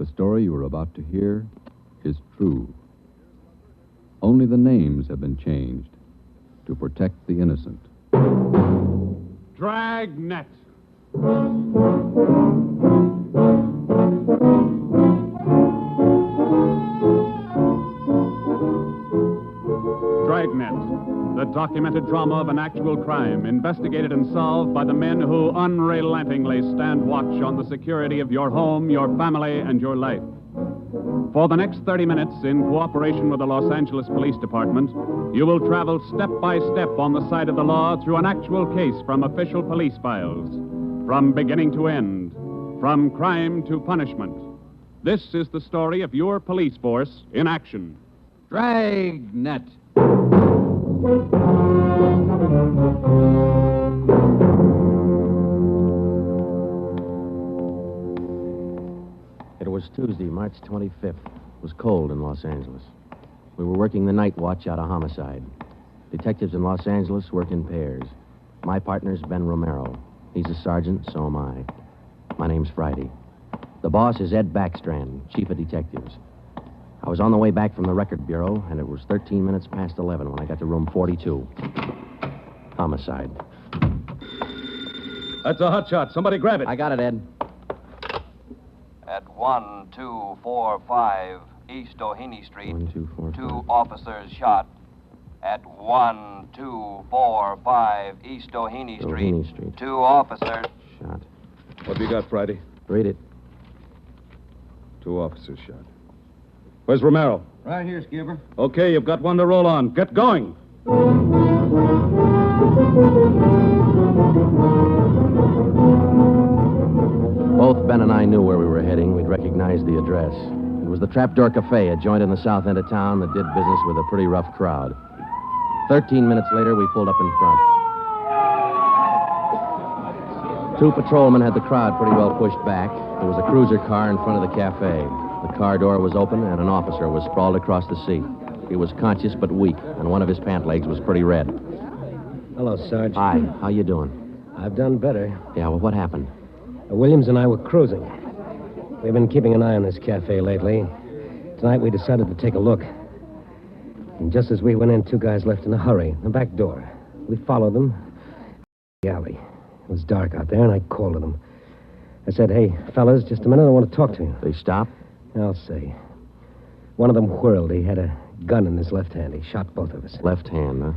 The story you are about to hear is true. Only the names have been changed to protect the innocent. Dragnet. Dragnet, the documented drama of an actual crime, investigated and solved by the men who unrelentingly stand watch on the security of your home, your family, and your life. For the next 30 minutes, in cooperation with the Los Angeles Police Department, you will travel step by step on the side of the law through an actual case from official police files, from beginning to end, from crime to punishment. This is the story of your police force in action. Dragnet. It was Tuesday, March 25th. It was cold in Los Angeles. We were working the night watch out of homicide. Detectives in Los Angeles work in pairs. My partner's Ben Romero. He's a sergeant, so am I. My name's Friday. The boss is Ed Backstrand, chief of detectives. I was on the way back from the record bureau, and it was 13 minutes past 11 when I got to room 42. Homicide. That's a hot shot. Somebody grab it. I got it, Ed. At 1245 East Doheny Street, 1, 2, 4, 2 5. officers shot. At 1245 East Doheny Doheny Street, Street. 2 officers. Shot. What have you got, Friday? Read it. 2 officers shot. Where's Romero? Right here, Skipper. Okay, you've got one to roll on. Get going. Both Ben and I knew where we were heading. We'd recognized the address. It was the Trapdoor Cafe, a joint in the south end of town that did business with a pretty rough crowd. 13 minutes later, we pulled up in front. 2 patrolmen had the crowd pretty well pushed back. There was a cruiser car in front of the cafe. The car door was open, and an officer was sprawled across the seat. He was conscious but weak, and one of his pant legs was pretty red. Hello, Sarge. Hi, how you doing? I've done better. Yeah, well, what happened? Williams and I were cruising. We've been keeping an eye on this cafe lately. Tonight we decided to take a look. And just as we went in, 2 guys left in a hurry, the back door. We followed them. The alley. It was dark out there, and I called to them. I said, "Hey, fellas, just a minute, I want to talk to you." They stopped? I'll say. One of them whirled. He had a gun in his left hand. He shot both of us. Left hand, huh?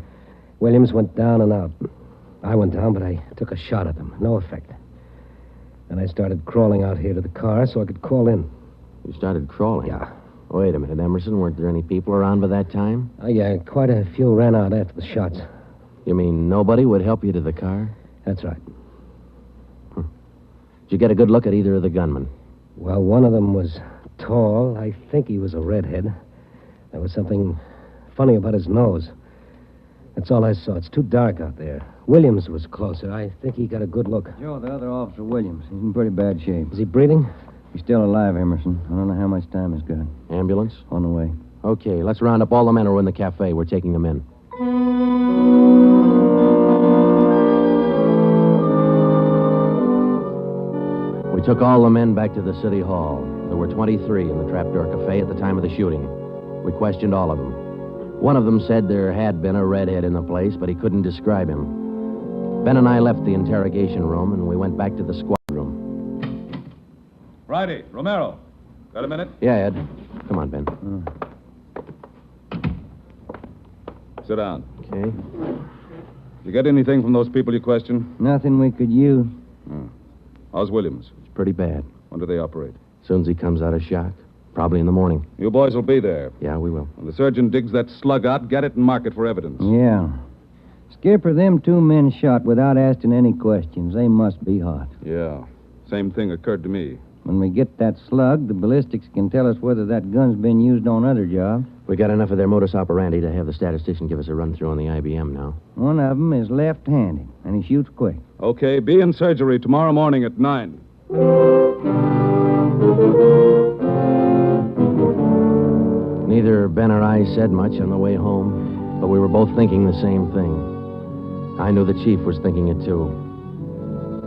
Williams went down and out. I went down, but I took a shot at them. No effect. And I started crawling out here to the car so I could call in. You started crawling? Yeah. Wait a minute, Emerson. Weren't there any people around by that time? Oh, yeah, quite a few ran out after the shots. You mean nobody would help you to the car? That's right. Did you get a good look at either of the gunmen? Well, one of them was tall. I think he was a redhead. There was something funny about his nose. That's all I saw. It's too dark out there. Williams was closer. I think he got a good look. Joe, the other officer, Williams. He's in pretty bad shape. Is he breathing? He's still alive, Emerson. I don't know how much time he's got. Ambulance? On the way. Okay, let's round up all the men who are in the cafe. We're taking them in. We took all the men back to the city hall. There were 23 in the Trapdoor Cafe at the time of the shooting. We questioned all of them. One of them said there had been a redhead in the place, but he couldn't describe him. Ben and I left the interrogation room, and we went back to the squad room. Friday, Romero. Got a minute? Yeah, Ed. Come on, Ben. Sit down. Okay. You get anything from those people you questioned? Nothing we could use. How's Williams? It's pretty bad. When do they operate? As soon as he comes out of shock. Probably in the morning. You boys will be there. Yeah, we will. When the surgeon digs that slug out, get it and mark it for evidence. Yeah. Skipper, them 2 men shot without asking any questions. They must be hot. Yeah. Same thing occurred to me. When we get that slug, the ballistics can tell us whether that gun's been used on other jobs. We got enough of their modus operandi to have the statistician give us a run-through on the IBM now. One of them is left-handed, and he shoots quick. Okay, be in surgery tomorrow morning at 9. Neither Ben or I said much on the way home, but we were both thinking the same thing. I knew the chief was thinking it, too.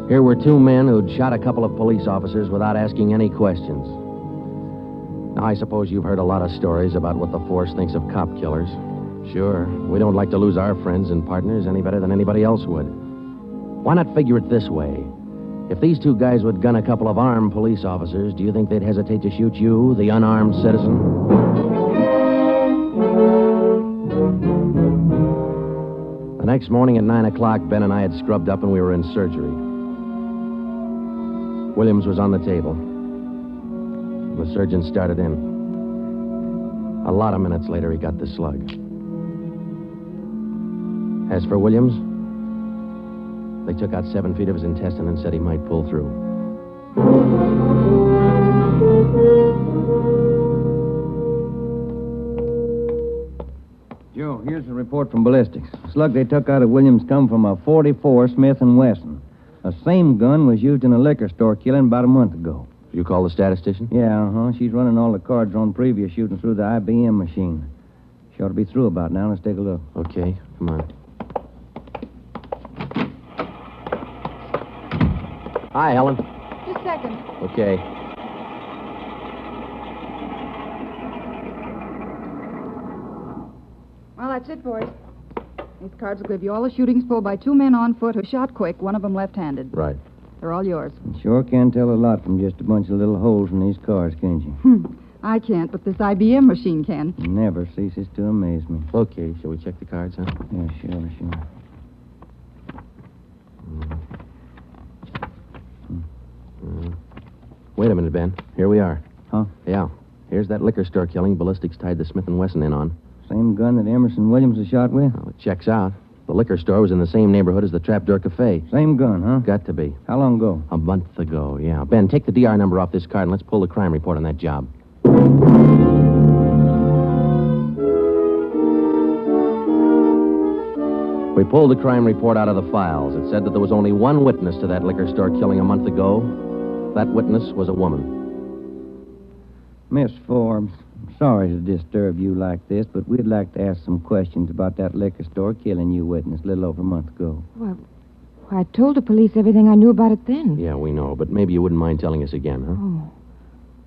Here were 2 men who'd shot a couple of police officers without asking any questions. Now, I suppose you've heard a lot of stories about what the force thinks of cop killers. Sure, we don't like to lose our friends and partners any better than anybody else would. Why not figure it this way? If these two guys would gun a couple of armed police officers, do you think they'd hesitate to shoot you, the unarmed citizen? The next morning at 9 o'clock, Ben and I had scrubbed up and we were in surgery. Williams was on the table. The surgeon started in. A lot of minutes later, he got the slug. As for Williams, they took out 7 feet of his intestine and said he might pull through. Joe, here's the report from ballistics. The slug they took out of Williams come from a .44 Smith & Wesson. The same gun was used in a liquor store killing about a month ago. You call the statistician? Yeah, She's running all the cards on previous shooting through the IBM machine. She ought to be through about now. Let's take a look. Okay, come on. Hi, Helen. Just a second. Okay. Well, that's it, boys. These cards will give you all the shootings pulled by 2 men on foot who shot quick, one of them left-handed. Right. They're all yours. You sure can tell a lot from just a bunch of little holes in these cards, can't you? I can't, but this IBM machine can. It never ceases to amaze me. Okay, shall we check the cards, huh? Yeah, sure. Wait a minute, Ben. Here we are. Huh? Yeah. Here's that liquor store killing ballistics tied the Smith & Wesson in on. Same gun that Emerson Williams was shot with? Well, it checks out. The liquor store was in the same neighborhood as the Trapdoor Cafe. Same gun, huh? Got to be. How long ago? A month ago, yeah. Ben, take the DR number off this card and let's pull the crime report on that job. We pulled the crime report out of the files. It said that there was only one witness to that liquor store killing a month ago. That witness was a woman. Miss Forbes, I'm sorry to disturb you like this, but we'd like to ask some questions about that liquor store killing you witness a little over a month ago. Well, I told the police everything I knew about it then. Yeah, we know, but maybe you wouldn't mind telling us again, huh? Oh,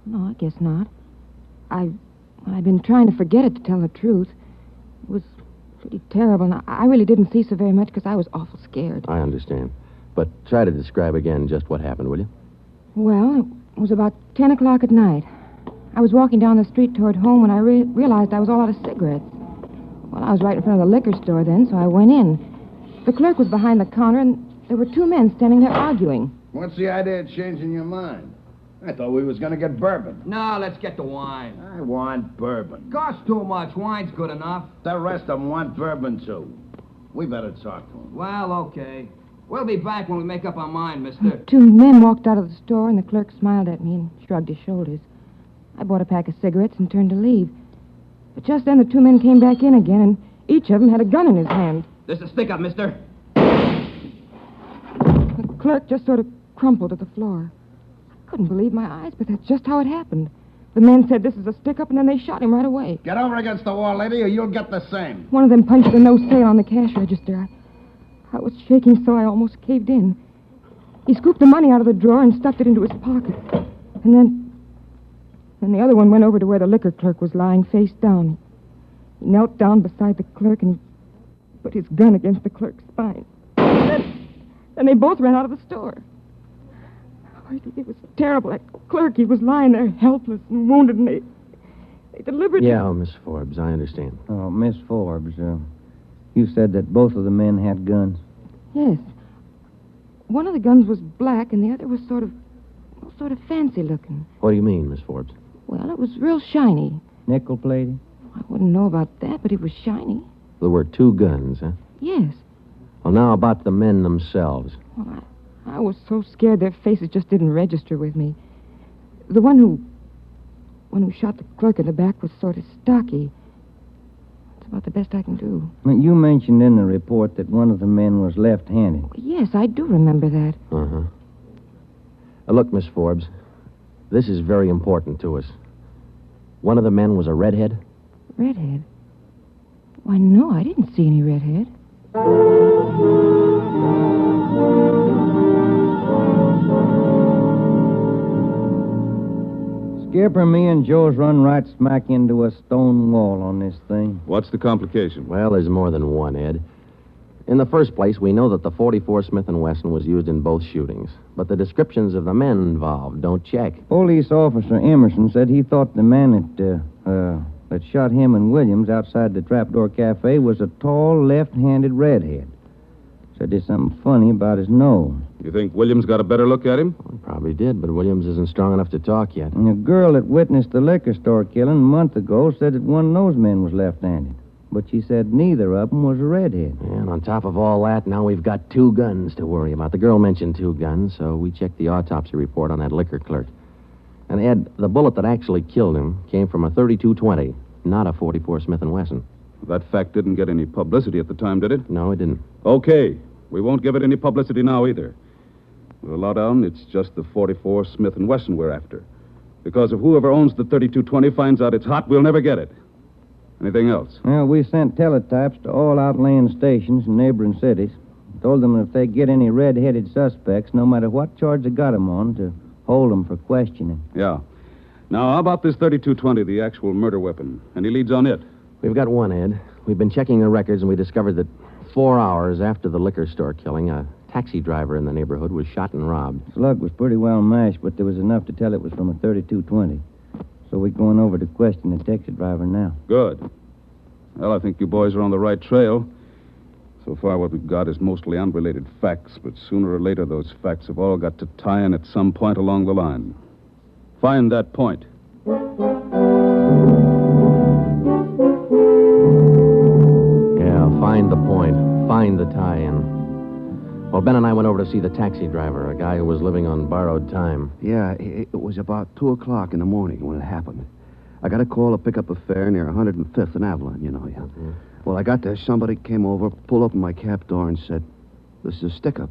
no, I guess not. I've been trying to forget it, to tell the truth. It was pretty terrible, and I really didn't see so very much because I was awful scared. I understand. But try to describe again just what happened, will you? Well, it was about 10 o'clock at night. I was walking down the street toward home when I realized I was all out of cigarettes. Well, I was right in front of the liquor store then, so I went in. The clerk was behind the counter, and there were 2 men standing there arguing. What's the idea of changing your mind? I thought we was going to get bourbon. No, let's get the wine. I want bourbon. Costs too much. Wine's good enough. The rest of them want bourbon, too. We better talk to them. Well, okay. We'll be back when we make up our mind, mister. 2 men walked out of the store, and the clerk smiled at me and shrugged his shoulders. I bought a pack of cigarettes and turned to leave. But just then, the 2 men came back in again, and each of them had a gun in his hand. This is a stick-up, mister. The clerk just sort of crumpled to the floor. I couldn't believe my eyes, but that's just how it happened. The men said this is a stick-up, and then they shot him right away. Get over against the wall, lady, or you'll get the same. One of them punched the no sale on the cash register. I was shaking so I almost caved in. He scooped the money out of the drawer and stuffed it into his pocket. And then the other one went over to where the liquor clerk was lying face down. He knelt down beside the clerk and he put his gun against the clerk's spine. Then they both ran out of the store. Oh, it was terrible. That clerk, he was lying there helpless and wounded, and they deliberately... Yeah, Miss Forbes, I understand. Oh, Miss Forbes, you said that both of the men had guns. Yes. One of the guns was black, and the other was sort of fancy looking. What do you mean, Miss Forbes? Well, it was real shiny. Nickel-plated? I wouldn't know about that, but it was shiny. There were 2 guns, huh? Yes. Well, now about the men themselves. Well, I was so scared their faces just didn't register with me. The one who shot the clerk in the back was sort of stocky. That's about the best I can do. You mentioned in the report that one of the men was left-handed. Yes, I do remember that. Uh-huh. Look, Miss Forbes, this is very important to us. One of the men was a redhead? Redhead? Why, no, I didn't see any redhead. Skipper, me and Joe's run right smack into a stone wall on this thing. What's the complication? Well, there's more than one, Ed. In the first place, we know that the .44 Smith & Wesson was used in both shootings, but the descriptions of the men involved don't check. Police officer Emerson said he thought the man that shot him and Williams outside the Trapdoor Cafe was a tall, left-handed redhead. Said there's something funny about his nose. You think Williams got a better look at him? Well, probably did, but Williams isn't strong enough to talk yet. And a girl that witnessed the liquor store killing a month ago said that one of those men was left-handed. But she said neither of them was a redhead. And on top of all that, now we've got 2 guns to worry about. The girl mentioned 2 guns, so we checked the autopsy report on that liquor clerk. And, Ed, the bullet that actually killed him came from a .32-20, not a .44 Smith & Wesson. That fact didn't get any publicity at the time, did it? No, it didn't. Okay. We won't give it any publicity now either. With a lowdown, it's just the .44 Smith & Wesson we're after. Because if whoever owns the .32-20 finds out it's hot, we'll never get it. Anything else? Well, we sent teletypes to all outlying stations in neighboring cities. Told them if they get any red-headed suspects, no matter what charge they got them on, to hold them for questioning. Yeah. Now, how about this .32-20, the actual murder weapon? Any leads on it? We've got one, Ed. We've been checking the records, and we discovered that 4 hours after the liquor store killing, a taxi driver in the neighborhood was shot and robbed. Slug was pretty well mashed, but there was enough to tell it was from a .32-20. So we're going over to question the taxi driver now. Good. Well, I think you boys are on the right trail. So far, what we've got is mostly unrelated facts, but sooner or later, those facts have all got to tie in at some point along the line. Find that point. Yeah, find the point. Find the tie-in. Well, Ben and I went over to see the taxi driver, a guy who was living on borrowed time. Yeah, it was about 2 o'clock in the morning when it happened. I got a call to pick up a fare near 105th and Avalon, you know. Yeah. Mm-hmm. Well, I got there. Somebody came over, pulled open my cab door, and said, "This is a stick-up."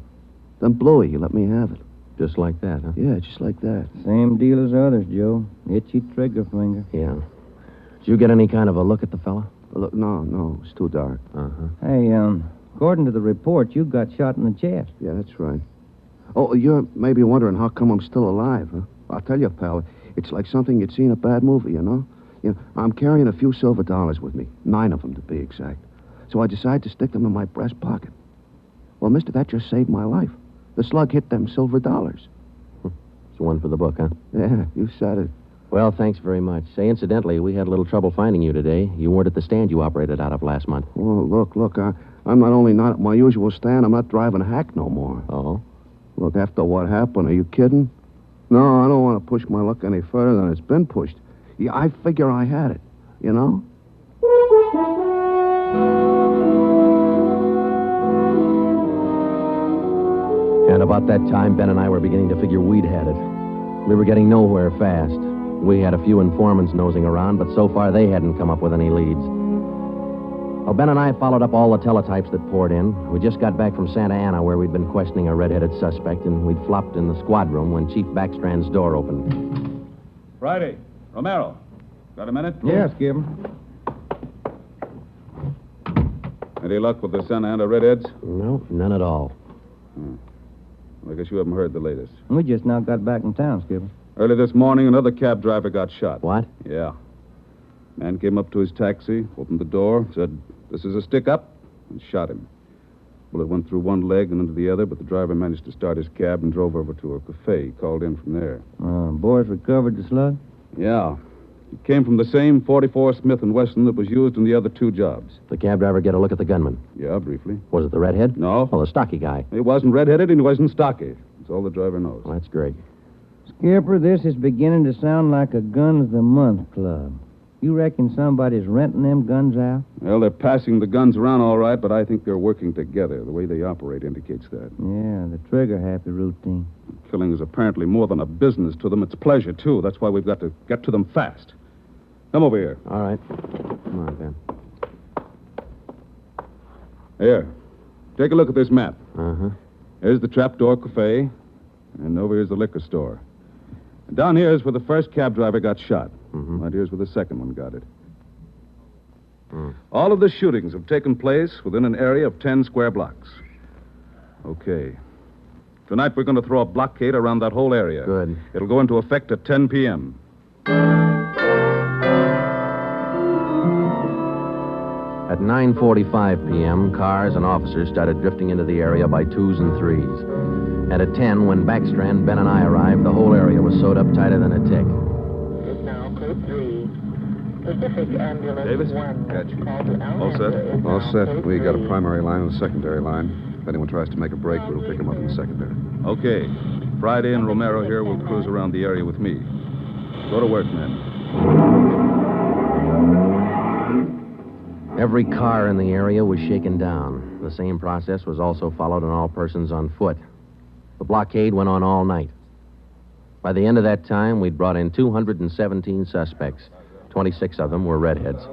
Then blew it. You let me have it. Just like that, huh? Yeah, just like that. Same deal as others, Joe. Itchy trigger finger. Yeah. Did you get any kind of a look at the fella? Look, no, it's too dark. Uh-huh. Hey, according to the report, you got shot in the chest. Yeah, that's right. Oh, you're maybe wondering how come I'm still alive, huh? I'll tell you, pal, it's like something you'd see in a bad movie, you know? I'm carrying a few silver dollars with me, 9 of them to be exact. So I decided to stick them in my breast pocket. Well, mister, that just saved my life. The slug hit them silver dollars. It's one for the book, huh? Yeah, you said it. Well, thanks very much. Say, incidentally, we had a little trouble finding you today. You weren't at the stand you operated out of last month. Oh, look, I'm not only not at my usual stand, I'm not driving a hack no more. Oh? Look, after what happened, are you kidding? No, I don't want to push my luck any further than it's been pushed. Yeah, I figure I had it, you know? And about that time, Ben and I were beginning to figure we'd had it. We were getting nowhere fast. We had a few informants nosing around, but so far they hadn't come up with any leads. Well, Ben and I followed up all the teletypes that poured in. We just got back from Santa Ana, where we'd been questioning a red-headed suspect, and we'd flopped in the squad room when Chief Backstrand's door opened. Friday. Romero. Got a minute? Yes, Skipper. Any luck with the Santa Ana Redheads? No, none at all. I guess you haven't heard the latest. We just now got back in town, Skipper. Early this morning, another cab driver got shot. What? Yeah. Man came up to his taxi, opened the door, said, "This is a stick-up," and shot him. Bullet went through one leg and into the other, but the driver managed to start his cab and drove over to a cafe. He called in from there. Boys recovered the slug? Yeah. It came from the same .44 Smith & Wesson that was used in the other 2 jobs. The cab driver get a look at the gunman? Yeah, briefly. Was it the redhead? No. Oh, the stocky guy. He wasn't red-headed and he wasn't stocky. That's all the driver knows. Well, that's great. Skipper, this is beginning to sound like a Guns of the Month club. You reckon somebody's renting them guns out? Well, they're passing the guns around all right, but I think they're working together. The way they operate indicates that. Yeah, the trigger-happy routine. Killing is apparently more than a business to them. It's pleasure, too. That's why we've got to get to them fast. Come over here. All right. Come on, Ben. Here. Take a look at this map. Uh-huh. Here's the Trapdoor Cafe, and over here's the liquor store. And down here is where the first cab driver got shot. Mm-hmm. Right here's where the second one got it. Mm. All of the shootings have taken place within an area of 10 square blocks. Okay. Tonight we're going to throw a blockade around that whole area. Good. It'll go into effect at 10 p.m. At 9:45 p.m., cars and officers started drifting into the area by twos and threes. And at 10, when Backstrand, Ben, and I arrived, the whole area was sewed up tighter than a tick. Now, code 3. Pacific Ambulance Davis? 1. Gotcha. Call to All set? Alhambra is All now set. code We got a 3. primary line and a secondary line. If anyone tries to make a break, we'll pick them up in the secondary. Okay. Friday and Romero here will cruise around the area with me. Go to work, men. Every car in the area was shaken down. The same process was also followed on all persons on foot. The blockade went on all night. By the end of that time, we'd brought in 217 suspects. 26 of them were redheads.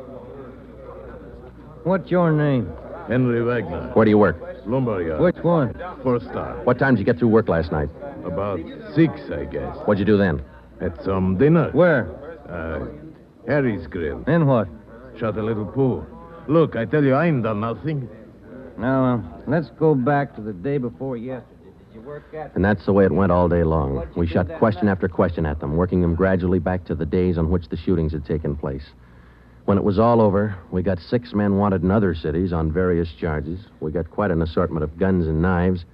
What's your name? Henry Wagner. Where do you work? Lumberyard. Which one? First star. What time did you get through work last night? About 6, I guess. What'd you do then? Had some dinner. Where? Harry's Grill. And what? Shot a little pool. Look, I tell you, I ain't done nothing. Now, let's go back to the day before yesterday. Did you work at... And that's the way it went all day long. We shot question after question at them, working them gradually back to the days on which the shootings had taken place. When it was all over, we got 6 men wanted in other cities on various charges. We got quite an assortment of guns and knives.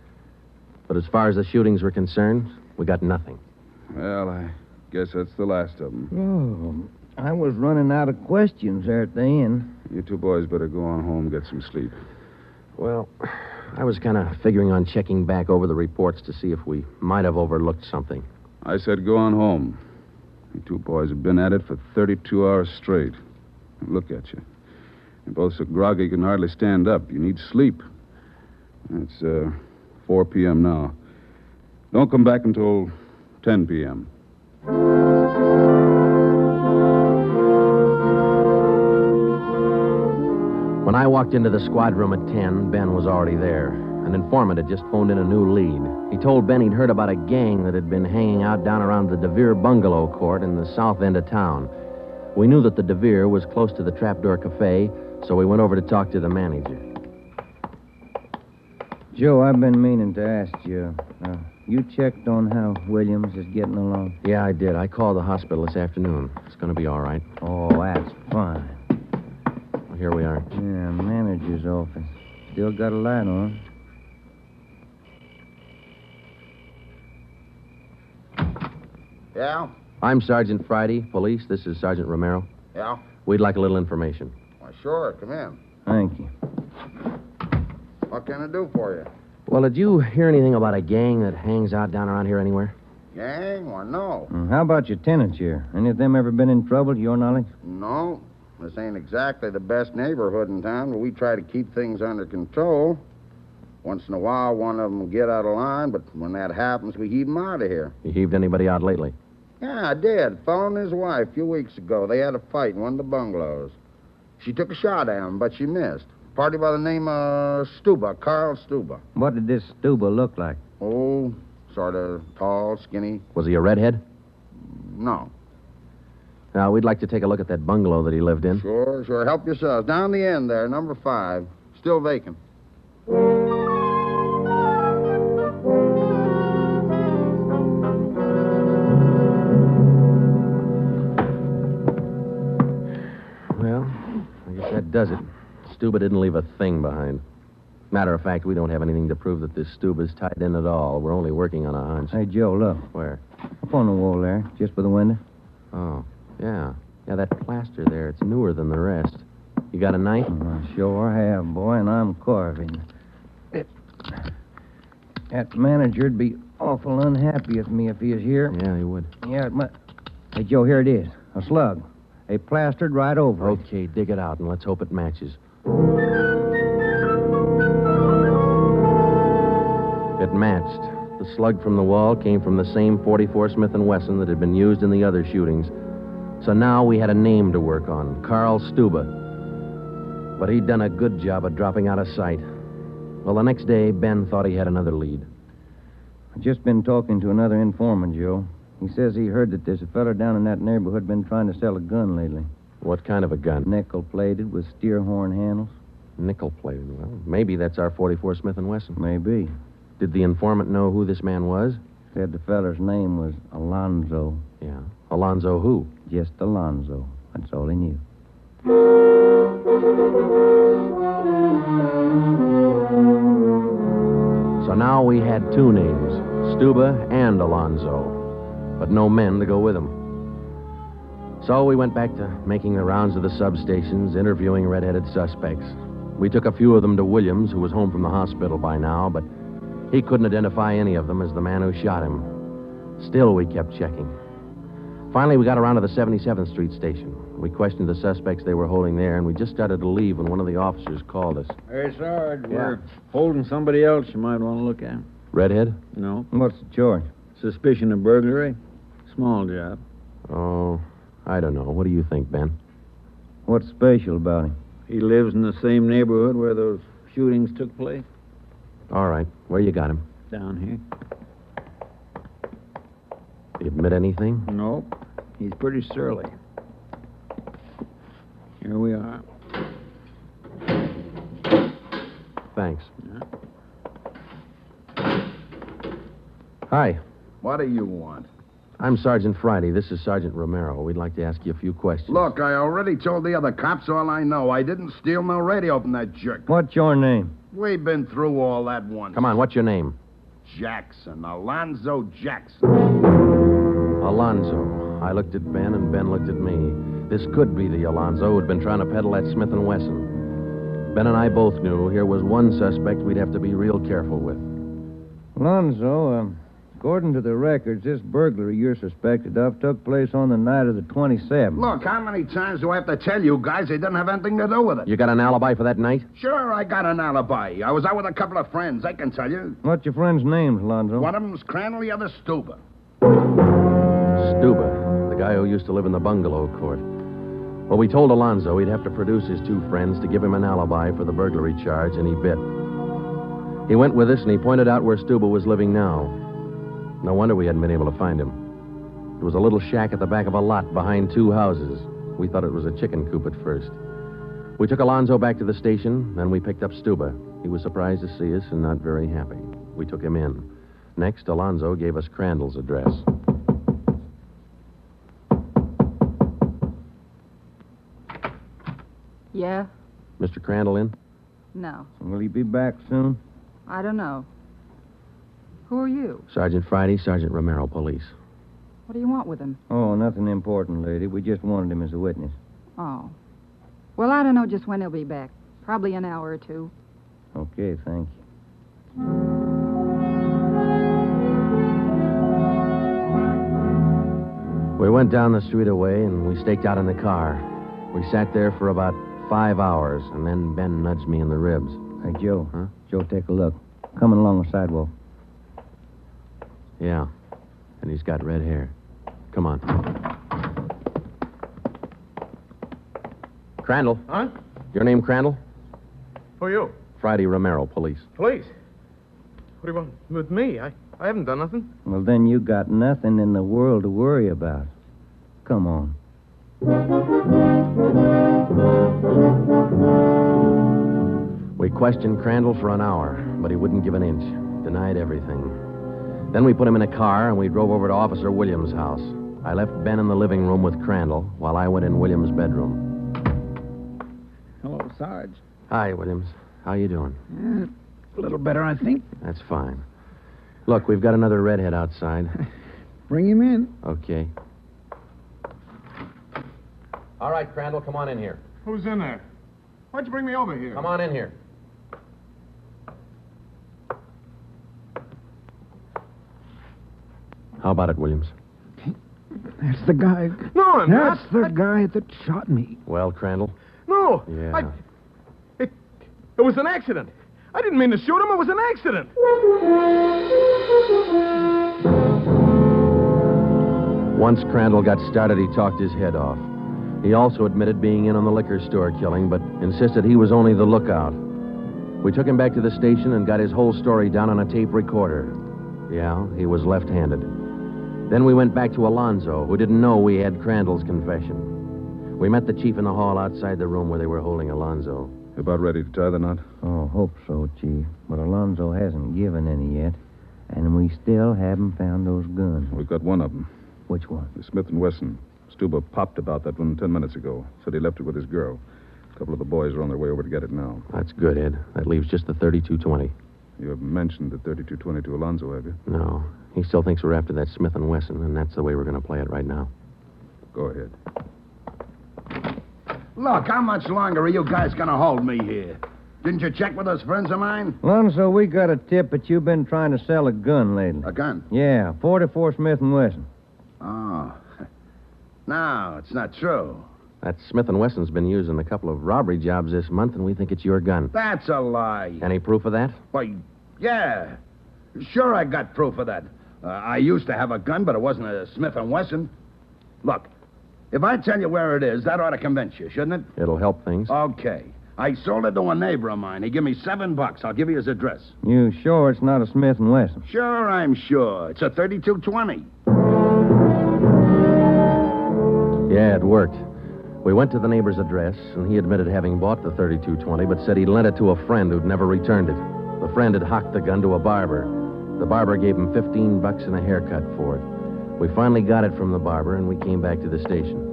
But as far as the shootings were concerned, we got nothing. Well, I guess that's the last of them. Oh, I was running out of questions there at the end. You two boys better go on home and get some sleep. Well, I was kind of figuring on checking back over the reports to see if we might have overlooked something. I said go on home. You two boys have been at it for 32 hours straight. Look at you. You're both so groggy you can hardly stand up. You need sleep. It's 4 p.m. now. Don't come back until 10 p.m. When I walked into the squad room at 10, Ben was already there. An informant had just phoned in a new lead. He told Ben he'd heard about a gang that had been hanging out down around the DeVere bungalow court in the south end of town. We knew that the DeVere was close to the Trapdoor Cafe, so we went over to talk to the manager. Joe, I've been meaning to ask you. You checked on how Williams is getting along? Yeah, I did. I called the hospital this afternoon. It's going to be all right. Oh, that's fine. Well, here we are. Yeah, manager's office. Still got a light on. Yeah? I'm Sergeant Friday, police. This is Sergeant Romero. Yeah? We'd like a little information. Why, sure. Come in. Thank you. What can I do for you? Well, did you hear anything about a gang that hangs out down around here anywhere? Gang? Why, no. How about your tenants here? Any of them ever been in trouble, to your knowledge? No. This ain't exactly the best neighborhood in town, but we try to keep things under control. Once in a while, one of them will get out of line, but when that happens, we heave them out of here. You heaved anybody out lately? Yeah, I did. Fellow and his wife a few weeks ago. They had a fight in one of the bungalows. She took a shot at him, but she missed. Party by the name of Stuba, Carl Stuba. What did this Stuba look like? Oh, sort of tall, skinny. Was he a redhead? No. Now, we'd like to take a look at that bungalow that he lived in. Sure. Help yourselves. Down the end there, number 5. Still vacant. Well, I guess that does it. Stuba didn't leave a thing behind. Matter of fact, we don't have anything to prove that this Stuba's tied in at all. We're only working on a hunch. Hey, Joe, look. Where? Up on the wall there, just by the window. Oh, yeah. Yeah, that plaster there, it's newer than the rest. You got a knife? I sure have, boy, and I'm carving. That manager'd be awful unhappy with me if he was here. Yeah, he would. Yeah, it might. Hey, Joe, here it is. A slug. They plastered right over it. Okay, dig it out, and let's hope it matches. It matched. The slug from the wall came from the same 44 Smith & Wesson that had been used in the other shootings. So now we had a name to work on, Carl Stuba. But he'd done a good job of dropping out of sight. Well, the next day, Ben thought he had another lead. I've just been talking to another informant, Joe. He says he heard that there's a fella down in that neighborhood been trying to sell a gun lately. What kind of a gun? Nickel-plated with steer horn handles. Nickel-plated? Well, maybe that's our 44 Smith & Wesson. Maybe. Did the informant know who this man was? Said the feller's name was Alonzo. Yeah. Alonzo who? just Alonzo. That's all he knew. So now we had two names, Stuba and Alonzo, but no men to go with them. So we went back to making the rounds of the substations, interviewing red-headed suspects. We took a few of them to Williams, who was home from the hospital by now, but he couldn't identify any of them as the man who shot him. Still, we kept checking. Finally, we got around to the 77th Street station. We questioned the suspects they were holding there, and we just started to leave when one of the officers called us. Hey, Sarge, we're holding somebody else you might want to look at. Redhead? No. What's the charge? Suspicion of burglary. Small job. Oh, I don't know. What do you think, Ben? What's special about him? He lives in the same neighborhood where those shootings took place. All right. Where you got him? Down here. He admit anything? Nope. He's pretty surly. Here we are. Thanks. Hi. What do you want? I'm Sergeant Friday. This is Sergeant Romero. We'd like to ask you a few questions. Look, I already told the other cops all I know. I didn't steal no radio from that jerk. What's your name? We've been through all that once. Come on, what's your name? Jackson. Alonzo Jackson. Alonzo. I looked at Ben, and Ben looked at me. This could be the Alonzo who'd been trying to peddle that Smith & Wesson. Ben and I both knew here was one suspect we'd have to be real careful with. Alonzo, according to the records, this burglary you're suspected of took place on the night of the 27th. Look, how many times do I have to tell you guys they didn't have anything to do with it? You got an alibi for that night? Sure, I got an alibi. I was out with a couple of friends, I can tell you. What's your friends' names, Alonzo? One of them's Crandall, the other Stuba. Stuba, the guy who used to live in the bungalow court. Well, we told Alonzo he'd have to produce his two friends to give him an alibi for the burglary charge, and he bit. He went with us, and he pointed out where Stuba was living now. No wonder we hadn't been able to find him. It was a little shack at the back of a lot behind two houses. We thought it was a chicken coop at first. We took Alonzo back to the station, then we picked up Stuba. He was surprised to see us and not very happy. We took him in. Next, Alonzo gave us Crandall's address. Yeah? Mr. Crandall in? No. Will he be back soon? I don't know. Who are you? Sergeant Friday, Sergeant Romero, police. What do you want with him? Oh, nothing important, lady. We just wanted him as a witness. Oh. Well, I don't know just when he'll be back. Probably an hour or two. Okay, thank you. We went down the street away, and we staked out in the car. We sat there for about 5 hours, and then Ben nudged me in the ribs. Hey, Joe. Huh? Joe, take a look. Coming along the sidewalk. Yeah, and he's got red hair. Come on. Crandall. Huh? Your name Crandall? Who are you? Friday Romero, police. Police. What do you want with me? I haven't done nothing. Well, then you got nothing in the world to worry about. Come on. We questioned Crandall for an hour, but he wouldn't give an inch. Denied everything. Then we put him in a car, and we drove over to Officer Williams' house. I left Ben in the living room with Crandall while I went in Williams' bedroom. Hello, Sarge. Hi, Williams. How you doing? A little better, I think. That's fine. Look, we've got another redhead outside. Bring him in. Okay. All right, Crandall, come on in here. Who's in there? Why'd you bring me over here? Come on in here. How about it, Williams? That's the guy. No, I'm not. That's the guy that shot me. Well, Crandall? No. Yeah. It was an accident. I didn't mean to shoot him. It was an accident. Once Crandall got started, he talked his head off. He also admitted being in on the liquor store killing, but insisted he was only the lookout. We took him back to the station and got his whole story down on a tape recorder. Yeah, he was left-handed. Then we went back to Alonzo, who didn't know we had Crandall's confession. We met the chief in the hall outside the room where they were holding Alonzo. About ready to tie the knot? Oh, hope so, Chief. But Alonzo hasn't given any yet, and we still haven't found those guns. We've got one of them. Which one? The Smith & Wesson. Stuba popped about that one 10 minutes ago. Said he left it with his girl. A couple of the boys are on their way over to get it now. That's good, Ed. That leaves just the 3220. You haven't mentioned the 3220 to Alonzo, have you? No. He still thinks we're after that Smith & Wesson, and that's the way we're going to play it right now. Go ahead. Look, how much longer are you guys going to hold me here? Didn't you check with those friends of mine? Alonzo, we got a tip that you've been trying to sell a gun lately. A gun? Yeah, 44 Smith & Wesson. Oh. No, it's not true. That Smith & Wesson's been used in a couple of robbery jobs this month, and we think it's your gun. That's a lie. Any proof of that? Why, yeah. Sure, I got proof of that. I used to have a gun, but it wasn't a Smith & Wesson. Look, if I tell you where it is, that ought to convince you, shouldn't it? It'll help things. Okay. I sold it to a neighbor of mine. He gave me $7. I'll give you his address. You sure it's not a Smith & Wesson? Sure, I'm sure. It's a 3220. Yeah, it worked. We went to the neighbor's address, and he admitted having bought the 3220, but said he'd lent it to a friend who'd never returned it. The friend had hocked the gun to a barber. The barber gave him $15 and a haircut for it. We finally got it from the barber, and we came back to the station.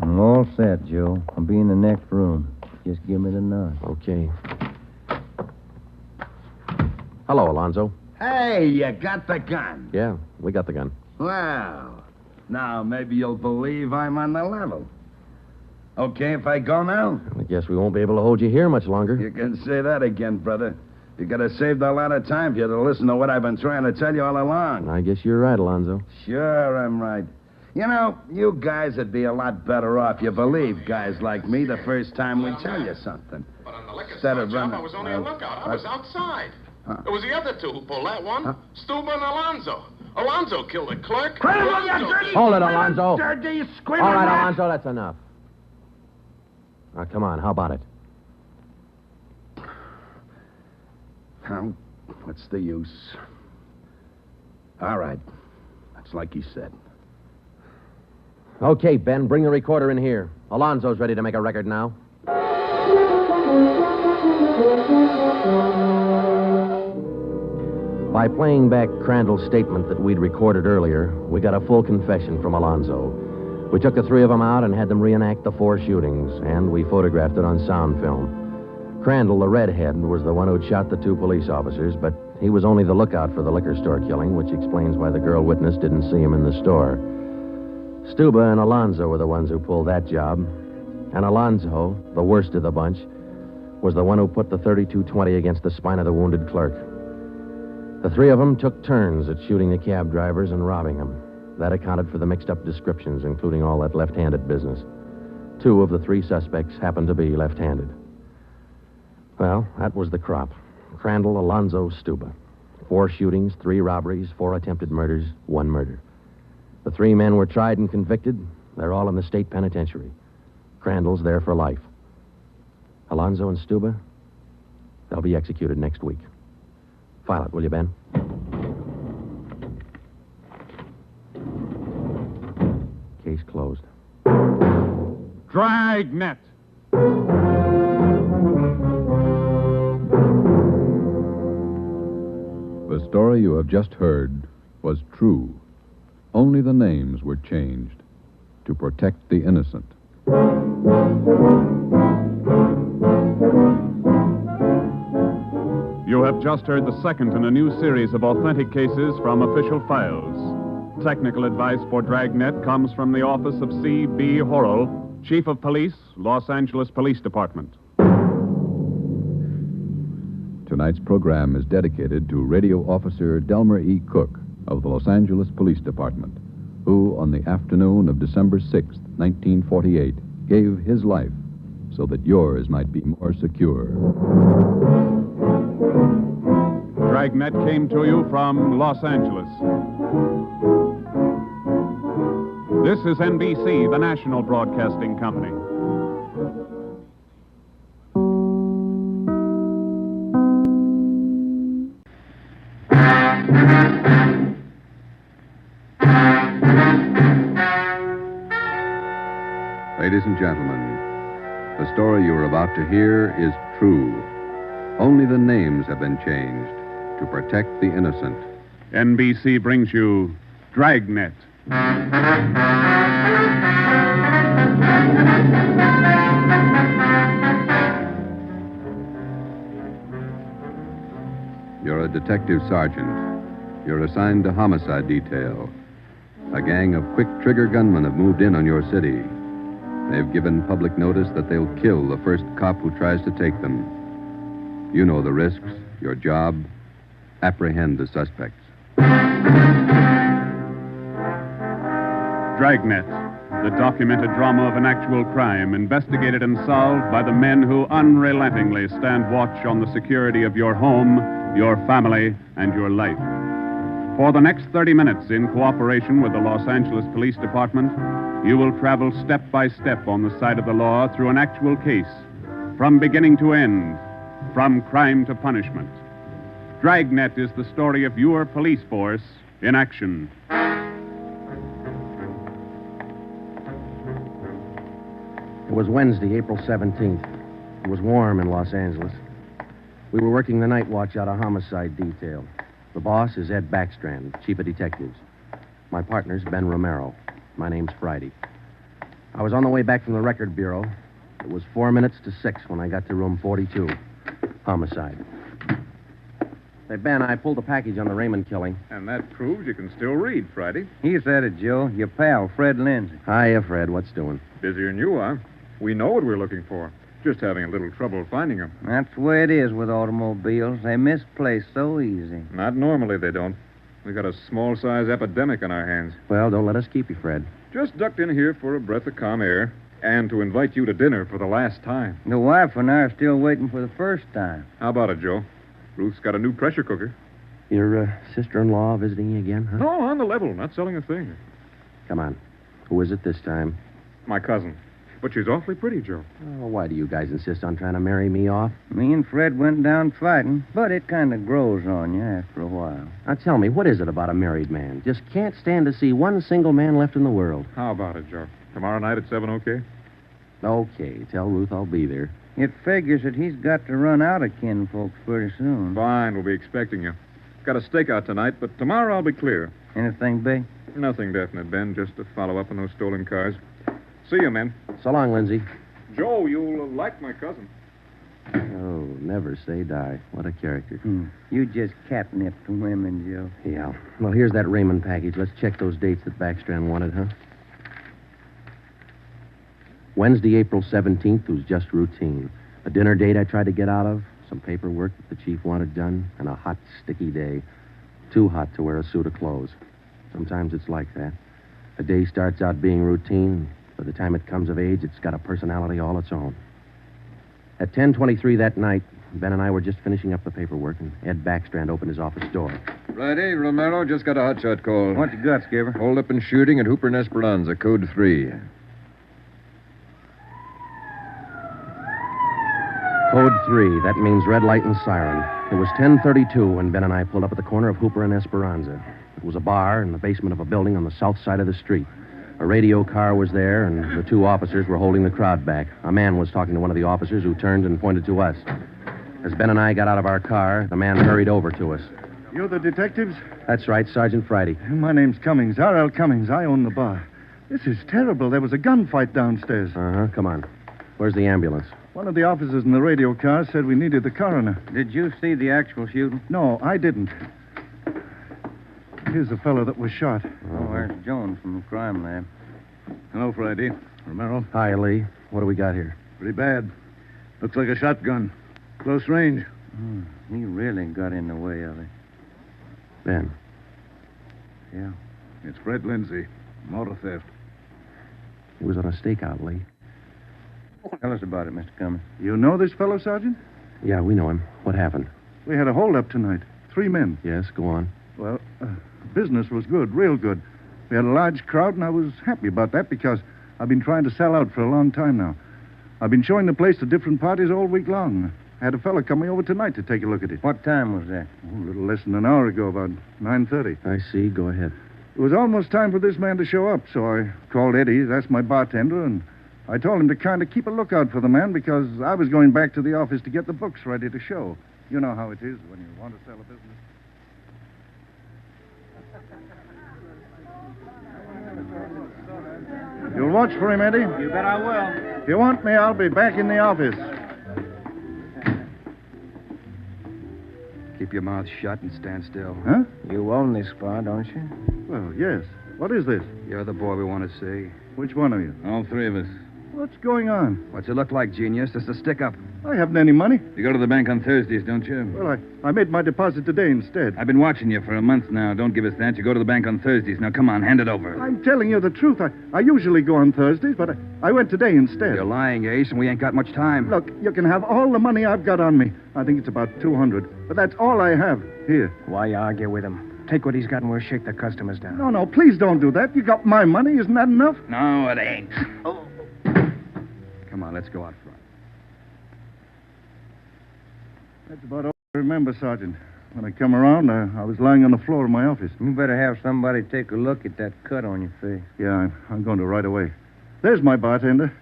I'm all set, Joe. I'll be in the next room. Just give me the nod. Okay. Hello, Alonzo. Hey, you got the gun. Yeah, we got the gun. Well, now maybe you'll believe I'm on the level. Okay if I go now? I guess we won't be able to hold you here much longer. You can say that again, brother. You could have saved a lot of time if you'd have listened to what I've been trying to tell you all along. I guess you're right, Alonzo. Sure, I'm right. You know, you guys would be a lot better off. You believe guys like me the first time we tell you something. But on the liquor Instead store of job, running... I was only a lookout. I was outside. It was the other two who pulled that one. Stuba and Alonzo. Alonzo killed the clerk. Hold it, Alonzo. Dirty, All screaming right, rat. Alonzo, that's enough. Now, come on, how about it? Now, what's the use? All right. That's like you said. Okay, Ben, bring the recorder in here. Alonzo's ready to make a record now. By playing back Crandall's statement that we'd recorded earlier, we got a full confession from Alonzo. We took the three of them out and had them reenact the 4 shootings, and we photographed it on sound film. Crandall, the redhead, was the one who'd shot the 2 police officers, but he was only the lookout for the liquor store killing, which explains why the girl witness didn't see him in the store. Stuba and Alonzo were the ones who pulled that job, and Alonzo, the worst of the bunch, was the one who put the 3220 against the spine of the wounded clerk. The 3 of them took turns at shooting the cab drivers and robbing them. That accounted for the mixed-up descriptions, including all that left-handed business. 2 of the 3 suspects happened to be left-handed. Well, that was the crop. Crandall, Alonzo, Stuba. 4 shootings, 3 robberies, 4 attempted murders, 1 murder. The 3 men were tried and convicted. They're all in the state penitentiary. Crandall's there for life. Alonzo and Stuba, they'll be executed next week. File it, will you, Ben? Case closed. Dragnet. The story you have just heard was true. Only the names were changed to protect the innocent. You have just heard the second in a new series of authentic cases from official files. Technical advice for Dragnet comes from the office of C.B. Horrell, Chief of Police, Los Angeles Police Department. Tonight's program is dedicated to Radio Officer Delmer E. Cook of the Los Angeles Police Department, who, on the afternoon of December 6, 1948, gave his life so that yours might be more secure. Dragnet came to you from Los Angeles. This is NBC, the national broadcasting company. Ladies and gentlemen, the story you are about to hear is true. Only the names have been changed to protect the innocent. NBC brings you Dragnet. You're a detective sergeant. You're assigned to homicide detail. A gang of quick trigger gunmen have moved in on your city. They've given public notice that they'll kill the first cop who tries to take them. You know the risks. Your job, apprehend the suspects. Dragnet, the documented drama of an actual crime, investigated and solved by the men who unrelentingly stand watch on the security of your home, your family, and your life. For the next 30 minutes, in cooperation with the Los Angeles Police Department, you will travel step by step on the side of the law through an actual case, from beginning to end, from crime to punishment. Dragnet is the story of your police force in action. It was Wednesday, April 17th. It was warm in Los Angeles. We were working the night watch out of homicide detail. The boss is Ed Backstrand, chief of detectives. My partner's Ben Romero. My name's Friday. I was on the way back from the record bureau. It was 4 minutes to 6 when I got to room 42. Homicide. Say, Ben, I pulled a package on the Raymond killing. And that proves you can still read, Friday. He said it, Joe. Your pal, Fred Lindsay. Hiya, Fred. What's doing? Busier than you are. We know what we're looking for. Just having a little trouble finding them. That's the way it is with automobiles. They misplace so easy. Not normally, they don't. We got a small-size epidemic on our hands. Well, don't let us keep you, Fred. Just ducked in here for a breath of calm air and to invite you to dinner for the last time. The wife and I are still waiting for the first time. How about it, Joe? Ruth's got a new pressure cooker. Your sister-in-law visiting you again, huh? No, on the level. Not selling a thing. Come on. Who is it this time? My cousin. But she's awfully pretty, Joe. Oh, why do you guys insist on trying to marry me off? Me and Fred went down fighting, but it kind of grows on you after a while. Now, tell me, what is it about a married man? Just can't stand to see one single man left in the world. How about it, Joe? Tomorrow night at 7, okay? Okay, tell Ruth I'll be there. It figures that he's got to run out of kinfolks pretty soon. Fine, we'll be expecting you. Got a stakeout tonight, but tomorrow I'll be clear. Anything big? Nothing definite, Ben. Just to follow up on those stolen cars. See you, men. So long, Lindsay. Joe, you'll like my cousin. Oh, never say die. What a character. You just catnip to women, Joe. Yeah. Well, here's that Raymond package. Let's check those dates that Backstrand wanted, huh? Wednesday, April 17th was just routine. A dinner date I tried to get out of, some paperwork that the chief wanted done, and a hot, sticky day. Too hot to wear a suit of clothes. Sometimes it's like that. A day starts out being routine. By the time it comes of age, it's got a personality all its own. At 10:23 that night, Ben and I were just finishing up the paperwork, and Ed Backstrand opened his office door. Friday, Romero, just got a hotshot call. What you got, Skipper? Hold up and shooting at Hooper and Esperanza, code 3. Code 3, that means red light and siren. It was 10:32 when Ben and I pulled up at the corner of Hooper and Esperanza. It was a bar in the basement of a building on the south side of the street. A radio car was there, and the two officers were holding the crowd back. A man was talking to one of the officers who turned and pointed to us. As Ben and I got out of our car, the man hurried over to us. You're the detectives? That's right, Sergeant Friday. My name's Cummings, R.L. Cummings. I own the bar. This is terrible. There was a gunfight downstairs. Uh-huh, come on. Where's the ambulance? One of the officers in the radio car said we needed the coroner. Did you see the actual shooting? No, I didn't. Here's the fellow that was shot. Oh, there's Jones from the crime lab. Hello, Friday. Romero. Hi, Lee. What do we got here? Pretty bad. Looks like a shotgun. Close range. He really got in the way of it. Ben. Yeah. It's Fred Lindsay. Motor theft. He was on a stakeout, Lee. Tell us about it, Mr. Cummings. You know this fellow, Sergeant? Yeah, we know him. What happened? We had a holdup tonight. 3 men. Yes, go on. Well, business was good, real good. We had a large crowd, and I was happy about that because I've been trying to sell out for a long time now. I've been showing the place to different parties all week long. I had a fella coming over tonight to take a look at it. What time was that? Oh, a little less than an hour ago, about 9:30. I see. Go ahead. It was almost time for this man to show up, so I called Eddie, that's my bartender, and I told him to kind of keep a lookout for the man because I was going back to the office to get the books ready to show. You know how it is when you want to sell a business. watch for him, Eddie. You bet I will. If you want me, I'll be back in the office. Keep your mouth shut and stand still. Huh? You own this bar, don't you? Well, yes. What is this? You're the boy we want to see. Which one of you? All three of us. What's going on? What's it look like, genius? It's a stick-up. I haven't any money. You go to the bank on Thursdays, don't you? Well, I made my deposit today instead. I've been watching you for a month now. Don't give us that. You go to the bank on Thursdays. Now, come on, hand it over. I'm telling you the truth. I usually go on Thursdays, but I went today instead. You're lying, Ace, and we ain't got much time. Look, you can have all the money I've got on me. I think it's about 200. But that's all I have. Here. Why argue with him? Take what he's got and we'll shake the customers down. No, please don't do that. You got my money. Isn't that enough? No, it ain't. Come on, let's go out front. That's about all I remember, Sergeant. When I come around, I was lying on the floor of my office. You better have somebody take a look at that cut on your face. Yeah, I'm going to right away. There's my bartender.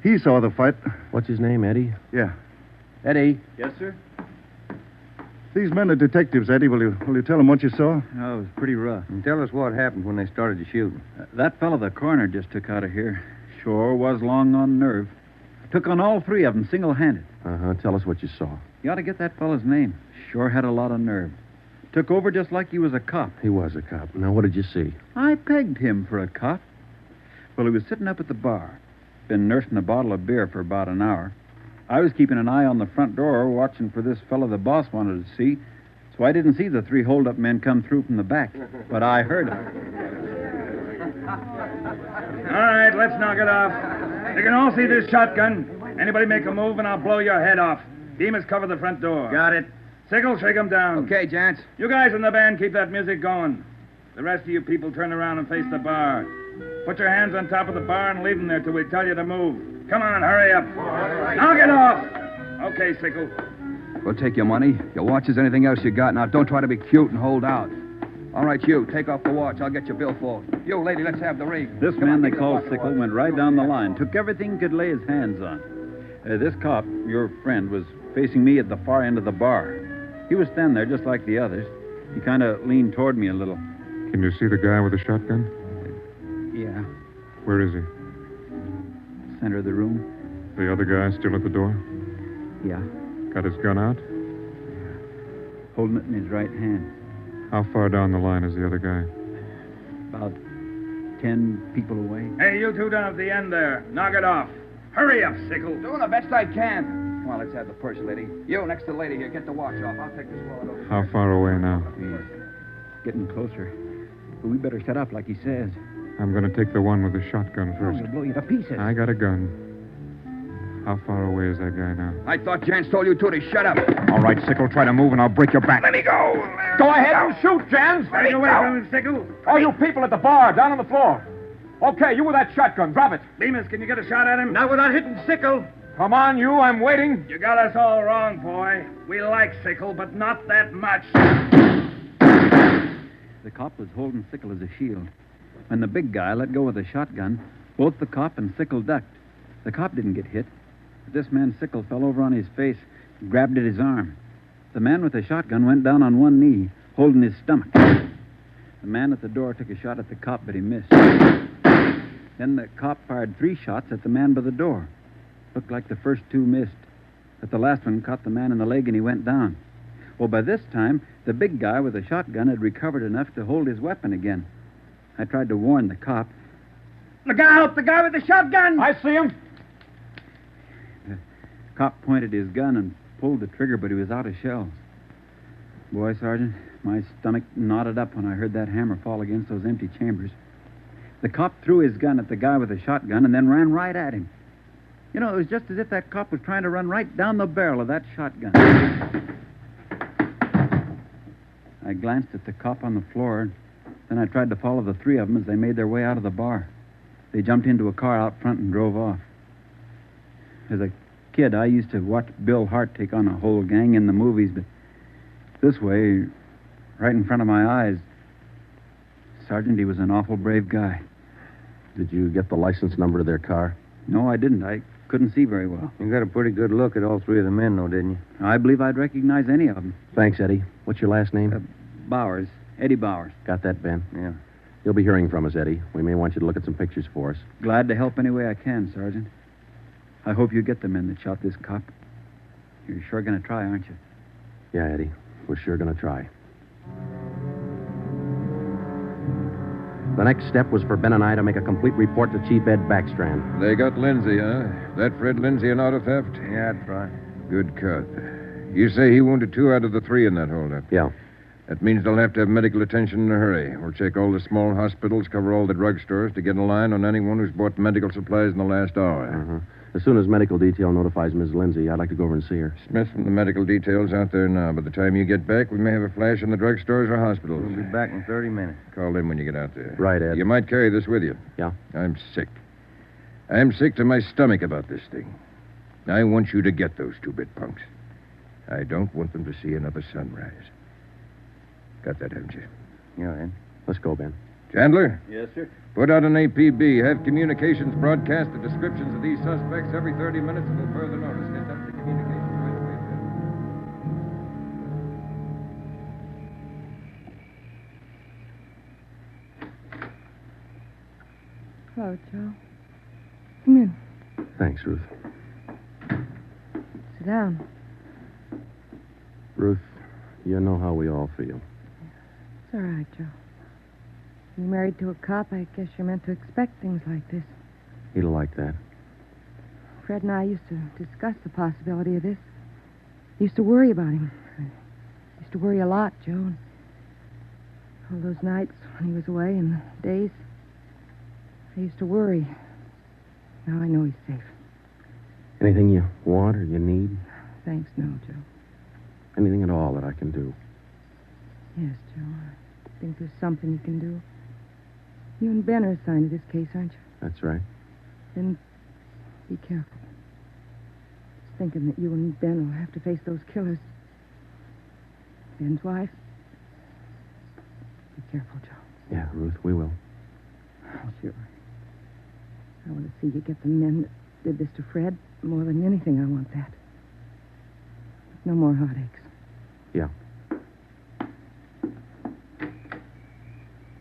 He saw the fight. What's his name, Eddie? Yeah. Eddie. Yes, sir? These men are detectives, Eddie. Will you tell them what you saw? Oh, it was pretty rough. And tell us what happened when they started to shoot. That fellow the coroner just took out of here sure was long on nerve. Took on all three of them single-handed. Uh-huh. Tell us what you saw. You ought to get that fellow's name. Sure had a lot of nerve. Took over just like he was a cop. He was a cop. Now, what did you see? I pegged him for a cop. Well, he was sitting up at the bar. Been nursing a bottle of beer for about an hour. I was keeping an eye on the front door, watching for this fellow the boss wanted to see. So I didn't see the three hold-up men come through from the back. But I heard them. All right, let's knock it off. You can all see this shotgun. Anybody make a move and I'll blow your head off. Demas, cover the front door. Got it. Sickle, shake him down. Okay, gents. You guys in the band, keep that music going. The rest of you people turn around and face the bar. Put your hands on top of the bar and leave them there till we tell you to move. Come on, hurry up. Knock it off. Okay, Sickle. We'll take your money, your watches, anything else you got. Now, don't try to be cute and hold out. All right, you, take off the watch. I'll get your billfold. You, lady, let's have the ring. This man they call Sickle went right down the line. Took everything he could lay his hands on. This cop, your friend, was facing me at the far end of the bar. He was standing there just like the others. He kind of leaned toward me a little. Can you see the guy with the shotgun? Yeah, Where is he? center of the room. The other guy still at the door? Yeah, Got his gun out? holding it in his right hand. How far down the line is the other guy? About 10 people away. Hey, you two down at the end there. Knock it off. Hurry up, Sickle. Doing the best I can. Come on, let's have the purse, lady. You, next to the lady here, get the watch off. I'll take this wallet over. How far away now? He's getting closer. But we better shut up like he says. I'm going to take the one with the shotgun first. He'll blow you to pieces. I got a gun. How far away is that guy now? I thought Jans told you two to shut up. All right, Sickle, try to move and I'll break your back. Let me go. Go ahead and shoot, Jans. Stay away from him, Sickle. All you people at the bar, down on the floor. Okay, you with that shotgun, drop it. Demas, can you get a shot at him? Not without hitting Sickle. Come on, you, I'm waiting. You got us all wrong, boy. We like Sickle, but not that much. The cop was holding Sickle as a shield. When the big guy let go of the shotgun, both the cop and Sickle ducked. The cop didn't get hit. But this man, Sickle, fell over on his face, grabbed at his arm. The man with the shotgun went down on one knee, holding his stomach. The man at the door took a shot at the cop, but he missed. Then the cop fired 3 shots at the man by the door. Looked like the first 2 missed, but the last one caught the man in the leg and he went down. Well, by this time, the big guy with the shotgun had recovered enough to hold his weapon again. I tried to warn the cop. Look out, the guy with the shotgun! I see him. The cop pointed his gun and pulled the trigger, but he was out of shells. Boy, Sergeant, my stomach knotted up when I heard that hammer fall against those empty chambers. The cop threw his gun at the guy with the shotgun and then ran right at him. You know, it was just as if that cop was trying to run right down the barrel of that shotgun. I glanced at the cop on the floor, and then I tried to follow the 3 of them as they made their way out of the bar. They jumped into a car out front and drove off. As a kid, I used to watch Bill Hart take on a whole gang in the movies, but this way, right in front of my eyes, Sergeant, he was an awful brave guy. Did you get the license number of their car? No, I didn't. I couldn't see very well. You got a pretty good look at all 3 of the men, though, didn't you? I believe I'd recognize any of them. Thanks, Eddie. What's your last name? Bowers. Eddie Bowers. Got that, Ben? Yeah. You'll be hearing from us, Eddie. We may want you to look at some pictures for us. Glad to help any way I can, Sergeant. I hope you get the men that shot this cop. You're sure going to try, aren't you? Yeah, Eddie. We're sure going to try. The next step was for Ben and I to make a complete report to Chief Ed Backstrand. They got Lindsay, huh? That Fred Lindsay an auto theft? Yeah, that's right. Good cut. You say he wounded 2 out of the 3 in that holdup? Yeah. That means they'll have to have medical attention in a hurry. We'll check all the small hospitals, cover all the drugstores to get a line on anyone who's bought medical supplies in the last hour. Uh-huh. As soon as medical detail notifies Miss Lindsay, I'd like to go over and see her. Smith from the medical detail's out there now. By the time you get back, we may have a flash in the drugstores or hospitals. We'll be back in 30 minutes. Call in when you get out there. Right, Ed. You might carry this with you. Yeah? I'm sick. I'm sick to my stomach about this thing. I want you to get those 2-bit punks. I don't want them to see another sunrise. Got that, haven't you? Yeah, Ed. Let's go, Ben. Chandler? Yes, sir. Put out an APB. Have communications broadcast the descriptions of these suspects every 30 minutes until further notice. Get that to communications right away, Hello, Joe. Come in. Thanks, Ruth. Sit down. Ruth, you know how we all feel. It's all right, Joe. You're married to a cop, I guess you're meant to expect things like this. He'd like that. Fred and I used to discuss the possibility of this. Used to worry about him. I used to worry a lot, Joe. And all those nights when he was away and the days, I used to worry. Now I know he's safe. Anything you want or you need? Thanks, no, Joe. Anything at all that I can do? Yes, Joe. I think there's something you can do. You and Ben are assigned to this case, aren't you? That's right. Then be careful. Just thinking that you and Ben will have to face those killers. Ben's wife. Be careful, Joe. Yeah, Ruth, we will. Oh, sure. I want to see you get the men that did this to Fred. More than anything, I want that. No more heartaches. Yeah.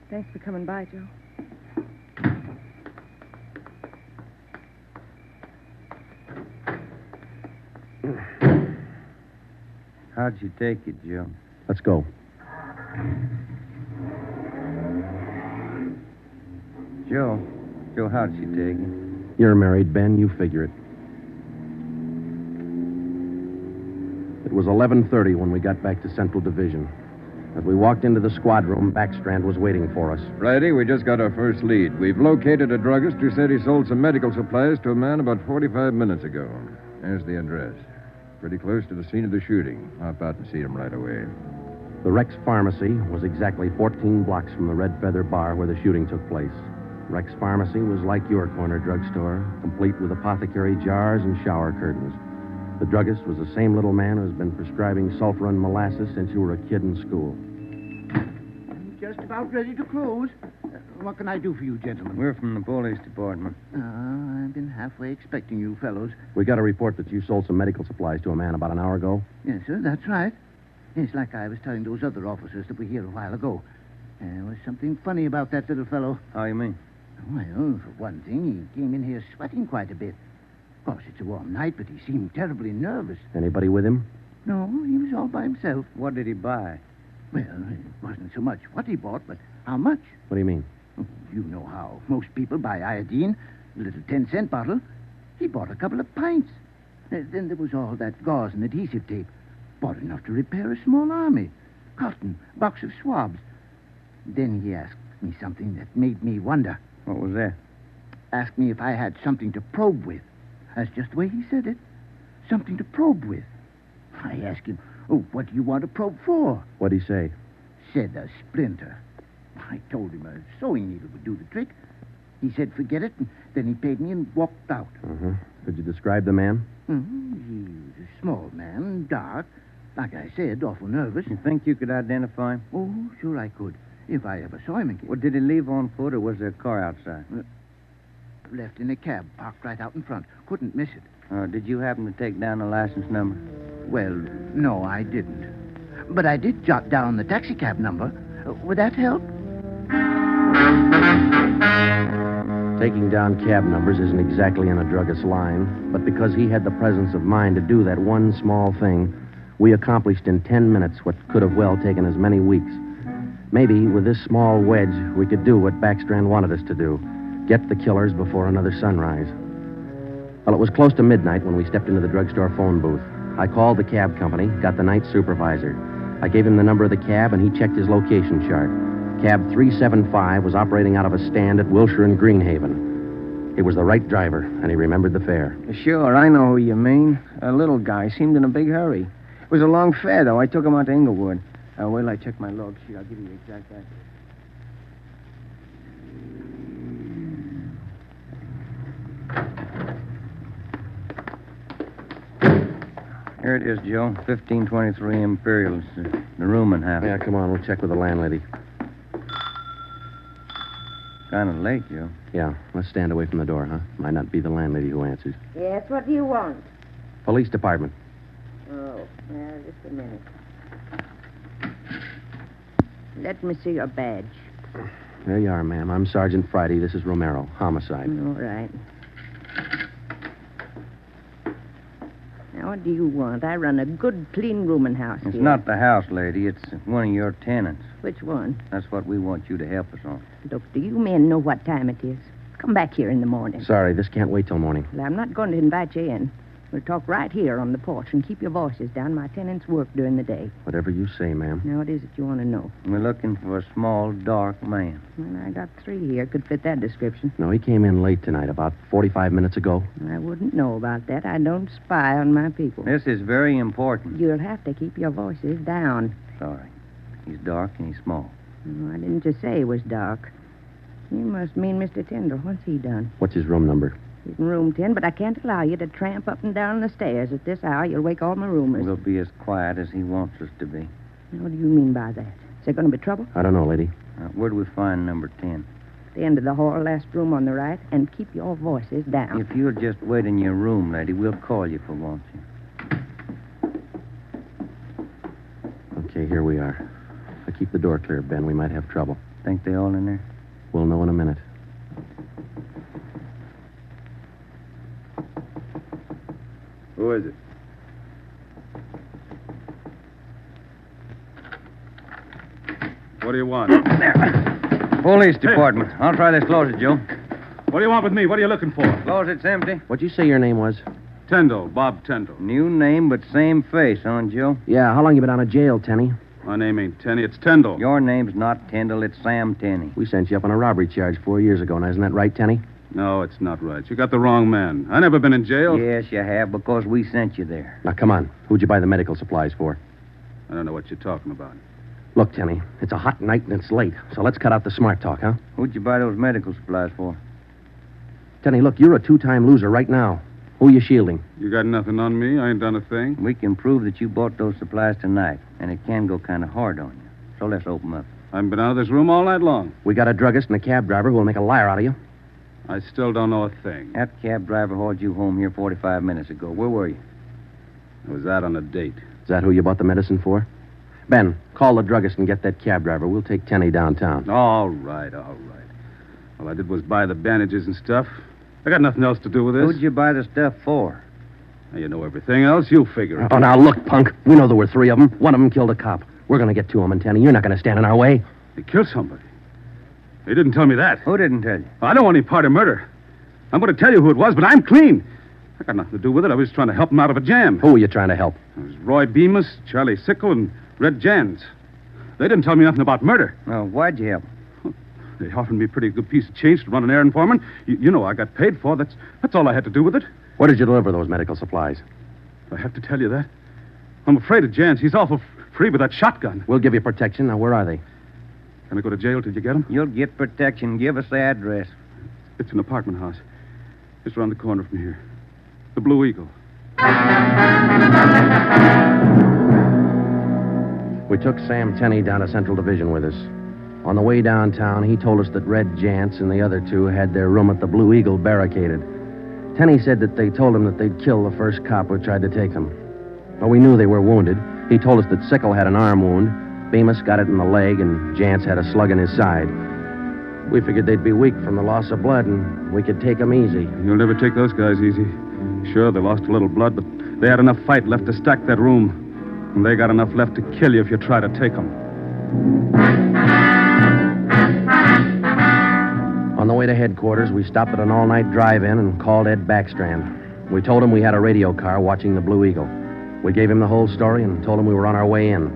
Thanks for coming by, Joe. How'd you take it, Joe? Let's go. Joe, how'd she take it? You're married, Ben. You figure it. It was 11:30 when we got back to Central Division. As we walked into the squad room, Backstrand was waiting for us. Friday, we just got our first lead. We've located a druggist who said he sold some medical supplies to a man about 45 minutes ago. There's the address. Pretty close to the scene of the shooting. Hop out and see him right away. The Rex Pharmacy was exactly 14 blocks from the Red Feather Bar where the shooting took place. Rex Pharmacy was like your corner drugstore, complete with apothecary jars and shower curtains. The druggist was the same little man who's been prescribing sulfur and molasses since you were a kid in school. I'm just about ready to close. What can I do for you, gentlemen? We're from the police department. I've been halfway expecting you fellows. We got a report that you sold some medical supplies to a man about an hour ago. Yes, sir, that's right. It's like I was telling those other officers that were here a while ago. There was something funny about that little fellow. How you mean? Well, for one thing, he came in here sweating quite a bit. Of course, it's a warm night, but he seemed terribly nervous. Anybody with him? No, he was all by himself. What did he buy? Well, it wasn't so much what he bought, but how much. What do you mean? You know how most people buy iodine, a little 10-cent bottle. He bought a couple of pints. Then there was all that gauze and adhesive tape. Bought enough to repair a small army. Cotton, box of swabs. Then he asked me something that made me wonder. What was that? Asked me if I had something to probe with. That's just the way he said it. Something to probe with. I asked him, what do you want to probe for? What'd he say? Said a splinter. I told him a sewing needle would do the trick. He said, forget it, and then he paid me and walked out. Uh-huh. Could you describe the man? He was a small man, dark. Like I said, awful nervous. You think you could identify him? Oh, sure I could, if I ever saw him again. Well, did he leave on foot, or was there a car outside? Left in a cab, parked right out in front. Couldn't miss it. Did you happen to take down the license number? Well, no, I didn't. But I did jot down the taxicab number. Would that help? Taking down cab numbers isn't exactly in a druggist's line, but because he had the presence of mind to do that one small thing, we accomplished in 10 minutes what could have well taken as many weeks. Maybe with this small wedge, we could do what Backstrand wanted us to do, get the killers before another sunrise. Well, it was close to midnight when we stepped into the drugstore phone booth. I called the cab company, got the night supervisor. I gave him the number of the cab, and he checked his location chart. Cab 375 was operating out of a stand at Wilshire and Greenhaven. He was the right driver, and he remembered the fare. Sure, I know who you mean. A little guy seemed in a big hurry. It was a long fare, though. I took him out to Inglewood. Wait till I check my log sheet. I'll give you the exact address. Here it is, Joe. 1523 Imperial. It's the rooming house. Yeah, come on. We'll check with the landlady. Kind of late, Joe. Yeah, let's stand away from the door, huh? Might not be the landlady who answers. Yes, what do you want? Police department. Oh, well, just a minute. Let me see your badge. There you are, ma'am. I'm Sergeant Friday. This is Romero. Homicide. All right. Now, what do you want? I run a good, clean rooming house It's here. not the house, lady. It's one of your tenants. Which one? That's what we want you to help us on. Look, do you men know what time it is? Come back here in the morning. Sorry, this can't wait till morning. Well, I'm not going to invite you in. We'll talk right here on the porch and keep your voices down. My tenants work during the day. Whatever you say, ma'am. Now, what is it you want to know? We're looking for a small, dark man. Well, I got 3 here. Could fit that description. No, he came in late tonight, about 45 minutes ago. I wouldn't know about that. I don't spy on my people. This is very important. You'll have to keep your voices down. Sorry. He's dark and he's small. Oh, I didn't just say he was dark. You must mean Mr. Tyndall. What's he done? What's his room number? He's in room 10, but I can't allow you to tramp up and down the stairs at this hour. You'll wake all my roomers. We'll be as quiet as he wants us to be. What do you mean by that? Is there going to be trouble? I don't know, lady. Where do we find number 10? The end of the hall, last room on the right, and keep your voices down. If you'll just wait in your room, lady, we'll call you if we want you. Okay, here we are. If I keep the door clear, Ben, we might have trouble. Think they all in there? We'll know in a minute. Who is it? What do you want? Police department. I'll try this closet, Joe. What do you want with me? What are you looking for? Closet's empty. What'd you say your name was? Tyndall, Bob Tyndall. New name, but same face, huh, Joe? Yeah, how long you been out of jail, Tenny? My name ain't Tenny, it's Tyndall. Your name's not Tyndall, it's Sam Tenney. We sent you up on a robbery charge 4 years ago. Now, isn't that right, Tenny? No, it's not right. You got the wrong man. I never been in jail. Yes, you have, because we sent you there. Now, come on. Who'd you buy the medical supplies for? I don't know what you're talking about. Look, Tenny, it's a hot night and it's late, so let's cut out the smart talk, huh? Who'd you buy those medical supplies for? Tenny, look, you're a 2-time loser right now. Who are you shielding? You got nothing on me. I ain't done a thing. We can prove that you bought those supplies tonight, and it can go kind of hard on you. So let's open up. I haven't been out of this room all night long. We got a druggist and a cab driver who will make a liar out of you. I still don't know a thing. That cab driver hauled you home here 45 minutes ago. Where were you? I was out on a date. Is that who you bought the medicine for? Ben, call the druggist and get that cab driver. We'll take Tenny downtown. All right, all right. All I did was buy the bandages and stuff. I got nothing else to do with this. Who'd you buy the stuff for? Now, you know everything else. You figure it. Oh, now, look, punk. We know there were 3 of them. One of them killed a cop. We're going to get 2 of them, Tenny. You're not going to stand in our way. He killed somebody. He didn't tell me that. Who didn't tell you? I don't want any part of murder. I'm going to tell you who it was, but I'm clean. I got nothing to do with it. I was trying to help him out of a jam. Who were you trying to help? It was Roy Bemis, Charlie Sickle, and Red Jans. They didn't tell me nothing about murder. Why'd you help? They offered me a pretty good piece of change to run an errand for them. You know I got paid for. That's all I had to do with it. Where did you deliver those medical supplies? I have to tell you that. I'm afraid of Jans. He's awful free with that shotgun. We'll give you protection. Now, where are they? Can I go to jail till you get them? You'll get protection. Give us the address. It's an apartment house. Just around the corner from here. The Blue Eagle. We took Sam Tenney down to Central Division with us. On the way downtown, he told us that Red Jantz and the other 2 had their room at the Blue Eagle barricaded. Tenney said that they told him that they'd kill the first cop who tried to take them. Well, we knew they were wounded. He told us that Sickle had an arm wound, Bemis got it in the leg, and Jantz had a slug in his side. We figured they'd be weak from the loss of blood, and we could take them easy. You'll never take those guys easy. Sure, they lost a little blood, but they had enough fight left to stack that room. And they got enough left to kill you if you try to take them. On the way to headquarters, we stopped at an all-night drive-in and called Ed Backstrand. We told him we had a radio car watching the Blue Eagle. We gave him the whole story and told him we were on our way in.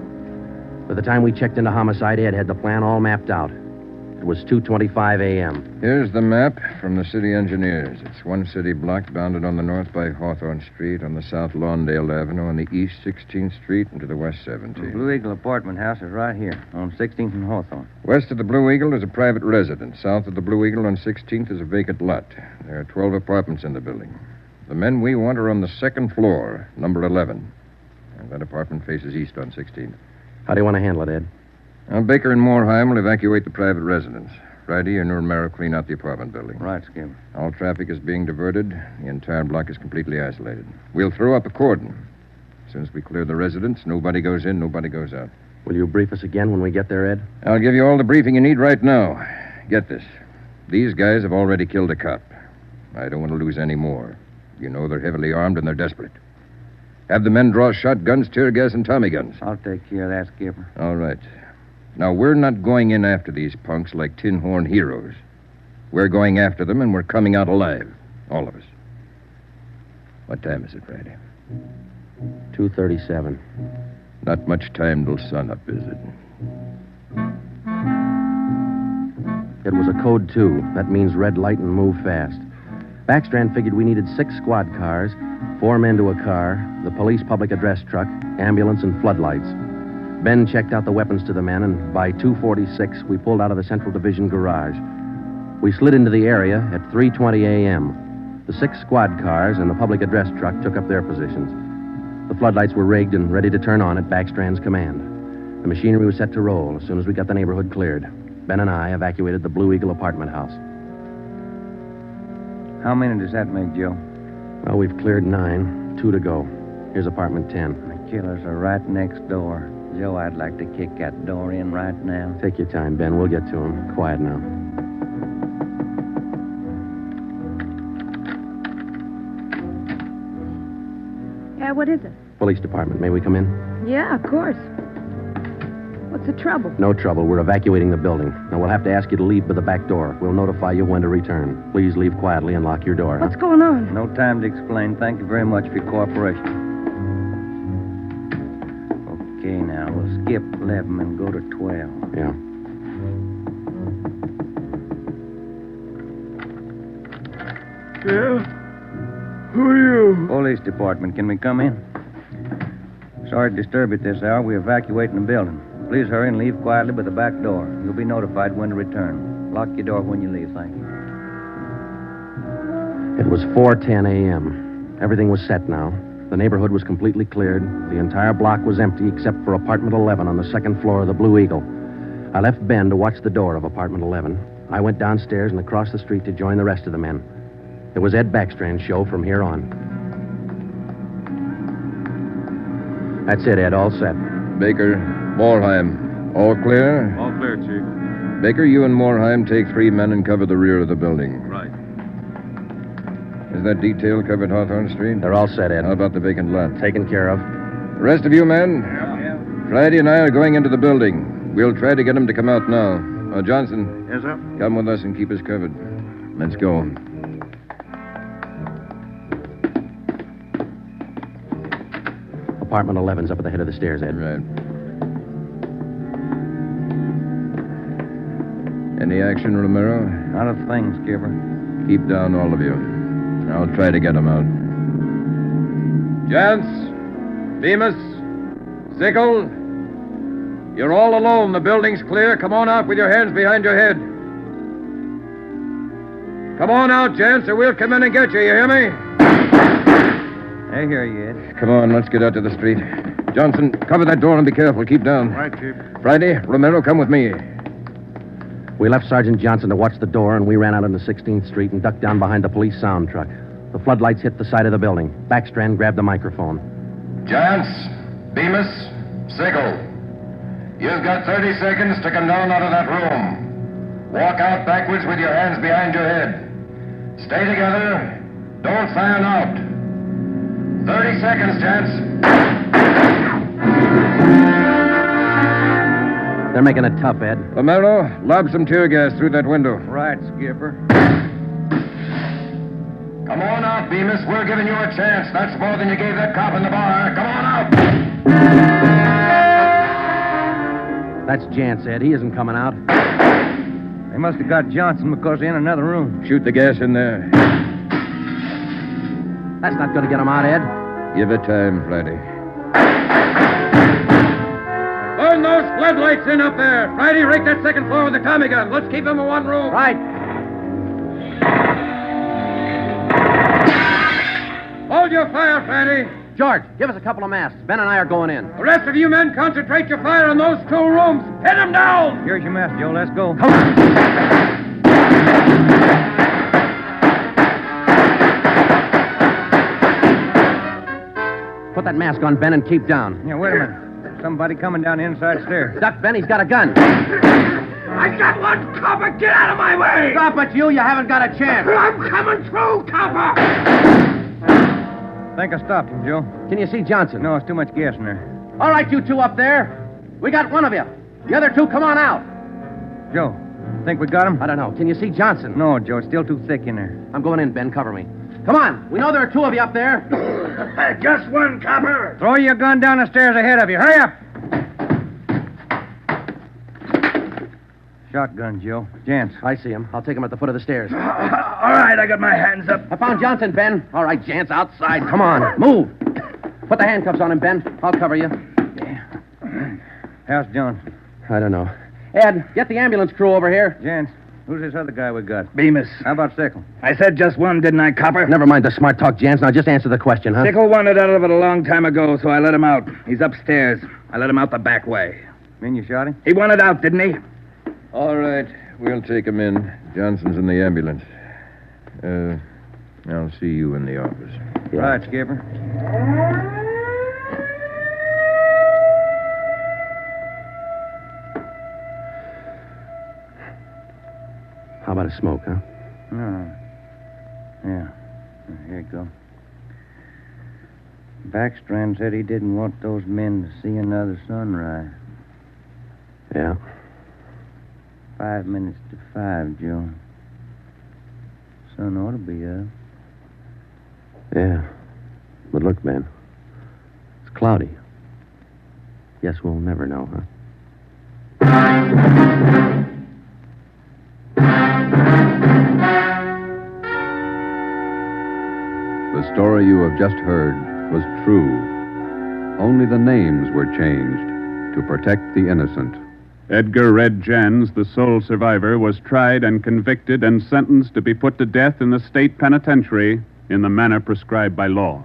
By the time we checked into homicide, Ed had the plan all mapped out. It was 2:25 a.m. Here's the map from the city engineers. It's one city block bounded on the north by Hawthorne Street, on the south Lawndale Avenue, on the east 16th Street, and to the west 17th. The Blue Eagle apartment house is right here, on 16th and Hawthorne. West of the Blue Eagle is a private residence. South of the Blue Eagle on 16th is a vacant lot. There are 12 apartments in the building. The men we want are on the second floor, number 11. And that apartment faces east on 16th. How do you want to handle it, Ed? Now, Baker and Moorheim will evacuate the private residence. Friday, you and Romero clean out the apartment building. Right, Skipper. All traffic is being diverted. The entire block is completely isolated. We'll throw up a cordon. As soon as we clear the residence, nobody goes in, nobody goes out. Will you brief us again when we get there, Ed? I'll give you all the briefing you need right now. Get this. These guys have already killed a cop. I don't want to lose any more. You know they're heavily armed and they're desperate. Have the men draw shotguns, tear gas, and Tommy guns. I'll take care of that, Skipper. All right. Now, we're not going in after these punks like tin horn heroes. We're going after them, and we're coming out alive. All of us. What time is it, Friday? 2:37. Not much time till sunup, is it? It was a code 2. That means red light and move fast. Backstrand figured we needed 6 squad cars, 4 men to a car, the police public address truck, ambulance, and floodlights. Ben checked out the weapons to the men, and by 2:46, we pulled out of the Central Division garage. We slid into the area at 3:20 a.m. The 6 squad cars and the public address truck took up their positions. The floodlights were rigged and ready to turn on at Backstrand's command. The machinery was set to roll as soon as we got the neighborhood cleared. Ben and I evacuated the Blue Eagle apartment house. How many does that make, Joe? Well, we've cleared 9. 2 to go. Here's apartment 10. The killers are right next door. Joe, I'd like to kick that door in right now. Take your time, Ben. We'll get to him. Quiet now. Yeah, what is it? Police department. May we come in? Yeah, of course. What's the trouble? No trouble. We're evacuating the building. Now, we'll have to ask you to leave by the back door. We'll notify you when to return. Please leave quietly and lock your door. What's going on? No time to explain. Thank you very much for your cooperation. Okay, now, we'll skip 11 and go to 12. Yeah. Yeah? Who are you? Police department. Can we come in? Sorry to disturb you at this hour. We're evacuating the building. Please hurry and leave quietly by the back door. You'll be notified when to return. Lock your door when you leave, thank you. It was 4:10 a.m. Everything was set now. The neighborhood was completely cleared. The entire block was empty except for apartment 11 on the second floor of the Blue Eagle. I left Ben to watch the door of apartment 11. I went downstairs and across the street to join the rest of the men. It was Ed Backstrand's show from here on. That's it, Ed. All set. Baker, Moorheim, all clear? All clear, Chief. Baker, you and Moorheim take 3 men and cover the rear of the building. Right. Is that detail covered Hawthorne Street? They're all set, Ed. How about the vacant lot? Taken care of. The rest of you men? Yeah. Friday and I are going into the building. We'll try to get them to come out now. Johnson. Yes, sir? Come with us and keep us covered. Let's go. Apartment 11's up at the head of the stairs, Ed. Right. Any action, Romero? Not a thing, Skipper. Keep down, all of you. I'll try to get them out. Gents, Bemis, Sickle, you're all alone. The building's clear. Come on out with your hands behind your head. Come on out, gents, or we'll come in and get you. You hear me? I hear you, Ed. Come on, let's get out to the street. Johnson, cover that door and be careful. Keep down. Right, Chief. Friday, Romero, come with me. We left Sergeant Johnson to watch the door, and we ran out into 16th Street and ducked down behind the police sound truck. The floodlights hit the side of the building. Backstrand grabbed the microphone. Gents, Bemis, Sickle, you've got 30 seconds to come down out of that room. Walk out backwards with your hands behind your head. Stay together. Don't fan out. 30 seconds, gents. They're making it tough, Ed. Romero, lob some tear gas through that window. Right, Skipper. Come on out, Bemis. We're giving you a chance. That's more than you gave that cop in the bar. Come on out. That's Jance, Ed. He isn't coming out. They must have got Johnson because they're in another room. Shoot the gas in there. That's not going to get him out, Ed. Give it time, Friday. Burn those floodlights in up there. Friday, rake that second floor with the Tommy gun. Let's keep them in one room. Right. Hold your fire, Friday. George, give us a couple of masks. Ben and I are going in. The rest of you men concentrate your fire on those 2 rooms. Hit them down! Here's your mask, Joe. Let's go. Come on. Put that mask on, Ben, and keep down. Yeah, wait a minute. Somebody coming down the inside stairs. Duck, Ben. He's got a gun. I got one, copper. Get out of my way! Stop it, you. You haven't got a chance. I'm coming through, copper! I think I stopped him, Joe. Can you see Johnson? No, it's too much gas in there. All right, you two up there. We got one of you. The other 2, come on out. Joe, think we got him? I don't know. Can you see Johnson? No, Joe. It's still too thick in there. I'm going in, Ben. Cover me. Come on. We know there are 2 of you up there. Just one, copper. Throw your gun down the stairs ahead of you. Hurry up! Shotgun, Joe. Jance. I see him. I'll take him at the foot of the stairs. All right, I got my hands up. I found Johnson, Ben. All right, Jance, outside. Come on. Move. Put the handcuffs on him, Ben. I'll cover you. How's Johnson? I don't know. Ed, get the ambulance crew over here. Jance, who's this other guy we got? Bemis. How about Sickle? I said just one, didn't I, copper? Never mind the smart talk, Jance. Now just answer the question, huh? Sickle wanted out of it a long time ago, so I let him out. He's upstairs. I let him out the back way. Mean you shot him? He wanted out, didn't he? All right. We'll take him in. Johnson's in the ambulance. I'll see you in the office. Yeah. Right, Skipper. How about a smoke, huh? No. Yeah. Here you go. Backstrand said he didn't want those men to see another sunrise. Yeah. 5 minutes to 5, Joe. Sun ought to be up. Yeah. But look, Ben. It's cloudy. Guess we'll never know, huh? The story you have just heard was true. Only the names were changed to protect the innocent. Edgar Red Jans, the sole survivor, was tried and convicted and sentenced to be put to death in the state penitentiary in the manner prescribed by law.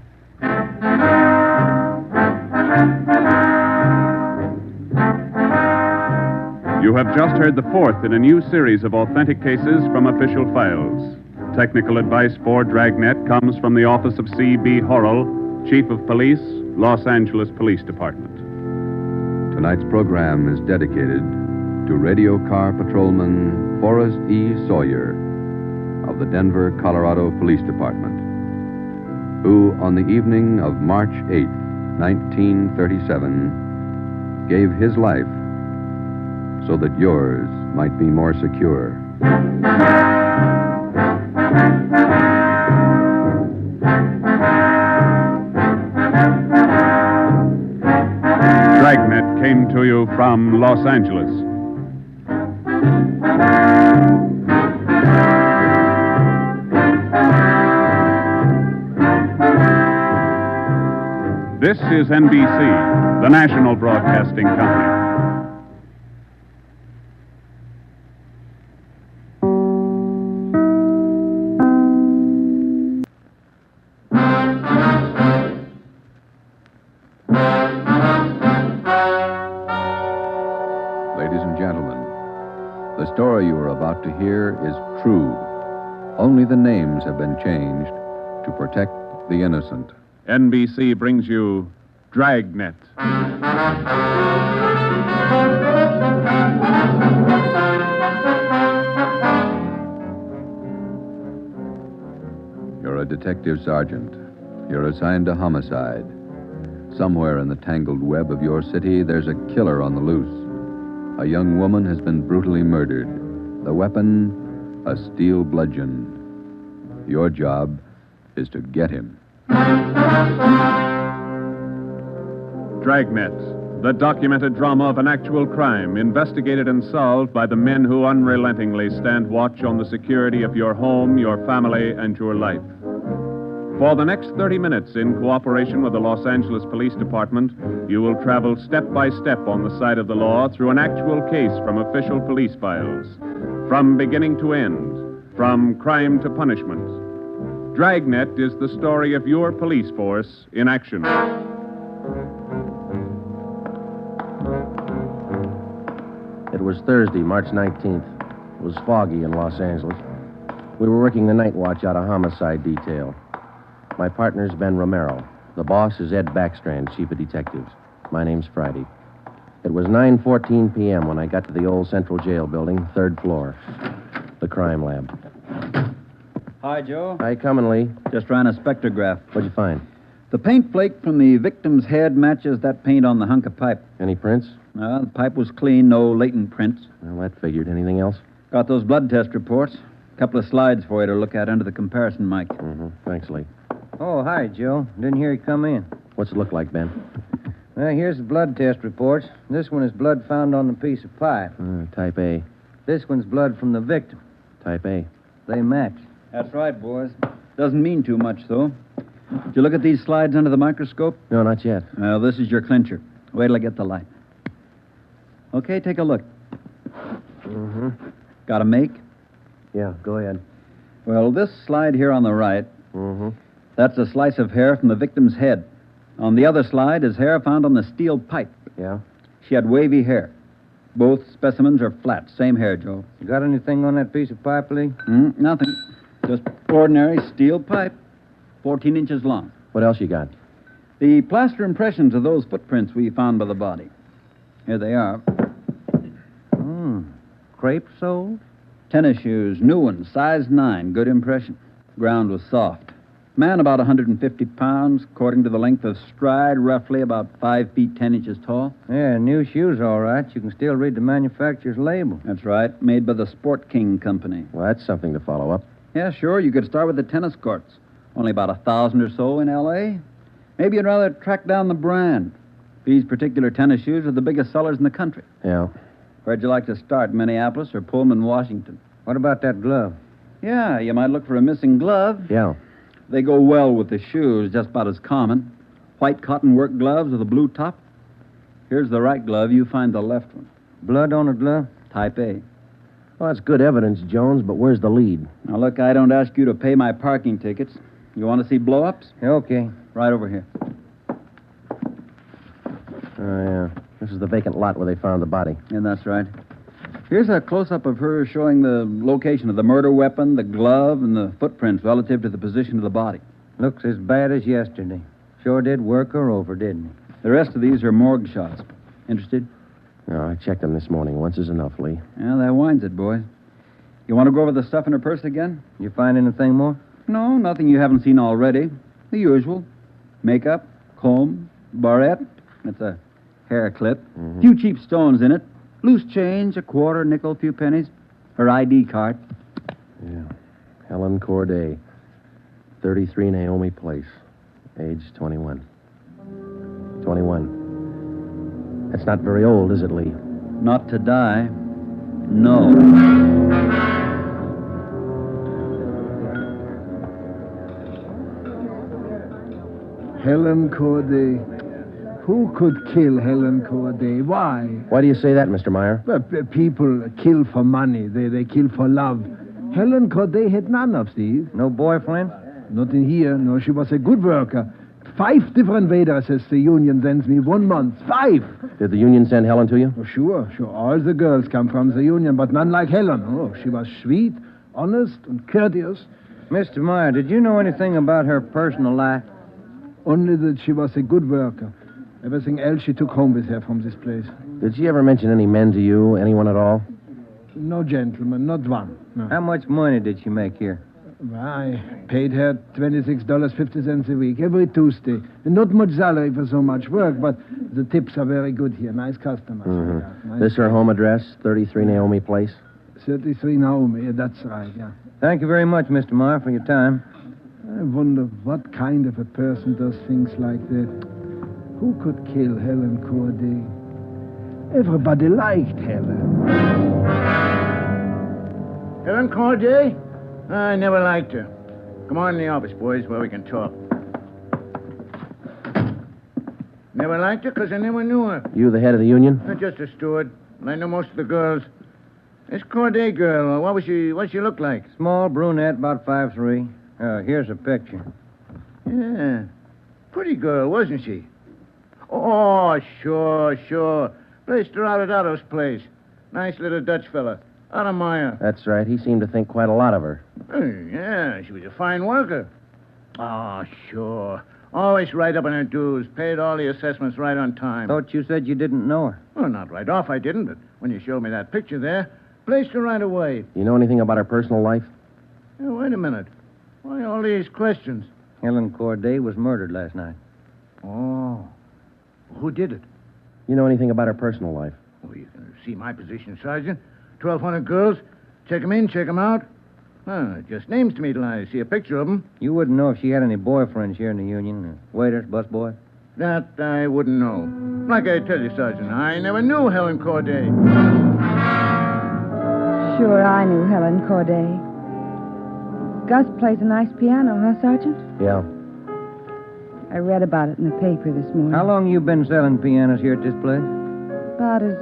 You have just heard the 4th in a new series of authentic cases from official files. Technical advice for Dragnet comes from the office of C.B. Horrell, Chief of Police, Los Angeles Police Department. Tonight's program is dedicated to radio car patrolman Forrest E. Sawyer of the Denver, Colorado Police Department, who on the evening of March 8, 1937, gave his life so that yours might be more secure. Dragnet came to you from Los Angeles. This is NBC, the national broadcasting company. Ladies and gentlemen, the story you are about to hear is true. Only the names have been changed to protect the innocent. NBC brings you Dragnet. You're a detective sergeant. You're assigned to homicide. Somewhere in the tangled web of your city, there's a killer on the loose. A young woman has been brutally murdered. The weapon, a steel bludgeon. Your job is to get him. Dragnet, the documented drama of an actual crime, investigated and solved by the men who unrelentingly stand watch on the security of your home, your family, and your life. For the next 30 minutes, in cooperation with the Los Angeles Police Department, you will travel step by step on the side of the law through an actual case from official police files. From beginning to end, from crime to punishment. Dragnet is the story of your police force in action. It was Thursday, March 19th. It was foggy in Los Angeles. We were working the night watch out of homicide detail. My partner's Ben Romero. The boss is Ed Backstrand, chief of detectives. My name's Friday. It was 9:14 p.m. when I got to the old Central Jail building, 3rd floor. The crime lab. Hi, Joe. Hi, coming, Lee. Just ran a spectrograph. What'd you find? The paint flake from the victim's head matches that paint on the hunk of pipe. Any prints? No, the pipe was clean, no latent prints. Well, that figured. Anything else? Got those blood test reports. A couple of slides for you to look at under the comparison mic. Mm-hmm. Thanks, Lee. Oh, hi, Joe. Didn't hear you come in. What's it look like, Ben? Well, here's the blood test reports. This one is blood found on the piece of pipe. Type A. This one's blood from the victim. Type A. They match. That's right, boys. Doesn't mean too much, though. Did you look at these slides under the microscope? No, not yet. Well, this is your clincher. Wait till I get the light. Okay, take a look. Mm-hmm. Got a make? Yeah, go ahead. Well, this slide here on the right, that's a slice of hair from the victim's head. On the other slide is hair found on the steel pipe. Yeah? She had wavy hair. Both specimens are flat. Same hair, Joe. You got anything on that piece of pipe, Lee? Nothing. Just ordinary steel pipe, 14 inches long. What else you got? The plaster impressions of those footprints we found by the body. Here they are. Crepe soles? Tennis shoes, new ones, size 9, good impression. Ground was soft. Man about 150 pounds, according to the length of stride, roughly about 5 feet 10 inches tall. Yeah, new shoes, all right. You can still read the manufacturer's label. That's right, made by the Sport King Company. Well, that's something to follow up. Yeah, sure, you could start with the tennis courts. Only about 1,000 or so in L.A. Maybe you'd rather track down the brand. These particular tennis shoes are the biggest sellers in the country. Yeah. Where'd you like to start, Minneapolis or Pullman, Washington? What about that glove? Yeah, you might look for a missing glove. Yeah. They go well with the shoes, just about as common. White cotton work gloves with a blue top. Here's the right glove. You find the left one. Blood on a glove? Type A. Well, that's good evidence, Jones, but where's the lead? Now, look, I don't ask you to pay my parking tickets. You want to see blow-ups? Okay. Right over here. Oh, yeah. This is the vacant lot where they found the body. Yeah, that's right. Here's a close-up of her showing the location of the murder weapon, the glove, and the footprints relative to the position of the body. Looks as bad as yesterday. Sure did work her over, didn't he? The rest of these are morgue shots. Interested? No, I checked them this morning. Once is enough, Lee. Yeah, that winds it, boys. You want to go over the stuff in her purse again? You find anything more? No, nothing you haven't seen already. The usual. Makeup, comb, barrette. That's a hair clip. Few cheap stones in it. Loose change, a quarter, nickel, few pennies. Her ID card. Yeah. Helen Corday. 33 Naomi Place. Age 21. 21. That's not very old, is it, Lee? Not to die. No. Helen Corday. Who could kill Helen Corday? Why? Why do you say that, Mr. Meyer? Well, people kill for money. They kill for love. Helen Corday had none of these. No boyfriend? Not in here. No, she was a good worker. 5 different waitresses the union sends me 1 month. 5! Did the union send Helen to you? Oh, sure. All the girls come from the union, but none like Helen. Oh, she was sweet, honest, and courteous. Mr. Meyer, did you know anything about her personal life? Only that she was a good worker. Everything else she took home with her from this place. Did she ever mention any men to you? Anyone at all? No gentleman, not one. No. How much money did she make here? I paid her $26.50 a week, every Tuesday. And not much salary for so much work, but the tips are very good here. Nice customers. Mm-hmm. Nice This her home address, 33 Naomi Place? 33 Naomi, that's right, yeah. Thank you very much, Mr. Meyer, for your time. I wonder what kind of a person does things like that. Who could kill Helen Corday? Everybody liked Helen. Helen Corday? I never liked her. Come on in the office, boys, where we can talk. Never liked her because I never knew her. You the head of the union? Not just a steward. I know most of the girls. This Corday girl, what she look like? Small brunette, about 5'3". Here's a picture. Yeah. Pretty girl, wasn't she? Oh, sure. Placed her out at Otto's place. Nice little Dutch fella. Otto Meyer. That's right. He seemed to think quite a lot of her. Yeah, she was a fine worker. Oh, sure. Always right up on her dues. Paid all the assessments right on time. Thought you said you didn't know her. Well, not right off, I didn't, but when you showed me that picture there, placed her right away. You know anything about her personal life? Hey, wait a minute. Why all these questions? Helen Corday was murdered last night. Oh. Who did it? You know anything about her personal life? Well, you can see my position, Sergeant. 1,200 girls. Check 'em in, check 'em out. Just names to me till I see a picture of 'em. You wouldn't know if she had any boyfriends here in the union. Waiters, busboy? That I wouldn't know. Like I tell you, Sergeant, I never knew Helen Corday. Sure, I knew Helen Corday. Gus plays a nice piano, huh, Sergeant? Yeah. I read about it in the paper this morning. How long you been selling pianos here at this place? About as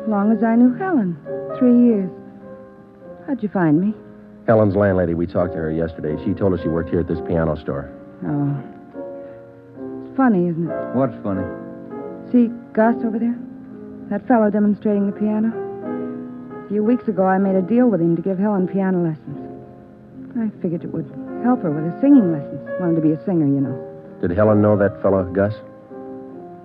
long as I knew Helen. 3 years. How'd you find me? Helen's landlady, we talked to her yesterday. She told us she worked here at this piano store. Oh. It's funny, isn't it? What's funny? See Gus over there? That fellow demonstrating the piano? A few weeks ago, I made a deal with him to give Helen piano lessons. I figured it would help her with her singing lessons. Wanted to be a singer, you know. Did Helen know that fellow, Gus?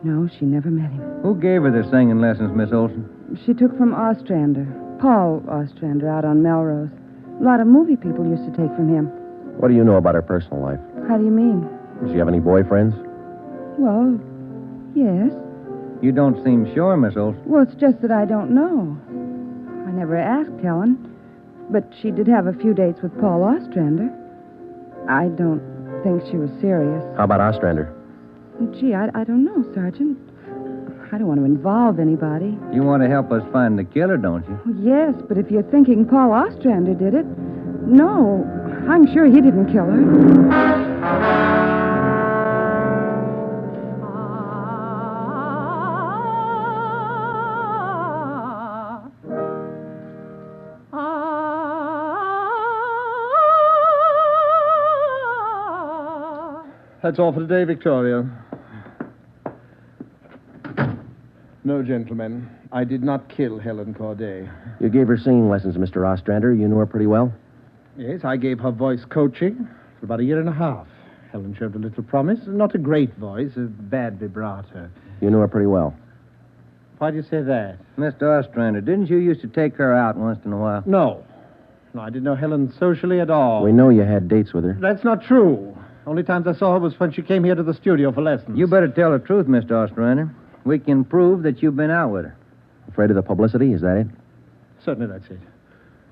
No, she never met him. Who gave her the singing lessons, Miss Olson? She took from Ostrander. Paul Ostrander out on Melrose. A lot of movie people used to take from him. What do you know about her personal life? How do you mean? Does she have any boyfriends? Well, yes. You don't seem sure, Miss Olson. Well, it's just that I don't know. I never asked Helen, but she did have a few dates with Paul Ostrander. I don't think she was serious. How about Ostrander? Gee, I don't know, Sergeant. I don't want to involve anybody. You want to help us find the killer, don't you? Well, yes, but if you're thinking Paul Ostrander did it, no, I'm sure he didn't kill her. That's all for today, Victoria. No, gentlemen, I did not kill Helen Corday. You gave her singing lessons, Mr. Ostrander. You knew her pretty well? Yes, I gave her voice coaching for about 1.5 years. Helen showed a little promise. Not a great voice, a bad vibrato. You knew her pretty well? Why do you say that? Mr. Ostrander, didn't you used to take her out once in a while? No, I didn't know Helen socially at all. We know you had dates with her. That's not true. Only times I saw her was when she came here to the studio for lessons. You better tell the truth, Mr. Ostrander. We can prove that you've been out with her. Afraid of the publicity? Is that it? Certainly that's it.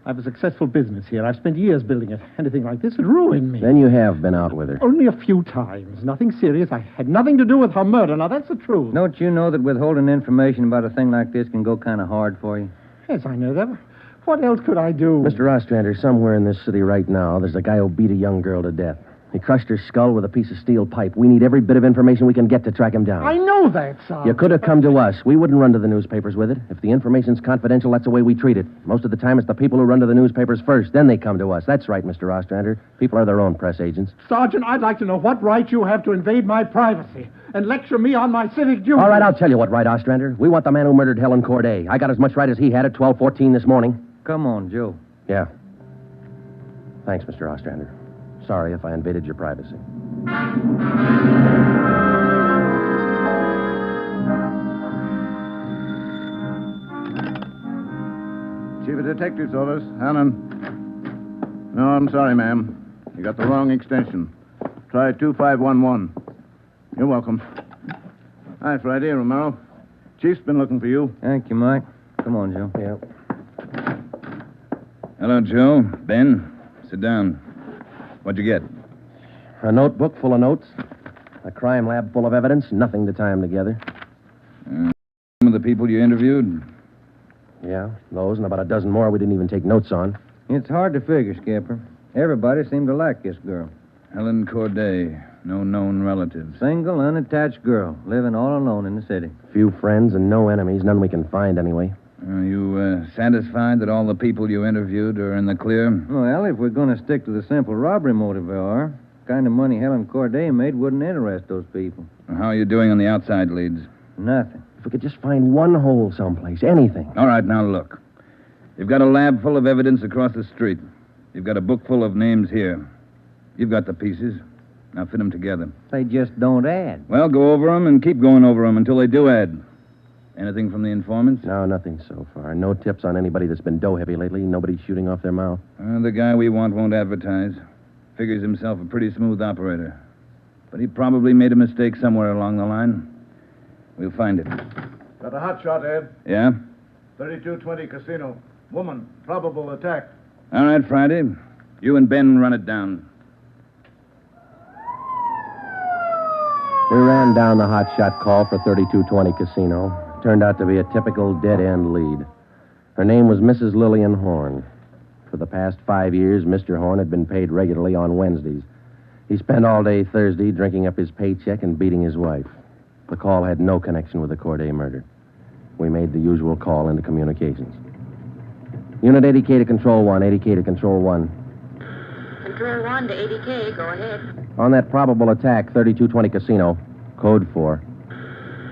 I have a successful business here. I've spent years building it. Anything like this would ruin me. Then you have been out with her. Only a few times. Nothing serious. I had nothing to do with her murder. Now, that's the truth. Don't you know that withholding information about a thing like this can go kind of hard for you? Yes, I know that. What else could I do? Mr. Ostrander, somewhere in this city right now, there's a guy who beat a young girl to death. He crushed her skull with a piece of steel pipe. We need every bit of information we can get to track him down. I know that, son. You could have come to us. We wouldn't run to the newspapers with it. If the information's confidential, that's the way we treat it. Most of the time, it's the people who run to the newspapers first. Then they come to us. That's right, Mr. Ostrander. People are their own press agents. Sergeant, I'd like to know what right you have to invade my privacy and lecture me on my civic duty. All right, I'll tell you what right, Ostrander. We want the man who murdered Helen Corday. I got as much right as he had at 12:14 this morning. Come on, Joe. Yeah. Thanks, Mr. Ostrander. Sorry if I invaded your privacy. Chief of Detectives orders. Helen. No, I'm sorry, ma'am. You got the wrong extension. Try 2511. You're welcome. Hi, Friday, Romero. Chief's been looking for you. Thank you, Mike. Come on, Joe. Yeah. Hello, Joe. Ben. Sit down. What'd you get? A notebook full of notes. A crime lab full of evidence. Nothing to tie them together. Some of the people you interviewed? Yeah, those and about a dozen more we didn't even take notes on. It's hard to figure, Skipper. Everybody seemed to like this girl. Helen Corday. No known relatives. Single, unattached girl, living all alone in the city. Few friends and no enemies, none we can find anyway. Are you satisfied that all the people you interviewed are in the clear? Well, if we're going to stick to the simple robbery motive they are, the kind of money Helen Corday made wouldn't interest those people. How are you doing on the outside leads? Nothing. If we could just find one hole someplace, anything. All right, now look. You've got a lab full of evidence across the street. You've got a book full of names here. You've got the pieces. Now fit them together. They just don't add. Well, go over them and keep going over them until they do add. Anything from the informants? No, nothing so far. No tips on anybody that's been dough-heavy lately. Nobody shooting off their mouth. The guy we want won't advertise. Figures himself a pretty smooth operator. But he probably made a mistake somewhere along the line. We'll find it. Got a hot shot, Ed. Yeah? 3220 Casino. Woman, probable attack. All right, Friday. You and Ben run it down. We ran down the hot shot call for 3220 Casino. Turned out to be a typical dead-end lead. Her name was Mrs. Lillian Horn. For the past 5 years, Mr. Horn had been paid regularly on Wednesdays. He spent all day Thursday drinking up his paycheck and beating his wife. The call had no connection with the Corday murder. We made the usual call into communications. Unit 80K to Control 1, 80K to Control 1. Control 1 to 80K, go ahead. On that probable attack, 3220 Casino, code 4.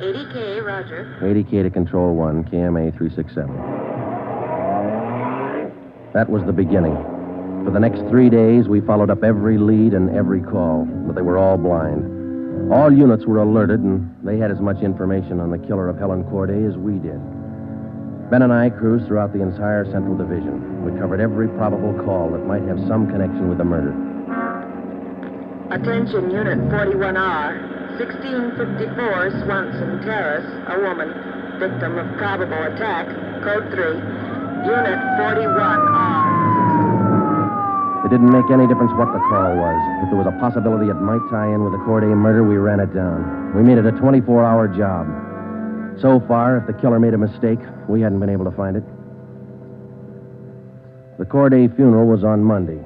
80K, roger. 80K to Control 1, KMA 367. That was the beginning. For the next 3 days, we followed up every lead and every call, but they were all blind. All units were alerted, and they had as much information on the killer of Helen Corday as we did. Ben and I cruised throughout the entire Central Division. We covered every probable call that might have some connection with the murder. Attention, Unit 41R. 1654 Swanson Terrace, a woman, victim of probable attack, code 3. Unit 41R. It didn't make any difference what the call was. If there was a possibility it might tie in with the Corday murder, we ran it down. We made it a 24-hour job. So far, if the killer made a mistake, we hadn't been able to find it. The Corday funeral was on Monday.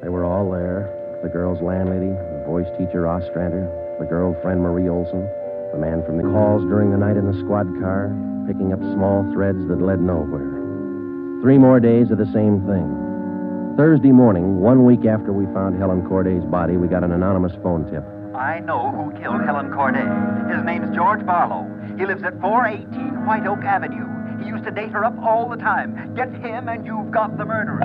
They were all there. The girl's landlady, the voice teacher Ostrander, the girlfriend Marie Olson, the man from the calls during the night in the squad car, picking up small threads that led nowhere. 3 more days of the same thing. Thursday morning, 1 week after we found Helen Corday's body, we got an anonymous phone tip. I know who killed Helen Corday. His name's George Barlow. He lives at 418 White Oak Avenue. He used to date her up all the time. Get him and you've got the murderer.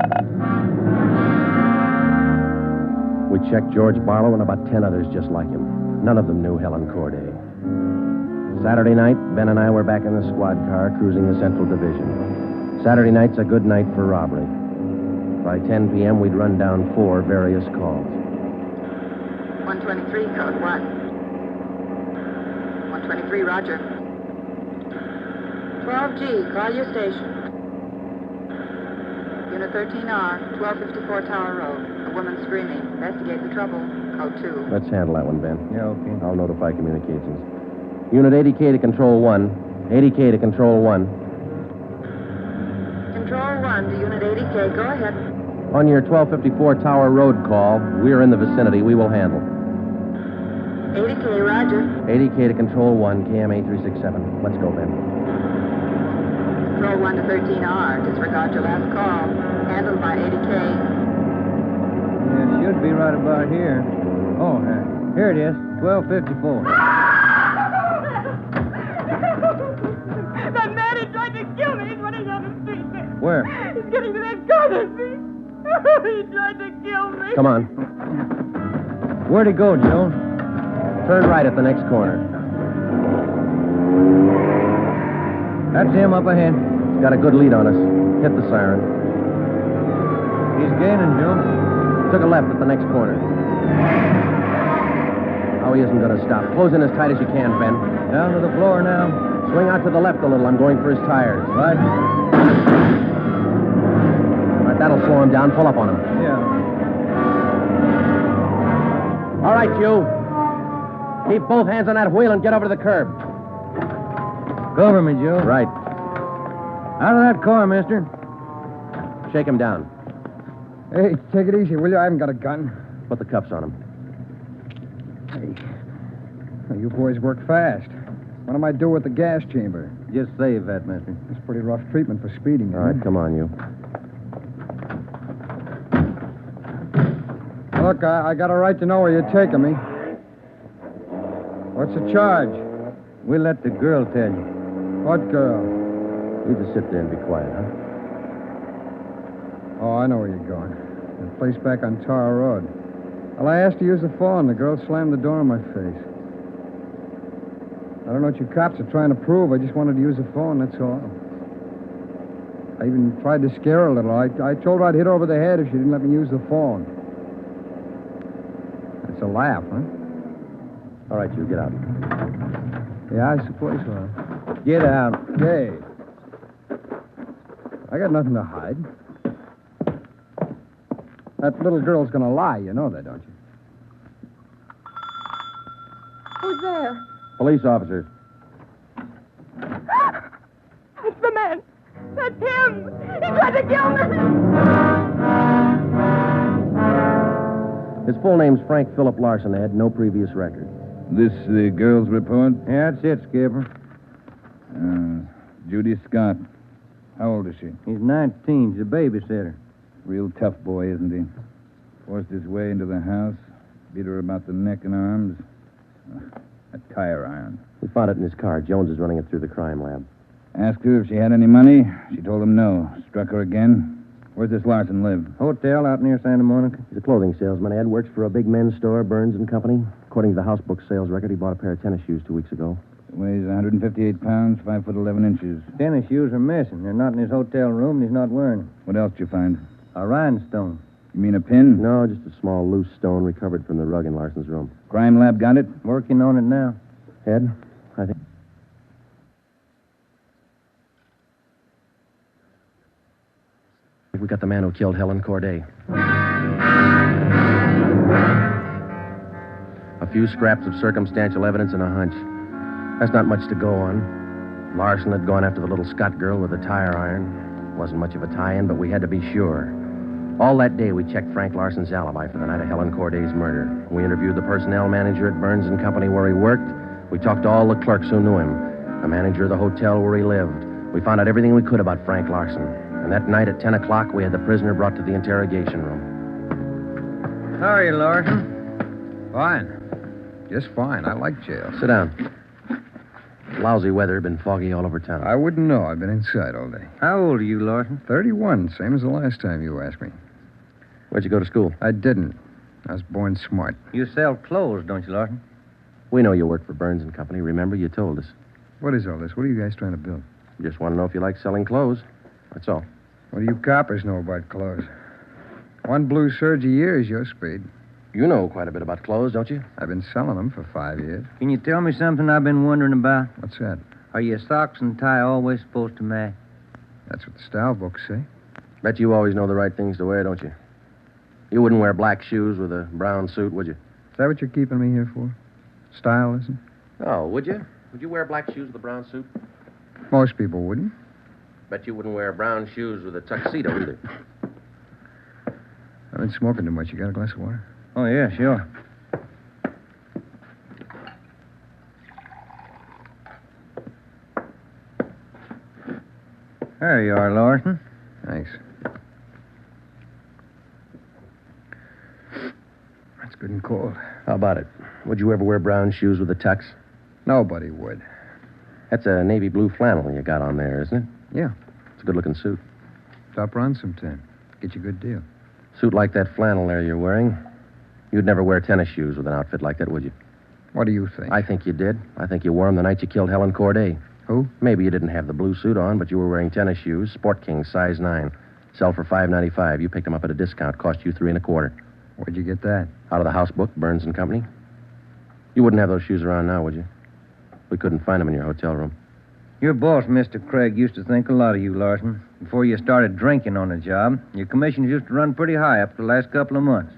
We checked George Barlow and about 10 others just like him. None of them knew Helen Corday. Saturday night, Ben and I were back in the squad car cruising the Central Division. Saturday night's a good night for robbery. By 10 p.m., we'd run down 4 various calls. 123, code 1. 123, roger. 12G, call your station. Unit 13R, 1254 Tower Road. A woman screaming. Investigate the trouble. Code 2. Let's handle that one, Ben. Yeah, okay. I'll notify communications. Unit 80K to Control 1. 80K to Control 1. Control 1 to Unit 80K, go ahead. On your 1254 Tower Road call, we're in the vicinity. We will handle. 80K, roger. 80K to Control 1, KMA 367. Let's go, Ben. Control 1 to 13R. Disregard your last call. Handled by 80K. Yeah, it should be right about here. Oh, here it is. 1254. That man, he tried to kill me. He's running down the street there. Where? He's getting to that corner street. He tried to kill me. Come on. Where'd he go, Joe? Turn right at the next corner. That's him up ahead. He's got a good lead on us. Hit the siren. He's gaining, Joe. Took a left at the next corner. Oh, he isn't going to stop. Close in as tight as you can, Ben. Down to the floor now. Swing out to the left a little. I'm going for his tires. Right. All right, that'll slow him down. Pull up on him. Yeah. All right, you. Keep both hands on that wheel and get over to the curb. Cover me, Joe. Right. Out of that car, mister. Shake him down. Hey, take it easy, will you? I haven't got a gun. Put the cuffs on him. Hey, well, you boys work fast. What am I do with the gas chamber? Just save that, mister. It's pretty rough treatment for speeding. All right, come on, you. Look, I got a right to know where you're taking me. What's the charge? We'll let the girl tell you. What girl? You just sit there and be quiet, huh? Oh, I know where you're going. The place back on Tar Road. Well, I asked to use the phone. The girl slammed the door in my face. I don't know what you cops are trying to prove. I just wanted to use the phone, that's all. I even tried to scare her a little. I told her I'd hit her over the head if she didn't let me use the phone. It's a laugh, huh? All right, you, get out. Yeah, I suppose so. Get out. Hey. I got nothing to hide. That little girl's gonna lie. You know that, don't you? Who's there? Police officers. It's the man. That's him. He tried to kill me. His full name's Frank Philip Larson, Ed. No previous record. This the girl's report? Yeah, that's it, Skipper. Judy Scott. How old is she? He's 19. He's a babysitter. Real tough boy, isn't he? Forced his way into the house, beat her about the neck and arms. A tire iron. We found it in his car. Jones is running it through the crime lab. Asked her if she had any money. She told him no. Struck her again. Where's this Larson live? Hotel out near Santa Monica. He's a clothing salesman, Ed. Works for a big men's store, Burns and Company. According to the house book sales record, he bought a pair of tennis shoes 2 weeks ago. Weighs 158 pounds, 5 foot 11 inches. Tennis shoes are missing. They're not in his hotel room, and he's not wearing them. What else did you find? A rhinestone. You mean a pin? No, just a small loose stone recovered from the rug in Larson's room. Crime lab got it? Working on it now. Ed, I think... we got the man who killed Helen Corday. A few scraps of circumstantial evidence and a hunch. That's not much to go on. Larson had gone after the little Scott girl with a tire iron. Wasn't much of a tie-in, but we had to be sure. All that day, we checked Frank Larson's alibi for the night of Helen Corday's murder. We interviewed the personnel manager at Burns and Company where he worked. We talked to all the clerks who knew him, the manager of the hotel where he lived. We found out everything we could about Frank Larson. And that night at 10 o'clock, we had the prisoner brought to the interrogation room. How are you, Larson? Fine. Just fine. I like jail. Sit down. Lousy weather, been foggy all over town. I wouldn't know. I've been inside all day. How old are you, Larson? 31, same as the last time you asked me. Where'd you go to school? I didn't. I was born smart. You sell clothes, don't you, Larson? We know you work for Burns and Company. Remember, you told us. What is all this? What are you guys trying to build? Just want to know if you like selling clothes. That's all. What do you coppers know about clothes? One blue serge a year is your speed. You know quite a bit about clothes, don't you? I've been selling them for 5 years. Can you tell me something I've been wondering about? What's that? Are your socks and tie always supposed to match? That's what the style books say. Bet you always know the right things to wear, don't you? You wouldn't wear black shoes with a brown suit, would you? Is that what you're keeping me here for? Style, isn't it? Oh, would you? Would you wear black shoes with a brown suit? Most people wouldn't. Bet you wouldn't wear brown shoes with a tuxedo either. I've been smoking too much. You got a glass of water? Oh, yeah, sure. There you are, Larson. Thanks. That's good and cold. How about it? Would you ever wear brown shoes with a tux? Nobody would. That's a navy blue flannel you got on there, isn't it? Yeah. It's a good-looking suit. Stop around sometime. Get you a good deal. Suit like that flannel there you're wearing. You'd never wear tennis shoes with an outfit like that, would you? What do you think? I think you did. I think you wore them the night you killed Helen Corday. Who? Maybe you didn't have the blue suit on, but you were wearing tennis shoes, Sport King, size 9. Sell for $5.95. You picked them up at a discount. Cost you $3 1/4. Where'd you get that? Out of the house book, Burns and Company. You wouldn't have those shoes around now, would you? We couldn't find them in your hotel room. Your boss, Mr. Craig, used to think a lot of you, Larson. Before you started drinking on the job, your commissions used to run pretty high up the last couple of months.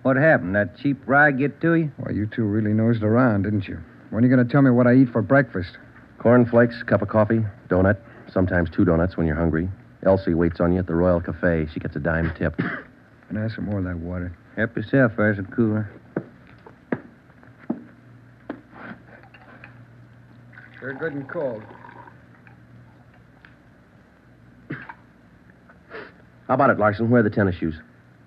What happened? That cheap rye get to you? Well, you two really nosed around, didn't you? When are you going to tell me what I eat for breakfast? Cornflakes, cup of coffee, donut, sometimes 2 donuts when you're hungry. Elsie waits on you at the Royal Cafe. She gets a dime tip. Can I have some more of that water? Help yourself, there's a cooler. Sure good and cold. How about it, Larson? Where are the tennis shoes?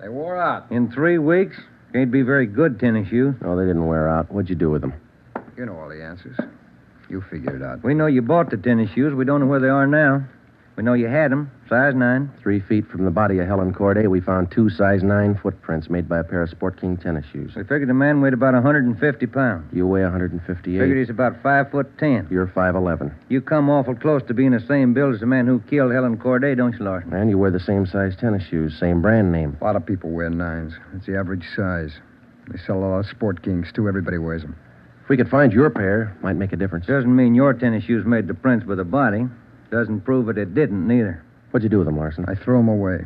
They wore out. In 3 weeks? Can't be very good tennis shoes. No, they didn't wear out. What'd you do with them? You know all the answers. You figure it out. We know you bought the tennis shoes. We don't know where they are now. We know you had them. Size 9. 3 feet from the body of Helen Corday, we found 2 size 9 footprints made by a pair of Sport King tennis shoes. We figured the man weighed about 150 pounds. You weigh 158. Figured he's about 5'10". You're 5'11". You come awful close to being the same build as the man who killed Helen Corday, don't you, Larson? And you wear the same size tennis shoes, same brand name. A lot of people wear 9s. It's the average size. They sell a lot of Sport Kings, too. Everybody wears them. If we could find your pair, might make a difference. Doesn't mean your tennis shoes made the prints with the body. Doesn't prove it didn't, neither. What'd you do with them, Larson? I threw them away.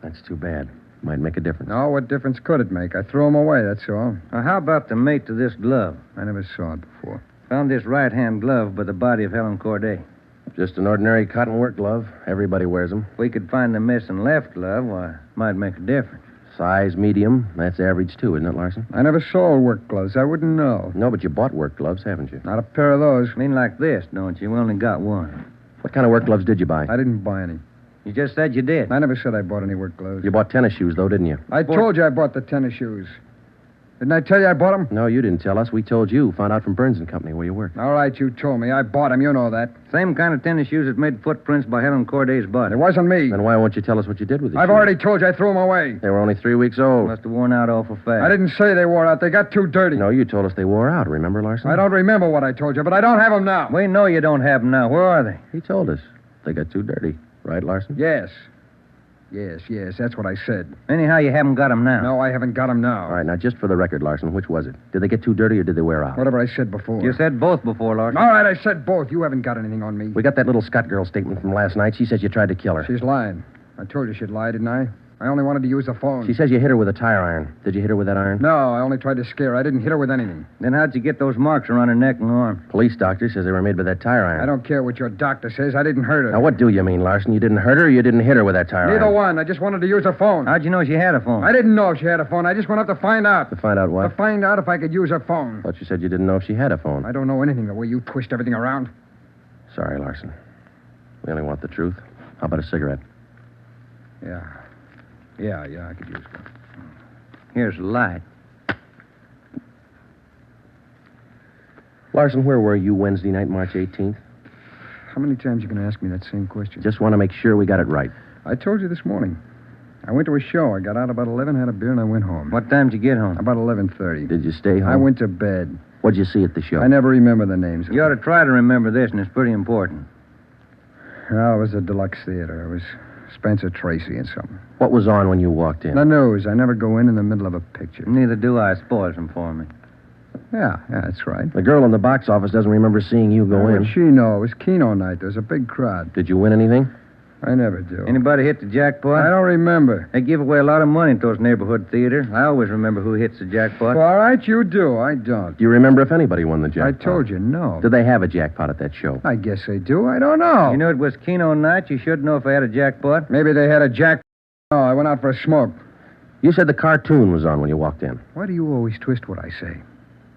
That's too bad. Might make a difference. No, what difference could it make? I threw them away, that's all. Now, how about the mate to this glove? I never saw it before. Found this right-hand glove by the body of Helen Corday. Just an ordinary cotton work glove. Everybody wears them. If we could find the missing left glove, why, it might make a difference. Size medium. That's average, too, isn't it, Larson? I never saw work gloves. I wouldn't know. No, but you bought work gloves, haven't you? Not a pair of those. I mean like this, don't you? We only got one. What kind of work gloves did you buy? I didn't buy any. You just said you did. I never said I bought any work gloves. You bought tennis shoes, though, didn't you? I told you I bought the tennis shoes. Didn't I tell you I bought them? No, you didn't tell us. We told you. Found out from Burns and Company where you worked. All right, you told me. I bought them. You know that. Same kind of tennis shoes that made footprints by Helen Corday's body. It wasn't me. Then why won't you tell us what you did with the I've shoes? already told you I threw them away. They were only 3 weeks old. Must have worn out awful fast. I didn't say they wore out. They got too dirty. No, you told us they wore out. Remember, Larson? I don't remember what I told you, but I don't have them now. We know you don't have them now. Where are they? He told us. They got too dirty. Right, Larson? Yes. Yes, that's what I said. Anyhow, you haven't got them now. No, I haven't got them now. All right, now, just for the record, Larson, which was it? Did they get too dirty or did they wear out? Whatever I said before. You said both before, Larson. All right, I said both. You haven't got anything on me. We got that little Scott girl statement from last night. She says you tried to kill her. She's lying. I told you she'd lie, didn't I? I only wanted to use the phone. She says you hit her with a tire iron. Did you hit her with that iron? No, I only tried to scare her. I didn't hit her with anything. Then how'd you get those marks around her neck and arm? Police doctor says they were made by that tire iron. I don't care what your doctor says. I didn't hurt her. Now, what do you mean, Larson? You didn't hurt her or you didn't hit her with that tire Neither iron? one. I just wanted to use her phone. How'd you know she had a phone? I didn't know if she had a phone. I just went up to find out. To find out what? To find out if I could use her phone. Thought you said you didn't know if she had a phone. I don't know anything the way you twist everything around. Sorry, Larson. We only want the truth. How about a cigarette? Yeah, I could use one. Here's the light. Larson, where were you Wednesday night, March 18th? How many times you going to ask me that same question? Just want to make sure we got it right. I told you this morning. I went to a show. I got out about 11, had a beer, and I went home. What time did you get home? About 11:30. Did you stay home? I went to bed. What'd you see at the show? I never remember the names. You ought to try to remember this, and it's pretty important. Oh, it was a deluxe theater. It was Spencer Tracy and something. What was on when you walked in? The news. I never go in the middle of a picture. Neither do I. Spoils them for me. Yeah, that's right. The girl in the box office doesn't remember seeing you go in. What'd she know? It was Keno night. There was a big crowd. Did you win anything? I never do. Anybody hit the jackpot? I don't remember. They give away a lot of money at those neighborhood theaters. I always remember who hits the jackpot. Well, all right, you do. I don't. Do you remember if anybody won the jackpot? I told you, no. Did they have a jackpot at that show? I guess they do. I don't know. You knew it was Keno night. You should know if they had a jackpot. Maybe they had a jackpot. No, I went out for a smoke. You said the cartoon was on when you walked in. Why do you always twist what I say?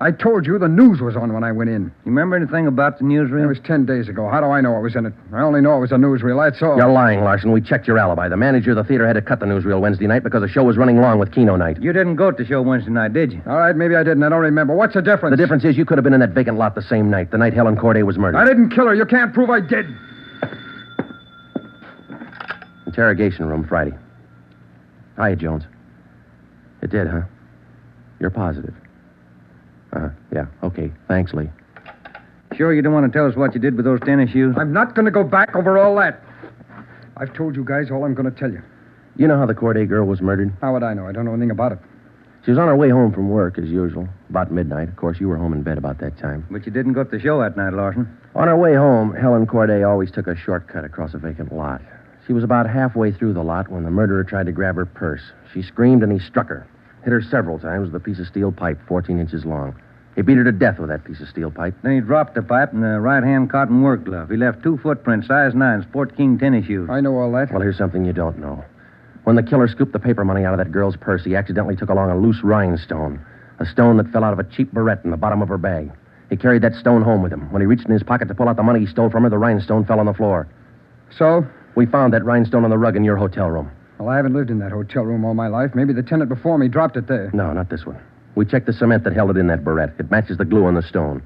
I told you the news was on when I went in. You remember anything about the newsreel? It was 10 days ago. How do I know what was in it? I only know it was a newsreel, that's all. You're lying, Larson. We checked your alibi. The manager of the theater had to cut the newsreel Wednesday night because the show was running long with Keno night. You didn't go to the show Wednesday night, did you? All right, maybe I didn't. I don't remember. What's the difference? The difference is you could have been in that vacant lot the same night, the night Helen Corday was murdered. I didn't kill her. You can't prove I did. Interrogation room, Friday. Hiya, Jones. It did, huh? You're positive. Yeah, okay. Thanks, Lee. Sure you don't want to tell us what you did with those tennis shoes? I'm not going to go back over all that. I've told you guys all I'm going to tell you. You know how the Corday girl was murdered? How would I know? I don't know anything about it. She was on her way home from work, as usual, about midnight. Of course, you were home in bed about that time. But you didn't go to the show that night, Larson. On her way home, Helen Corday always took a shortcut across a vacant lot. She was about halfway through the lot when the murderer tried to grab her purse. She screamed and he struck her. Hit her several times with a piece of steel pipe 14 inches long. He beat her to death with that piece of steel pipe. Then he dropped the pipe in the right-hand cotton work glove. He left 2 footprints, size 9, Sport King tennis shoes. I know all that. Well, here's something you don't know. When the killer scooped the paper money out of that girl's purse, he accidentally took along a loose rhinestone, a stone that fell out of a cheap barrette in the bottom of her bag. He carried that stone home with him. When he reached in his pocket to pull out the money he stole from her, the rhinestone fell on the floor. So? We found that rhinestone on the rug in your hotel room. Well, I haven't lived in that hotel room all my life. Maybe the tenant before me dropped it there. No, not this one. We checked the cement that held it in that barrette. It matches the glue on the stone.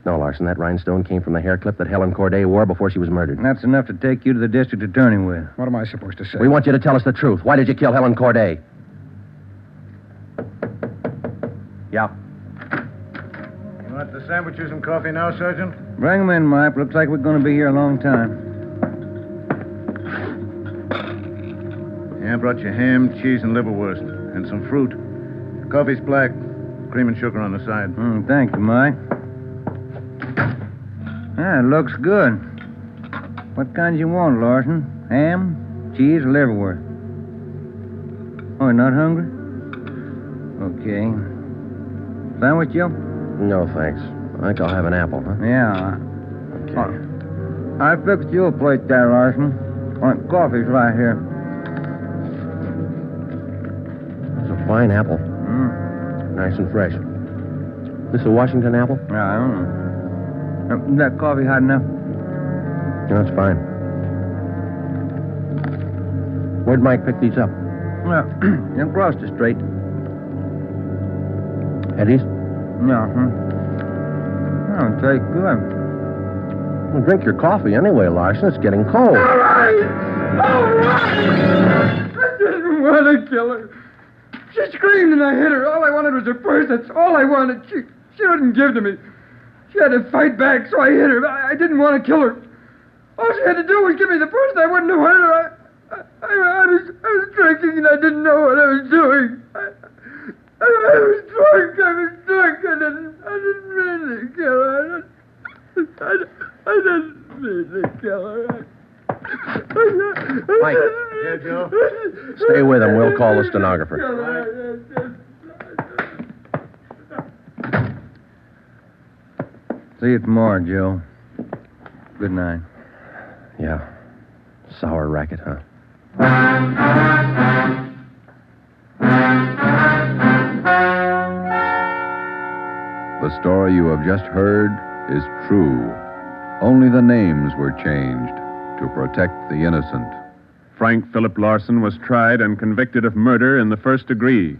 No, Larson, that rhinestone came from the hair clip that Helen Corday wore before she was murdered. That's enough to take you to the district attorney with. What am I supposed to say? We want you to tell us the truth. Why did you kill Helen Corday? Yeah. You want the sandwiches and coffee now, Sergeant? Bring them in, Mike. Looks like we're going to be here a long time. Yeah, I brought you ham, cheese, and liverwurst, and some fruit. Coffee's black, cream and sugar on the side. Thank you, Mike. Ah, it looks good. What kind you want, Larson? Ham, cheese, or liverwurst? Oh, you're not hungry? Okay. Sandwich, Joe? No, thanks. I think I'll have an apple, huh? Yeah. Okay. I fixed you a plate there, Larson. Coffee's right here. It's a fine apple. Nice and fresh. This a Washington apple? Yeah, I don't know. Is that coffee hot enough? No, it's fine. Where'd Mike pick these up? Well, across the street. Eddie's? Yeah, Oh, take good. Well, drink your coffee anyway, Larson. It's getting cold. All right! I didn't want to kill her. She screamed and I hit her. All I wanted was her purse. That's all I wanted. She wouldn't give to me. She had to fight back, so I hit her. I didn't want to kill her. All she had to do was give me the purse and I wouldn't have hurt her. I was drinking and I didn't know what I was doing. I was drunk. I didn't mean to kill her. I didn't mean to kill her. Mike. Yeah, Joe? Stay with him. We'll call the stenographer. See you tomorrow, Joe. Good night. Yeah. Sour racket, huh? The story you have just heard is true. Only the names were changed to protect the innocent. Frank Philip Larson was tried and convicted of murder in the first degree.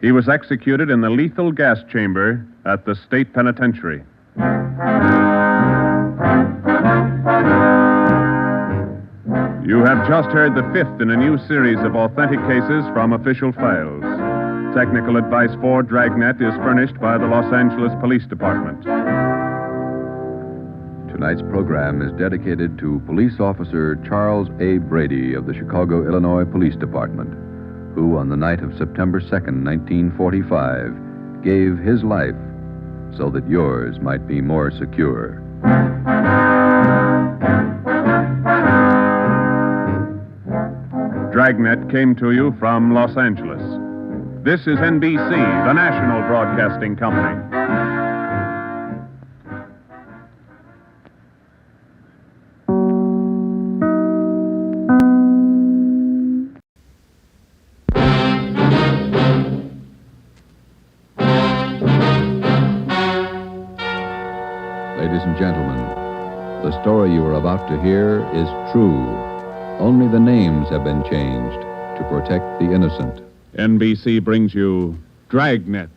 He was executed in the lethal gas chamber at the state penitentiary. You have just heard the fifth in a new series of authentic cases from official files. Technical advice for Dragnet is furnished by the Los Angeles Police Department. Tonight's program is dedicated to Police Officer Charles A. Brady of the Chicago, Illinois Police Department, who on the night of September 2nd, 1945, gave his life so that yours might be more secure. Dragnet came to you from Los Angeles. This is NBC, the national broadcasting company. Ladies and gentlemen, the story you are about to hear is true. Only the names have been changed to protect the innocent. NBC brings you Dragnet.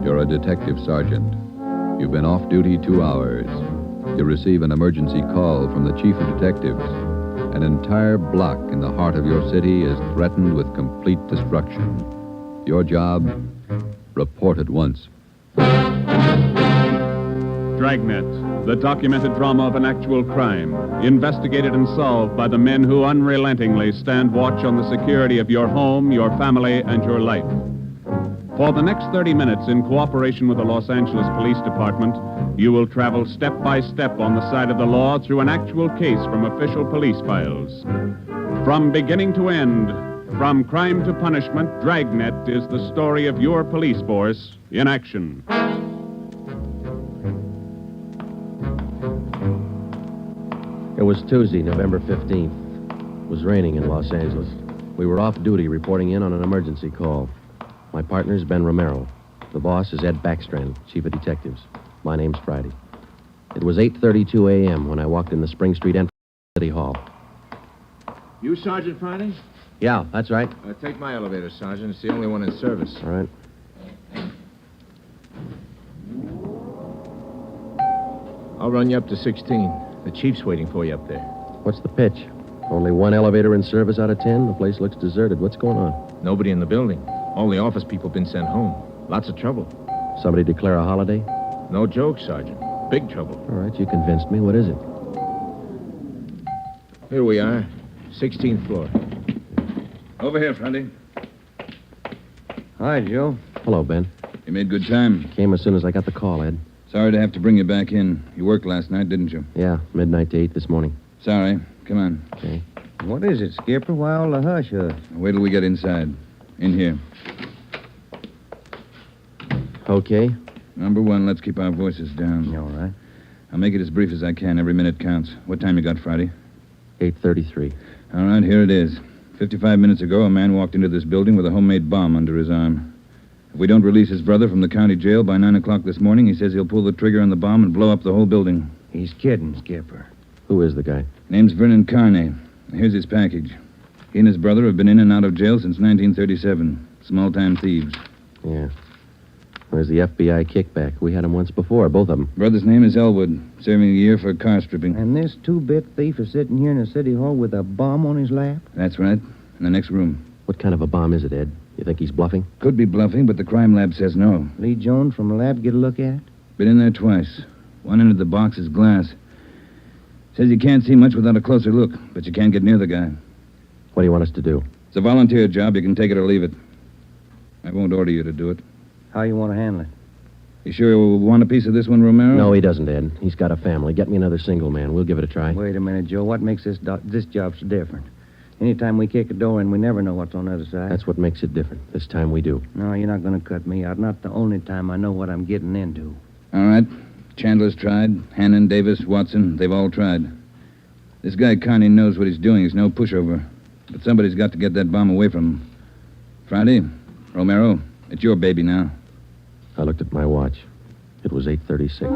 You're a detective sergeant. You've been off duty 2 hours. You receive an emergency call from the chief of detectives. An entire block in the heart of your city is threatened with complete destruction. Your job? Report at once. Dragnet. the documented drama of an actual crime, investigated and solved by the men who unrelentingly stand watch on the security of your home, your family, and your life. For the next 30 minutes, in cooperation with the Los Angeles Police Department, you will travel step by step on the side of the law through an actual case from official police files. From beginning to end, from crime to punishment, Dragnet is the story of your police force in action. It was Tuesday, November 15th. It was raining in Los Angeles. We were off duty reporting in on an emergency call. My partner's Ben Romero. The boss is Ed Backstrand, chief of detectives. My name's Friday. It was 8:32 a.m. when I walked in the Spring Street entrance to City Hall. You Sergeant Friday? Yeah, that's right. Take my elevator, Sergeant. It's the only one in service. All right. I'll run you up to 16. The chief's waiting for you up there. What's the pitch? Only one elevator in service out of 10? The place looks deserted. What's going on? Nobody in the building. All the office people have been sent home. Lots of trouble. Somebody declare a holiday? No joke, Sergeant. Big trouble. All right, you convinced me. What is it? Here we are. 16th floor. Over here, Friday. Hi, Joe. Hello, Ben. You made good time. Came as soon as I got the call, Ed. Sorry to have to bring you back in. You worked last night, didn't you? Yeah, midnight to 8 this morning. Sorry. Come on. Okay. What is it, Skipper? Why all the hush-hush? Wait till we get inside. In here. Okay. Number one, let's keep our voices down. All right. I'll make it as brief as I can. Every minute counts. What time you got, Friday? 8:33. All right, here it is. 55 minutes ago, a man walked into this building with a homemade bomb under his arm. If we don't release his brother from the county jail by 9 o'clock this morning, he says he'll pull the trigger on the bomb and blow up the whole building. He's kidding, Skipper. Who is the guy? Name's Vernon Carney. Here's his package. He and his brother have been in and out of jail since 1937. Small-time thieves. Yeah. Where's the FBI kickback? We had him once before, both of them. Brother's name is Elwood, serving a year for car stripping. And this two-bit thief is sitting here in the city hall with a bomb on his lap? That's right. In the next room. What kind of a bomb is it, Ed? You think he's bluffing? Could be bluffing, but the crime lab says no. Lee Jones from the lab get a look at it? Been in there twice. One end of the box is glass. Says you can't see much without a closer look, but you can't get near the guy. What do you want us to do? It's a volunteer job. You can take it or leave it. I won't order you to do it. How you want to handle it? You sure you want a piece of this one, Romero? No, he doesn't, Ed. He's got a family. Get me another single man. We'll give it a try. Wait a minute, Joe. What makes this job so different? Anytime we kick a door in, we never know what's on the other side. That's what makes it different. This time we do. No, you're not going to cut me out. Not the only time I know what I'm getting into. All right. Chandler's tried. Hannon, Davis, Watson, they've all tried. This guy Carney knows what he's doing. He's no pushover. But somebody's got to get that bomb away from him. Friday, Romero, it's your baby now. I looked at my watch. It was 8:36.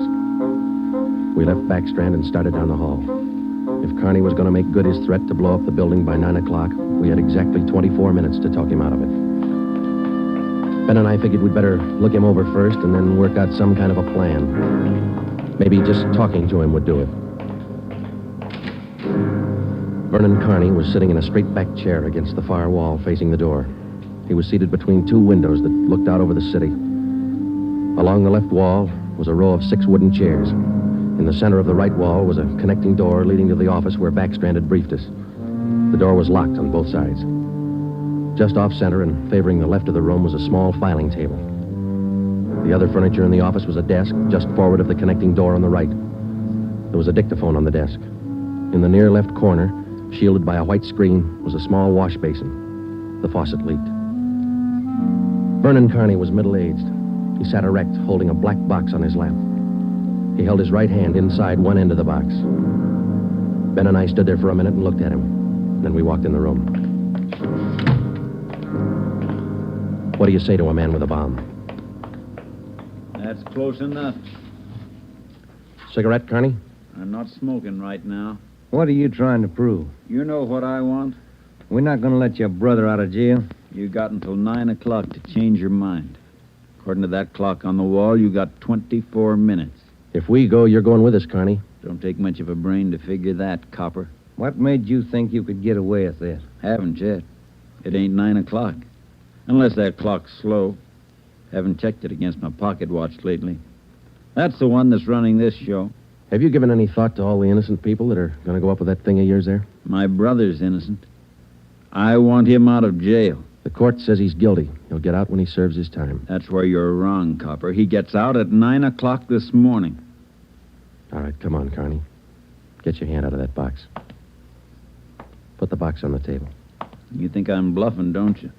We left Backstrand and started down the hall. If Carney was going to make good his threat to blow up the building by 9 o'clock, we had exactly 24 minutes to talk him out of it. Ben and I figured we'd better look him over first and then work out some kind of a plan. Maybe just talking to him would do it. Vernon Carney was sitting in a straight-back chair against the far wall facing the door. He was seated between two windows that looked out over the city. Along the left wall was a row of 6 wooden chairs. In the center of the right wall was a connecting door leading to the office where Backstrand had briefed us. The door was locked on both sides. Just off-center and favoring the left of the room was a small filing table. The other furniture in the office was a desk just forward of the connecting door on the right. There was a dictaphone on the desk. In the near left corner, shielded by a white screen, was a small wash basin. The faucet leaked. Vernon Carney was middle-aged. He sat erect, holding a black box on his lap. He held his right hand inside one end of the box. Ben and I stood there for a minute and looked at him. Then we walked in the room. What do you say to a man with a bomb? That's close enough. Cigarette, Carney? I'm not smoking right now. What are you trying to prove? You know what I want? We're not going to let your brother out of jail. You got until 9 o'clock to change your mind. According to that clock on the wall, you got 24 minutes. If we go, you're going with us, Carney. Don't take much of a brain to figure that, copper. What made you think you could get away with this? Haven't yet. It ain't 9 o'clock. Unless that clock's slow. Haven't checked it against my pocket watch lately. That's the one that's running this show. Have you given any thought to all the innocent people that are going to go up with that thing of yours there? My brother's innocent. I want him out of jail. The court says he's guilty. He'll get out when he serves his time. That's where you're wrong, Copper. He gets out at 9 o'clock this morning. All right, come on, Carney. Get your hand out of that box. Put the box on the table. You think I'm bluffing, don't you?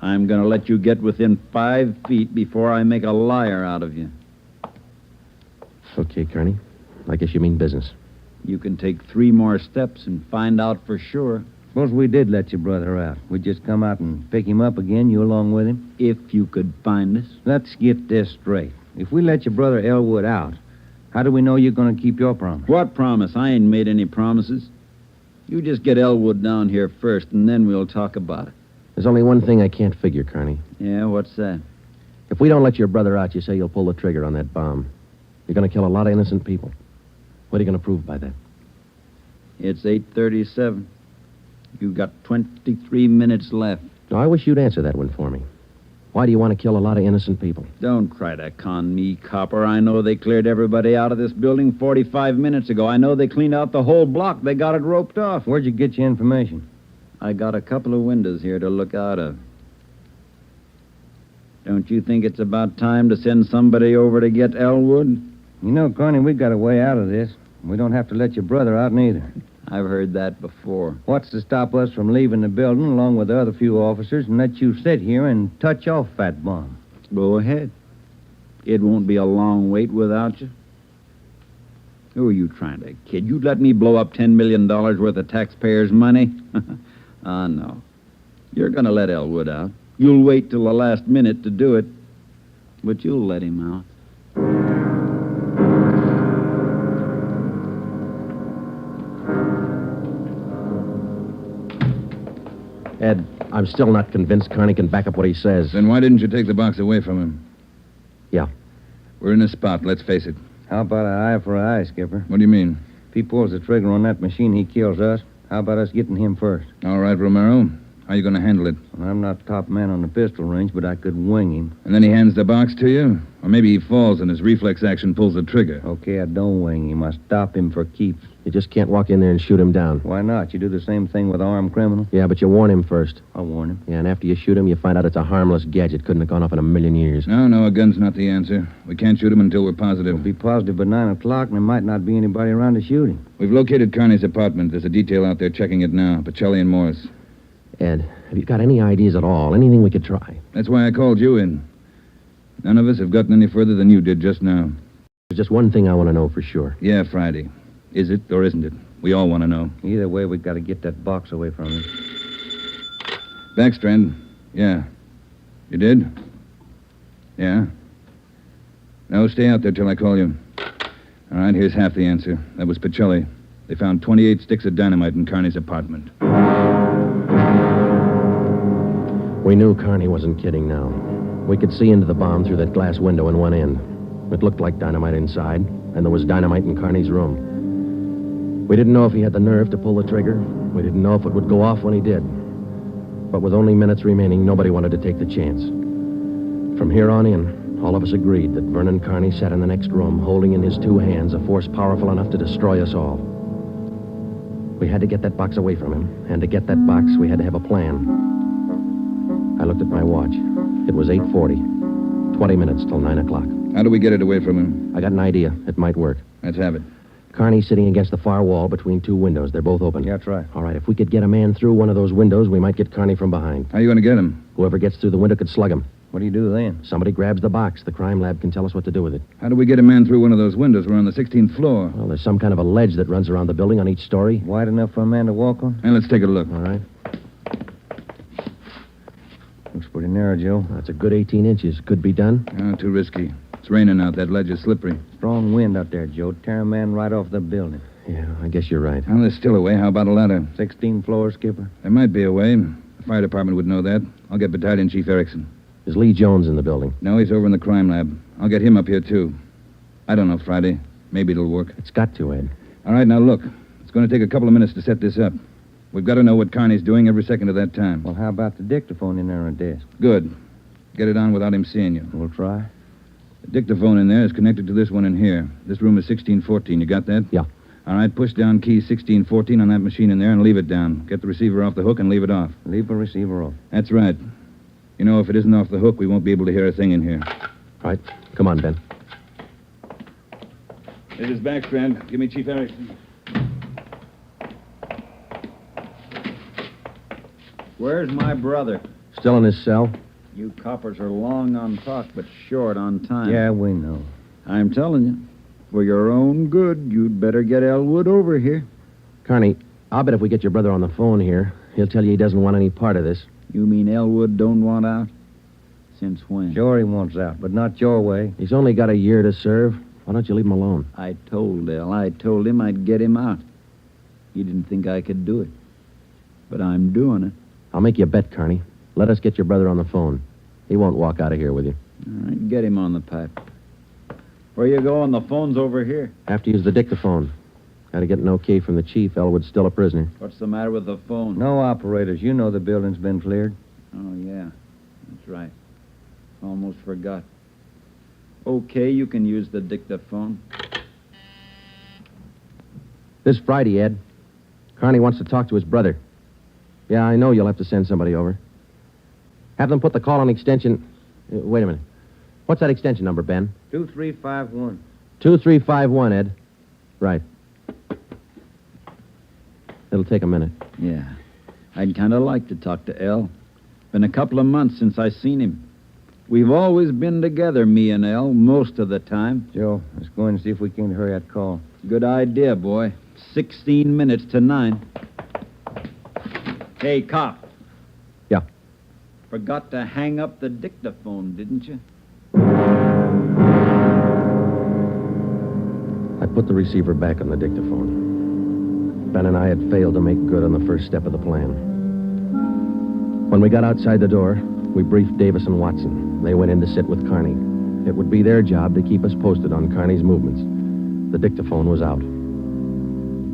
I'm going to let you get within 5 feet before I make a liar out of you. Okay, Carney. I guess you mean business. You can take 3 more steps and find out for sure. Suppose we did let your brother out. We'd just come out and pick him up again, you along with him? If you could find us. Let's get this straight. If we let your brother Elwood out, how do we know you're going to keep your promise? What promise? I ain't made any promises. You just get Elwood down here first, and then we'll talk about it. There's only one thing I can't figure, Carney. Yeah, what's that? If we don't let your brother out, you say you'll pull the trigger on that bomb. You're going to kill a lot of innocent people. What are you going to prove by that? It's 8:37. You've got 23 minutes left. No, I wish you'd answer that one for me. Why do you want to kill a lot of innocent people? Don't try to con me, Copper. I know they cleared everybody out of this building 45 minutes ago. I know they cleaned out the whole block. They got it roped off. Where'd you get your information? I got a couple of windows here to look out of. Don't you think it's about time to send somebody over to get Elwood? You know, Carney, we got a way out of this. We don't have to let your brother out neither. I've heard that before. What's to stop us from leaving the building along with the other few officers and let you sit here and touch off that bomb? Go ahead. It won't be a long wait without you. Who are you trying to kid? You'd let me blow up $10 million worth of taxpayers' money? No. You're going to let Elwood out. You'll wait till the last minute to do it, but you'll let him out. Ed, I'm still not convinced Carney can back up what he says. Then why didn't you take the box away from him? Yeah. We're in a spot, let's face it. How about an eye for an eye, Skipper? What do you mean? If he pulls the trigger on that machine, he kills us. How about us getting him first? All right, Romero. How are you going to handle it? Well, I'm not top man on the pistol range, but I could wing him. And then he hands the box to you? Or maybe he falls and his reflex action pulls the trigger. Okay, I don't wing him. I stop him for keeps. You just can't walk in there and shoot him down. Why not? You do the same thing with an armed criminal? Yeah, but you warn him first. I'll warn him. Yeah, and after you shoot him, you find out it's a harmless gadget. Couldn't have gone off in a million years. No, a gun's not the answer. We can't shoot him until we're positive. We'll be positive by 9 o'clock, and there might not be anybody around to shoot him. We've located Carney's apartment. There's a detail out there checking it now. Pacelli and Morris. Ed, have you got any ideas at all? Anything we could try? That's why I called you in. None of us have gotten any further than you did just now. There's just one thing I want to know for sure. Yeah, Friday. Is it or isn't it? We all want to know. Either way, we've got to get that box away from him. Backstrand. Yeah. You did? Yeah. No, stay out there till I call you. All right, here's half the answer. That was Pacelli. They found 28 sticks of dynamite in Carney's apartment. We knew Carney wasn't kidding now. We could see into the bomb through that glass window in one end. It looked like dynamite inside, and there was dynamite in Carney's room. We didn't know if he had the nerve to pull the trigger. We didn't know if it would go off when he did. But with only minutes remaining, nobody wanted to take the chance. From here on in, all of us agreed that Vernon Carney sat in the next room, holding in his 2 hands a force powerful enough to destroy us all. We had to get that box away from him, and to get that box, we had to have a plan. I looked at my watch. It was 8:40. 20 minutes till 9 o'clock. How do we get it away from him? I got an idea. It might work. Let's have it. Carney's sitting against the far wall between 2 windows. They're both open. Yeah, that's right. All right, if we could get a man through one of those windows, we might get Carney from behind. How are you going to get him? Whoever gets through the window could slug him. What do you do then? Somebody grabs the box. The crime lab can tell us what to do with it. How do we get a man through one of those windows? We're on the 16th floor. Well, there's some kind of a ledge that runs around the building on each story. Wide enough for a man to walk on? And let's take a look. All right. Looks pretty narrow, Joe. That's a good 18 inches. Could be done. Oh, too risky. It's raining out. That ledge is slippery. Strong wind out there, Joe. Tear a man right off the building. Yeah, I guess you're right. Well, there's still a way. How about a ladder? 16 floors, Skipper. There might be a way. The fire department would know that. I'll get Battalion Chief Erickson. Is Lee Jones in the building? No, he's over in the crime lab. I'll get him up here, too. I don't know, Friday. Maybe it'll work. It's got to, Ed. All right, now look. It's going to take a couple of minutes to set this up. We've got to know what Carney's doing every second of that time. Well, how about the dictaphone in there on the desk? Good. Get it on without him seeing you. We'll try. The dictaphone in there is connected to this one in here. This room is 1614. You got that? Yeah. All right, push down key 1614 on that machine in there and leave it down. Get the receiver off the hook and leave it off. Leave the receiver off. That's right. You know, if it isn't off the hook, we won't be able to hear a thing in here. All right. Come on, Ben. This is Backstrand. Give me Chief Erickson. Where's my brother? Still in his cell? You coppers are long on talk, but short on time. Yeah, we know. I'm telling you, for your own good, you'd better get Elwood over here. Carney, I'll bet if we get your brother on the phone here, he'll tell you he doesn't want any part of this. You mean Elwood don't want out? Since when? Sure he wants out, but not your way. He's only got a year to serve. Why don't you leave him alone? I told him I'd get him out. He didn't think I could do it. But I'm doing it. I'll make you a bet, Carney. Let us get your brother on the phone. He won't walk out of here with you. All right, get him on the pipe. Where you going? The phone's over here. Have to use the dictaphone. Got to get an okay from the chief. Elwood's still a prisoner. What's the matter with the phone? No operators. You know the building's been cleared. Oh, yeah. That's right. Almost forgot. Okay, you can use the dictaphone. This Friday, Ed. Carney wants to talk to his brother. Yeah, I know you'll have to send somebody over. Have them put the call on extension... wait a minute. What's that extension number, Ben? 2351. 2351, Ed. Right. It'll take a minute. Yeah. I'd kind of like to talk to El. Been a couple of months since I seen him. We've always been together, me and El, most of the time. Joe, let's go in and see if we can hurry that call. Good idea, boy. 16 minutes to 9. Hey, cop. Yeah. Forgot to hang up the dictaphone, didn't you? I put the receiver back on the dictaphone. Ben and I had failed to make good on the first step of the plan. When we got outside the door, we briefed Davis and Watson. They went in to sit with Carney. It would be their job to keep us posted on Carney's movements. The dictaphone was out.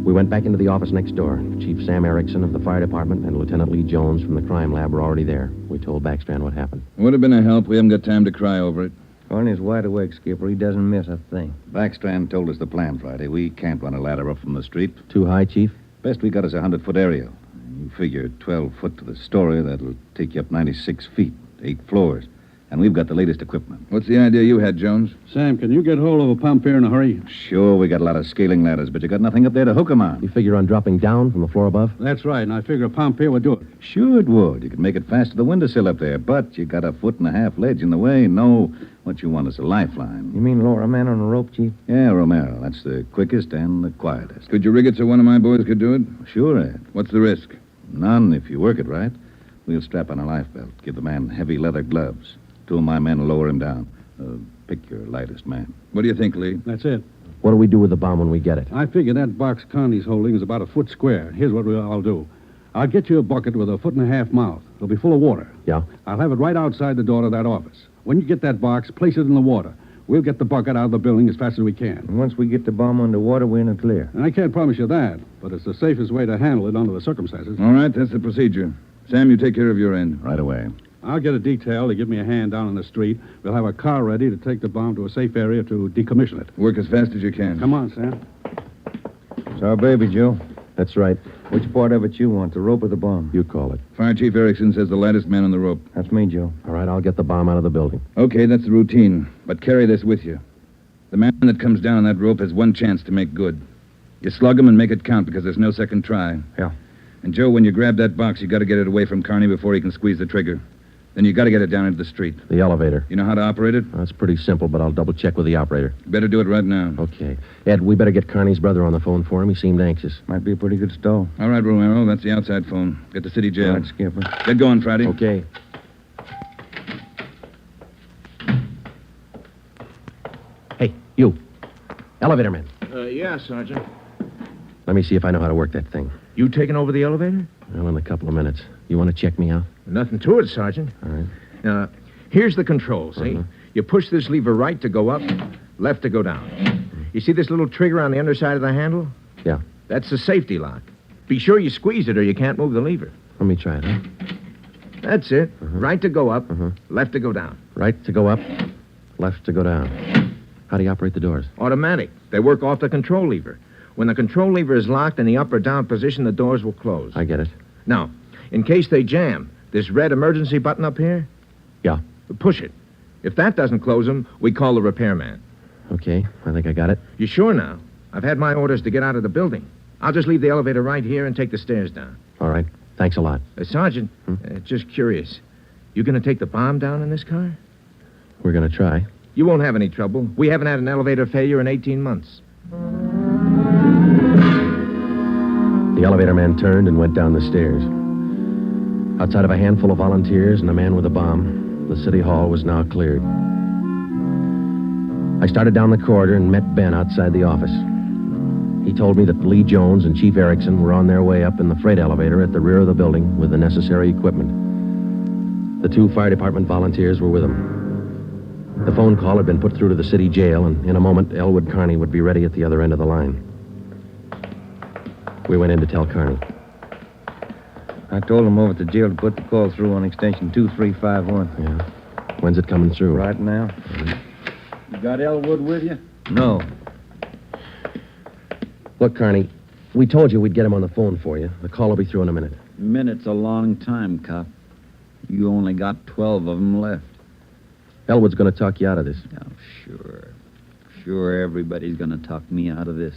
We went back into the office next door. Chief Sam Erickson of the fire department and Lieutenant Lee Jones from the crime lab were already there. We told Backstrand what happened. Would have been a help. We haven't got time to cry over it. Carney's wide awake, Skipper. He doesn't miss a thing. Backstrand told us the plan Friday. We can't run a ladder up from the street. Too high, Chief? Best we got is a 100-foot aerial. You figure 12 foot to the story, that'll take you up 96 feet, 8 floors. And we've got the latest equipment. What's the idea you had, Jones? Sam, can you get hold of a pump here in a hurry? Sure, we got a lot of scaling ladders, but you got nothing up there to hook 'em on. You figure on dropping down from the floor above? That's right, and I figure a pump here would do it. Sure it would. You could make it fast to the windowsill up there, but you got a 1.5 foot ledge in the way. No, what you want is a lifeline. You mean lower a man on a rope, Chief? Yeah, Romero. That's the quickest and the quietest. Could you rig it so one of my boys could do it? Sure, Ed. What's the risk? None if you work it right. We'll strap on a life belt, give the man heavy leather gloves. 2 of my men will lower him down. Pick your lightest man. What do you think, Lee? That's it. What do we do with the bomb when we get it? I figure that box Connie's holding is about a foot square. Here's what I'll do. I'll get you a bucket with a 1.5 foot mouth. It'll be full of water. Yeah? I'll have it right outside the door to that office. When you get that box, place it in the water. We'll get the bucket out of the building as fast as we can. And once we get the bomb underwater, we're in the clear. And I can't promise you that, but it's the safest way to handle it under the circumstances. All right, that's the procedure. Sam, you take care of your end. Right away. I'll get a detail to give me a hand down on the street. We'll have a car ready to take the bomb to a safe area to decommission it. Work as fast as you can. Come on, Sam. It's our baby, Joe. That's right. Which part of it you want, the rope or the bomb? You call it. Fire Chief Erickson says the lightest man on the rope. That's me, Joe. All right, I'll get the bomb out of the building. Okay, that's the routine. But carry this with you. The man that comes down on that rope has one chance to make good. You slug him and make it count because there's no second try. Yeah. And, Joe, when you grab that box, you got to get it away from Carney before he can squeeze the trigger. Then you got to get it down into the street. The elevator. You know how to operate it? That's pretty simple, but I'll double-check with the operator. Better do it right now. Okay. Ed, we better get Carney's brother on the phone for him. He seemed anxious. Might be a pretty good stall. All right, Romero. That's the outside phone. Get to city jail. All right, Skipper. Get going, Friday. Okay. Hey, you. Elevator man. Yeah, Sergeant. Let me see if I know how to work that thing. You taking over the elevator? Well, in a couple of minutes. You want to check me out? Nothing to it, Sergeant. All right. Here's the control, see? Uh-huh. You push this lever right to go up, left to go down. You see this little trigger on the underside of the handle? Yeah. That's the safety lock. Be sure you squeeze it or you can't move the lever. Let me try it, huh? That's it. Right to go up, left to go down. Right to go up, Left to go down. How do you operate the doors? Automatic. They work off the control lever. When the control lever is locked in the up or down position, the doors will close. I get it. Now, in case they jam, this red emergency button up here? Yeah. Push it. If that doesn't close them, we call the repairman. Okay, I think I got it. You sure now? I've had my orders to get out of the building. I'll just leave the elevator right here and take the stairs down. All right. Thanks a lot. Sergeant, just curious. You going to take the bomb down in this car? We're going to try. You won't have any trouble. We haven't had an elevator failure in 18 months. The elevator man turned and went down the stairs. Outside of a handful of volunteers and a man with a bomb, the city hall was now cleared. I started down the corridor and met Ben outside the office. He told me that Lee Jones and Chief Erickson were on their way up in the freight elevator at the rear of the building with the necessary equipment. The 2 fire department volunteers were with them. The phone call had been put through to the city jail, and in a moment, Elwood Carney would be ready at the other end of the line. We went in to tell Carney. I told him over at the jail to put the call through on extension 2351. Yeah. When's it coming through? Right now. You got Elwood with you? No. Look, Carney, we told you we'd get him on the phone for you. The call will be through in a minute. Minute's a long time, cop. You only got 12 of them left. Elwood's going to talk you out of this. Oh, sure. Sure, everybody's going to talk me out of this.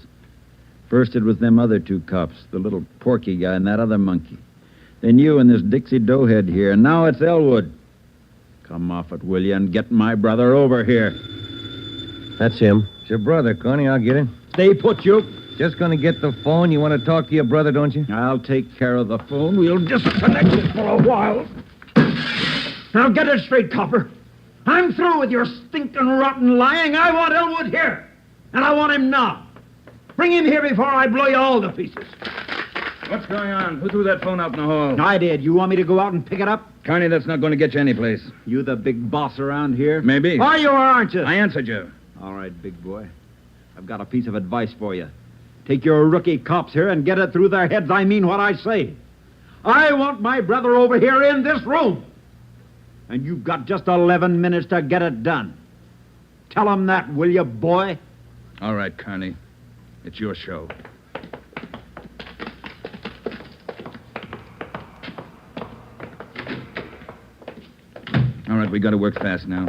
First it was them other 2 cops, the little Porky guy and that other monkey. Then you and this Dixie Doughhead here, and now it's Elwood. Come off it, will you, and get my brother over here. That's him. It's your brother, Connie. I'll get him. Stay put, you. Just going to get the phone. You want to talk to your brother, don't you? I'll take care of the phone. We'll disconnect it for a while. Now get it straight, copper. I'm through with your stinking, rotten lying. I want Elwood here. And I want him now. Bring him here before I blow you all to pieces. What's going on? Who threw that phone out in the hall? I did. You want me to go out and pick it up? Carney, that's not going to get you anyplace. You the big boss around here? Maybe. Are you or aren't you? I answered you. All right, big boy. I've got a piece of advice for you. Take your rookie cops here and get it through their heads I mean what I say. I want my brother over here in this room. And you've got just 11 minutes to get it done. Tell him that, will you, boy? All right, Carney. It's your show. All right, we got to work fast now.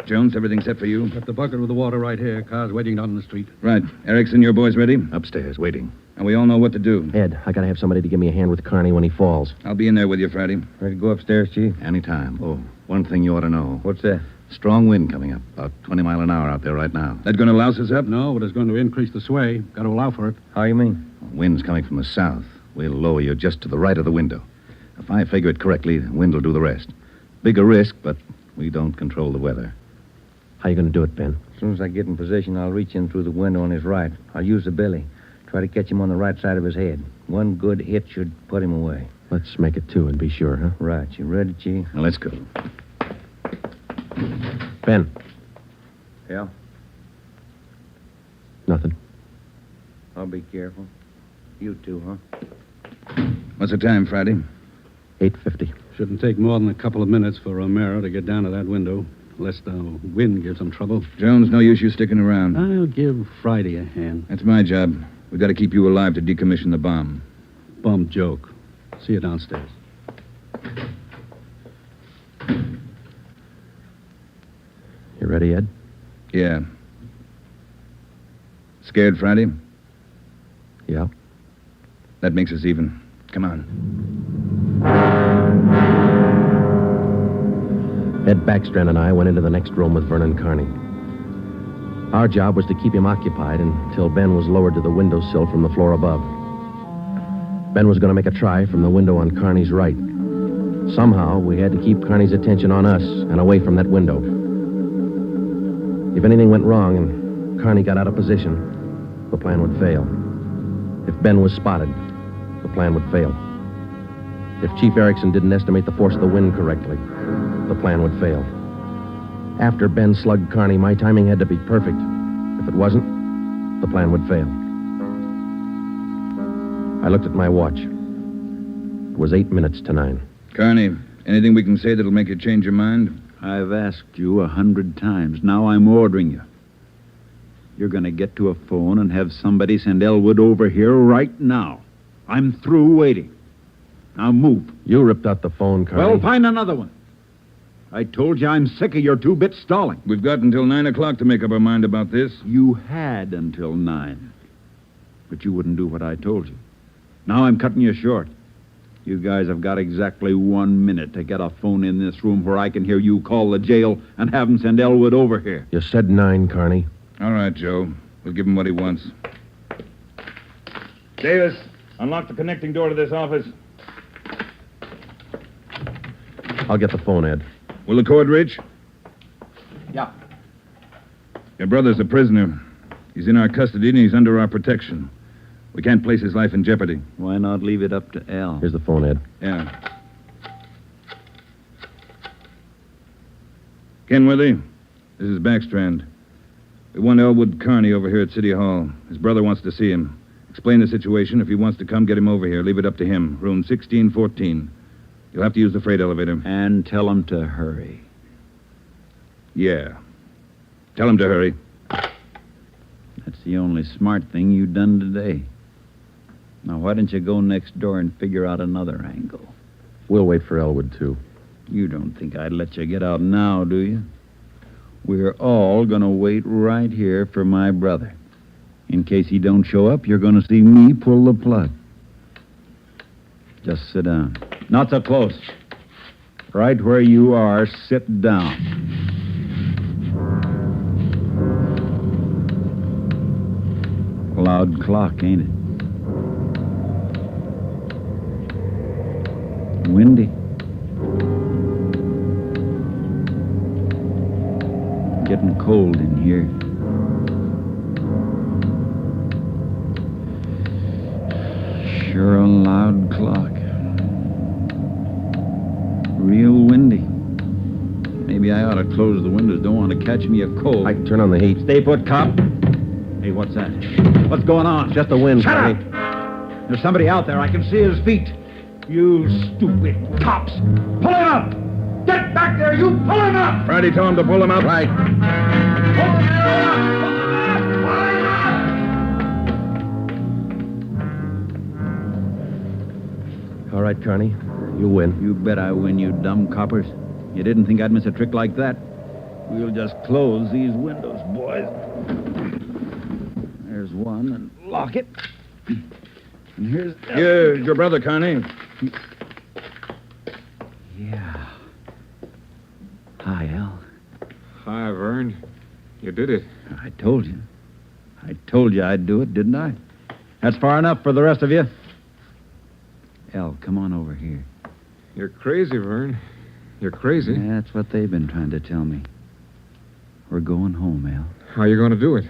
Jones, everything set for you? Got the bucket with the water right here. Car's waiting down in the street. Right. Erickson, your boys ready? Upstairs, waiting. And we all know what to do. Ed, I got to have somebody to give me a hand with Carney when he falls. I'll be in there with you Friday. Ready to go upstairs, Chief? Anytime. Oh, one thing you ought to know. What's that? Strong wind coming up. About 20 mile an hour out there right now. That going to louse us up? No, but it's going to increase the sway. Got to allow for it. How you mean? Wind's coming from the south. We'll lower you just to the right of the window. If I figure it correctly, the wind will do the rest. Bigger risk, but we don't control the weather. How you going to do it, Ben? As soon as I get in position, I'll reach in through the window on his right. I'll use the billy. Try to catch him on the right side of his head. One good hit should put him away. Let's make it 2 and be sure, huh? Right. You ready, Chief? Now, let's go. Ben. Yeah? Nothing. I'll be careful. You too, huh? What's the time, Friday? 8:50. Shouldn't take more than a couple of minutes for Romero to get down to that window, unless the wind gives him trouble. Jones, no use you sticking around. I'll give Friday a hand. That's my job. We've got to keep you alive to decommission the bomb. Bum joke. See you downstairs. You ready, Ed? Yeah. Scared, Friday? Yeah. That makes us even. Come on. Ed Backstrand and I went into the next room with Vernon Carney. Our job was to keep him occupied until Ben was lowered to the windowsill from the floor above. Ben was going to make a try from the window on Carney's right. Somehow, we had to keep Carney's attention on us and away from that window. If anything went wrong and Carney got out of position, the plan would fail. If Ben was spotted, the plan would fail. If Chief Erickson didn't estimate the force of the wind correctly, the plan would fail. After Ben slugged Carney, my timing had to be perfect. If it wasn't, the plan would fail. I looked at my watch. It was 8 minutes to 9. Carney, anything we can say that'll make you change your mind? I've asked you 100 times. Now I'm ordering you. You're going to get to a phone and have somebody send Elwood over here right now. I'm through waiting. Now move. You ripped out the phone, Carney. Well, find another one. I told you I'm sick of your two-bit stalling. We've got until 9 o'clock to make up our mind about this. You had until 9. But you wouldn't do what I told you. Now I'm cutting you short. You guys have got exactly 1 minute to get a phone in this room where I can hear you call the jail and have them send Elwood over here. You said 9, Carney. All right, Joe. We'll give him what he wants. Davis, unlock the connecting door to this office. I'll get the phone, Ed. Will the cord reach? Yeah. Your brother's a prisoner. He's in our custody and he's under our protection. We can't place his life in jeopardy. Why not leave it up to Al? Here's the phone, Ed. Yeah. Kenworthy, this is Backstrand. We want Elwood Carney over here at City Hall. His brother wants to see him. Explain the situation. If he wants to come, get him over here. Leave it up to him. Room 1614. You'll have to use the freight elevator. And tell him to hurry. Yeah. Tell him to hurry. That's the only smart thing you've done today. Now, why don't you go next door and figure out another angle? We'll wait for Elwood, too. You don't think I'd let you get out now, do you? We're all going to wait right here for my brother. In case he don't show up, you're going to see me pull the plug. Just sit down. Not so close. Right where you are, sit down. Loud clock, ain't it? Windy. Getting cold in here. Sure a loud clock. Real windy. Maybe I ought to close the windows. Don't want to catch me a cold. I can turn on the heat. Stay put, cop. Hey, what's that? What's going on? Just the wind, Shut Carney. up! There's somebody out there. I can see his feet. You stupid cops. Pull him up! Get back there, you! Pull him up! Friday told him to pull him up. Right. Pull him up! All right, Carney. You win. You bet I win, you dumb coppers. You didn't think I'd miss a trick like that? We'll just close these windows, boys. There's one, and lock it. And here's... Here's your brother, Carney. Yeah. Hi, Al. Hi, Vern. You did it. I told you. I told you I'd do it, didn't I? That's far enough for the rest of you. Al, come on over here. You're crazy, Vern. You're crazy. That's what they've been trying to tell me. We're going home, Al. How are you going to do it?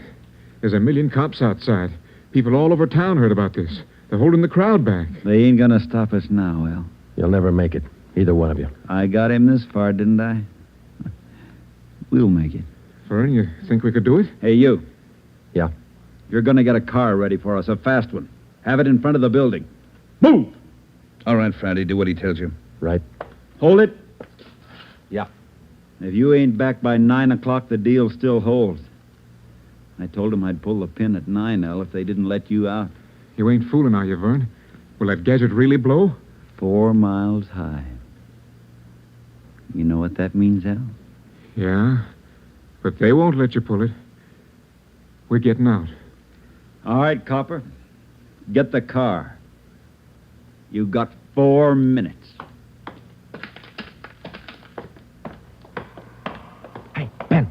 There's a million cops outside. People all over town heard about this. They're holding the crowd back. They ain't gonna stop us now, Al. You'll never make it. Either one of you. I got him this far, didn't I? We'll make it. Vern, you think we could do it? Hey, you. Yeah? You're gonna get a car ready for us, a fast one. Have it in front of the building. Move! All right, Friday, do what he tells you. Right. Hold it. Yeah. If you ain't back by 9 o'clock, the deal still holds. I told them I'd pull the pin at 9, Al, if they didn't let you out. You ain't fooling, are you, Vern? Will that gadget really blow? 4 miles high. You know what that means, Al? Yeah, but they won't let you pull it. We're getting out. All right, Copper. Get the car. You got 4 minutes. Hey, Ben.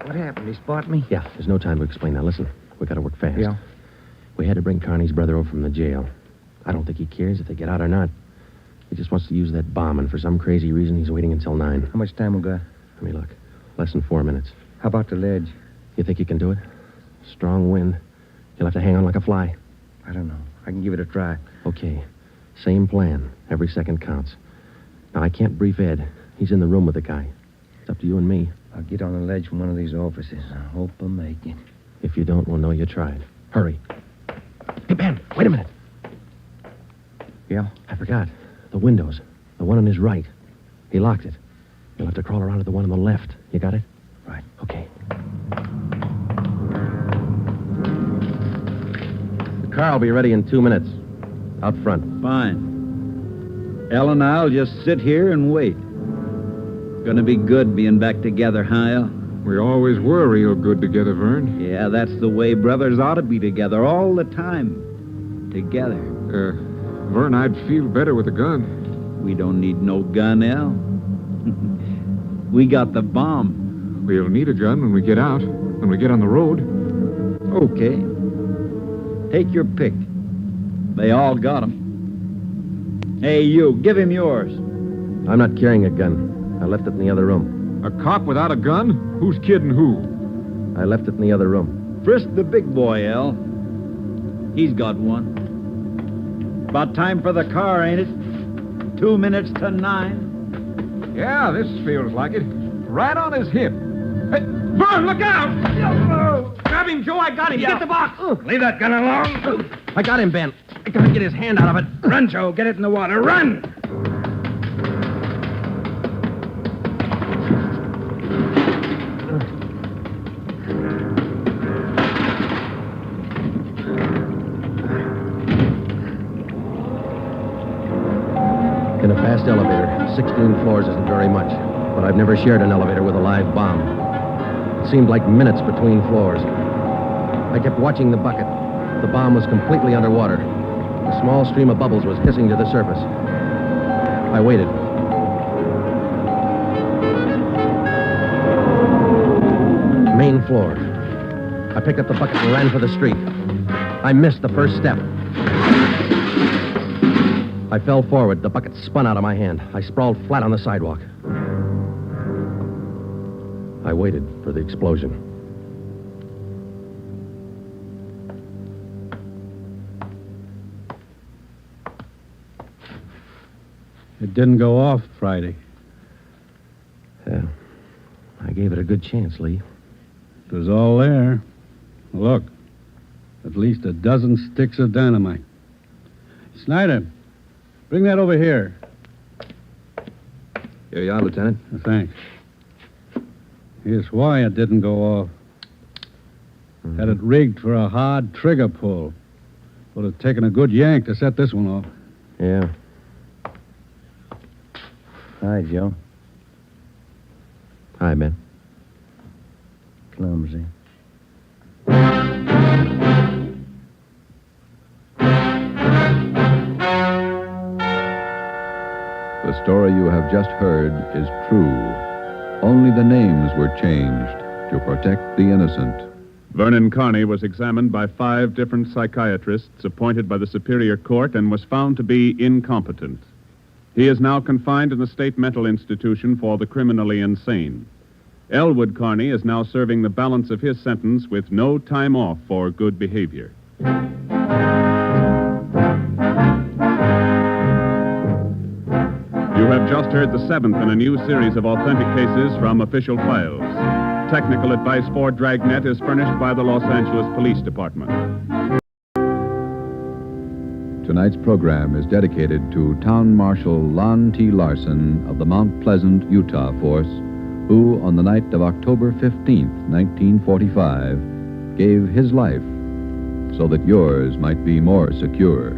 What happened? He spot me? Yeah, there's no time to explain that. Listen, we got to work fast. Yeah. We had to bring Carney's brother over from the jail. I don't think he cares if they get out or not. He just wants to use that bomb, and for some crazy reason, he's waiting until 9. How much time we got? Let me look. Less than 4 minutes. How about the ledge? You think you can do it? Strong wind. You'll have to hang on like a fly. I don't know. I can give it a try. Okay. Same plan. Every second counts. Now, I can't brief Ed. He's in the room with the guy. It's up to you and me. I'll get on the ledge from one of these offices. I hope I make it. If you don't, we'll know you tried. Hurry. Hey, Ben, wait a minute. Yeah? I forgot. The windows. The one on his right. He locked it. You'll have to crawl around to the one on the left. You got it? Right. Okay. The car will be ready in 2 minutes. Out front. Fine. Elle and I'll just sit here and wait. Gonna be good being back together, huh, Elle? We always were real good together, Vern. Yeah, that's the way brothers ought to be together all the time. Together. Vern, I'd feel better with a gun. We don't need no gun, Elle. We got the bomb. We'll need a gun when we get out, when we get on the road. Okay. Take your pick. They all got 'em. Hey, you, give him yours. I'm not carrying a gun. I left it in the other room. A cop without a gun? Who's kidding who? I left it in the other room. Frisk the big boy, Elle. He's got one. About time for the car, ain't it? 2 minutes to 9. Yeah, this feels like it. Right on his hip. Hey, Vern, look out! Grab him, Joe. I got him. Get the box. Leave that gun alone. I got him, Ben. I gotta get his hand out of it. Run, Joe. Get it in the water. Run! In a fast elevator, 16 floors isn't very much, but I've never shared an elevator with a live bomb. It seemed like minutes between floors. I kept watching the bucket. The bomb was completely underwater. A small stream of bubbles was hissing to the surface. I waited. Main floor. I picked up the bucket and ran for the street. I missed the first step. I fell forward. The bucket spun out of my hand. I sprawled flat on the sidewalk. I waited for the explosion. It didn't go off Friday. Yeah. I gave it a good chance, Lee. It was all there. Look, at least a dozen sticks of dynamite. Snyder, bring that over here. Here you are, Lieutenant. Thanks. Here's why it didn't go off. Had it rigged for a hard trigger pull. Would have taken a good yank to set this one off. Yeah. Hi, Joe. Hi, Ben. Clumsy. The story you have just heard is true. Only the names were changed to protect the innocent. Vernon Carney was examined by 5 different psychiatrists appointed by the Superior Court and was found to be incompetent. He is now confined in the state mental institution for the criminally insane. Elwood Carney is now serving the balance of his sentence with no time off for good behavior. You have just heard the 7th in a new series of authentic cases from official files. Technical advice for Dragnet is furnished by the Los Angeles Police Department. Tonight's program is dedicated to Town Marshal Lon T. Larson of the Mount Pleasant, Utah Force, who, on the night of October 15th, 1945, gave his life so that yours might be more secure.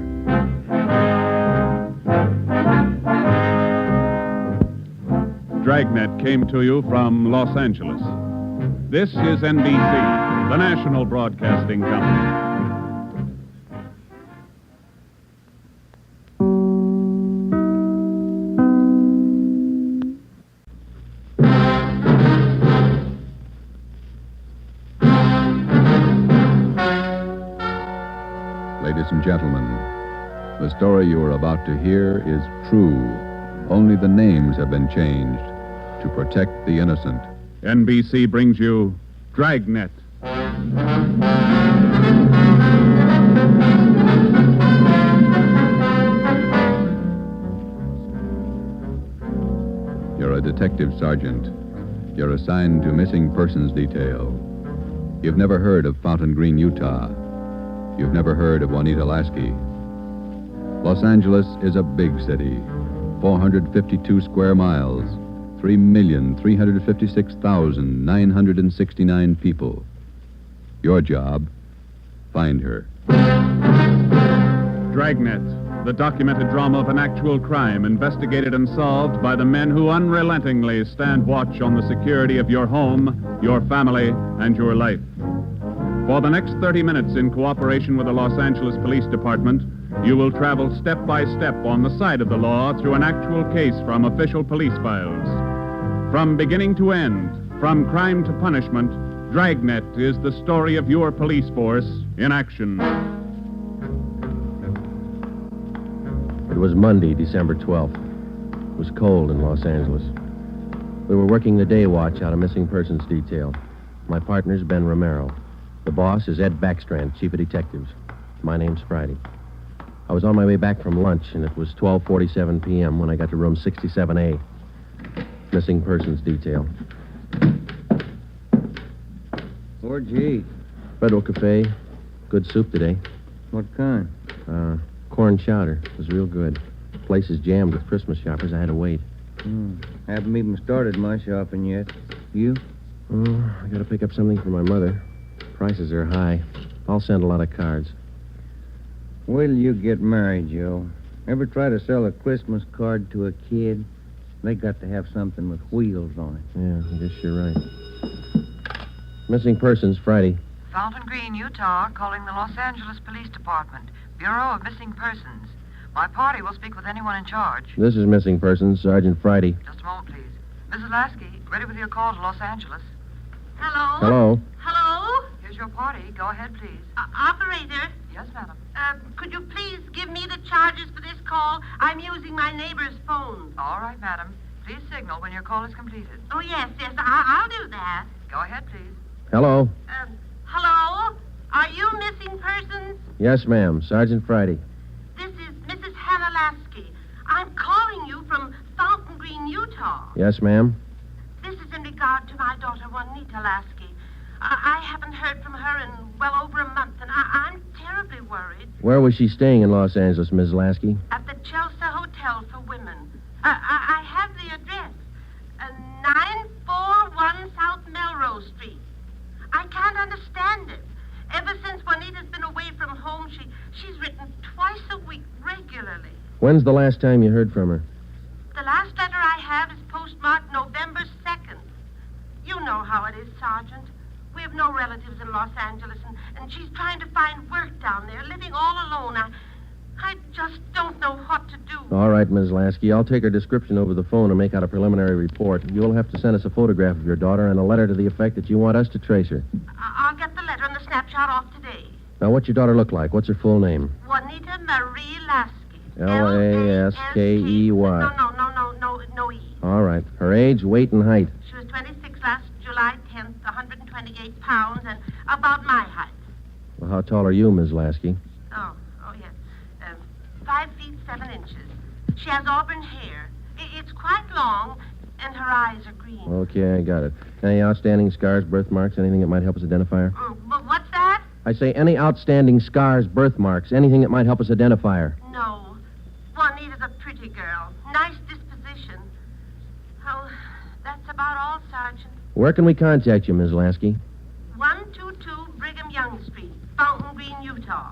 Dragnet came to you from Los Angeles. This is NBC, the national broadcasting company. Ladies and gentlemen, the story you are about to hear is true. Only the names have been changed to protect the innocent. NBC brings you Dragnet. You're a detective sergeant. You're assigned to missing persons detail. You've never heard of Fountain Green, Utah. You've never heard of Juanita Lasky. Los Angeles is a big city, 452 square miles, 3,356,969 people. Your job, find her. Dragnet, the documented drama of an actual crime investigated and solved by the men who unrelentingly stand watch on the security of your home, your family, and your life. For the next 30 minutes, in cooperation with the Los Angeles Police Department, you will travel step by step on the side of the law through an actual case from official police files. From beginning to end, from crime to punishment, Dragnet is the story of your police force in action. It was Monday, December 12th. It was cold in Los Angeles. We were working the day watch out of missing persons detail. My partner's Ben Romero. The boss is Ed Backstrand, chief of detectives. My name's Friday. I was on my way back from lunch, and it was 12:47 p.m. when I got to room 67A. Missing persons detail. Where'd you eat? Federal Cafe. Good soup today. What kind? Corn chowder. It was real good. Place is jammed with Christmas shoppers. I had to wait. Haven't even started my shopping yet. You? Oh, I gotta pick up something for my mother. Prices are high. I'll send a lot of cards. Wait till you get married, Joe. Ever try to sell a Christmas card to a kid? They got to have something with wheels on it. Yeah, I guess you're right. Missing persons, Friday. Fountain Green, Utah, calling the Los Angeles Police Department. Bureau of Missing Persons. My party will speak with anyone in charge. This is missing persons, Sergeant Friday. Just a moment, please. Mrs. Lasky, ready with your call to Los Angeles. Hello? Hello? Hello? Here's your party. Go ahead, please. Operator? Yes, madam. Could you please give me the charges for this call? I'm using my neighbor's phone. All right, madam. Please signal when your call is completed. Oh, yes. I'll do that. Go ahead, please. Hello? Hello? Are you missing persons? Yes, ma'am. Sergeant Friday. This is Mrs. Hannah Lasky. I'm calling you from Fountain Green, Utah. Yes, ma'am. This is in regard to my daughter, Juanita Lasky. I haven't heard from her in well over a month, and I'm terribly worried. Where was she staying in Los Angeles, Ms. Lasky? At the Chelsea Hotel for Women. I have the address. 941 South Melrose Street. I can't understand it. Ever since Juanita's been away from home, she's written twice a week regularly. When's the last time you heard from her? The last letter I have is postmarked November 2nd. You know how it is, Sergeant. We have no relatives in Los Angeles, and she's trying to find work down there, living all alone. I just don't know what to do. All right, Ms. Lasky. I'll take her description over the phone and make out a preliminary report. You'll have to send us a photograph of your daughter and a letter to the effect that you want us to trace her. I'll get the letter and the snapshot off today. Now, what's your daughter look like? What's her full name? Juanita Marie Lasky. Laskey. No E. All right. Her age, weight, and height. She was 26 last July 10th, 128 pounds, and about my height. Well, how tall are you, Ms. Lasky? Oh, yes. 5 feet 7 inches. She has auburn hair. It's quite long, and her eyes are green. Okay, I got it. Any outstanding scars, birthmarks, anything that might help us identify her? But what's that? I say any outstanding scars, birthmarks, anything that might help us identify her. No. Juanita's a pretty girl. Nice disposition. Oh, that's about all, Sergeant. Where can we contact you, Ms. Lasky? 122 Brigham Young Street, Fountain Green, Utah.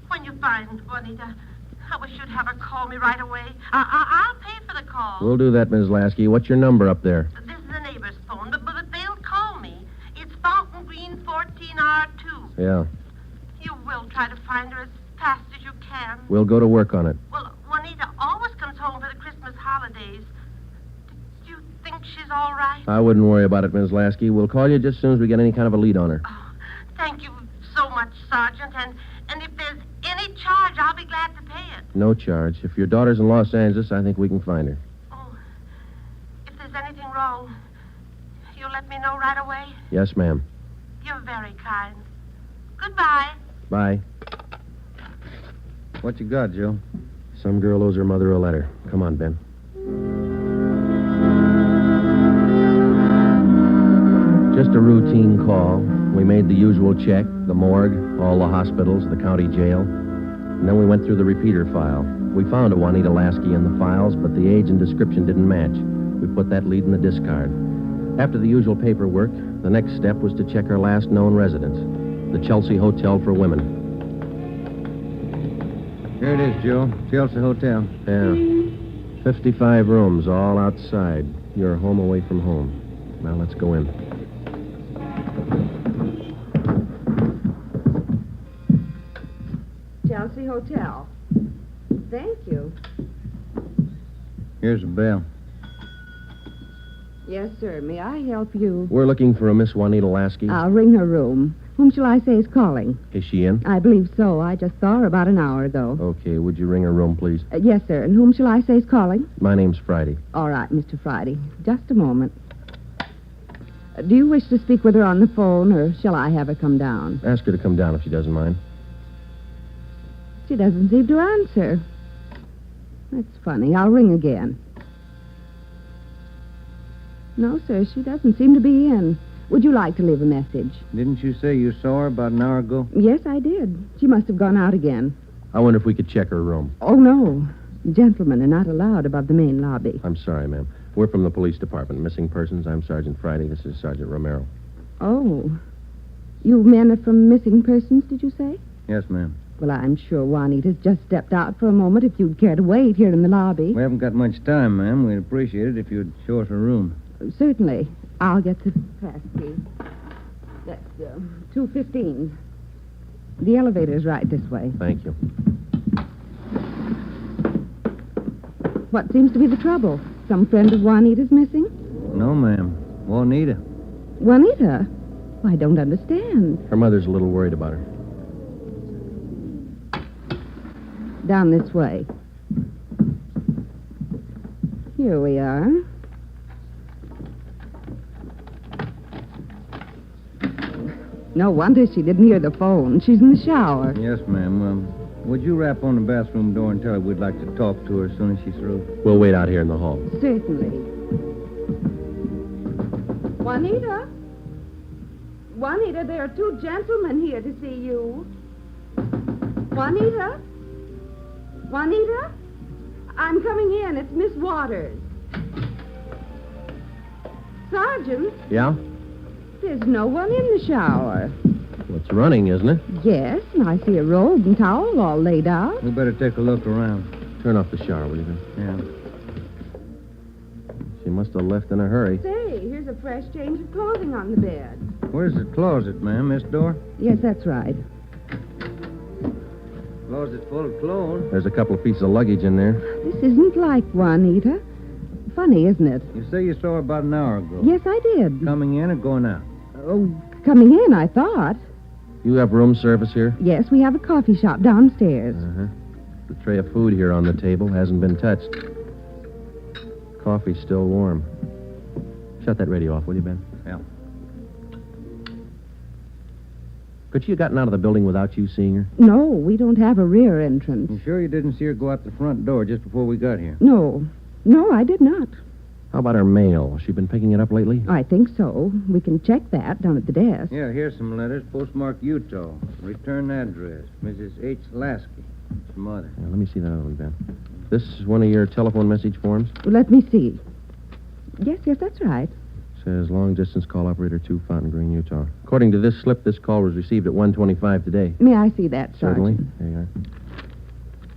When you find Juanita, I wish you'd have her call me right away. I'll pay for the call. We'll do that, Ms. Lasky. What's your number up there? This is the neighbor's phone, but they'll call me. It's Fountain Green 14R2. Yeah. You will try to find her as fast as you can. We'll go to work on it. Well, Juanita always comes home for the Christmas holidays. Do you think she's all right? I wouldn't worry about it, Ms. Lasky. We'll call you just as soon as we get any kind of a lead on her. Thank you so much, Sergeant. And if there's any charge, I'll be glad to pay it. No charge. If your daughter's in Los Angeles, I think we can find her. Oh, if there's anything wrong, you'll let me know right away? Yes, ma'am. You're very kind. Goodbye. Bye. What you got, Joe? Some girl owes her mother a letter. Come on, Ben. Just a routine call. We made the usual check, the morgue, all the hospitals, the county jail. And then we went through the repeater file. We found a Juanita Lasky in the files, but the age and description didn't match. We put that lead in the discard. After the usual paperwork, the next step was to check our last known residence, the Chelsea Hotel for Women. Here it is, Joe. Chelsea Hotel. Yeah. 55 rooms, all outside. You're home away from home. Now let's go in. Chelsea Hotel. Thank you. Here's a bell. Yes, sir. May I help you? We're looking for a Miss Juanita Lasky. I'll ring her room. Whom shall I say is calling? Is she in? I believe so. I just saw her about an hour ago. Okay, would you ring her room, please? Yes, sir. And whom shall I say is calling? My name's Friday. All right, Mr. Friday. Just a moment. Do you wish to speak with her on the phone, or shall I have her come down? Ask her to come down if she doesn't mind. She doesn't seem to answer. That's funny. I'll ring again. No, sir, she doesn't seem to be in. Would you like to leave a message? Didn't you say you saw her about an hour ago? Yes, I did. She must have gone out again. I wonder if we could check her room. Oh, no. Gentlemen are not allowed above the main lobby. I'm sorry, ma'am. We're from the police department. Missing persons. I'm Sergeant Friday. This is Sergeant Romero. Oh. You men are from missing persons, did you say? Yes, ma'am. Well, I'm sure Juanita's just stepped out for a moment if you'd care to wait here in the lobby. We haven't got much time, ma'am. We'd appreciate it if you'd show us her room. Certainly. I'll get the pass key. That's 215. The elevator's right this way. Thank you. What seems to be the trouble? Some friend of Juanita's missing? No, ma'am. Juanita. Juanita? I don't understand. Her mother's a little worried about her. Down this way. Here we are. No wonder she didn't hear the phone. She's in the shower. Yes, ma'am. Would you rap on the bathroom door and tell her we'd like to talk to her as soon as she's through? We'll wait out here in the hall. Certainly. Juanita? Juanita, there are two gentlemen here to see you. Juanita? Juanita? I'm coming in. It's Miss Waters. Sergeant? Yeah? There's no one in the shower. Well, it's running, isn't it? Yes, and I see a robe and towel all laid out. We better take a look around. Turn off the shower, will you, then? Yeah. She must have left in a hurry. Say, here's a fresh change of clothing on the bed. Where's the closet, ma'am? This door? Yes, that's right. Closet full of clothes. There's a couple of pieces of luggage in there. This isn't like Juanita. Funny, isn't it? You say you saw her about an hour ago. Yes, I did. Coming in or going out? Oh, coming in, I thought. You have room service here? Yes, we have a coffee shop downstairs. Uh-huh. The tray of food here on the table hasn't been touched. Coffee's still warm. Shut that radio off, will you, Ben? Yeah. Could she have gotten out of the building without you seeing her? No, we don't have a rear entrance. You sure you didn't see her go out the front door just before we got here? No, I did not. How about her mail? She been picking it up lately? I think so. We can check that down at the desk. Yeah, here's some letters. Postmarked Utah. Return address. Mrs. H. Lasky. It's mother. Yeah, let me see that other one, Ben. This is one of your telephone message forms? Well, let me see. Yes, that's right. Says long distance call operator 2, Fountain Green, Utah. According to this slip, this call was received at 1:25 today. May I see that, Certainly. Sergeant? There you are.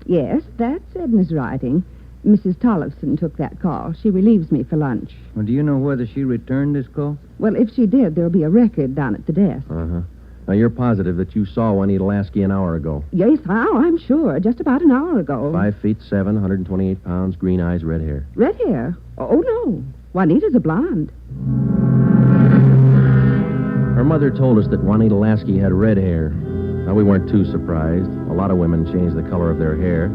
Yes, that's Edna's writing. Mrs. Tollefson took that call. She relieves me for lunch. Well, do you know whether she returned this call? Well, if she did, there'll be a record down at the desk. Uh-huh. Now, you're positive that you saw Juanita Lasky an hour ago? Yes, I'm sure. Just about an hour ago. 5'7", 128 pounds, green eyes, red hair. Red hair? Oh, no. Juanita's a blonde. Her mother told us that Juanita Lasky had red hair. Now, we weren't too surprised. A lot of women change the color of their hair.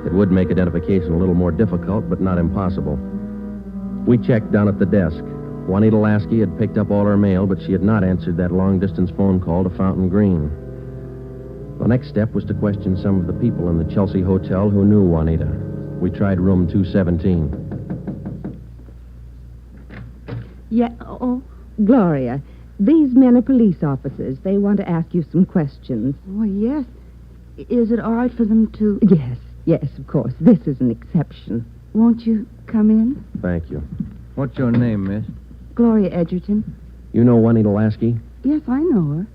It would make identification a little more difficult, but not impossible. We checked down at the desk. Juanita Lasky had picked up all her mail, but she had not answered that long-distance phone call to Fountain Green. The next step was to question some of the people in the Chelsea Hotel who knew Juanita. We tried room 217. Yeah, oh. Gloria, these men are police officers. They want to ask you some questions. Oh, yes. Is it all right for them to... Yes, of course. This is an exception. Won't you come in? Thank you. What's your name, miss? Gloria Edgerton. You know Juanita Lasky? Yes, I know her.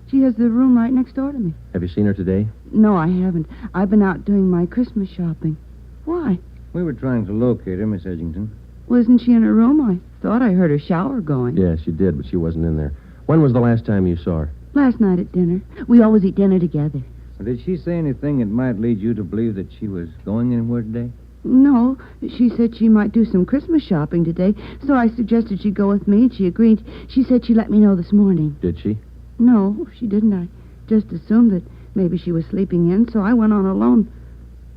She has the room right next door to me. Have you seen her today? No, I haven't. I've been out doing my Christmas shopping. Why? We were trying to locate her, Miss Edgington. Wasn't she in her room? I thought I heard her shower going. Yes, she did, but she wasn't in there. When was the last time you saw her? Last night at dinner. We always eat dinner together. Did she say anything that might lead you to believe that she was going anywhere today? No, she said she might do some Christmas shopping today, so I suggested she go with me, and she agreed. She said she'd let me know this morning. Did she? No, she didn't. I just assumed that maybe she was sleeping in, so I went on alone.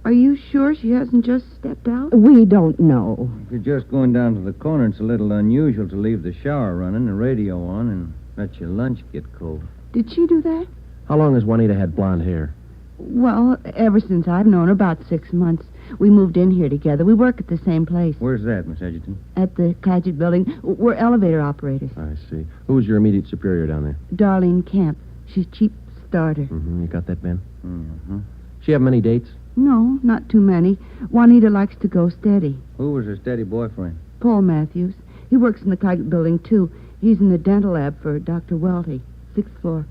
Are you sure she hasn't just stepped out? We don't know. If you're just going down to the corner, it's a little unusual to leave the shower running, the radio on, and let your lunch get cold. Did she do that? How long has Juanita had blonde hair? Well, ever since I've known her, about 6 months. We moved in here together. We work at the same place. Where's that, Miss Edgerton? At the Clagett building. We're elevator operators. I see. Who's your immediate superior down there? Darlene Camp. She's chief starter. Mm-hmm. You got that, Ben? Mm-hmm. She have many dates? No, not too many. Juanita likes to go steady. Who was her steady boyfriend? Paul Matthews. He works in the Clagett building, too. He's in the dental lab for Dr. Welty, 6th floor.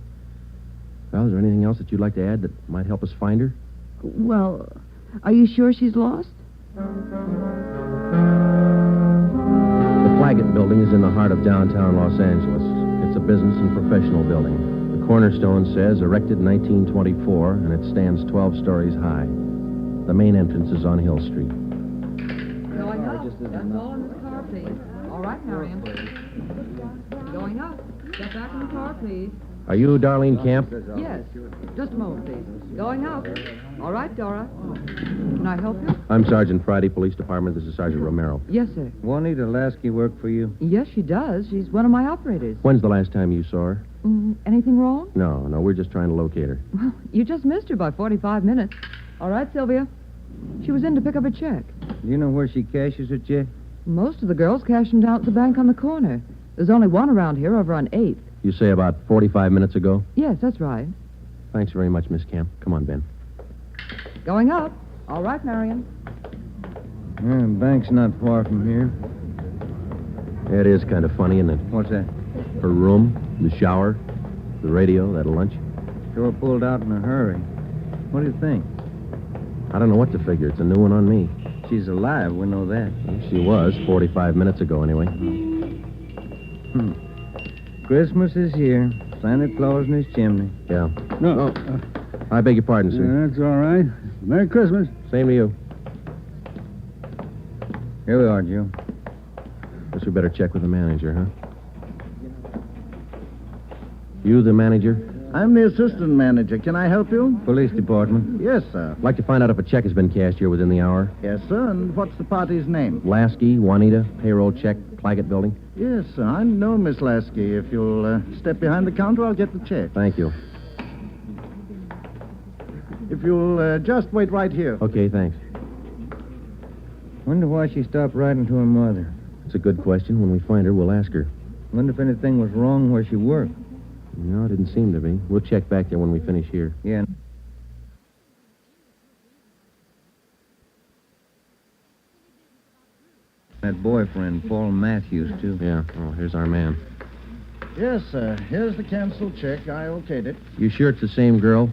Well, is there anything else that you'd like to add that might help us find her? Well, are you sure she's lost? The Clagett building is in the heart of downtown Los Angeles. It's a business and professional building. The cornerstone says erected in 1924, and it stands 12 stories high. The main entrance is on Hill Street. Going up. That's all in the car, please. All right, Marion. Going up. Get back in the car, please. Are you Darlene Camp? Yes. Just a moment, please. Going up. All right, Dora. Can I help you? I'm Sergeant Friday, Police Department. This is Sergeant Romero. Yes, sir. Juanita Lasky work for you? Yes, she does. She's one of my operators. When's the last time you saw her? Anything wrong? No, we're just trying to locate her. Well, you just missed her by 45 minutes. All right, Sylvia. She was in to pick up a check. Do you know where she cashes her check? Most of the girls cash them down at the bank on the corner. There's only one around here over on 8th. You say about 45 minutes ago? Yes, that's right. Thanks very much, Miss Camp. Come on, Ben. Going up. All right, Marion. The bank's not far from here. It is kind of funny, isn't it? What's that? Her room, the shower, the radio, that lunch. Sure pulled out in a hurry. What do you think? I don't know what to figure. It's a new one on me. She's alive, we know that. She was, 45 minutes ago, anyway. Christmas is here. Santa Claus in his chimney. Yeah. No. I beg your pardon, sir. That's all right. Merry Christmas. Same to you. Here we are, Joe. Guess we better check with the manager, huh? You the manager? I'm the assistant manager. Can I help you? Police department. Yes, sir. I'd like to find out if a check has been cashed here within the hour. Yes, sir. And what's the party's name? Lasky, Juanita, payroll check, Clagett building. Yes, sir. I know Miss Lasky. If you'll step behind the counter, I'll get the check. Thank you. If you'll just wait right here. Okay, thanks. Wonder why she stopped writing to her mother. It's a good question. When we find her, we'll ask her. Wonder if anything was wrong where she worked. No, it didn't seem to be. We'll check back there when we finish here. Yeah. That boyfriend, Paul Matthews, too. Yeah. Oh, here's our man. Yes, sir. Here's the canceled check. I okayed it. You sure it's the same girl?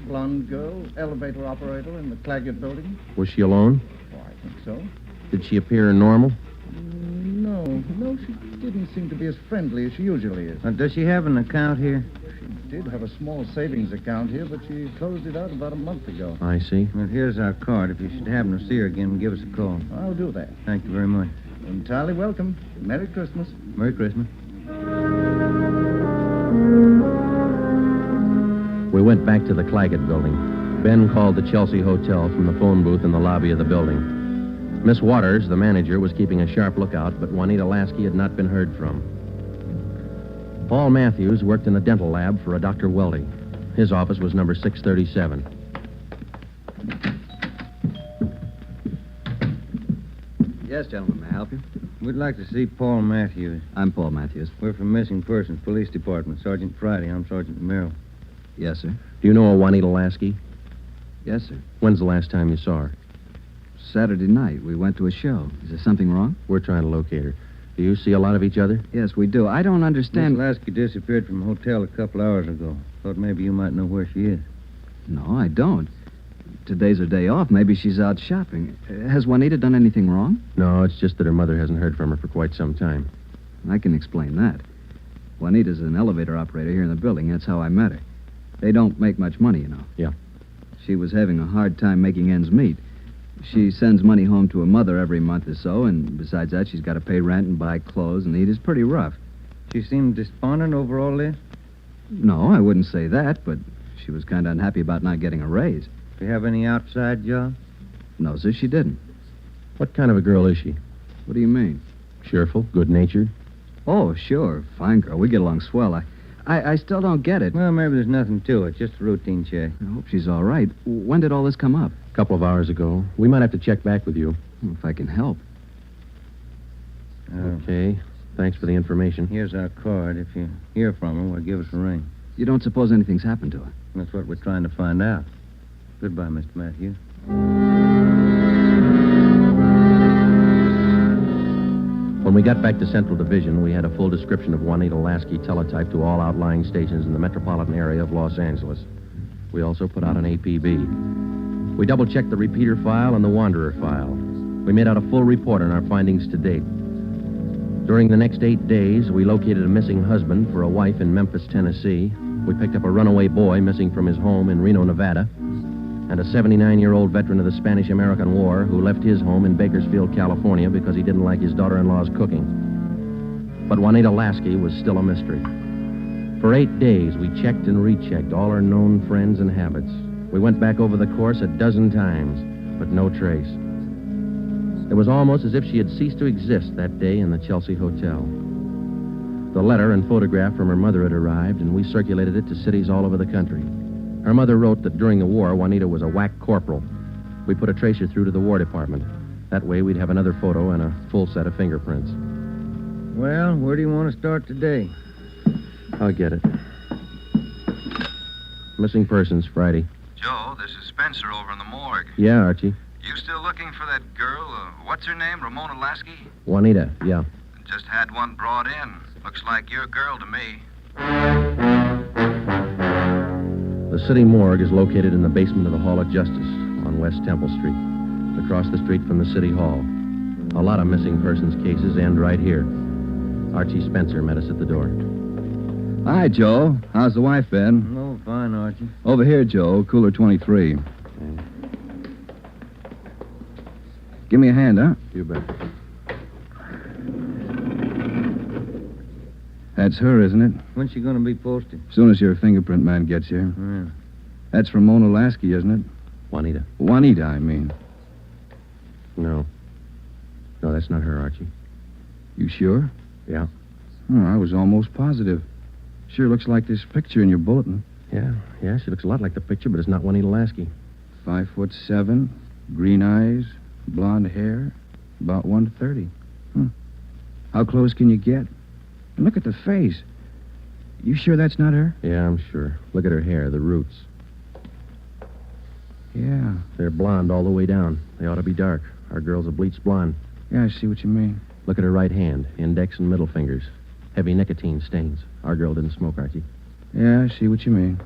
Blonde girl, elevator operator in the Clagett building. Was she alone? Oh, I think so. Did she appear normal? No, she didn't seem to be as friendly as she usually is. Does she have an account here? She did have a small savings account here, but she closed it out about a month ago. I see. Well, here's our card. If you should happen to see her again, give us a call. I'll do that. Thank you very much. Entirely welcome. Merry Christmas. Merry Christmas. We went back to the Clagett building. Ben called the Chelsea Hotel from the phone booth in the lobby of the building. Miss Waters, the manager, was keeping a sharp lookout, but Juanita Lasky had not been heard from. Paul Matthews worked in a dental lab for a Dr. Welty. His office was number 637. Yes, gentlemen, may I help you? We'd like to see Paul Matthews. I'm Paul Matthews. We're from Missing Persons Police Department. Sergeant Friday. I'm Sergeant Merrill. Yes, sir. Do you know a Juanita Lasky? Yes, sir. When's the last time you saw her? Saturday night, we went to a show. Is there something wrong? We're trying to locate her. Do you see a lot of each other? Yes, we do. I don't understand. Miss Lasky disappeared from the hotel a couple hours ago. Thought maybe you might know where she is. No, I don't. Today's her day off. Maybe she's out shopping. Has Juanita done anything wrong? No, it's just that her mother hasn't heard from her for quite some time. I can explain that. Juanita's an elevator operator here in the building. That's how I met her. They don't make much money, you know. Yeah. She was having a hard time making ends meet. She sends money home to her mother every month or so, and besides that, she's got to pay rent and buy clothes and eat. It's pretty rough. She seemed despondent over all this? No, I wouldn't say that, but she was kind of unhappy about not getting a raise. Do you have any outside job? No, sir, she didn't. What kind of a girl is she? What do you mean? Cheerful, good-natured? Oh, sure. Fine girl. We get along swell. I still don't get it. Well, maybe there's nothing to it. Just a routine check. I hope she's all right. When did all this come up? A couple of hours ago. We might have to check back with you. If I can help. Okay. Thanks for the information. Here's our card. If you hear from her, well, give us a ring. You don't suppose anything's happened to her? That's what we're trying to find out. Goodbye, Mr. Matthews. When we got back to Central Division, we had a full description of Juanita Lasky teletyped to all outlying stations in the metropolitan area of Los Angeles. We also put out an APB. We double-checked the repeater file and the wanderer file. We made out a full report on our findings to date. During the next 8 days, we located a missing husband for a wife in Memphis, Tennessee. We picked up a runaway boy missing from his home in Reno, Nevada, and a 79-year-old veteran of the Spanish-American War who left his home in Bakersfield, California because he didn't like his daughter-in-law's cooking. But Juanita Lasky was still a mystery. For 8 days, we checked and rechecked all her known friends and habits. We went back over the course 12 times, but no trace. It was almost as if she had ceased to exist that day in the Chelsea Hotel. The letter and photograph from her mother had arrived, and we circulated it to cities all over the country. Her mother wrote that during the war, Juanita was a whack corporal. We put a tracer through to the War Department. That way, we'd have another photo and a full set of fingerprints. Well, where do you want to start today? I'll get it. Missing persons, Friday. Joe, this is Spencer over in the morgue. Yeah, Archie. You still looking for that girl? What's her name? Ramona Lasky? Juanita, yeah. Just had one brought in. Looks like your girl to me. The city morgue is located in the basement of the Hall of Justice on West Temple Street, across the street from the City Hall. A lot of missing persons cases end right here. Archie Spencer met us at the door. Hi, Joe. How's the wife been? Oh, fine, Archie. Over here, Joe. Cooler 23. Give me a hand, huh? You bet. That's her, isn't it? When's she going to be posted? As soon as your fingerprint man gets here. Yeah. That's Ramona Lasky, isn't it? Juanita. Juanita, I mean. No. No, that's not her, Archie. You sure? Yeah. Oh, I was almost positive. Sure looks like this picture in your bulletin. Yeah, she looks a lot like the picture, but it's not Juanita Lasky. 5'7", green eyes, blonde hair, about 130. How close can you get? And look at the face. You sure that's not her? Yeah, I'm sure. Look at her hair, the roots. Yeah. They're blonde all the way down. They ought to be dark. Our girl's a bleached blonde. Yeah, I see what you mean. Look at her right hand, index and middle fingers. Heavy nicotine stains. Our girl didn't smoke, Archie. Yeah, I see what you mean.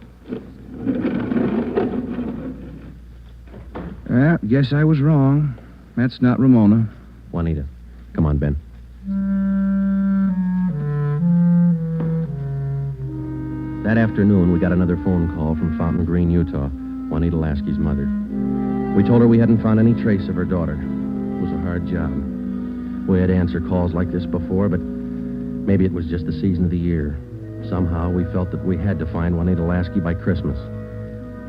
Well, guess I was wrong. That's not Ramona. Juanita. Come on, Ben. That afternoon, we got another phone call from Fountain Green, Utah, Juanita Lasky's mother. We told her we hadn't found any trace of her daughter. It was a hard job. We had to answer calls like this before, but maybe it was just the season of the year. Somehow, we felt that we had to find Juanita Lasky by Christmas.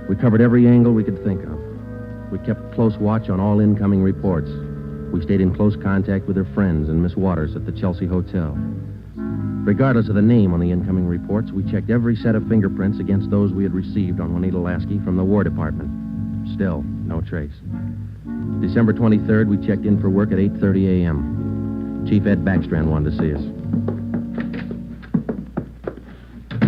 We covered every angle we could think of. We kept close watch on all incoming reports. We stayed in close contact with her friends and Miss Waters at the Chelsea Hotel. Regardless of the name on the incoming reports, we checked every set of fingerprints against those we had received on Juanita Lasky from the War Department. Still, no trace. December 23rd, we checked in for work at 8:30 a.m. Chief Ed Backstrand wanted to see us.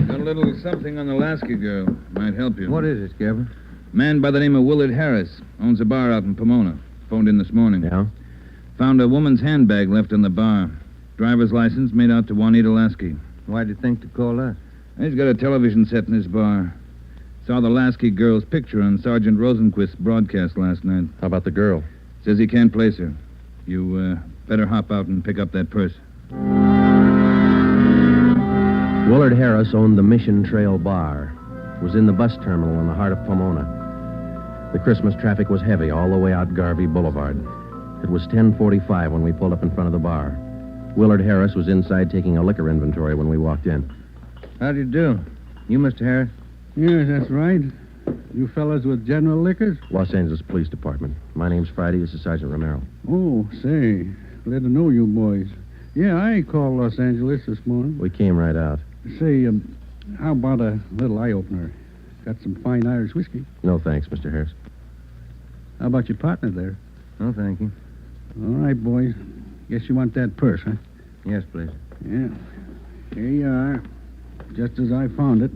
Got a little something on the Lasky girl. Might help you. What is it, Skipper? Man by the name of Willard Harris. Owns a bar out in Pomona. Phoned in this morning. Yeah? Found a woman's handbag left in the bar. Driver's license made out to Juanita Lasky. Why'd you think to call us? He's got a television set in his bar. Saw the Lasky girl's picture on Sergeant Rosenquist's broadcast last night. How about the girl? Says he can't place her. You better hop out and pick up that purse. Willard Harris owned the Mission Trail Bar. It was in the bus terminal in the heart of Pomona. The Christmas traffic was heavy all the way out Garvey Boulevard. It was 10:45 when we pulled up in front of the bar. Willard Harris was inside taking a liquor inventory when we walked in. How do you do? You, Mr. Harris? Yes, that's right. You fellas with General Liquors? Los Angeles Police Department. My name's Friday. This is Sergeant Romero. Oh, say, glad to know you boys. Yeah, I called Los Angeles this morning. We came right out. Say, how about a little eye-opener? Got some fine Irish whiskey. No thanks, Mr. Harris. How about your partner there? No, thank you. All right, boys. Guess you want that purse, huh? Yes, please. Yeah. Here you are. Just as I found it.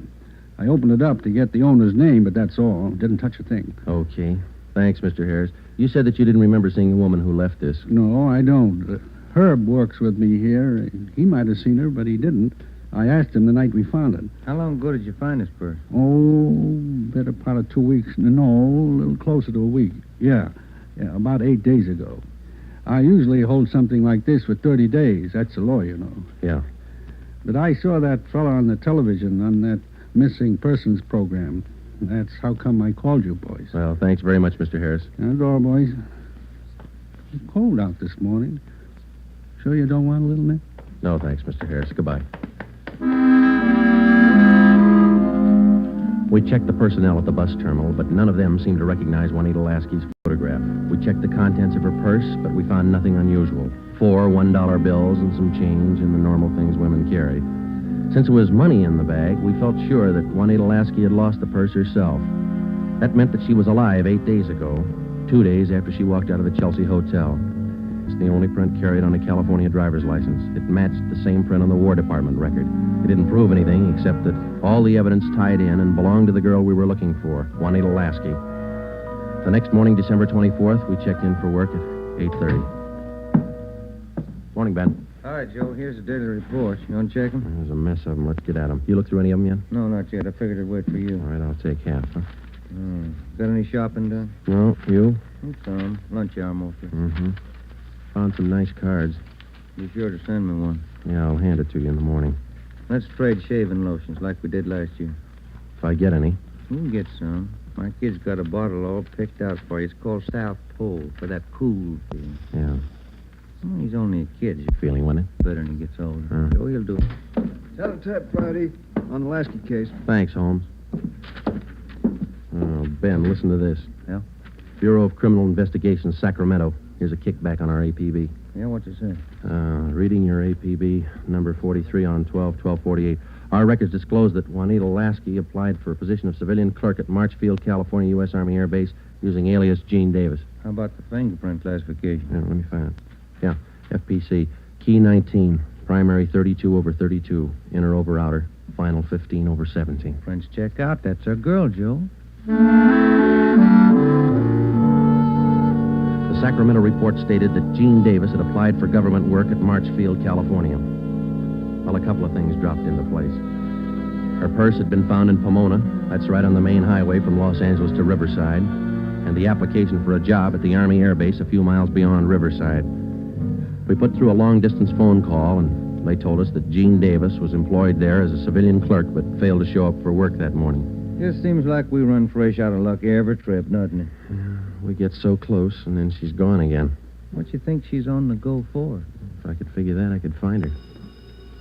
I opened it up to get the owner's name, but that's all. Didn't touch a thing. Okay. Thanks, Mr. Harris. You said that you didn't remember seeing the woman who left this. No, I don't. Herb works with me here. He might have seen her, but he didn't. I asked him the night we found it. How long ago did you find this purse? Oh, better part of 2 weeks. No, a little closer to a week. Yeah, about 8 days ago. I usually hold something like this for 30 days. That's the law, you know. Yeah. But I saw that fellow on the television on that missing persons program. That's how come I called you, boys. Well, thanks very much, Mr. Harris. That's all, boys. It's cold out this morning. Sure you don't want a little nip? No, thanks, Mr. Harris. Goodbye. We checked the personnel at the bus terminal, but none of them seemed to recognize Juanita Lasky's photograph. We checked the contents of her purse, but we found nothing unusual. 4 $1 bills and some change and the normal things women carry. Since it was money in the bag, we felt sure that Juanita Lasky had lost the purse herself. That meant that she was alive 8 days ago, 2 days after she walked out of the Chelsea Hotel. It's the only print carried on a California driver's license. It matched the same print on the War Department record. It didn't prove anything except that all the evidence tied in and belonged to the girl we were looking for, Juanita Lasky. The next morning, December 24th, we checked in for work at 8:30. Morning, Ben. All right, Joe, here's the daily report. You want to check them? There's a mess of them. Let's get at them. You look through any of them yet? No, not yet. I figured I'd wait for you. All right, I'll take half, huh? Got any shopping done? No, you? Some. Lunch hour mostly. Mm-hmm. Found some nice cards. Be sure to send me one. Yeah, I'll hand it to you in the morning. Let's trade shaving lotions like we did last year. If I get any. You can get some. My kid's got a bottle all picked out for you. It's called South Pole for that cool feeling. Yeah. Well, he's only a kid. Feeling, wasn't it? Better when he gets older. So he'll do it. Teletype, Friday, on the Lasky case. Thanks, Holmes. Oh, Ben, listen to this. Yeah? Bureau of Criminal Investigation, Sacramento. Here's a kickback on our APB. Yeah, what's it say? Reading your APB, number 43 on 12/12/48. Our records disclose that Juanita Lasky applied for a position of civilian clerk at Marchfield, California, U.S. Army Air Base, using alias Gene Davis. How about the fingerprint classification? Yeah, let me find it. Yeah, FPC. Key 19, primary 32/32, inner over outer, final 15/17. Prints check out. That's our girl, Joe. The Sacramento report stated that Gene Davis had applied for government work at Marchfield, California. Well, a couple of things dropped into place. Her purse had been found in Pomona. That's right on the main highway from Los Angeles to Riverside. And the application for a job at the Army Air Base a few miles beyond Riverside. We put through a long-distance phone call, and they told us that Gene Davis was employed there as a civilian clerk but failed to show up for work that morning. Just seems like we run fresh out of luck every trip, doesn't it? We get so close, and then she's gone again. What you think she's on the go for? If I could figure that, I could find her.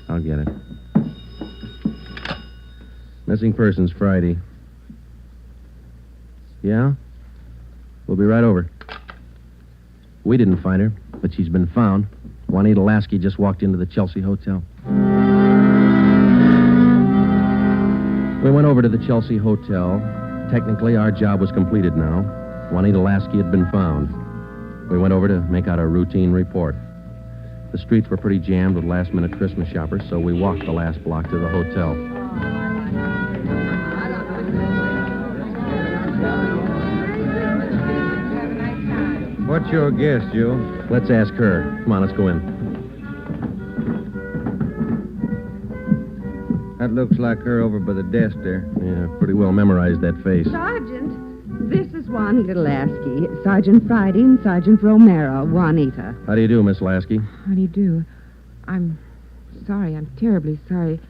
I'll get it. Missing persons, Friday. Yeah? We'll be right over. We didn't find her, but she's been found. Juanita Lasky just walked into the Chelsea Hotel. We went over to the Chelsea Hotel. Technically, our job was completed now. Juanita Lasky had been found. We went over to make out a routine report. The streets were pretty jammed with last-minute Christmas shoppers, so we walked the last block to the hotel. What's your guess, Joe? Let's ask her. Come on, let's go in. That looks like her over by the desk there. Yeah, pretty well memorized that face. Sergeant, this is Juanita Lasky. Sergeant Friday and Sergeant Romero. Juanita. How do you do, Miss Lasky? How do you do? I'm sorry. I'm terribly sorry.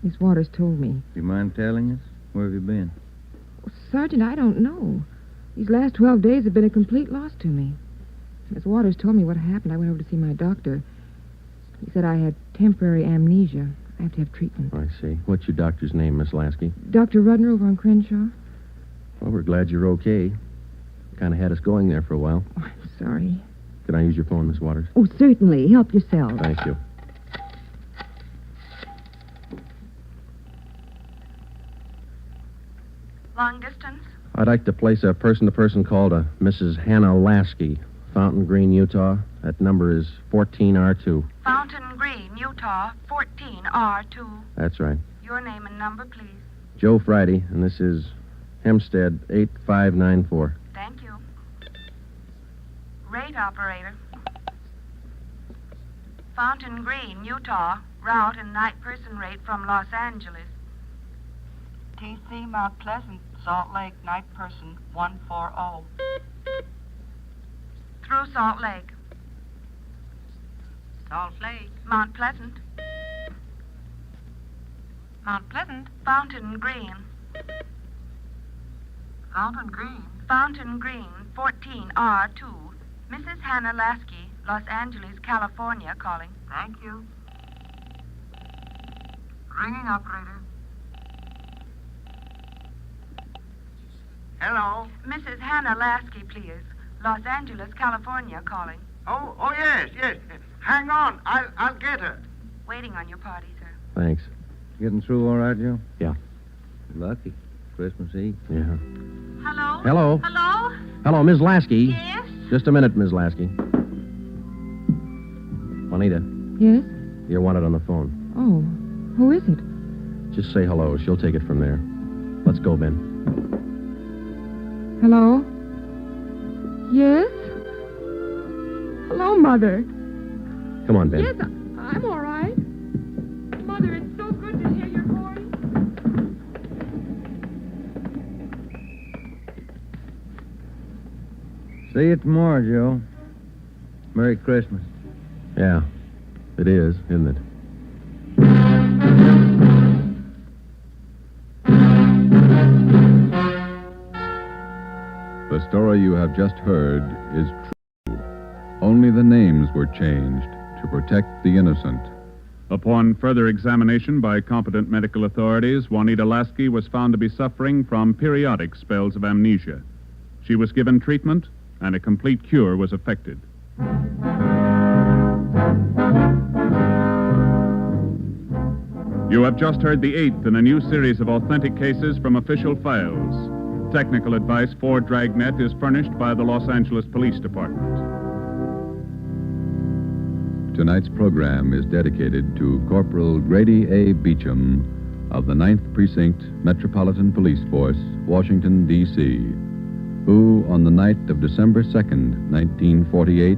Miss Waters told me. You mind telling us? Where have you been? Sergeant, I don't know. These last 12 days have been a complete loss to me. Miss Waters told me what happened. I went over to see my doctor. He said I had temporary amnesia. I have to have treatment. I see. What's your doctor's name, Miss Lasky? Dr. Rudner over on Crenshaw. Well, we're glad you're okay. Kind of had us going there for a while. Oh, I'm sorry. Can I use your phone, Miss Waters? Oh, certainly. Help yourself. Thank you. Long distance? I'd like to place a person-to-person call to Mrs. Hannah Lasky, Fountain Green, Utah. That number is 14R2. Fountain Green, Utah, 14R2. That's right. Your name and number, please. Joe Friday, and this is Hempstead 8594. Thank you. Rate operator. Fountain Green, Utah, route and night person rate from Los Angeles. TC Mount Pleasant, Salt Lake, night person 140. Through Salt Lake. Salt Lake. Mount Pleasant. Mount Pleasant. Fountain Green. Fountain Green. Fountain Green, 14R2. Mrs. Hannah Lasky, Los Angeles, California, calling. Thank you. Ringing operator. Hello? Mrs. Hannah Lasky, please. Los Angeles, California, calling. Oh, yes. Hang on. I'll get her. Waiting on your party, sir. Thanks. Getting through all right, Joe? Yeah. Lucky. Christmas Eve. Yeah. Hello? Hello? Hello? Hello, Ms. Lasky. Yes? Just a minute, Ms. Lasky. Juanita, Yes? you're wanted on the phone. Oh, who is it? Just say hello. She'll take it from there. Let's go, Ben. Hello? Yes? Hello, Mother. Come on, Ben. Yes, I'm all right. Mother, it's so good to hear your voice. See you tomorrow, Joe. Merry Christmas. Yeah, it is, isn't it? The story you have just heard is true. Only the names were changed to protect the innocent. Upon further examination by competent medical authorities, Juanita Lasky was found to be suffering from periodic spells of amnesia. She was given treatment, and a complete cure was effected. You have just heard the 8th in a new series of authentic cases from official files. Technical advice for Dragnet is furnished by the Los Angeles Police Department. Tonight's program is dedicated to Corporal Grady A. Beecham of the 9th Precinct Metropolitan Police Force, Washington, D.C., who, on the night of December 2nd, 1948,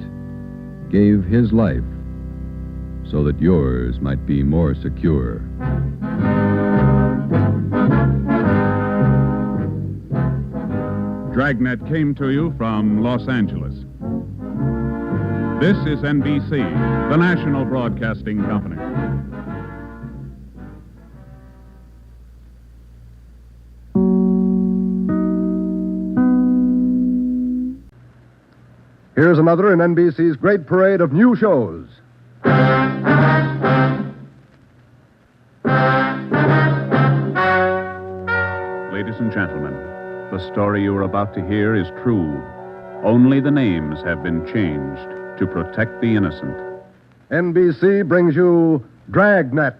gave his life so that yours might be more secure. Dragnet came to you from Los Angeles. This is NBC, the national broadcasting company. Here's another in NBC's great parade of new shows. Ladies and gentlemen, the story you are about to hear is true. Only the names have been changed to protect the innocent. NBC brings you Dragnet.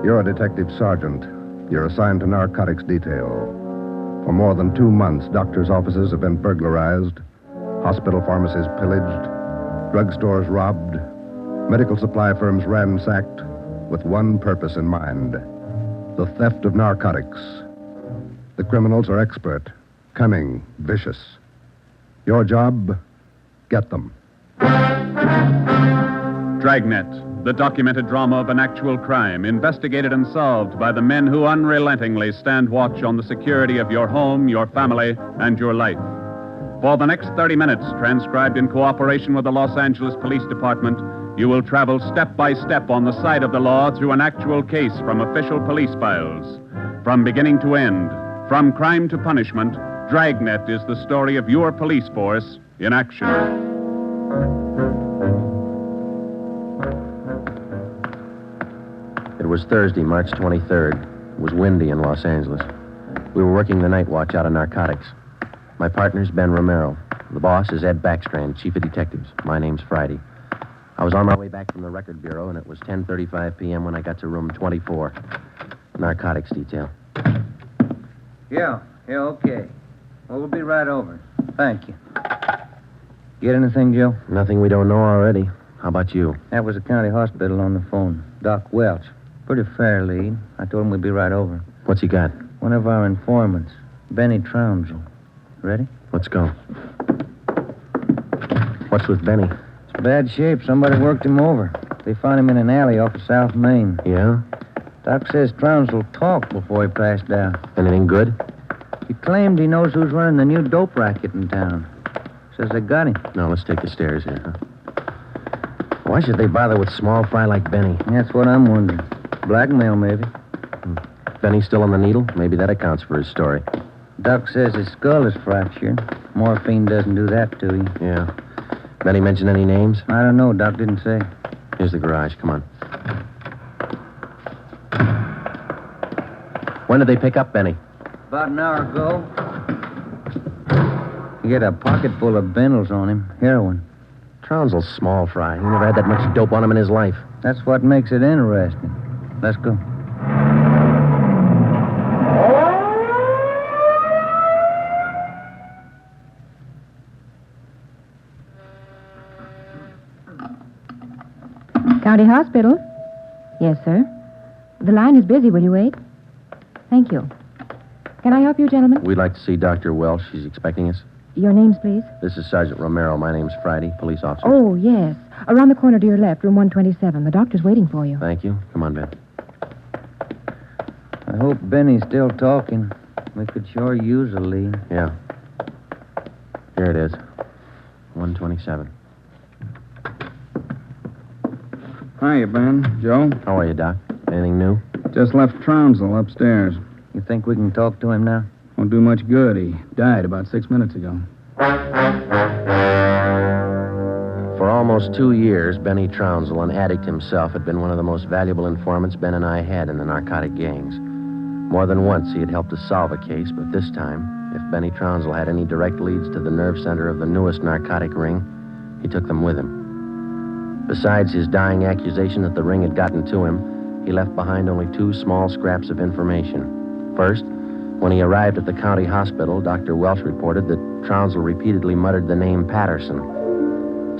You're a detective sergeant. You're assigned to narcotics detail. For more than 2 months, doctors' offices have been burglarized, hospital pharmacies pillaged, drugstores robbed, medical supply firms ransacked, with one purpose in mind: the theft of narcotics. The criminals are expert, cunning, vicious. Your job, get them. Dragnet, the documented drama of an actual crime, investigated and solved by the men who unrelentingly stand watch on the security of your home, your family, and your life. For the next 30 minutes, transcribed in cooperation with the Los Angeles Police Department, you will travel step by step on the side of the law through an actual case from official police files. From beginning to end, from crime to punishment, Dragnet is the story of your police force in action. It was Thursday, March 23rd. It was windy in Los Angeles. We were working the night watch out of narcotics. My partner's Ben Romero. The boss is Ed Backstrand, chief of detectives. My name's Friday. I was on my way back from the record bureau, and it was 10:35 p.m. when I got to room 24. Narcotics detail. Yeah, okay. Well, we'll be right over. Thank you. Get anything, Joe? Nothing we don't know already. How about you? That was the county hospital on the phone. Doc Welch. Pretty fair lead. I told him we'd be right over. What's he got? One of our informants, Benny Trounsel. Ready? Let's go. What's with Benny? It's bad shape. Somebody worked him over. They found him in an alley off of South Main. Yeah? Doc says Trounsel talked before he passed out. Anything good? He claimed he knows who's running the new dope racket in town. Says they got him. Now, let's take the stairs here, huh? Why should they bother with small fry like Benny? That's what I'm wondering. Blackmail, maybe. Benny's still on the needle? Maybe that accounts for his story. Doc says his skull is fractured. Morphine doesn't do that to you. Yeah. Benny mention any names? I don't know. Doc didn't say. Here's the garage. Come on. When did they pick up Benny? About an hour ago. He had a pocket full of bundles on him. Heroin. Trounsel's small fry. He never had that much dope on him in his life. That's what makes it interesting. Let's go. County Hospital? Yes, sir. The line is busy. Will you wait? Thank you. Can I help you, gentlemen? We'd like to see Dr. Welsh. She's expecting us. Your names, please? This is Sergeant Romero. My name's Friday, police officer. Oh, yes. Around the corner to your left, room 127. The doctor's waiting for you. Thank you. Come on, Ben. I hope Benny's still talking. We could sure use a lead. Yeah. Here it is. 127. Hiya, Ben. Joe? How are you, Doc? Anything new? Just left Trounsel upstairs. You think we can talk to him now? Won't do much good. He died about 6 minutes ago. For almost 2 years, Benny Trounsel, an addict himself, had been one of the most valuable informants Ben and I had in the narcotic gangs. More than once, he had helped us solve a case, but this time, if Benny Trounsel had any direct leads to the nerve center of the newest narcotic ring, he took them with him. Besides his dying accusation that the ring had gotten to him, he left behind only 2 small scraps of information. First, when he arrived at the county hospital, Dr. Welsh reported that Trounsel repeatedly muttered the name Patterson.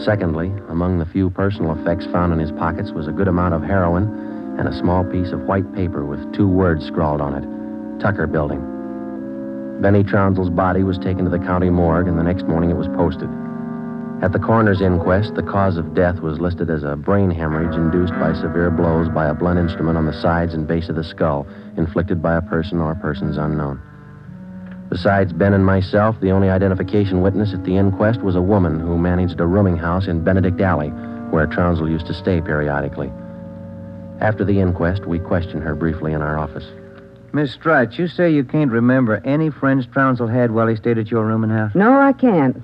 Secondly, among the few personal effects found in his pockets was a good amount of heroin and a small piece of white paper with 2 words scrawled on it, Tucker Building. Benny Trounsel's body was taken to the county morgue, and the next morning it was posted. At the coroner's inquest, the cause of death was listed as a brain hemorrhage induced by severe blows by a blunt instrument on the sides and base of the skull, inflicted by a person or persons unknown. Besides Ben and myself, the only identification witness at the inquest was a woman who managed a rooming house in Benedict Alley, where Trounsel used to stay periodically. After the inquest, we questioned her briefly in our office. Miss Strite, you say you can't remember any friends Trounsel had while he stayed at your rooming house? No, I can't.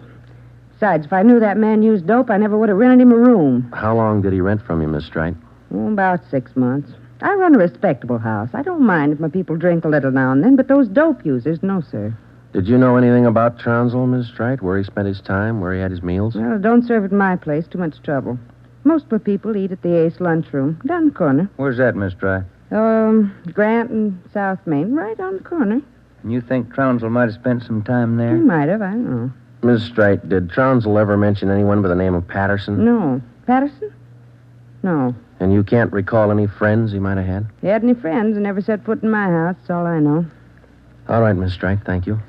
Besides, if I knew that man used dope, I never would have rented him a room. How long did he rent from you, Miss Strite? About 6 months. I run a respectable house. I don't mind if my people drink a little now and then, but those dope users, no, sir. Did you know anything about Trounsel, Miss Strite? Where he spent his time, where he had his meals? Well, don't serve at my place. Too much trouble. Most of the people eat at the Ace lunchroom, down the corner. Where's that, Miss Strite? Grant and South Main, right on the corner. And you think Trounsel might have spent some time there? He might have, I don't know. Miss Strite, did Trounsel ever mention anyone by the name of Patterson? No. Patterson? No. And you can't recall any friends he might have had? He had any friends and never set foot in my house. That's all I know. All right, Miss Strite, thank you.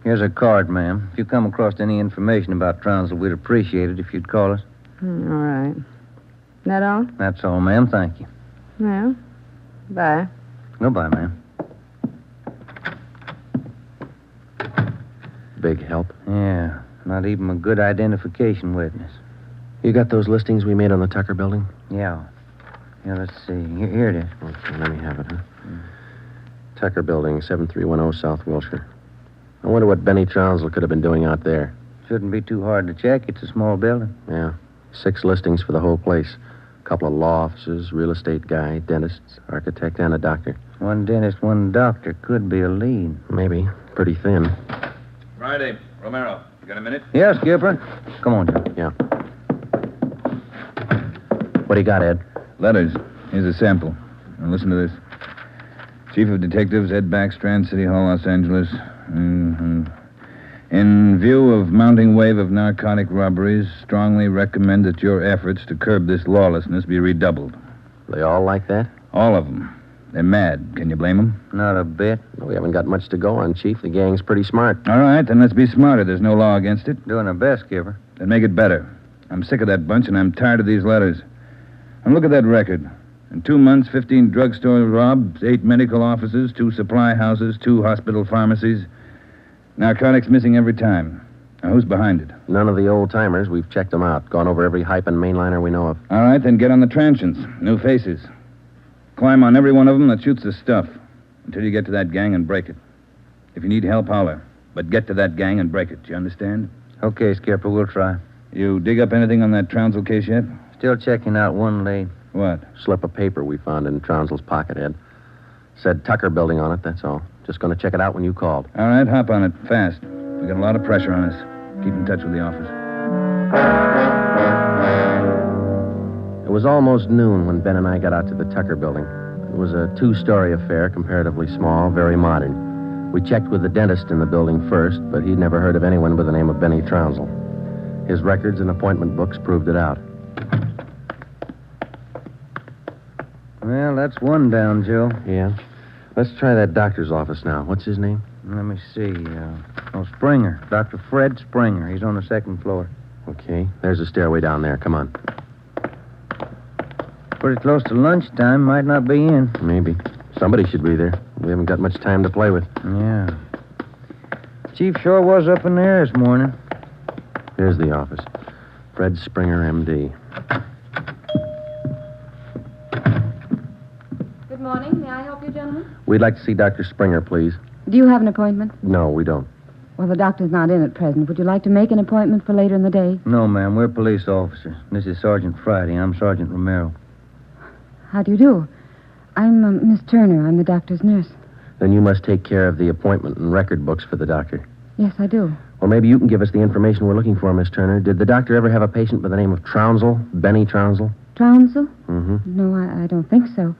Here's a card, ma'am. If you come across any information about Trounsel, we'd appreciate it if you'd call us. All right. That all? That's all, ma'am. Thank you. Well, bye. Goodbye, ma'am. Big help. Yeah, not even a good identification witness. You got those listings we made on the Tucker building? Yeah. Yeah, let's see. Here it is. Okay, let me have it, huh? Tucker building, 7310 South Wilshire. I wonder what Benny Trounsel could have been doing out there. Shouldn't be too hard to check. It's a small building. Yeah. 6 listings for the whole place. A couple of law offices, real estate guy, dentists, architect, and a doctor. One dentist, one doctor. Could be a lead. Maybe. Pretty thin. Friday, Romero. You got a minute? Yes, Skipper. Come on, Joe. Yeah. What do you got, Ed? Letters. Here's a sample. Now listen to this. Chief of Detectives, Ed Backstrand, City Hall, Los Angeles. In view of mounting wave of narcotic robberies, strongly recommend that your efforts to curb this lawlessness be redoubled. They all like that? All of them. They're mad. Can you blame them? Not a bit. We haven't got much to go on, Chief. The gang's pretty smart. All right, then let's be smarter. There's no law against it. Doing our best, Skipper. Then make it better. I'm sick of that bunch, and I'm tired of these letters. And look at that record. In 2 months, 15 drugstore robs, 8 medical offices, 2 supply houses, 2 hospital pharmacies. Narcotics missing every time. Now, who's behind it? None of the old-timers. We've checked them out. Gone over every hype and mainliner we know of. All right, then get on the transients. New faces. Climb on every one of them that shoots the stuff until you get to that gang and break it. If you need help, holler. But get to that gang and break it. You understand? Okay, Skipper, we'll try. You dig up anything on that Trounsel case yet? Still checking out one lead. What? Slip of paper we found in Trounsel's pocket, Ed. Said Tucker building on it, that's all. Just going to check it out when you called. All right, hop on it. Fast. We got a lot of pressure on us. Keep in touch with the office. It was almost noon when Ben and I got out to the Tucker building. It was a 2-story affair, comparatively small, very modern. We checked with the dentist in the building first, but he'd never heard of anyone by the name of Benny Trounsel. His records and appointment books proved it out. Well, that's one down, Joe. Yeah. Let's try that doctor's office now. What's his name? Let me see. Springer. Dr. Fred Springer. He's on the 2nd floor. Okay. There's a stairway down there. Come on. Pretty close to lunchtime. Might not be in. Maybe. Somebody should be there. We haven't got much time to play with. Yeah. Chief sure was up in there this morning. Here's the office. Fred Springer, M.D. Good morning. May I help you, gentlemen? We'd like to see Dr. Springer, please. Do you have an appointment? No, we don't. Well, the doctor's not in at present. Would you like to make an appointment for later in the day? No, ma'am. We're police officers. This is Sergeant Friday. I'm Sergeant Romero. How do you do? I'm Miss Turner. I'm the doctor's nurse. Then you must take care of the appointment and record books for the doctor. Yes, I do. Well, maybe you can give us the information we're looking for, Miss Turner. Did the doctor ever have a patient by the name of Trounsel? Benny Trounsel? Trounsel? Mm-hmm. No, I don't think so.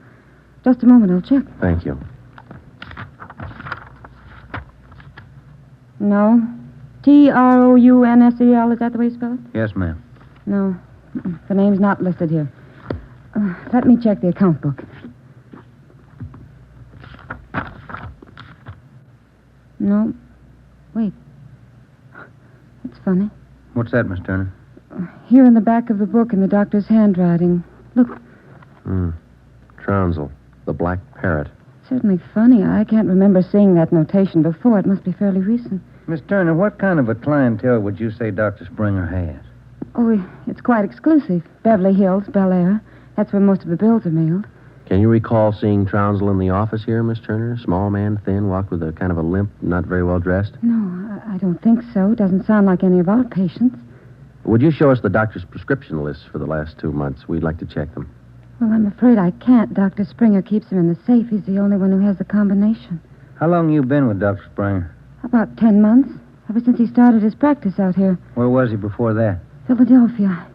Just a moment. I'll check. Thank you. No. Trounsel, is that the way you spell it? Yes, ma'am. No. The name's not listed here. Let me check the account book. No. Wait. It's funny. What's that, Miss Turner? Here in the back of the book in the doctor's handwriting. Look. Trounsel, the Black Parrot. Certainly funny. I can't remember seeing that notation before. It must be fairly recent. Miss Turner, what kind of a clientele would you say Dr. Springer has? Oh, it's quite exclusive. Beverly Hills, Bel Air. That's where most of the bills are mailed. Can you recall seeing Trounsel in the office here, Miss Turner? Small man, thin, walked with a kind of a limp, not very well dressed? No, I don't think so. Doesn't sound like any of our patients. Would you show us the doctor's prescription lists for the last 2 months? We'd like to check them. Well, I'm afraid I can't. Dr. Springer keeps them in the safe. He's the only one who has the combination. How long you been with Dr. Springer? About 10 months. Ever since he started his practice out here. Where was he before that? Philadelphia.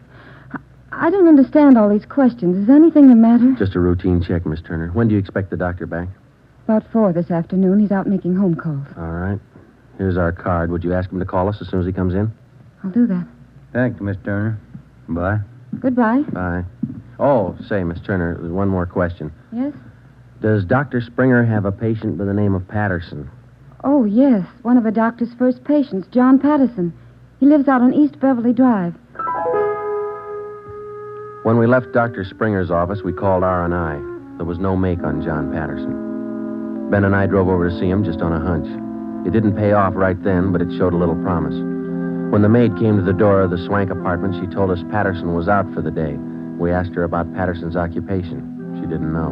I don't understand all these questions. Is anything the matter? Just a routine check, Miss Turner. When do you expect the doctor back? About 4 this afternoon. He's out making home calls. All right. Here's our card. Would you ask him to call us as soon as he comes in? I'll do that. Thank you, Miss Turner. Bye. Goodbye. Bye. Oh, say, Miss Turner, there's one more question. Yes? Does Dr. Springer have a patient by the name of Patterson? Oh, yes. One of the doctor's first patients, John Patterson. He lives out on East Beverly Drive. When we left Dr. Springer's office, we called R&I. There was no make on John Patterson. Ben and I drove over to see him just on a hunch. It didn't pay off right then, but it showed a little promise. When the maid came to the door of the Swank apartment, she told us Patterson was out for the day. We asked her about Patterson's occupation. She didn't know.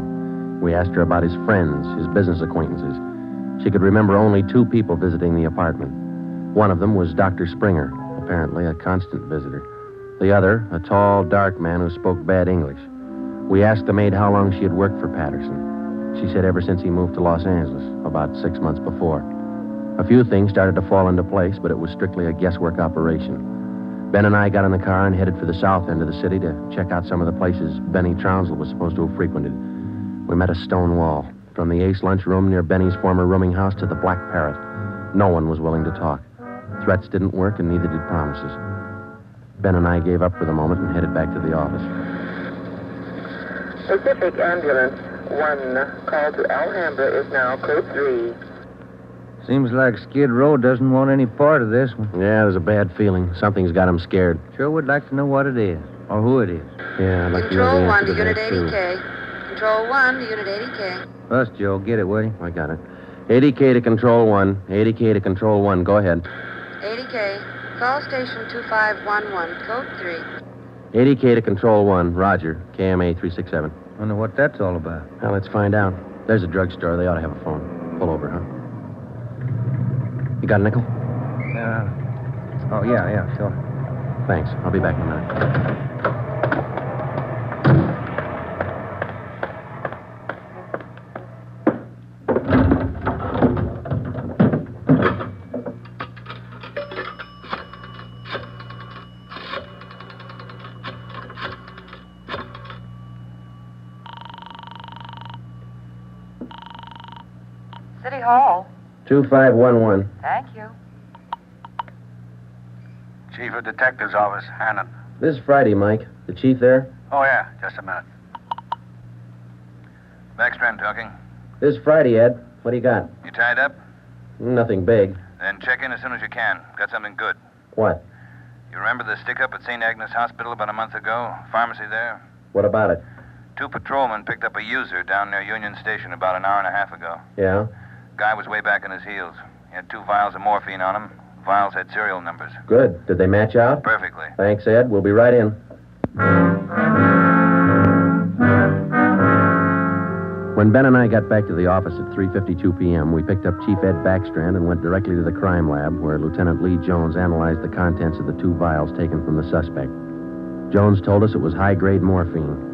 We asked her about his friends, his business acquaintances. She could remember only 2 people visiting the apartment. One of them was Dr. Springer, apparently a constant visitor. The other, a tall, dark man who spoke bad English. We asked the maid how long she had worked for Patterson. She said ever since he moved to Los Angeles, about 6 months before. A few things started to fall into place, but it was strictly a guesswork operation. Ben and I got in the car and headed for the south end of the city to check out some of the places Benny Trounsel was supposed to have frequented. We met a stone wall. From the Ace lunchroom near Benny's former rooming house to the Black Parrot. No one was willing to talk. Threats didn't work, and neither did promises. Ben and I gave up for the moment and headed back to the office. Pacific Ambulance 1, call to Alhambra is now code 3. Seems like Skid Row doesn't want any part of this one. Yeah, there's a bad feeling. Something's got him scared. Sure would like to know what it is, or who it is. Yeah, I'd like to know Control the 1 answer to to Unit that, too. 80K. Control 1 to Unit 80K. Us, Joe. Get it, will you? I got it. 80K to Control 1. 80K to Control 1. Go ahead. 80K. Call station 2511, code 3. 80K to Control 1. Roger. KMA 367. Wonder what that's all about. Well, let's find out. There's a drugstore. They ought to have a phone. Pull over, huh? You got a nickel? Yeah, sure. Thanks. I'll be back in a minute. City Hall. 2511. Thank you. Chief of Detective's Office, Hannon. This is Friday, Mike. The chief there? Oh, yeah, just a minute. Backstrand talking. This is Friday, Ed. What do you got? You tied up? Nothing big. Then check in as soon as you can. Got something good. What? You remember the stick-up at St. Agnes Hospital about a month ago? Pharmacy there? What about it? 2 patrolmen picked up a user down near Union Station about an hour and a half ago. Yeah? Guy was way back on his heels. He had 2 vials of morphine on him. Vials had serial numbers. Good. Did they match out? Perfectly. Thanks, Ed. We'll be right in. When Ben and I got back to the office at 3:52 p.m., we picked up Chief Ed Backstrand and went directly to the crime lab, where Lieutenant Lee Jones analyzed the contents of the 2 vials taken from the suspect. Jones told us it was high-grade morphine.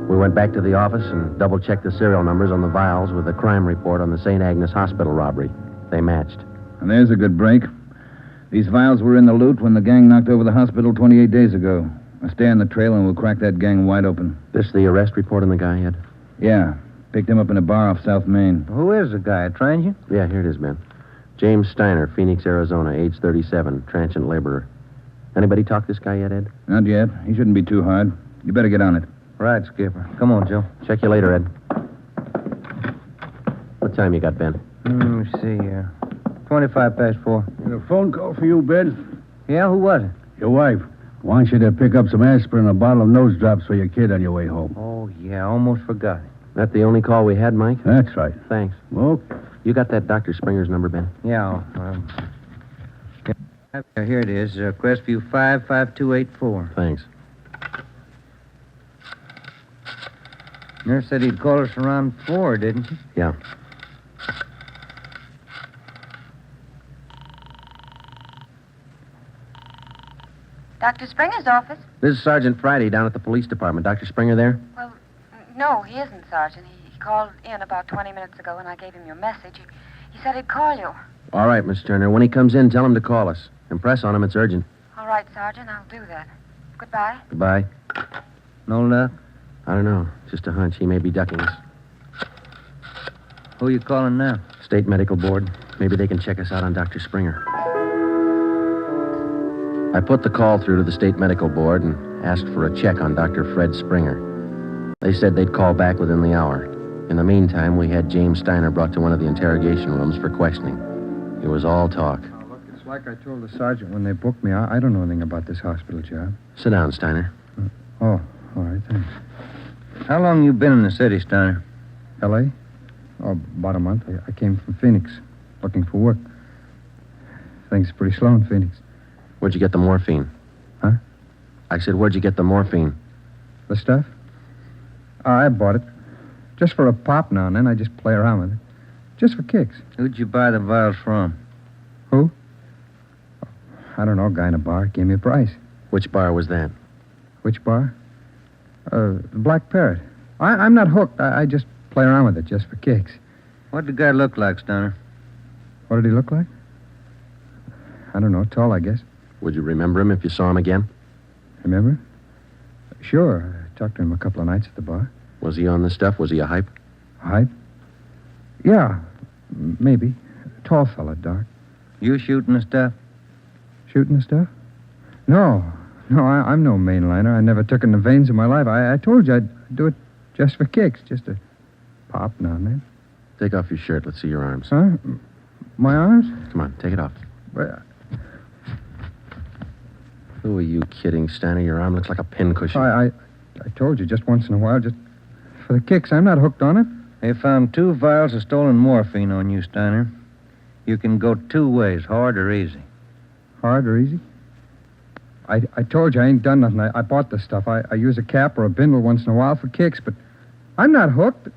We went back to the office and double-checked the serial numbers on the vials with the crime report on the St. Agnes Hospital robbery. They matched. And there's a good break. These vials were in the loot when the gang knocked over the hospital 28 days ago. Now stay on the trail and we'll crack that gang wide open. This the arrest report on the guy, Ed? Yeah. Picked him up in a bar off South Main. Who is the guy? A transient? Yeah, here it is, Ben. James Steiner, Phoenix, Arizona, age 37, transient laborer. Anybody talk this guy yet, Ed? Not yet. He shouldn't be too hard. You better get on it. Right, Skipper. Come on, Joe. Check you later, Ed. What time you got, Ben? Let me see here. 25 past 4. Got a phone call for you, Ben? Yeah, who was it? Your wife. Wants you to pick up some aspirin and a bottle of nose drops for your kid on your way home. Oh, yeah, almost forgot. That the only call we had, Mike? That's right. Thanks. Well, you got that Dr. Springer's number, Ben? Yeah, here it is. Crestview 55284. Thanks. Nurse said he'd call us around 4, didn't she? Yeah. Dr. Springer's office? This is Sergeant Friday down at the police department. Dr. Springer there? Well, no, he isn't, Sergeant. He called in about 20 minutes ago, and I gave him your message. He said he'd call you. All right, Miss Turner. When he comes in, tell him to call us. Impress on him it's urgent. All right, Sergeant, I'll do that. Goodbye. Goodbye. No luck? I don't know. Just a hunch. He may be ducking us. Who you calling now? State Medical Board. Maybe they can check us out on Dr. Springer. I put the call through to the State Medical Board and asked for a check on Dr. Fred Springer. They said they'd call back within the hour. In the meantime, we had James Steiner brought to one of the interrogation rooms for questioning. It was all talk. Oh, look, it's like I told the sergeant when they booked me. I don't know anything about this hospital job. Sit down, Steiner. Oh, all right, thanks. How long you been in the city, Steiner? L.A.? Oh, about a month. I came from Phoenix, looking for work. Things are pretty slow in Phoenix. Where'd you get the morphine? Huh? I said, where'd you get the morphine? The stuff? Oh, I bought it. Just for a pop now and then. I just play around with it. Just for kicks. Who'd you buy the vials from? Who? I don't know. A guy in a bar gave me a price. Which bar was that? Which bar? The Black Parrot. I'm not hooked. I just play around with it just for kicks. What'd the guy look like, Steiner? What did he look like? I don't know. Tall, I guess. Would you remember him if you saw him again? Remember? Sure. I talked to him a couple of nights at the bar. Was he on the stuff? Was he a hype? Hype? Yeah, maybe. Tall fella, dark. You shooting the stuff? Shooting the stuff? No, I'm no mainliner. I never took in the veins in my life. I told you I'd do it just for kicks, just to pop now and then. Take off your shirt. Let's see your arms. Huh? My arms? Come on, take it off. Well, Who are you kidding, Steiner? Your arm looks like a pincushion. I told you, just once in a while, just for the kicks. I'm not hooked on it. They found 2 vials of stolen morphine on you, Steiner. You can go 2 ways, hard or easy. Hard or easy? I told you I ain't done nothing. I bought the stuff. I use a cap or a bindle once in a while for kicks, but I'm not hooked.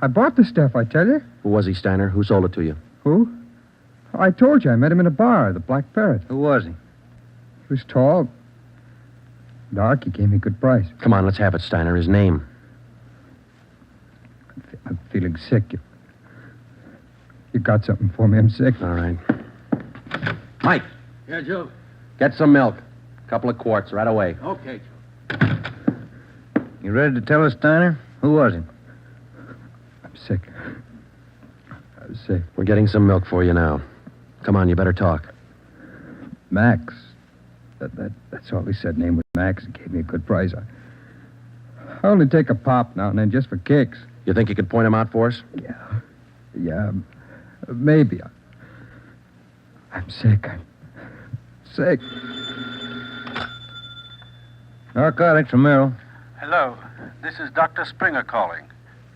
I bought the stuff, I tell you. Who was he, Steiner? Who sold it to you? Who? I told you. I met him in a bar, the Black Parrot. Who was he? He was tall. Dark. He gave me a good price. Come on, let's have it, Steiner. His name. I'm feeling sick. You got something for me? I'm sick. All right. Mike. Yeah, Joe. Get some milk. A couple of quarts right away. Okay, Joe. You ready to tell us, Steiner? Who was he? I'm sick. I'm sick. We're getting some milk for you now. Come on, you better talk. Max. That's all he said. Name was Max. He gave me a good price. I only take a pop now and then just for kicks. You think you could point him out for us? Yeah, maybe. I'm sick. I'm sick. Narcotics from Merrill. Hello. This is Dr. Springer calling.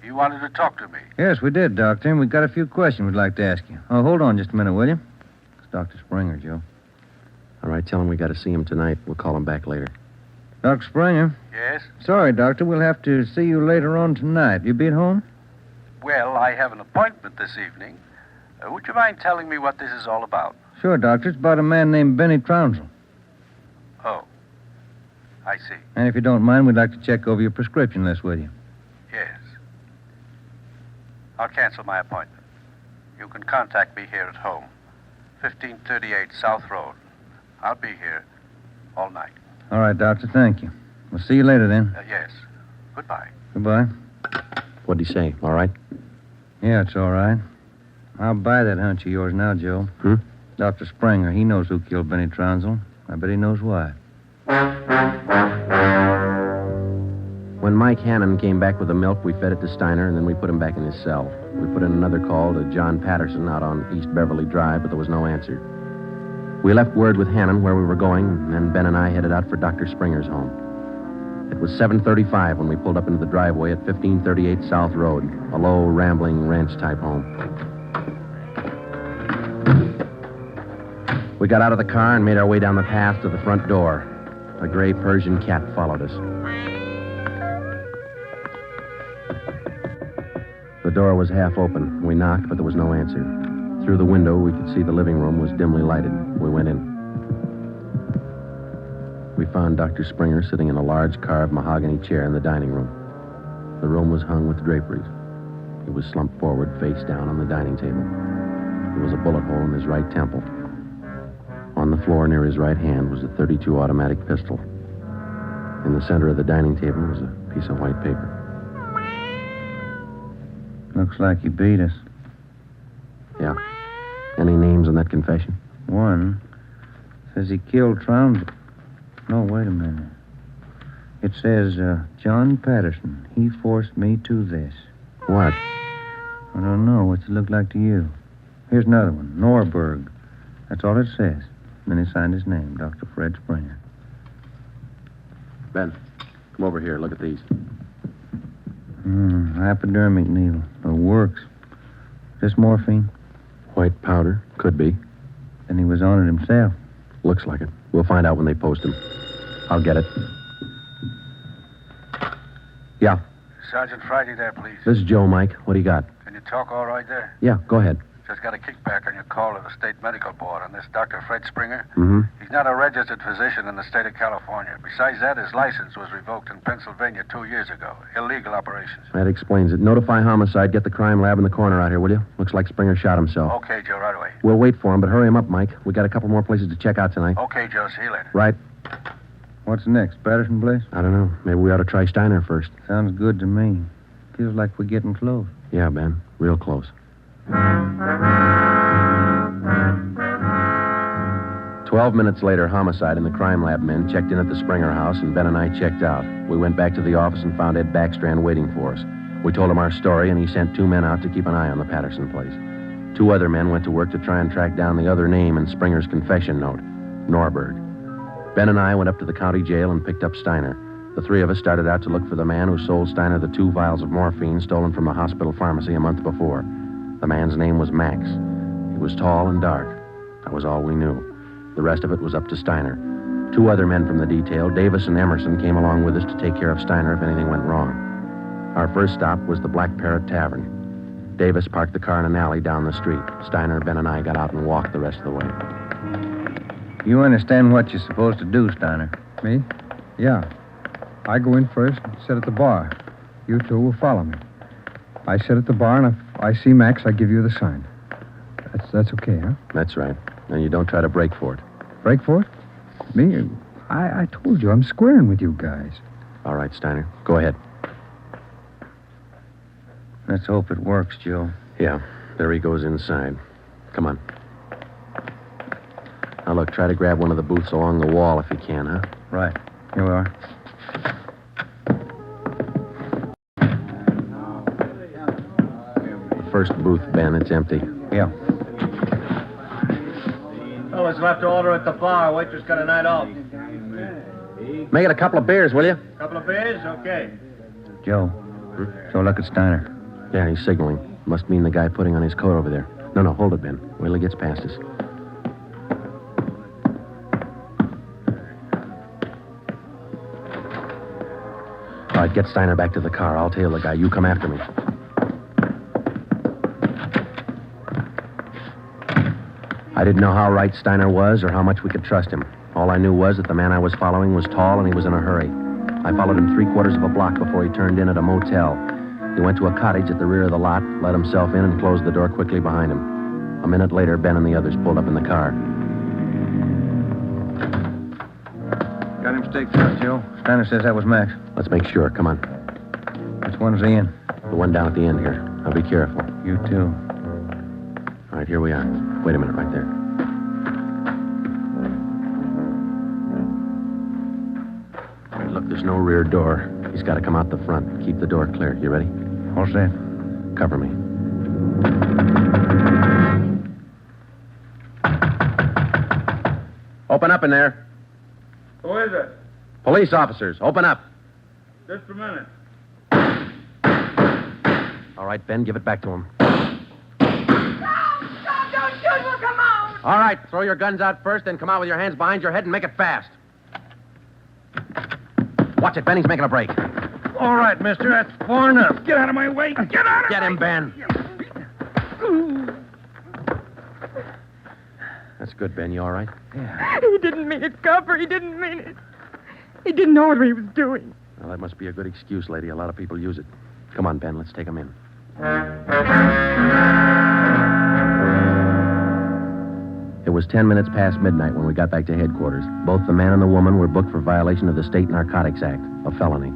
You wanted to talk to me. Yes, we did, Doctor. And we've got a few questions we'd like to ask you. Oh, hold on just a minute, will you? It's Dr. Springer, Joe. All right, tell him we got to see him tonight. We'll call him back later. Dr. Springer? Yes? Sorry, Doctor. We'll have to see you later on tonight. You be at home? Well, I have an appointment this evening. Would you mind telling me what this is all about? Sure, Doctor. It's about a man named Benny Trounsel. Oh. I see. And if you don't mind, we'd like to check over your prescription list with you. Yes. I'll cancel my appointment. You can contact me here at home. 1538 South Road. I'll be here all night. All right, Doctor. Thank you. We'll see you later then. Yes. Goodbye. Goodbye. What'd he say? All right? Yeah, it's all right. I'll buy that hunch of yours now, Joe. Dr. Springer, he knows who killed Benny Trounsel. I bet he knows why. When Mike Hannon came back with the milk, we fed it to Steiner, and then we put him back in his cell. We put in another call to John Patterson out on East Beverly Drive, but there was no answer. We left word with Hannon where we were going, and then Ben and I headed out for Dr. Springer's home. It was 7:35 when we pulled up into the driveway at 1538 South Road, a low, rambling ranch-type home. We got out of the car and made our way down the path to the front door. A gray Persian cat followed us. The door was half open. We knocked, but there was no answer. Through the window, we could see the living room was dimly lighted. We went in. We found Dr. Springer sitting in a large carved mahogany chair in the dining room. The room was hung with draperies. He was slumped forward, face down on the dining table. There was a bullet hole in his right temple. On the floor near his right hand was a .32 automatic pistol. In the center of the dining table was a piece of white paper. Looks like he beat us. Yeah. Any names on that confession? One says he killed Trounsel. No, wait a minute. It says, John Patterson. He forced me to this. What? I don't know. What's it look like to you? Here's another one. Norberg. That's all it says. And then he signed his name, Dr. Fred Springer. Ben, come over here. Look at these. Hypodermic needle. It works. This morphine? White powder. Could be. And he was on it himself. Looks like it. We'll find out when they post him. I'll get it. Yeah. Sergeant Friday there, please. This is Joe, Mike. What do you got? Can you talk all right there? Yeah, go ahead. Just got a kickback on your call to the state medical board on this Dr. Fred Springer. Mm-hmm. He's not a registered physician in the state of California. Besides that, his license was revoked in Pennsylvania 2 years ago. Illegal operations. That explains it. Notify homicide. Get the crime lab in the corner out here, will you? Looks like Springer shot himself. Okay, Joe, right away. We'll wait for him, but hurry him up, Mike. We got a couple more places to check out tonight. Okay, Joe, see you later. Right. What's next? Patterson place? I don't know. Maybe we ought to try Steiner first. Sounds good to me. Feels like we're getting close. Yeah, Ben. Real close. 12 minutes later, homicide and the crime lab men checked in at the Springer house, and Ben and I checked out. We went back to the office and found Ed Backstrand waiting for us. We told him our story, and he sent 2 men out to keep an eye on the Patterson place. 2 other men went to work to try and track down the other name in Springer's confession note, Norberg. Ben and I went up to the county jail and picked up Steiner. The 3 of us started out to look for the man who sold Steiner the 2 vials of morphine stolen from the hospital pharmacy a month before. The man's name was Max. He was tall and dark. That was all we knew. The rest of it was up to Steiner. 2 other men from the detail, Davis and Emerson, came along with us to take care of Steiner if anything went wrong. Our first stop was the Black Parrot Tavern. Davis parked the car in an alley down the street. Steiner, Ben, and I got out and walked the rest of the way. You understand what you're supposed to do, Steiner? Me? Yeah. I go in first and sit at the bar. You 2 will follow me. I sit at the bar, and if I see Max, I give you the sign. That's okay, huh? That's right. And you don't try to break for it. Break for it? Me? I told you, I'm squaring with you guys. All right, Steiner. Go ahead. Let's hope it works, Joe. Yeah. There he goes inside. Come on. Now, look, try to grab one of the booths along the wall if you can, huh? Right. Here we are. The first booth, Ben, it's empty. Yeah. Fellas left to order at the bar. Waitress got a night off. Make it a couple of beers, will you? Couple of beers? Okay. Joe. So look at Steiner. Yeah, he's signaling. Must mean the guy putting on his coat over there. No, hold it, Ben. Wait till he gets past us. All right, get Steiner back to the car. I'll tail the guy. You come after me. I didn't know how right Steiner was or how much we could trust him. All I knew was that the man I was following was tall and he was in a hurry. I followed him 3/4 of a block before he turned in at a motel. He went to a cottage at the rear of the lot, let himself in, and closed the door quickly behind him. A minute later, Ben and the others pulled up in the car. Got him staked out, Joe. Steiner says that was Max. Let's make sure. Come on. Which one's he in? The one down at the end here. Now be careful. You too. All right, here we are. Wait a minute right there. All right, look, there's no rear door. He's got to come out the front. Keep the door clear. You ready? All set. Cover me. Open up in there. Who is it? Police officers, open up. Just a minute. All right, Ben, give it back to him. Don't shoot, we'll come out. All right, throw your guns out first, then come out with your hands behind your head and make it fast. Watch it, Ben, he's making a break. All right, mister, that's far enough. Get out of my way. Get out of Get him, Ben. That's good, Ben. You all right? Yeah. He didn't mean it, Copper. He didn't mean it. He didn't know what he was doing. Well, that must be a good excuse, lady. A lot of people use it. Come on, Ben. Let's take him in. It was 10 minutes past midnight when we got back to headquarters. Both the man and the woman were booked for violation of the State Narcotics Act, a felony.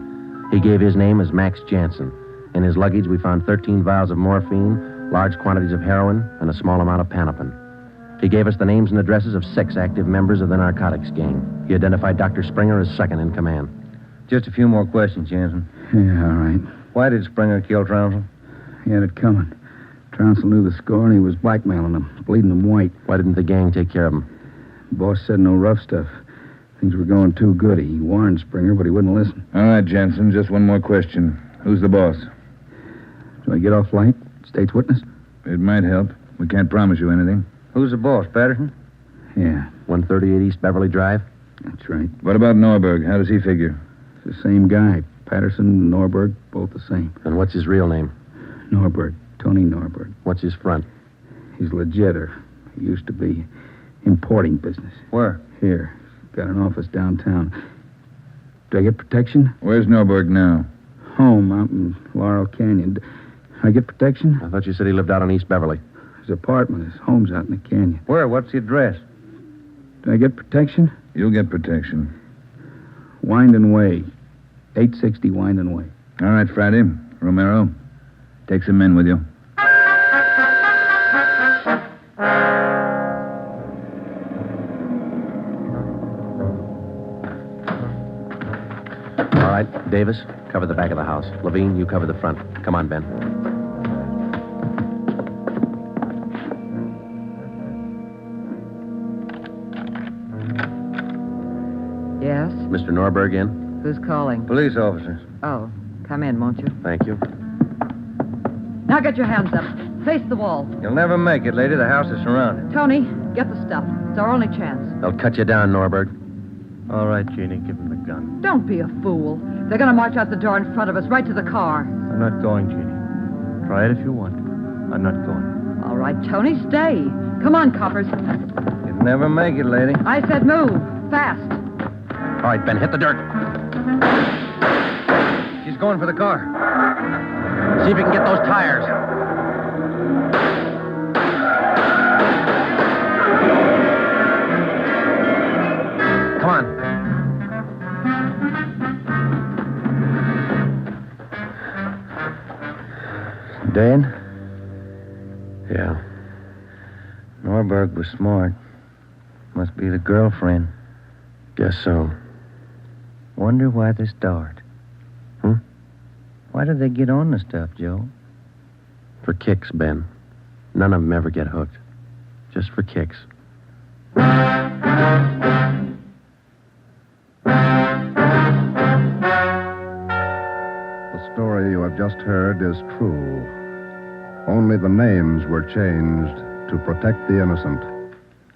He gave his name as Max Jansen. In his luggage, we found 13 vials of morphine, large quantities of heroin, and a small amount of Panopin. He gave us the names and addresses of 6 active members of the narcotics gang. He identified Dr. Springer as second in command. Just a few more questions, Jansen. Yeah, all right. Why did Springer kill Trounsel? He had it coming. Trouncil knew the score, and he was blackmailing them, bleeding them white. Why didn't the gang take care of him? The boss said no rough stuff. Things were going too good. He warned Springer, but he wouldn't listen. All right, Jensen, just one more question. Who's the boss? Do I get off light? State's witness? It might help. We can't promise you anything. Who's the boss, Patterson? Yeah. 138 East Beverly Drive? That's right. What about Norberg? How does he figure? It's the same guy. Patterson, Norberg, both the same. And what's his real name? Norberg. Tony Norberg. What's his front? He's legit, or he used to be. Importing business. Where? Here. Got an office downtown. Do I get protection? Where's Norberg now? Home, out in Laurel Canyon. Do I get protection? I thought you said he lived out on East Beverly. His apartment, his home's out in the canyon. Where? What's the address? Do I get protection? You'll get protection. Winding Way. 860 Winding Way. All right, Friday. Romero, take some men with you. All right, Davis, cover the back of the house. Levine, you cover the front. Come on, Ben. Yes? Mr. Norberg in? Who's calling? Police officers. Oh, come in, won't you? Thank you. Now get your hands up. Face the wall. You'll never make it, lady. The house is surrounded. Tony, get the stuff. It's our only chance. They'll cut you down, Norberg. All right, Jeannie, give him the gun. Don't be a fool. They're going to march out the door in front of us, right to the car. I'm not going, Jeannie. Try it if you want. I'm not going. All right, Tony, stay. Come on, coppers. You'll never make it, lady. I said move. Fast. All right, Ben, hit the dirt. She's going for the car. See if you can get those tires. Come on. Dan? Yeah. Norberg was smart. Must be the girlfriend. Guess so. Wonder why they start. Hmm? Why do they get on the stuff, Joe? For kicks, Ben. None of them ever get hooked. Just for kicks. The story you have just heard is true. Only the names were changed to protect the innocent.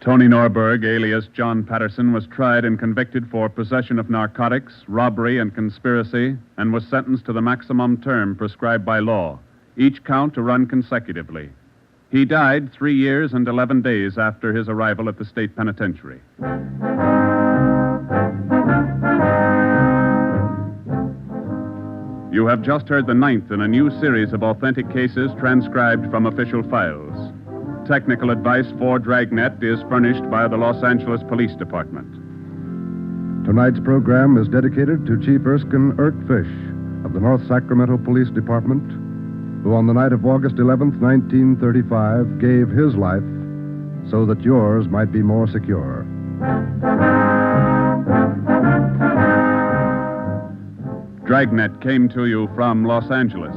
Tony Norberg, alias John Patterson, was tried and convicted for possession of narcotics, robbery, and conspiracy, and was sentenced to the maximum term prescribed by law, each count to run consecutively. He died 3 years and 11 days after his arrival at the state penitentiary. You have just heard the 9th in a new series of authentic cases transcribed from official files. Technical advice for Dragnet is furnished by the Los Angeles Police Department. Tonight's program is dedicated to Chief Erskine Fish of the North Sacramento Police Department, who on the night of August 11th, 1935, gave his life so that yours might be more secure. Dragnet came to you from Los Angeles.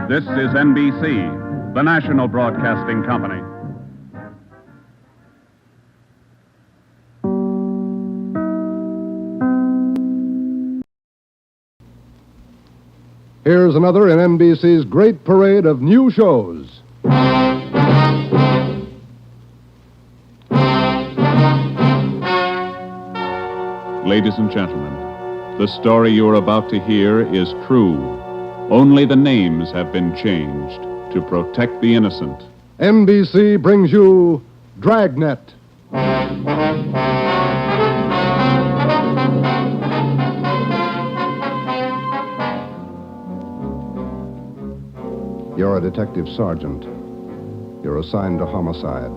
This is NBC, the national broadcasting company. Here's another in NBC's great parade of new shows. Ladies and gentlemen, the story you are about to hear is true. Only the names have been changed to protect the innocent. NBC brings you Dragnet. You're a detective sergeant. You're assigned to homicide.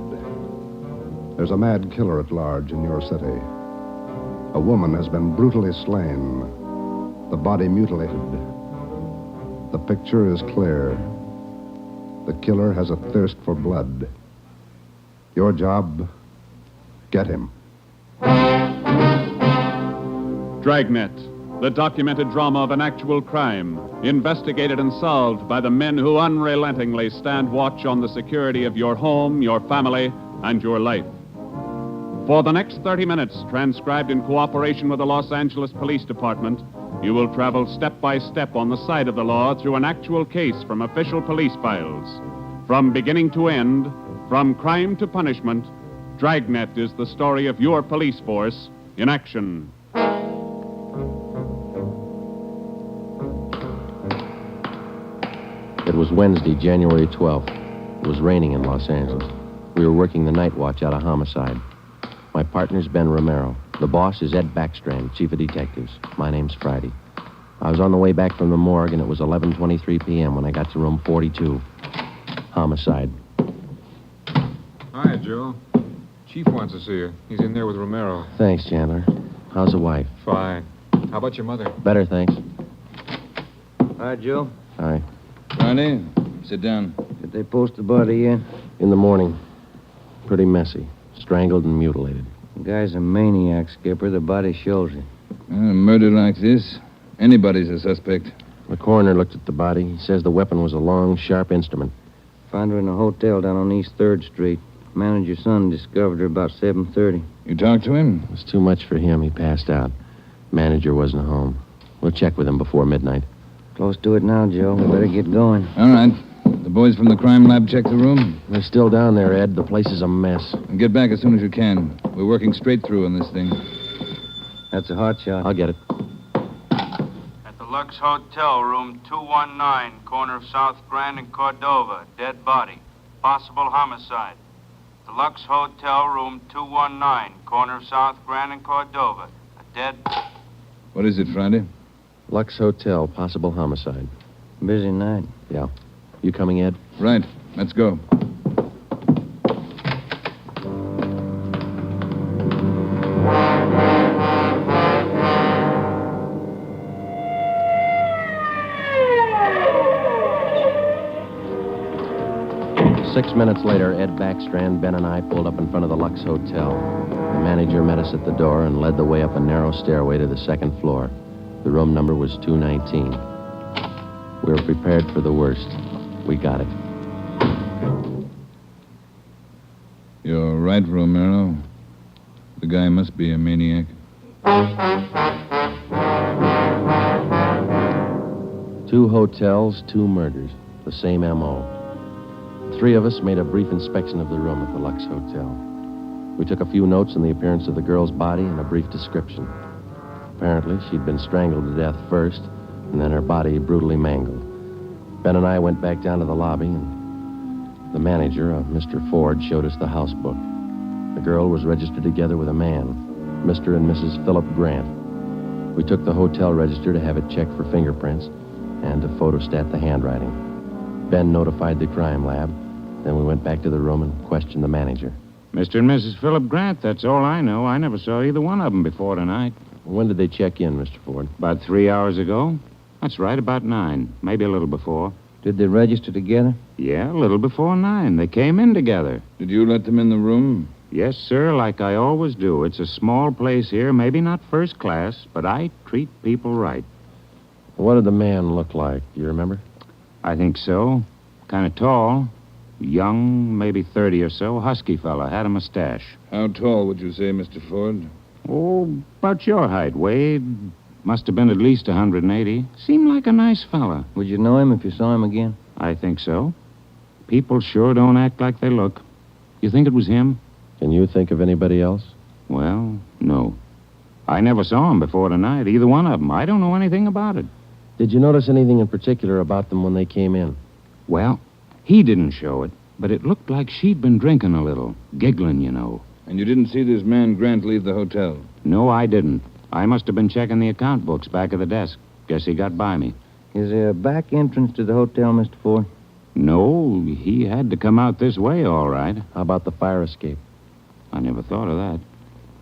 There's a mad killer at large in your city. A woman has been brutally slain, the body mutilated. The picture is clear. The killer has a thirst for blood. Your job, get him. Dragnet, the documented drama of an actual crime, investigated and solved by the men who unrelentingly stand watch on the security of your home, your family, and your life. For the next 30 minutes, transcribed in cooperation with the Los Angeles Police Department, you will travel step by step on the side of the law through an actual case from official police files. From beginning to end, from crime to punishment, Dragnet is the story of your police force in action. It was Wednesday, January 12th. It was raining in Los Angeles. We were working the night watch out of homicide. My partner's Ben Romero. The boss is Ed Backstrand, chief of detectives. My name's Friday. I was on the way back from the morgue, and it was 11:23 p.m. when I got to room 42. Homicide. Hi, Joe. Chief wants to see you. He's in there with Romero. Thanks, Chandler. How's the wife? Fine. How about your mother? Better, thanks. Hi, Joe. Hi. Friday, sit down. Did they post the body yet? In the morning. Pretty messy. Strangled and mutilated. The guy's a maniac, Skipper. The body shows it. A murder like this, anybody's a suspect. The coroner looked at the body. He says the weapon was a long, sharp instrument. Found her in a hotel down on East 3rd Street. Manager's son discovered her about 7:30. You talked to him? It was too much for him. He passed out. Manager wasn't home. We'll check with him before midnight. Close to it now, Joe. We better get going. All right. The boys from the crime lab check the room? They're still down there, Ed. The place is a mess. And get back as soon as you can. We're working straight through on this thing. That's a hot shot. I'll get it. At the Lux Hotel, room 219, corner of South Grand and Cordova. Dead body. Possible homicide. The Lux Hotel, room 219, corner of South Grand and Cordova. A dead... What is it, Friday? Lux Hotel, possible homicide. Busy night. Yeah. You coming, Ed? Right. Let's go. Six minutes later, Ed Backstrand, Ben, and I pulled up in front of the Lux Hotel. The manager met us at the door and led the way up a narrow stairway to the second floor. The room number was 219. We were prepared for the worst. We got it. You're right, Romero. The guy must be a maniac. Two hotels, two murders. The same M.O. Three of us made a brief inspection of the room at the Lux Hotel. We took a few notes on the appearance of the girl's body and a brief description. Apparently, she'd been strangled to death first, and then her body brutally mangled. Ben and I went back down to the lobby, and the manager, Mr. Ford, showed us the house book. The girl was registered together with a man, Mr. and Mrs. Philip Grant. We took the hotel register to have it checked for fingerprints and to photostat the handwriting. Ben notified the crime lab. Then we went back to the room and questioned the manager. Mr. and Mrs. Philip Grant, that's all I know. I never saw either one of them before tonight. When did they check in, Mr. Ford? About 3 hours ago. That's right, about 9. Maybe a little before. Did they register together? Yeah, a little before 9. They came in together. Did you let them in the room? Yes, sir, like I always do. It's a small place here, maybe not first class, but I treat people right. What did the man look like? You remember? I think so. Kind of tall. Young, maybe 30 or so. Husky fella. Had a mustache. How tall would you say, Mr. Ford? Oh, about your height, Wade. Must have been at least 180. Seemed like a nice fella. Would you know him if you saw him again? I think so. People sure don't act like they look. You think it was him? Can you think of anybody else? Well, no. I never saw him before tonight, either one of them. I don't know anything about it. Did you notice anything in particular about them when they came in? Well, he didn't show it, but it looked like she'd been drinking a little. Giggling, you know. And you didn't see this man Grant leave the hotel? No, I didn't. I must have been checking the account books back of the desk. Guess he got by me. Is there a back entrance to the hotel, Mr. Ford? No, he had to come out this way, all right. How about the fire escape? I never thought of that.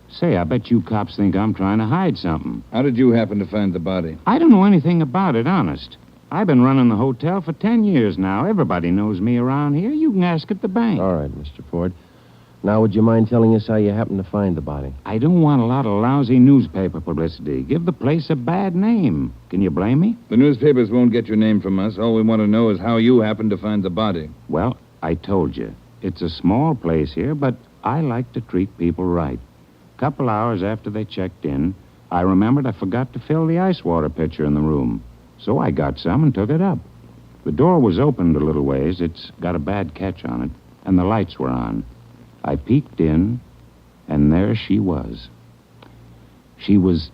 Say, I bet you cops think I'm trying to hide something. How did you happen to find the body? I don't know anything about it, honest. I've been running the hotel for 10 years now. Everybody knows me around here. You can ask at the bank. All right, Mr. Ford. Now, would you mind telling us how you happened to find the body? I don't want a lot of lousy newspaper publicity. Give the place a bad name. Can you blame me? The newspapers won't get your name from us. All we want to know is how you happened to find the body. Well, I told you. It's a small place here, but I like to treat people right. A couple hours after they checked in, I remembered I forgot to fill the ice water pitcher in the room. So I got some and took it up. The door was opened a little ways. It's got a bad catch on it, and the lights were on. I peeked in, and there she was. She was...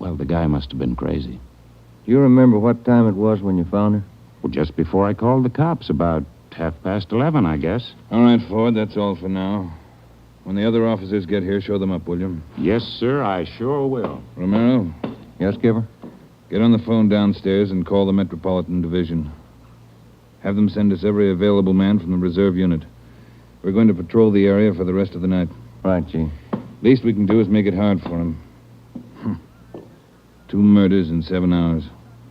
Well, the guy must have been crazy. Do you remember what time it was when you found her? Well, just before I called the cops, about 11:30, I guess. All right, Ford, that's all for now. When the other officers get here, show them up, will you? Yes, sir, I sure will. Romero? Yes, Skipper? Get on the phone downstairs and call the Metropolitan Division. Have them send us every available man from the reserve unit. We're going to patrol the area for the rest of the night. Right, Chief. Least we can do is make it hard for them. 2 murders in 7 hours.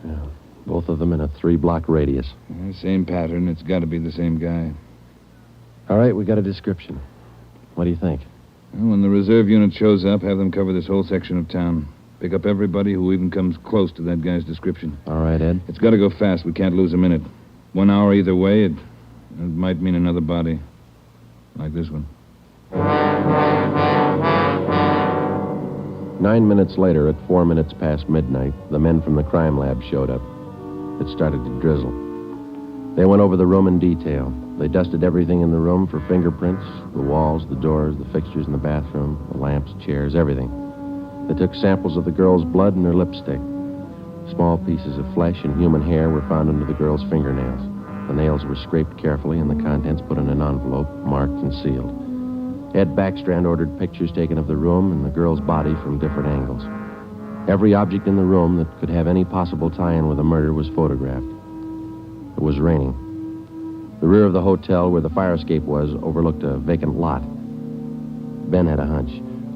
Yeah, both of them in a 3-block radius. Same pattern. It's got to be the same guy. All right, we got a description. What do you think? Well, when the reserve unit shows up, have them cover this whole section of town. Pick up everybody who even comes close to that guy's description. All right, Ed. It's got to go fast. We can't lose a minute. 1 hour either way, it might mean another body. Like this one. 9 minutes later, at 4 minutes past midnight, the men from the crime lab showed up. It started to drizzle. They went over the room in detail. They dusted everything in the room for fingerprints, the walls, the doors, the fixtures in the bathroom, the lamps, chairs, everything. They took samples of the girl's blood and her lipstick. Small pieces of flesh and human hair were found under the girl's fingernails. The nails were scraped carefully and the contents put in an envelope, marked and sealed. Ed Backstrand ordered pictures taken of the room and the girl's body from different angles. Every object in the room that could have any possible tie-in with a murder was photographed. It was raining. The rear of the hotel where the fire escape was overlooked a vacant lot. Ben had a hunch.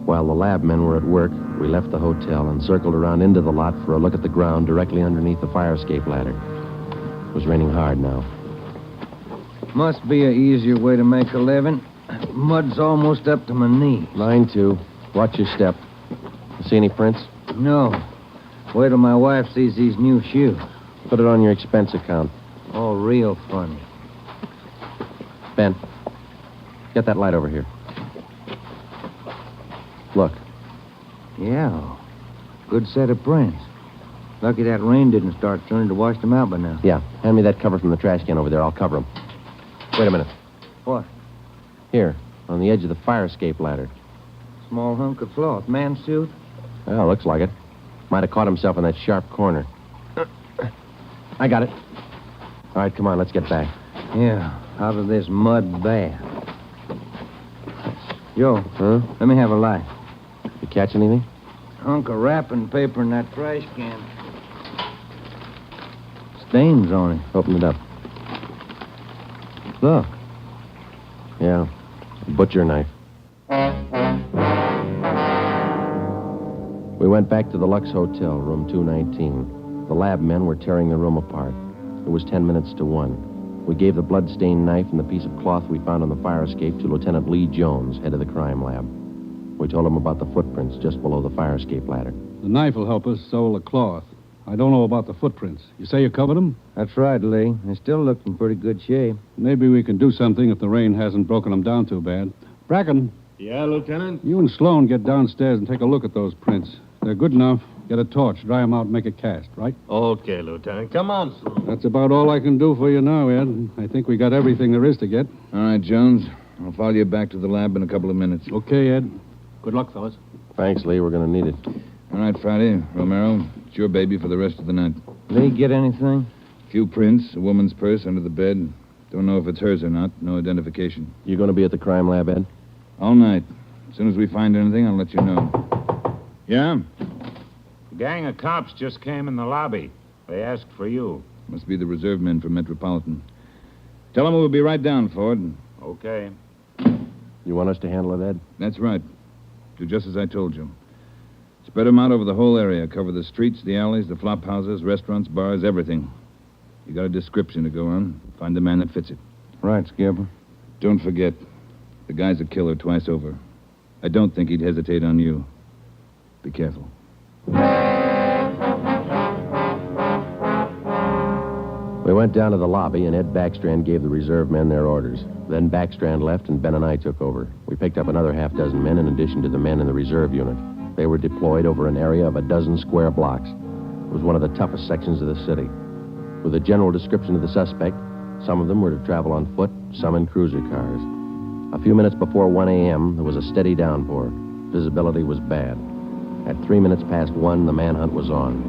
While the lab men were at work, we left the hotel and circled around into the lot for a look at the ground directly underneath the fire escape ladder. It was raining hard now. Must be an easier way to make a living. Mud's almost up to my knee. Mine, too. Watch your step. You see any prints? No. Wait till my wife sees these new shoes. Put it on your expense account. Oh, real funny. Ben, get that light over here. Look. Yeah. Good set of prints. Lucky that rain didn't start turning to wash them out by now. Yeah. Hand me that cover from the trash can over there. I'll cover them. Wait a minute. What? Here, on the edge of the fire escape ladder. Small hunk of cloth. Man's suit? Well, looks like it. Might have caught himself in that sharp corner. I got it. All right, come on, let's get back. Yeah, out of this mud bath. Joe. Huh? Let me have a light. You catch anything? Hunk of wrapping paper in that trash can. Stains on it. Open it up. Look. Yeah, a butcher knife. We went back to the Lux Hotel, room 219. The lab men were tearing the room apart. It was 10 minutes to 1. We gave the blood-stained knife and the piece of cloth we found on the fire escape to Lieutenant Lee Jones, head of the crime lab. We told him about the footprints just below the fire escape ladder. The knife will help us, so will the cloth. I don't know about the footprints. You say you covered them? That's right, Lee. They still look in pretty good shape. Maybe we can do something if the rain hasn't broken them down too bad. Bracken. Yeah, Lieutenant? You and Sloan get downstairs and take a look at those prints. They're good enough. Get a torch, dry them out, and make a cast, right? Okay, Lieutenant. Come on, Sloan. That's about all I can do for you now, Ed. I think we got everything there is to get. All right, Jones. I'll follow you back to the lab in a couple of minutes. Okay, Ed. Good luck, fellas. Thanks, Lee. We're going to need it. All right, Friday. Romero, it's your baby for the rest of the night. Lee, get anything? A few prints, a woman's purse under the bed. Don't know if it's hers or not. No identification. You going to be at the crime lab, Ed? All night. As soon as we find anything, I'll let you know. Yeah? A gang of cops just came in the lobby. They asked for you. Must be the reserve men from Metropolitan. Tell them we'll be right down, Ford. Okay. You want us to handle it, Ed? That's right. Do just as I told you. Spread them out over the whole area. Cover the streets, the alleys, the flop houses, restaurants, bars, everything. You got a description to go on. Find the man that fits it. Right, Skipper. Don't forget, The guy's a killer twice over. I don't think he'd hesitate on you. Be careful. We went down to the lobby, and Ed Backstrand gave the reserve men their orders. Then Backstrand left, and Ben and I took over. We picked up another half-dozen men in addition to the men in the reserve unit. They were deployed over an area of a dozen square blocks. It was one of the toughest sections of the city. With a general description of the suspect, some of them were to travel on foot, some in cruiser cars. A few minutes before 1 a.m., there was a steady downpour. Visibility was bad. At 3 minutes past 1, the manhunt was on.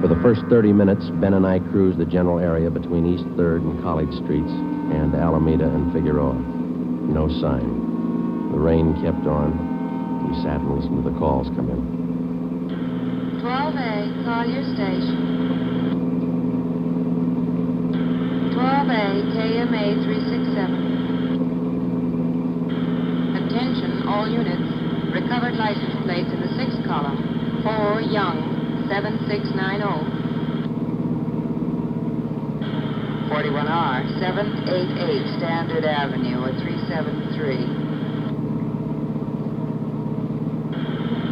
For the first 30 minutes, Ben and I cruised the general area between East 3rd and College Streets and Alameda and Figueroa. No sign. The rain kept on. We sat and listened to the calls come in. 12A, call your station. 12A, KMA 367. Attention, all units. Recovered license plates in the 6th column. 4 Young, 7690. 41R, 788 Standard Avenue at 373.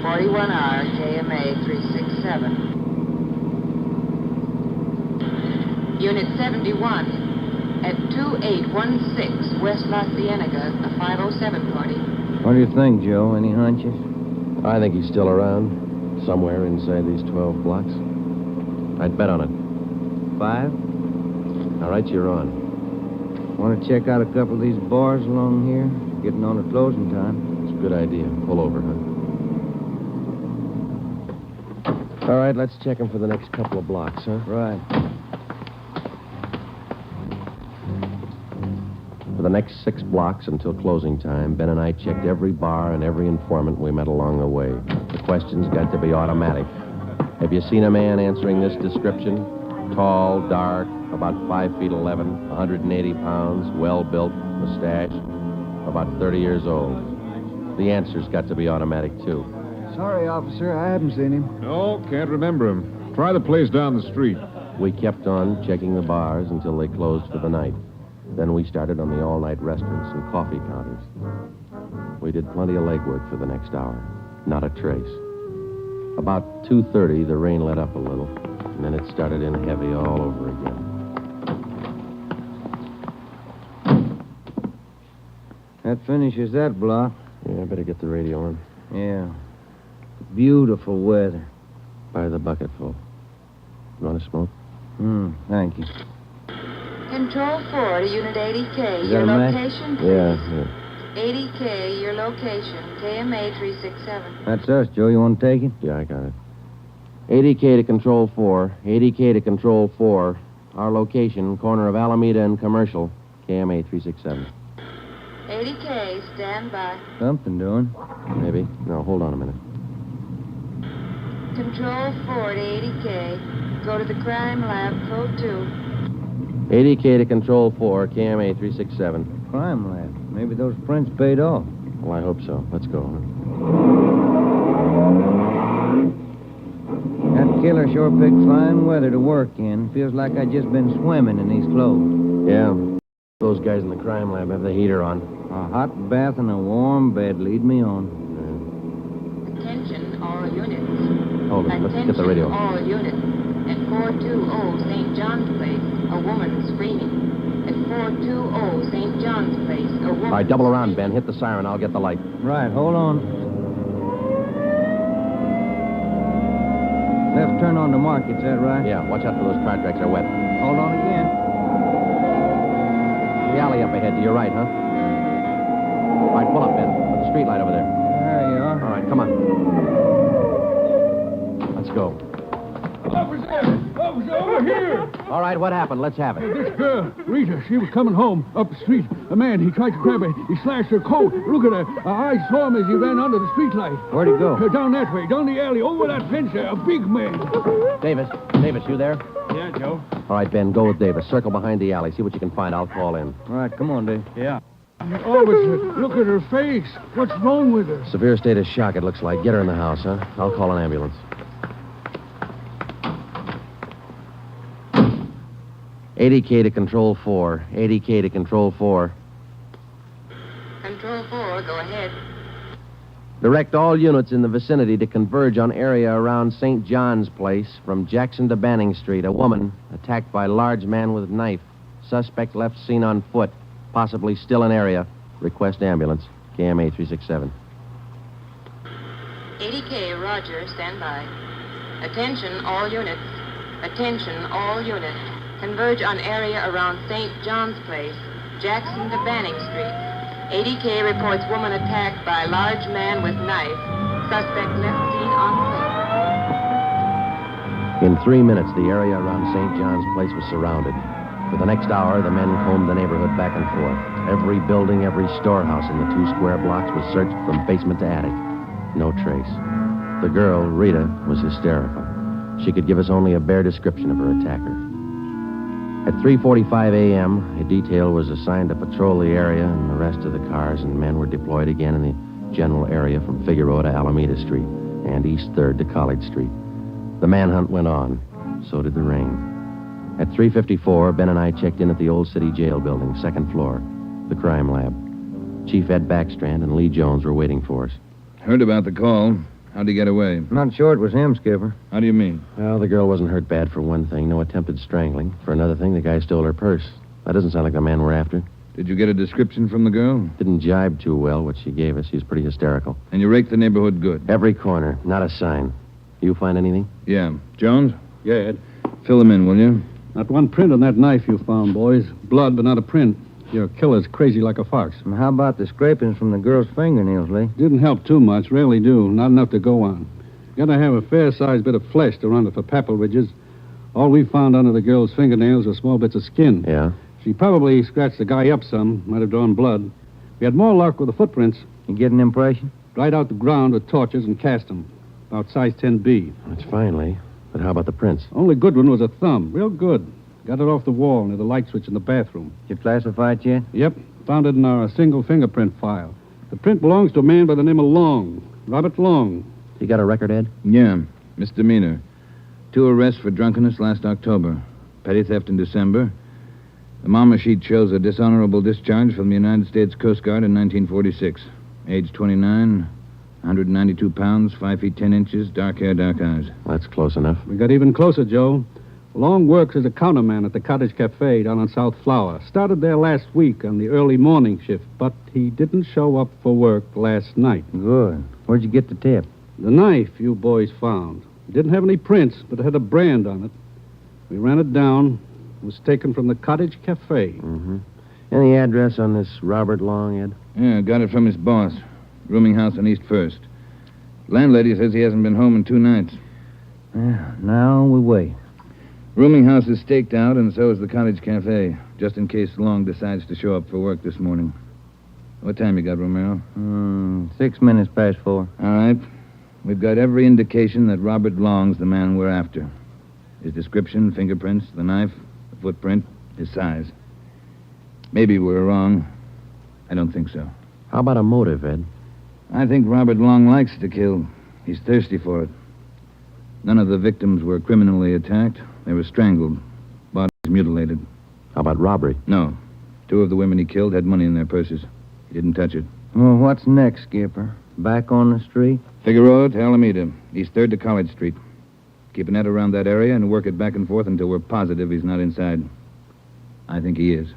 41R, KMA 367. Unit 71 at 2816 West La Cienega, a 507 party. What do you think, Joe? Any hunches? I think he's still around, somewhere inside these 12 blocks. I'd bet on it. 5? All right, you're on. Want to check out a couple of these bars along here? Getting on to closing time. It's a good idea. Pull over, huh? All right, let's check him for the next couple of blocks, huh? Right. For the next 6 blocks until closing time, Ben and I checked every bar and every informant we met along the way. The questions got to be automatic. Have you seen a man answering this description? Tall, dark, about 5 feet 11, 180 pounds, well-built, mustache, about 30 years old. The answers got to be automatic, too. Sorry, officer, I haven't seen him. No, can't remember him. Try the place down the street. We kept on checking the bars until they closed for the night. Then we started on the all-night restaurants and coffee counters. We did plenty of legwork for the next hour. Not a trace. About 2:30, the rain let up a little, and then it started in heavy all over again. That finishes that block. Yeah, I better get the radio on. Yeah. Beautiful weather. By the bucketful. You want to smoke? Thank you. Control 4 to Unit 80K. Is Your that a match? location, please. Yeah. 80K, your location. KMA 367. That's us, Joe. You want to take it? Yeah, I got it. 80K to Control 4. 80K to Control 4. Our location, corner of Alameda and Commercial. KMA 367. 80K, stand by. Something doing. Maybe. No, hold on a minute. Control 4 to 80K. Go to the crime lab, code 2. 80K to Control 4, KMA 367. Crime lab. Maybe those prints paid off. Well, I hope so. Let's go. That killer sure picked fine weather to work in. Feels like I just been swimming in these clothes. Yeah. Those guys in the crime lab have the heater on. A hot bath and a warm bed lead me on. Attention, all units. Hold it. Let's get the radio. All units. At 420 St. John's Place, a woman screaming. At 420 St. John's Place, a woman... All right, double around, Ben. Hit the siren. I'll get the light. Right, hold on. Left turn on the market, is that right? Yeah, watch out for those car tracks. They're wet. Hold on again. The alley up ahead to your right, huh? All right, pull up, Ben. Put the street light over there. There you are. All right, come on. Let's go. Officer, over here! All right, what happened? Let's have it. This girl, Rita, she was coming home up the street. A man, he tried to grab her. He slashed her coat. Look at her. I saw him as he ran under the street light. Where'd he go? Down that way, down the alley, over that fence there. A big man. Davis, you there? Yeah, Joe. All right, Ben, go with Davis. Circle behind the alley. See what you can find. I'll call in. All right, come on, Dave. Yeah. Officer, look at her face. What's wrong with her? Severe state of shock, it looks like. Get her in the house, huh? I'll call an ambulance. 80K to Control 4. 80K to Control 4. Control 4, go ahead. Direct all units in the vicinity to converge on area around St. John's Place from Jackson to Banning Street. A woman attacked by large man with knife. Suspect left seen on foot, possibly still in area. Request ambulance. KMA 367. 80K, Roger, stand by. Attention, all units. Attention, all units. Converge on area around St. John's Place, Jackson to Banning Street. 80K reports woman attacked by large man with knife. Suspect left seen on foot. In 3 minutes, the area around St. John's Place was surrounded. For the next hour, the men combed the neighborhood back and forth. Every building, every storehouse in the 2 square blocks was searched from basement to attic. No trace. The girl, Rita, was hysterical. She could give us only a bare description of her attacker. At 3:45 a.m., a detail was assigned to patrol the area and the rest of the cars, and men were deployed again in the general area from Figueroa to Alameda Street and East 3rd to College Street. The manhunt went on. So did the rain. At 3:54, Ben and I checked in at the Old City Jail building, 2nd floor, the crime lab. Chief Ed Backstrand and Lee Jones were waiting for us. Heard about the call. How'd he get away? I'm not sure it was him, Skipper. How do you mean? Well, the girl wasn't hurt bad for one thing. No attempted strangling. For another thing, the guy stole her purse. That doesn't sound like the man we're after. Did you get a description from the girl? Didn't jibe too well, what she gave us. She was pretty hysterical. And you raked the neighborhood good? Every corner. Not a sign. You find anything? Yeah. Jones? Yeah, Ed. Fill them in, will you? Not one print on that knife you found, boys. Blood, but not a print. Your killer's crazy like a fox. And how about the scrapings from the girl's fingernails, Lee? Didn't help too much. Rarely do. Not enough to go on. Gotta have a fair-sized bit of flesh to run it for papal ridges. All we found under the girl's fingernails were small bits of skin. Yeah? She probably scratched the guy up some. Might have drawn blood. We had more luck with the footprints. You get an impression? Dried out the ground with torches and cast them. About size 10B. That's fine, Lee. But how about the prints? Only good one was a thumb. Real good. Got it off the wall near the light switch in the bathroom. Did you classify it yet? Yep. Found it in our single fingerprint file. The print belongs to a man by the name of Long. Robert Long. You got a record, Ed? Yeah. Misdemeanor. 2 arrests for drunkenness last October. Petty theft in December. The mama sheet shows a dishonorable discharge from the United States Coast Guard in 1946. Age 29, 192 pounds, 5 feet 10 inches, dark hair, dark eyes. That's close enough. We got even closer, Joe. Long works as a counterman at the Cottage Cafe down on South Flower. Started there last week on the early morning shift, but he didn't show up for work last night. Good. Where'd you get the tip? The knife you boys found. It didn't have any prints, but it had a brand on it. We ran it down. It was taken from the Cottage Cafe. Mm-hmm. Any address on this Robert Long, Ed? Yeah, got it from his boss. Rooming house on East 1st. Landlady says he hasn't been home in 2 nights. Yeah, now we wait. Rooming house is staked out, and so is the Cottage Cafe, just in case Long decides to show up for work this morning. What time you got, Romero? 6 minutes past 4. All right. We've got every indication that Robert Long's the man we're after. His description, fingerprints, the knife, the footprint, his size. Maybe we're wrong. I don't think so. How about a motive, Ed? I think Robert Long likes to kill. He's thirsty for it. None of the victims were criminally attacked. They were strangled. Bodies mutilated. How about robbery? No. 2 of the women he killed had money in their purses. He didn't touch it. Well, what's next, Skipper? Back on the street? Figueroa to Alameda, East 3rd to College Street. Keep a net around that area and work it back and forth until we're positive he's not inside. I think he is.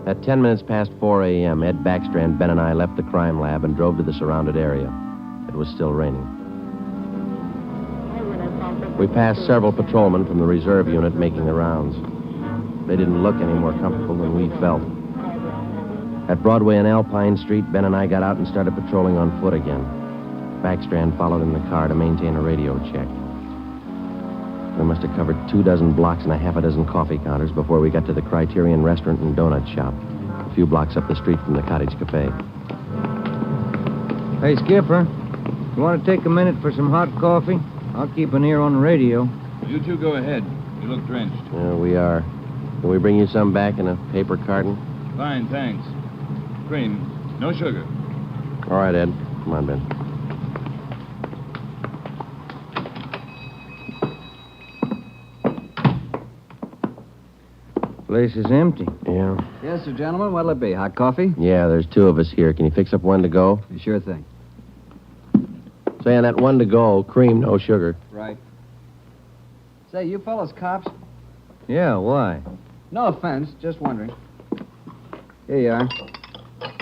At 10 minutes past 4 a.m., Ed Backstrand, Ben, and I left the crime lab and drove to the surrounded area. It was still raining. We passed several patrolmen from the reserve unit making the rounds. They didn't look any more comfortable than we felt. At Broadway and Alpine Street, Ben and I got out and started patrolling on foot again. Backstrand followed in the car to maintain a radio check. We must have covered 24 blocks and a half a dozen coffee counters before we got to the Criterion Restaurant and Donut Shop, a few blocks up the street from the Cottage Cafe. Hey, Skipper, you want to take a minute for some hot coffee? I'll keep an ear on the radio. You two go ahead. You look drenched. Yeah, we are. Can we bring you some back in a paper carton? Fine, thanks. Cream. No sugar. All right, Ed. Come on, Ben. Place is empty. Yeah. Yes, sir, gentlemen. What'll it be? Hot coffee? Yeah, there's two of us here. Can you fix up one to go? Sure thing. Say, on that one to go, cream, no sugar. Right. Say, you fellas cops? Yeah, why? No offense, just wondering. Here you are.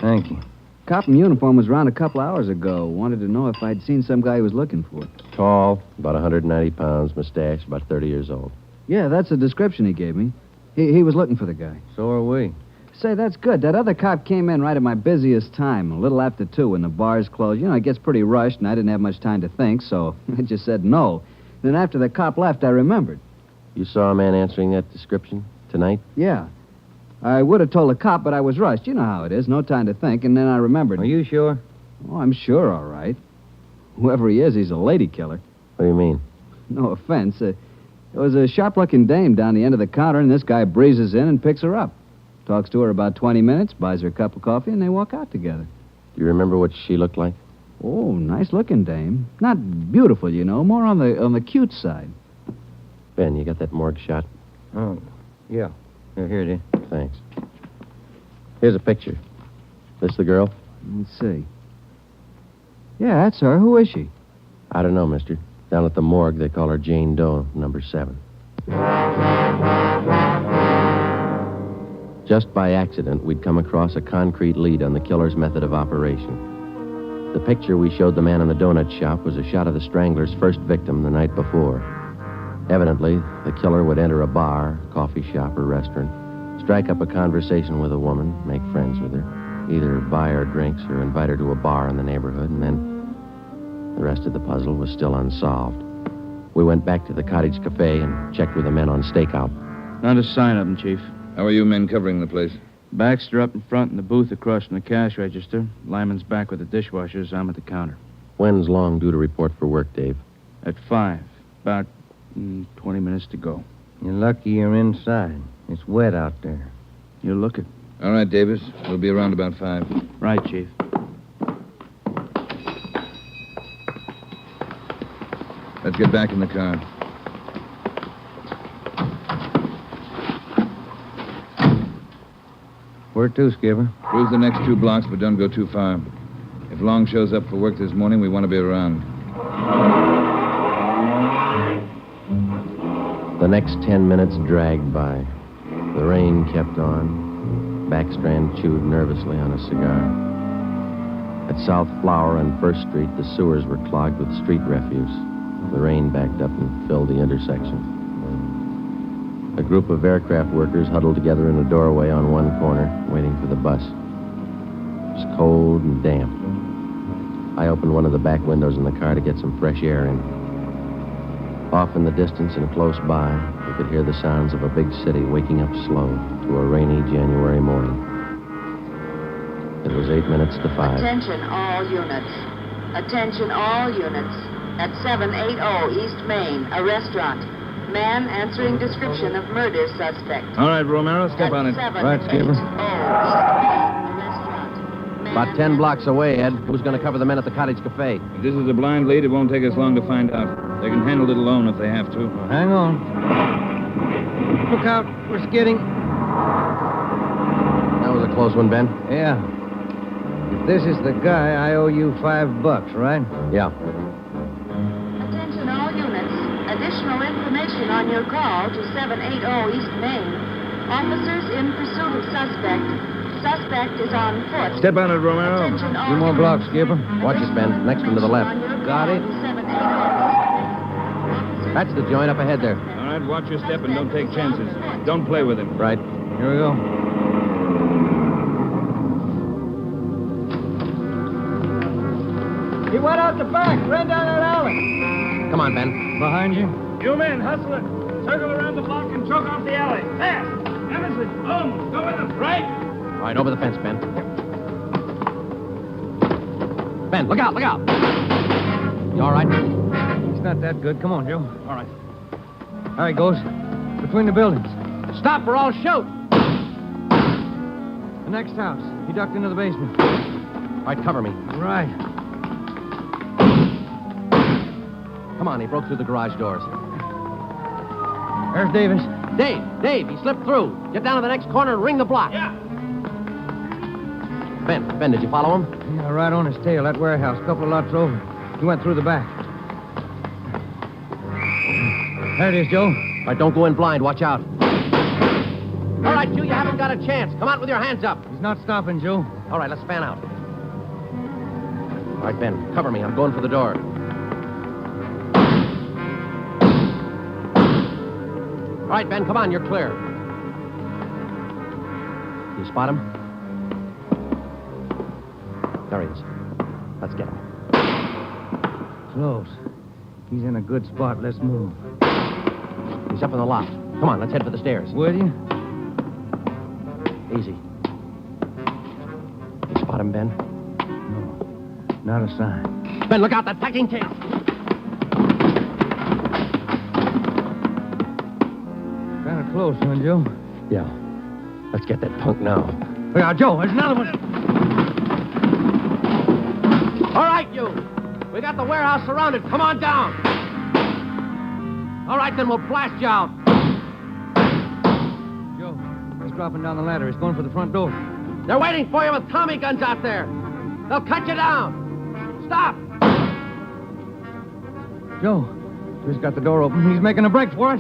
Thank you. Cop in uniform was around a couple hours ago. Wanted to know if I'd seen some guy he was looking for. Tall, about 190 pounds, mustache, about 30 years old. Yeah, that's the description he gave me. He was looking for the guy. So are we. Say, that's good. That other cop came in right at my busiest time, a little after 2 when the bars closed. You know, it gets pretty rushed, and I didn't have much time to think, so I just said no. Then after the cop left, I remembered. You saw a man answering that description tonight? Yeah. I would have told the cop, but I was rushed. You know how it is. No time to think, and then I remembered. Are you sure? Oh, I'm sure, all right. Whoever he is, he's a lady killer. What do you mean? No offense. There was a sharp-looking dame down the end of the counter, and this guy breezes in and picks her up. Talks to her about 20 minutes, buys her a cup of coffee, and they walk out together. Do you remember what she looked like? Oh, nice-looking dame. Not beautiful, you know, more on the cute side. Ben, you got that morgue shot? Oh, yeah. Here it is. Thanks. Here's a picture. This the girl? Let's see. Yeah, that's her. Who is she? I don't know, mister. Down at the morgue, they call her Jane Doe, number 7. Just by accident, we'd come across a concrete lead on the killer's method of operation. The picture we showed the man in the donut shop was a shot of the strangler's first victim the night before. Evidently, the killer would enter a bar, coffee shop, or restaurant, strike up a conversation with a woman, make friends with her, either buy her drinks or invite her to a bar in the neighborhood, and then the rest of the puzzle was still unsolved. We went back to the Cottage Cafe and checked with the men on stakeout. Not a sign of them, Chief. How are you men covering the place? Baxter up in front in the booth across from the cash register. Lyman's back with the dishwashers. I'm at the counter. When's Long due to report for work, Dave? At 5. About 20 minutes to go. You're lucky you're inside. It's wet out there. You'll look it. All right, Davis. We'll be around about 5. Right, Chief. Let's get back in the car. Where to, Skipper? Cruise the next 2 blocks, but don't go too far. If Long shows up for work this morning, we want to be around. The next 10 minutes dragged by. The rain kept on. Backstrand chewed nervously on a cigar. At South Flower and First Street, the sewers were clogged with street refuse. The rain backed up and filled the intersection. A group of aircraft workers huddled together in a doorway on one corner, waiting for the bus. It was cold and damp. I opened one of the back windows in the car to get some fresh air in. Off in the distance and close by, we could hear the sounds of a big city waking up slow to a rainy January morning. It was 8 minutes to 5. Attention all units. Attention all units. At 780 East Main, a restaurant. Man answering description of murder suspect. All right, Romero, step on it. Right, Skipper. About 10 blocks away, Ed. Who's going to cover the men at the Cottage Cafe? If this is a blind lead, it won't take us long to find out. They can handle it alone if they have to. Well, hang on. Look out. We're skidding. That was a close one, Ben. Yeah. If this is the guy, I owe you $5, right? Yeah. Attention all units. Additional information on your call to 780 East Main. Officers in pursuit of suspect. Suspect is on foot. Step on it, Romero. 2 more blocks, Skipper. Watch it, Ben. Next one to the left. Got it. That's the joint up ahead there. All right, watch your step and don't take chances. Don't play with him. Right. Here we go. He went out the back, ran down that alley. Come on, Ben. Behind you. You men, hustle it. Circle around the block and choke off the alley. Fast. Emerson, boom. Go with him. Right. All right, over the fence, Ben. Ben, look out, look out. You all right? He's not that good. Come on, Joe. All right. All right, goes. Between the buildings. Stop or I'll shoot. The next house. He ducked into the basement. All right, cover me. Right. Come on, he broke through the garage doors. There's Davis. Dave, he slipped through. Get down to the next corner and ring the block. Yeah. Ben, did you follow him? Yeah, right on his tail, that warehouse, a couple of lots over. He went through the back. There it is, Joe. All right, don't go in blind. Watch out. All right, you haven't got a chance. Come out with your hands up. He's not stopping, Joe. All right, let's fan out. All right, Ben, cover me. I'm going for the door. All right, Ben, come on. You're clear. You spot him? There he is. Let's get him. Close. He's in a good spot. Let's move. He's up in the loft. Come on, let's head for the stairs. Will you? Easy. You spot him, Ben? No. Not a sign. Ben, look out, that packing case! Kind of close, huh, Joe? Yeah. Let's get that punk now. Look out, Joe, there's another one. All right, you. We got the warehouse surrounded. Come on down. All right, then we'll blast you out. Joe, he's dropping down the ladder. He's going for the front door. They're waiting for you with Tommy guns out there. They'll cut you down. Stop. Joe, he's got the door open. He's making a break for it.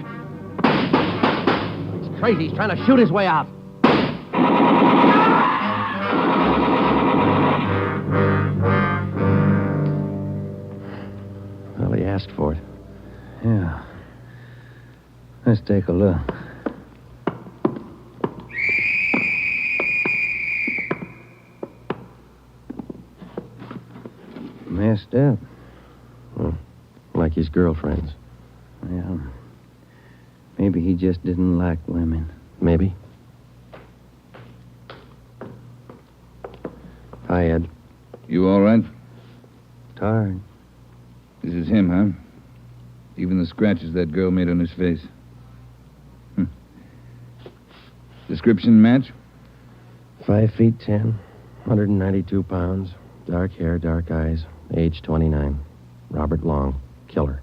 He's crazy. He's trying to shoot his way out. Well, he asked for it. Yeah. Let's take a look. Messed up. Well, like his girlfriends. Yeah. Maybe he just didn't like women. Maybe. Hi, Ed. You all right? Tired. This is him, huh? Even the scratches that girl made on his face. Description match? 5 feet 10, 192 pounds, dark hair, dark eyes, age 29. Robert Long, killer.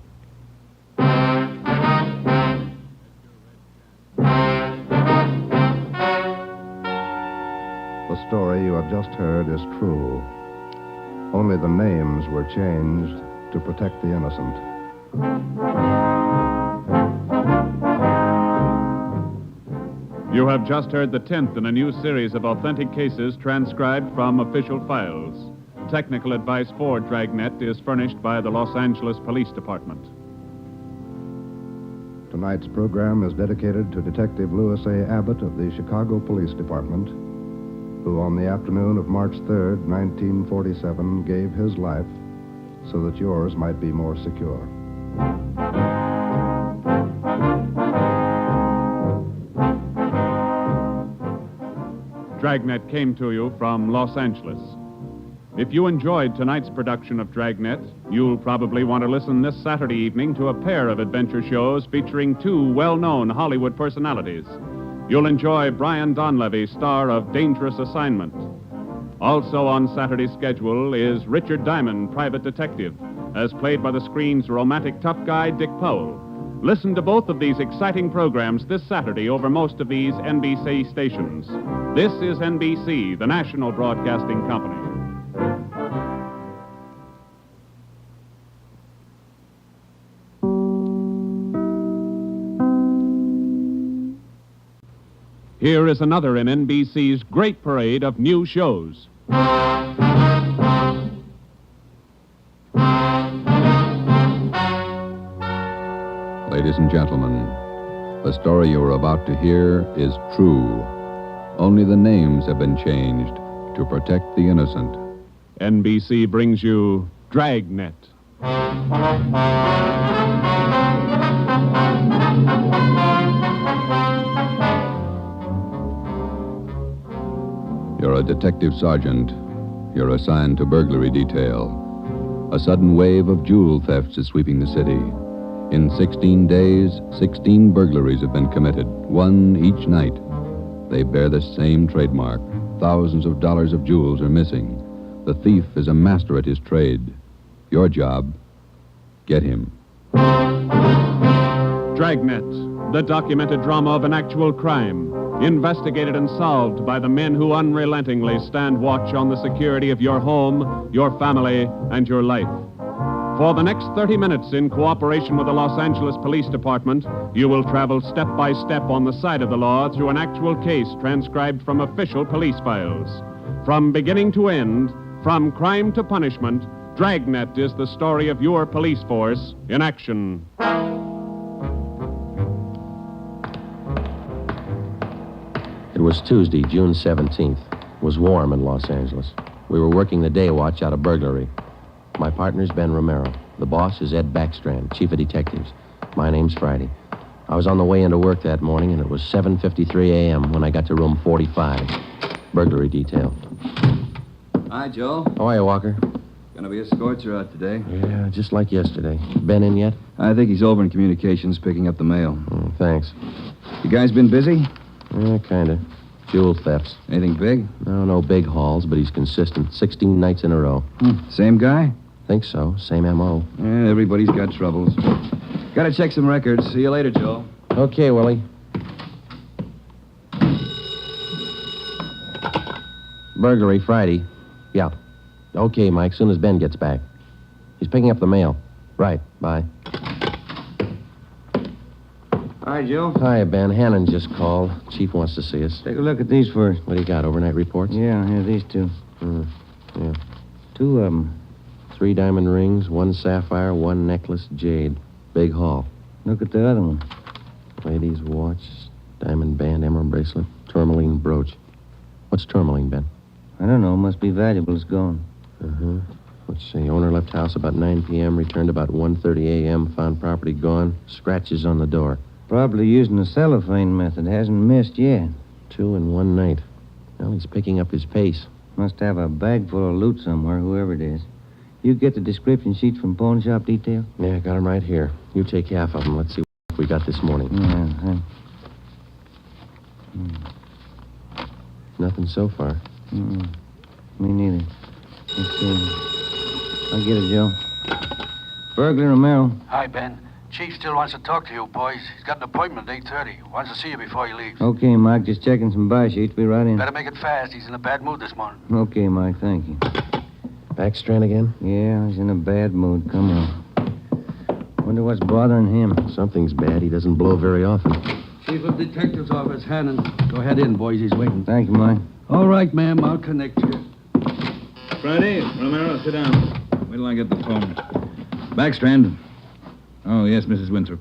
The story you have just heard is true. Only the names were changed to protect the innocent. You have just heard the 10th in a new series of authentic cases transcribed from official files. Technical advice for Dragnet is furnished by the Los Angeles Police Department. Tonight's program is dedicated to Detective Louis A. Abbott of the Chicago Police Department, who on the afternoon of March 3rd, 1947, gave his life so that yours might be more secure. Dragnet came to you from Los Angeles. If you enjoyed tonight's production of Dragnet, you'll probably want to listen this Saturday evening to a pair of adventure shows featuring two well-known Hollywood personalities. You'll enjoy Brian Donlevy, star of Dangerous Assignment. Also on Saturday's schedule is Richard Diamond, private detective, as played by the screen's romantic tough guy, Dick Powell. Listen to both of these exciting programs this Saturday over most of these NBC stations. This is NBC, the national broadcasting company. Here is another in NBC's great parade of new shows. Ladies and gentlemen, the story you are about to hear is true. Only the names have been changed to protect the innocent. NBC brings you Dragnet. You're a detective sergeant. You're assigned to burglary detail. A sudden wave of jewel thefts is sweeping the city. In 16 days, 16 burglaries have been committed, one each night. They bear the same trademark. Thousands of dollars of jewels are missing. The thief is a master at his trade. Your job, get him. Dragnet, the documented drama of an actual crime, investigated and solved by the men who unrelentingly stand watch on the security of your home, your family, and your life. For the next 30 minutes, in cooperation with the Los Angeles Police Department, you will travel step by step on the side of the law through an actual case transcribed from official police files. From beginning to end, from crime to punishment, Dragnet is the story of your police force in action. It was Tuesday, June 17th. It was warm in Los Angeles. We were working the day watch out of burglary. My partner's Ben Romero. The boss is Ed Backstrand, chief of detectives. My name's Friday. I was on the way into work that morning, and it was 7:53 a.m. when I got to room 45. Burglary detail. Hi, Joe. How are you, Walker? Gonna be a scorcher out today. Yeah, just like yesterday. Ben in yet? I think he's over in communications picking up the mail. Thanks. You guys been busy? Yeah, kinda. Jewel thefts. Anything big? No big hauls, but he's consistent. 16 nights in a row. Same guy? Think so. Same M.O. Yeah, everybody's got troubles. Gotta check some records. See you later, Joe. Okay, Willie. Burglary Friday. Yeah. Okay, Mike, soon as Ben gets back. He's picking up the mail. Right, bye. Hi, Joe. Hi, Ben. Hannon just called. Chief wants to see us. Take a look at these first. What do you got, overnight reports? Yeah, here, these two. Yeah. 2 of them. 3 diamond rings, 1 sapphire, 1 necklace, jade. Big haul. Look at the other one. Lady's watch, diamond band, emerald bracelet, tourmaline brooch. What's tourmaline, Ben? I don't know. Must be valuable. It's gone. Let's see. Owner left house about 9 p.m., returned about 1:30 a.m., found property gone, scratches on the door. Probably using the cellophane method. Hasn't missed yet. 2 in 1 night. Well, he's picking up his pace. Must have a bag full of loot somewhere, whoever it is. You get the description sheets from pawn shop detail? Yeah, got 'em right here. You take half of them. Let's see what we got this morning. Yeah, Nothing so far. Me neither. Let's see. I'll get it, Joe. Burglar Romero. Hi, Ben. Chief still wants to talk to you, boys. He's got an appointment at 8:30. Wants to see you before he leaves. Okay, Mike. Just checking some buy sheets. Be right in. Better make it fast. He's in a bad mood this morning. Okay, Mike. Thank you. Backstrand again? Yeah, he's in a bad mood. Come on. Wonder what's bothering him. Something's bad. He doesn't blow very often. Chief of Detectives Office, Hannon. Go ahead in, boys. He's waiting. Thank you, Mike. All right, ma'am. I'll connect you. Friday, Romero, sit down. Wait till I get the phone. Backstrand. Oh, yes, Mrs. Winthrop.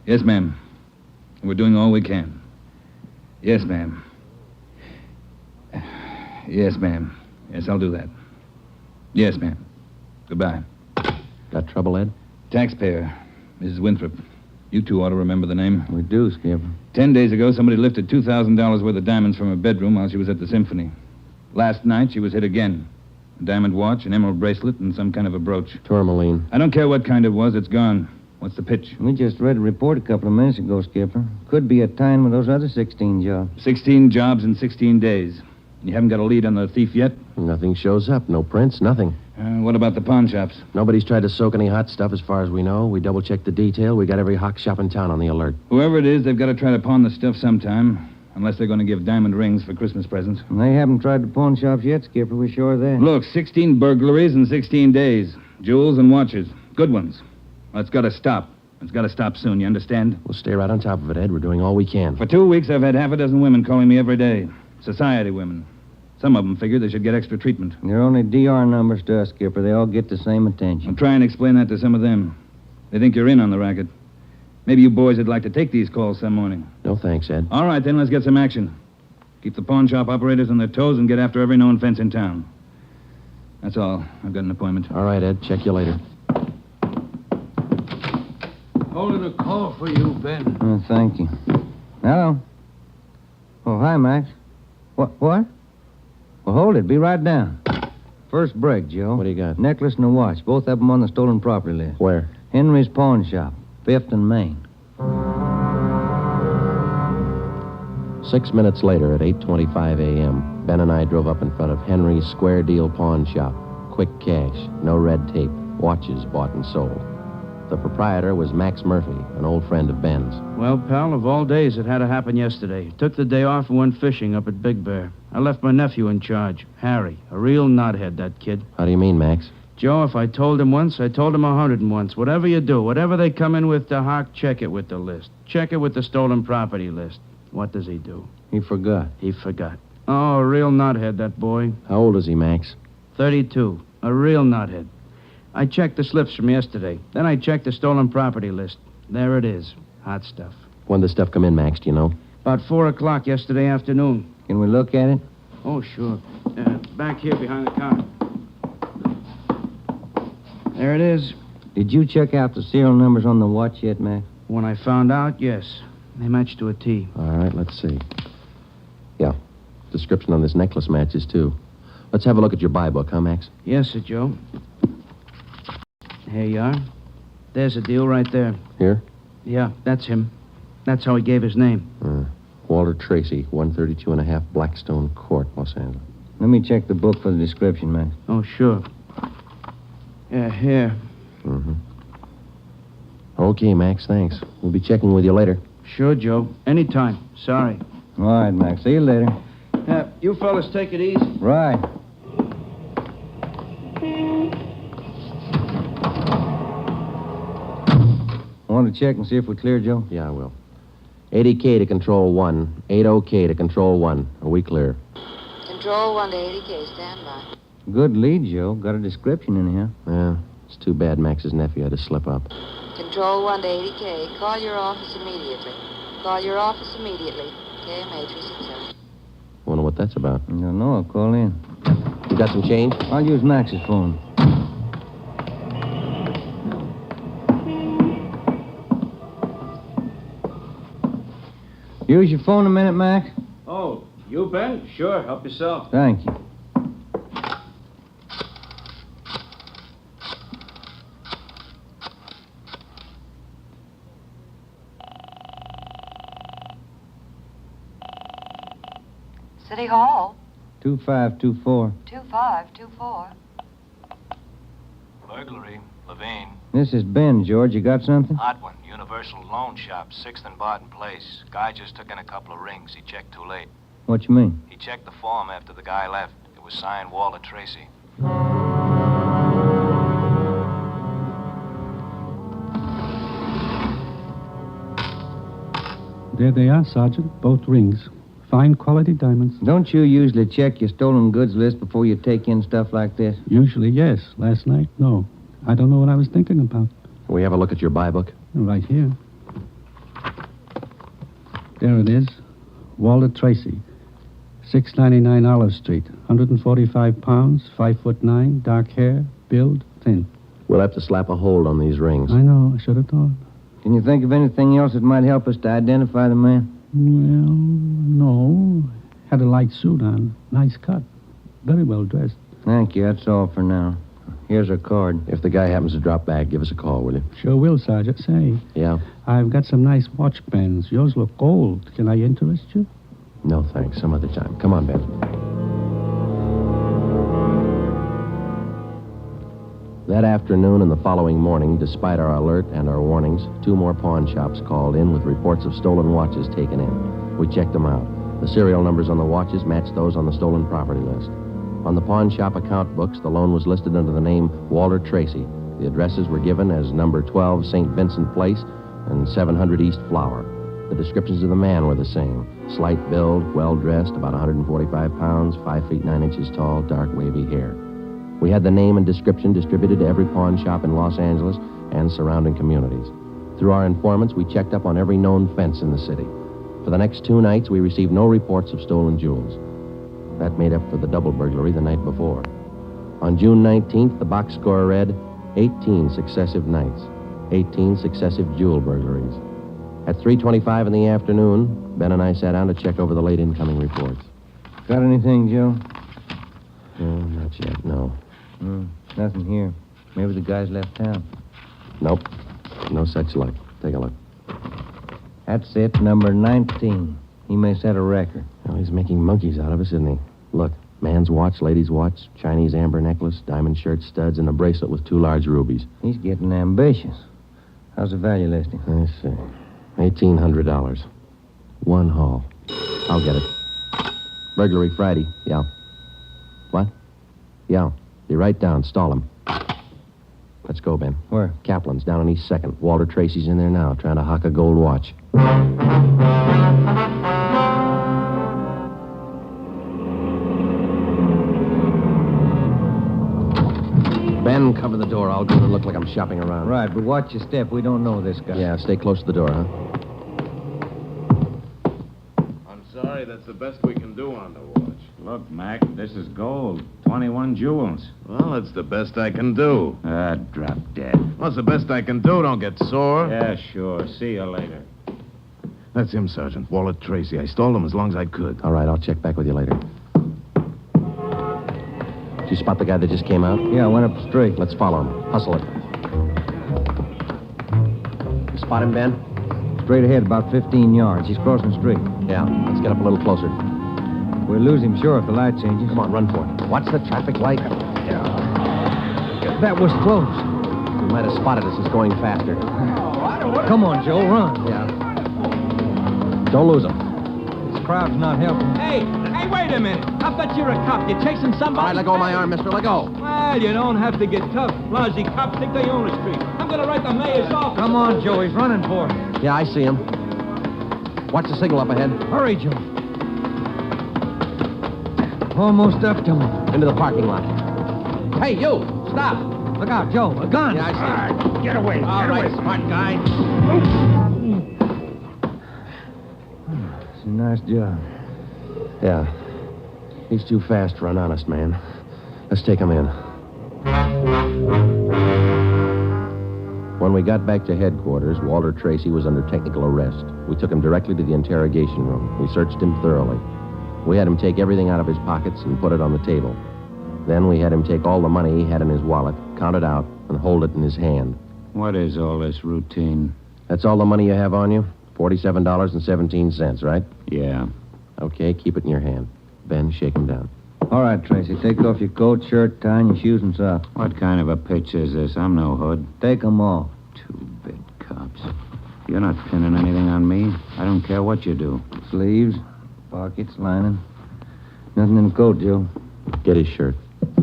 Yes, ma'am. We're doing all we can. Yes, ma'am. Yes, ma'am. Yes, I'll do that. Yes, ma'am. Goodbye. Got trouble, Ed? Taxpayer, Mrs. Winthrop. You two ought to remember the name. We do, Skipper. 10 days ago, somebody lifted $2,000 worth of diamonds from her bedroom while she was at the symphony. Last night, she was hit again. A diamond watch, an emerald bracelet, and some kind of a brooch. Tourmaline. I don't care what kind it was. It's gone. What's the pitch? We just read a report a couple of minutes ago, Skipper. Could be a tie-in with those other 16 jobs. 16 jobs in 16 days. You haven't got a lead on the thief yet? Nothing shows up. No prints, nothing. What about the pawn shops? Nobody's tried to soak any hot stuff as far as we know. We double-checked the detail. We got every hock shop in town on the alert. Whoever it is, they've got to try to pawn the stuff sometime. Unless they're going to give diamond rings for Christmas presents. And they haven't tried the pawn shops yet, Skipper. We're sure of that. Look, 16 burglaries in 16 days. Jewels and watches. Good ones. Well, it's got to stop. It's got to stop soon, you understand? We'll stay right on top of it, Ed. We're doing all we can. For 2 weeks, I've had half a dozen women calling me every day. Society women. Some of them figure they should get extra treatment. They're only DR numbers to us, Skipper. They all get the same attention. I'll try and explain that to some of them. They think you're in on the racket. Maybe you boys would like to take these calls some morning. No thanks, Ed. All right, then, let's get some action. Keep the pawn shop operators on their toes and get after every known fence in town. That's all. I've got an appointment. All right, Ed. Check you later. Holding a call for you, Ben. Oh, thank you. Hello. Oh, hi, Max. What? Well, hold it. Be right down. First break, Joe. What do you got? Necklace and a watch. Both of them on the stolen property list. Where? Henry's Pawn Shop. 5th and Main. 6 minutes later, at 8:25 a.m., Ben and I drove up in front of Henry's Square Deal Pawn Shop. Quick cash, no red tape, watches bought and sold. The proprietor was Max Murphy, an old friend of Ben's. Well, pal, of all days, it had to happen yesterday. Took the day off and went fishing up at Big Bear. I left my nephew in charge, Harry. A real knothead, that kid. How do you mean, Max? Joe, if I told him once, I told him 101. Whatever you do, whatever they come in with to Hawk, check it with the list. Check it with the stolen property list. What does he do? He forgot. He forgot. Oh, a real knothead, that boy. How old is he, Max? 32. A real knothead. I checked the slips from yesterday. Then I checked the stolen property list. There it is. Hot stuff. When did the stuff come in, Max, do you know? About 4 o'clock yesterday afternoon. Can we look at it? Oh, sure. Back here behind the counter. There it is. Did you check out the serial numbers on the watch yet, Max? When I found out, yes. They match to a T. All right, let's see. Yeah. Description on this necklace matches, too. Let's have a look at your buy book, huh, Max? Yes, sir, Joe. Here you are. There's a deal right there. Here? Yeah, that's him. That's how he gave his name. Walter Tracy, 132 and a half Blackstone Court, Los Angeles. Let me check the book for the description, Max. Oh, sure. Yeah, here. Mm-hmm. Okay, Max, thanks. We'll be checking with you later. Sure, Joe. Anytime. Sorry. All right, Max. See you later. You fellas take it easy. Right. Want to check and see if we're clear, Joe? Yeah, I will. 80K to Control 1. 80K to Control 1. Are we clear? Control 1 to 80K, stand by. Good lead, Joe. Got a description in here. Yeah, it's too bad Max's nephew had to slip up. Control 1 to 80K, call your office immediately. Call your office immediately. KMA 367. Wonder what that's about. I don't know. I'll call in. You got some change? I'll use Max's phone. Use your phone a minute, Max. Oh, you, Ben? Sure, help yourself. Thank you. City Hall. 2524. 2524. Burglary, Levine. This is Ben, George. You got something? Hot one. Universal Loan Shop, 6th and Barton Place. Guy just took in a couple of rings. He checked too late. What you mean? He checked the form after the guy left. It was signed Walter Tracy. There they are, Sergeant. Both rings. Fine quality diamonds. Don't you usually check your stolen goods list before you take in stuff like this? Usually, yes. Last night, no. I don't know what I was thinking about. Can we have a look at your buy book? Right here. There it is. Walter Tracy. 699 Olive Street. 145 pounds, 5'9", dark hair, build, thin. We'll have to slap a hold on these rings. I know. I should have thought. Can you think of anything else that might help us to identify the man? Well, no. Had a light suit on. Nice cut. Very well dressed. Thank you. That's all for now. Here's our card. If the guy happens to drop back, give us a call, will you? Sure will, Sergeant. Say, Yeah? I've got some nice watch bands. Yours look old. Can I interest you? No, thanks. Some other time. Come on, Ben. That afternoon and the following morning, despite our alert and our warnings, 2 more pawn shops called in with reports of stolen watches taken in. We checked them out. The serial numbers on the watches matched those on the stolen property list. On the pawn shop account books, the loan was listed under the name Walter Tracy. The addresses were given as number 12 St. Vincent Place and 700 East Flower. The descriptions of the man were the same. Slight build, well-dressed, about 145 pounds, 5 feet 9 inches tall, dark wavy hair. We had the name and description distributed to every pawn shop in Los Angeles and surrounding communities. Through our informants, we checked up on every known fence in the city. For the next 2 nights, we received no reports of stolen jewels. That made up for the double burglary the night before. On June 19th, the box score read 18 successive nights, 18 successive jewel burglaries. At 3:25 in the afternoon, Ben and I sat down to check over the late incoming reports. Got anything, Joe? No, not yet, no. Nothing here. Maybe the guy's left town. Nope. No such luck. Take a look. That's it, number 19. He may set a record. Well, he's making monkeys out of us, isn't he? Look, man's watch, lady's watch, Chinese amber necklace, diamond shirt studs, and a bracelet with 2 large rubies. He's getting ambitious. How's the value listing? Let's see. $1,800. One haul. I'll get it. Burglary Friday. Yeah. What? Yeah. Be right down. Stall him. Let's go, Ben. Where? Kaplan's down on East 2nd. Walter Tracy's in there now, trying to hock a gold watch. Ben, cover the door. I'll go to look like I'm shopping around. Right, but watch your step. We don't know this guy. Yeah, stay close to the door, huh? I'm sorry, that's the best we can do on the watch. Look, Mac, this is gold. 21 jewels. Well, that's the best I can do. Drop dead. What's the best I can do? Don't get sore. Yeah, sure. See you later. That's him, Sergeant. Walter Tracy. I stalled him as long as I could. All right, I'll check back with you later. Did you spot the guy that just came out? Yeah, I went up the street. Let's follow him. Hustle it. You spot him, Ben? Straight ahead, about 15 yards. He's crossing the street. Yeah, let's get up a little closer. We'll lose him, sure, if the light changes. Come on, run for it. Watch the traffic light. That was close. You might have spotted us as going faster. Come on, Joe, run. Yeah. Don't lose him. This crowd's not helping. Hey, wait a minute. I bet you're a cop. You're chasing somebody. All right, let go of my arm, mister. Let go. Well, you don't have to get tough. Lousy cops think they own the street. I'm going to write the mayor's office. Come on, Joe. He's running for it. Yeah, I see him. Watch the signal up ahead. Hurry, Joe. Almost up to him. Into the parking lot. Hey, you! Stop! Look out, Joe. A gun. Yeah, I see him. All right, get away. All right, smart guy. It's a nice job. Yeah. He's too fast for an honest man. Let's take him in. When we got back to headquarters, Walter Tracy was under technical arrest. We took him directly to the interrogation room. We searched him thoroughly. We had him take everything out of his pockets and put it on the table. Then we had him take all the money he had in his wallet, count it out, and hold it in his hand. What is all this routine? That's all the money you have on you? $47.17, right? Yeah. Okay, keep it in your hand. Ben, shake him down. All right, Tracy. Take off your coat, shirt, tie, and your shoes and socks. What kind of a pitch is this? I'm no hood. Take them off. Two-bit cops. You're not pinning anything on me. I don't care what you do. Sleeves, pockets, lining. Nothing in the coat, Joe. Get his shirt.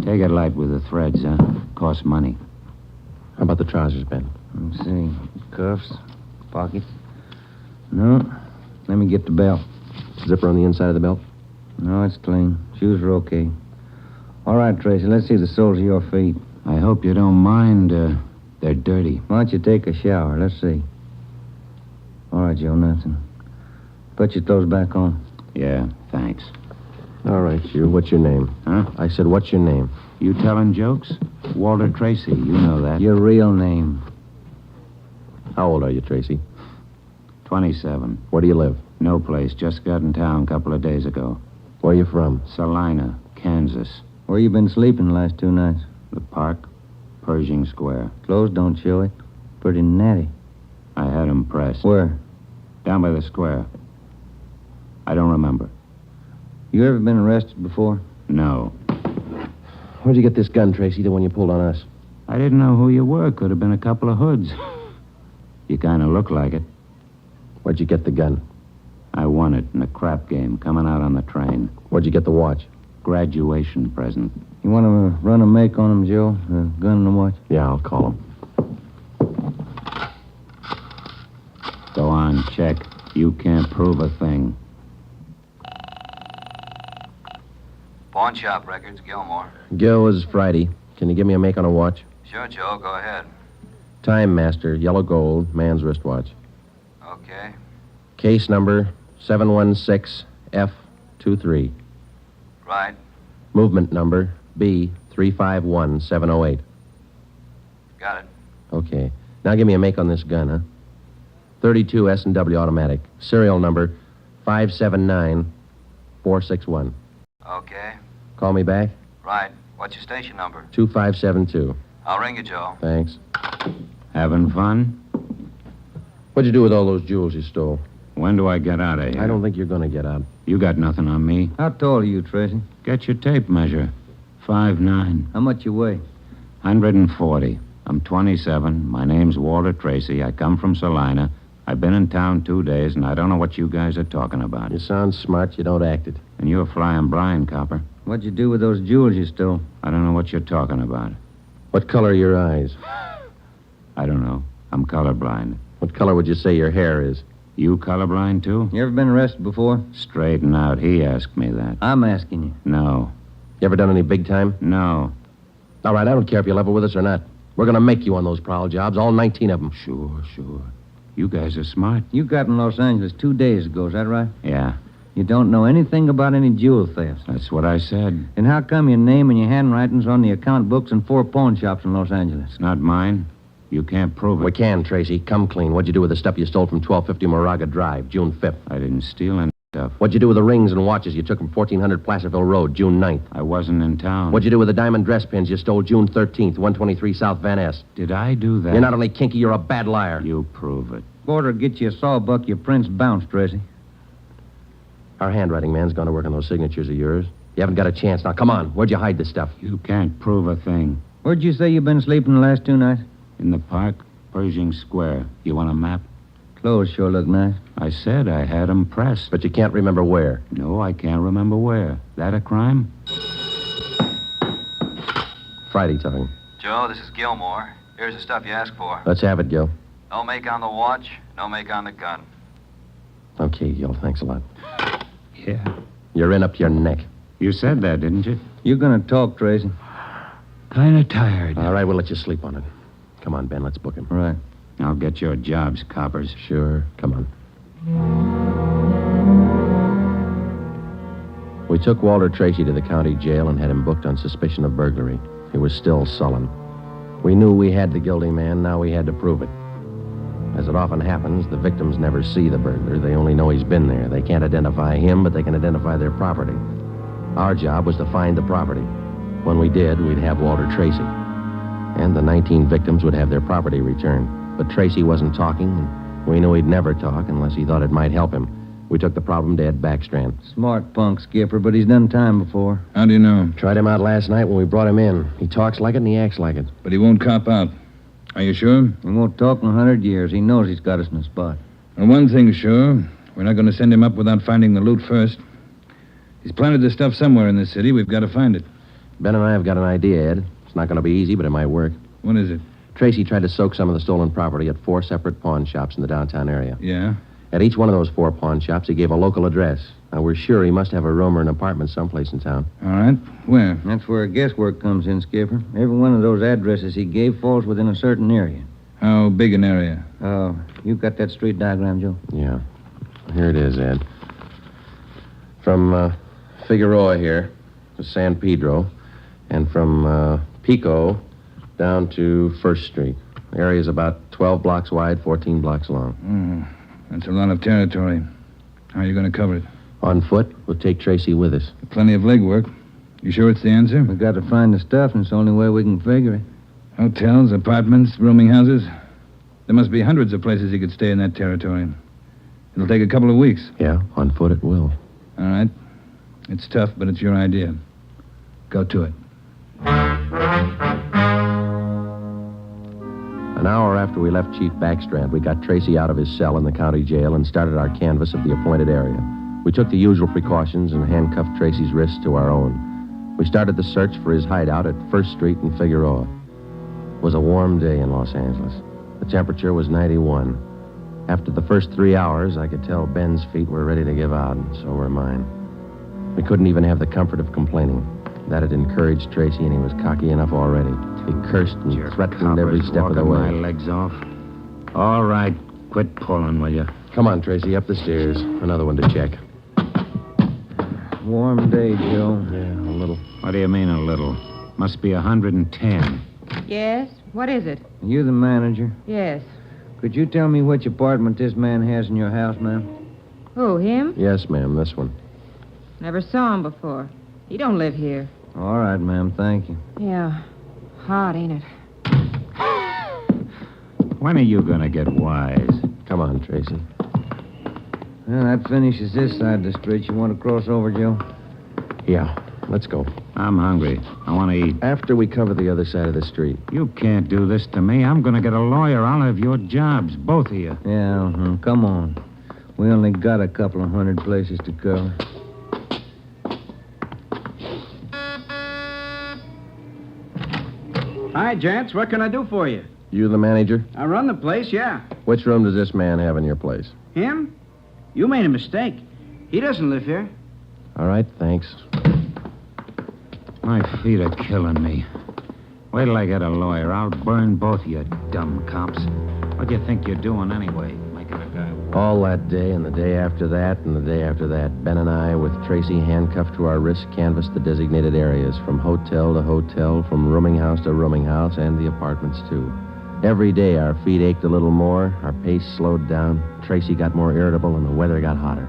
Take it light with the threads, huh? Costs money. How about the trousers, Ben? Let's see. Cuffs, pockets. No. Let me get the belt. Zipper on the inside of the belt? No, it's clean. Shoes are okay. All right, Tracy, let's see the soles of your feet. I hope you don't mind. They're dirty. Why don't you take a shower? Let's see. All right, Joe, nothing. Put your clothes back on. Yeah, thanks. All right, you. What's your name? Huh? I said, what's your name? You telling jokes? Walter Tracy, you know that. Your real name. How old are you, Tracy? 27. Where do you live? No place. Just got in town a couple of days ago. Where are you from? Salina, Kansas. Where you been sleeping the last 2 nights? The park, Pershing Square. Clothes don't show it. Pretty natty. I had 'em pressed. Where? Down by the square. I don't remember. You ever been arrested before? No. Where'd you get this gun, Tracy, the one you pulled on us? I didn't know who you were. Could have been a couple of hoods. You kind of look like it. Where'd you get the gun? I won it in a crap game coming out on the train. Where'd you get the watch? Graduation present. You want to run a make on him, Joe? The gun and the watch? Yeah, I'll call him. Go on, check. You can't prove a thing. Pawn shop records, Gilmore. Gil, is Friday. Can you give me a make on a watch? Sure, Joe, go ahead. Time Master, yellow gold, man's wristwatch. Okay. Case number 716F23. Right. Movement number B351708. Got it. Okay. Now give me a make on this gun, huh? 32 S&W automatic. Serial number 579461. Okay. Call me back? Right. What's your station number? 2572. I'll ring you, Joe. Thanks. Having fun? What'd you do with all those jewels you stole? When do I get out of here? I don't think you're going to get out. You got nothing on me. How tall are you, Tracy? Get your tape measure. 5'9". How much you weigh? 140. I'm 27. My name's Walter Tracy. I come from Salina. I've been in town 2 days, and I don't know what you guys are talking about. You sound smart. You don't act it. And you're flying blind, copper. What'd you do with those jewels you stole? I don't know what you're talking about. What color are your eyes? I don't know. I'm colorblind. What color would you say your hair is? You colorblind, too? You ever been arrested before? Straighten out. He asked me that. I'm asking you. No. You ever done any big time? No. All right, I don't care if you level with us or not. We're going to make you on those prowl jobs, all 19 of them. Sure. You guys are smart. You got in Los Angeles 2 days ago, is that right? Yeah. You don't know anything about any jewel thefts. That's what I said. And how come your name and your handwriting's on the account books in 4 pawn shops in Los Angeles? It's not mine. You can't prove it. We can, Tracy. Come clean. What'd you do with the stuff you stole from 1250 Moraga Drive, June 5th? I didn't steal any stuff. What'd you do with the rings and watches you took from 1400 Placerville Road, June 9th? I wasn't in town. What'd you do with the diamond dress pins you stole June 13th, 123 South Van Ness? Did I do that? You're not only kinky, you're a bad liar. You prove it. Order get you a sawbuck, your prints bounced, Tracy. Our handwriting man's gone to work on those signatures of yours. You haven't got a chance. Now, come on. Where'd you hide this stuff? You can't prove a thing. Where'd you say you've been sleeping the last 2 nights? In the park, Pershing Square. You want a map? Clothes sure look nice. I said I had 'em pressed. But you can't remember where. No, I can't remember where. That a crime? Friday talking. Joe, this is Gilmore. Here's the stuff you asked for. Let's have it, Gil. No make on the watch, no make on the gun. Okay, Gil. Thanks a lot. Yeah. You're in up to your neck. You said that, didn't you? You're gonna talk, Tracy. Kind of tired. All right, we'll let you sleep on it. Come on, Ben. Let's book him. Right. I'll get your jobs, coppers. Sure. Come on. We took Walter Tracy to the county jail and had him booked on suspicion of burglary. He was still sullen. We knew we had the guilty man. Now we had to prove it. As it often happens, the victims never see the burglar. They only know he's been there. They can't identify him, but they can identify their property. Our job was to find the property. When we did, we'd have Walter Tracy. And the 19 victims would have their property returned. But Tracy wasn't talking, and we knew he'd never talk unless he thought it might help him. We took the problem to Ed Backstrand. Smart punk, Skipper, but he's done time before. How do you know? Tried him out last night when we brought him in. He talks like it and he acts like it. But he won't cop out. Are you sure? He won't talk in 100 years. He knows he's got us in a spot. Well, one thing's sure. We're not going to send him up without finding the loot first. He's planted this stuff somewhere in this city. We've got to find it. Ben and I have got an idea, Ed. It's not going to be easy, but it might work. What is it? Tracy tried to soak some of the stolen property at 4 separate pawn shops in the downtown area. Yeah? At each one of those 4 pawn shops, he gave a local address. Now, we're sure he must have a room or an apartment someplace in town. All right. Where? That's where guesswork comes in, Skipper. Every one of those addresses he gave falls within a certain area. How big an area? Oh, you got that street diagram, Joe? Yeah. Here it is, Ed. From Figueroa here to San Pedro, and from Pico down to 1st Street. The area's about 12 blocks wide, 14 blocks long. That's a lot of territory. How are you going to cover it? On foot, we'll take Tracy with us. Plenty of legwork. You sure it's the answer? We got to find the stuff, and it's the only way we can figure it. Hotels, apartments, rooming houses. There must be hundreds of places he could stay in that territory. It'll take a couple of weeks. Yeah, on foot it will. All right. It's tough, but it's your idea. Go to it. An hour after we left Chief Backstrand, we got Tracy out of his cell in the county jail and started our canvass of the appointed area. We took the usual precautions and handcuffed Tracy's wrists to our own. We started the search for his hideout at 1st Street in Figueroa. It was a warm day in Los Angeles. The temperature was 91. After the first 3 hours, I could tell Ben's feet were ready to give out, and so were mine. We couldn't even have the comfort of complaining. That had encouraged Tracy, and he was cocky enough already. He cursed and threatened every step of the way. My legs off. All right, quit pulling, will you? Come on, Tracy, up the stairs. Another one to check. Warm day, Joe. Yeah, a little. What do you mean, a little? Must be 110. Yes? What is it? You the manager? Yes. Could you tell me which apartment this man has in your house, ma'am? Who, him? Yes, ma'am, this one. Never saw him before. He don't live here. All right, ma'am, thank you. Yeah. Hot, ain't it? When are you going to get wise? Come on, Tracy. Well, that finishes this side of the street. You want to cross over, Joe? Yeah. Let's go. I'm hungry. I want to eat. After we cover the other side of the street. You can't do this to me. I'm going to get a lawyer. I'll have your jobs, both of you. Yeah, come on. We only got a couple of hundred places to cover. Hi, gents. What can I do for you? You the manager? I run the place, yeah. Which room does this man have in your place? Him? You made a mistake. He doesn't live here. All right, thanks. My feet are killing me. Wait till I get a lawyer. I'll burn both of you dumb cops. What do you think you're doing anyway? Making a guy walk? All that day and the day after that and the day after that, Ben and I, with Tracy handcuffed to our wrists, canvassed the designated areas, from hotel to hotel, from rooming house to rooming house, and the apartments, too. Every day our feet ached a little more, our pace slowed down, Tracy got more irritable, and the weather got hotter.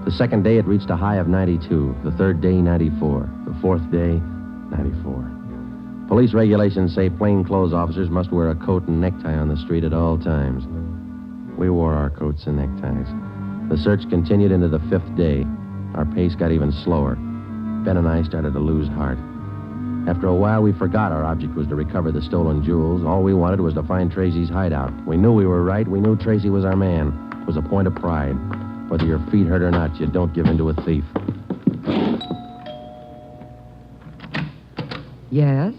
The second day it reached a high of 92, the third day 94, the fourth day 94. Police regulations say plainclothes officers must wear a coat and necktie on the street at all times. We wore our coats and neckties. The search continued into the fifth day. Our pace got even slower. Ben and I started to lose heart. After a while, we forgot our object was to recover the stolen jewels. All we wanted was to find Tracy's hideout. We knew we were right. We knew Tracy was our man. It was a point of pride. Whether your feet hurt or not, you don't give in to a thief. Yes?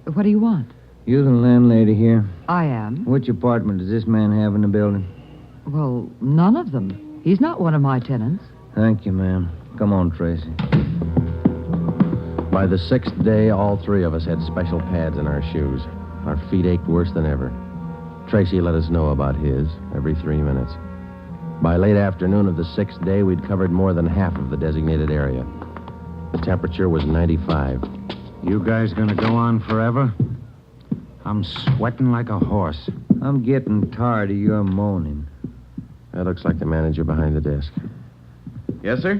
What do you want? You the landlady here? I am. Which apartment does this man have in the building? Well, none of them. He's not one of my tenants. Thank you, ma'am. Come on, Tracy. By the sixth day, all three of us had special pads in our shoes. Our feet ached worse than ever. Tracy let us know about his every 3 minutes. By late afternoon of the sixth day, we'd covered more than half of the designated area. The temperature was 95. You guys gonna go on forever? I'm sweating like a horse. I'm getting tired of your moaning. That looks like the manager behind the desk. Yes, sir?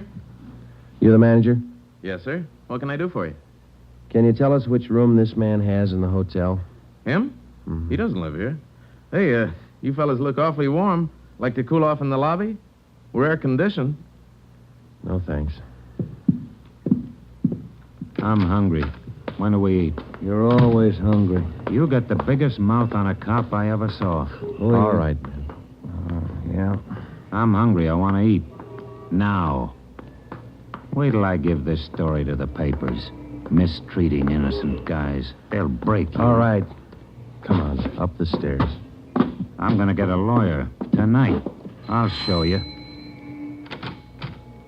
You the manager? Yes, sir. What can I do for you? Can you tell us which room this man has in the hotel? Him? Mm-hmm. He doesn't live here. Hey, you fellas look awfully warm. Like to cool off in the lobby? We're air-conditioned. No, thanks. I'm hungry. When do we eat? You're always hungry. You got the biggest mouth on a cop I ever saw. Oh, All yeah. right. Yeah. I'm hungry. I want to eat. Now. Wait till I give this story to the papers. Mistreating innocent guys. They'll break you. All right. Come on, up the stairs. I'm going to get a lawyer tonight. I'll show you.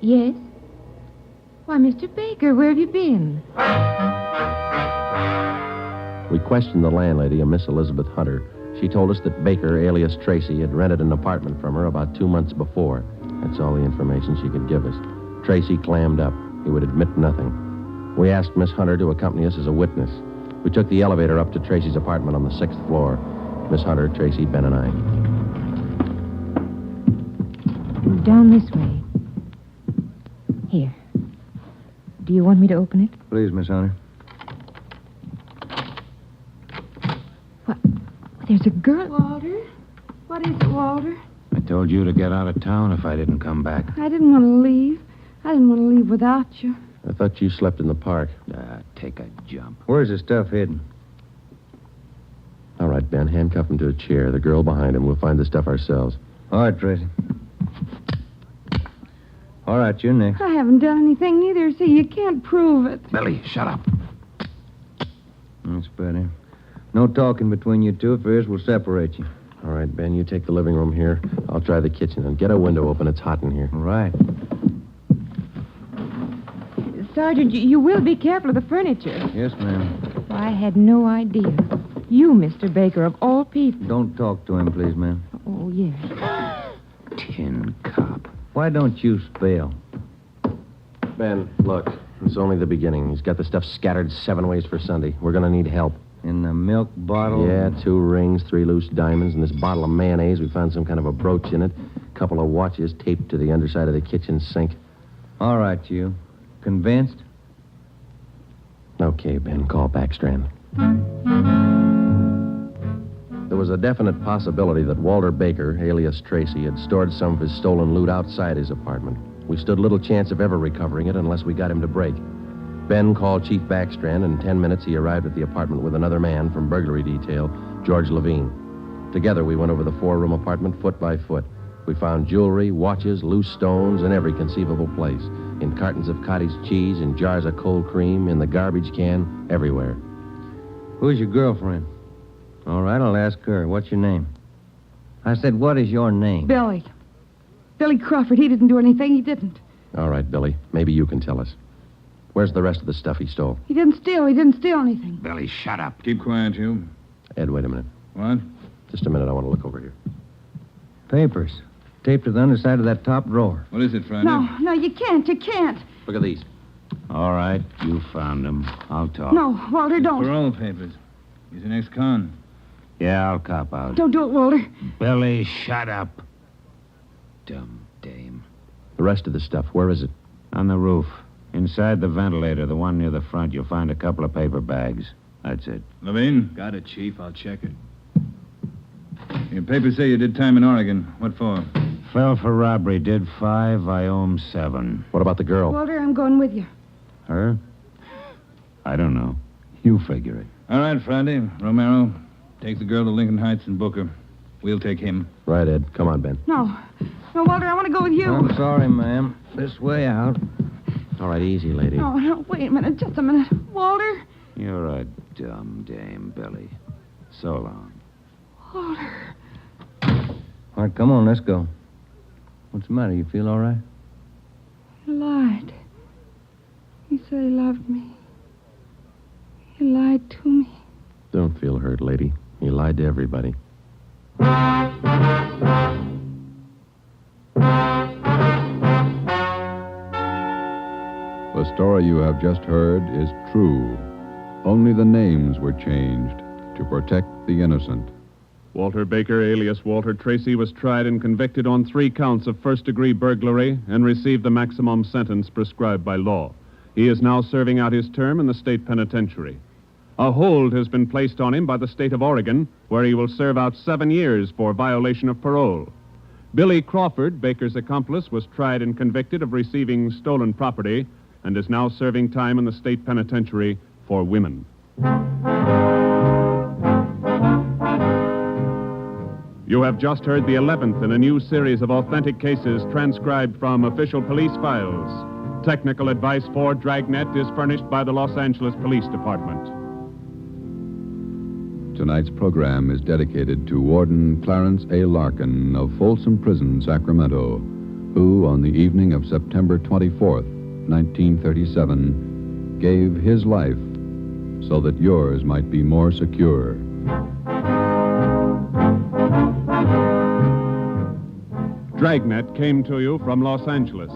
Yes? Why, Mr. Baker, where have you been? We questioned the landlady, a Miss Elizabeth Hunter. She told us that Baker, alias Tracy, had rented an apartment from her about 2 months before. That's all the information she could give us. Tracy clammed up. He would admit nothing. We asked Miss Hunter to accompany us as a witness. We took the elevator up to Tracy's apartment on the 6th floor. Miss Hunter, Tracy, Ben, and I. Down this way. Here. Do you want me to open it? Please, Miss Hunter. What? There's a girl. Walter? What is it, Walter? I told you to get out of town if I didn't come back. I didn't want to leave. I didn't want to leave without you. I thought you slept in the park. Take a jump. Where's the stuff hidden? All right, Ben, handcuff him to a chair. The girl behind him. We'll find the stuff ourselves. All right, Tracy. All right, you're next. I haven't done anything either, so you can't prove it. Billy, shut up. That's better. No talking between you two. If there is, we'll separate you. All right, Ben, you take the living room here. I'll try the kitchen. And get a window open. It's hot in here. All right. Sergeant, you will be careful of the furniture. Yes, ma'am. I had no idea. You, Mr. Baker, of all people. Don't talk to him, please, ma'am. Oh, yes. Tin cop. Why don't you spell? Ben, look. It's only the beginning. He's got the stuff scattered 7 ways for Sunday. We're going to need help. In the milk bottle? Yeah, 2 rings, 3 loose diamonds, and this bottle of mayonnaise. We found some kind of a brooch in it. A couple of watches taped to the underside of the kitchen sink. All right, you. Convinced? Okay, Ben. Call Backstrand. There was a definite possibility that Walter Baker, alias Tracy, had stored some of his stolen loot outside his apartment. We stood little chance of ever recovering it unless we got him to break. Ben called Chief Backstrand, and in 10 minutes he arrived at the apartment with another man from burglary detail, George Levine. Together we went over the four-room apartment foot by foot. We found jewelry, watches, loose stones in every conceivable place. In cartons of cottage cheese, in jars of cold cream, in the garbage can, everywhere. Who's your girlfriend? All right, I'll ask her. What's your name? I said, what is your name? Billy. Billy Crawford. He didn't do anything. He didn't. All right, Billy. Maybe you can tell us. Where's the rest of the stuff he stole? He didn't steal. He didn't steal anything. Billy, shut up. Keep quiet, you. Ed, wait a minute. What? Just a minute. I want to look over here. Papers. Taped to the underside of that top drawer. What is it, Friday? No, you can't. You can't. Look at these. All right, you found him. I'll talk. No, Walter, don't. Parole papers. He's an ex-con. Yeah, I'll cop out. Don't do it, Walter. Billy, shut up. Dumb dame. The rest of the stuff, where is it? On the roof. Inside the ventilator, the one near the front, you'll find a couple of paper bags. That's it. Levine? Got it, Chief. I'll check it. Your papers say you did time in Oregon. What for? Fell for robbery. Did 5. I owe him 7. What about the girl? Walter, I'm going with you. Her? I don't know. You figure it. All right, Friday. Romero, take the girl to Lincoln Heights and book her. We'll take him. Right, Ed. Come on, Ben. No, Walter, I want to go with you. I'm sorry, ma'am. This way out. All right, easy, lady. No, wait a minute. Just a minute. Walter. You're a dumb dame, Billy. So long. Walter. All right, come on, let's go. What's the matter? You feel all right? He lied. He said he loved me. He lied to me. Don't feel hurt, lady. He lied to everybody. The story you have just heard is true. Only the names were changed to protect the innocent. Walter Baker, alias Walter Tracy, was tried and convicted on 3 counts of first-degree burglary and received the maximum sentence prescribed by law. He is now serving out his term in the state penitentiary. A hold has been placed on him by the state of Oregon, where he will serve out 7 years for violation of parole. Billy Crawford, Baker's accomplice, was tried and convicted of receiving stolen property and is now serving time in the state penitentiary for women. You have just heard the 11th in a new series of authentic cases transcribed from official police files. Technical advice for Dragnet is furnished by the Los Angeles Police Department. Tonight's program is dedicated to Warden Clarence A. Larkin of Folsom Prison, Sacramento, who, on the evening of September 24th, 1937, gave his life so that yours might be more secure. Dragnet came to you from Los Angeles.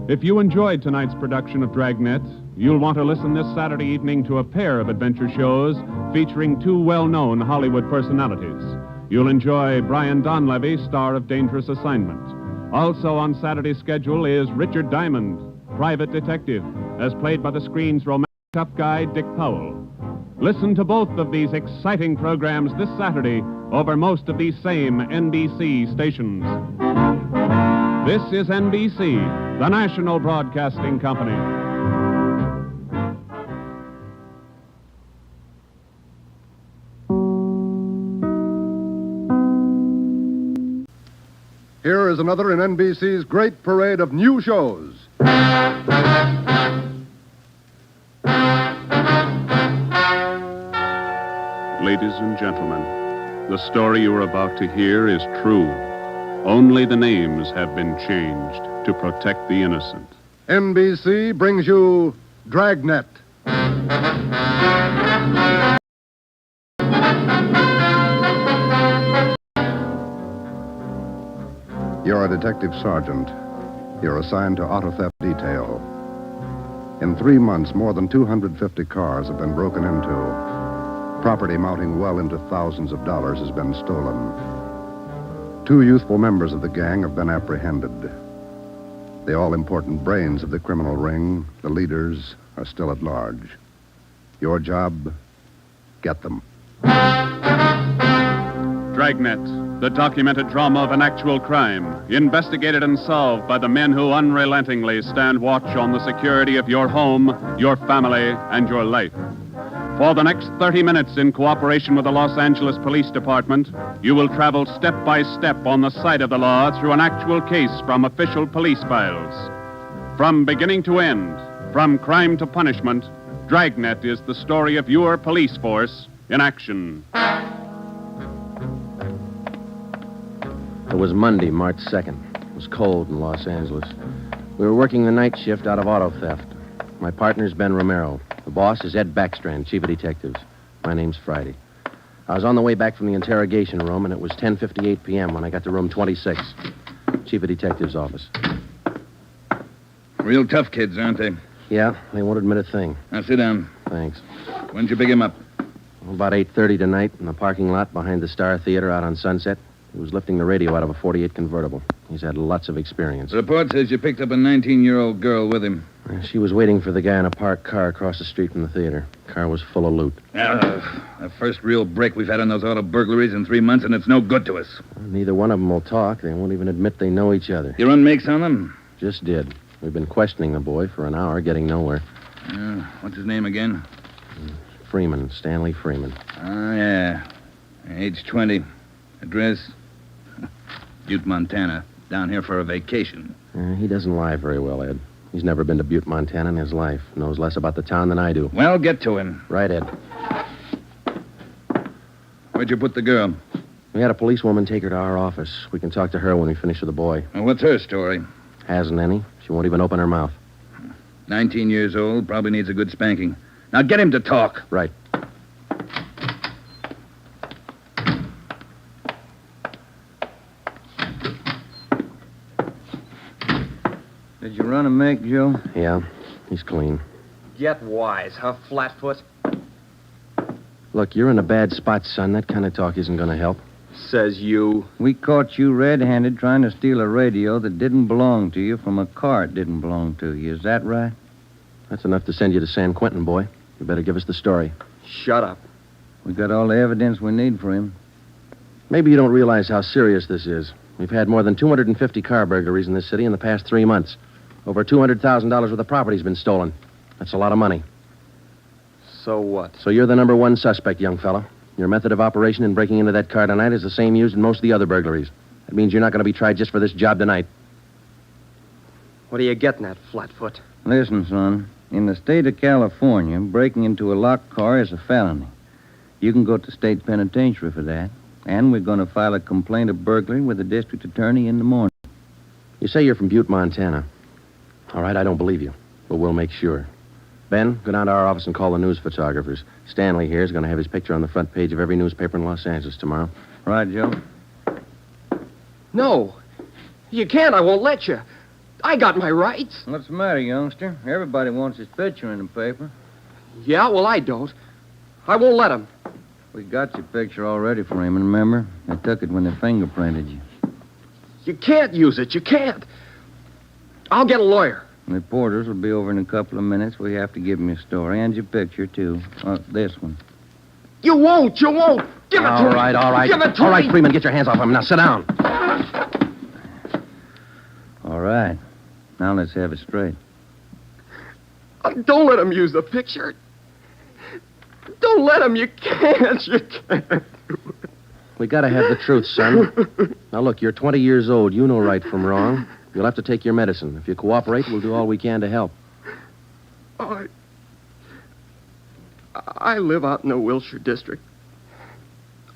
If you enjoyed tonight's production of Dragnet, you'll want to listen this Saturday evening to a pair of adventure shows featuring 2 well-known Hollywood personalities. You'll enjoy Brian Donlevy, star of Dangerous Assignment. Also on Saturday's schedule is Richard Diamond, private detective, as played by the screen's romantic tough guy, Dick Powell. Listen to both of these exciting programs this Saturday over most of these same NBC stations. This is NBC, the national broadcasting company. Here is another in NBC's great parade of new shows. Ladies and gentlemen, the story you are about to hear is true. Only the names have been changed to protect the innocent. NBC brings you Dragnet. You're a detective sergeant. You're assigned to auto theft detail. In 3 months, more than 250 cars have been broken into. Property mounting well into thousands of dollars has been stolen. 2 youthful members of the gang have been apprehended. The all-important brains of the criminal ring, the leaders, are still at large. Your job, get them. Dragnet, The documented drama of an actual crime, investigated and solved by the men who unrelentingly stand watch on the security of your home, your family, and your life. For the next 30 minutes, in cooperation with the Los Angeles Police Department, you will travel step by step on the side of the law through an actual case from official police files. From beginning to end, from crime to punishment, Dragnet is the story of your police force in action. It was Monday, March 2nd. It was cold in Los Angeles. We were working the night shift out of auto theft. My partner's Ben Romero. The boss is Ed Backstrand, chief of detectives. My name's Friday. I was on the way back from the interrogation room, and it was 10:58 p.m. when I got to room 26, chief of detectives' office. Real tough kids, aren't they? Yeah, they won't admit a thing. Now, sit down. Thanks. When'd you pick him up? About 8:30 tonight in the parking lot behind the Star Theater out on Sunset. He was lifting the radio out of a 48 convertible. He's had lots of experience. The report says you picked up a 19-year-old girl with him. She was waiting for the guy in a parked car across the street from the theater. Car was full of loot. The first real break we've had on those auto burglaries in 3 months, and it's no good to us. Neither one of them will talk. They won't even admit they know each other. You run makes on them? Just did. We've been questioning the boy for an hour, getting nowhere. What's his name again? Freeman, Stanley Freeman. Oh, yeah. Age 20. Address? Butte, Montana. Down here for a vacation. He doesn't lie very well, Ed. He's never been to Butte, Montana in his life. Knows less about the town than I do. Well, get to him. Right, Ed. Where'd you put the girl? We had a policewoman take her to our office. We can talk to her when we finish with the boy. Well, what's her story? Hasn't any. She won't even open her mouth. 19 years old, probably needs a good spanking. Now get him to talk. Right. Did you run a make, Joe? Yeah, he's clean. Get wise, huh, Flatfoot? Look, you're in a bad spot, son. That kind of talk isn't going to help. Says you. We caught you red-handed trying to steal a radio that didn't belong to you from a car it didn't belong to you. Is that right? That's enough to send you to San Quentin, boy. You better give us the story. Shut up. We got all the evidence we need for him. Maybe you don't realize how serious this is. We've had more than 250 car burglaries in this city in the past 3 months. Over $200,000 worth of property's been stolen. That's a lot of money. So what? So you're the number one suspect, young fella. Your method of operation in breaking into that car tonight is the same used in most of the other burglaries. That means you're not going to be tried just for this job tonight. What are you getting at, Flatfoot? Listen, son. In the state of California, breaking into a locked car is a felony. You can go to state penitentiary for that. And we're going to file a complaint of burglary with the district attorney in the morning. You say you're from Butte, Montana. All right, I don't believe you, but we'll make sure. Ben, go down to our office and call the news photographers. Stanley here is going to have his picture on the front page of every newspaper in Los Angeles tomorrow. Right, Joe? No. You can't. I won't let you. I got my rights. What's the matter, youngster? Everybody wants his picture in the paper. Yeah, well, I don't. I won't let him. We got your picture already, Freeman, remember? They took it when they fingerprinted you. You can't use it. You can't. I'll get a lawyer. Reporters will be over in a couple of minutes. We have to give them your story and your picture, too. This one. You won't. You won't. Give it to me. All right. Give it to me. All right, Freeman, get your hands off him. Now, sit down. All right. Now let's have it straight. Don't let him use the picture. Don't let him. You can't. You can't. We got to have the truth, son. Now, look, you're 20 years old. You know right from wrong. You'll have to take your medicine. If you cooperate, we'll do all we can to help. Oh, I live out in the Wilshire district.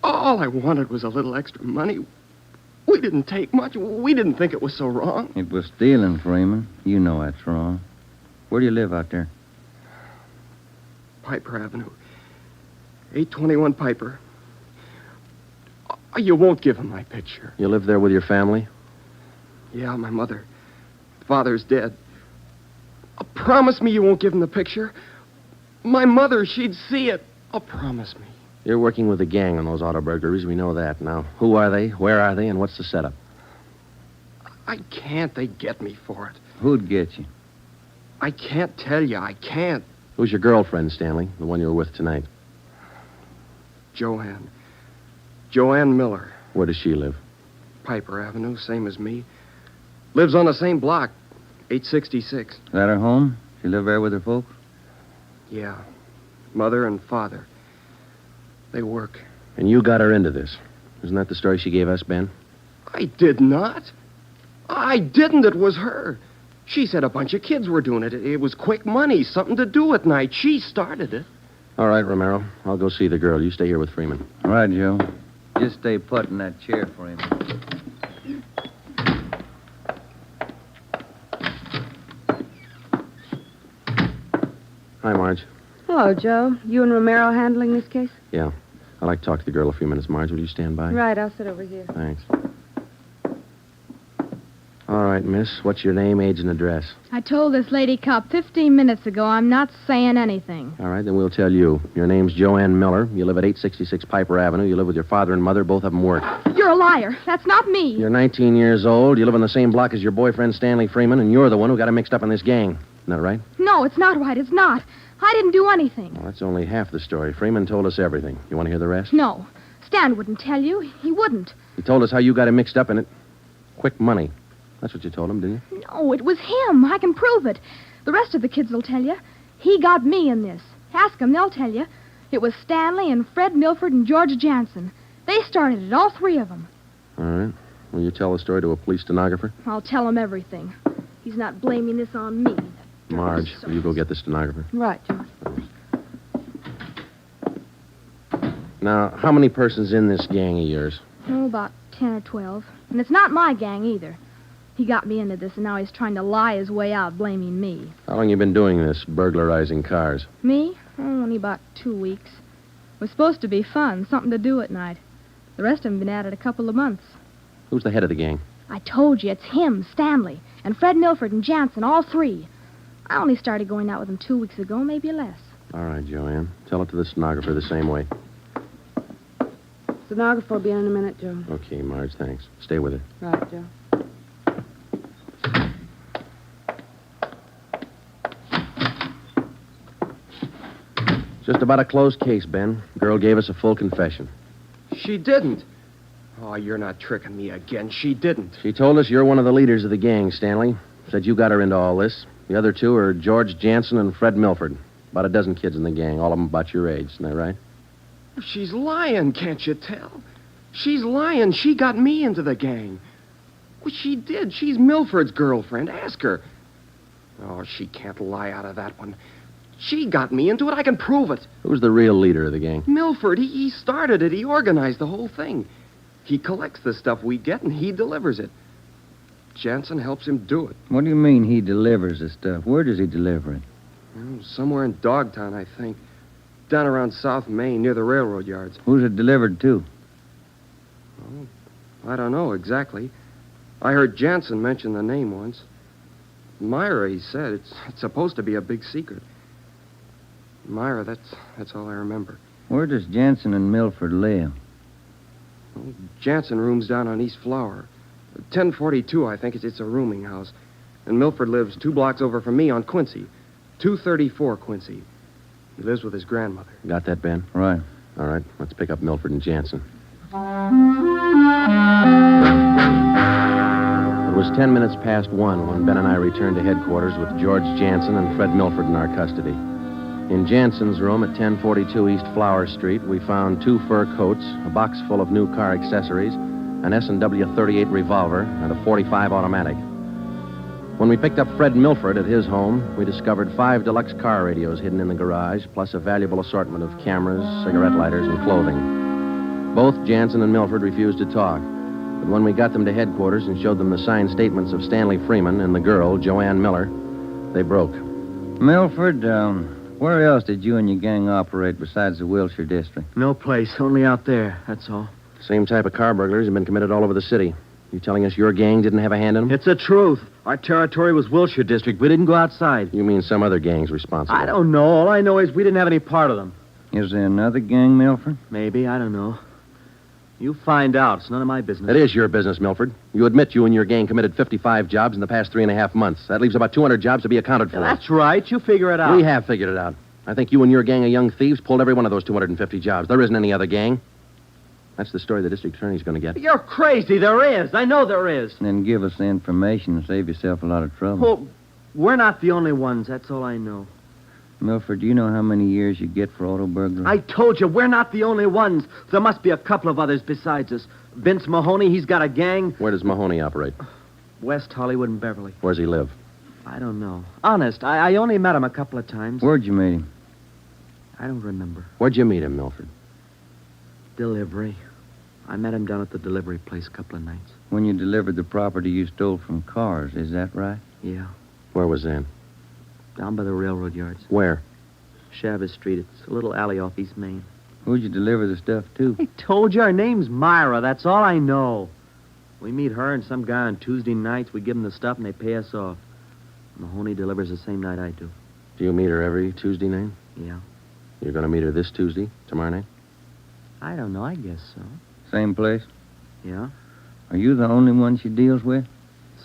All I wanted was a little extra money. We didn't take much. We didn't think it was so wrong. It was stealing, Freeman. You know that's wrong. Where do you live out there? Piper Avenue. 821 Piper. You won't give him my picture. You live there with your family? Yeah, my mother. Father's dead. Promise me you won't give him the picture. My mother, she'd see it. Promise me. You're working with a gang on those auto burglaries. We know that. Now, who are they? Where are they? And what's the setup? I can't. They get me for it. Who'd get you? I can't tell you. I can't. Who's your girlfriend, Stanley? The one you were with tonight? Joanne. Joanne Miller. Where does she live? Piper Avenue, same as me. Lives on the same block, 866. Is that her home? She live there with her folks? Yeah. Mother and father. They work. And you got her into this. Isn't that the story she gave us, Ben? I did not. I didn't. It was her. She said a bunch of kids were doing it. It was quick money, something to do at night. She started it. All right, Romero. I'll go see the girl. You stay here with Freeman. All right, Joe. Just stay put in that chair for him. Hi, Marge. Hello, Joe. You and Romero handling this case? Yeah. I'd like to talk to the girl a few minutes. Marge, will you stand by? Right, I'll sit over here. Thanks. All right, miss. What's your name, age, and address? I told this lady cop 15 minutes ago I'm not saying anything. All right, then we'll tell you. Your name's Joanne Miller. You live at 866 Piper Avenue. You live with your father and mother. Both of them work. You're a liar. That's not me. You're 19 years old. You live on the same block as your boyfriend, Stanley Freeman, and you're the one who got him mixed up in this gang. Isn't that right? No, it's not right. It's not. I didn't do anything. Well, that's only half the story. Freeman told us everything. You want to hear the rest? No. Stan wouldn't tell you. He wouldn't. He told us how you got him mixed up in it. Quick money. That's what you told him, didn't you? No, it was him. I can prove it. The rest of the kids will tell you. He got me in this. Ask them, they'll tell you. It was Stanley and Fred Milford and George Jansen. They started it, all three of them. All right. Will you tell the story to a police stenographer? I'll tell him everything. He's not blaming this on me. Marge, will you go get the stenographer? Right, Joe. Now, how many persons in this gang of yours? Oh, about 10 or 12. And it's not my gang either. He got me into this, and now he's trying to lie his way out, blaming me. How long you been doing this, burglarizing cars? Me? Oh, only about 2 weeks. It was supposed to be fun, something to do at night. The rest of them been at it a couple of months. Who's the head of the gang? I told you, it's him, Stanley, and Fred Milford and Jansen, all three. I only started going out with them 2 weeks ago, maybe less. All right, Joanne. Tell it to the stenographer the same way. Stenographer will be in a minute, Joe. Okay, Marge, thanks. Stay with her. Right, Joe. Just about a closed case, Ben. Girl gave us a full confession. She didn't. Oh, you're not tricking me again. She didn't. She told us you're one of the leaders of the gang, Stanley. Said you got her into all this. The other two are George Jansen and Fred Milford. About a dozen kids in the gang, all of them about your age. Isn't that right? She's lying, can't you tell? She's lying. She got me into the gang. Well, she did. She's Milford's girlfriend. Ask her. Oh, she can't lie out of that one. She got me into it. I can prove it. Who's the real leader of the gang? Milford. He started it. He organized the whole thing. He collects the stuff we get, and he delivers it. Jansen helps him do it. What do you mean he delivers the stuff? Where does he deliver it? Well, somewhere in Dogtown, I think. Down around South Main, near the railroad yards. Who's it delivered to? Oh, I don't know exactly. I heard Jansen mention the name once. Myra, he said. It's supposed to be a big secret. Myra, that's all I remember. Where does Jansen and Milford live? Well, Jansen rooms down on East Flower. 1042, I think. It's a rooming house. And Milford lives 2 blocks over from me on Quincy. 234 Quincy. He lives with his grandmother. Got that, Ben? Right. All right, let's pick up Milford and Jansen. It was 10 minutes past 1 when Ben and I returned to headquarters with George Jansen and Fred Milford in our custody. In Jansen's room at 1042 East Flower Street, we found 2 fur coats, a box full of new car accessories, an S&W 38 revolver, and a .45 automatic. When we picked up Fred Milford at his home, we discovered 5 deluxe car radios hidden in the garage, plus a valuable assortment of cameras, cigarette lighters, and clothing. Both Jansen and Milford refused to talk, but when we got them to headquarters and showed them the signed statements of Stanley Freeman and the girl, Joanne Miller, they broke. Milford, where else did you and your gang operate besides the Wilshire district? No place, only out there, that's all. Same type of car burglaries have been committed all over the city. You telling us your gang didn't have a hand in them? It's the truth. Our territory was Wilshire district. We didn't go outside. You mean some other gang's responsible? I don't know. All I know is we didn't have any part of them. Is there another gang, Milford? Maybe, I don't know. You find out. It's none of my business. It is your business, Milford. You admit you and your gang committed 55 jobs in the past 3.5 months. That leaves about 200 jobs to be accounted for. That's right. You figure it out. We have figured it out. I think you and your gang of young thieves pulled every one of those 250 jobs. There isn't any other gang. That's the story the district attorney's going to get. You're crazy. There is. I know there is. Then give us the information and save yourself a lot of trouble. Well, we're not the only ones. That's all I know. Milford, do you know how many years you get for auto burglary? I told you, we're not the only ones. There must be a couple of others besides us. Vince Mahoney, he's got a gang. Where does Mahoney operate? West Hollywood and Beverly. Where's he live? I don't know. Honest, I only met him a couple of times. Where'd you meet him? I don't remember. Where'd you meet him, Milford? Delivery. I met him down at the delivery place a couple of nights. When you delivered the property you stole from Cars, is that right? Yeah. Where was that? Down by the railroad yards. Where? Chavez Street. It's a little alley off East Main. Who'd you deliver the stuff to? I told you, her name's Myra. That's all I know. We meet her and some guy on Tuesday nights. We give them the stuff and they pay us off. Mahoney delivers the same night I do. Do you meet her every Tuesday night? Yeah. You're going to meet her this Tuesday, tomorrow night? I don't know. I guess so. Same place? Yeah. Are you the only one she deals with?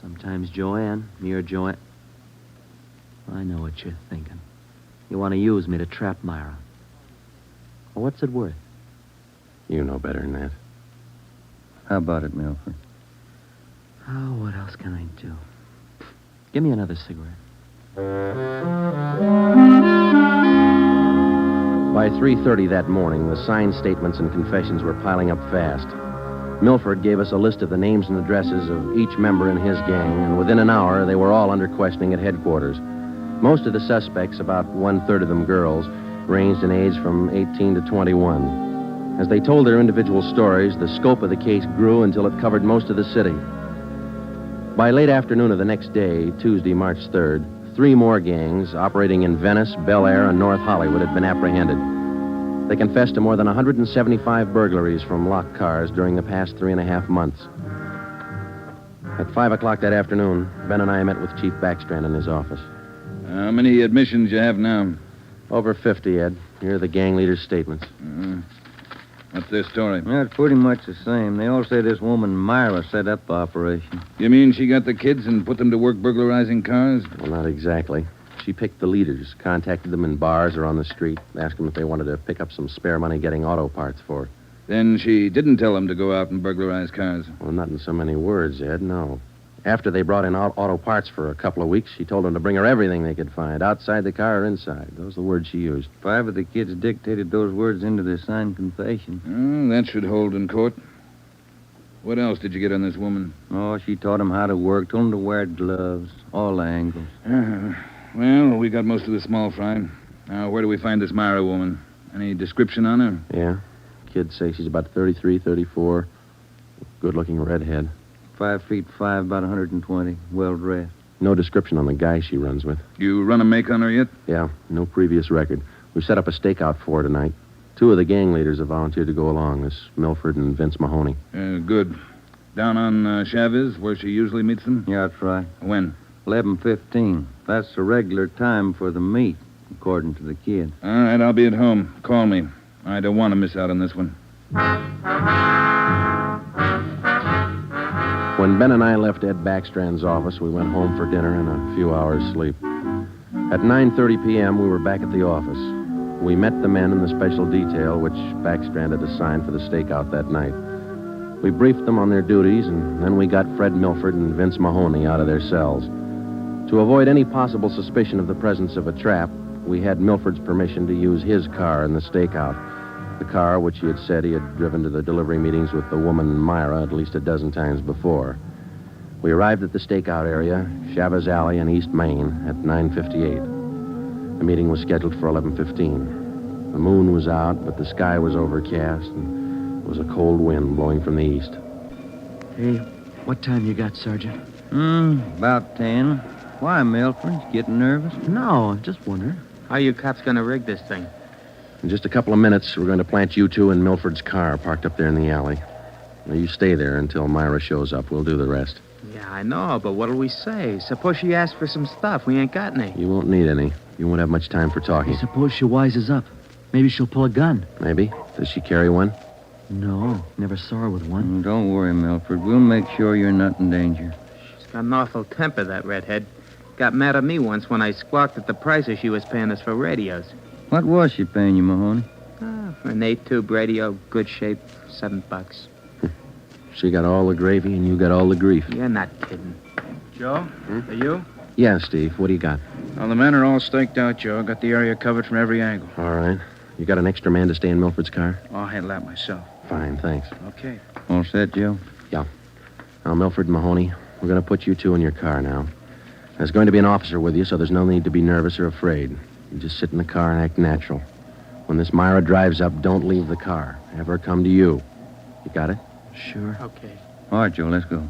Sometimes Joanne. Me or Joanne. I know what you're thinking. You want to use me to trap Myra. Well, what's it worth? You know better than that. How about it, Milford? Oh, what else can I do? Give me another cigarette. By 3:30 that morning, the signed statements and confessions were piling up fast. Milford gave us a list of the names and addresses of each member in his gang, and within an hour, they were all under questioning at headquarters. Most of the suspects, about one-third of them girls, ranged in age from 18 to 21. As they told their individual stories, the scope of the case grew until it covered most of the city. By late afternoon of the next day, Tuesday, March 3rd, 3 more gangs operating in Venice, Bel Air, and North Hollywood had been apprehended. They confessed to more than 175 burglaries from locked cars during the past 3.5 months. At 5 o'clock that afternoon, Ben and I met with Chief Backstrand in his office. How many admissions you have now? Over 50, Ed. Here are the gang leaders' statements. What's their story? Yeah, it's pretty much the same. They all say this woman Myra set up the operation. You mean she got the kids and put them to work burglarizing cars? Well, not exactly. She picked the leaders, contacted them in bars or on the street, asked them if they wanted to pick up some spare money getting auto parts for it. Then she didn't tell them to go out and burglarize cars? Well, not in so many words, Ed, no. After they brought in auto parts for a couple of weeks, she told them to bring her everything they could find, outside the car or inside. Those are the words she used. 5 of the kids dictated those words into their signed confession. Oh, that should hold in court. What else did you get on this woman? Oh, she taught them how to work, told them to wear gloves, all angles. Well, we got most of the small fry. Now, where do we find this Myra woman? Any description on her? Yeah. Kids say she's about 33, 34. Good-looking redhead. 5'5", about 120, well-dressed. No description on the guy she runs with. You run a make on her yet? Yeah, no previous record. We've set up a stakeout for her tonight. 2 of the gang leaders have volunteered to go along, this Milford and Vince Mahoney. Good. Down on Chavez, where she usually meets them? Yeah, that's right. When? 11:15. That's the regular time for the meet, according to the kid. All right, I'll be at home. Call me. I don't want to miss out on this one. When Ben and I left Ed Backstrand's office, we went home for dinner and a few hours' sleep. At 9:30 p.m., we were back at the office. We met the men in the special detail which Backstrand had assigned for the stakeout that night. We briefed them on their duties, and then we got Fred Milford and Vince Mahoney out of their cells. To avoid any possible suspicion of the presence of a trap, we had Milford's permission to use his car in the stakeout. The car which he had said he had driven to the delivery meetings with the woman Myra at least a dozen times before. We arrived at the stakeout area, Chavez Alley in East Main, at 9:58. The meeting was scheduled for 11:15. The moon was out, but the sky was overcast, and there was a cold wind blowing from the east. Hey, what time you got, Sergeant? About 10. Why, Milford? Getting nervous? No, just wondering. How you cops gonna rig this thing? In just a couple of minutes, we're going to plant you 2 in Milford's car parked up there in the alley. Now, you stay there until Myra shows up. We'll do the rest. Yeah, I know, but what'll we say? Suppose she asks for some stuff. We ain't got any. You won't need any. You won't have much time for talking. Suppose she wises up. Maybe she'll pull a gun. Maybe. Does she carry one? No, never saw her with one. Don't worry, Milford. We'll make sure you're not in danger. She's got an awful temper, that redhead. Got mad at me once when I squawked at the prices she was paying us for radios. What was she paying you, Mahoney? An 8-tube radio, good shape, $7. She got all the gravy and you got all the grief. You're not kidding. Joe, are you? Yeah, Steve. What do you got? Well, the men are all staked out, Joe. Got the area covered from every angle. All right. You got an extra man to stay in Milford's car? I'll handle that myself. Fine, thanks. Okay. All set, Joe? Yeah. Now, Milford and Mahoney, we're going to put you two in your car now. There's going to be an officer with you, so there's no need to be nervous or afraid. You just sit in the car and act natural. When this Myra drives up, don't leave the car. Have her come to you. You got it? Sure. Okay. All right, Joe, let's go.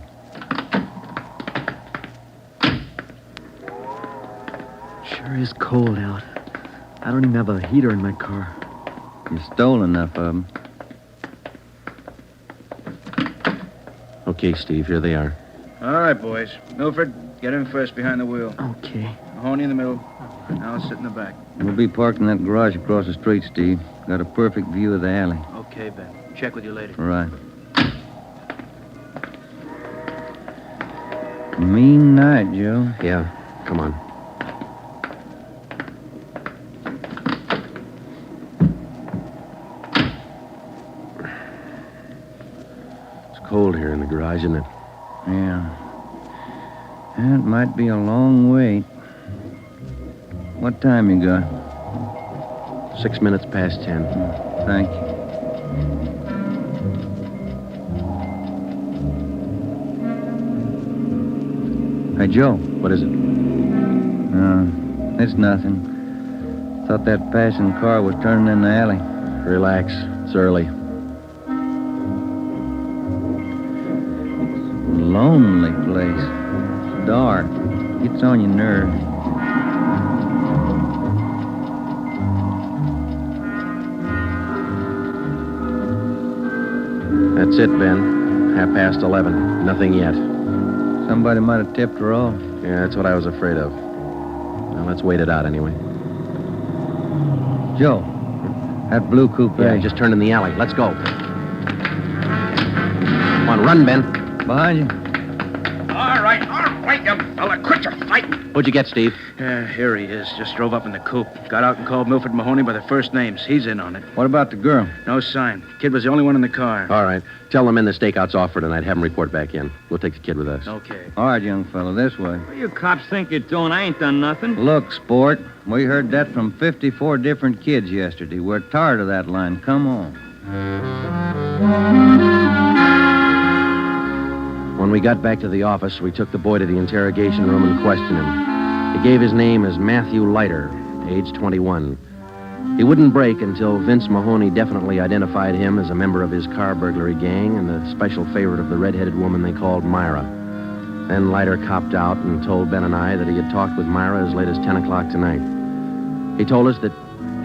Sure is cold out. I don't even have a heater in my car. You stole enough of them. Okay, Steve, here they are. All right, boys. Milford, get in first behind the wheel. Okay. Mahoney in the middle. I'll sit in the back. We'll be parked in that garage across the street, Steve. Got a perfect view of the alley. Okay, Ben. Check with you later. Right. Mean night, Joe. Yeah, come on. It's cold here in the garage, isn't it? Yeah. It might be a long wait. What time you got? 6 minutes past 10. Thank you. Hey, Joe. What is it? It's nothing. Thought that passing car was turning in the alley. Relax. It's early. Lonely place. It's dark. Gets on your nerves. That's it, Ben. 11:30. Nothing yet. Somebody might have tipped her off. Yeah, that's what I was afraid of. Now, let's wait it out anyway. Joe, that blue coupe. Yeah, just turned in the alley. Let's go. Come on, run, Ben. Behind you. All right, you fella. Quit your fighting. What'd you get, Steve? Yeah, here he is. Just drove up in the coupe. Got out and called Milford Mahoney by their first names. He's in on it. What about the girl? No sign. Kid was the only one in the car. All right. Tell them in the stakeout's off for tonight. Have them report back in. We'll take the kid with us. Okay. All right, young fellow, this way. What you cops think you're doing? I ain't done nothing. Look, sport, we heard that from 54 different kids yesterday. We're tired of that line. Come on. When we got back to the office, we took the boy to the interrogation room and questioned him. He gave his name as Matthew Leiter, age 21. He wouldn't break until Vince Mahoney definitely identified him as a member of his car burglary gang and the special favorite of the red-headed woman they called Myra. Then Leiter copped out and told Ben and I that he had talked with Myra as late as 10 o'clock tonight. He told us that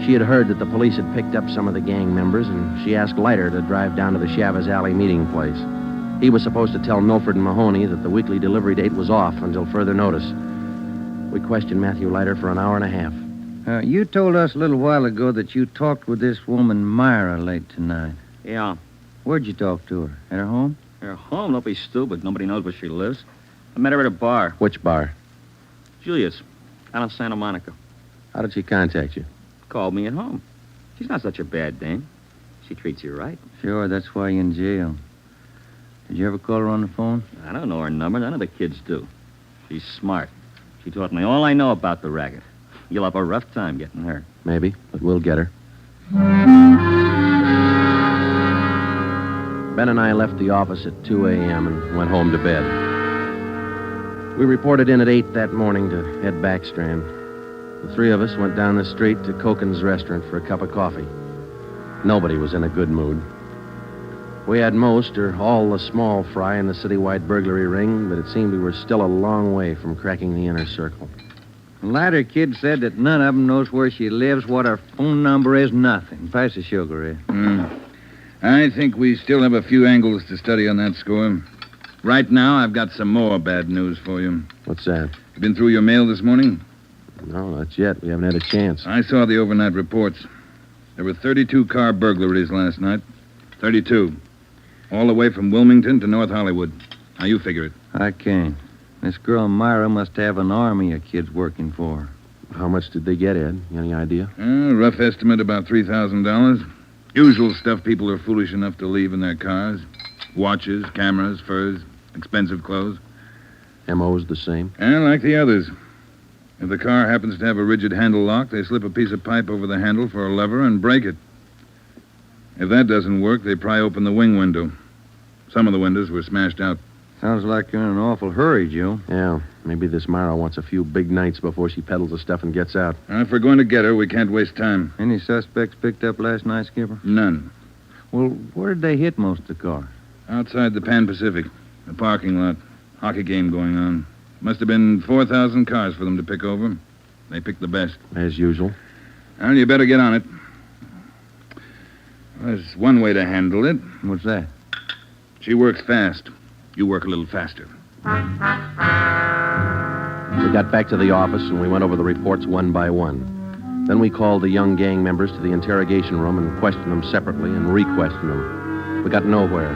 she had heard that the police had picked up some of the gang members, and she asked Leiter to drive down to the Chavez Alley meeting place. He was supposed to tell Milford and Mahoney that the weekly delivery date was off until further notice. We questioned Matthew Leiter for an hour and a half. You told us a little while ago that you talked with this woman, Myra, late tonight. Yeah. Where'd you talk to her? At her home? Her home? Don't be stupid. Nobody knows where she lives. I met her at a bar. Which bar? Julius, out in Santa Monica. How did she contact you? Called me at home. She's not such a bad dame. She treats you right. Sure, that's why you're in jail. Did you ever call her on the phone? I don't know her number. None of the kids do. She's smart. She taught me all I know about the racket. You'll have a rough time getting her. Maybe, but we'll get her. Ben and I left the office at 2 a.m. and went home to bed. We reported in at 8 that morning to Ed Backstrand. The three of us went down the street to Koken's restaurant for a cup of coffee. Nobody was in a good mood. We had most or all the small fry in the citywide burglary ring, but it seemed we were still a long way from cracking the inner circle. The latter kid said that none of them knows where she lives, what her phone number is, nothing. Pass the sugar, Ed. I think we still have a few angles to study on that score. Right now, I've got some more bad news for you. What's that? You been through your mail this morning? No, not yet. We haven't had a chance. I saw the overnight reports. There were 32 car burglaries last night. 32. All the way from Wilmington to North Hollywood. Now, you figure it. I can't. This girl Myra must have an army of kids working for her. How much did they get, Ed? Any idea? Rough estimate about $3,000. Usual stuff people are foolish enough to leave in their cars. Watches, cameras, furs, expensive clothes. M.O.'s the same? And like the others. If the car happens to have a rigid handle lock, they slip a piece of pipe over the handle for a lever and break it. If that doesn't work, they pry open the wing window. Some of the windows were smashed out. Sounds like you're in an awful hurry, Joe. Yeah, maybe this Myra wants a few big nights before she peddles the stuff and gets out. If we're going to get her, we can't waste time. Any suspects picked up last night, Skipper? None. Well, where did they hit most of the cars? Outside the Pan Pacific, the parking lot. Hockey game going on. Must have been 4,000 cars for them to pick over. They picked the best. As usual. Well, you better get on it. There's one way to handle it. What's that? She works fast. You work a little faster. We got back to the office and we went over the reports one by one. Then we called the young gang members to the interrogation room and questioned them separately and re-questioned them. We got nowhere.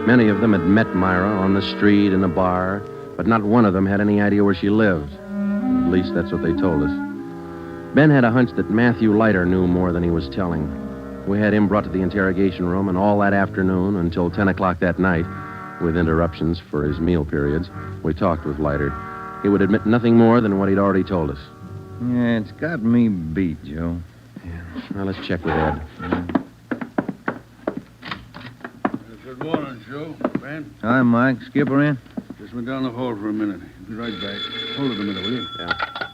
Many of them had met Myra on the street, in a bar, but not one of them had any idea where she lived. At least that's what they told us. Ben had a hunch that Matthew Leiter knew more than he was telling. We had him brought to the interrogation room, and all that afternoon until 10 o'clock that night, with interruptions for his meal periods, we talked with Leiter. He would admit nothing more than what he'd already told us. Yeah, it's got me beat, Joe. Yeah. Well, let's check with Ed. Good morning, Joe. Ben? Hi, Mike. Skipper in? Just went down the hall for a minute. Be right back. Hold it a minute, will you? Yeah.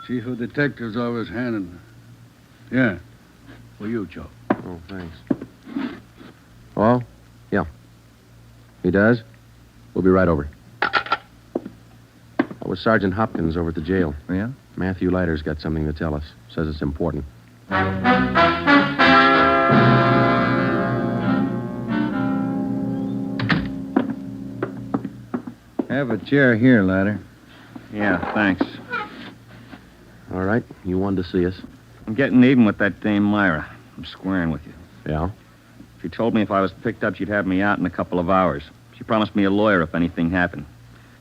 Chief of Detectives always handing. Yeah. For you, Joe. Oh, thanks. Oh? Yeah. He does? We'll be right over. That was Sergeant Hopkins over at the jail. Yeah? Matthew Leiter's got something to tell us. Says it's important. Have a chair here, Leiter. Yeah, thanks. All right. You wanted to see us. I'm getting even with that dame Myra. I'm squaring with you. Yeah? She told me if I was picked up, she'd have me out in a couple of hours. She promised me a lawyer if anything happened.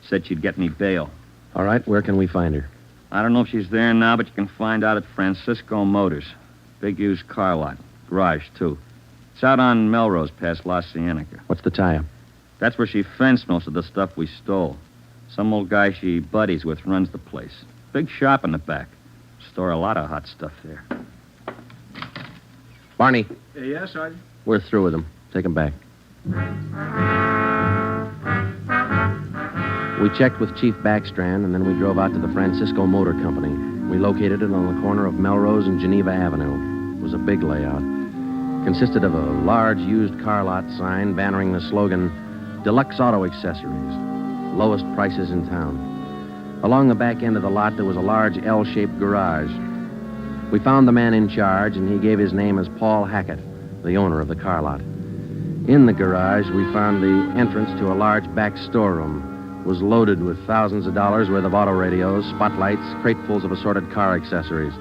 Said she'd get me bail. All right. Where can we find her? I don't know if she's there now, but you can find out at Francisco Motors. Big used car lot. Garage, too. It's out on Melrose past La Cienega. What's the tie-up? That's where she fenced most of the stuff we stole. Some old guy she buddies with runs the place. Big shop in the back. Store a lot of hot stuff there. Barney, Yes, Sergeant? we're through with him. Take him back. We checked with Chief Backstrand, and then we drove out to the Francisco Motor Company. We located it on the corner of Melrose and Geneva Avenue. It was a big layout. Consisted of a large used car lot sign bannering the slogan, Deluxe Auto Accessories, lowest prices in town. Along the back end of the lot, there was a large L-shaped garage. We found the man in charge, and he gave his name as Paul Hackett, the owner of the car lot. In the garage, we found the entrance to a large back storeroom. It was loaded with thousands of dollars worth of auto radios, spotlights, cratefuls of assorted car accessories.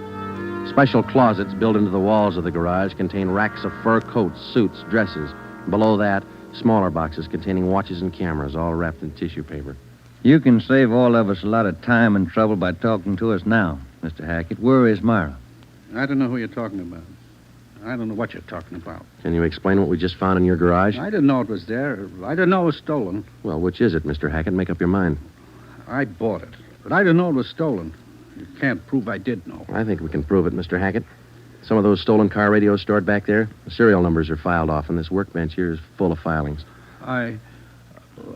Special closets built into the walls of the garage contain racks of fur coats, suits, dresses. Below that, smaller boxes containing watches and cameras, all wrapped in tissue paper. You can save all of us a lot of time and trouble by talking to us now, Mr. Hackett. Where is Myra? I don't know who you're talking about. I don't know what you're talking about. Can you explain what we just found in your garage? I didn't know it was there. I didn't know it was stolen. Well, which is it, Mr. Hackett? Make up your mind. I bought it. But I didn't know it was stolen. You can't prove I did know. I think we can prove it, Mr. Hackett. Some of those stolen car radios stored back there, the serial numbers are filed off, and this workbench here is full of filings. I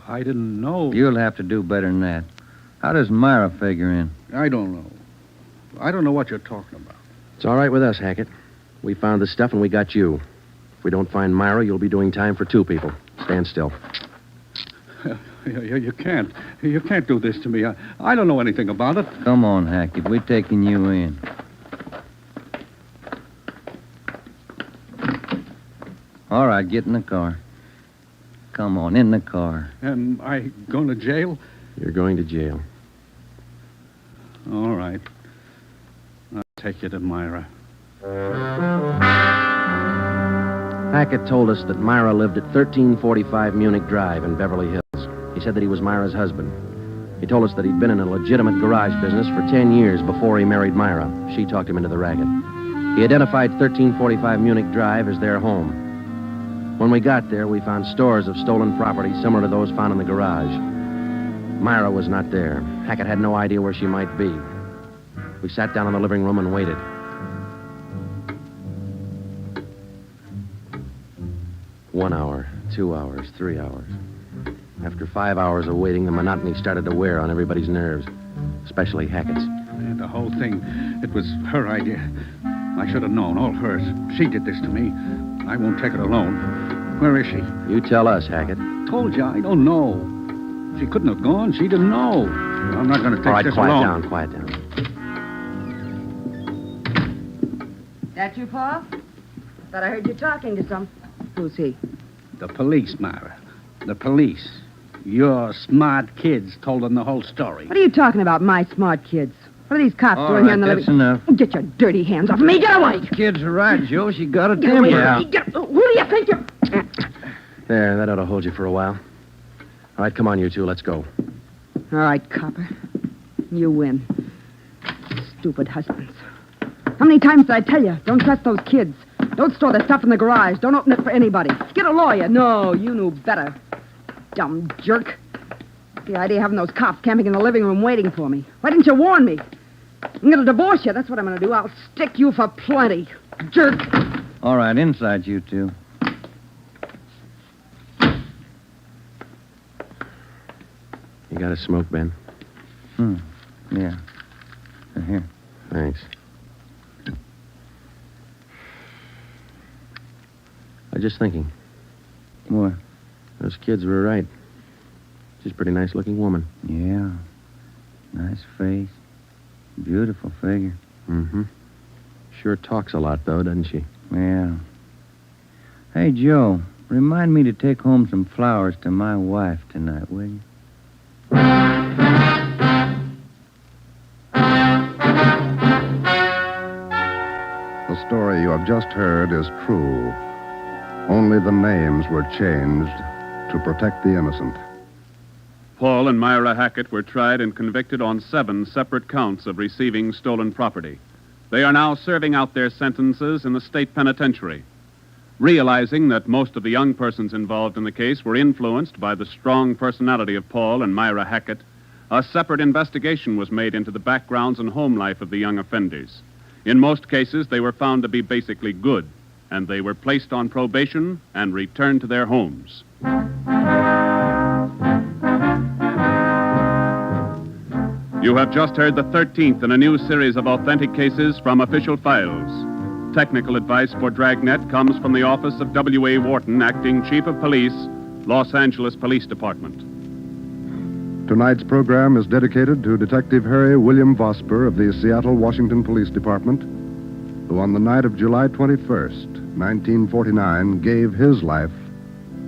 didn't know. You'll have to do better than that. How does Myra figure in? I don't know. I don't know what you're talking about. It's all right with us, Hackett. We found the stuff and we got you. If we don't find Myra, you'll be doing time for two people. Stand still. You can't. You can't do this to me. I don't know anything about it. Come on, Hackett. We're taking you in. All right, get in the car. Come on, in the car. Am I going to jail? You're going to jail. All right. I'll take you to Myra. Hackett told us that Myra lived at 1345 Munich Drive in Beverly Hills. He said that he was Myra's husband. He told us that he'd been in a legitimate garage business for 10 years before he married Myra. She talked him into the racket. He identified 1345 Munich Drive as their home. When we got there, we found stores of stolen property similar to those found in the garage. Myra was not there. Hackett had no idea where she might be. We sat down in the living room and waited. One hour, 2 hours, 3 hours. After 5 hours of waiting, the monotony started to wear on everybody's nerves, especially Hackett's. Yeah, the whole thing, it was her idea. I should have known, all hers. She did this to me. I won't take it alone. Where is she? You tell us, Hackett. Told you, I don't know. She couldn't have gone. She didn't know. I'm not going to take All right, this quiet alone. down, quiet down. That you, Paul? Thought I heard you talking to some. Who's he? The police, Myra. The police. Your smart kids told them the whole story. What are you talking about, my smart kids? What are these cops All doing here right, in the that's living... enough. Get your dirty hands off me. Get away. Kids are right, Joe. She got a Get away temper. from me. Who do you think you're... There, that ought to hold you for a while. All right, come on, you two, let's go. All right, copper. You win. Stupid husbands. How many times did I tell you? Don't trust those kids. Don't store their stuff in the garage. Don't open it for anybody. Get a lawyer. No, you knew better. Dumb jerk. The idea of having those cops camping in the living room waiting for me. Why didn't you warn me? I'm going to divorce you. That's what I'm going to do. I'll stick you for plenty. Jerk. All right, inside, you two. You got a smoke, Ben? Yeah. Here. Thanks. I was just thinking. What? Those kids were right. She's a pretty nice-looking woman. Yeah. Nice face. Beautiful figure. Mm-hmm. Sure talks a lot, though, doesn't she? Yeah. Hey, Joe, remind me to take home some flowers to my wife tonight, will you? The story you have just heard is true. Only the names were changed to protect the innocent. Paul and Myra Hackett were tried and convicted on 7 separate counts of receiving stolen property. They are now serving out their sentences in the state penitentiary. Realizing that most of the young persons involved in the case were influenced by the strong personality of Paul and Myra Hackett, a separate investigation was made into the backgrounds and home life of the young offenders. In most cases, they were found to be basically good, and they were placed on probation and returned to their homes. You have just heard the 13th in a new series of authentic cases from official files. Technical advice for Dragnet comes from the office of W.A. Wharton, Acting Chief of Police, Los Angeles Police Department. Tonight's program is dedicated to Detective Harry William Vosper of the Seattle, Washington Police Department, who on the night of July 21st, 1949, gave his life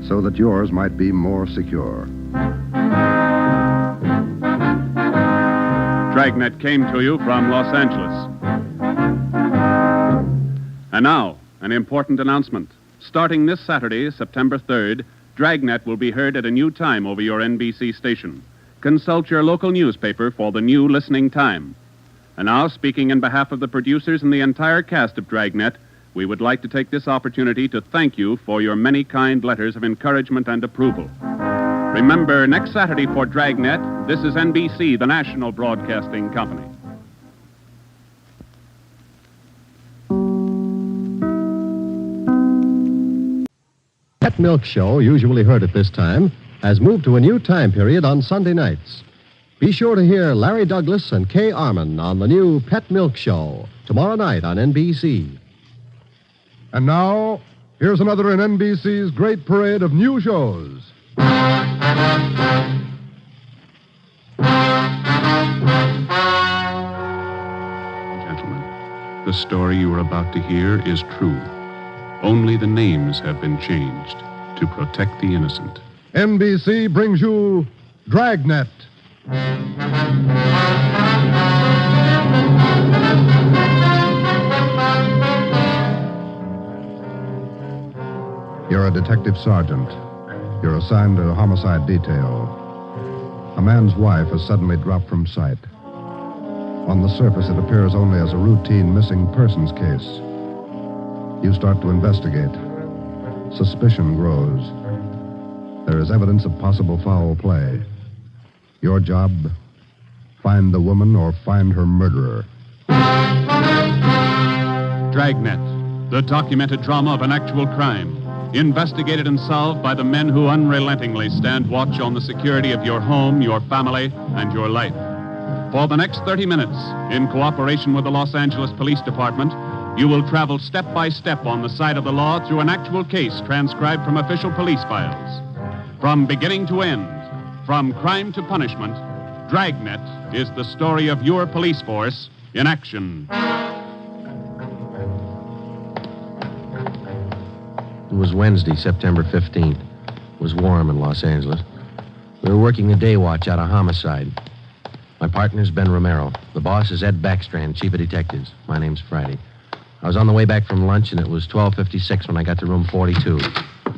so that yours might be more secure. Dragnet came to you from Los Angeles. And now, an important announcement. Starting this Saturday, September 3rd, Dragnet will be heard at a new time over your NBC station. Consult your local newspaper for the new listening time. And now, speaking in behalf of the producers and the entire cast of Dragnet, we would like to take this opportunity to thank you for your many kind letters of encouragement and approval. Remember, next Saturday for Dragnet, this is NBC, the national broadcasting company. Pet Milk Show, usually heard at this time, has moved to a new time period on Sunday nights. Be sure to hear Larry Douglas and Kay Arman on the new Pet Milk Show tomorrow night on NBC. And now, here's another in NBC's great parade of new shows. Gentlemen, the story you are about to hear is true. Only the names have been changed to protect the innocent. NBC brings you Dragnet. You're a detective sergeant. You're assigned to a homicide detail. A man's wife has suddenly dropped from sight. On the surface, it appears only as a routine missing persons case. You start to investigate. Suspicion grows. There is evidence of possible foul play. Your job, find the woman or find her murderer. Dragnet, the documented drama of an actual crime. Investigated and solved by the men who unrelentingly stand watch on the security of your home, your family, and your life. For the next 30 minutes, in cooperation with the Los Angeles Police Department, you will travel step by step on the side of the law through an actual case transcribed from official police files. From beginning to end, from crime to punishment, Dragnet is the story of your police force in action. It was Wednesday, September 15th. It was warm in Los Angeles. We were working the day watch out of homicide. My partner's Ben Romero. The boss is Ed Backstrand, chief of detectives. My name's Friday. I was on the way back from lunch, and it was 12:56 when I got to room 42.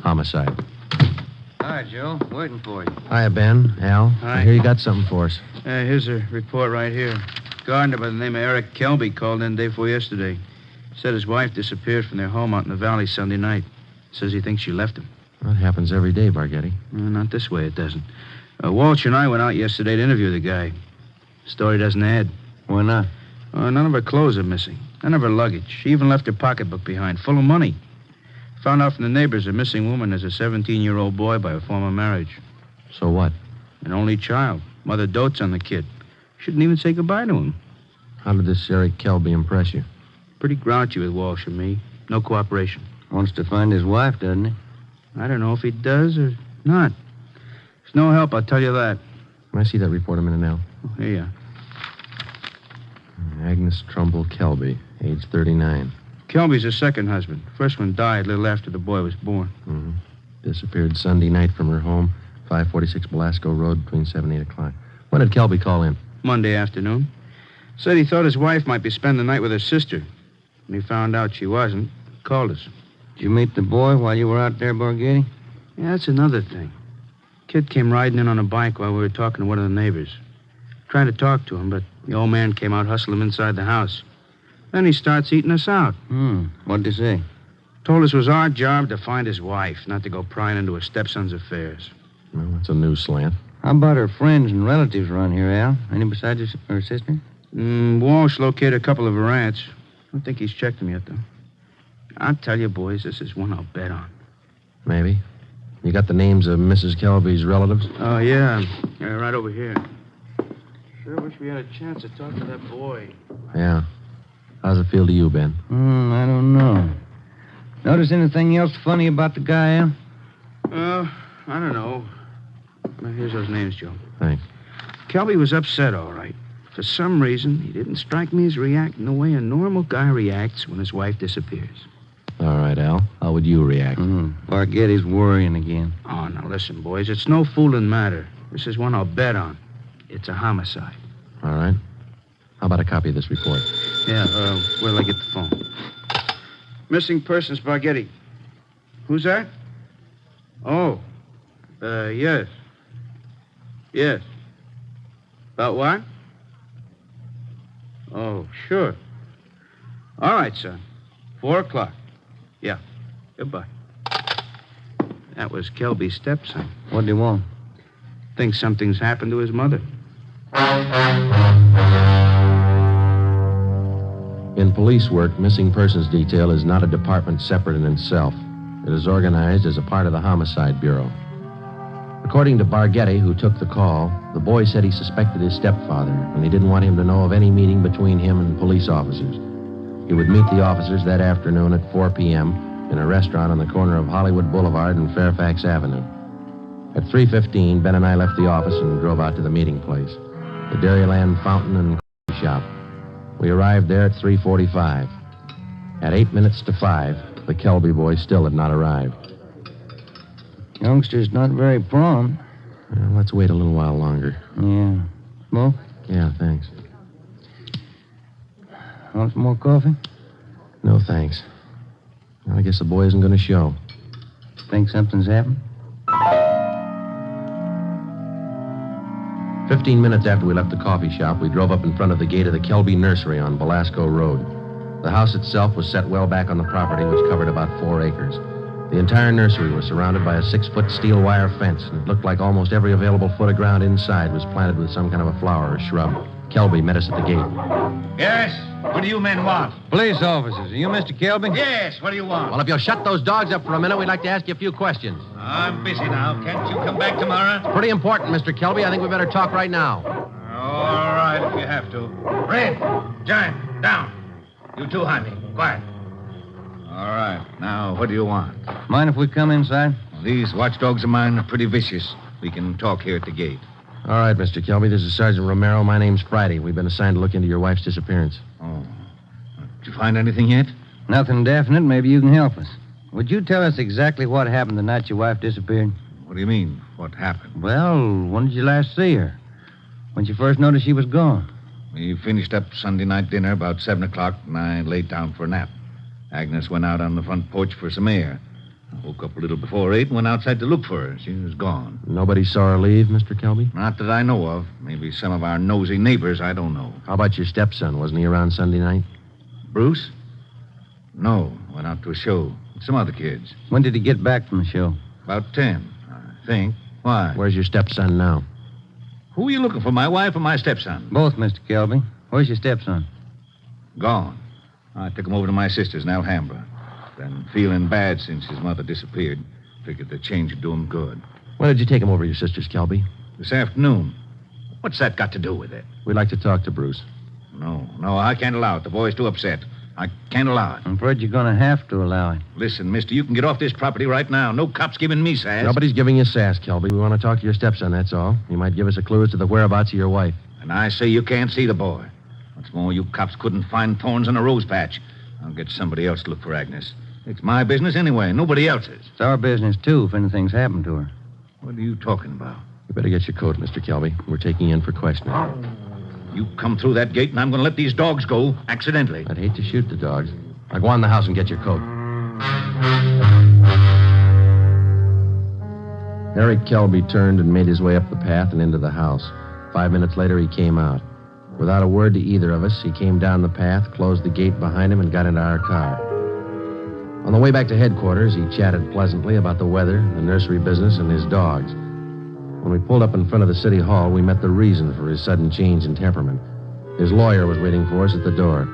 Homicide. Hi, Joe. Waiting for you. Hiya, Ben. Al. Hi. I hear you got something for us. Here's a report right here. Gardener by the name of Eric Kelby called in day before yesterday. Said his wife disappeared from their home out in the valley Sunday night. Says he thinks she left him. That happens every day, Barghetti. Not this way, it doesn't. Walsh and I went out yesterday to interview the guy. Story doesn't add. Why not? None of her clothes are missing. None of her luggage. She even left her pocketbook behind, full of money. Found out from the neighbors a missing woman is a 17-year-old boy by a former marriage. So what? An only child. Mother dotes on the kid. Shouldn't even say goodbye to him. How did this Eric Kelby impress you? Pretty grouchy with Walsh and me. No cooperation. Wants to find his wife, doesn't he? I don't know if he does or not. There's no help, I'll tell you that. Can I see that report a minute now? Oh, here you are. Agnes Trumbull Kelby, age 39. Kelby's her second husband. First one died a little after the boy was born. Mm-hmm. Disappeared Sunday night from her home, 546 Belasco Road, between 7 and 8 o'clock. When did Kelby call in? Monday afternoon. Said he thought his wife might be spending the night with her sister. When he found out she wasn't, he called us. Did you meet the boy while you were out there, Borghetti? Yeah, that's another thing. Kid came riding in on a bike while we were talking to one of the neighbors. Tried to talk to him, but the old man came out, hustled him inside the house. Then he starts eating us out. What'd he say? Told us it was our job to find his wife, not to go prying into her stepson's affairs. Well, that's a new slant. How about her friends and relatives around here, Al? Any besides her sister? Walsh located a couple of her aunts. I don't think he's checked them yet, though. I'll tell you, boys, this is one I'll bet on. Maybe. You got the names of Mrs. Kelby's relatives? Oh, yeah. Right over here. Sure wish we had a chance to talk to that boy. Yeah. How's it feel to you, Ben? I don't know. Notice anything else funny about the guy, Al? I don't know. Well, here's those names, Joe. Thanks. Kelby was upset, all right. For some reason, he didn't strike me as reacting the way a normal guy reacts when his wife disappears. All right, Al. How would you react? Barghetti's worrying again. Oh, now listen, boys. It's no fooling matter. This is one I'll bet on. It's a homicide. All right. How about a copy of this report? Yeah, where'll I get the phone? Missing persons, Barghetti. Who's that? Oh. Yes. Yes. About what? Oh, sure. All right, son. 4 o'clock. Yeah. Goodbye. That was Kelby's stepson. What'd he want? Thinks something's happened to his mother. In police work, missing persons detail is not a department separate in itself. It is organized as a part of the Homicide Bureau. According to Barghetti, who took the call, the boy said he suspected his stepfather, and he didn't want him to know of any meeting between him and police officers. He would meet the officers that afternoon at 4 p.m. in a restaurant on the corner of Hollywood Boulevard and Fairfax Avenue. At 3:15, Ben and I left the office and drove out to the meeting place, the Dairyland Fountain and Coffee Shop. We arrived there at 3:45. At 8 minutes to 5, the Kelby boy still had not arrived. Youngster's not very prompt. Well, let's wait a little while longer. Yeah. Smoke? Yeah, thanks. Want some more coffee? No, thanks. Well, I guess the boy isn't going to show. Think something's happened? 15 minutes after we left the coffee shop, we drove up in front of the gate of the Kelby Nursery on Belasco Road. The house itself was set well back on the property, which covered about 4 acres. The entire nursery was surrounded by a 6-foot steel wire fence, and it looked like almost every available foot of ground inside was planted with some kind of a flower or shrub. Kelby met us at the gate. Yes? What do you men want? Police officers. Are you Mr. Kelby? Yes, what do you want? Well, if you'll shut those dogs up for a minute, we'd like to ask you a few questions. I'm busy now. Can't you come back tomorrow? Pretty important, Mr. Kelby. I think we better talk right now. All right, if you have to. Red, Giant, down. You two, Jaime. Quiet. All right. Now, what do you want? Mind if we come inside? These watchdogs of mine are pretty vicious. We can talk here at the gate. All right, Mr. Kelby. This is Sergeant Romero. My name's Friday. We've been assigned to look into your wife's disappearance. Oh. Did you find anything yet? Nothing definite. Maybe you can help us. Would you tell us exactly what happened the night your wife disappeared? What do you mean, what happened? Well, when did you last see her? When you first noticed she was gone? We finished up Sunday night dinner about 7 o'clock, and I laid down for a nap. Agnes went out on the front porch for some air. I woke up a little before 8 and went outside to look for her. She was gone. Nobody saw her leave, Mr. Kelby? Not that I know of. Maybe some of our nosy neighbors, I don't know. How about your stepson? Wasn't he around Sunday night? Bruce? No, went out to a show with some other kids. When did he get back from the show? About 10, I think. Why? Where's your stepson now? Who are you looking for, my wife or my stepson? Both, Mr. Kelby. Where's your stepson? Gone. I took him over to my sister's in Alhambra. Been feeling bad since his mother disappeared. Figured the change would do him good. When did you take him over to your sister's, Kelby? This afternoon. What's that got to do with it? We'd like to talk to Bruce. No, I can't allow it. The boy's too upset. I can't allow it. I'm afraid you're going to have to allow it. Listen, mister, you can get off this property right now. No cop's giving me sass. Nobody's giving you sass, Kelby. We want to talk to your stepson, that's all. He might give us a clue as to the whereabouts of your wife. And I say you can't see the boy. What's more, you cops couldn't find thorns in a rose patch. I'll get somebody else to look for Agnes. It's my business anyway, nobody else's. It's our business, too, if anything's happened to her. What are you talking about? You better get your coat, Mr. Kelby. We're taking you in for questioning. You come through that gate, and I'm going to let these dogs go accidentally. I'd hate to shoot the dogs. Now go on in the house and get your coat. Eric Kelby turned and made his way up the path and into the house. 5 minutes later, he came out. Without a word to either of us, he came down the path, closed the gate behind him, and got into our car. On the way back to headquarters, he chatted pleasantly about the weather, the nursery business, and his dogs. When we pulled up in front of the city hall, we met the reason for his sudden change in temperament. His lawyer was waiting for us at the door.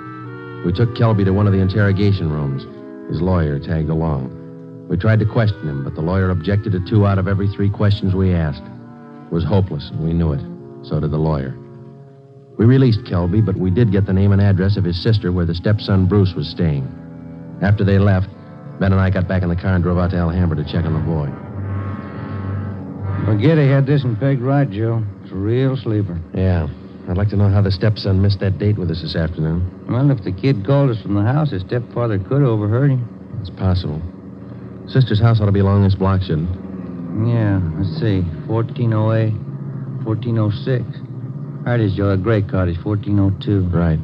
We took Kelby to one of the interrogation rooms. His lawyer tagged along. We tried to question him, but the lawyer objected to 2 out of every 3 questions we asked. It was hopeless, and we knew it. So did the lawyer. We released Kelby, but we did get the name and address of his sister where the stepson Bruce was staying. After they left, Ben and I got back in the car and drove out to Alhambra to check on the boy. Forget he had this one pegged right, Joe. It's a real sleeper. Yeah. I'd like to know how the stepson missed that date with us this afternoon. Well, if the kid called us from the house, his stepfather could have overheard him. It's possible. Sister's house ought to be along this block, shouldn't it? Yeah, let's see. 1408, 1406. There it is, Joe. A gray cottage, 1402. Right.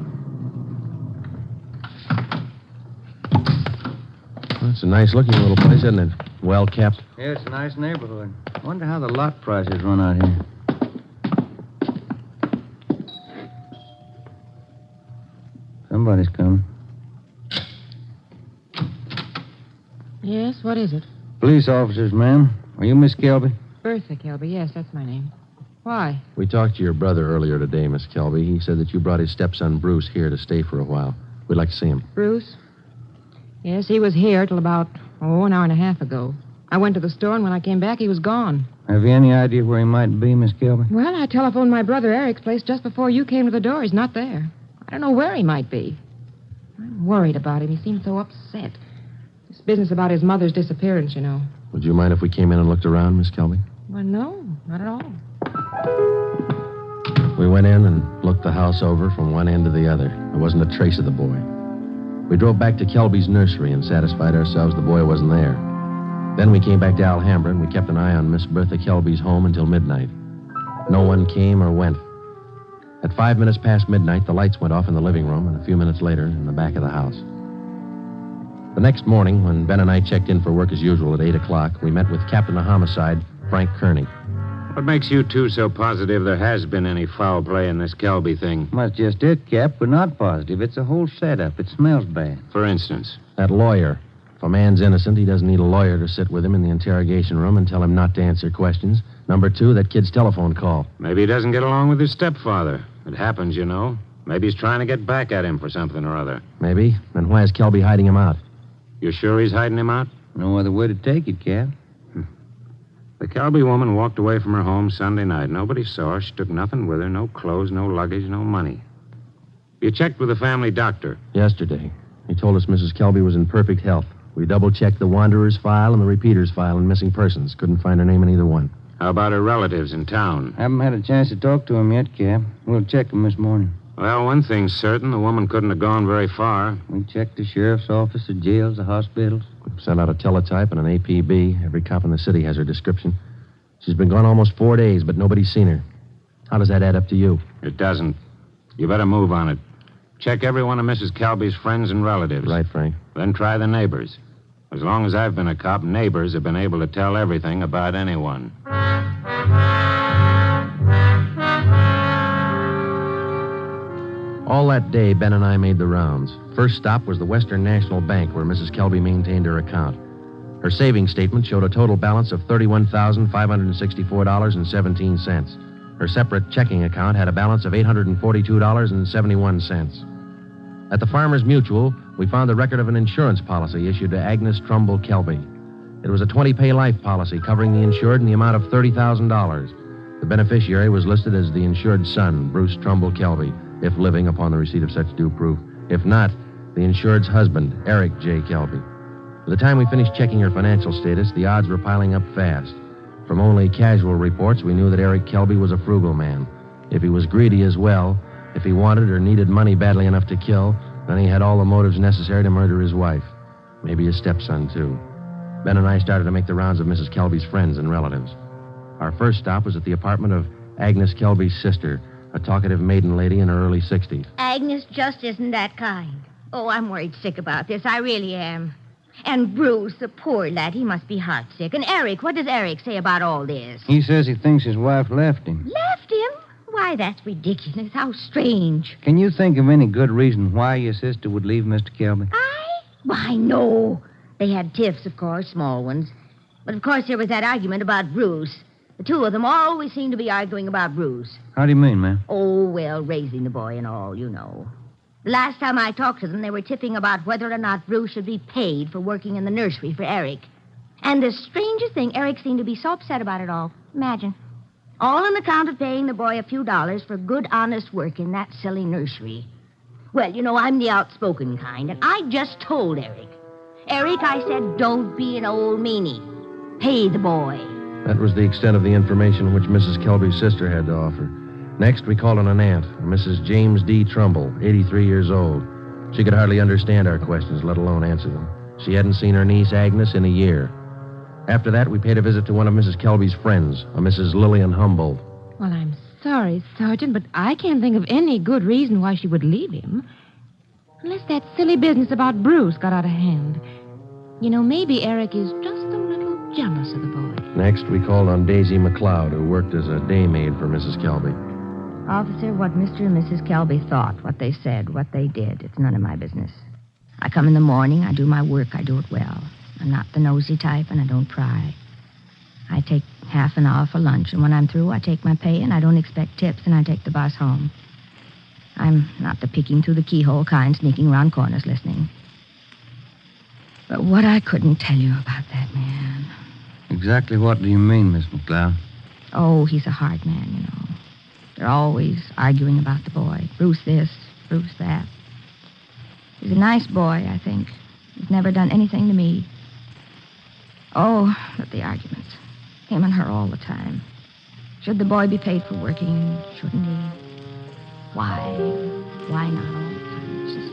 Well, it's a nice-looking little place, isn't it? Well kept. Yeah, it's a nice neighborhood. Wonder how the lot prices run out here. Somebody's coming. Yes, what is it? Police officers, ma'am. Are you Miss Kelby? Bertha Kelby. Yes, that's my name. Why? We talked to your brother earlier today, Miss Kelby. He said that you brought his stepson Bruce here to stay for a while. We'd like to see him. Bruce? Yes, he was here till about, an hour and a half ago. I went to the store, and when I came back, he was gone. Have you any idea where he might be, Miss Kelby? Well, I telephoned my brother Eric's place just before you came to the door. He's not there. I don't know where he might be. I'm worried about him. He seemed so upset. This business about his mother's disappearance, you know. Would you mind if we came in and looked around, Miss Kelby? Well, no, not at all. We went in and looked the house over from one end to the other. There wasn't a trace of the boy. We drove back to Kelby's nursery and satisfied ourselves the boy wasn't there. Then we came back to Alhambra and we kept an eye on Miss Bertha Kelby's home until midnight. No one came or went. At 5 minutes past midnight, the lights went off in the living room, and a few minutes later, in the back of the house. The next morning, when Ben and I checked in for work as usual at 8 o'clock, we met with Captain of Homicide, Frank Kearney. What makes you two so positive there has been any foul play in this Kelby thing? Well, that's just it, Cap. We're not positive. It's a whole setup. It smells bad. For instance? That lawyer. If a man's innocent, he doesn't need a lawyer to sit with him in the interrogation room and tell him not to answer questions. Number two, that kid's telephone call. Maybe he doesn't get along with his stepfather. It happens, you know. Maybe he's trying to get back at him for something or other. Maybe. Then why is Kelby hiding him out? You sure he's hiding him out? No other way to take it, Cap. The Kelby woman walked away from her home Sunday night. Nobody saw her. She took nothing with her. No clothes, no luggage, no money. You checked with the family doctor? Yesterday. He told us Mrs. Kelby was in perfect health. We double-checked the wanderer's file and the repeater's file and missing persons. Couldn't find her name in either one. How about her relatives in town? Haven't had a chance to talk to him yet, Cap. We'll check him this morning. Well, one thing's certain. The woman couldn't have gone very far. We checked the sheriff's office, the jails, the hospitals. We've sent out a teletype and an APB. Every cop in the city has her description. She's been gone almost 4 days, but nobody's seen her. How does that add up to you? It doesn't. You better move on it. Check every one of Mrs. Kelby's friends and relatives. Right, Frank. Then try the neighbors. As long as I've been a cop, neighbors have been able to tell everything about anyone. All that day, Ben and I made the rounds. First stop was the Western National Bank, where Mrs. Kelby maintained her account. Her savings statement showed a total balance of $31,564.17. Her separate checking account had a balance of $842.71. At the Farmers Mutual, we found the record of an insurance policy issued to Agnes Trumbull Kelby. It was a 20-pay life policy covering the insured in the amount of $30,000. The beneficiary was listed as the insured son, Bruce Trumbull Kelby, if living upon the receipt of such due proof. If not, the insured's husband, Eric J. Kelby. By the time we finished checking her financial status, the odds were piling up fast. From only casual reports, we knew that Eric Kelby was a frugal man. If he was greedy as well, if he wanted or needed money badly enough to kill, then he had all the motives necessary to murder his wife. Maybe his stepson, too. Ben and I started to make the rounds of Mrs. Kelby's friends and relatives. Our first stop was at the apartment of Agnes Kelby's sister, a talkative maiden lady in her early 60s. Agnes just isn't that kind. Oh, I'm worried sick about this. I really am. And Bruce, the poor lad, he must be heartsick. And Eric, what does Eric say about all this? He says he thinks his wife left him. Left him? Why, that's ridiculous. How strange. Can you think of any good reason why your sister would leave Mr. Kelby? Why, no. They had tiffs, of course, small ones. But, of course, there was that argument about Bruce. The two of them always seem to be arguing about Bruce. How do you mean, ma'am? Oh, well, raising the boy and all, you know. The last time I talked to them, they were tiffing about whether or not Bruce should be paid for working in the nursery for Eric. And the strangest thing, Eric seemed to be so upset about it all. Imagine. All on account of paying the boy a few dollars for good, honest work in that silly nursery. Well, you know, I'm the outspoken kind, and I just told Eric. Eric, I said, don't be an old meanie. Pay the boy. That was the extent of the information which Mrs. Kelby's sister had to offer. Next, we called on an aunt, Mrs. James D. Trumbull, 83 years old. She could hardly understand our questions, let alone answer them. She hadn't seen her niece, Agnes, in a year. After that, we paid a visit to one of Mrs. Kelby's friends, a Mrs. Lillian Humboldt. Well, I'm sorry, Sergeant, but I can't think of any good reason why she would leave him. Unless that silly business about Bruce got out of hand. You know, maybe Eric is just a little jealous of the boy. Next, we called on Daisy McLeod, who worked as a day maid for Mrs. Kelby. Officer, what Mr. and Mrs. Kelby thought, what they said, what they did, it's none of my business. I come in the morning, I do my work, I do it well. I'm not the nosy type, and I don't pry. I take half an hour for lunch, and when I'm through, I take my pay, and I don't expect tips, and I take the bus home. I'm not the peeking through the keyhole kind, sneaking around corners listening. But what I couldn't tell you about that man. Exactly what do you mean, Miss McLeod? Oh, he's a hard man, you know. They're always arguing about the boy. Bruce this, Bruce that. He's a nice boy, I think. He's never done anything to me. Oh, but the arguments. Him and her all the time. Should the boy be paid for working? Shouldn't he? Why? Why not all the time? It's just...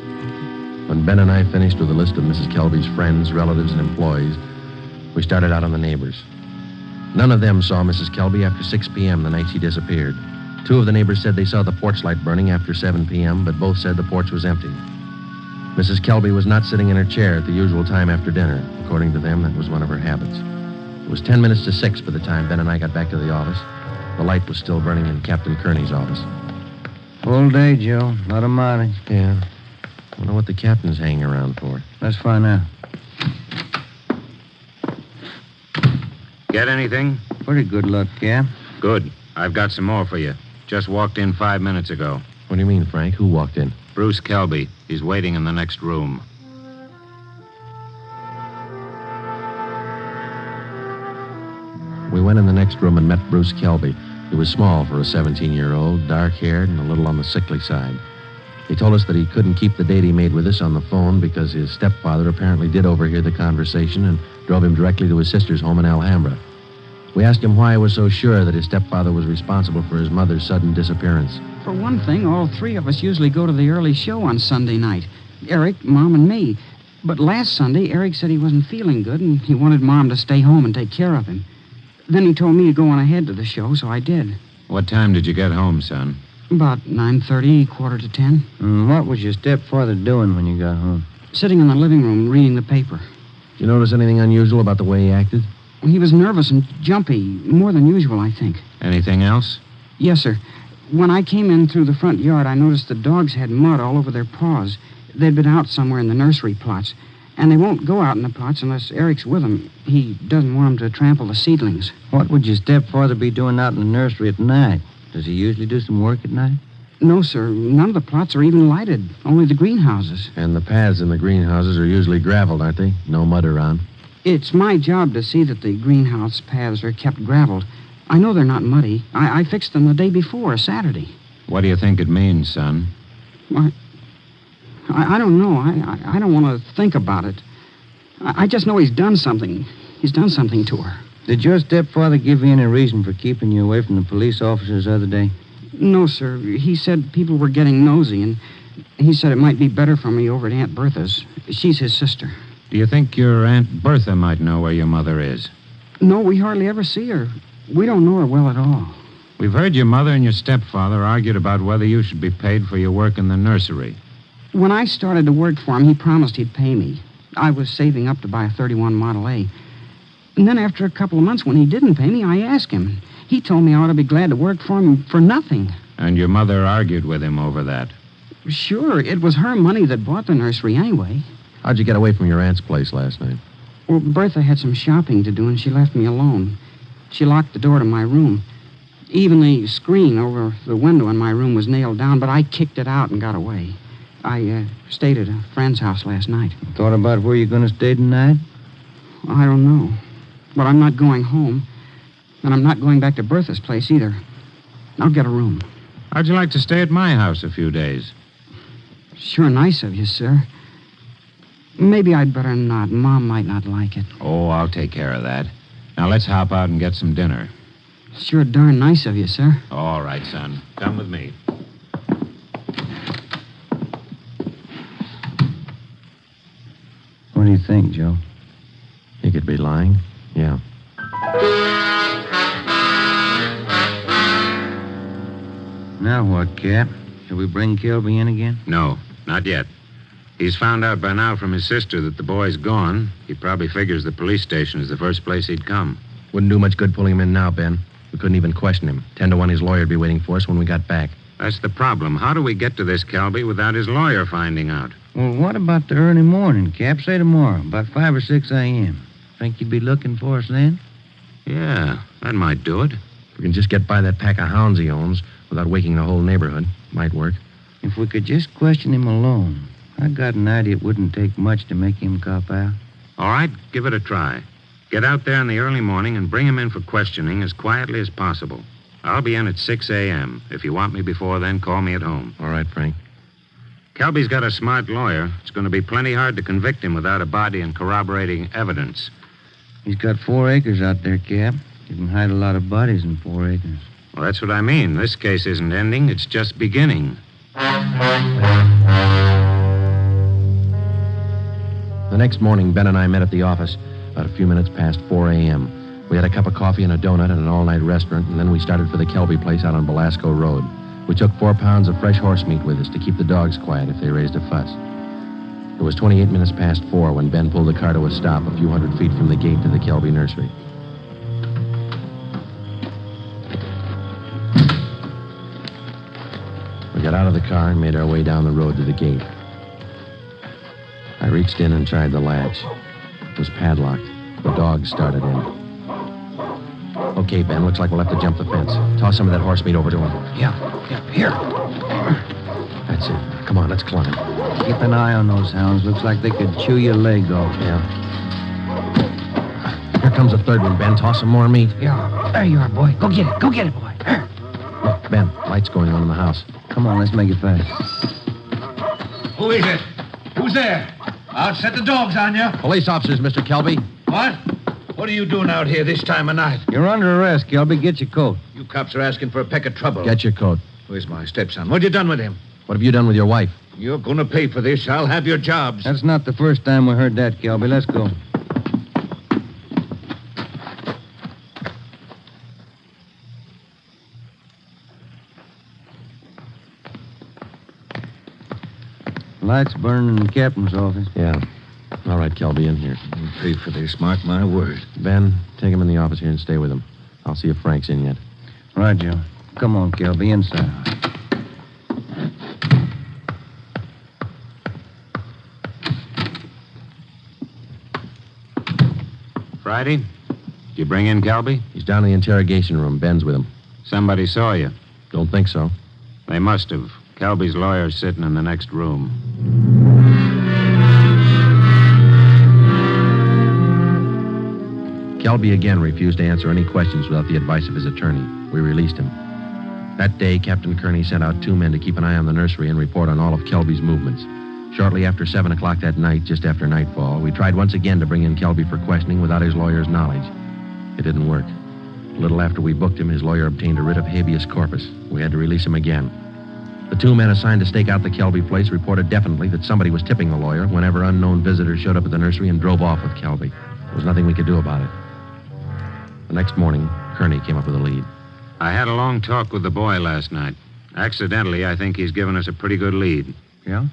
When Ben and I finished with a list of Mrs. Kelby's friends, relatives, and employees, we started out on the neighbors. None of them saw Mrs. Kelby after 6 p.m. the night she disappeared. 2 of the neighbors said they saw the porch light burning after 7 p.m., but both said the porch was empty. Mrs. Kelby was not sitting in her chair at the usual time after dinner. According to them, that was one of her habits. It was 10 minutes to 6 by the time Ben and I got back to the office. The light was still burning in Captain Kearney's office. Full day, Joe. Lot of mileage. Yeah. Wonder what the captain's hanging around for. Let's find out. Get anything? Pretty good luck, Cap. Good. I've got some more for you. Just walked in 5 minutes ago. What do you mean, Frank? Who walked in? Bruce Kelby. He's waiting in the next room. We went in the next room and met Bruce Kelby. He was small for a 17-year-old, dark-haired, and a little on the sickly side. He told us that he couldn't keep the date he made with us on the phone because his stepfather apparently did overhear the conversation and drove him directly to his sister's home in Alhambra. We asked him why he was so sure that his stepfather was responsible for his mother's sudden disappearance. For one thing, all three of us usually go to the early show on Sunday night. Eric, Mom, and me. But last Sunday, Eric said he wasn't feeling good and he wanted Mom to stay home and take care of him. Then he told me to go on ahead to the show, so I did. What time did you get home, son? About 9:30, 9:45. What was your stepfather doing when you got home? Sitting in the living room reading the paper. Did you notice anything unusual about the way he acted? He was nervous and jumpy, more than usual, I think. Anything else? Yes, sir. When I came in through the front yard, I noticed the dogs had mud all over their paws. They'd been out somewhere in the nursery plots. And they won't go out in the plots unless Eric's with them. He doesn't want them to trample the seedlings. What would your stepfather be doing out in the nursery at night? Does he usually do some work at night? No, sir. None of the plots are even lighted. Only the greenhouses. And the paths in the greenhouses are usually graveled, aren't they? No mud around. It's my job to see that the greenhouse paths are kept graveled. I know they're not muddy. I fixed them the day before, Saturday. What do you think it means, son? I don't know. I don't want to think about it. I just know he's done something. He's done something to her. Did your stepfather give you any reason for keeping you away from the police officers the other day? No, sir. He said people were getting nosy, and he said it might be better for me over at Aunt Bertha's. She's his sister. Do you think your Aunt Bertha might know where your mother is? No, we hardly ever see her. We don't know her well at all. We've heard your mother and your stepfather argued about whether you should be paid for your work in the nursery. When I started to work for him, he promised he'd pay me. I was saving up to buy a 31 Model A. And then after a couple of months, when he didn't pay me, I asked him. He told me I ought to be glad to work for him for nothing. And your mother argued with him over that? Sure, it was her money that bought the nursery anyway. How'd you get away from your aunt's place last night? Well, Bertha had some shopping to do, and she left me alone. She locked the door to my room. Even the screen over the window in my room was nailed down, but I kicked it out and got away. I stayed at a friend's house last night. Thought about where you're going to stay tonight? I don't know. But I'm not going home. And I'm not going back to Bertha's place either. I'll get a room. How'd you like to stay at my house a few days? Sure nice of you, sir. Maybe I'd better not. Mom might not like it. Oh, I'll take care of that. Now let's hop out and get some dinner. Sure darn nice of you, sir. All right, son. Come with me. What do you think, Joe? He could be lying. Yeah. Now what, Cap? Shall we bring Kelby in again? No, not yet. He's found out by now from his sister that the boy's gone. He probably figures the police station is the first place he'd come. Wouldn't do much good pulling him in now, Ben. We couldn't even question him. 10 to 1 his lawyer'd be waiting for us when we got back. That's the problem. How do we get to this Kelby without his lawyer finding out? Well, what about the early morning, Cap? Say tomorrow, about 5 or 6 a.m. Think you'd be looking for us then? Yeah, that might do it. If we can just get by that pack of hounds he owns without waking the whole neighborhood, might work. If we could just question him alone, I got an idea it wouldn't take much to make him cop out. All right, give it a try. Get out there in the early morning and bring him in for questioning as quietly as possible. I'll be in at 6 a.m. If you want me before then, call me at home. All right, Frank. Kelby's got a smart lawyer. It's going to be plenty hard to convict him without a body and corroborating evidence. He's got 4 acres out there, Cap. You can hide a lot of bodies in 4 acres. Well, that's what I mean. This case isn't ending. It's just beginning. The next morning, Ben and I met at the office about a few minutes past 4 a.m. We had a cup of coffee and a donut at an all-night restaurant, and then we started for the Kelby place out on Belasco Road. We took 4 pounds of fresh horse meat with us to keep the dogs quiet if they raised a fuss. It was 28 minutes past 4 when Ben pulled the car to a stop a few hundred feet from the gate to the Kelby nursery. got out of the car and made our way down the road to the gate. I reached in and tried the latch. It was padlocked. The dogs started in. Okay, Ben, looks like we'll have to jump the fence. Toss some of that horse meat over to him. Yeah, here. That's it. Come on, let's climb. Keep an eye on those hounds. Looks like they could chew your leg off. Yeah. Here comes a third one, Ben. Toss some more meat. Yeah, there you are, boy. Go get it, boy. Here. Look, Ben, lights going on in the house. Come on, let's make it fast. Who is it? Who's there? I'll set the dogs on you. Police officers, Mr. Kelby. What? What are you doing out here this time of night? You're under arrest, Kelby. Get your coat. You cops are asking for a peck of trouble. Get your coat. Where's my stepson? What you done with him? What have you done with your wife? You're going to pay for this. I'll have your jobs. That's not the first time we heard that, Kelby. Let's go. Lights burning in the captain's office. Yeah. All right, Kelby, in here. You'll pay for this, mark my word. Ben, take him in the office here and stay with him. I'll see if Frank's in yet. Right, Joe. Come on, Kelby, inside. Friday? Did you bring in Kelby? He's down in the interrogation room. Ben's with him. Somebody saw you. Don't think so. They must have. Kelby's lawyer's sitting in the next room. Kelby again refused to answer any questions without the advice of his attorney. We released him. That day, Captain Kearney sent out 2 men to keep an eye on the nursery and report on all of Kelby's movements. Shortly after 7 o'clock that night, just after nightfall, we tried once again to bring in Kelby for questioning without his lawyer's knowledge. It didn't work. A little after we booked him, his lawyer obtained a writ of habeas corpus. We had to release him again. The 2 men assigned to stake out the Kelby place reported definitely that somebody was tipping the lawyer whenever unknown visitors showed up at the nursery and drove off with Kelby. There was nothing we could do about it. The next morning, Kearney came up with a lead. I had a long talk with the boy last night. Accidentally, I think he's given us a pretty good lead. Yeah?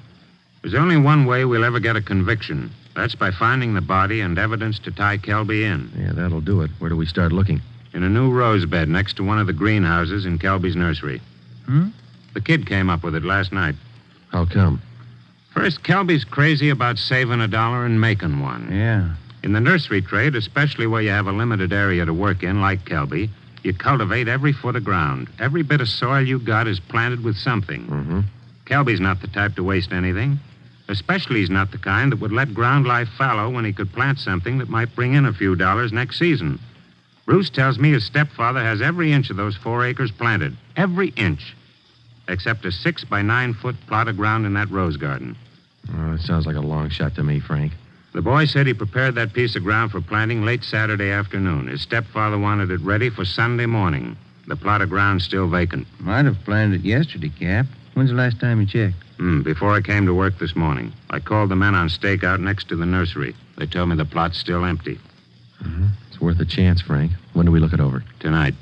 There's only one way we'll ever get a conviction. That's by finding the body and evidence to tie Kelby in. Yeah, that'll do it. Where do we start looking? In a new rose bed next to one of the greenhouses in Kelby's nursery. The kid came up with it last night. How come? First, Kelby's crazy about saving $1 and making one. Yeah. In the nursery trade, especially where you have a limited area to work in, like Kelby, you cultivate every foot of ground. Every bit of soil you got is planted with something. Mm-hmm. Kelby's not the type to waste anything. Especially he's not the kind that would let ground lie fallow when he could plant something that might bring in a few dollars next season. Bruce tells me his stepfather has every inch of those 4 acres planted. Every inch. Except a 6 by 9 foot plot of ground in that rose garden. Oh, it sounds like a long shot to me, Frank. The boy said he prepared that piece of ground for planting late Saturday afternoon. His stepfather wanted it ready for Sunday morning. The plot of ground's still vacant. Might have planted it yesterday, Cap. When's the last time you checked? Before I came to work this morning. I called the men on stakeout next to the nursery. They told me the plot's still empty. It's worth a chance, Frank. When do we look it over? Tonight.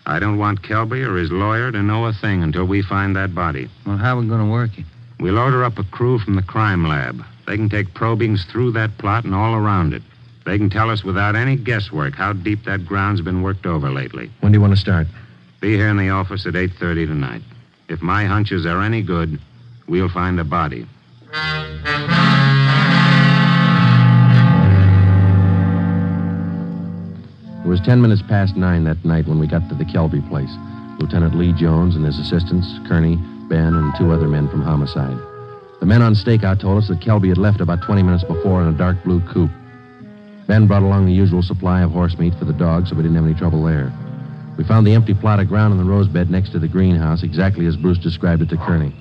I don't want Kelby or his lawyer to know a thing until we find that body. Well, how are we going to work it? We'll order up a crew from the crime lab. They can take probings through that plot and all around it. They can tell us without any guesswork how deep that ground's been worked over lately. When do you want to start? Be here in the office at 8:30 tonight. If my hunches are any good, we'll find a body. It was 10 minutes past 9 that night when we got to the Kelby place. Lieutenant Lee Jones and his assistants, Kearney, Ben, and 2 other men from homicide. The men on stakeout told us that Kelby had left about 20 minutes before in a dark blue coupe. Ben brought along the usual supply of horse meat for the dogs, so we didn't have any trouble there. We found the empty plot of ground in the rose bed next to the greenhouse, exactly as Bruce described it to Kearney.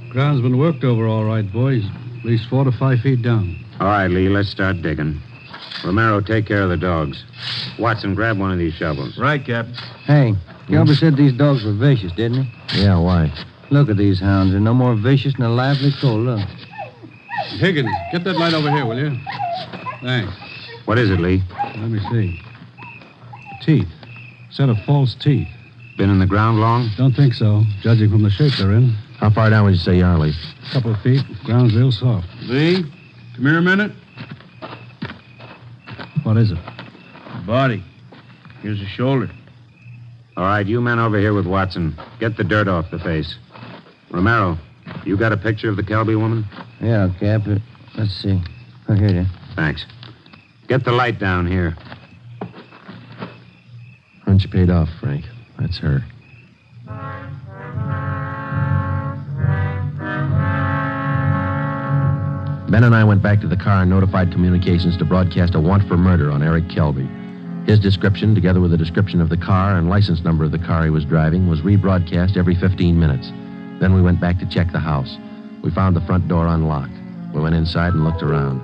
Ground's been worked over all right, boys. At least 4 to 5 feet down. All right, Lee, let's start digging. Romero, take care of the dogs. Watson, grab one of these shovels. Right, Cap. Hey, Kelby said these dogs were vicious, didn't he? Yeah, why? Look at these hounds. They're no more vicious than a lively coal. Look. Higgins, get that light over here, will you? Thanks. What is it, Lee? Let me see. Teeth. Set of false teeth. Been in the ground long? Don't think so, judging from the shape they're in. How far down would you say you are, Lee? A couple of feet. Ground's real soft. Lee, come here a minute. What is it? Body. Here's the shoulder. All right, you men over here with Watson. Get the dirt off the face. Romero, you got a picture of the Kelby woman? Yeah, Cap. Let's see. Oh, here it is. Thanks. Get the light down here. Hunch paid off, Frank. That's her. Ben and I went back to the car and notified communications to broadcast a warrant for murder on Eric Kelby. His description, together with a description of the car and license number of the car he was driving, was rebroadcast every 15 minutes. Then we went back to check the house. We found the front door unlocked. We went inside and looked around.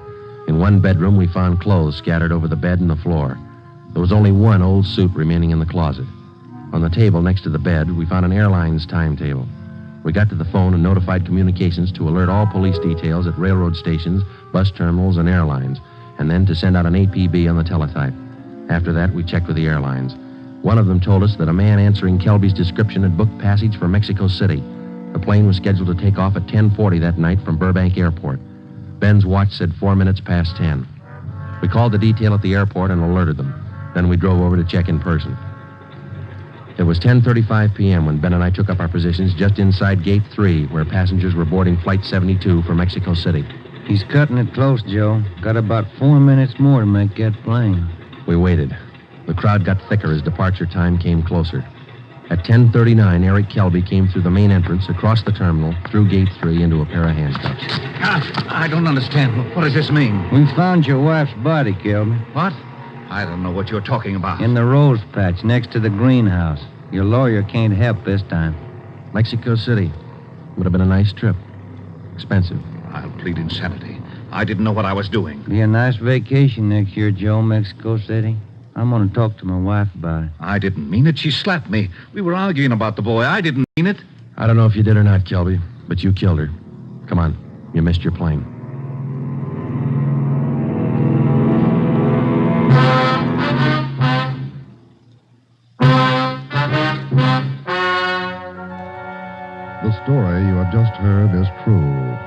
In one bedroom, we found clothes scattered over the bed and the floor. There was only one old suit remaining in the closet. On the table next to the bed, we found an airline's timetable. We got to the phone and notified communications to alert all police details at railroad stations, bus terminals, and airlines, and then to send out an APB on the teletype. After that, we checked with the airlines. One of them told us that a man answering Kelby's description had booked passage for Mexico City. The plane was scheduled to take off at 10:40 that night from Burbank Airport. Ben's watch said 4 minutes past 10. We called the detail at the airport and alerted them. Then we drove over to check in person. It was 10:35 p.m. when Ben and I took up our positions just inside Gate 3, where passengers were boarding Flight 72 for Mexico City. He's cutting it close, Joe. Got about 4 minutes more to make that plane. We waited. The crowd got thicker as departure time came closer. At 10:39, Eric Kelby came through the main entrance, across the terminal, through Gate 3, into a pair of handcuffs. I don't understand. What does this mean? We found your wife's body, Kelby. What? I don't know what you're talking about. In the rose patch next to the greenhouse. Your lawyer can't help this time. Mexico City. Would have been a nice trip. Expensive. I'll plead insanity. I didn't know what I was doing. Be a nice vacation next year, Joe, Mexico City. I'm going to talk to my wife about it. I didn't mean it. She slapped me. We were arguing about the boy. I didn't mean it. I don't know if you did or not, Kelby, but you killed her. Come on. You missed your plane. The story you have just heard is true.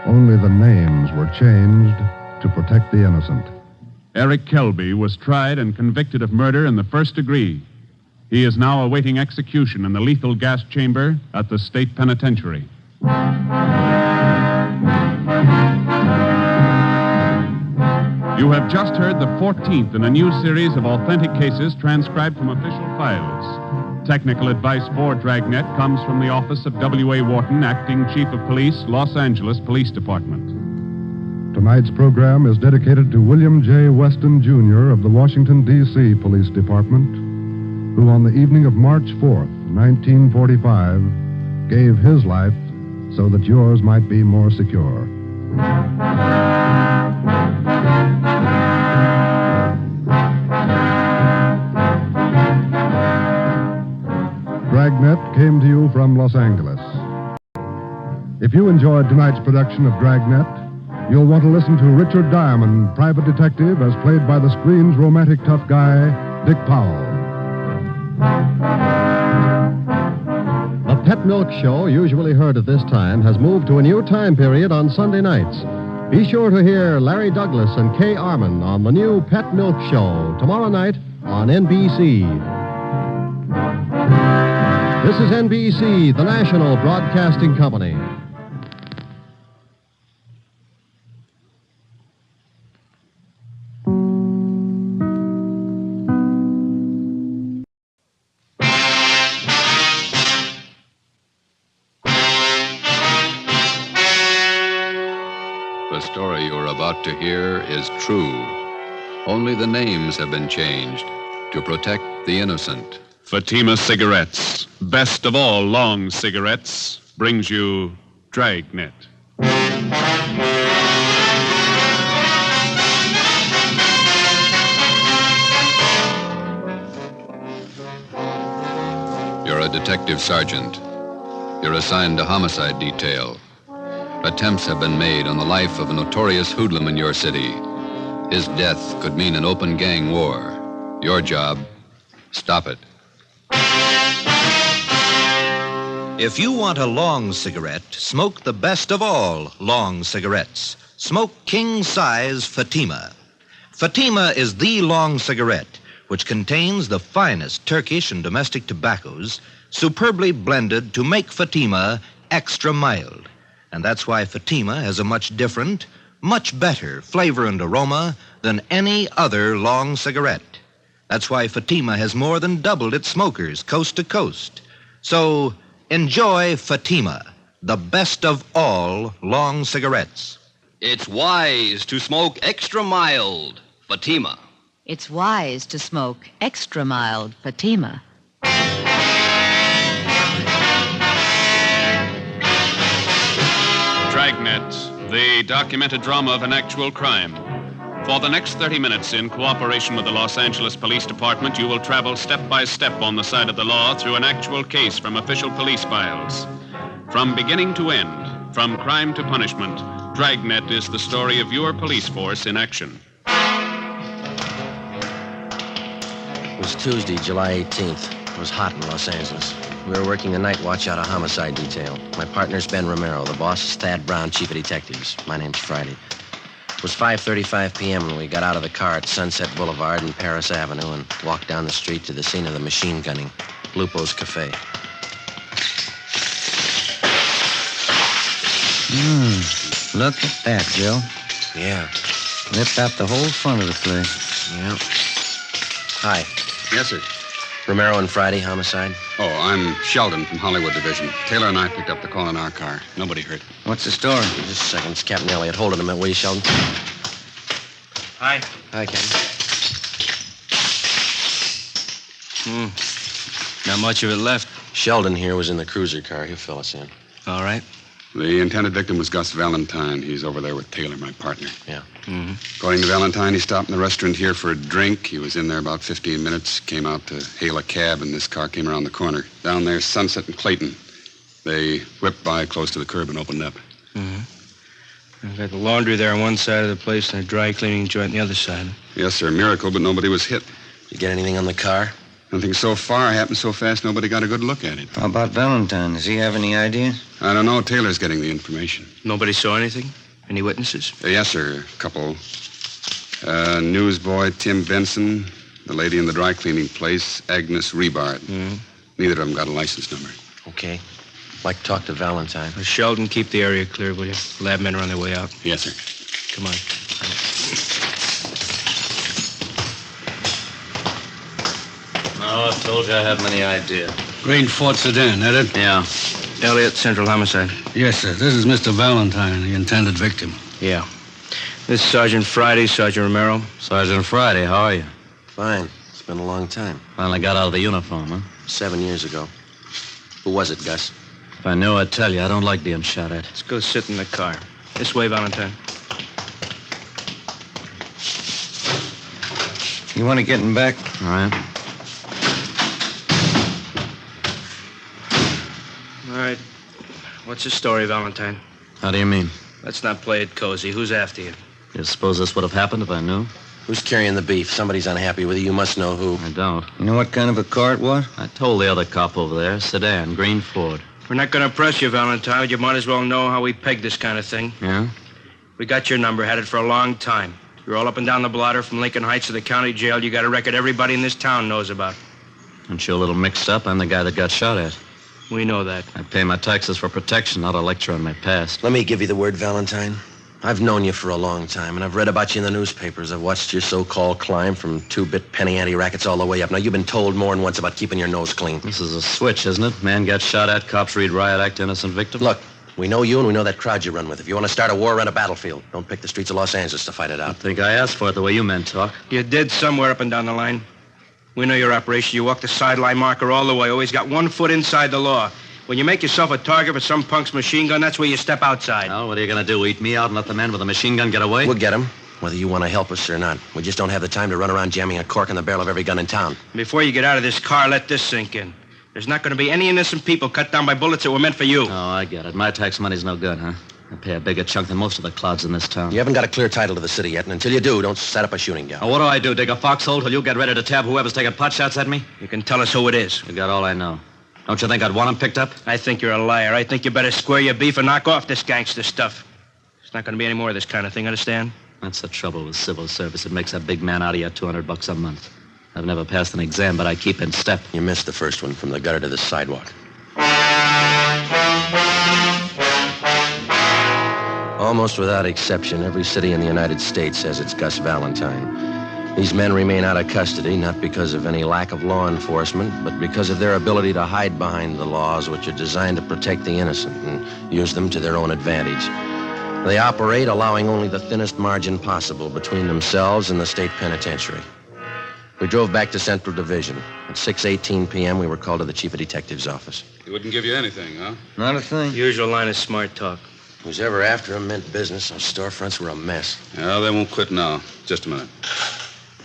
Only the names were changed to protect the innocent. Eric Kelby was tried and convicted of murder in the first degree. He is now awaiting execution in the lethal gas chamber at the state penitentiary. You have just heard the 14th in a new series of authentic cases transcribed from official files. Technical advice for Dragnet comes from the office of W.A. Wharton, Acting Chief of Police, Los Angeles Police Department. Tonight's program is dedicated to William J. Weston, Jr. of the Washington, D.C. Police Department, who on the evening of March 4th, 1945, gave his life so that yours might be more secure. Dragnet came to you from Los Angeles. If you enjoyed tonight's production of Dragnet, you'll want to listen to Richard Diamond, private detective, as played by the screen's romantic tough guy, Dick Powell. The Pet Milk Show, usually heard at this time, has moved to a new time period on Sunday nights. Be sure to hear Larry Douglas and Kay Arman on the new Pet Milk Show tomorrow night on NBC. This is NBC, the national broadcasting company. The story you're about to hear is true. Only the names have been changed to protect the innocent. Fatima Cigarettes, best of all long cigarettes, brings you Dragnet. You're a detective sergeant. You're assigned to homicide detail. Attempts have been made on the life of a notorious hoodlum in your city. His death could mean an open gang war. Your job, stop it. If you want a long cigarette, smoke the best of all long cigarettes. Smoke king-size Fatima. Fatima is the long cigarette which contains the finest Turkish and domestic tobaccos, superbly blended to make Fatima extra mild. And that's why Fatima has a much different, much better flavor and aroma than any other long cigarette. That's why Fatima has more than doubled its smokers coast to coast. So enjoy Fatima, the best of all long cigarettes. It's wise to smoke extra mild, Fatima. It's wise to smoke extra mild Fatima. Dragnet, the documented drama of an actual crime. For the next 30 minutes, in cooperation with the Los Angeles Police Department, you will travel step by step on the side of the law through an actual case from official police files. From beginning to end, from crime to punishment, Dragnet is the story of your police force in action. It was Tuesday, July 18th. It was hot in Los Angeles. We were working the night watch out of homicide detail. My partner's Ben Romero. The boss is Thad Brown, chief of detectives. My name's Friday. It was 5:35 p.m. when we got out of the car at Sunset Boulevard and Paris Avenue and walked down the street to the scene of the machine gunning, Lupo's Cafe. Look at that, Joe. Yeah. Ripped out the whole front of the place. Yeah. Hi. Yes, sir. Romero and Friday, homicide. Oh, I'm Sheldon from Hollywood Division. Taylor and I picked up the call in our car. Nobody hurt. What's the story? Just a second. It's Captain Elliott. Hold it a minute, will you, Sheldon? Hi. Hi, Captain. Not much of it left. Sheldon here was in the cruiser car. He'll fill us in. All right. The intended victim was Gus Valentine. He's over there with Taylor, my partner. Yeah. Mm-hmm. According to Valentine, he stopped in the restaurant here for a drink. He was in there about 15 minutes, came out to hail a cab, and this car came around the corner. Down there, Sunset and Clayton. They whipped by close to the curb and opened up. Mm-hmm. I've got the laundry there on one side of the place and a dry cleaning joint on the other side. Yes, sir. Miracle, but nobody was hit. You get anything on the car? Nothing so far. Happened so fast, nobody got a good look at it. How about Valentine? Does he have any ideas? I don't know. Taylor's getting the information. Nobody saw anything? Any witnesses? Yes, sir. A couple. Newsboy Tim Benson, the lady in the dry cleaning place, Agnes Rebard. Mm-hmm. Neither of them got a license number. Okay. Like to talk to Valentine. Sheldon, keep the area clear, will you? Lab men are on their way out. Yes, sir. Come on. Oh, I told you I haven't any idea. Green Ford sedan, that it? Yeah. Elliott, Central Homicide. Yes, sir. This is Mr. Valentine, the intended victim. Yeah. This is Sergeant Friday, Sergeant Romero. Sergeant Friday, how are you? Fine. It's been a long time. Finally got out of the uniform, huh? 7 years ago. Who was it, Gus? If I knew, I'd tell you. I don't like being shot at. Let's go sit in the car. This way, Valentine. You want to get him back? All right. All right. What's the story, Valentine? How do you mean? Let's not play it cozy. Who's after you? You suppose this would have happened if I knew? Who's carrying the beef? Somebody's unhappy with you. You must know who. I don't. You know what kind of a car it was? I told the other cop over there. Sedan, green Ford. We're not going to press you, Valentine. You might as well know how we peg this kind of thing. Yeah? We got your number, had it for a long time. You're all up and down the blotter from Lincoln Heights to the county jail. You got a record everybody in this town knows about. Aren't you a little mixed up? I'm the guy that got shot at. We know that. I pay my taxes for protection, not a lecture on my past. Let me give you the word, Valentine. I've known you for a long time, and I've read about you in the newspapers. I've watched your so-called climb from two-bit penny ante rackets all the way up. Now, you've been told more than once about keeping your nose clean. This is a switch, isn't it? Man gets shot at, cops read riot act, innocent victim. Look, we know you and we know that crowd you run with. If you want to start a war, run a battlefield. Don't pick the streets of Los Angeles to fight it out. I think I asked for it the way you men talk. You did somewhere up and down the line. We know your operation. You walk the sideline marker all the way. Always got 1 foot inside the law. When you make yourself a target for some punk's machine gun, that's where you step outside. Oh, what are you going to do, eat me out and let the man with a machine gun get away? We'll get him, whether you want to help us or not. We just don't have the time to run around jamming a cork in the barrel of every gun in town. Before you get out of this car, let this sink in. There's not going to be any innocent people cut down by bullets that were meant for you. Oh, I get it. My tax money's no good, huh? I pay a bigger chunk than most of the clouds in this town. You haven't got a clear title to the city yet, and until you do, don't set up a shooting gallery. Now, what do? Dig a foxhole till you get ready to tab whoever's taking pot shots at me? You can tell us who it is. You got all I know. Don't you think I'd want him picked up? I think you're a liar. I think you better square your beef and knock off this gangster stuff. There's not going to be any more of this kind of thing, understand? That's the trouble with civil service. It makes a big man out of you $200 a month. I've never passed an exam, but I keep in step. You missed the first one from the gutter to the sidewalk. Almost without exception, every city in the United States has its Gus Valentine. These men remain out of custody, not because of any lack of law enforcement, but because of their ability to hide behind the laws which are designed to protect the innocent and use them to their own advantage. They operate allowing only the thinnest margin possible between themselves and the state penitentiary. We drove back to Central Division. At 6:18 p.m., we were called to the chief of detective's office. He wouldn't give you anything, huh? Not a thing. Usual line of smart talk. Who's ever after him meant business. Those storefronts were a mess. Yeah, they won't quit now. Just a minute.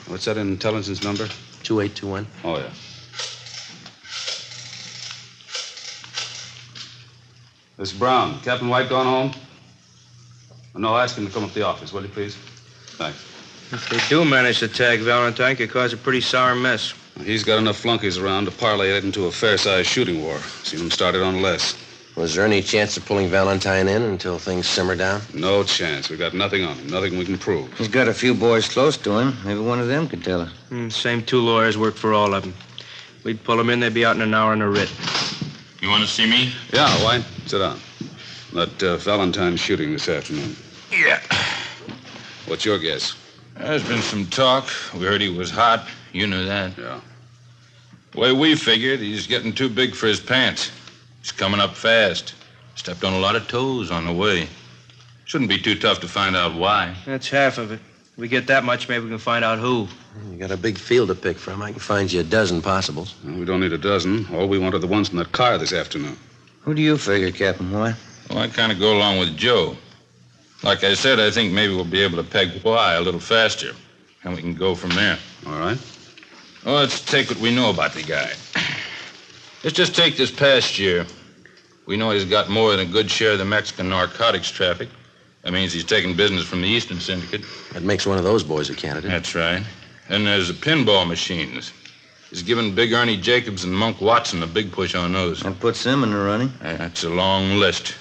What's that intelligence number? 2821. Oh, yeah. This Brown. Captain White gone home? No, ask him to come up to the office, will you, please? Thanks. If they do manage to tag Valentine, it could cause a pretty sour mess. He's got enough flunkies around to parlay it into a fair-sized shooting war. Seen him started on less. Was there any chance of pulling Valentine in until things simmer down? No chance. We've got nothing on him. Nothing we can prove. He's got a few boys close to him. Maybe one of them could tell us. Same two lawyers work for all of them. We'd pull them in, they'd be out in an hour in a writ. You want to see me? Yeah, White. Sit down. That Valentine shooting this afternoon. Yeah. What's your guess? There's been some talk. We heard he was hot. You knew that. Yeah. The way we figured, he's getting too big for his pants. He's coming up fast. Stepped on a lot of toes on the way. Shouldn't be too tough to find out why. That's half of it. If we get that much, maybe we can find out who. You got a big field to pick from. I can find you a dozen possibles. Well, we don't need a dozen. All we want are the ones in that car this afternoon. Who do you figure, Captain White? Well, I kind of go along with Joe. Like I said, I think maybe we'll be able to peg why a little faster. And we can go from there. All right. Well, let's take what we know about the guy. Let's just take this past year. We know he's got more than a good share of the Mexican narcotics traffic. That means he's taking business from the Eastern Syndicate. That makes one of those boys a candidate. That's right. And there's the pinball machines. He's given Big Ernie Jacobs and Monk Watson a big push on those. That puts them in the running. That's a long list.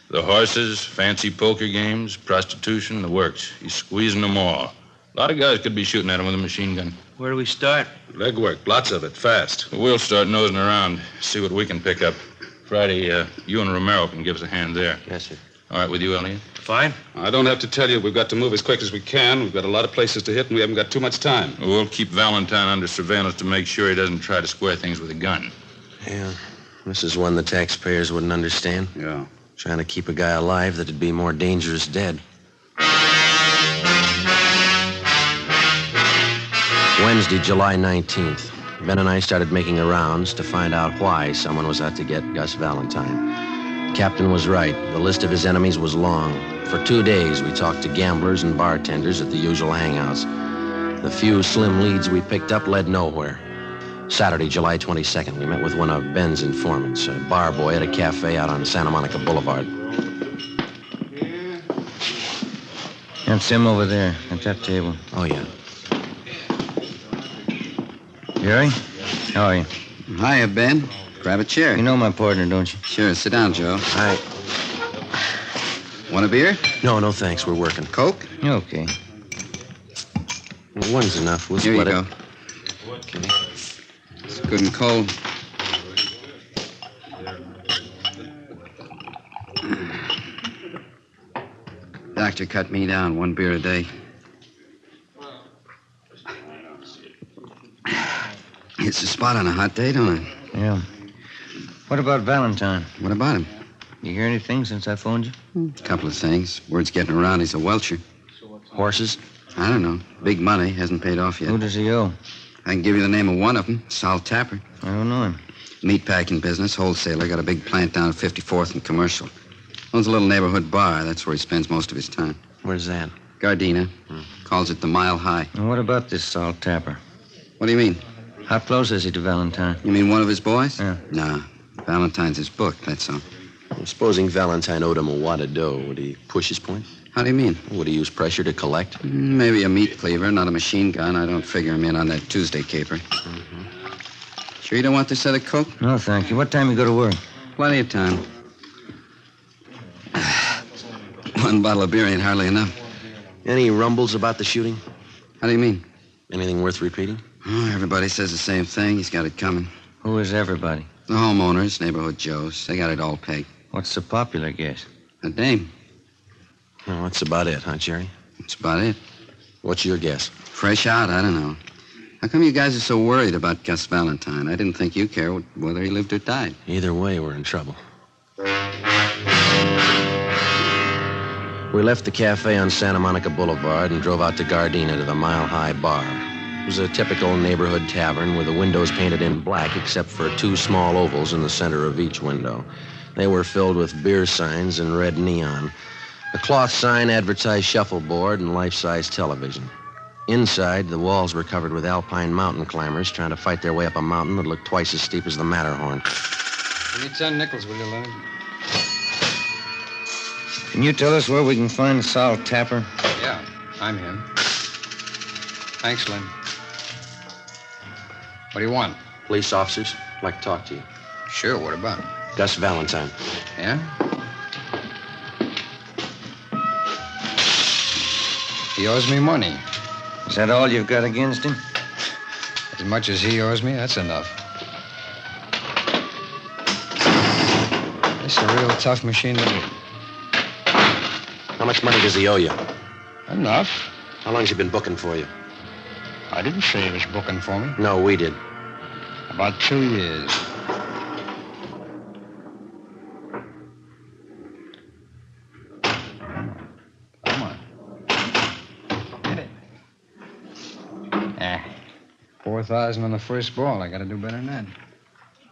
The horses, fancy poker games, prostitution, the works. He's squeezing them all. A lot of guys could be shooting at him with a machine gun. Where do we start? Legwork, lots of it, fast. We'll start nosing around, see what we can pick up. Friday, you and Romero can give us a hand there. Yes, sir. All right with you, Elliot? Fine. I don't have to tell you, we've got to move as quick as we can. We've got a lot of places to hit, and we haven't got too much time. We'll keep Valentine under surveillance to make sure he doesn't try to square things with a gun. Yeah. This is one the taxpayers wouldn't understand. Yeah. Trying to keep a guy alive that'd be more dangerous dead. Wednesday, July 19th. Ben and I started making the rounds to find out why someone was out to get Gus Valentine. Captain was right. The list of his enemies was long. For 2 days, we talked to gamblers and bartenders at the usual hangouts. The few slim leads we picked up led nowhere. Saturday, July 22nd, we met with one of Ben's informants, a bar boy at a cafe out on Santa Monica Boulevard. That's him over there at that table. Oh, yeah. Jerry? How are you? Hiya, Ben. Grab a chair. You know my partner, don't you? Sure. Sit down, Joe. Hi. Want a beer? No, thanks. We're working. Coke? Okay. Well, one's enough. We'll Here you split go. it. Okay. It's good and cold. Doctor cut me down 1 beer a day. It's a spot on a hot day, don't it? Yeah. What about Valentine? What about him? You hear anything since I phoned you? A couple of things. Word's getting around he's a welcher. Horses? I don't know. Big money. Hasn't paid off yet. Who does he owe? I can give you the name of one of them. Sal Tapper. I don't know him. Meatpacking business, wholesaler. Got a big plant down at 54th and Commercial. Owns a little neighborhood bar. That's where he spends most of his time. Where's that? Gardena. Calls it the Mile High. And what about this Sal Tapper? What do you mean? How close is he to Valentine? You mean one of his boys? Yeah. Nah. Valentine's his book, that's all. Supposing Valentine owed him a wad of dough, would he push his point? How do you mean? Would he use pressure to collect? Maybe a meat cleaver, not a machine gun. I don't figure him in on that Tuesday caper. Sure you don't want this other Coke? No, thank you. What time you go to work? Plenty of time. 1 bottle of beer ain't hardly enough. Any rumbles about the shooting? How do you mean? Anything worth repeating? Oh, everybody says the same thing. He's got it coming. Who is everybody? The homeowners, neighborhood Joes. They got it all pegged. What's the popular guess? A dame. Well, that's about it, huh, Jerry? That's about it. What's your guess? Fresh out, I don't know. How come you guys are so worried about Gus Valentine? I didn't think you cared whether he lived or died. Either way, we're in trouble. We left the cafe on Santa Monica Boulevard and drove out to Gardena to the Mile High Bar. It was a typical neighborhood tavern with the windows painted in black except for 2 small ovals in the center of each window. They were filled with beer signs in red neon. A cloth sign advertised shuffleboard and life-size television. Inside, the walls were covered with alpine mountain climbers trying to fight their way up a mountain that looked twice as steep as the Matterhorn. Give me 10 nickels, will you, Leonard? Can you tell us where we can find Sal Tapper? Yeah, I'm him. Thanks, Lynn. What do you want? Police officers. I'd like to talk to you. Sure, what about? Gus Valentine. Yeah? He owes me money. Is that all you've got against him? As much as he owes me, that's enough. It's a real tough machine to beat. How much money does he owe you? Enough. How long's he been booking for you? I didn't say he was booking for me. No, we did. About 2 years. Come on. Hit it. 4,000 on the first ball. I gotta do better than that.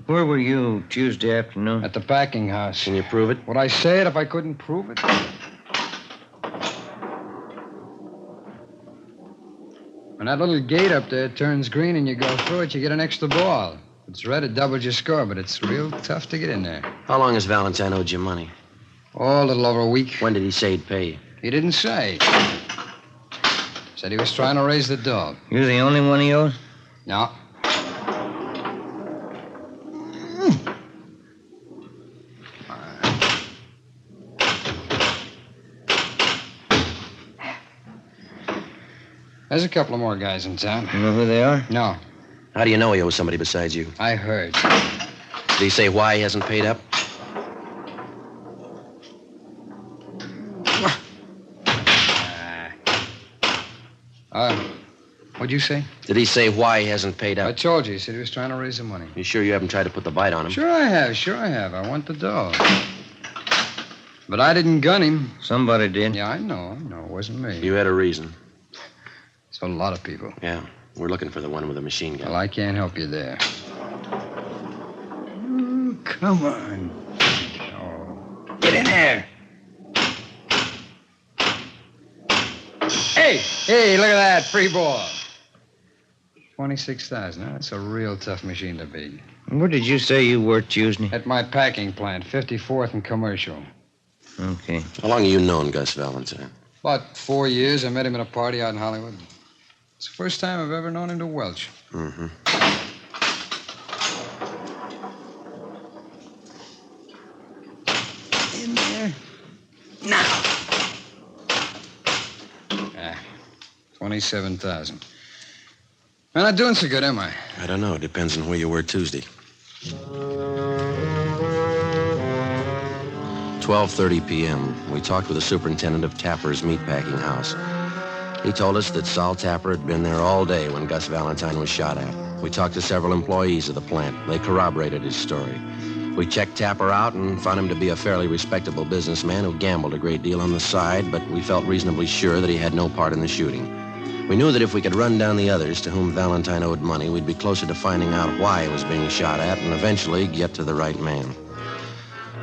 Where were you Tuesday afternoon? At the packing house. Can you prove it? Would I say it if I couldn't prove it? When that little gate up there turns green and you go through it, you get an extra ball. If it's red, it doubles your score, but it's real tough to get in there. How long has Valentine owed you money? Oh, a little over a week. When did he say he'd pay you? He didn't say. Said he was trying to raise the dog. You're the only one he owes? No. There's a couple of more guys in town. You know who they are? No. How do you know he owes somebody besides you? I heard. Did he say why he hasn't paid up? What'd you say? Did he say why he hasn't paid I up? told you. He said he was trying to raise the money. You sure you haven't tried to put the bite on him? Sure I have. I want the dog. But I didn't gun him. Somebody did. Yeah, I know. It wasn't me. You had a reason. It's a lot of people. Yeah. We're looking for the one with the machine gun. Well, I can't help you there. Come on. Oh. Get in there. Hey, look at that. Free ball. 26,000. That's a real tough machine to beat. Where did you say you worked Tuesday? At my packing plant, 54th and Commercial. Okay. How long have you known Gus Valentine? About 4 years. I met him at a party out in Hollywood. It's the first time I've ever known him to welch. Mm-hmm. In there. Now. 27,000. I'm not doing so good, am I? I don't know. It depends on where you were Tuesday. 12:30 p.m. We talked with the superintendent of Tapper's meatpacking house. He told us that Sol Tapper had been there all day when Gus Valentine was shot at. We talked to several employees of the plant. They corroborated his story. We checked Tapper out and found him to be a fairly respectable businessman who gambled a great deal on the side, but we felt reasonably sure that he had no part in the shooting. We knew that if we could run down the others to whom Valentine owed money, we'd be closer to finding out why he was being shot at and eventually get to the right man.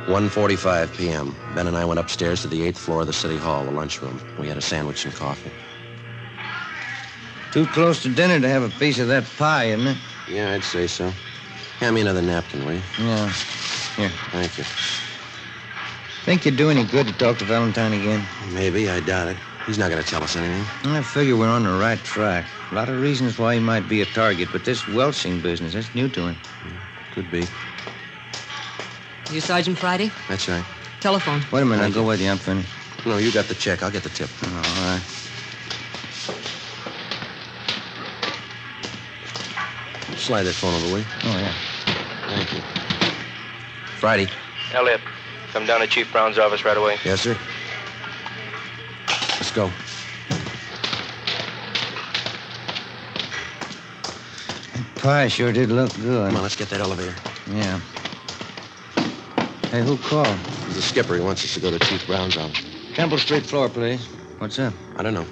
1:45 p.m. Ben and I went upstairs to the 8th floor of the city hall, the lunchroom. We had a sandwich and coffee. Too close to dinner to have a piece of that pie, isn't it? Yeah, I'd say so. Hand me another napkin, will you? Yeah. Here. Thank you. Think you'd do any good to talk to Valentine again? Maybe. I doubt it. He's not going to tell us anything. I figure we're on the right track. A lot of reasons why he might be a target, but this welching business, that's new to him. Could be. You Sergeant Friday? That's right. Telephone. Wait a minute. I'll go with you. I'm finished. No, you got the check. I'll get the tip. All right. Slide that phone over, will you? Oh, yeah. Thank you. Friday. Elliot, come down to Chief Brown's office right away. Yes, sir. Let's go. Pie sure did look good. Come on, let's get that elevator. Yeah. Hey, who called? He's the skipper. He wants us to go to Chief Brown's office. Temple Street floor, please. What's up? I don't know.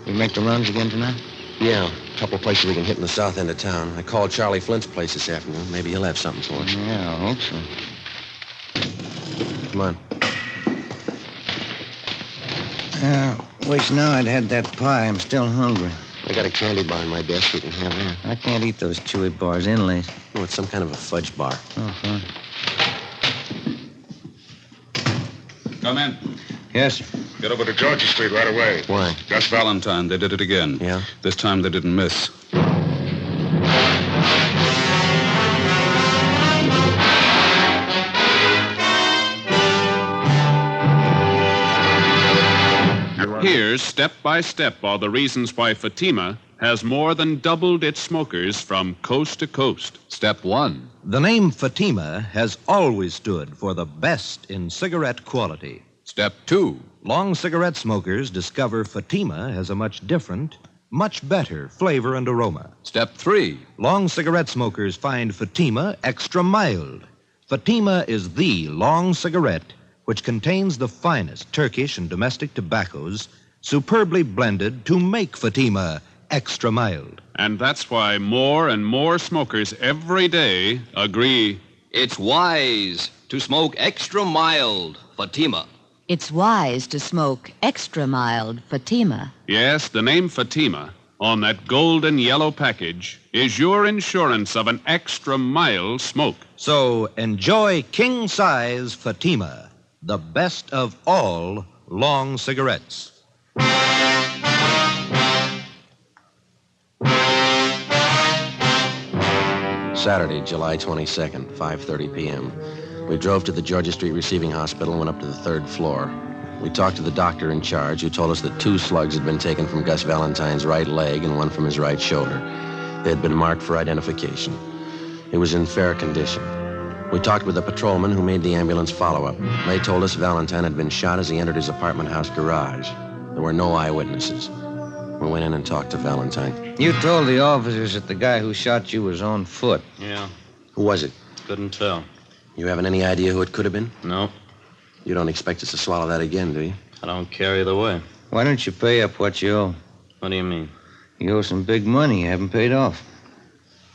We make the runs again tonight? Yeah, a couple of places we can hit in the south end of town. I called Charlie Flint's place this afternoon. Maybe he'll have something for us. Yeah, I hope so. Come on. Wish now I'd had that pie. I'm still hungry. I got a candy bar in my desk. We can have that. I can't eat those chewy bars inlays. Oh, it's some kind of a fudge bar. Oh, fine. Come in. Yes, sir. Get over to Georgia Street right away. Why? Gus Valentine. They did it again. Yeah? This time they didn't miss. Here's step by step all the reasons why Fatima has more than doubled its smokers from coast to coast. Step 1. The name Fatima has always stood for the best in cigarette quality. Step 2. Long cigarette smokers discover Fatima has a much different, much better flavor and aroma. Step 3. Long cigarette smokers find Fatima extra mild. Fatima is the long cigarette which contains the finest Turkish and domestic tobaccos superbly blended to make Fatima extra mild. And that's why more and more smokers every day agree it's wise to smoke extra mild Fatima. It's wise to smoke extra mild Fatima. Yes, the name Fatima on that golden yellow package is your insurance of an extra mild smoke. So enjoy king-size Fatima, the best of all long cigarettes. Saturday, July 22nd, 5:30 p.m. We drove to the Georgia Street Receiving Hospital and went up to the 3rd floor. We talked to the doctor in charge, who told us that 2 slugs had been taken from Gus Valentine's right leg and 1 from his right shoulder. They had been marked for identification. He was in fair condition. We talked with the patrolman who made the ambulance follow-up. They told us Valentine had been shot as he entered his apartment house garage. There were no eyewitnesses. We went in and talked to Valentine. You told the officers that the guy who shot you was on foot. Yeah, Who was it? couldn't tell. You haven't any idea who it could have been? No, You don't expect us to swallow that again, do you? I don't care either way. Why don't you pay up what you owe? What do you mean? You owe some big money you haven't paid off.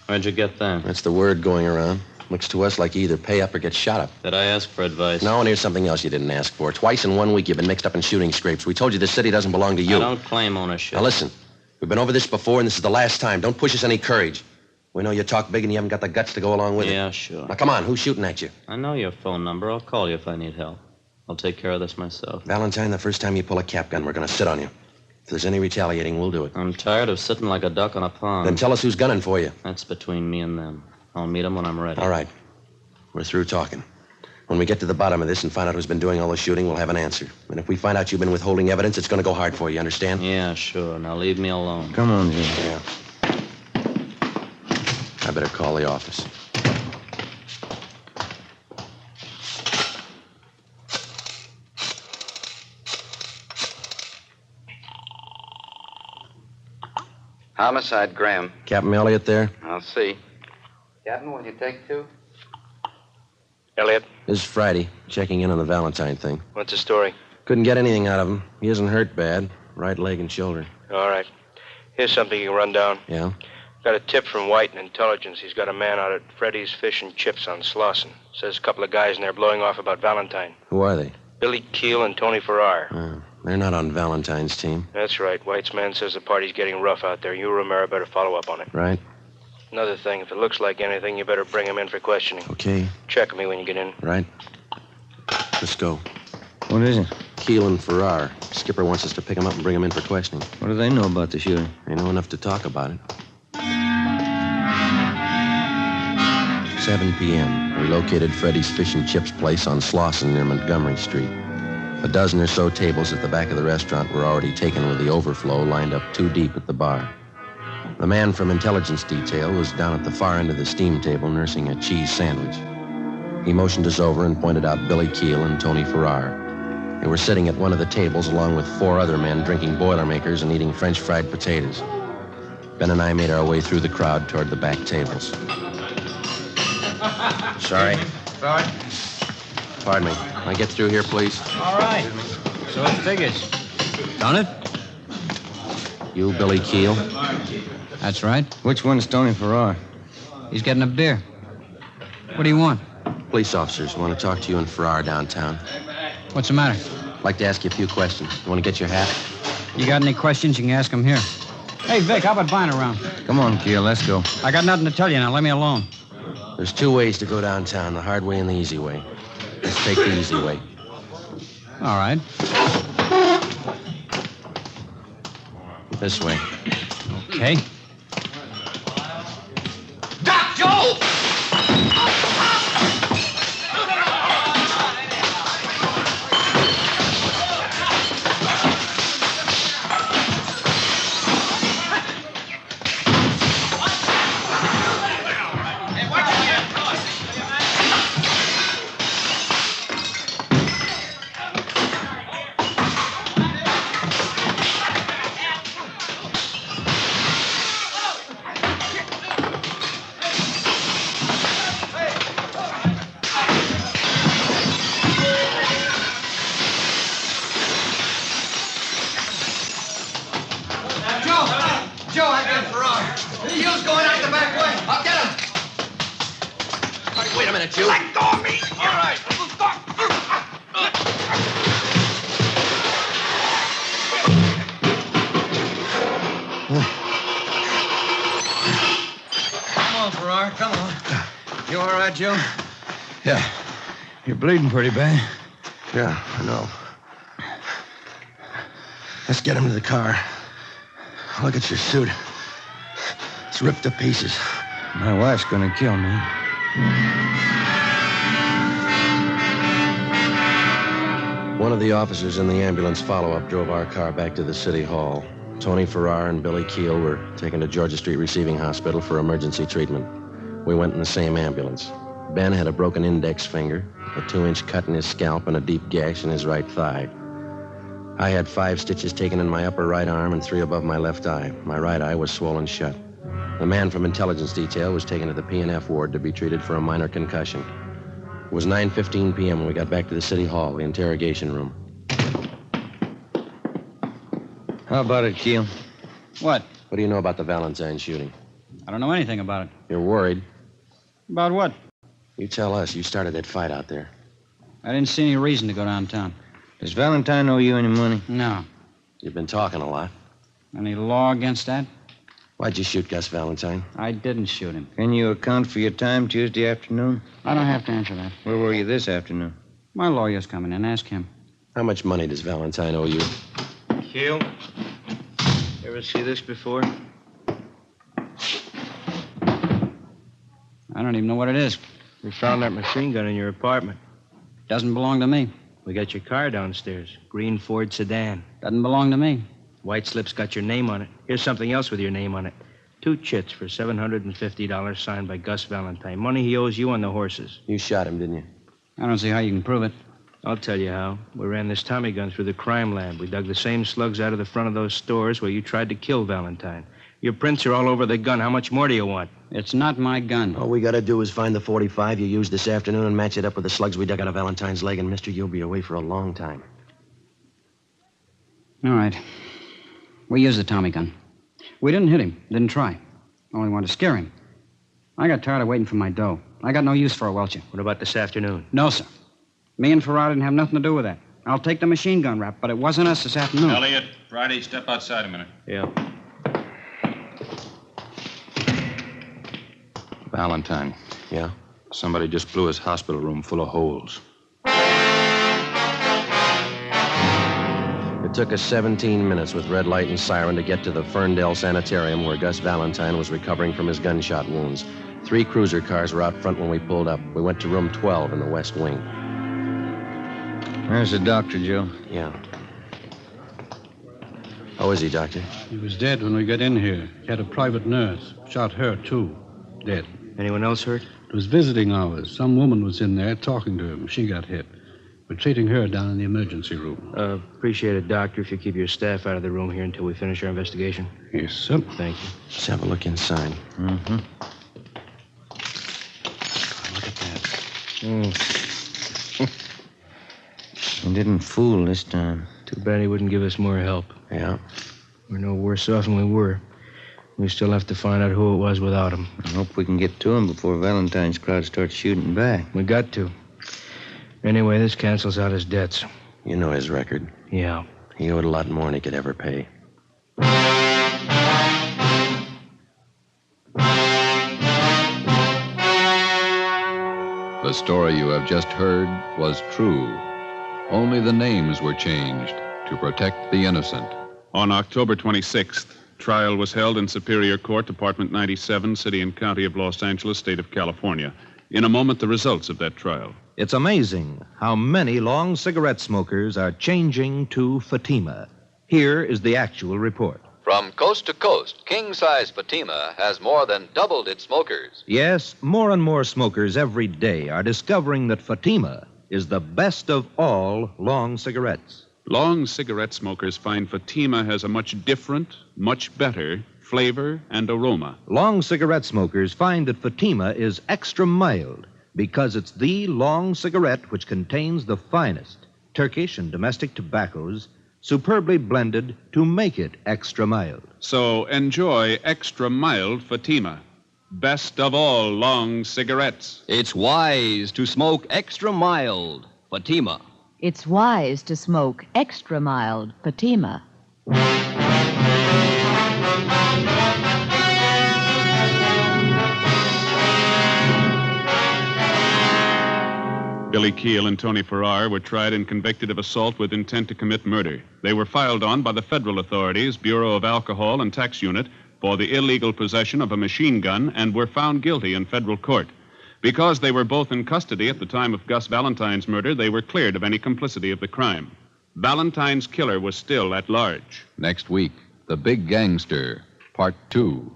Where'd you get that? That's the word going around. Looks to us like you either pay up or get shot up. Did I ask for advice? No, and here's something else you didn't ask for. Twice in 1 week you've been mixed up in shooting scrapes. We told you this city doesn't belong to you. I don't claim ownership. Now listen, we've been over this before, and this is the last time. Don't push us any courage. We know you talk big and you haven't got the guts to go along with it. Yeah, sure. Now come on, who's shooting at you? I know your phone number. I'll call you if I need help. I'll take care of this myself. Valentine, the first time you pull a cap gun, we're going to sit on you. If there's any retaliating, we'll do it. I'm tired of sitting like a duck on a pond. Then tell us who's gunning for you. That's between me and them. I'll meet them when I'm ready. All right. We're through talking. When we get to the bottom of this and find out who's been doing all the shooting, we'll have an answer. And if we find out you've been withholding evidence, it's going to go hard for you, understand? Yeah, sure. Now leave me alone. Come on, Jim. Yeah. I better call the office. Homicide, Graham. Captain Elliott there? I'll see. Captain, will you take 2? Elliot, This is Friday, checking in on the Valentine thing. what's the story? Couldn't get anything out of him. He isn't hurt bad. Right leg and shoulder. All right. Here's something you can run down. Yeah? Got a tip from White in Intelligence. He's got a man out at Freddy's Fish and Chips on Slauson. Says a couple of guys in there blowing off about Valentine. Who are they? Billy Keel and Tony Farrar. They're not on Valentine's team, That's right. White's man says the party's getting rough out there. You, Romero, better follow up on it. right? Another thing, if it looks like anything, you better bring him in for questioning. Okay, Check me when you get in. right? Let's go. What is it? Keel and Farrar. Skipper wants us to pick him up and bring him in for questioning. What do they know about the shooting? They know enough to talk about it. 7 p.m. We located Freddy's Fish and Chips place on Slauson near Montgomery Street. A dozen or so tables at the back of the restaurant were already taken with the overflow lined up 2 deep at the bar. The man from intelligence detail was down at the far end of the steam table nursing a cheese sandwich. He motioned us over and pointed out Billy Keel and Tony Farrar. They were sitting at one of the tables along with 4 other men drinking Boilermakers and eating French fried potatoes. Ben and I made our way through the crowd toward the back tables. Sorry. Sorry? Pardon me. Can I get through here, please? All right. So it figures. Don't it? You, Billy Keel? That's right. Which one's Tony Farrar? He's getting a beer. What do you want? Police officers want to talk to you and Farrar downtown. What's the matter? I'd like to ask you a few questions. You want to get your hat? You got any questions, you can ask them here. Hey, Vic, how about buying around? Come on, Keel, let's go. I got nothing to tell you now. Let me alone. There's 2 ways to go downtown, the hard way and the easy way. Let's take the easy way. All right. This way. Okay. Doc Joe! Joe, I got Farrar. Keel's going out the back way. I'll get him. Wait a minute, you. Let go of me. All right. Come on, Farrar, come on. You all right, Joe? Yeah. You're bleeding pretty bad. Yeah, I know. Let's get him to the car. Look at your suit. It's ripped to pieces. My wife's gonna kill me. One of the officers in the ambulance follow-up drove our car back to the city hall. Tony Farrar and Billy Keel were taken to Georgia Street Receiving Hospital for emergency treatment. We went in the same ambulance. Ben had a broken index finger, a 2-inch cut in his scalp, and a deep gash in his right thigh. I had 5 stitches taken in my upper right arm and 3 above my left eye. My right eye was swollen shut. The man from intelligence detail was taken to the P&F ward to be treated for a minor concussion. It was 9:15 p.m. when we got back to the city hall, the interrogation room. How about it, Keel? What? What do you know about the Valentine shooting? I don't know anything about it. You're worried. About what? You tell us. You started that fight out there. I didn't see any reason to go downtown. Does Valentine owe you any money? No. You've been talking a lot. Any law against that? Why'd you shoot Gus Valentine? I didn't shoot him. Can you account for your time Tuesday afternoon? I don't have to answer that. Where were you this afternoon? My lawyer's coming in. Ask him. How much money does Valentine owe you? Keel, ever see this before? I don't even know what it is. We found that machine gun in your apartment. Doesn't belong to me. We got your car downstairs. Green Ford sedan. Doesn't belong to me. White slip's got your name on it. Here's something else with your name on it. 2 chits for $750 signed by Gus Valentine. Money he owes you on the horses. You shot him, didn't you? I don't see how you can prove it. I'll tell you how. We ran this Tommy gun through the crime lab. We dug the same slugs out of the front of those stores where you tried to kill Valentine. Your prints are all over the gun. How much more do you want? It's not my gun. All we gotta do is find the .45 you used this afternoon and match it up with the slugs we dug out of Valentine's leg, and mister, you'll be away for a long time. All right. We used the Tommy gun. We didn't hit him. Didn't try. Only wanted to scare him. I got tired of waiting for my dough. I got no use for a welcher. What about this afternoon? No, sir. Me and Farrar didn't have nothing to do with that. I'll take the machine gun rap, but it wasn't us this afternoon. Elliot, Friday, step outside a minute. Yeah. Valentine. Yeah? Somebody just blew his hospital room full of holes. It took us 17 minutes with red light and siren to get to the Ferndale Sanitarium where Gus Valentine was recovering from his gunshot wounds. 3 cruiser cars were out front when we pulled up. We went to room 12 in the West Wing. There's the doctor, Joe. Yeah. How is he, Doctor? He was dead when we got in here. He had a private nurse. Shot her, too. Dead. Anyone else hurt? It was visiting hours. Some woman was in there talking to him. She got hit. We're treating her down in the emergency room. Appreciate it, Doctor, if you keep your staff out of the room here until we finish our investigation. Yes, sir. Thank you. Let's have a look inside. Mm-hmm. Look at that. He didn't fool this time. Too bad he wouldn't give us more help. Yeah. We're no worse off than we were. We still have to find out who it was without him. I hope we can get to him before Valentine's crowd starts shooting back. We got to. Anyway, this cancels out his debts. You know his record. Yeah. He owed a lot more than he could ever pay. The story you have just heard was true. Only the names were changed to protect the innocent. On October 26th, trial was held in Superior Court, Department 97, City and County of Los Angeles, State of California. In a moment, the results of that trial. It's amazing how many long cigarette smokers are changing to Fatima. Here is the actual report. From coast to coast, king-size Fatima has more than doubled its smokers. Yes, more and more smokers every day are discovering that Fatima is the best of all long cigarettes. Long cigarette smokers find Fatima has a much different, much better flavor and aroma. Long cigarette smokers find that Fatima is extra mild because it's the long cigarette which contains the finest Turkish and domestic tobaccos superbly blended to make it extra mild. So enjoy extra mild Fatima. Best of all long cigarettes. It's wise to smoke extra mild Fatima. It's wise to smoke extra mild Fatima. Billy Keel and Tony Farrar were tried and convicted of assault with intent to commit murder. They were filed on by the federal authorities, Bureau of Alcohol and Tax Unit, for the illegal possession of a machine gun and were found guilty in federal court. Because they were both in custody at the time of Gus Valentine's murder, they were cleared of any complicity of the crime. Valentine's killer was still at large. Next week, The Big Gangster, Part 2.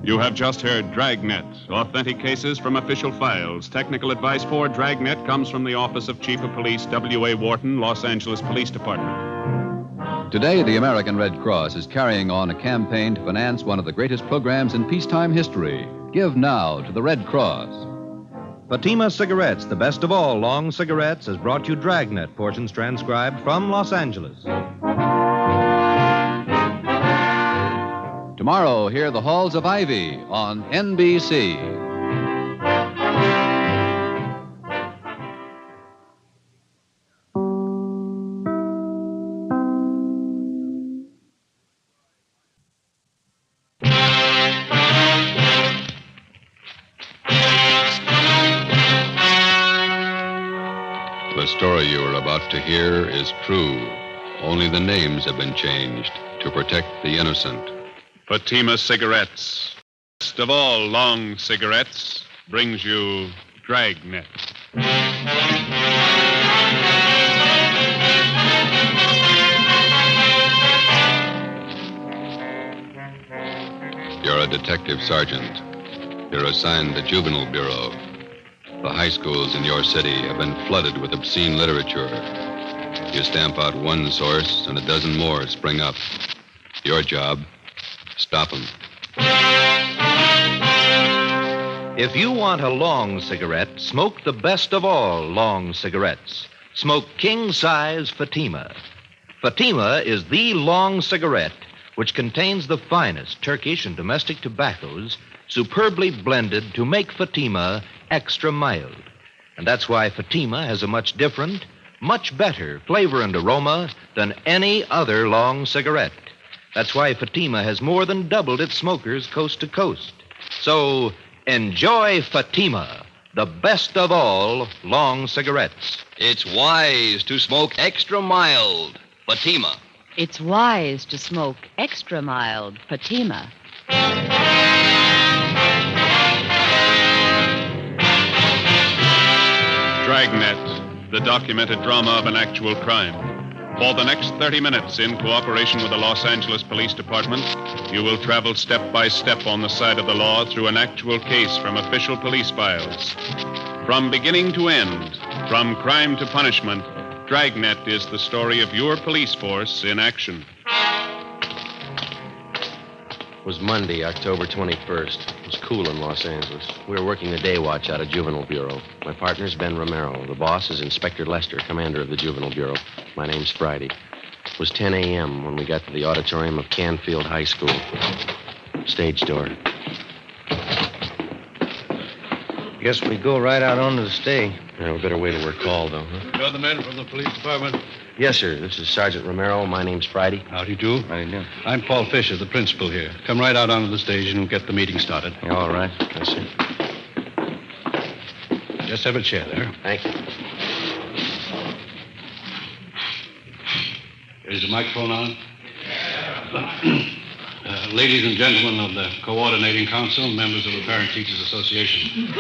You have just heard Dragnet, authentic cases from official files. Technical advice for Dragnet comes from the Office of Chief of Police W.A. Wharton, Los Angeles Police Department. Today, the American Red Cross is carrying on a campaign to finance one of the greatest programs in peacetime history. Give now to the Red Cross. Fatima Cigarettes, the best of all long cigarettes, has brought you Dragnet, portions transcribed from Los Angeles. Tomorrow, hear The Halls of Ivy on NBC. The story you are about to hear is true. Only the names have been changed to protect the innocent. Fatima Cigarettes, best of all long cigarettes, brings you Dragnet. You're a detective sergeant. You're assigned the Juvenile Bureau. The high schools in your city have been flooded with obscene literature. You stamp out one source, and a dozen more spring up. Your job, stop them. If you want a long cigarette, smoke the best of all long cigarettes. Smoke king-size Fatima. Fatima is the long cigarette which contains the finest Turkish and domestic tobaccos superbly blended to make Fatima extra mild. And that's why Fatima has a much different, much better flavor and aroma than any other long cigarette. That's why Fatima has more than doubled its smokers coast to coast. So enjoy Fatima, the best of all long cigarettes. It's wise to smoke extra mild Fatima. It's wise to smoke extra mild Fatima. Dragnet, the documented drama of an actual crime. For the next 30 minutes, in cooperation with the Los Angeles Police Department, you will travel step by step on the side of the law through an actual case from official police files. From beginning to end, from crime to punishment, Dragnet is the story of your police force in action. It was Monday, October 21st. It was cool in Los Angeles. We were working the day watch out of Juvenile Bureau. My partner's Ben Romero. The boss is Inspector Lester, commander of the Juvenile Bureau. My name's Friday. It was 10 a.m. when we got to the auditorium of Canfield High School. Stage door. Guess we go right out onto the stage. Yeah, we better wait till we're called, though, huh? You're the men from the police department? Yes, sir. This is Sergeant Romero. My name's Friday. How do you do? How do you do? I'm Paul Fisher, the principal here. Come right out onto the stage and we'll get the meeting started. Yeah, all right. Yes, sir. Just have a chair there. Thank you. Is the microphone on? Ladies and gentlemen of the Coordinating Council, members of the Parent Teachers Association.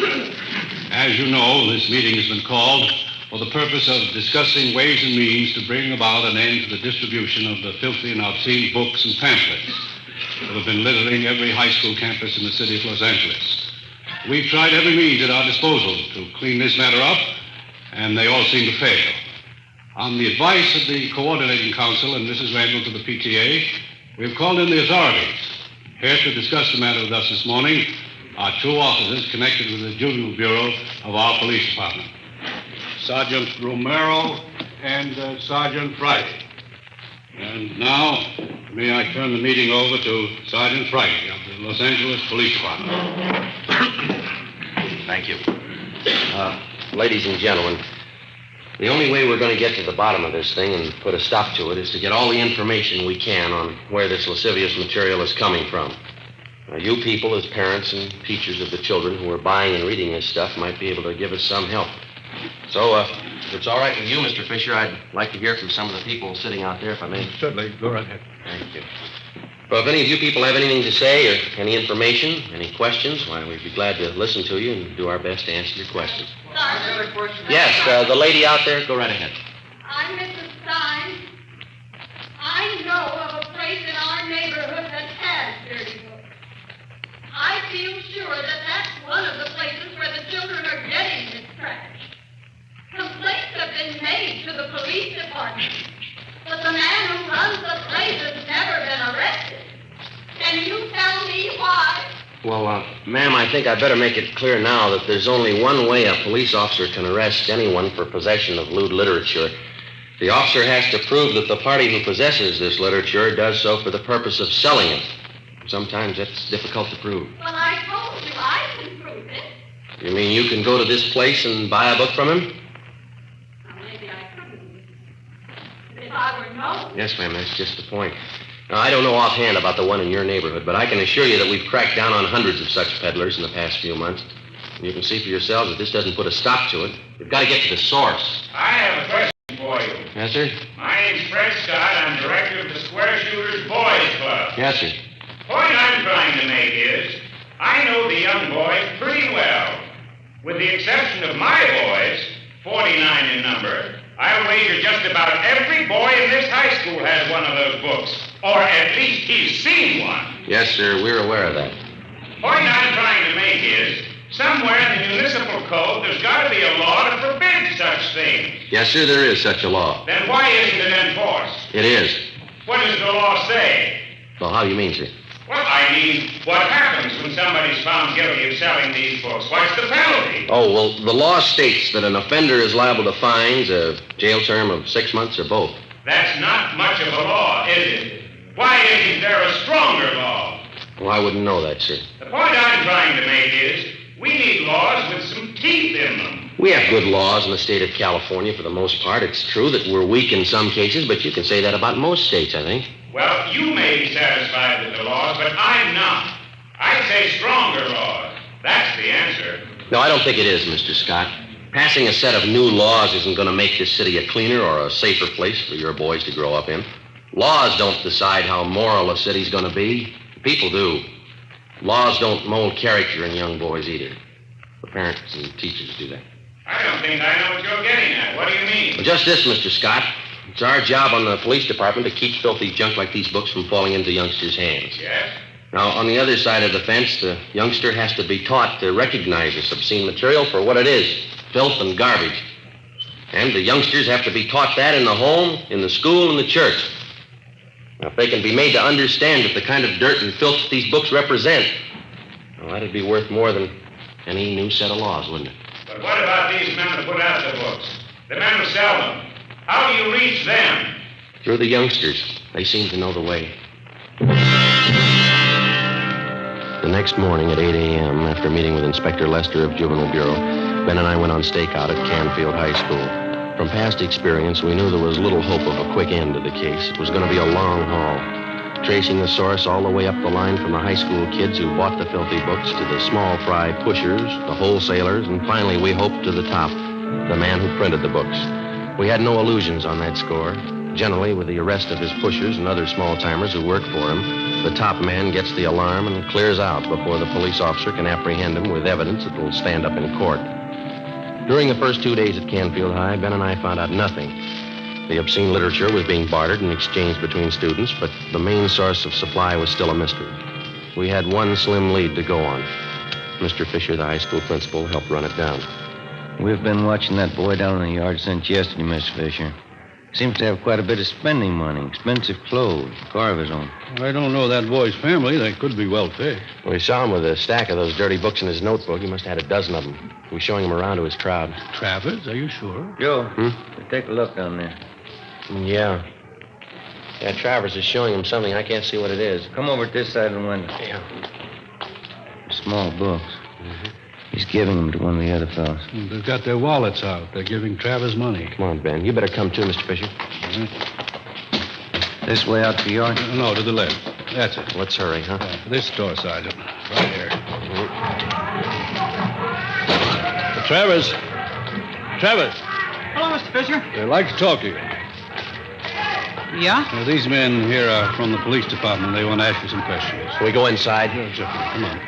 As you know, this meeting has been called for the purpose of discussing ways and means to bring about an end to the distribution of the filthy and obscene books and pamphlets that have been littering every high school campus in the city of Los Angeles. We've tried every means at our disposal to clean this matter up, and they all seem to fail. On the advice of the Coordinating Council and Mrs. Randall to the PTA, we've called in the authorities. Here to discuss the matter with us this morning are two officers connected with the Juvenile Bureau of our police department. Sergeant Romero and Sergeant Friday. And now, may I turn the meeting over to Sergeant Friday of the Los Angeles Police Department. Thank you. Ladies and gentlemen, the only way we're going to get to the bottom of this thing and put a stop to it is to get all the information we can on where this lascivious material is coming from. Now, you people, as parents and teachers of the children who are buying and reading this stuff, might be able to give us some help. So, if it's all right with you, Mr. Fisher, I'd like to hear from some of the people sitting out there, if I may. Certainly. Go right ahead. Thank you. Well, if any of you people have anything to say or any information, any questions, why, we'd be glad to listen to you and do our best to answer your questions. Yes, the lady out there, go right ahead. I'm Mrs. Stein. I know of a place in our neighborhood that has dirty books. I feel sure that that's one of the places where the children are getting this trash. Complaints have been made to the police department, but the man who runs the place has never been arrested. Can you tell me why? Well, ma'am, I think I better make it clear now that there's only one way a police officer can arrest anyone for possession of lewd literature. The officer has to prove that the party who possesses this literature does so for the purpose of selling it. Sometimes that's difficult to prove. Well, I told you I can prove it. You mean you can go to this place and buy a book from him? Well, maybe I couldn't. If I were known. Yes, ma'am, that's just the point. Now, I don't know offhand about the one in your neighborhood, but I can assure you that we've cracked down on hundreds of such peddlers in the past few months. And you can see for yourselves that this doesn't put a stop to it. We've got to get to the source. I have a question for you. Yes, sir? My name's Fred Scott. I'm director of the Square Shooters Boys Club. Yes, sir. The point I'm trying to make is, I know the young boys pretty well. With the exception of my boys, 49 in number, I'll wager just about every boy in this high school has one of those books. Or at least he's seen one. Yes, sir, we're aware of that. The point I'm trying to make is, somewhere in the municipal code, there's got to be a law to forbid such things. Yes, sir, there is such a law. Then why isn't it enforced? It is. What does the law say? Well, how do you mean, sir? Well, I mean, what happens when somebody's found guilty of selling these books? What's the penalty? Oh, well, the law states that an offender is liable to fines, a jail term of 6 months, or both. That's not much of a law, is it? Why isn't there a stronger law? Well, I wouldn't know that, sir. The point I'm trying to make is, we need laws with some teeth in them. We have good laws in the state of California for the most part. It's true that we're weak in some cases, but you can say that about most states, I think. Well, you may be satisfied with the laws, but I'm not. I'd say stronger laws. That's the answer. No, I don't think it is, Mr. Scott. Passing a set of new laws isn't going to make this city a cleaner or a safer place for your boys to grow up in. Laws don't decide how moral a city's going to be. People do. Laws don't mold character in young boys either. The parents and teachers do that. I don't think I know what you're getting at. What do you mean? Well, just this, Mr. Scott. It's our job on the police department to keep filthy junk like these books from falling into youngsters' hands. Yes? Now, on the other side of the fence, the youngster has to be taught to recognize this obscene material for what it is, filth and garbage. And the youngsters have to be taught that in the home, in the school, and the church. Now, if they can be made to understand that the kind of dirt and filth that these books represent, well, that'd be worth more than any new set of laws, wouldn't it? But what about these men who put out the books? The men who sell them? How do you reach them? Through the youngsters. They seem to know the way. The next morning at 8 a.m., after meeting with Inspector Lester of Juvenile Bureau, Ben and I went on stakeout at Canfield High School. From past experience, we knew there was little hope of a quick end to the case. It was going to be a long haul, tracing the source all the way up the line from the high school kids who bought the filthy books to the small fry pushers, the wholesalers, and finally, we hoped, to the top, the man who printed the books. We had no illusions on that score. Generally, with the arrest of his pushers and other small-timers who work for him, the top man gets the alarm and clears out before the police officer can apprehend him with evidence that will stand up in court. During the first 2 days at Canfield High, Ben and I found out nothing. The obscene literature was being bartered and exchanged between students, but the main source of supply was still a mystery. We had one slim lead to go on. Mr. Fisher, the high school principal, helped run it down. We've been watching that boy down in the yard since yesterday, Miss Fisher. Seems to have quite a bit of spending money, expensive clothes, car of his own. I don't know that boy's family. They could be well-fed. We saw him with a stack of those dirty books in his notebook. He must have had a dozen of them. He was showing them around to his crowd. Travers, are you sure? Joe, take a look down there. Yeah. Yeah, Travers is showing him something. I can't see what it is. Come over at this side of the window. Yeah. Small books. Mm-hmm. He's giving them to one of the other fellows. They've got their wallets out. They're giving Travers money. Come on, Ben. You better come too, Mr. Fisher. This way out to the yard? No, to the left. That's it. Let's hurry, huh? This door, Sergeant. Right here. Travers. Travers. Hello, Mr. Fisher. I'd like to talk to you. Yeah? These men here are from the police department. They want to ask you some questions. Can we go inside? Sure. Come on.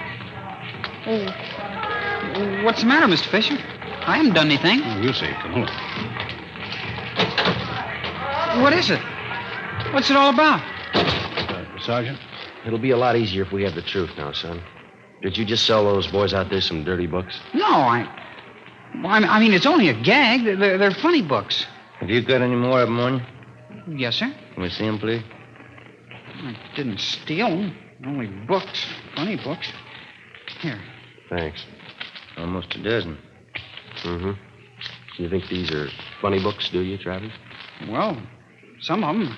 Oh, what's the matter, Mr. Fisher? I haven't done anything. Oh, you see. Come on. What is it? What's it all about? Sergeant? It'll be a lot easier if we have the truth now, son. Did you just sell those boys out there some dirty books? No, I mean, it's only a gag. They're funny books. Have you got any more of them on you? Yes, sir. Can we see them, please? I didn't steal them. Only books. Funny books. Here. Thanks. Almost a dozen. Mm-hmm. You think these are funny books, do you, Travis? Well, some of them.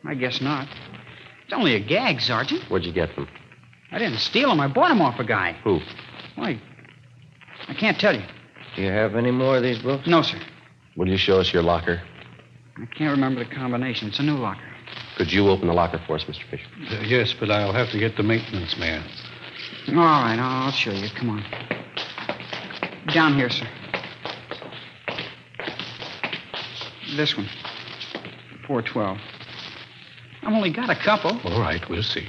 I guess not. It's only a gag, Sergeant. Where'd you get them? I didn't steal them. I bought them off a guy. Who? Why, I can't tell you. Do you have any more of these books? No, sir. Will you show us your locker? I can't remember the combination. It's a new locker. Could you open the locker for us, Mr. Fisher? Yes, but I'll have to get the maintenance man. All right, I'll show you. Come on. Down here, sir. This one. 412. I've only got a couple. All right, we'll see.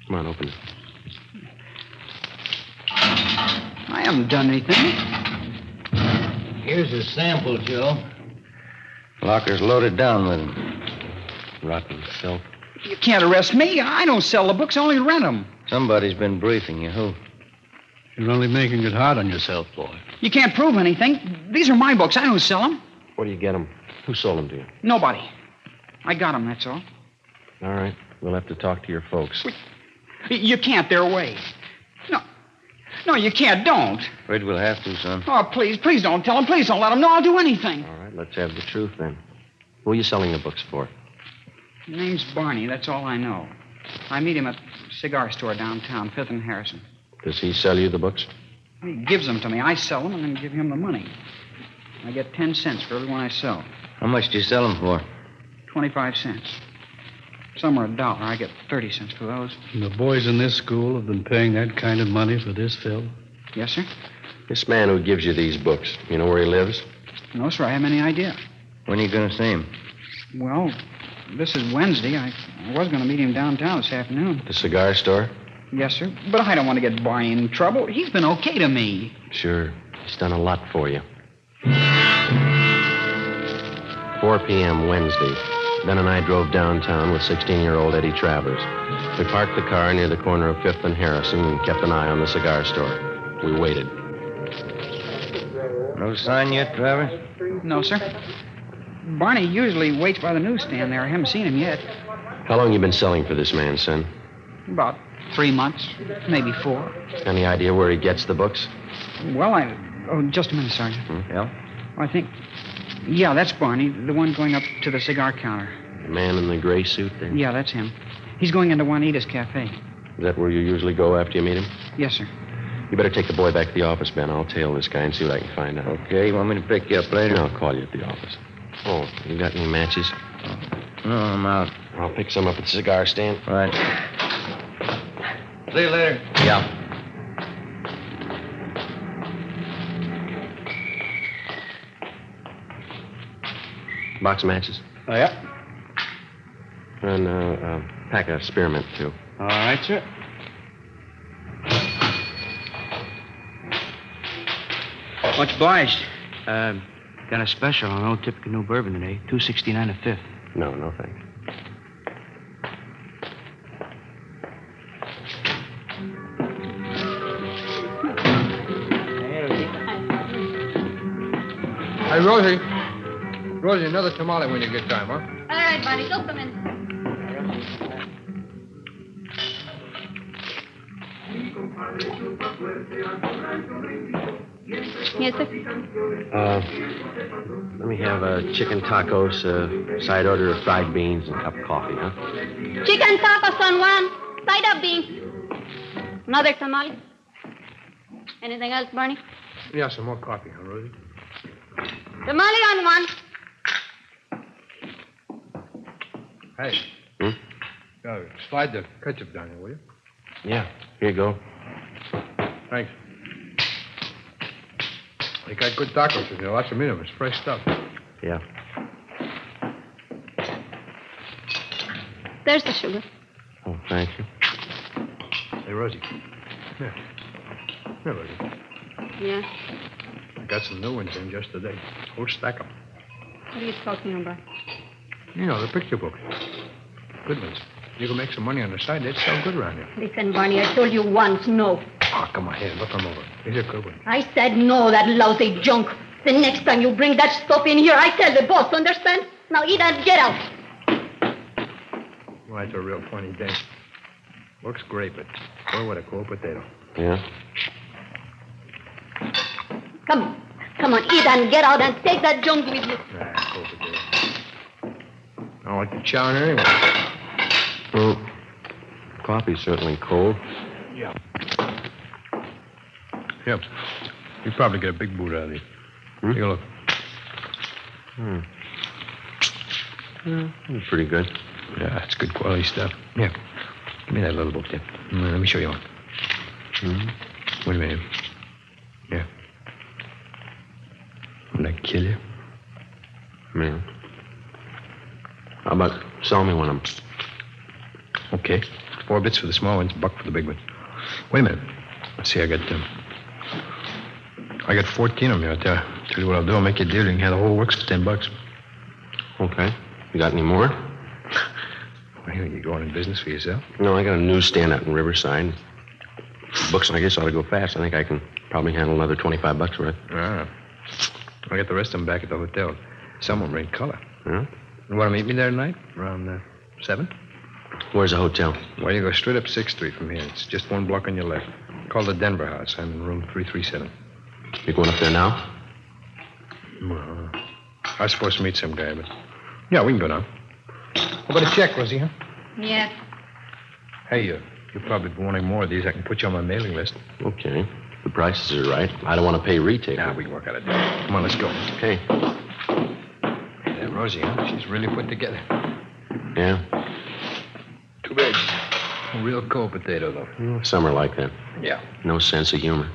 Come on, open it. I haven't done anything. Here's a sample, Joe. Locker's loaded down with them. Rotten filth. You can't arrest me. I don't sell the books. I only rent them. Somebody's been briefing you. Who? You're only making it hard on yourself, boy. You can't prove anything. These are my books. I don't sell them. Where do you get them? Who sold them to you? Nobody. I got them, that's all. All right. We'll have to talk to your folks. You can't. They're away. No, you can't. Don't. Afraid we'll have to, son. Oh, please don't tell them. Please don't let them know I'll do anything. All right, let's have the truth then. Who are you selling the books for? His name's Barney. That's all I know. I meet him at a cigar store downtown, 5th and Harrison. Does he sell you the books? He gives them to me. I sell them and then give him the money. I get 10 cents for every one I sell. How much do you sell them for? 25 cents. Some are $1. I get 30 cents for those. And the boys in this school have been paying that kind of money for this film? Yes, sir. This man who gives you these books, you know where he lives? No, sir. I haven't any idea. When are you going to see him? Well, this is Wednesday. I was going to meet him downtown this afternoon. The cigar store? Yes, sir. But I don't want to get Barney in trouble. He's been okay to me. Sure. He's done a lot for you. 4 p.m. Wednesday. Ben and I drove downtown with 16-year-old Eddie Travers. We parked the car near the corner of 5th and Harrison and kept an eye on the cigar store. We waited. No sign yet, Travers? No, sir. Barney usually waits by the newsstand there. I haven't seen him yet. How long you been selling for this man, son? About 3 months, maybe 4. Any idea where he gets the books? Well, Oh, just a minute, Sergeant. Yeah? I think... Yeah, that's Barney, the one going up to the cigar counter. The man in the gray suit there? Yeah, that's him. He's going into Juanita's cafe. Is that where you usually go after you meet him? Yes, sir. You better take the boy back to the office, Ben. I'll tail this guy and see what I can find out. Okay, you want me to pick you up later? I'll call you at the office. Oh, you got any matches? No, I'm out. I'll pick some up at the cigar stand. Right. See you later. Yeah. Box of matches? Oh, yeah. And a pack of spearmint, too. All right, sir. Much obliged. Got a special on Old Typical New Bourbon today. $2.69 a fifth. No, thanks. Hey, Rosie. Rosie, another tamale when you get time, huh? All right, Barney, go come in. Yes, sir. Let me have chicken tacos, side order of fried beans, and a cup of coffee, huh? Chicken tacos on one, side of beans. Another tamale. Anything else, Barney? Yeah, some more coffee, huh, Rosie? Tamale on one. Hey. Slide the ketchup down here, will you? Yeah, here you go. Thanks. They got good tacos in there. Lots of meat of them. It's fresh stuff. Yeah. There's the sugar. Oh, thank you. Hey, Rosie. Here. Here, Rosie. Yeah. I got some new ones in just today. Whole stack of them. What are you talking about? You know, the picture books. Good ones. You can make some money on the side. They'd sell good around here. Listen, Barney, I told you once, no. Oh, come on, here. Look them over. These are good ones. I said no, that lousy junk. The next time you bring that stuff in here, I tell the boss, understand? Now eat and get out. Well, that's a real funny day. Looks great, but boy, what a cold potato. Yeah? Come on, eat and get out and take that junk with you. Cold potato. I don't like the chow in anyway. Well, coffee's certainly cold. Yeah. Yep. You probably get a big boot out of these. Take a look. It's pretty good. Yeah, it's good quality stuff. Yeah. Give me that little book there. Let me show you one. Wait a minute. Yeah. Wouldn't that kill you? Yeah. How about sell me one of them? Okay. 4 bits for the small ones, $1 for the big one. Wait a minute. Let's see, I got 14 of them here. I'll tell you what I'll do. I'll make you a deal. You can have the whole works for $10. Okay. You got any more? Well, you going in business for yourself? No, I got a newsstand out in Riverside. Books, I guess, ought to go fast. I think I can probably handle another $25 worth. Ah. I'll get the rest of them back at the hotel. Some of them are in color. Yeah? You want to meet me there tonight? Around 7? Where's the hotel? Well, you go straight up 6th Street from here. It's just 1 block on your left. Call the Denver House. I'm in room 337. You going up there now? Well, I was supposed to meet some guy, but... Yeah, we can go now. How about a check, Rosie, huh? Yes. Hey, you'll probably be wanting more of these. I can put you on my mailing list. Okay. The prices are right. I don't want to pay retail. Nah, we can work out a deal. Come on, let's go. Okay. Hey, that Rosie, huh? She's really put together. Yeah? Too bad. A real cold potato, though. Some are like that. Yeah. No sense of humor.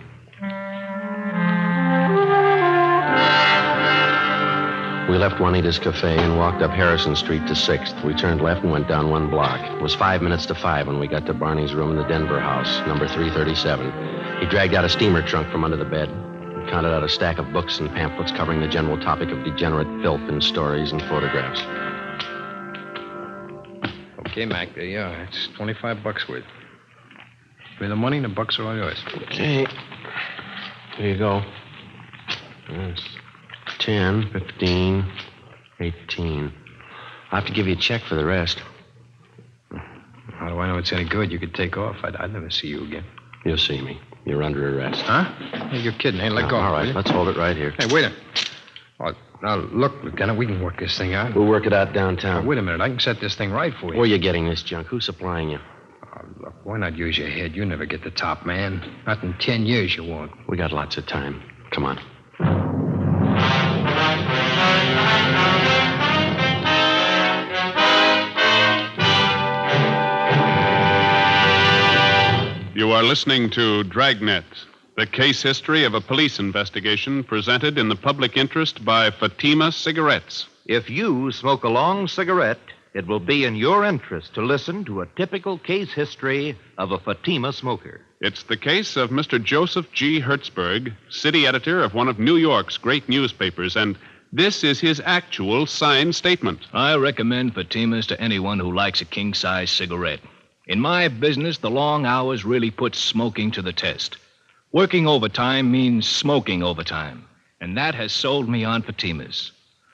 We left Juanita's Cafe and walked up Harrison Street to 6th. We turned left and went down 1 block. It was 5 minutes to 5 when we got to Barney's room in the Denver house, number 337. He dragged out a steamer trunk from under the bed and counted out a stack of books and pamphlets covering the general topic of degenerate filth in stories and photographs. Okay, Mac, there you are. It's $25 worth. Pay the money and the bucks are all yours. Okay. Here you go. That's 10, 15, 18. I'll have to give you a check for the rest. How do I know it's any good? You could take off. I'd never see you again. You'll see me. You're under arrest. Huh? Hey, you're kidding. Hey, let go. All right, let's hold it right here. Hey, wait a minute. Oh, now, look, Lieutenant, we can work this thing out. We'll work it out downtown. Wait a minute. I can set this thing right for you. Where are you getting this junk? Who's supplying you? Oh, look, why not use your head? You never get the top man. Not in 10 years you won't. We got lots of time. Come on. You are listening to Dragnet, the case history of a police investigation presented in the public interest by Fatima Cigarettes. If you smoke a long cigarette, it will be in your interest to listen to a typical case history of a Fatima smoker. It's the case of Mr. Joseph G. Hertzberg, city editor of one of New York's great newspapers, and this is his actual signed statement. I recommend Fatimas to anyone who likes a king-size cigarette. In my business, the long hours really put smoking to the test. Working overtime means smoking overtime, and that has sold me on Fatimas.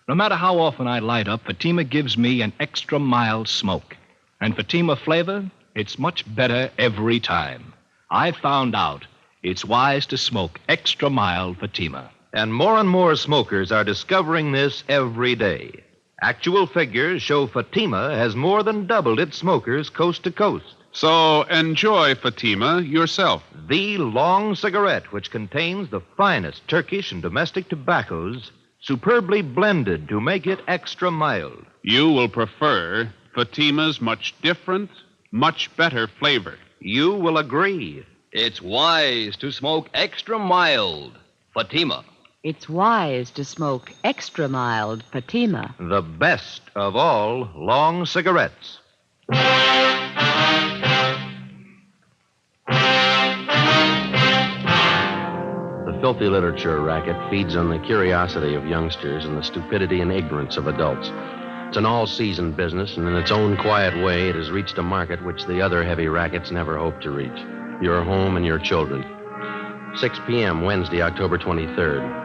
No matter how often I light up, Fatima gives me an extra mild smoke. And Fatima flavor, it's much better every time. I found out it's wise to smoke extra mild Fatima. And more smokers are discovering this every day. Actual figures show Fatima has more than doubled its smokers coast to coast. So enjoy Fatima yourself. The long cigarette, which contains the finest Turkish and domestic tobaccos, superbly blended to make it extra mild. You will prefer Fatima's much different, much better flavor. You will agree. It's wise to smoke extra mild. Fatima. It's wise to smoke extra mild Fatima. The best of all long cigarettes. The filthy literature racket feeds on the curiosity of youngsters and the stupidity and ignorance of adults. It's an all-season business, and in its own quiet way, it has reached a market which the other heavy rackets never hoped to reach. Your home and your children. 6 p.m., Wednesday, October 23rd.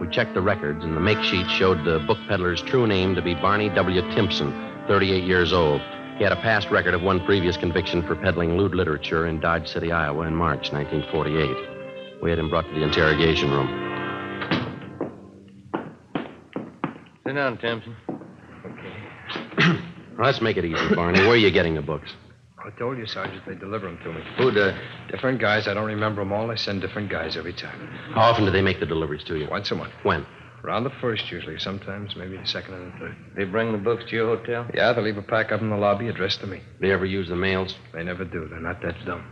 We checked the records, and the make sheet showed the book peddler's true name to be Barney W. Timpson, 38 years old. He had a past record of one previous conviction for peddling lewd literature in Dodge City, Iowa in March 1948. We had him brought to the interrogation room. Sit down, Timpson. Let's make it easy, Barney. Where are you getting the books? I told you, Sergeant, they deliver them to me. Who does? Different guys. I don't remember them all. I send different guys every time. How often do they make the deliveries to you? Once a month. When? Around the first, usually. Sometimes maybe the second and the third. They bring the books to your hotel? Yeah, they leave a pack up in the lobby addressed to me. They ever use the mails? They never do. They're not that dumb.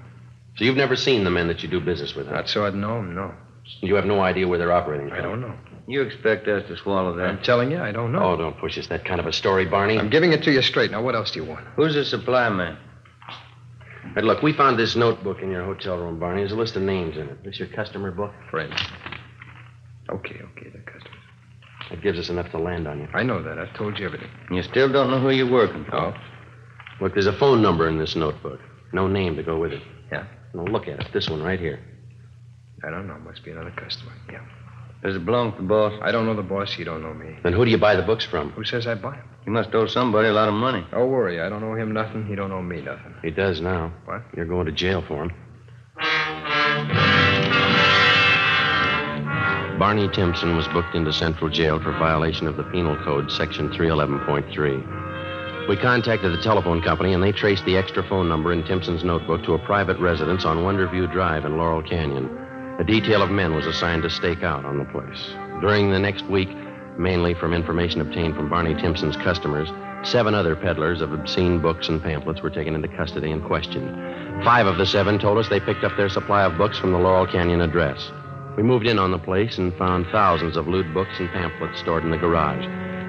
So you've never seen the men that you do business with, huh? Not so I'd know them, no. You have no idea where they're operating from? I don't know. You expect us to swallow that? I'm telling you, I don't know. Oh, don't push us that kind of a story, Barney. I'm giving it to you straight. Now, what else do you want? Who's the supply man? Hey, look, we found this notebook in your hotel room, Barney. There's a list of names in it. This your customer book? Friend. Okay, they're customers. That gives us enough to land on you. I know that. I've told you everything. You still don't know who you're working for? Oh. Look, there's a phone number in this notebook. No name to go with it. Yeah? Now, look at it. This one right here. I don't know. Must be another customer. Yeah. Does it belong to the boss? I don't know the boss. He don't know me. Then who do you buy the books from? Who says I buy them? You must owe somebody a lot of money. Don't worry. I don't owe him nothing. He don't owe me nothing. He does now. What? You're going to jail for him. Barney Timpson was booked into Central Jail for violation of the Penal Code, Section 311.3. We contacted the telephone company, and they traced the extra phone number in Timpson's notebook to a private residence on Wonderview Drive in Laurel Canyon. A detail of men was assigned to stake out on the place. During the next week, mainly from information obtained from Barney Timpson's customers, 7 other peddlers of obscene books and pamphlets were taken into custody and questioned. 5 of the 7 told us they picked up their supply of books from the Laurel Canyon address. We moved in on the place and found thousands of lewd books and pamphlets stored in the garage.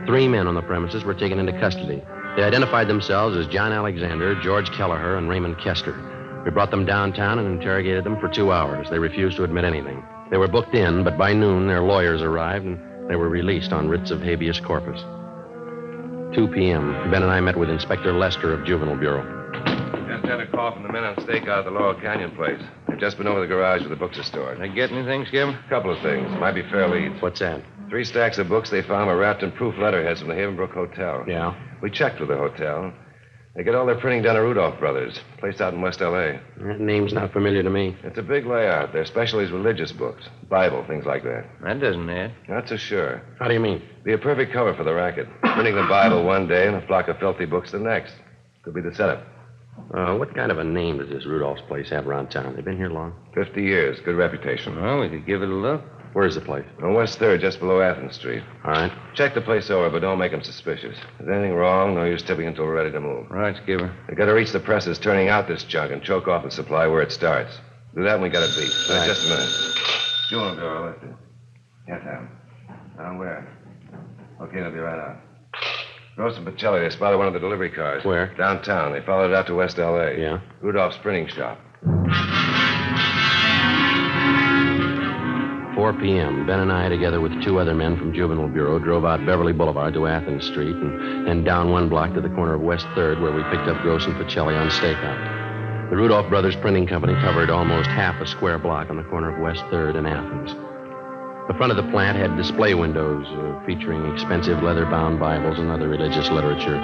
3 men on the premises were taken into custody. They identified themselves as John Alexander, George Kelleher, and Raymond Kester. We brought them downtown and interrogated them for 2 hours. They refused to admit anything. They were booked in, but by noon their lawyers arrived and they were released on writs of habeas corpus. 2 p.m. Ben and I met with Inspector Lester of Juvenile Bureau. Just had a call from the men on stakeout at the Laurel Canyon place. They've just been over the garage where the books are stored. They get anything, Skip? A couple of things. Might be fair leads. What's that? 3 stacks of books they found were wrapped in proof letterheads from the Havenbrook Hotel. Yeah? We checked with the hotel. They get all their printing done at Rudolph Brothers, place out in West L.A. That name's not familiar to me. It's a big layout. Their specialty is religious books, Bible, things like that. That doesn't add. Not so sure. How do you mean? Be a perfect cover for the racket. Printing the Bible one day and a flock of filthy books the next. Could be the setup. What kind of a name does this Rudolph's place have around town? They've been here long? 50 years. Good reputation. Well, we could give it a look. Where's the place? On West 3rd, just below Athens Street. All right. Check the place over, but don't make them suspicious. If there's anything wrong, no use tipping until we're ready to move. Right, Skipper. They got to reach the presses turning out this junk and choke off the supply where it starts. Do that and we got it beat. Right. Just a minute. Juvenile Bureau, let's do. Yes, Sam. Down where? Okay, they'll be right out. Gross and Pacelli, they spotted one of the delivery cars. Where? Downtown. They followed it out to West L.A. Yeah? Rudolph's printing shop. 4 p.m. Ben and I, together with 2 other men from Juvenile Bureau, drove out Beverly Boulevard to Athens Street and then down 1 block to the corner of West 3rd, where we picked up Gross and Pacelli on stakeout. The Rudolph Brothers Printing Company covered almost half a square block on the corner of West 3rd and Athens. The front of the plant had display windows featuring expensive leather-bound Bibles and other religious literature.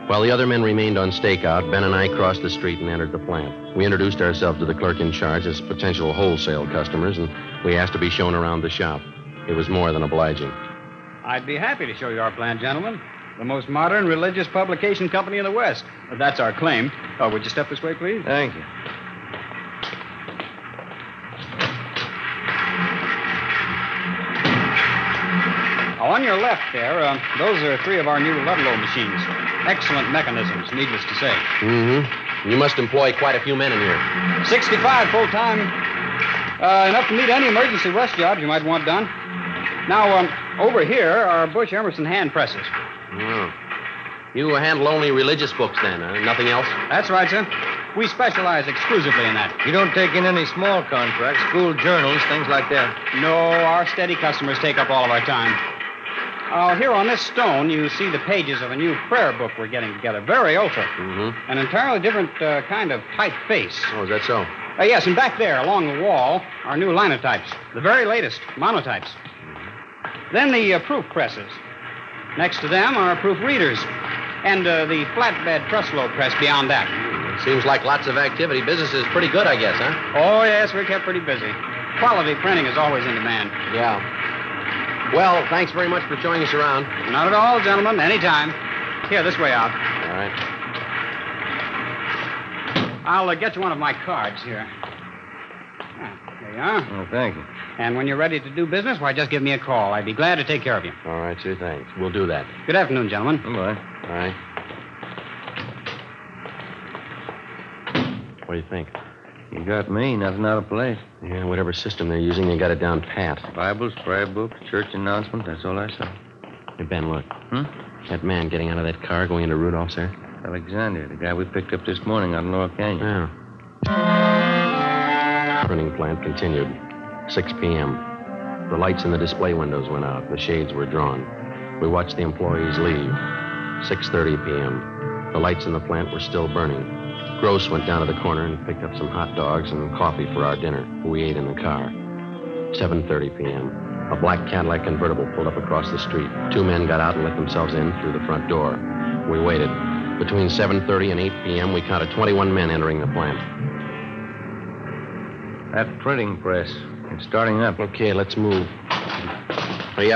While the other men remained on stakeout, Ben and I crossed the street and entered the plant. We introduced ourselves to the clerk in charge as potential wholesale customers, and we asked to be shown around the shop. It was more than obliging. I'd be happy to show you our plant, gentlemen. The most modern religious publication company in the West. That's our claim. Oh, would you step this way, please? Thank you. On your left there, those are 3 of our new Ludlow machines. Excellent mechanisms, needless to say. Mm-hmm. You must employ quite a few men in here. 65 full-time. Enough to meet any emergency rush jobs you might want done. Now, over here are Bush Emerson hand presses. Oh. You handle only religious books then, huh? Nothing else? That's right, sir. We specialize exclusively in that. You don't take in any small contracts, school journals, things like that? No, our steady customers take up all of our time. Here on this stone, you see the pages of a new prayer book we're getting together. Very ultra. Mm-hmm. An entirely different kind of typeface. Oh, is that so? Yes, and back there, along the wall, are new linotypes. The very latest, monotypes. Mm-hmm. Then the proof presses. Next to them are proof readers. And the flatbed trussload press beyond that. Seems like lots of activity. Business is pretty good, I guess, huh? Oh, yes, we're kept pretty busy. Quality printing is always in demand. Yeah. Well, thanks very much for showing us around. Not at all, gentlemen. Anytime. Here, this way out. All right. I'll get you one of my cards here. There you are. Oh, thank you. And when you're ready to do business, why, just give me a call. I'd be glad to take care of you. All right, sir, thanks. We'll do that. Good afternoon, gentlemen. Goodbye. All right. What do you think? You got me. Nothing out of place. Yeah, whatever system they're using, they got it down pat. Bibles, prayer books, church announcements, that's all I saw. Hey, Ben, look. That man getting out of that car going into Rudolph's there? Alexander, the guy we picked up this morning out in Laurel Canyon. Yeah. Printing plant continued. 6 p.m. The lights in the display windows went out. The shades were drawn. We watched the employees leave. 6:30 p.m. The lights in the plant were still burning. Gross went down to the corner and picked up some hot dogs and coffee for our dinner. We ate in the car. 7:30 p.m. A black Cadillac convertible pulled up across the street. 2 men got out and let themselves in through the front door. We waited. Between 7:30 and 8 p.m., we counted 21 men entering the plant. That printing press, it's starting up. Okay, let's move. Hey,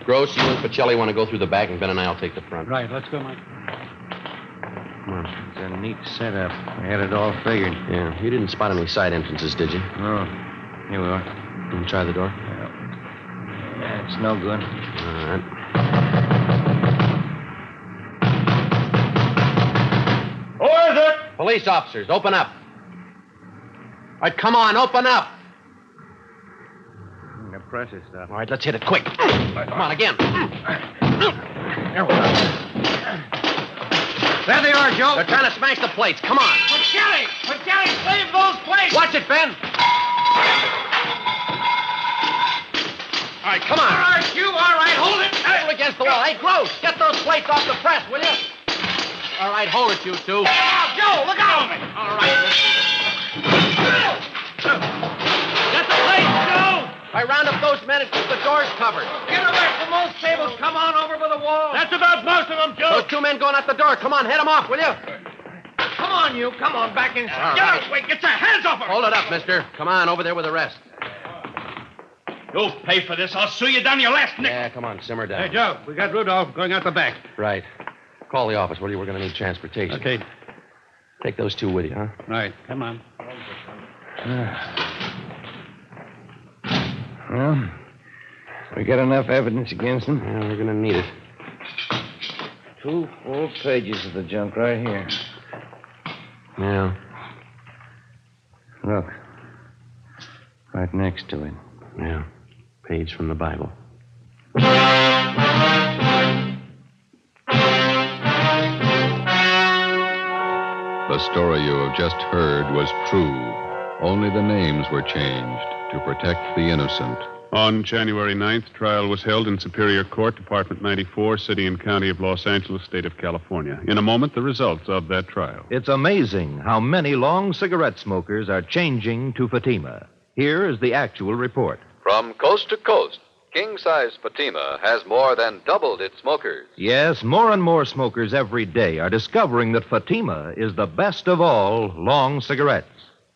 Gross, you and Pacelli want to go through the back, and Ben and I will take the front. Right, let's go, Mike. Come on. It's a neat setup. I had it all figured. Yeah, you didn't spot any side entrances, did you? No. Here we are. Can you try the door? Yeah, it's no good. All right. Who is it? Police officers, open up. All right, come on, open up. The press is stuff. All right, let's hit it quick. Come on, again. There they are, Joe. They're trying to smash the plates. Come on. Pacelli, save those plates. Watch it, Ben. All right, come on. All right, you. All right, hold it. Hold against the wall. Hey, Gross, get those plates off the press, will you? All right, hold it, you two. Get out, Joe. Look out. All right. Get the plates, Joe. I round up those men and keep the doors covered. Get away from those tables. Come on over by the wall. That's about most of them, Joe. Those two men going out the door. Come on, head them off, will you? Come on, you. Come on, back in. All Get right. out. Wait, get your hands off her. Hold it up, mister. Come on, over there with the rest. You'll pay for this. I'll sue you down your last nickel. Yeah, come on, simmer down. Hey, Joe, we got Rudolph going out the back. Right. Call the office, will you? We're going to need transportation. Okay. Take those two with you, huh? Right. Come on. Well, we got enough evidence against them. Yeah, we're going to need it. 2 full pages of the junk right here. Yeah. Look. Right next to it. Yeah. Page from the Bible. The story you have just heard was true. Only the names were changed to protect the innocent. On January 9th, trial was held in Superior Court, Department 94, City and County of Los Angeles, State of California. In a moment, the results of that trial. It's amazing how many long cigarette smokers are changing to Fatima. Here is the actual report. From coast to coast, king-size Fatima has more than doubled its smokers. Yes, more and more smokers every day are discovering that Fatima is the best of all long cigarettes.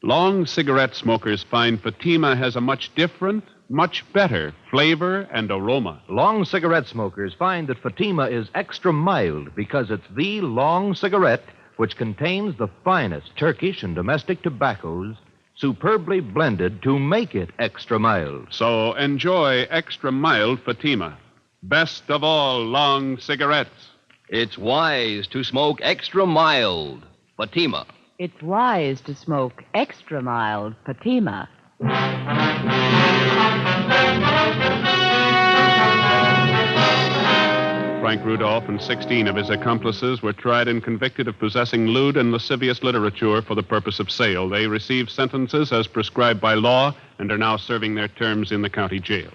Long cigarette smokers find Fatima has a much different, much better flavor and aroma. Long cigarette smokers find that Fatima is extra mild because it's the long cigarette which contains the finest Turkish and domestic tobaccos superbly blended to make it extra mild. So enjoy extra mild Fatima. Best of all long cigarettes. It's wise to smoke extra mild Fatima. It's wise to smoke extra mild Fatima. Frank Rudolph and 16 of his accomplices were tried and convicted of possessing lewd and lascivious literature for the purpose of sale. They received sentences as prescribed by law and are now serving their terms in the county jail.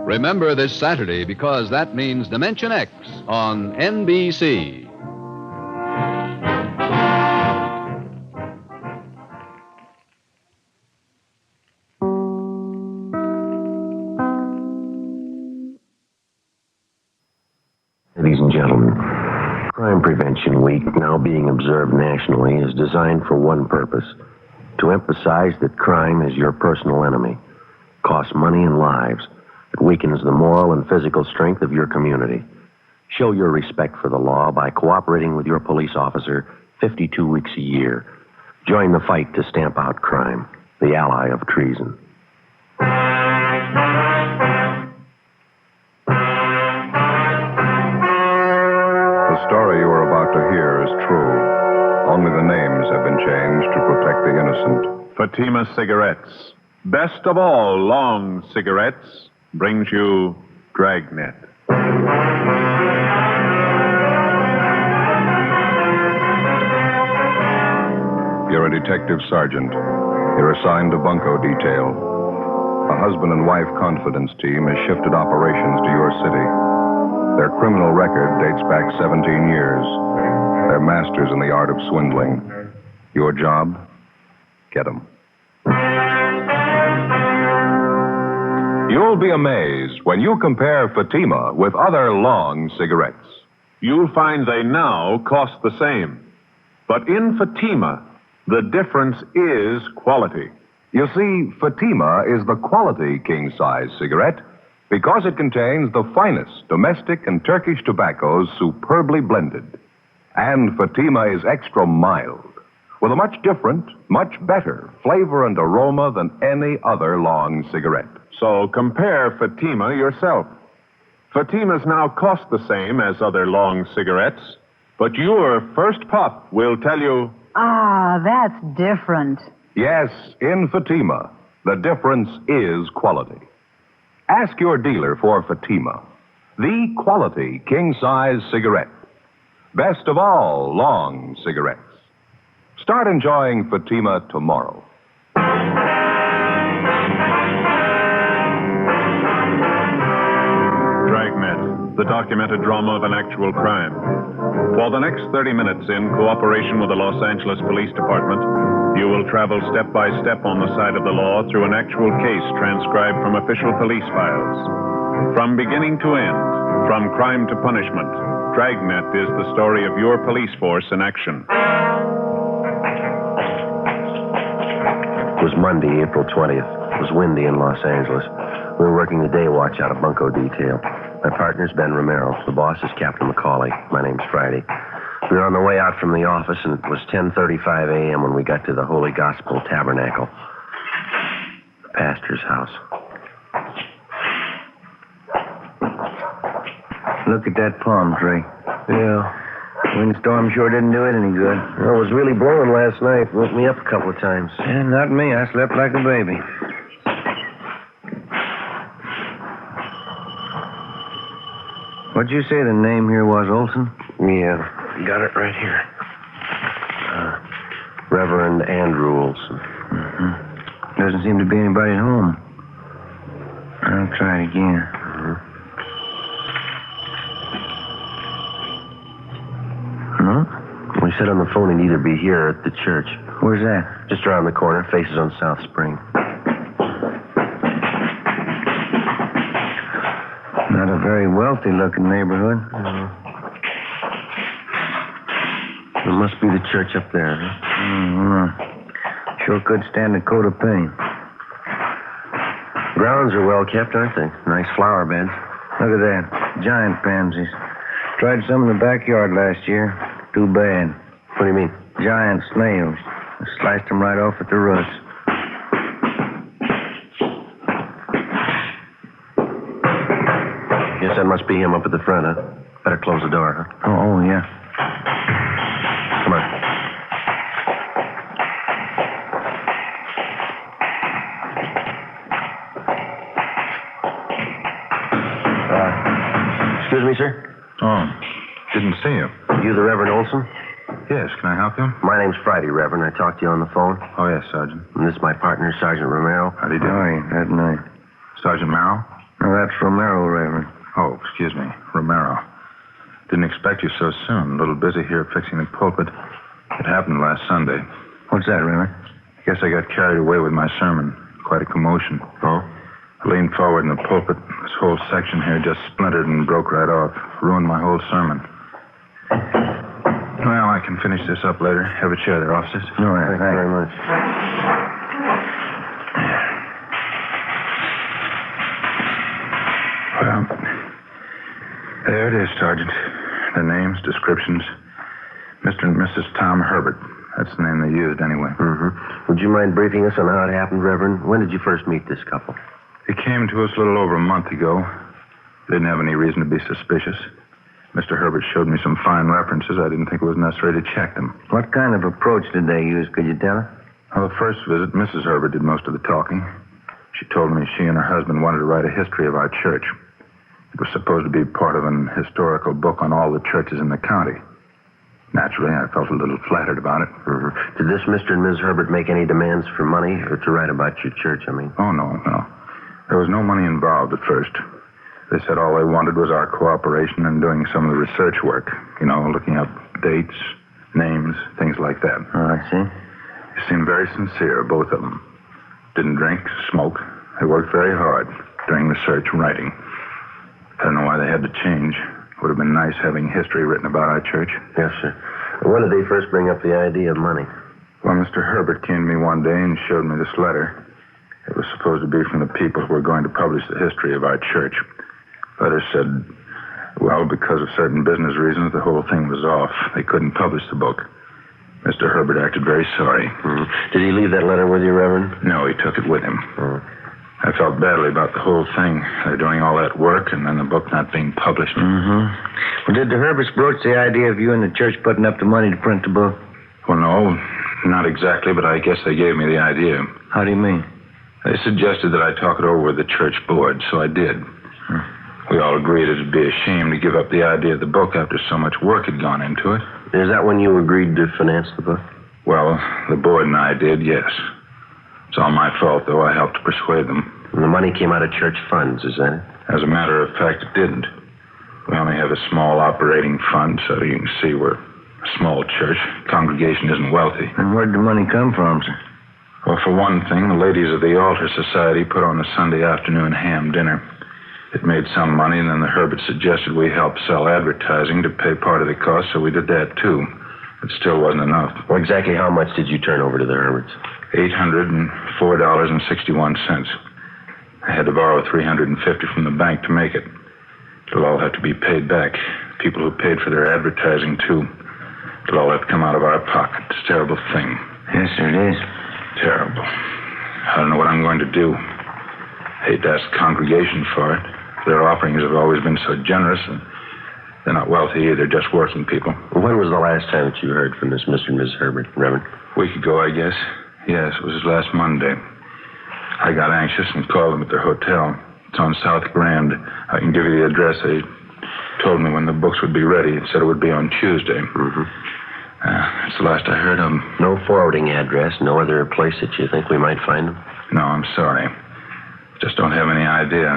Remember this Saturday, because that means Dimension X on NBC. Ladies and gentlemen, Crime Prevention Week, now being observed nationally, is designed for one purpose: to emphasize that crime is your personal enemy. It costs money and lives. It weakens the moral and physical strength of your community. Show your respect for the law by cooperating with your police officer 52 weeks a year. Join the fight to stamp out crime, the ally of treason. The story you are about to hear is true. Only the names have been changed to protect the innocent. Fatima Cigarettes, best of all long cigarettes, brings you Dragnet. You're a detective sergeant. You're assigned to bunco detail. A husband and wife confidence team has shifted operations to your city. Their criminal record dates back 17 years. They're masters in the art of swindling. Your job? Get them. You'll be amazed when you compare Fatima with other long cigarettes. You'll find they now cost the same. But in Fatima, the difference is quality. You see, Fatima is the quality king-size cigarette because it contains the finest domestic and Turkish tobaccos superbly blended. And Fatima is extra mild, with a much different, much better flavor and aroma than any other long cigarette. So compare Fatima yourself. Fatimas now cost the same as other long cigarettes, but your first puff will tell you... Ah, that's different. Yes, in Fatima, the difference is quality. Ask your dealer for Fatima. The quality king-size cigarette. Best of all long cigarettes. Start enjoying Fatima tomorrow. Dragnet, the documented drama of an actual crime. For the next 30 minutes, in cooperation with the Los Angeles Police Department, you will travel step by step on the side of the law through an actual case transcribed from official police files. From beginning to end, from crime to punishment, Dragnet is the story of your police force in action. It was Monday, April 20th. It was windy in Los Angeles. We were working the day watch out of bunco detail. My partner's Ben Romero. The boss is Captain McCauley. My name's Friday. We were on the way out from the office, and it was 10:35 a.m. when we got to the Holy Gospel Tabernacle, the pastor's house. Look at that palm tree. Yeah. Windstorm sure didn't do it any good. Well, it was really blowing last night. Woke me up a couple of times. Yeah, not me. I slept like a baby. What'd you say the name here was, Olson? Yeah, got it right here. Reverend Andrew Olson. Mm-hmm. Doesn't seem to be anybody at home. I'll try it again. No? We said on the phone he'd either be here or at the church. Where's that? Just around the corner, faces on South Spring. Not a very wealthy-looking neighborhood. It must be the church up there, huh? Mm-hmm. Sure could stand a coat of paint. Grounds are well kept, aren't they? Nice flower beds. Look at that. Giant pansies. Tried some in the backyard last year. Too bad. What do you mean? Giant snails. Sliced them right off at the roots. Guess that must be him up at the front, huh? Better close the door, huh? Oh, yeah. Come on. Excuse me, sir? Oh, didn't see you. You the Reverend Olson? Yes, can I help you? My name's Friday, Reverend. I talked to you on the phone. Oh, yes, Sergeant. And this is my partner, Sergeant Romero. How do you do? Oh, yeah, that night. Sergeant Merrill? No, that's Romero, Reverend. Oh, excuse me, Romero. Didn't expect you so soon. A little busy here fixing the pulpit. It happened last Sunday. What's that, Reverend? Guess I got carried away with my sermon. Quite a commotion. Oh? I leaned forward in the pulpit. This whole section here just splintered and broke right off. Ruined my whole sermon. Well, I can finish this up later. Have a chair there, officers. All right, Thank you very much. Well, there it is, Sergeant. The names, descriptions. Mr. and Mrs. Tom Herbert. That's the name they used, anyway. Mm-hmm. Would you mind briefing us on how it happened, Reverend? When did you first meet this couple? They came to us a little over a month ago. Didn't have any reason to be suspicious. Mr. Herbert showed me some fine references. I didn't think it was necessary to check them. What kind of approach did they use? Could you tell us? Well, the first visit, Mrs. Herbert did most of the talking. She told me she and her husband wanted to write a history of our church. It was supposed to be part of an historical book on all the churches in the county. Naturally, I felt a little flattered about it. Mm-hmm. Did this Mr. and Ms. Herbert make any demands for money or to write about your church, I mean? Oh, no. There was no money involved at first. They said all they wanted was our cooperation in doing some of the research work. You know, looking up dates, names, things like that. Oh, I see. They seemed very sincere, both of them. Didn't drink, smoke. They worked very hard during the search and writing. I don't know why they had to change. It would have been nice having history written about our church. Yes, sir. When did they first bring up the idea of money? Well, Mr. Herbert came to me one day and showed me this letter. It was supposed to be from the people who were going to publish the history of our church. The letter said, well, because of certain business reasons, the whole thing was off. They couldn't publish the book. Mr. Herbert acted very sorry. Mm-hmm. Did he leave that letter with you, Reverend? No, he took it with him. Mm-hmm. I felt badly about the whole thing. They're doing all that work and then the book not being published. Mm-hmm. Well, did the Herberts broach the idea of you and the church putting up the money to print the book? Well, no, not exactly, but I guess they gave me the idea. How do you mean? They suggested that I talk it over with the church board, so I did. We all agreed it'd be a shame to give up the idea of the book after so much work had gone into it. Is that when you agreed to finance the book? Well, the board and I did, yes. It's all my fault, though. I helped to persuade them. And the money came out of church funds, is that it? As a matter of fact, it didn't. We only have a small operating fund, so you can see we're a small church. Congregation isn't wealthy. And where'd the money come from, sir? Well, for one thing, the ladies of the Altar Society put on a Sunday afternoon ham dinner. It made some money, and then the Herberts suggested we help sell advertising to pay part of the cost, so we did that, too. It still wasn't enough. Well, exactly how much did you turn over to the Herberts? $804.61. I had to borrow $350 from the bank to make it. It'll all have to be paid back. People who paid for their advertising, too. It'll all have to come out of our pocket. It's a terrible thing. Yes, sir, it is. Terrible. I don't know what I'm going to do. Hate to ask the congregation for it. Their offerings have always been so generous, and they're not wealthy either, just working people. When was the last time that you heard from this Mr. and Mrs. Herbert, Reverend? A week ago, I guess. Yes, it was last Monday. I got anxious and called them at their hotel. It's on South Grand. I can give you the address. They told me when the books would be ready. It said it would be on Tuesday. Mm-hmm. That's the last I heard of them. No forwarding address, no other place that you think we might find them? No, I'm sorry. Just don't have any idea.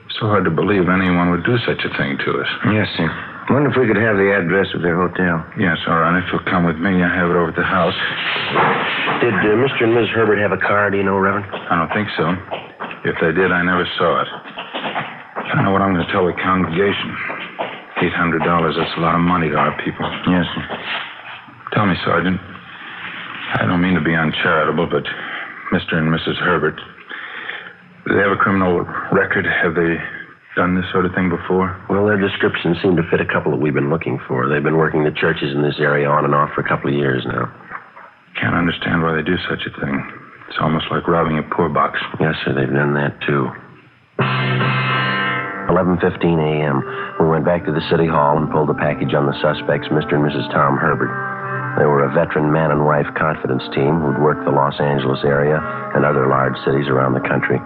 It's so hard to believe anyone would do such a thing to us. Yes, sir. Wonder if we could have the address of their hotel. Yes, all right. If you'll come with me, I have it over at the house. Did Mr. and Mrs. Herbert have a car, do you know, Reverend? I don't think so. If they did, I never saw it. I don't know what I'm going to tell the congregation. $800, that's a lot of money to our people. Yes, sir. Tell me, Sergeant. I don't mean to be uncharitable, but Mr. and Mrs. Herbert, do they have a criminal record? Have they done this sort of thing before? Well, their descriptions seem to fit a couple that we've been looking for. They've been working the churches in this area on and off for a couple of years now. Can't understand why they do such a thing. It's almost like robbing a poor box. Yes, sir, they've done that, too. 11:15 a.m. We went back to the city hall and pulled a package on the suspects, Mr. and Mrs. Tom Herbert. They were a veteran man and wife confidence team who'd worked the Los Angeles area and other large cities around the country.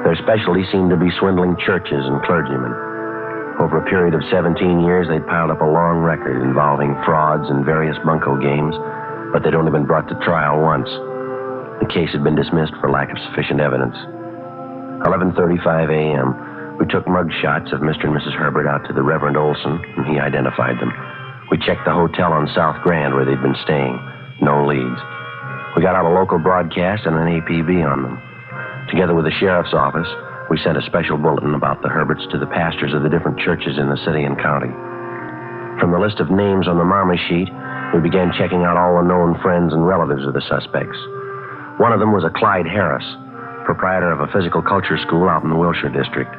Their specialty seemed to be swindling churches and clergymen. Over a period of 17 years, they'd piled up a long record involving frauds and various bunco games, but they'd only been brought to trial once. The case had been dismissed for lack of sufficient evidence. 11:35 a.m., we took mug shots of Mr. and Mrs. Herbert out to the Reverend Olson, and he identified them. We checked the hotel on South Grand where they'd been staying. No leads. We got out a local broadcast and an APB on them. Together with the sheriff's office, we sent a special bulletin about the Herberts to the pastors of the different churches in the city and county. From the list of names on the Marmot sheet, we began checking out all the known friends and relatives of the suspects. One of them was a Clyde Harris, proprietor of a physical culture school out in the Wilshire district.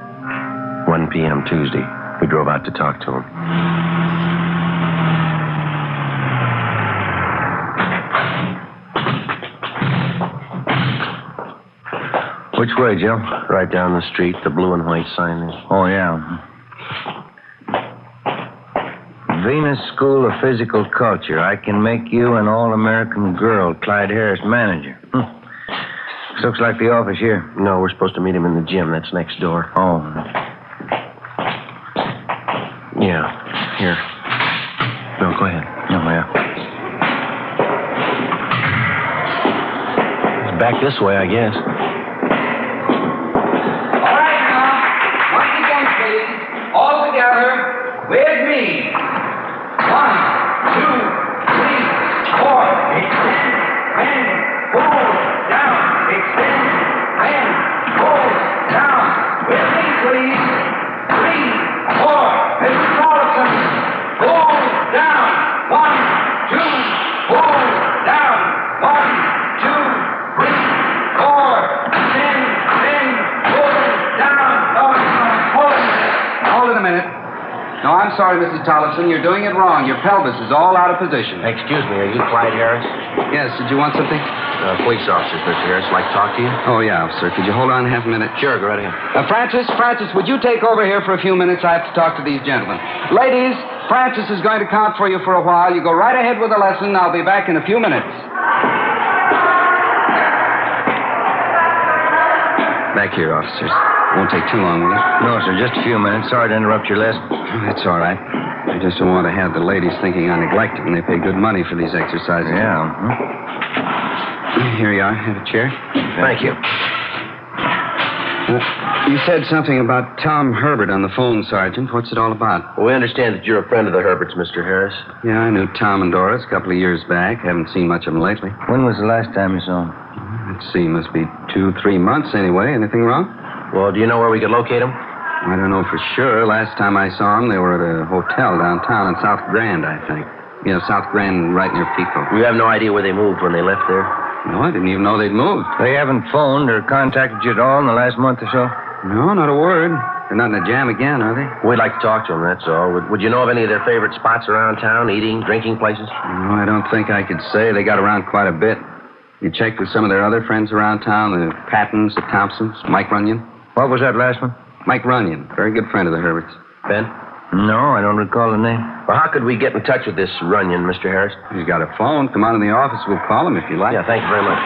1 p.m. Tuesday, we drove out to talk to him. Which way, Joe? Right down the street, the blue and white sign there. Oh, yeah. Venus School of Physical Culture. I can make you an all-American girl, Clyde Harris, manager. This looks like the office here. No, we're supposed to meet him in the gym. That's next door. Oh. Yeah, here. No, go ahead. Oh, yeah. It's back this way, I guess. All right, now. Once again, please. All together with me. 1, 2, 3, 4. Extend, bend, pull, down. Extend, bend, pull, down. With me, please. 3, 4. Mr. Carlson, pull down. 1, 2, pull down. 1, 2, 3, 4. Extend, bend, pull down. Hold it a minute. No, I'm sorry, Mrs. Tollefson. You're doing it wrong. Your pelvis is all out of position. Excuse me, are you Clyde Harris? Yes, did you want something? Police officer, Mr. Harris. Like to talk to you? Oh, yeah, officer. Could you hold on half a minute? Sure, go right ahead. Francis, would you take over here for a few minutes? I have to talk to these gentlemen. Ladies, Francis is going to count for you for a while. You go right ahead with the lesson. I'll be back in a few minutes. Back here, officers. Won't take too long, will it? No, sir, just a few minutes. Sorry to interrupt your lesson. Oh, that's all right. I just don't want to have the ladies thinking I neglect them. They pay good money for these exercises. Yeah. Here you are. Have a chair. Thank you. You said something about Tom Herbert on the phone, Sergeant. What's it all about? Well, we understand that you're a friend of the Herberts, Mr. Harris. Yeah, I knew Tom and Doris a couple of years back. Haven't seen much of them lately. When was the last time you saw him? Let's see, must be 2-3 months anyway. Anything wrong? Well, do you know where we could locate him? I don't know for sure. Last time I saw them, they were at a hotel downtown in South Grand, I think. Yeah, South Grand right near Pico. We have no idea where they moved when they left there. No, I didn't even know they'd moved. They haven't phoned or contacted you at all in the last month or so? No, not a word. They're not in a jam again, are they? We'd like to talk to them, that's all. Would you know of any of their favorite spots around town, eating, drinking places? No, I don't think I could say. They got around quite a bit. You checked with some of their other friends around town, the Pattons, the Thompsons, Mike Runyon? What was that last one? Mike Runyon, very good friend of the Herberts. Ben? No, I don't recall the name. Well, how could we get in touch with this Runyon, Mr. Harris? He's got a phone. Come on in the office. We'll call him if you like. Yeah, thank you very much.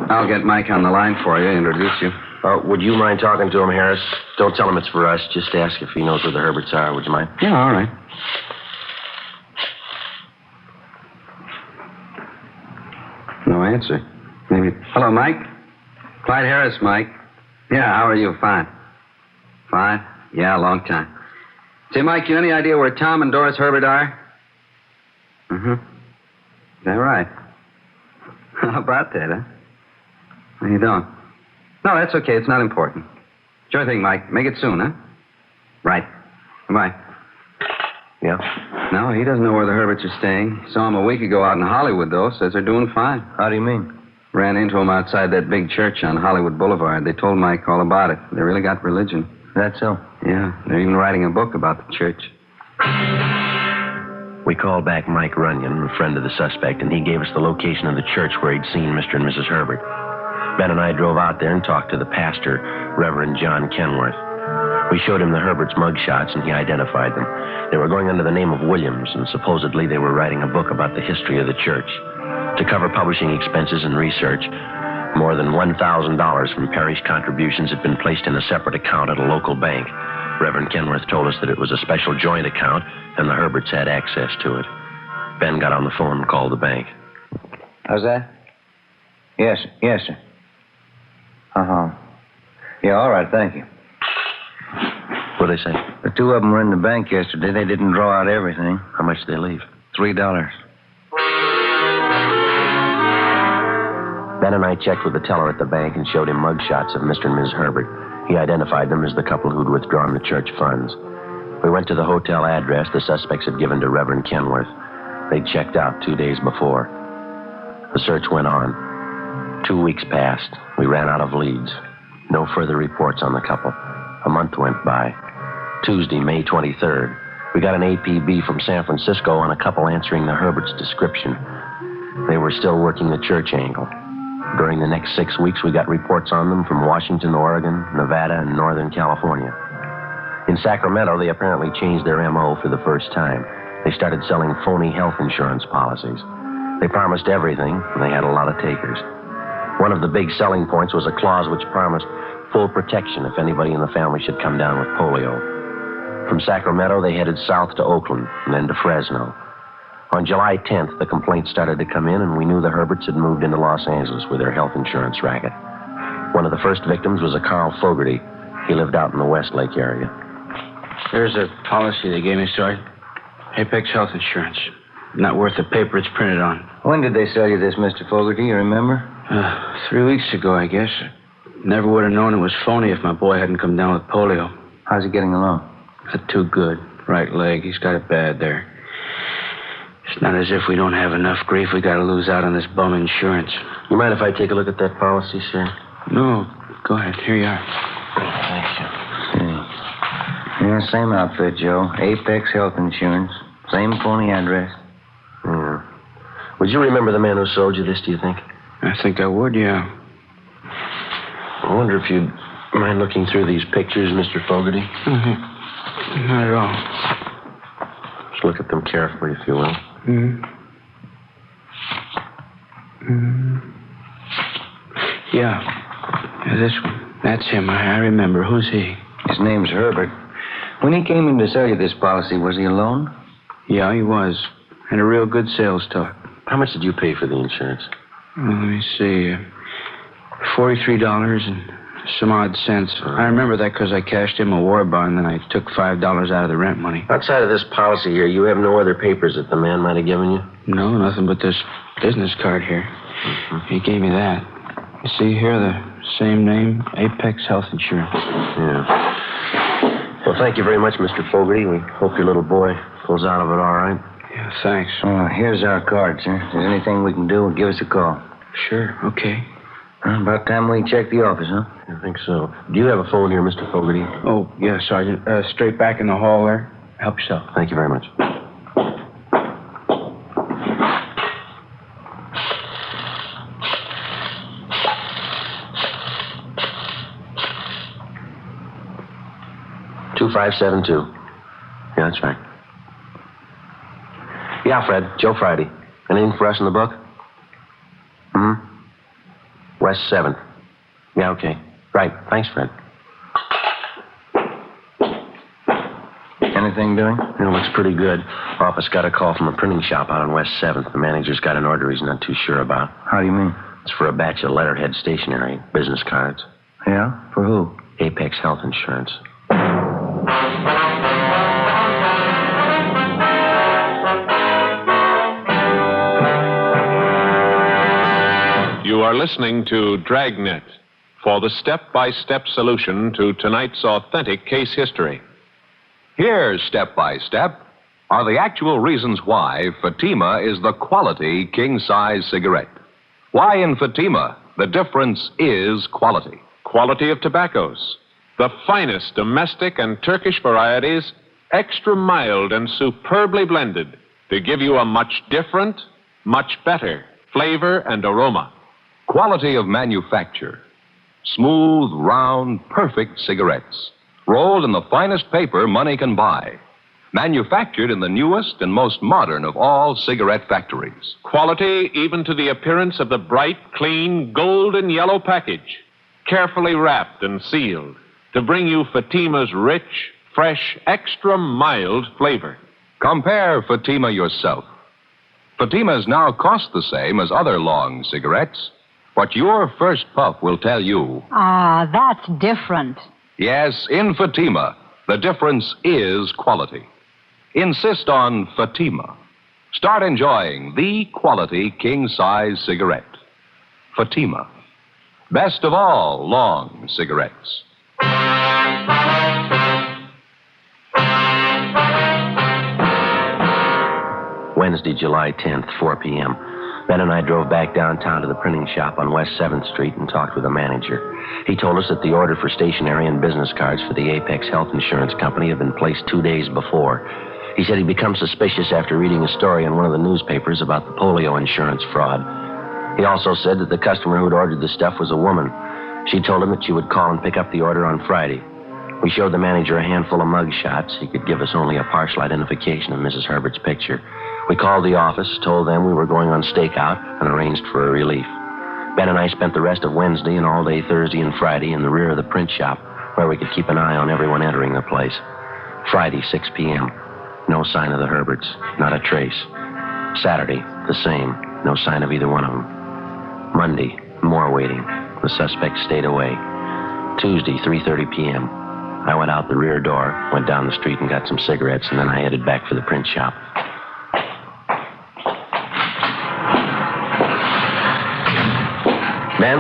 I'll get Mike on the line for you, introduce you. Would you mind talking to him, Harris? Don't tell him it's for us. Just ask if he knows where the Herberts are. Would you mind? Yeah, all right. No answer. Maybe. Hello, Mike? Clyde Harris, Mike. Yeah, how are you? Fine. Fine? Yeah, long time. Say, Mike, you any idea where Tom and Doris Herbert are? Mm-hmm. Is that right? How about that, huh? How you doing? No, that's okay. It's not important. Sure thing, Mike. Make it soon, huh? Right. Goodbye. Yeah? No, he doesn't know where the Herberts are staying. Saw him a week ago out in Hollywood, though. Says they're doing fine. How do you mean? Ran into him outside that big church on Hollywood Boulevard. They told Mike all about it. They really got religion. That's so? Yeah. They're even writing a book about the church. We called back Mike Runyon, a friend of the suspect, and he gave us the location of the church where he'd seen Mr. and Mrs. Herbert. Ben and I drove out there and talked to the pastor, Reverend John Kenworth. We showed him the Herberts' mugshots, and he identified them. They were going under the name of Williams, and supposedly they were writing a book about the history of the church. To cover publishing expenses and research, more than $1,000 from parish contributions had been placed in a separate account at a local bank. Reverend Kenworth told us that it was a special joint account, and the Herberts had access to it. Ben got on the phone and called the bank. How's that? Yes, sir. Yes, sir. Uh-huh. Yeah, all right, thank you. What'd they say? The two of them were in the bank yesterday. They didn't draw out everything. How much did they leave? $3. Ben and I checked with the teller at the bank and showed him mugshots of Mr. and Ms. Herbert. He identified them as the couple who'd withdrawn the church funds. We went to the hotel address the suspects had given to Reverend Kenworth. They'd checked out 2 days before. The search went on. 2 weeks passed. We ran out of leads. No further reports on the couple. A month went by. Tuesday, May 23rd, we got an APB from San Francisco on a couple answering the Herberts' description. They were still working the church angle. During the next 6 weeks, we got reports on them from Washington, Oregon, Nevada, and Northern California. In Sacramento, they apparently changed their M.O. for the first time. They started selling phony health insurance policies. They promised everything, and they had a lot of takers. One of the big selling points was a clause which promised full protection if anybody in the family should come down with polio. From Sacramento, they headed south to Oakland and then to Fresno. On July 10th, the complaints started to come in, and we knew the Herberts had moved into Los Angeles with their health insurance racket. One of the first victims was a Carl Fogarty. He lived out in the Westlake area. There's a policy they gave me, Sergeant. Apex Health Insurance. Not worth the paper it's printed on. When did they sell you this, Mr. Fogarty? You remember? 3 weeks ago, I guess. Never would have known it was phony if my boy hadn't come down with polio. How's he getting along? Not too good. Right leg. He's got it bad there. It's not as if we don't have enough grief. We got to lose out on this bum insurance. You mind if I take a look at that policy, sir? No. Go ahead. Here you are. Thank you. Yeah, same outfit, Joe. Apex Health Insurance. Same phony address. Yeah. Would you remember the man who sold you this, do you think? I think I would, yeah. I wonder if you'd mind looking through these pictures, Mr. Fogarty? Mm-hmm. Not at all. Just look at them carefully, if you will. Mm-hmm. Yeah, this one. That's him. I remember. Who's he? His name's Herbert. When he came in to sell you this policy, was he alone? Yeah, he was. Had a real good sales talk. How much did you pay for the insurance? Well, let me see. $43 and some odd cents. I remember that because I cashed in a war bond, and then I took $5 out of the rent money. Outside of this policy here, you have no other papers that the man might have given you? No, nothing but this business card here. He gave me that. You see here, the same name, Apex Health Insurance. Yeah. Well, thank you very much, Mr. Fogarty. We hope your little boy pulls out of it all right. Yeah, thanks. Here's our card, sir. If there's anything we can do, give us a call. Sure, okay. About time we check the office, huh? I think so. Do you have a phone here, Mr. Fogarty? Oh, yeah, Sergeant. Straight back in the hall there. Help yourself. Thank you very much. $2572. Yeah, that's right. Yeah, Fred. Joe Friday. Anything for us in the book? West 7th. Yeah, okay. Right. Thanks, Fred. Anything doing? It looks pretty good. Office got a call from a printing shop out on West 7th. The manager's got an order he's not too sure about. How do you mean? It's for a batch of letterhead stationery, business cards. Yeah? For who? Apex Health Insurance. You are listening to Dragnet for the step-by-step solution to tonight's authentic case history. Here's step by step are the actual reasons why Fatima is the quality king-size cigarette. Why in Fatima the difference is quality. Quality of tobaccos. The finest domestic and Turkish varieties, extra mild and superbly blended to give you a much different, much better flavor and aroma. Quality of manufacture. Smooth, round, perfect cigarettes. Rolled in the finest paper money can buy. Manufactured in the newest and most modern of all cigarette factories. Quality even to the appearance of the bright, clean, golden yellow package. Carefully wrapped and sealed to bring you Fatima's rich, fresh, extra mild flavor. Compare Fatima yourself. Fatimas now cost the same as other long cigarettes, but your first puff will tell you. That's different. Yes, in Fatima, the difference is quality. Insist on Fatima. Start enjoying the quality king-size cigarette. Fatima. Best of all long cigarettes. Wednesday, July 10th, 4 p.m. Ben and I drove back downtown to the printing shop on West 7th Street and talked with the manager. He told us that the order for stationery and business cards for the Apex Health Insurance Company had been placed 2 days before. He said he'd become suspicious after reading a story in one of the newspapers about the polio insurance fraud. He also said that the customer who'd ordered the stuff was a woman. She told him that she would call and pick up the order on Friday. We showed the manager a handful of mug shots. He could give us only a partial identification of Mrs. Herbert's picture. We called the office, told them we were going on stakeout, and arranged for a relief. Ben and I spent the rest of Wednesday and all day Thursday and Friday in the rear of the print shop, where we could keep an eye on everyone entering the place. Friday, 6 p.m. No sign of the Herberts. Not a trace. Saturday, the same. No sign of either one of them. Monday, more waiting. The suspect stayed away. Tuesday, 3:30 p.m. I went out the rear door, went down the street and got some cigarettes, and then I headed back for the print shop. Ben?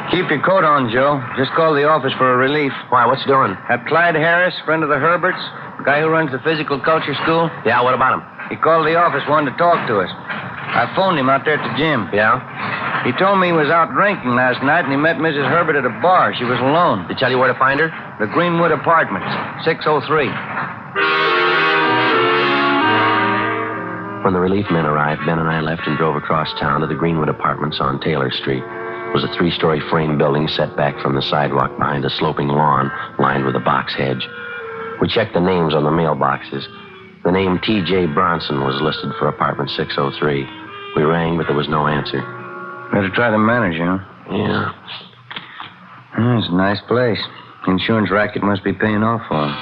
Keep your coat on, Joe. Just call the office for a relief. Why, what's doing? That Clyde Harris, friend of the Herberts, the guy who runs the physical culture school. Yeah, what about him? He called the office, wanted to talk to us. I phoned him out there at the gym. Yeah? He told me he was out drinking last night and he met Mrs. Herbert at a bar. She was alone. Did he tell you where to find her? The Greenwood Apartments, 603. When the relief men arrived, Ben and I left and drove across town to the Greenwood Apartments on Taylor Street. It was a 3-story frame building set back from the sidewalk behind a sloping lawn lined with a box hedge. We checked the names on the mailboxes. The name T.J. Bronson was listed for apartment 603. We rang, but there was no answer. Better try the manager, huh? Yeah. Oh, it's a nice place. Insurance racket must be paying off for him.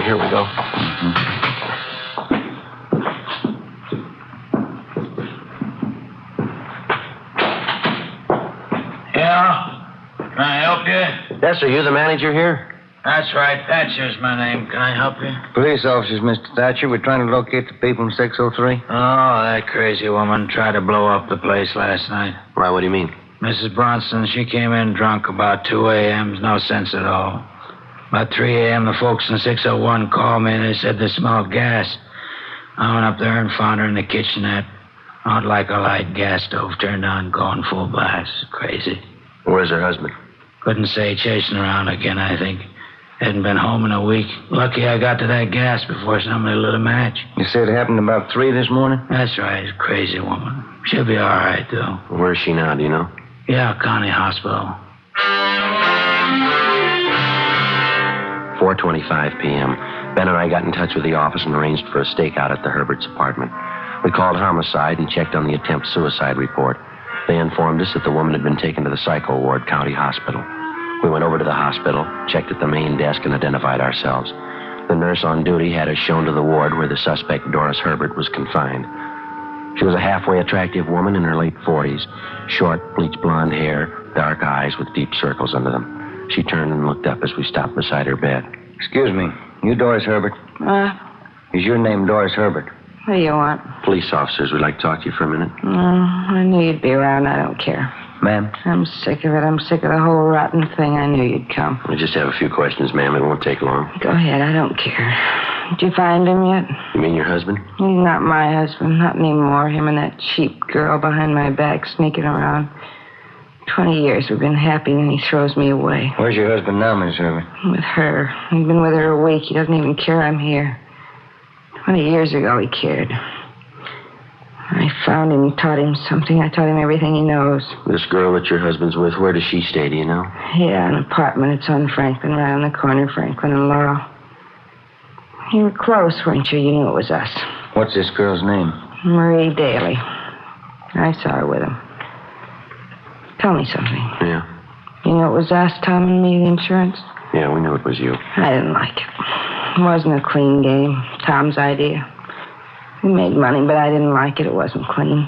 Here we go. Yeah? Can I help you? Yes, are you the manager here? That's right. Thatcher's my name. Can I help you? Police officers, Mr. Thatcher. We're trying to locate the people in 603. Oh, that crazy woman tried to blow up the place last night. Why, what do you mean? Mrs. Bronson, she came in drunk about 2 a.m. No sense at all. About 3 a.m., the folks in 601 called me and they said they smelled gas. I went up there and found her in the kitchenette. Out like a light gas stove turned on, going full blast. Crazy. Where's her husband? Couldn't say, chasing around again, I think. Hadn't been home in a week. Lucky I got to that gas before somebody lit a match. You said it happened about 3 this morning? That's right. Crazy woman. She'll be all right, though. Where's she now, do you know? Yeah, County Hospital. 4:25 p.m. Ben and I got in touch with the office and arranged for a stakeout at the Herberts' apartment. We called homicide and checked on the attempt suicide report. They informed us that the woman had been taken to the psycho ward, County Hospital. We went over to the hospital, checked at the main desk, and identified ourselves. The nurse on duty had us shown to the ward where the suspect, Doris Herbert, was confined. She was a halfway attractive woman in her late 40s. Short, bleach blonde hair, dark eyes with deep circles under them. She turned and looked up as we stopped beside her bed. Excuse me. You Doris Herbert? Is your name Doris Herbert? What do you want? Police officers, we'd like to talk to you for a minute. I knew you'd be around. I don't care. Ma'am? I'm sick of it. I'm sick of the whole rotten thing. I knew you'd come. We just have a few questions, ma'am. It won't take long. Go ahead. I don't care. Did you find him yet? You mean your husband? He's not my husband. Not anymore. Him and that cheap girl behind my back sneaking around. 20 years we've been happy, and he throws me away. Where's your husband now, Miss Herbert? With her. He's been with her a week. He doesn't even care I'm here. 20 years ago, he cared. I found him, taught him something. I taught him everything he knows. This girl that your husband's with, where does she stay, do you know? Yeah, an apartment. It's on Franklin, right on the corner, Franklin and Laurel. You were close, weren't you? You knew it was us. What's this girl's name? Marie Daly. I saw her with him. Tell me something. Yeah. You knew it was us, Tom and me, the insurance? Yeah, we knew it was you. I didn't like it. It wasn't a clean game. Tom's idea. We made money, but I didn't like it. It wasn't clean.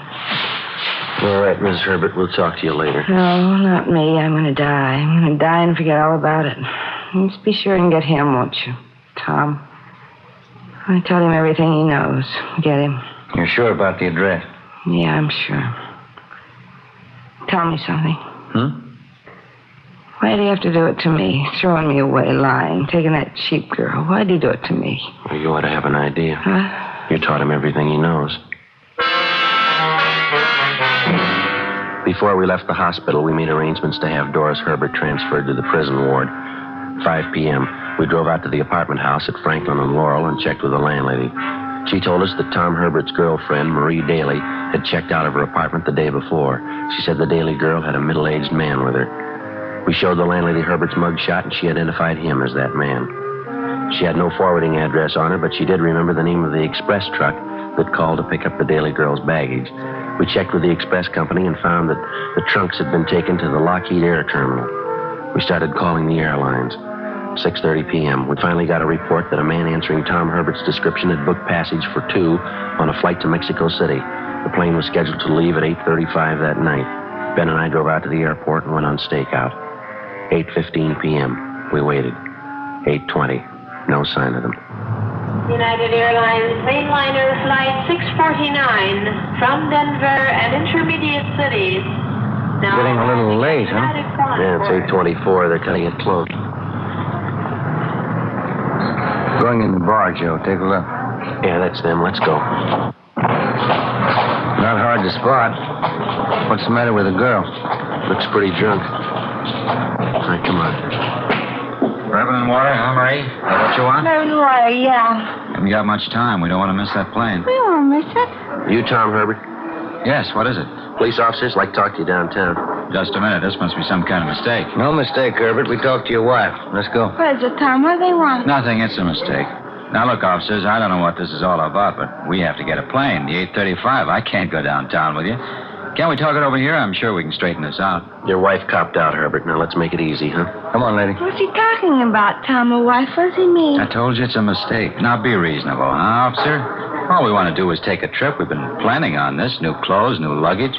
All right, Miss Herbert, we'll talk to you later. No, not me. I'm going to die. I'm going to die and forget all about it. You just be sure and get him, won't you, Tom? I told him everything he knows. Get him. You're sure about the address? Yeah, I'm sure. Tell me something. Why do you have to do it to me? Throwing me away, lying, taking that cheap girl. Why'd you do it to me? Well, you ought to have an idea. Huh? You taught him everything he knows. Before we left the hospital, we made arrangements to have Doris Herbert transferred to the prison ward. 5 p.m., we drove out to the apartment house at Franklin and Laurel and checked with the landlady. She told us that Tom Herbert's girlfriend, Marie Daly, had checked out of her apartment the day before. She said the Daly girl had a middle-aged man with her. We showed the landlady Herbert's mugshot, and she identified him as that man. She had no forwarding address on her, but she did remember the name of the express truck that called to pick up the Daly girl's baggage. We checked with the express company and found that the trunks had been taken to the Lockheed Air Terminal. We started calling the airlines. 6:30 p.m. We finally got a report that a man answering Tom Herbert's description had booked passage for 2 on a flight to Mexico City. The plane was scheduled to leave at 8:35 that night. Ben and I drove out to the airport and went on stakeout. 8:15 p.m. We waited. 8:20. No sign of them. United Airlines mainliner flight 649 from Denver and intermediate cities. Now Getting a little late, huh? Yeah, it's 8:24. They're cutting it close. Going in the bar, Joe. Take a look. Yeah, that's them. Let's go. Not hard to spot. What's the matter with the girl? Looks pretty drunk. All right, come on. Bourbon and water, huh, Marie? Is that what you want? Bourbon and water, yeah. Haven't got much time. We don't want to miss that plane. We won't miss it. You Tom Herbert? Yes, what is it? Police officers like to talk to you downtown. Just a minute. This must be some kind of mistake. No mistake, Herbert. We talked to your wife. Let's go. What is it, Tom? What do they want? Nothing. It's a mistake. Now, look, officers, I don't know what this is all about, but we have to get a plane, the 8:35. I can't go downtown with you. Can't we talk it over here? I'm sure we can straighten this out. Your wife copped out, Herbert. Now let's make it easy, huh? Come on, lady. What's he talking about, Tom? A wife? What does he mean? I told you it's a mistake. Now be reasonable, huh, officer? All we want to do is take a trip. We've been planning on this. New clothes, new luggage.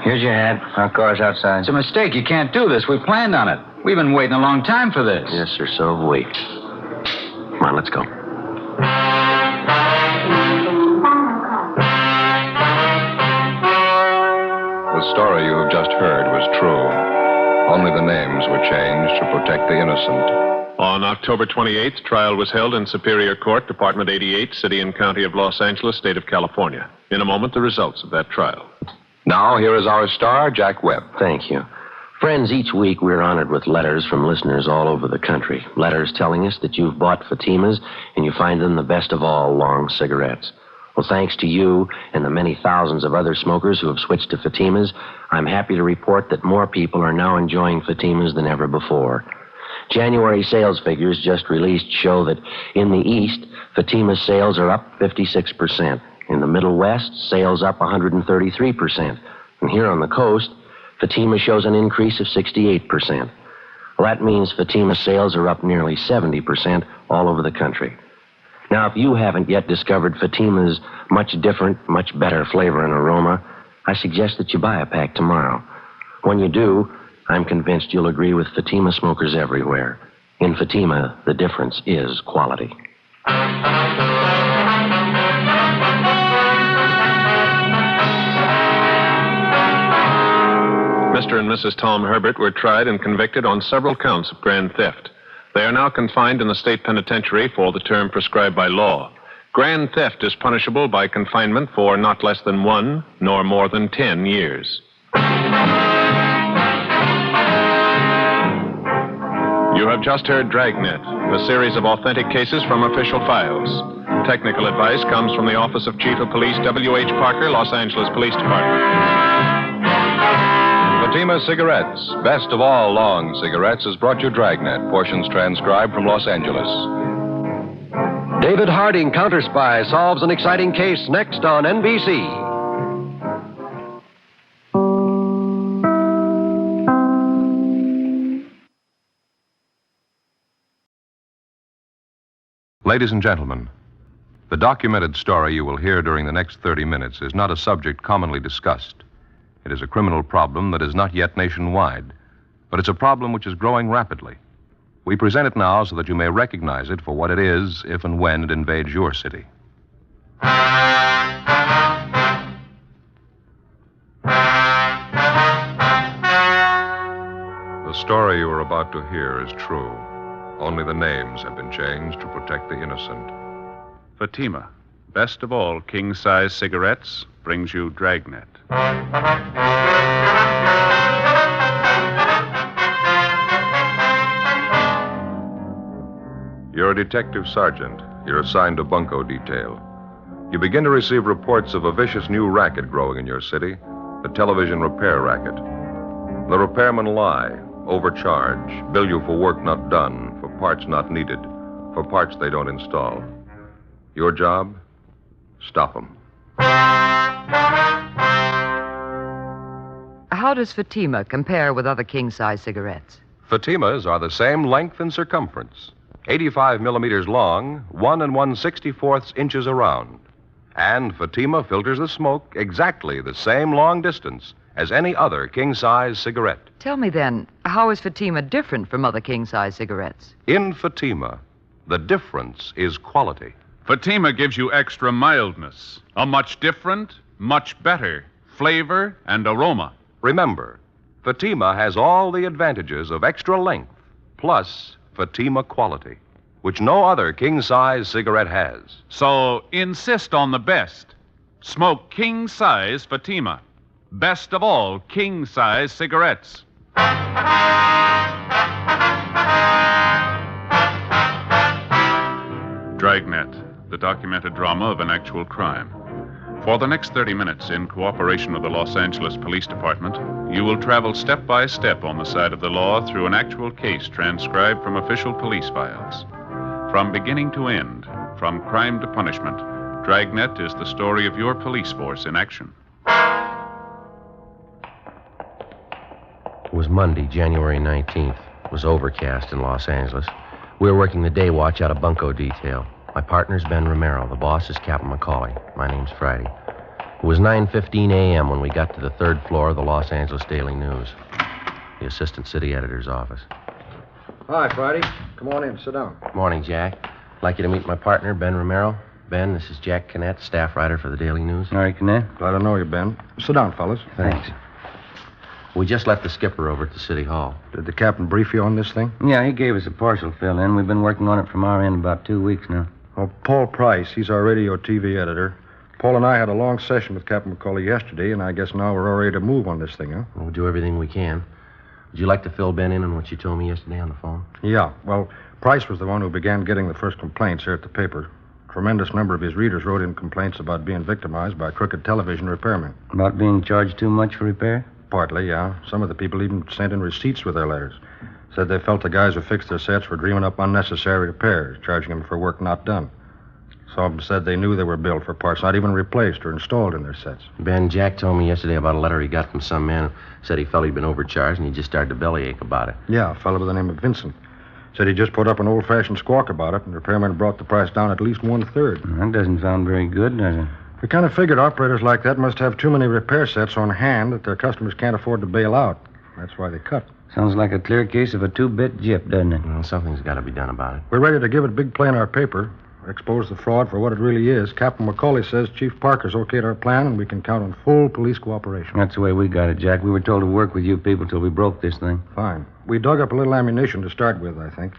Here's your hat. Our car's outside. It's a mistake. You can't do this. We planned on it. We've been waiting a long time for this. Yes, sir, so have we. Come on, let's go. The story you have just heard was true. Only the names were changed to protect the innocent. On October 28th, trial was held in Superior Court, Department 88, City and County of Los Angeles, State of California. In a moment, the results of that trial. Now, here is our star, Jack Webb. Thank you. Friends, each week we're honored with letters from listeners all over the country. Letters telling us that you've bought Fatimas and you find them the best of all long cigarettes. Well, thanks to you and the many thousands of other smokers who have switched to Fatimas, I'm happy to report that more people are now enjoying Fatimas than ever before. January sales figures just released show that in the East, Fatima sales are up 56%. In the Middle West, sales up 133%. And here on the coast, Fatima shows an increase of 68%. Well, that means Fatima sales are up nearly 70% all over the country. Now, if you haven't yet discovered Fatima's much different, much better flavor and aroma, I suggest that you buy a pack tomorrow. When you do, I'm convinced you'll agree with Fatima smokers everywhere. In Fatima, the difference is quality. Mr. and Mrs. Tom Herbert were tried and convicted on several counts of grand theft. They are now confined in the state penitentiary for the term prescribed by law. Grand theft is punishable by confinement for not less than 1 nor more than 10 years. You have just heard Dragnet, a series of authentic cases from official files. Technical advice comes from the Office of Chief of Police W.H. Parker, Los Angeles Police Department. Fatima Cigarettes, best of all long cigarettes, has brought you Dragnet, portions transcribed from Los Angeles. David Harding, counter-spy, solves an exciting case next on NBC. Ladies and gentlemen, the documented story you will hear during the next 30 minutes is not a subject commonly discussed. It is a criminal problem that is not yet nationwide, but it's a problem which is growing rapidly. We present it now so that you may recognize it for what it is if and when it invades your city. The story you are about to hear is true. Only the names have been changed to protect the innocent. Fatima, best of all king-size cigarettes, brings you Dragnet. You're a detective sergeant. You're assigned to bunco detail. You begin to receive reports of a vicious new racket growing in your city, the television repair racket. The repairmen lie, overcharge, bill you for work not done, for parts not needed, for parts they don't install. Your job? Stop them. How does Fatima compare with other king-size cigarettes? Fatimas are the same length and circumference, 85 millimeters long, 1 1/64 inches around. And Fatima filters the smoke exactly the same long distance as any other king-size cigarette. Tell me then, how is Fatima different from other king-size cigarettes? In Fatima, the difference is quality. Fatima gives you extra mildness, a much different, much better flavor and aroma. Remember, Fatima has all the advantages of extra length, plus Fatima quality, which no other king-size cigarette has. So insist on the best. Smoke king-size Fatima. Best of all king-size cigarettes. Dragnet, the documented drama of an actual crime. For the next 30 minutes, in cooperation with the Los Angeles Police Department, you will travel step by step on the side of the law through an actual case transcribed from official police files. From beginning to end, from crime to punishment, Dragnet is the story of your police force in action. It was Monday, January 19th. It was overcast in Los Angeles. We were working the day watch out of bunco detail. My partner's Ben Romero. The boss is Captain McCauley. My name's Friday. It was 9:15 a.m. when we got to the third floor of the Los Angeles Daily News, the assistant city editor's office. Hi, Friday. Come on in. Sit down. Morning, Jack. I'd like you to meet my partner, Ben Romero. Ben, this is Jack Kinnett, staff writer for the Daily News. All right, Kinnett. Glad to know you, Ben. Sit down, fellas. Thanks. We just left the skipper over at the city hall. Did the captain brief you on this thing? Yeah, he gave us a partial fill-in. We've been working on it from our end about 2 weeks now. Well, Paul Price, he's our radio TV editor. Paul and I had a long session with Captain McCauley yesterday, and I guess now we're all ready to move on this thing, huh? We'll do everything we can. Would you like to fill Ben in on what you told me yesterday on the phone? Yeah. Well, Price was the one who began getting the first complaints here at the paper. A tremendous number of his readers wrote in complaints about being victimized by crooked television repairmen. About being charged too much for repair? Partly, yeah. Some of the people even sent in receipts with their letters. Said they felt the guys who fixed their sets were dreaming up unnecessary repairs, charging them for work not done. Some of them said they knew they were billed for parts not even replaced or installed in their sets. Ben, Jack told me yesterday about a letter he got from some man who said he felt he'd been overcharged and he just started to bellyache about it. Yeah, a fellow by the name of Vincent. Said he just put up an old-fashioned squawk about it, and the repairmen brought the price down at least 1/3. That doesn't sound very good, does it? We kind of figured operators like that must have too many repair sets on hand that their customers can't afford to bail out. That's why they cut. Sounds like a clear case of a two-bit gyp, doesn't it? Well, something's got to be done about it. We're ready to give it big play in our paper, expose the fraud for what it really is. Captain McCauley says Chief Parker's okayed our plan, and we can count on full police cooperation. That's the way we got it, Jack. We were told to work with you people till we broke this thing. Fine. We dug up a little ammunition to start with, I think.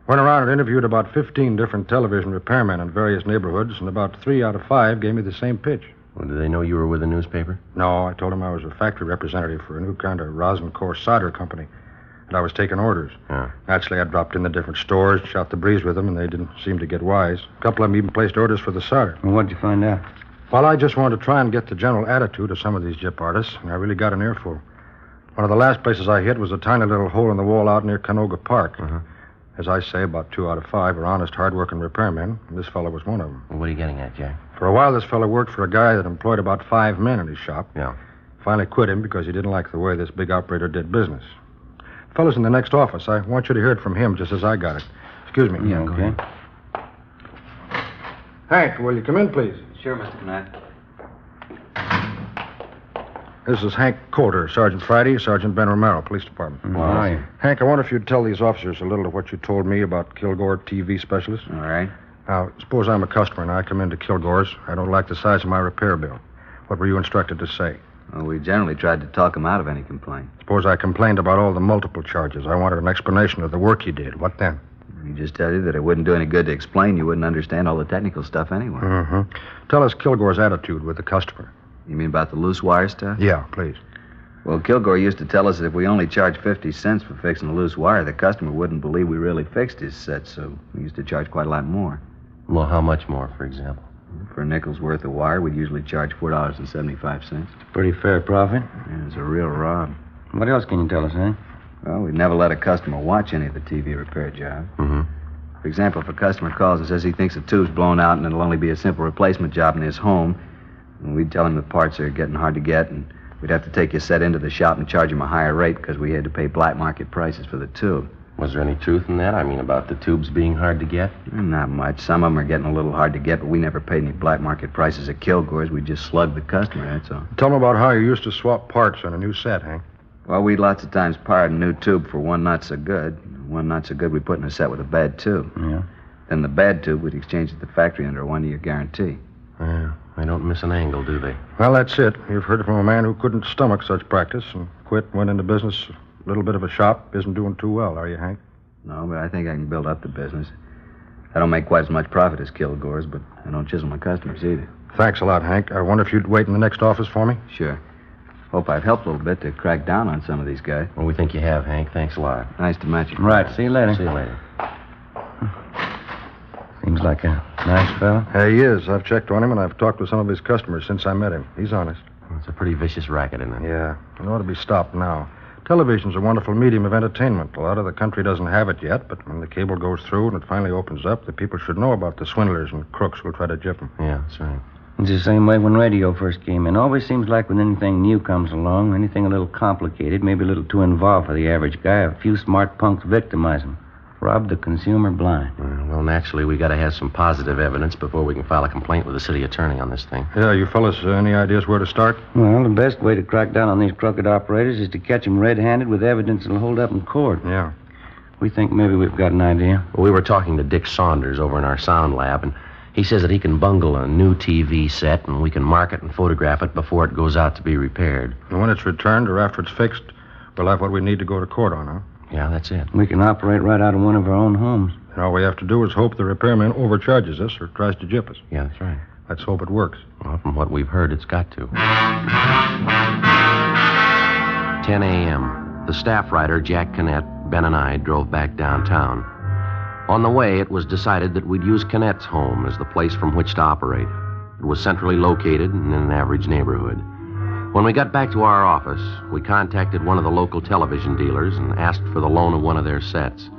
Went around and interviewed about 15 different television repairmen in various neighborhoods, and about 3 out of 5 gave me the same pitch. Well, did they know you were with the newspaper? No, I told them I was a factory representative for a new kind of rosin core solder company, and I was taking orders. Yeah. Naturally, I dropped in the different stores, shot the breeze with them, and they didn't seem to get wise. A couple of them even placed orders for the solder. Well, what'd you find out? Well, I just wanted to try and get the general attitude of some of these gyp artists, and I really got an earful. One of the last places I hit was a tiny little hole in the wall out near Canoga Park. Uh-huh. As I say, about 2 out of 5 are honest, hard-working repairmen, and this fellow was one of them. Well, what are you getting at, Jack? For a while, this fellow worked for a guy that employed about 5 men in his shop. Yeah. Finally quit him because he didn't like the way this big operator did business. Fellas in the next office, I want you to hear it from him just as I got it. Excuse me. Yeah, okay. Hank, will you come in, please? Sure, Mr. Knapp. This is Hank Coulter, Sergeant Friday, Sergeant Ben Romero, Police Department. Well, hi. Hank, I wonder if you'd tell these officers a little of what you told me about Kilgore TV specialists. All right. Now, suppose I'm a customer and I come into Kilgore's. I don't like the size of my repair bill. What were you instructed to say? Well, we generally tried to talk him out of any complaint. Suppose I complained about all the multiple charges. I wanted an explanation of the work you did. What then? We just tell you that it wouldn't do any good to explain. You wouldn't understand all the technical stuff anyway. Mm-hmm. Tell us Kilgore's attitude with the customer. You mean about the loose wire stuff? Yeah, please. Well, Kilgore used to tell us that if we only charged 50 cents for fixing a loose wire, the customer wouldn't believe we really fixed his set, so we used to charge quite a lot more. Well, how much more, for example? For a nickel's worth of wire, we'd usually charge $4.75. Pretty fair profit. Yeah, it's a real rob. What else can you tell us, eh? Well, we'd never let a customer watch any of the TV repair jobs. Mm-hmm. For example, if a customer calls and says he thinks a tube's blown out and it'll only be a simple replacement job in his home, and we'd tell him the parts are getting hard to get, and we'd have to take his set into the shop and charge him a higher rate because we had to pay black market prices for the tube. Was there any truth in that? I mean, about the tubes being hard to get? Not much. Some of them are getting a little hard to get, but we never paid any black market prices at Kilgore's. We just slugged the customer, that's all. Tell me about how you used to swap parts on a new set, Hank. Well, we'd lots of times pirate a new tube for one not so good. One not so good we put in a set with a bad tube. Yeah. Then the bad tube we'd exchange at the factory under a 1-year guarantee. Yeah, they don't miss an angle, do they? Well, that's it. You've heard it from a man who couldn't stomach such practice and quit, went into business, a little bit of a shop. Isn't doing too well, are you, Hank? No, but I think I can build up the business. I don't make quite as much profit as Kilgore's, but I don't chisel my customers either. Thanks a lot, Hank. I wonder if you'd wait in the next office for me? Sure. Hope I've helped a little bit to crack down on some of these guys. Well, we think you have, Hank. Thanks a lot. Nice to meet you. Right. See you later. See you later. Seems like a nice fella. He is. I've checked on him, and I've talked with some of his customers since I met him. He's honest. Well, it's a pretty vicious racket, isn't it? Yeah. It ought to be stopped now. Television's a wonderful medium of entertainment. A lot of the country doesn't have it yet, but when the cable goes through and it finally opens up, the people should know about the swindlers and crooks who'll try to gyp them. Yeah, that's right. It's the same way when radio first came in. Always seems like when anything new comes along, anything a little complicated, maybe a little too involved for the average guy, a few smart punks victimize him. Rob the consumer blind. Well, naturally, we got to have some positive evidence before we can file a complaint with the city attorney on this thing. Yeah, you fellas, any ideas where to start? Well, the best way to crack down on these crooked operators is to catch them red-handed with evidence that'll hold up in court. Yeah. We think maybe we've got an idea. Well, we were talking to Dick Saunders over in our sound lab, and he says that he can bungle a new TV set, and we can mark it and photograph it before it goes out to be repaired. And when it's returned or after it's fixed, we'll have what we need to go to court on, huh? Yeah, that's it. We can operate right out of one of our own homes. And all we have to do is hope the repairman overcharges us or tries to gyp us. Yeah, that's right. Let's hope it works. Well, from what we've heard, it's got to. 10 a.m. The staff writer, Jack Canet, Ben, and I drove back downtown. On the way, it was decided that we'd use Canet's home as the place from which to operate. It was centrally located and in an average neighborhood. When we got back to our office, we contacted one of the local television dealers and asked for the loan of one of their sets.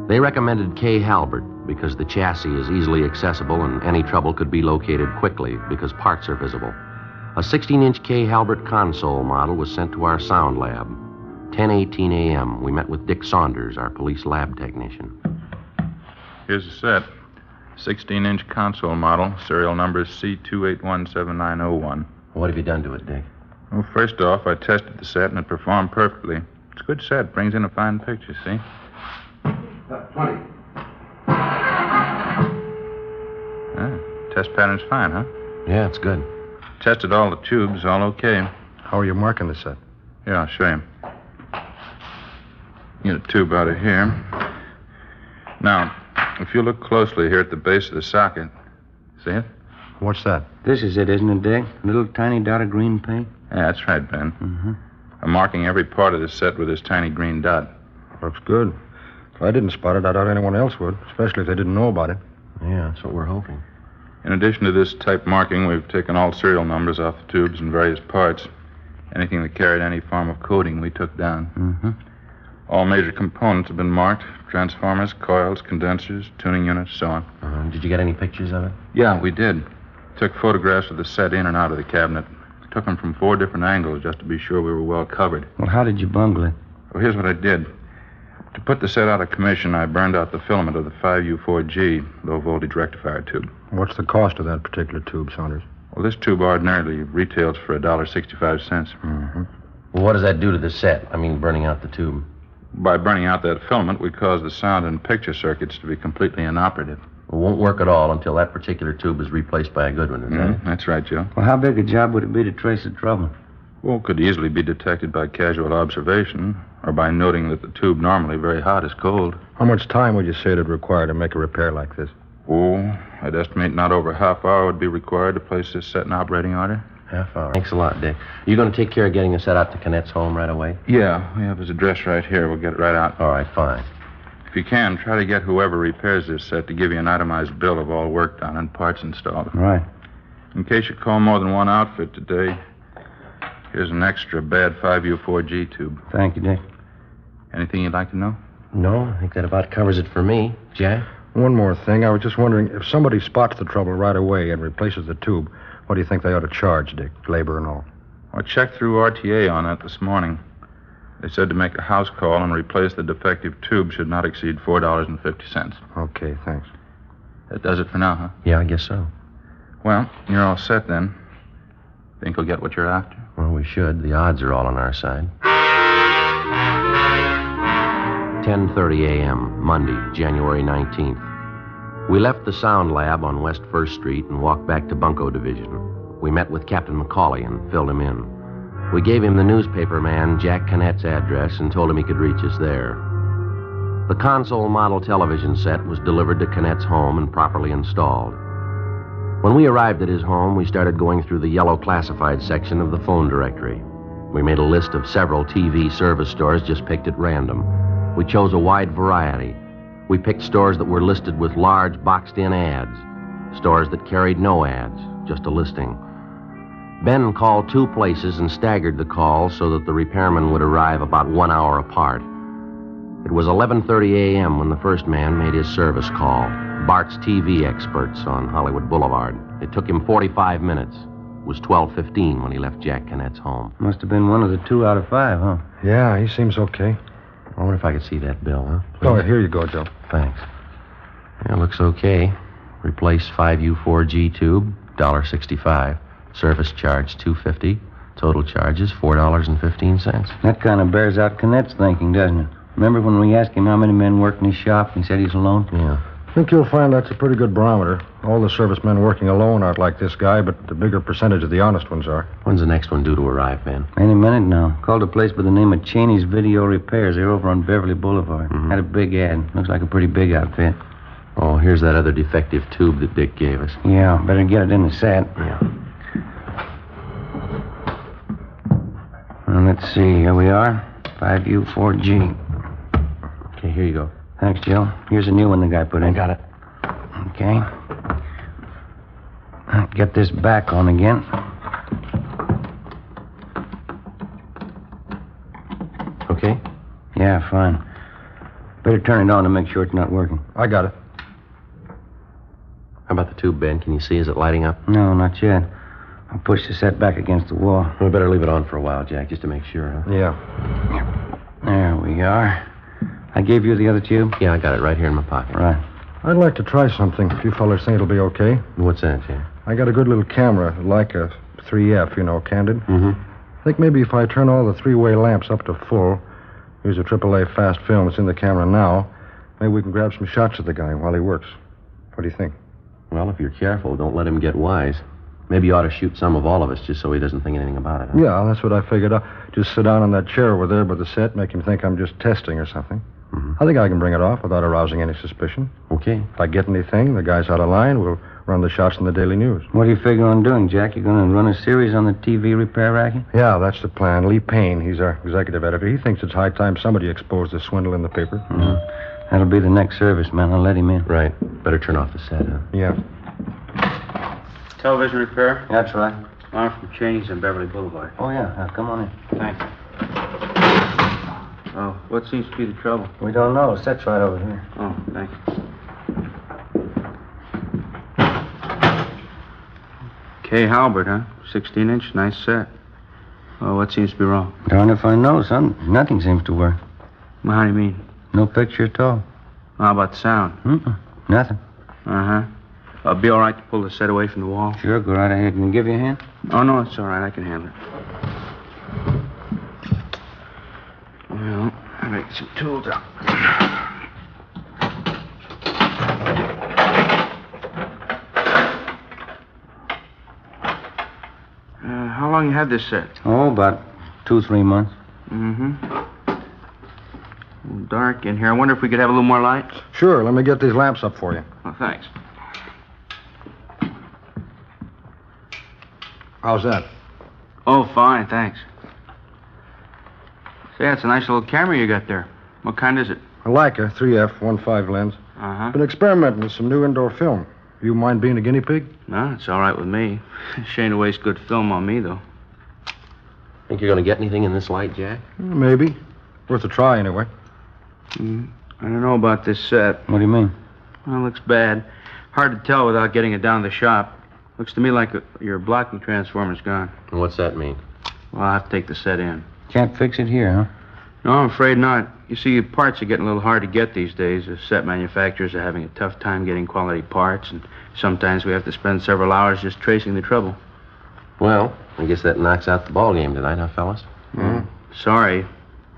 They recommended K. Halbert because the chassis is easily accessible and any trouble could be located quickly because parts are visible. A 16-inch K. Halbert console model was sent to our sound lab. 10:18 a.m., we met with Dick Saunders, our police lab technician. Here's the set. 16-inch console model, serial number C2817901. What have you done to it, Dick? Well, first off, I tested the set and it performed perfectly. It's a good set. Brings in a fine picture, see? 20. Test pattern's fine, huh? Yeah, it's good. Tested all the tubes, all okay. How are you marking the set? Yeah, I'll show you. Get a tube out of here. Now, if you look closely here at the base of the socket, see it? What's that? This is it, isn't it, Dick? A little tiny dot of green paint? Yeah, that's right, Ben. Mm-hmm. I'm marking every part of the set with this tiny green dot. Looks good. If I didn't spot it, I doubt anyone else would, especially if they didn't know about it. Yeah, that's what we're hoping. In addition to this type marking, we've taken all serial numbers off the tubes and various parts. Anything that carried any form of coding, we took down. Mm-hmm. All major components have been marked. Transformers, coils, condensers, tuning units, so on. Did you get any pictures of it? Yeah, we did. Took photographs of the set in and out of the cabinet. Took them from 4 different angles just to be sure we were well covered. Well, how did you bungle it? Well, here's what I did. To put the set out of commission, I burned out the filament of the 5U4G low-voltage rectifier tube. What's the cost of that particular tube, Saunders? Well, this tube ordinarily retails for $1.65. Mm-hmm. Well, what does that do to the set? I mean, burning out the tube. By burning out that filament, we cause the sound and picture circuits to be completely inoperative. It won't work at all until that particular tube is replaced by a good one, isn't it? That's right, Joe. Well, how big a job would it be to trace the trouble? Well, it could easily be detected by casual observation or by noting that the tube normally very hot is cold. How much time would you say it'd require to make a repair like this? Oh, I'd estimate not over a half hour would be required to place this set in operating order. Half hour. Thanks a lot, Dick. You going to take care of getting the set out to Canet's home right away? Yeah, we have his address right here. We'll get it right out. All right, fine. If you can, try to get whoever repairs this set to give you an itemized bill of all work done and parts installed. Right. In case you call more than one outfit today, here's an extra bad 5U4G tube. Thank you, Dick. Anything you'd like to know? No, I think that about covers it for me. Jack? One more thing. I was just wondering, if somebody spots the trouble right away and replaces the tube, what do you think they ought to charge, Dick? Labor and all. I checked through RTA on that this morning. They said to make a house call and replace the defective tube should not exceed $4.50. Okay, thanks. That does it for now, huh? Yeah, I guess so. Well, you're all set then. Think you'll get what you're after? Well, we should. The odds are all on our side. 10:30 a.m., Monday, January 19th. We left the sound lab on West 1st Street and walked back to Bunko Division. We met with Captain McCauley and filled him in. We gave him the newspaper man, Jack Canet's address, and told him he could reach us there. The console model television set was delivered to Canet's home and properly installed. When we arrived at his home, we started going through the yellow classified section of the phone directory. We made a list of several TV service stores just picked at random. We chose a wide variety. We picked stores that were listed with large boxed-in ads, stores that carried no ads, just a listing. Ben called 2 places and staggered the calls so that the repairman would arrive about 1 hour apart. It was 11:30 a.m. when the first man made his service call. Bart's TV experts on Hollywood Boulevard. It took him 45 minutes. It was 12:15 when he left Jack Cannett's home. Must have been one of the 2 out of 5, huh? Yeah, he seems okay. I wonder if I could see that bill, huh? Oh, here you go, Joe. Thanks. Yeah, looks okay. Replace 5U4G tube, $1.65. Service charge, $2.50. Total charges, $4.15. That kind of bears out Cannett's thinking, doesn't it? Remember when we asked him how many men work in his shop and he said he's alone? Yeah. I think you'll find that's a pretty good barometer. All the servicemen working alone aren't like this guy, but the bigger percentage of the honest ones are. When's the next one due to arrive, Ben? Any minute now. Called a place by the name of Cheney's Video Repairs. They're over on Beverly Boulevard. Mm-hmm. Had a big ad. Looks like a pretty big outfit. Oh, here's that other defective tube that Dick gave us. Yeah, better get it in the set. Yeah. Well, let's see. Here we are. 5U4G. Okay, here you go. Thanks, Joe. Here's a new one the guy put in. I got it. Okay. Get this back on again. Okay? Yeah, fine. Better turn it on to make sure it's not working. I got it. How about the tube, Ben? Can you see? Is it lighting up? No, not yet. I'll push the set back against the wall. We better leave it on for a while, Jack, just to make sure, huh? Yeah. There we are. I gave you the other tube? Yeah, I got it right here in my pocket. Right. I'd like to try something, if you fellers think it'll be okay. What's that, Jack? I got a good little camera, like a 3F, candid. Mm-hmm. I think maybe if I turn all the 3-way lamps up to full, use a AAA fast film that's in the camera now, maybe we can grab some shots of the guy while he works. What do you think? Well, if you're careful, don't let him get wise. Maybe you ought to shoot some of all of us just so he doesn't think anything about it. Huh? Yeah, that's what I figured out. Just sit down on that chair over there by the set, make him think I'm just testing or something. Mm-hmm. I think I can bring it off without arousing any suspicion. Okay. If I get anything, the guy's out of line, we'll run the shots in the Daily News. What do you figure on doing, Jack? You going to run a series on the TV repair racket? Yeah, that's the plan. Lee Payne, he's our executive editor. He thinks it's high time somebody exposed the swindle in the paper. Mm-hmm. That'll be the next service, man. I'll let him in. Right. Better turn off the set, huh? Yeah. Television repair? That's right. I'm from Cheney's on Beverly Boulevard. Oh, yeah. Come on in. Thanks. Oh, what seems to be the trouble? We don't know. The set's right over here. Oh, thanks. K. Halbert, huh? 16-inch, nice set. Oh, what seems to be wrong? Darn if I know, son. Nothing seems to work. Well, how do you mean? No picture at all. How about the sound? Nothing. Uh-huh. Be all right to pull the set away from the wall? Sure, go right ahead. Can you give you a hand? Oh, no, it's all right. I can handle it. Well, I'll make some tools out. How long you had this set? Oh, about 2-3 months. Mm-hmm. Dark in here. I wonder if we could have a little more light? Sure, let me get these lamps up for you. Oh, thanks. How's that? Oh, fine, thanks. Say, that's a nice little camera you got there. What kind is it? A Leica 3F 1.5 lens. Uh-huh. Been experimenting with some new indoor film. You mind being a guinea pig? No, it's all right with me. Shame to waste good film on me, though. Think you're going to get anything in this light, Jack? Maybe. Worth a try, anyway. I don't know about this set. What do you mean? Well, it looks bad. Hard to tell without getting it down to the shop. Looks to me like your blocking transformer's gone. And what's that mean? Well, I'll have to take the set in. Can't fix it here, huh? No, I'm afraid not. You see, parts are getting a little hard to get these days. The set manufacturers are having a tough time getting quality parts, and sometimes we have to spend several hours just tracing the trouble. Well, I guess that knocks out the ball game tonight, huh, fellas? Sorry.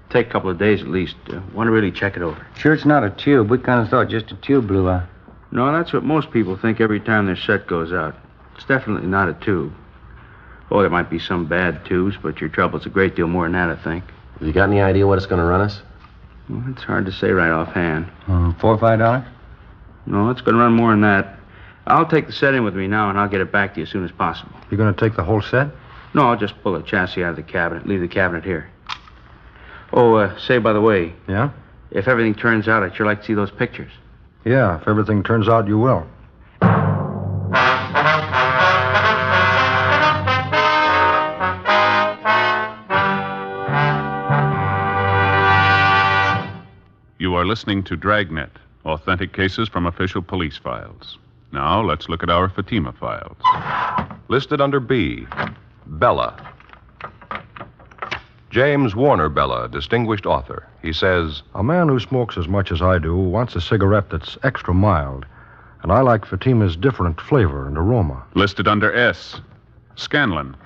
Take a couple of days at least. Want to really check it over. Sure it's not a tube. We kind of thought just a tube blew out. No, that's what most people think every time their set goes out. It's definitely not a tube. Oh, there might be some bad tubes, but your trouble's a great deal more than that, I think. Have you got any idea what it's going to run us? Well, it's hard to say right offhand. $4 or $5? No, it's going to run more than that. I'll take the set in with me now, and I'll get it back to you as soon as possible. You going to take the whole set? No, I'll just pull the chassis out of the cabinet, leave the cabinet here. Oh, say, by the way, Yeah? if everything turns out, I'd sure like to see those pictures. Yeah, if everything turns out, you will. You are listening to Dragnet, Authentic cases from official police files. Now, let's look at our Fatima files. Listed under B, Bella. James Warner Bella, distinguished author. He says, A man who smokes as much as I do wants a cigarette that's extra mild. And I like Fatima's different flavor and aroma. Listed under S, Scanlon.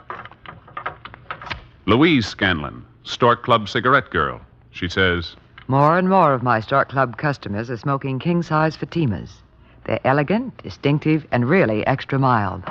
Louise Scanlon, Stork Club cigarette girl. She says, More and more of my Stork Club customers are smoking king-size Fatimas. They're elegant, distinctive, and really extra mild.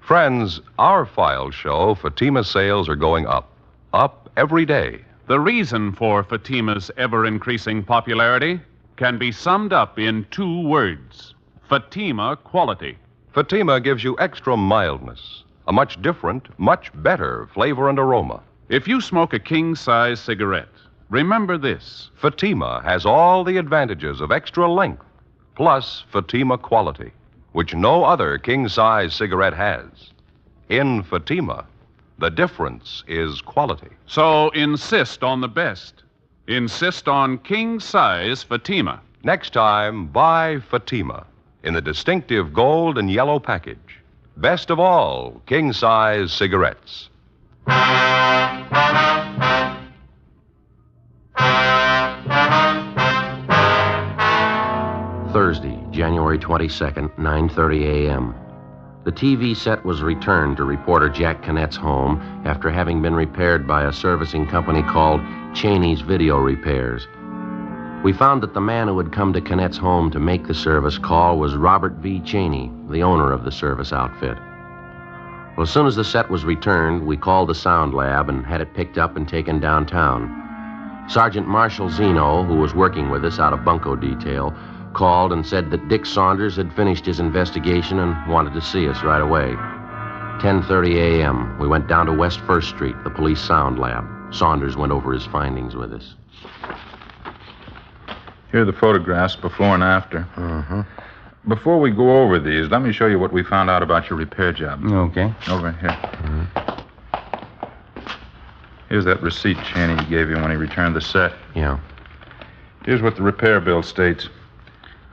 Friends, our files show Fatima sales are going up. Up every day. The reason for Fatima's ever-increasing popularity can be summed up in 2 words. Fatima quality. Fatima gives you extra mildness, a much different, much better flavor and aroma. If you smoke a king-size cigarette, remember this. Fatima has all the advantages of extra length, plus Fatima quality, which no other king-size cigarette has. In Fatima, the difference is quality. So insist on the best. Insist on king-size Fatima. Next time, buy Fatima in the distinctive gold and yellow package. Best of all, king-size cigarettes. Thursday, January 22nd, 9:30 a.m. The TV set was returned to reporter Jack Cannett's home after having been repaired by a servicing company called Cheney's Video Repairs. We found that the man who had come to Cannett's home to make the service call was Robert V. Cheney, the owner of the service outfit. Well, as soon as the set was returned, we called the sound lab and had it picked up and taken downtown. Sergeant Marshall Zeno, who was working with us out of bunco detail, called and said that Dick Saunders had finished his investigation and wanted to see us right away. 10:30 a.m., we went down to West 1st Street, the police sound lab. Saunders went over his findings with us. Here are the photographs before and after. Before we go over these, let me show you what we found out about your repair job. Okay. Over here. Here's that receipt Cheney gave you when he returned the set. Yeah. Here's what the repair bill states.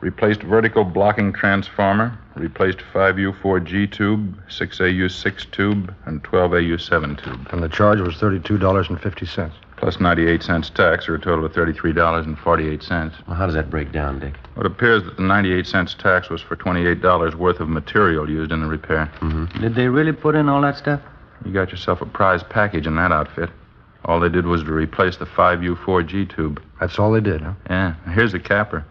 Replaced vertical blocking transformer, replaced 5U4G tube, 6AU6 tube, and 12AU7 tube. And the charge was $32.50. Plus 98 cents tax, or a total of $33.48. Well, how does that break down, Dick? Well, it appears that the 98 cents tax was for $28 worth of material used in the repair. Did they really put in all that stuff? You got yourself a prize package in that outfit. All they did was to replace the 5U4G tube. That's all they did, huh? Yeah. Here's the capper.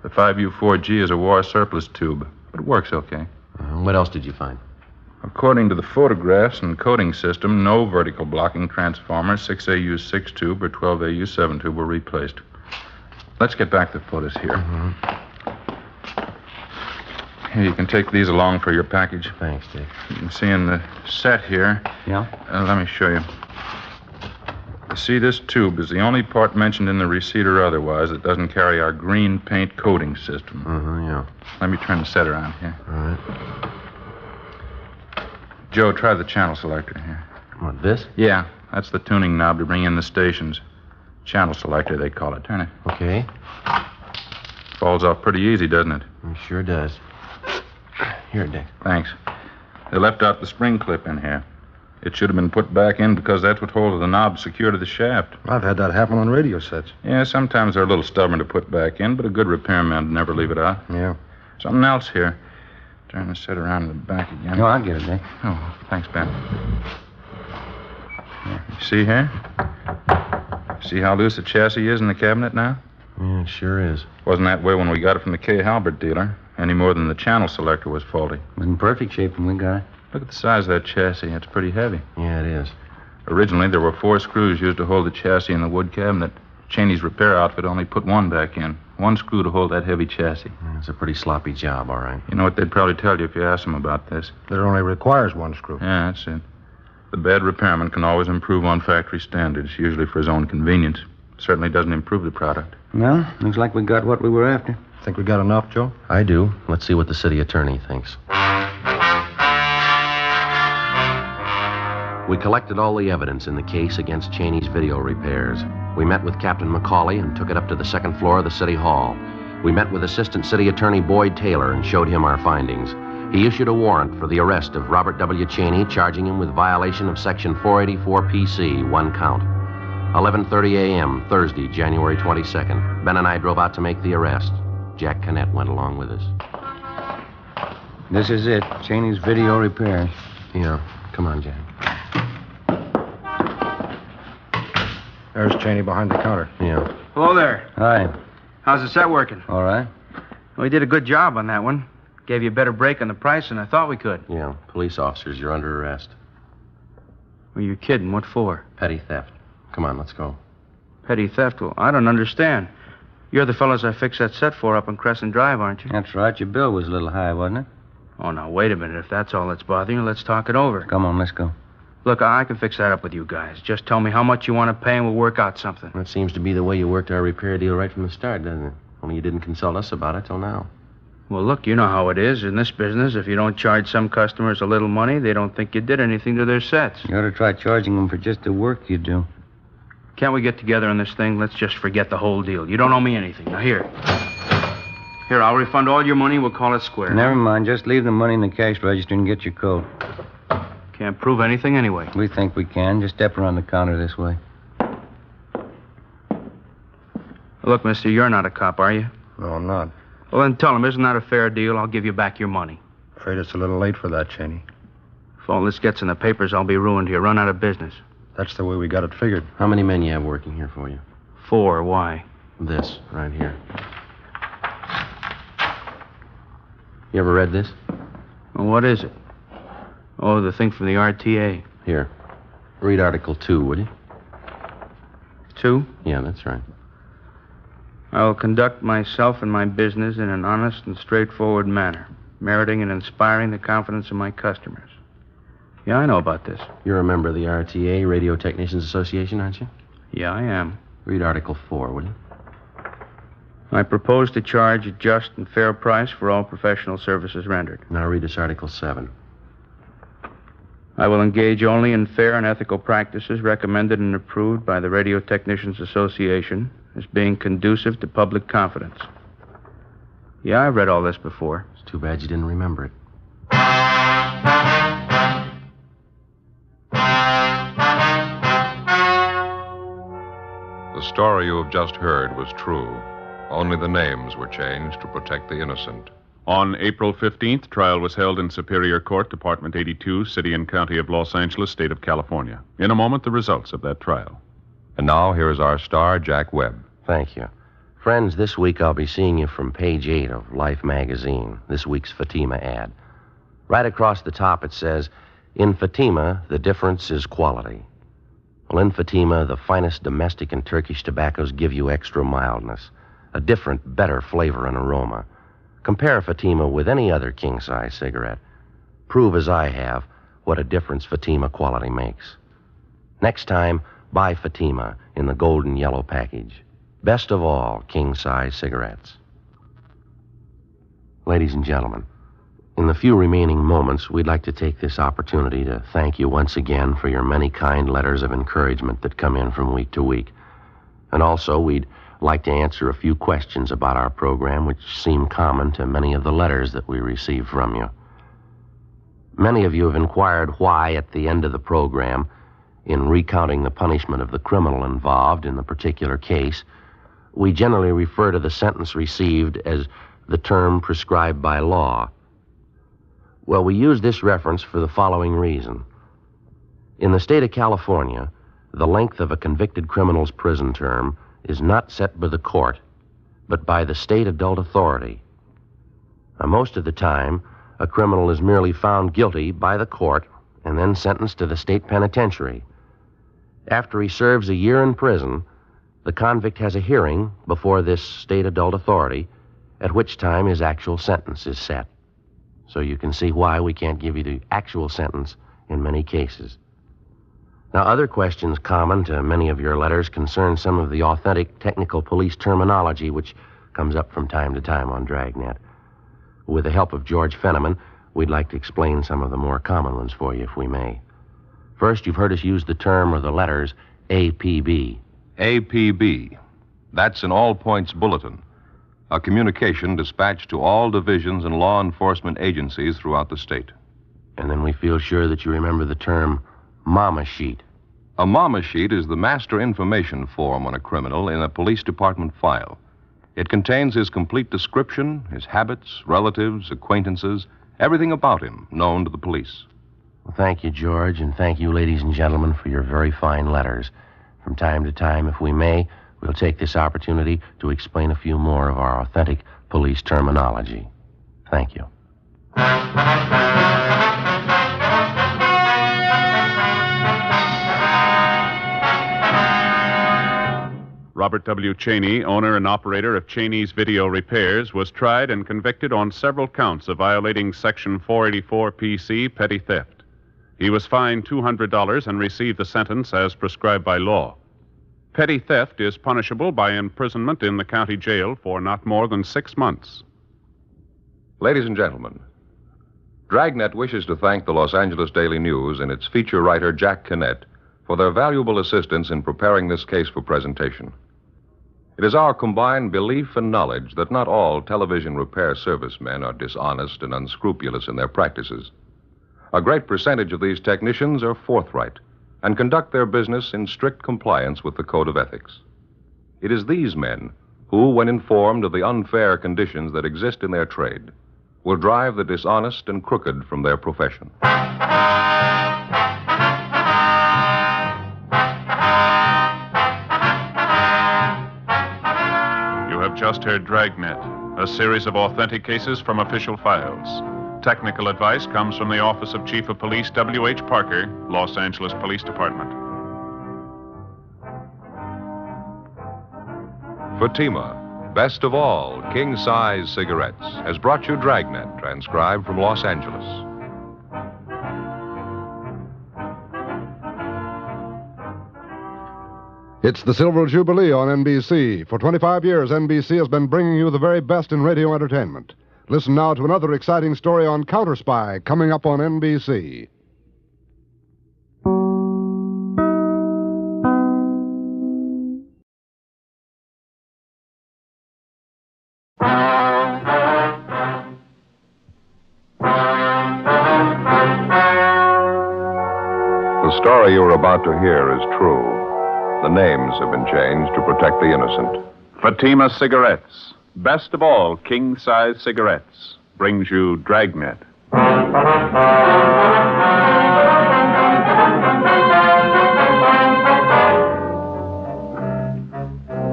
The 5U4G is a war surplus tube, but it works okay. What else did you find? According to the photographs and coding system, no vertical blocking transformer, 6AU6 tube, or 12AU7 tube were replaced. Let's get back to the photos here. Here, you can take these along for your package. Thanks, Dick. You can see in the set here. Yeah? Let me show you. You see, this tube is the only part mentioned in the receipt or otherwise that doesn't carry our green paint coating system. Yeah. Let me turn the set around here. All right. Joe, try the channel selector here. What, this? Yeah, that's the tuning knob to bring in the stations. Channel selector, they call it. Turn it. Okay. Falls off pretty easy, doesn't it? It sure does. Here, Dick. Thanks. They left out the spring clip in here. It should have been put back in because that's what holds the knob secure to the shaft. I've had that happen on radio sets. Yeah, sometimes they're a little stubborn to put back in, but a good repairman would never leave it out. Yeah. Something else here. Turn the set around to the back again. No, I'll get it, Dick. Oh, thanks, Ben. Here, you see here? See how loose the chassis is in the cabinet now? Yeah, it sure is. Wasn't that way when we got it from the K. Halbert dealer, any more than the channel selector was faulty. It was in perfect shape when we got it. Look at the size of that chassis. It's pretty heavy. Yeah, it is. Originally, there were 4 screws used to hold the chassis in the wood cabinet. Cheney's repair outfit only put 1 back in. 1 screw to hold that heavy chassis. It's a pretty sloppy job, all right. You know what they'd probably tell you if you asked them about this? That it only requires 1 screw. Yeah, that's it. The bad repairman can always improve on factory standards, usually for his own convenience. Certainly doesn't improve the product. Well, looks like we got what we were after. Think we got enough, Joe? I do. Let's see what the city attorney thinks. We collected all the evidence in the case against Cheney's Video Repairs. We met with Captain McCauley and took it up to the 2nd floor of the City Hall. We met with Assistant City Attorney Boyd Taylor and showed him our findings. He issued a warrant for the arrest of Robert W. Cheney, charging him with violation of Section 484 PC, 1 count. 11:30 a.m., Thursday, January 22nd. Ben and I drove out to make the arrest. Jack Canet went along with us. This is it. Cheney's video repair. Yeah. Come on, Jack. There's Cheney behind the counter. Yeah. Hello there. Hi. How's the set working? All right. We did a good job on that one. Gave you a better break on the price than I thought we could. Yeah. Police officers, you're under arrest. Well, you're kidding. What for? Petty theft. Come on, let's go. Petty theft? Well, I don't understand. You're the fellows I fixed that set for up on Crescent Drive, aren't you? That's right. Your bill was a little high, wasn't it? Oh, now, wait a minute. If that's all that's bothering you, let's talk it over. Come on, let's go. Look, I can fix that up with you guys. Just tell me how much you want to pay and we'll work out something. That seems to be the way you worked our repair deal right from the start, doesn't it? Only you didn't consult us about it till now. Well, look, you know how it is in this business. If you don't charge some customers a little money, they don't think you did anything to their sets. You ought to try charging them for just the work you do. Can't we get together on this thing? Let's just forget the whole deal. You don't owe me anything. Now, here. Here, I'll refund all your money. We'll call it square. Never mind. Just leave the money in the cash register and get your coat. Can't prove anything anyway. We think we can. Just step around the counter this way. Look, mister, you're not a cop, are you? No, I'm not. Well, then tell him, isn't that a fair deal? I'll give you back your money. Afraid it's a little late for that, Cheney. If all this gets in the papers, I'll be ruined here. Run out of business. That's the way we got it figured. How many men you have working here for you? 4. Why? This, right here. You ever read this? Well, what is it? Oh, the thing from the RTA. Here. Read Article 2, would you? 2? Yeah, that's right. I will conduct myself and my business in an honest and straightforward manner, meriting and inspiring the confidence of my customers. Yeah, I know about this. You're a member of the RTA, Radio Technicians Association, aren't you? Yeah, I am. Read Article 4, would you? I propose to charge a just and fair price for all professional services rendered. Now read us Article 7. I will engage only in fair and ethical practices recommended and approved by the Radio Technicians Association as being conducive to public confidence. Yeah, I've read all this before. It's too bad you didn't remember it. The story you have just heard was true. Only the names were changed to protect the innocent. On April 15th, trial was held in Superior Court, Department 82, City and County of Los Angeles, State of California. In a moment, the results of that trial. And now, here is our star, Jack Webb. Thank you. Friends, this week I'll be seeing you from page 8 of Life magazine, this week's Fatima ad. Right across the top it says, "In Fatima, the difference is quality." Well, in Fatima, the finest domestic and Turkish tobaccos give you extra mildness, a different, better flavor and aroma. Compare Fatima with any other king-size cigarette. Prove, as I have, what a difference Fatima quality makes. Next time, buy Fatima in the golden yellow package. Best of all, king-size cigarettes. Ladies and gentlemen, in the few remaining moments, we'd like to take this opportunity to thank you once again for your many kind letters of encouragement that come in from week to week. And also, we'd like to answer a few questions about our program which seem common to many of the letters that we receive from you. Many of you have inquired why, at the end of the program, in recounting the punishment of the criminal involved in the particular case, we generally refer to the sentence received as the term prescribed by law. Well, we use this reference for the following reason. In the state of California, the length of a convicted criminal's prison term is not set by the court, but by the state adult authority. Now, most of the time, a criminal is merely found guilty by the court and then sentenced to the state penitentiary. After he serves a year in prison, the convict has a hearing before this state adult authority, at which time his actual sentence is set. So you can see why we can't give you the actual sentence in many cases. Now, other questions common to many of your letters concern some of the authentic technical police terminology which comes up from time to time on Dragnet. With the help of George Fenneman, we'd like to explain some of the more common ones for you, if we may. First, you've heard us use the term or the letters APB. APB. That's an all-points bulletin. a communication dispatched to all divisions and law enforcement agencies throughout the state. And then we feel sure that you remember the term mama sheet. A mama sheet is the master information form on a criminal in a police department file. It contains his complete description, his habits, relatives, acquaintances, everything about him known to the police. Well, thank you, George, and thank you, ladies and gentlemen, for your very fine letters. From time to time, if we may, we'll take this opportunity to explain a few more of our authentic police terminology. Thank you. Robert W. Cheney, owner and operator of Cheney's Video Repairs, was tried and convicted on several counts of violating Section 484 PC, petty theft. He was fined $200 and received the sentence as prescribed by law. Petty theft is punishable by imprisonment in the county jail for not more than 6 months. Ladies and gentlemen, Dragnet wishes to thank the Los Angeles Daily News and its feature writer, Jack Kinnett, for their valuable assistance in preparing this case for presentation. It is our combined belief and knowledge that not all television repair servicemen are dishonest and unscrupulous in their practices. A great percentage of these technicians are forthright and conduct their business in strict compliance with the code of ethics. It is these men who, when informed of the unfair conditions that exist in their trade, will drive the dishonest and crooked from their profession. Just heard Dragnet, a series of authentic cases from official files. Technical advice comes from the Office of Chief of Police W.H. Parker, Los Angeles Police Department. Fatima, best of all king-size cigarettes, has brought you Dragnet, transcribed from Los Angeles. It's the Silver Jubilee on NBC. For 25 years, NBC has been bringing you the very best in radio entertainment. Listen now to another exciting story on Counter Spy, coming up on NBC. The story you're about to hear is true. The names have been changed to protect the innocent. Fatima Cigarettes, best of all king-size cigarettes, brings you Dragnet.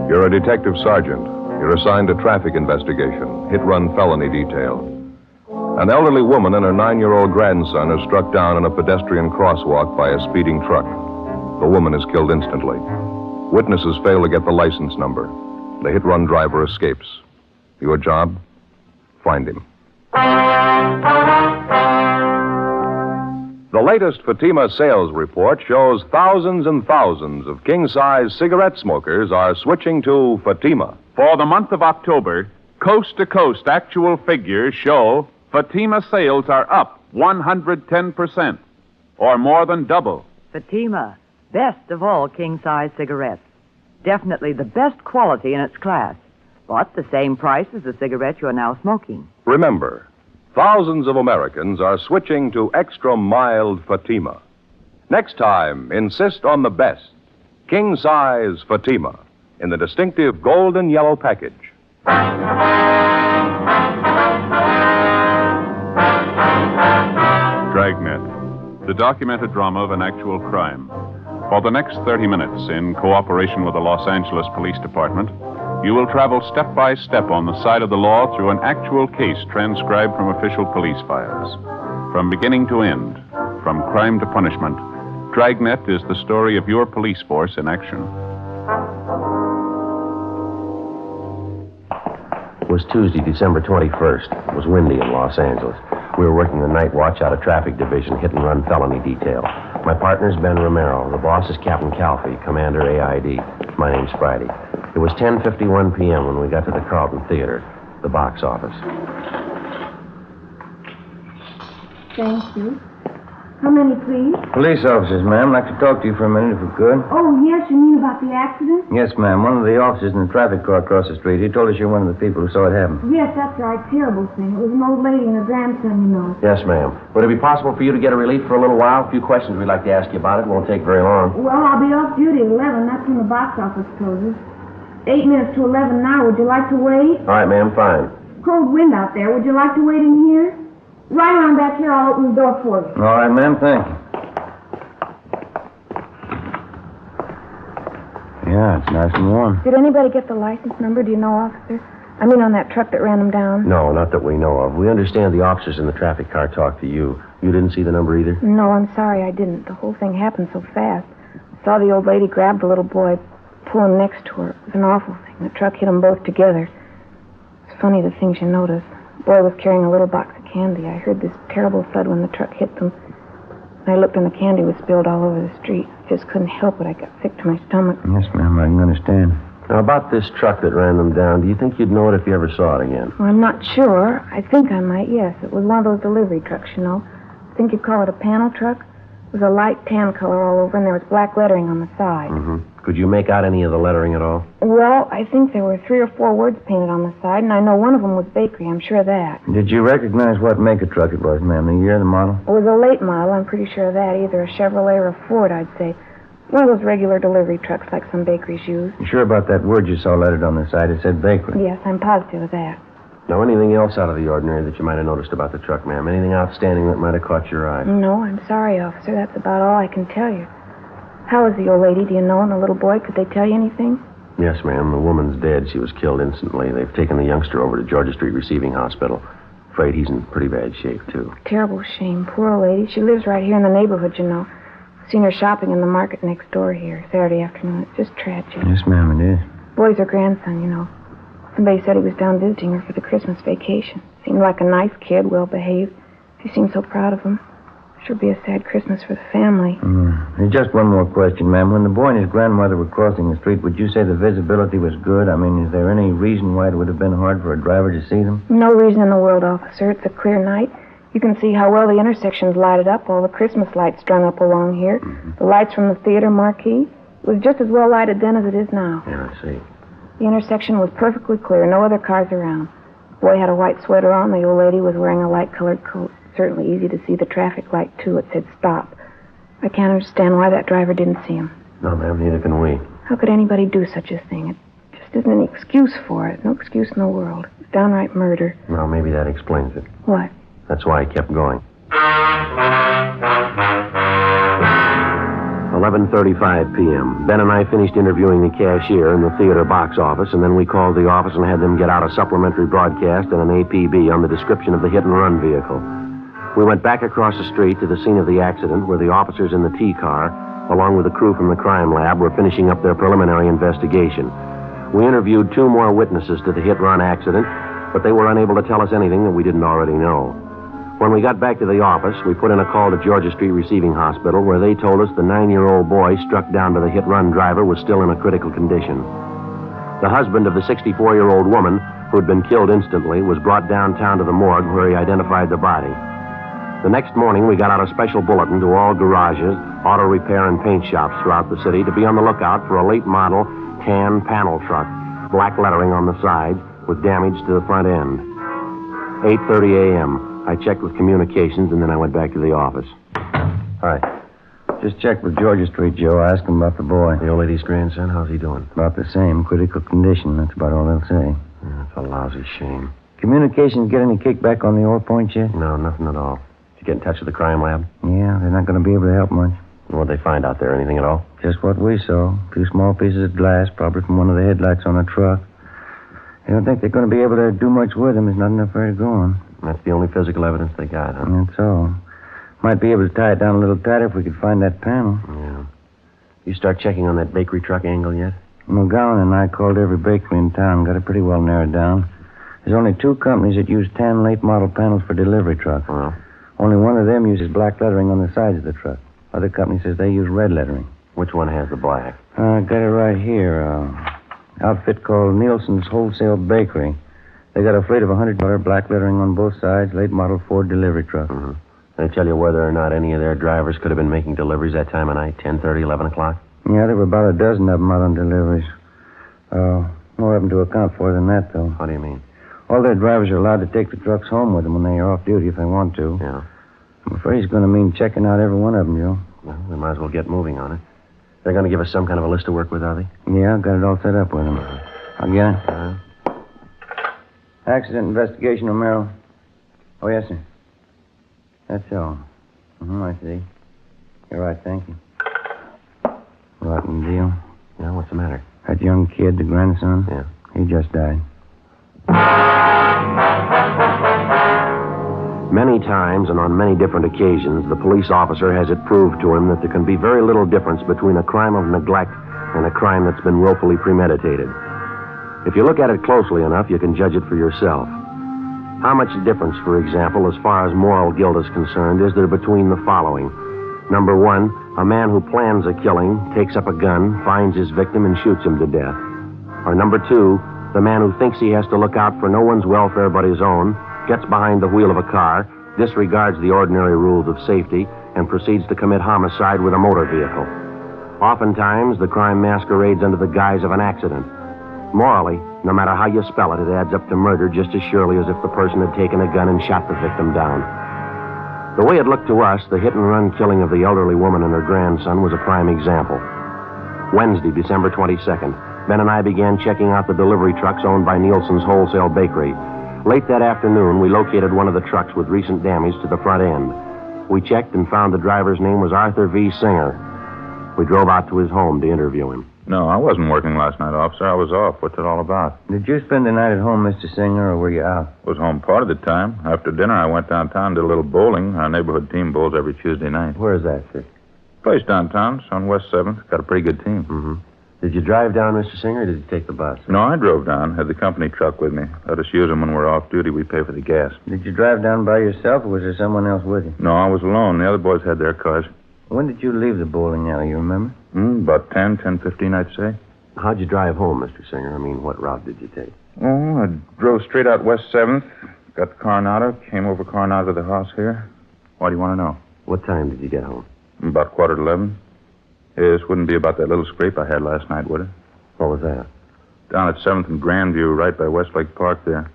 You're a detective sergeant. You're assigned to traffic investigation, hit-run felony detail. An elderly woman and her 9-year-old grandson are struck down in a pedestrian crosswalk by a speeding truck. The woman is killed instantly. Witnesses fail to get the license number. The hit-run driver escapes. Your job? Find him. The latest Fatima sales report shows thousands and thousands of king-size cigarette smokers are switching to Fatima. For the month of October, coast-to-coast actual figures show Fatima sales are up 110%, or more than double. Fatima, best of all king-size cigarettes. Definitely the best quality in its class, but the same price as the cigarette you're now smoking. Remember, thousands of Americans are switching to extra mild Fatima. Next time, insist on the best, king-size Fatima, in the distinctive golden yellow package. Dragnet, the documented drama of an actual crime. For the next 30 minutes, in cooperation with the Los Angeles Police Department, you will travel step by step on the side of the law through an actual case transcribed from official police files. From beginning to end, from crime to punishment, Dragnet is the story of your police force in action. It was Tuesday, December 21st. It was windy in Los Angeles. We were working the night watch out of traffic division, hit-and-run felony detail. My partner's Ben Romero. The boss is Captain Calfee, Commander AID. My name's Friday. It was 10:51 p.m. when we got to the Carlton Theater, the box office. Thank you. How many, please? Police officers, ma'am. I'd like to talk to you for a minute, if we could. Oh, yes, you mean about the accident? Yes, ma'am. One of the officers in the traffic car across the street, he told us you're one of the people who saw it happen. Yes, that's right. Terrible thing. It was an old lady and her grandson, you know. Yes, ma'am. Would it be possible for you to get a relief for a little while? A few questions we'd like to ask you about it. Won't take very long. Well, I'll be off duty at 11. That's when the box office closes. 8 minutes to 11 now. Would you like to wait? All right, ma'am. Fine. Cold wind out there. Would you like to wait in here? Right around back here. I'll open the door for you. All right, ma'am. Thank you. Yeah, it's nice and warm. Did anybody get the license number? Do you know, officer? I mean, on that truck that ran them down? No, not that we know of. We understand the officers in the traffic car talked to you. You didn't see the number either? No, I'm sorry, I didn't. The whole thing happened so fast. I saw the old lady grab the little boy, pull him next to her. It was an awful thing. The truck hit them both together. It's funny the things you notice. The boy was carrying a little box of candy. I heard this terrible thud when the truck hit them. I looked and the candy was spilled all over the street. I just couldn't help it. I got sick to my stomach. Yes, ma'am. I can understand. Now, about this truck that ran them down, do you think you'd know it if you ever saw it again? Well, I'm not sure. I think I might, yes. It was one of those delivery trucks, you know. I think you'd call it a panel truck. It was a light tan color all over, and there was black lettering on the side. Mm-hmm. Could you make out any of the lettering at all? Well, I think there were 3 or 4 words painted on the side, and I know one of them was bakery. I'm sure of that. Did you recognize what make of truck it was, ma'am? The year, the model? It was a late model. I'm pretty sure of that. Either a Chevrolet or a Ford, I'd say. One of those regular delivery trucks like some bakeries use. You sure about that word you saw lettered on the side? It said bakery. Yes, I'm positive of that. Now, anything else out of the ordinary that you might have noticed about the truck, ma'am? Anything outstanding that might have caught your eye? No, I'm sorry, officer. That's about all I can tell you. How is the old lady, do you know, and the little boy? Could they tell you anything? Yes, ma'am. The woman's dead. She was killed instantly. They've taken the youngster over to Georgia Street Receiving Hospital. Afraid he's in pretty bad shape, too. Terrible shame. Poor old lady. She lives right here in the neighborhood, you know. Seen her shopping in the market next door here Saturday afternoon. It's just tragic. Yes, ma'am, it is. Boy's her grandson, you know. Somebody said he was down visiting her for the Christmas vacation. Seemed like a nice kid, well-behaved. She seemed so proud of him. Sure be a sad Christmas for the family. There's just one more question, ma'am. When the boy and his grandmother were crossing the street, would you say the visibility was good? I mean, is there any reason why it would have been hard for a driver to see them? No reason in the world, officer. It's a clear night. You can see how well the intersection's lighted up, all the Christmas lights strung up along here. Mm-hmm. The lights from the theater marquee. It was just as well lighted then as it is now. Yeah, I see. The intersection was perfectly clear, no other cars around. The boy had a white sweater on. The old lady was wearing a light-colored coat. Certainly easy to see the traffic light, too. It said stop. I can't understand why that driver didn't see him. No, ma'am, neither can we. How could anybody do such a thing? It just isn't any excuse for it. No excuse in the world. It's downright murder. Well, maybe that explains it. What? That's why he kept going. 11:35 p.m. Ben and I finished interviewing the cashier in the theater box office, and then we called the office and had them get out a supplementary broadcast and an APB on the description of the hit-and-run vehicle. We went back across the street to the scene of the accident where the officers in the T-car, along with the crew from the crime lab, were finishing up their preliminary investigation. We interviewed 2 more witnesses to the hit-run accident, but they were unable to tell us anything that we didn't already know. When we got back to the office, we put in a call to Georgia Street Receiving Hospital, where they told us the 9-year-old boy struck down by the hit-run driver was still in a critical condition. The husband of the 64-year-old woman, who had been killed instantly, was brought downtown to the morgue where he identified the body. The next morning, we got out a special bulletin to all garages, auto repair, and paint shops throughout the city to be on the lookout for a late-model tan panel truck, black lettering on the side, with damage to the front end. 8:30 a.m. I checked with communications, and then I went back to the office. All right. Just checked with Georgia Street, Joe. I asked him about the boy. The old lady's grandson, how's he doing? About the same. Critical condition. That's about all they'll say. That's a lousy shame. Communications get any kickback on the ore point yet? No, nothing at all. Did you get in touch with the crime lab? Yeah, they're not going to be able to help much. What'd they find out there? Anything at all? Just what we saw. A few small pieces of glass, probably from one of the headlights on the truck. They don't think they're going to be able to do much with them. There's not enough there to go on. That's the only physical evidence they got, huh? That's all. Might be able to tie it down a little tighter if we could find that panel. Yeah. You start checking on that bakery truck angle yet? McGowan and I called every bakery in town, got it pretty well narrowed down. There's only 2 companies that use tan late model panels for delivery trucks. Well? Only one of them uses black lettering on the sides of the truck. Other company says they use red lettering. Which one has the black? I got it right here. Outfit called Nielsen's Wholesale Bakery. They got a fleet of $100 black lettering on both sides, late model Ford delivery truck. Mm-hmm. They tell you whether or not any of their drivers could have been making deliveries that time of night, 10:30, 11 o'clock? Yeah, there were about a dozen of them out on deliveries. More of them to account for than that, though. How do you mean? All their drivers are allowed to take the trucks home with them when they are off duty if they want to. Yeah. I'm afraid it's going to mean checking out every one of them, Joe. Well, we might as well get moving on it. They're going to give us some kind of a list to work with, are they? Yeah, I've got it all set up with them. I'll get it. Accident investigation, Romero. Oh, yes, sir. That's all. I see. You're right, thank you. Rotten deal. Yeah, what's the matter? That young kid, the grandson? Yeah. He just died. Many times and on many different occasions, the police officer has it proved to him that there can be very little difference between a crime of neglect and a crime that's been willfully premeditated. If you look at it closely enough, you can judge it for yourself. How much difference, for example, as far as moral guilt is concerned, is there between the following? Number one, a man who plans a killing, takes up a gun, finds his victim, and shoots him to death. Or number two, the man who thinks he has to look out for no one's welfare but his own, gets behind the wheel of a car, disregards the ordinary rules of safety, and proceeds to commit homicide with a motor vehicle. Oftentimes, the crime masquerades under the guise of an accident. Morally, no matter how you spell it, it adds up to murder just as surely as if the person had taken a gun and shot the victim down. The way it looked to us, the hit-and-run killing of the elderly woman and her grandson was a prime example. Wednesday, December 22nd, Ben and I began checking out the delivery trucks owned by Nielsen's Wholesale Bakery. Late that afternoon, we located one of the trucks with recent damage to the front end. We checked and found the driver's name was Arthur V. Singer. We drove out to his home to interview him. No, I wasn't working last night, officer. I was off. What's it all about? Did you spend the night at home, Mr. Singer, or were you out? Was home part of the time. After dinner, I went downtown, did a little bowling. Our neighborhood team bowls every Tuesday night. Where is that, sir? Place downtown. It's on West 7th. Got a pretty good team. Mm-hmm. Did you drive down, Mr. Singer, or did you take the bus? No, I drove down. Had the company truck with me. Let us use them when we're off duty. We pay for the gas. Did you drive down by yourself, or was there someone else with you? No, I was alone. The other boys had their cars. When did you leave the bowling alley, you remember? About 10:15, I'd say. How'd you drive home, Mr. Singer? I mean, what route did you take? Oh, I drove straight out West 7th, got the Coronado, came over Coronado to the house here. Why do you want to know? What time did you get home? About 11:15. This wouldn't be about that little scrape I had last night, would it? What was that? Down at 7th and Grandview, right by Westlake Park there.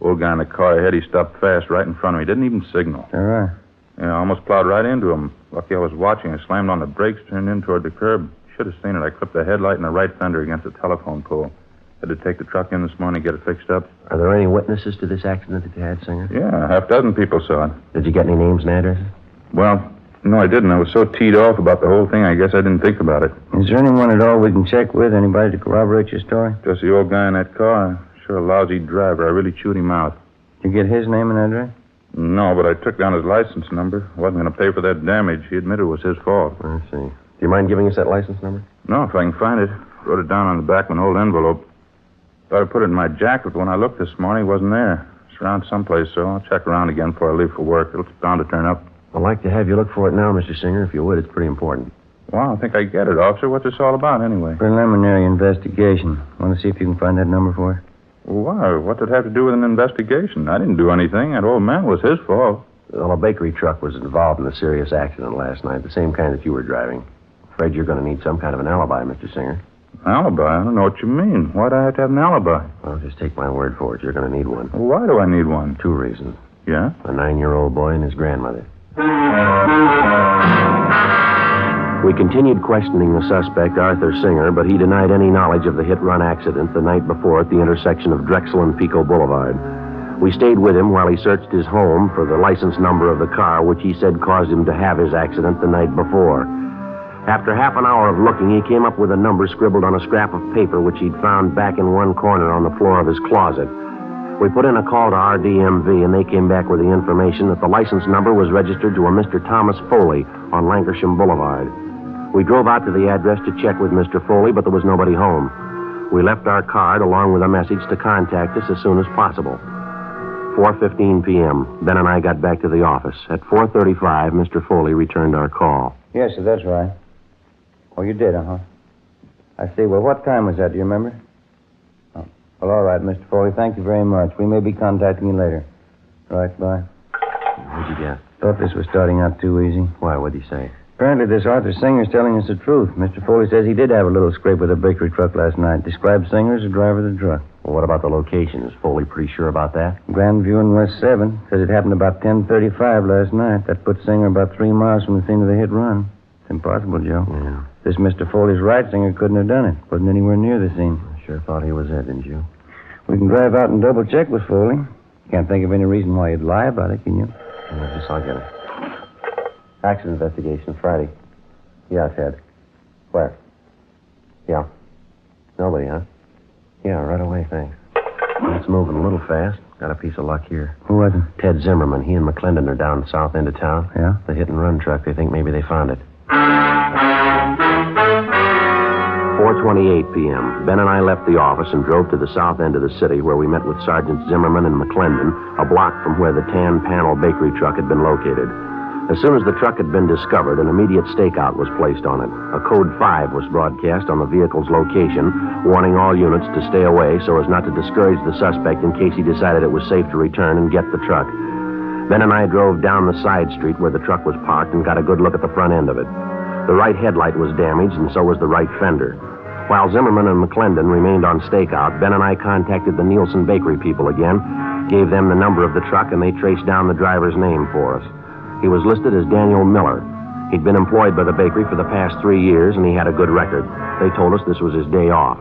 Old guy in the car ahead, he stopped fast right in front of me. Didn't even signal. All right. Yeah, I almost plowed right into him. Lucky I was watching. I slammed on the brakes, turned in toward the curb. Should have seen it. I clipped the headlight and the right fender against a telephone pole. Had to take the truck in this morning, get it fixed up. Are there any witnesses to this accident that you had, Singer? Yeah, a half dozen people saw it. Did you get any names and addresses? Well, no, I didn't. I was so teed off about the whole thing, I guess I didn't think about it. Is there anyone at all we can check with? Anybody to corroborate your story? Just the old guy in that car. Sure a lousy driver. I really chewed him out. Did you get his name and address? No, but I took down his license number. Wasn't going to pay for that damage. He admitted it was his fault. I see. Do you mind giving us that license number? No, if I can find it. Wrote it down on the back of an old envelope. Thought I put it in my jacket, but when I looked this morning, it wasn't there. It's around someplace, so I'll check around again before I leave for work. It's bound to turn up. I'd like to have you look for it now, Mr. Singer, if you would. It's pretty important. Well, I think I get it, officer. What's this all about, anyway? Preliminary investigation. Want to see if you can find that number for us? Why? What's it have to do with an investigation? I didn't do anything. That old man was his fault. Well, a bakery truck was involved in a serious accident last night, the same kind that you were driving. Afraid you're going to need some kind of an alibi, Mr. Singer. Alibi? I don't know what you mean. Why'd I have to have an alibi? Well, just take my word for it. You're going to need one. Well, why do I need one? 2 reasons. Yeah? A 9-year-old boy and his grandmother. We continued questioning the suspect, Arthur Singer, but he denied any knowledge of the hit-run accident the night before at the intersection of Drexel and Pico Boulevard. We stayed with him while he searched his home for the license number of the car, which he said caused him to have his accident the night before. After half an hour of looking, he came up with a number scribbled on a scrap of paper which he'd found back in one corner on the floor of his closet. We put in a call to RDMV, and they came back with the information that the license number was registered to a Mr. Thomas Foley on Lancashire Boulevard. We drove out to the address to check with Mr. Foley, but there was nobody home. We left our card along with a message to contact us as soon as possible. 4:15 p.m. Ben and I got back to the office. At 4:35, Mr. Foley returned our call. Yes, sir, that's right. Oh, you did, uh-huh. I see. Well, what time was that? Do you remember? Oh. Well, all right, Mr. Foley. Thank you very much. We may be contacting you later. All right, bye. What'd you get? Thought this was starting out too easy. Why, what'd he say? Apparently, this Arthur Singer's telling us the truth. Mr. Foley says he did have a little scrape with a bakery truck last night. Described Singer as the driver of the truck. Well, what about the location? Is Foley pretty sure about that? Grandview and West 7. Said it happened about 10:35 last night. That puts Singer about 3 miles from the scene of the hit run. It's impossible, Joe. Yeah. This Mr. Foley's right. Singer couldn't have done it. Wasn't anywhere near the scene. I sure thought he was it, didn't you? We can drive out and double-check with Foley. Can't think of any reason why he'd lie about it, can you? I guess I'll get it. Accident investigation, Friday. Yeah, Ted. Where? Yeah. Nobody, huh? Yeah, right away, thanks. It's moving a little fast. Got a piece of luck here. Who was it? Ted Zimmerman. He and McClendon are down the south end of town. Yeah? The hit-and-run truck. They think maybe they found it. 4:28 p.m. Ben and I left the office and drove to the south end of the city where we met with Sergeants Zimmerman and McClendon, a block from where the tan panel bakery truck had been located. As soon as the truck had been discovered, an immediate stakeout was placed on it. A code 5 was broadcast on the vehicle's location, warning all units to stay away so as not to discourage the suspect in case he decided it was safe to return and get the truck. Ben and I drove down the side street where the truck was parked and got a good look at the front end of it. The right headlight was damaged, and so was the right fender. While Zimmerman and McClendon remained on stakeout, Ben and I contacted the Nielsen Bakery people again, gave them the number of the truck, and they traced down the driver's name for us. He was listed as Daniel Miller. He'd been employed by the bakery for the past 3 years, and he had a good record. They told us this was his day off.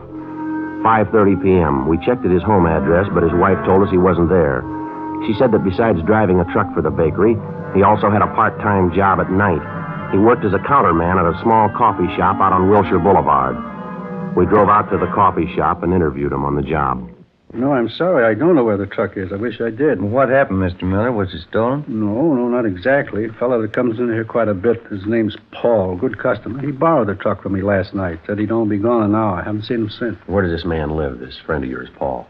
5:30 p.m. We checked at his home address, but his wife told us he wasn't there. She said that besides driving a truck for the bakery, he also had a part-time job at night. He worked as a counterman at a small coffee shop out on Wilshire Boulevard. We drove out to the coffee shop and interviewed him on the job. No, I'm sorry. I don't know where the truck is. I wish I did. What happened, Mr. Miller? Was it stolen? No, not exactly. A fellow that comes in here quite a bit. His name's Paul. Good customer. He borrowed the truck from me last night. Said he'd only be gone an hour. I haven't seen him since. Where does this man live, this friend of yours, Paul?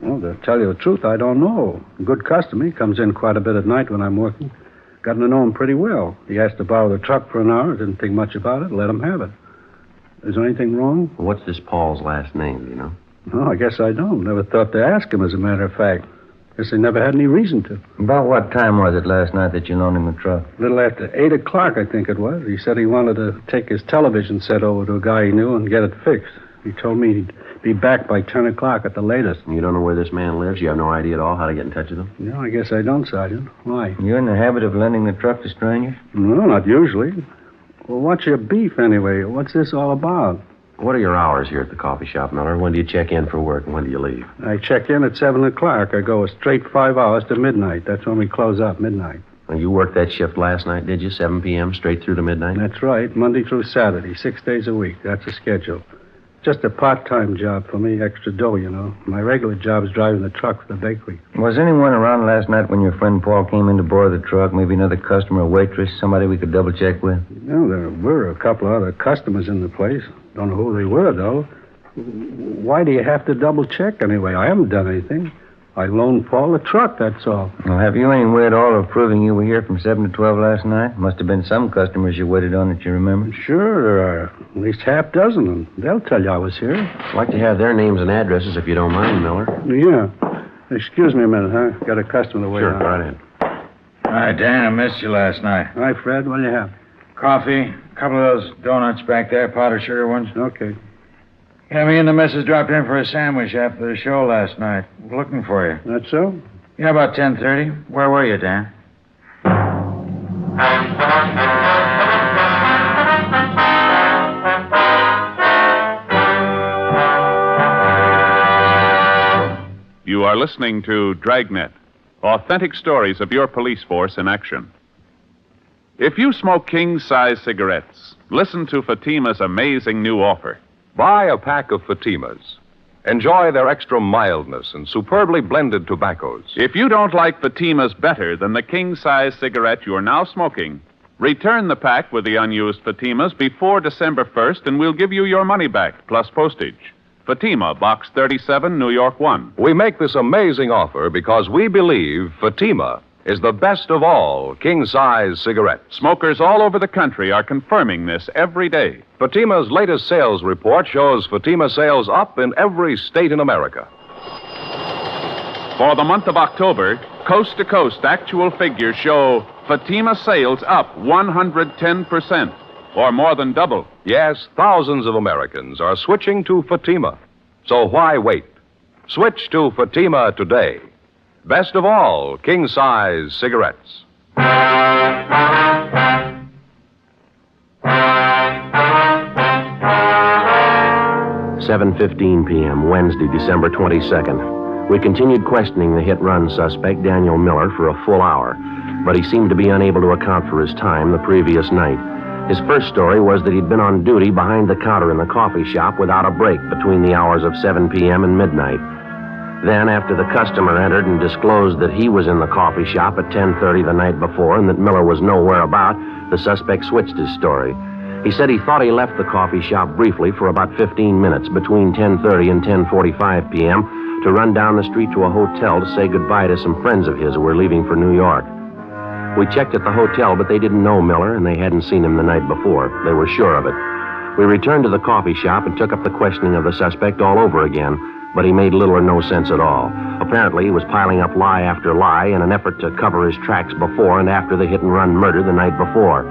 Well, to tell you the truth, I don't know. Good customer. He comes in quite a bit at night when I'm working. Gotten to know him pretty well. He asked to borrow the truck for an hour. Didn't think much about it. Let him have it. Is there anything wrong? What's this Paul's last name, do you know? No, I guess I don't. Never thought to ask him, as a matter of fact. Guess I never had any reason to. About what time was it last night that you loaned him the truck? A little after 8 o'clock, I think it was. He said he wanted to take his television set over to a guy he knew and get it fixed. He told me he'd be back by 10 o'clock at the latest. You don't know where this man lives? You have no idea at all how to get in touch with him? No, I guess I don't, Sergeant. Why? You're in the habit of lending the truck to strangers? No, not usually. Well, what's your beef, anyway? What's this all about? What are your hours here at the coffee shop, Miller? When do you check in for work and when do you leave? I check in at 7 o'clock. I go a straight 5 hours to midnight. That's when we close up, midnight. And you worked that shift last night, did you? 7 p.m. straight through to midnight? That's right. Monday through Saturday, 6 days a week. That's the schedule. Just a part-time job for me, extra dough, you know. My regular job is driving the truck for the bakery. Was anyone around last night when your friend Paul came in to borrow the truck? Maybe another customer, a waitress, somebody we could double-check with? No, there were a couple of other customers in the place. Don't know who they were, though. Why do you have to double-check anyway? I haven't done anything. I loaned Paul a truck, that's all. Well, have you any way at all of proving you were here from 7 to 12 last night? Must have been some customers you waited on that you remember. Sure, there are at least half dozen, and they'll tell you I was here. I'd like to have their names and addresses if you don't mind, Miller. Yeah. Excuse me a minute, huh? Got a customer to wait on. Sure, right in. Hi, Dan. I missed you last night. Hi, Fred. What do you have? Coffee, a couple of those donuts back there, powdered sugar ones. Okay. Yeah, me and the missus dropped in for a sandwich after the show last night. Looking for you. That's so? Yeah, about 10:30. Where were you, Dan? You are listening to Dragnet, authentic stories of your police force in action. If you smoke king-size cigarettes, listen to Fatima's amazing new offer. Buy a pack of Fatimas. Enjoy their extra mildness and superbly blended tobaccos. If you don't like Fatima's better than the king-size cigarette you're now smoking, return the pack with the unused Fatimas before December 1st, and we'll give you your money back, plus postage. Fatima, Box 37, New York 1. We make this amazing offer because we believe Fatima is the best of all king-size cigarettes. Smokers all over the country are confirming this every day. Fatima's latest sales report shows Fatima sales up in every state in America. For the month of October, coast-to-coast actual figures show Fatima sales up 110%, or more than double. Yes, thousands of Americans are switching to Fatima. So why wait? Switch to Fatima today. Best of all, king-size cigarettes. 7:15 p.m., Wednesday, December 22nd. We continued questioning the hit-run suspect, Daniel Miller, for a full hour, but he seemed to be unable to account for his time the previous night. His first story was that he'd been on duty behind the counter in the coffee shop without a break between the hours of 7 p.m. and midnight. Then, after the customer entered and disclosed that he was in the coffee shop at 10:30 the night before and that Miller was nowhere about, the suspect switched his story. He said he thought he left the coffee shop briefly for about 15 minutes between 10:30 and 10:45 p.m. to run down the street to a hotel to say goodbye to some friends of his who were leaving for New York. We checked at the hotel, but they didn't know Miller, and they hadn't seen him the night before. They were sure of it. We returned to the coffee shop and took up the questioning of the suspect all over again, but he made little or no sense at all. Apparently, he was piling up lie after lie in an effort to cover his tracks before and after the hit-and-run murder the night before.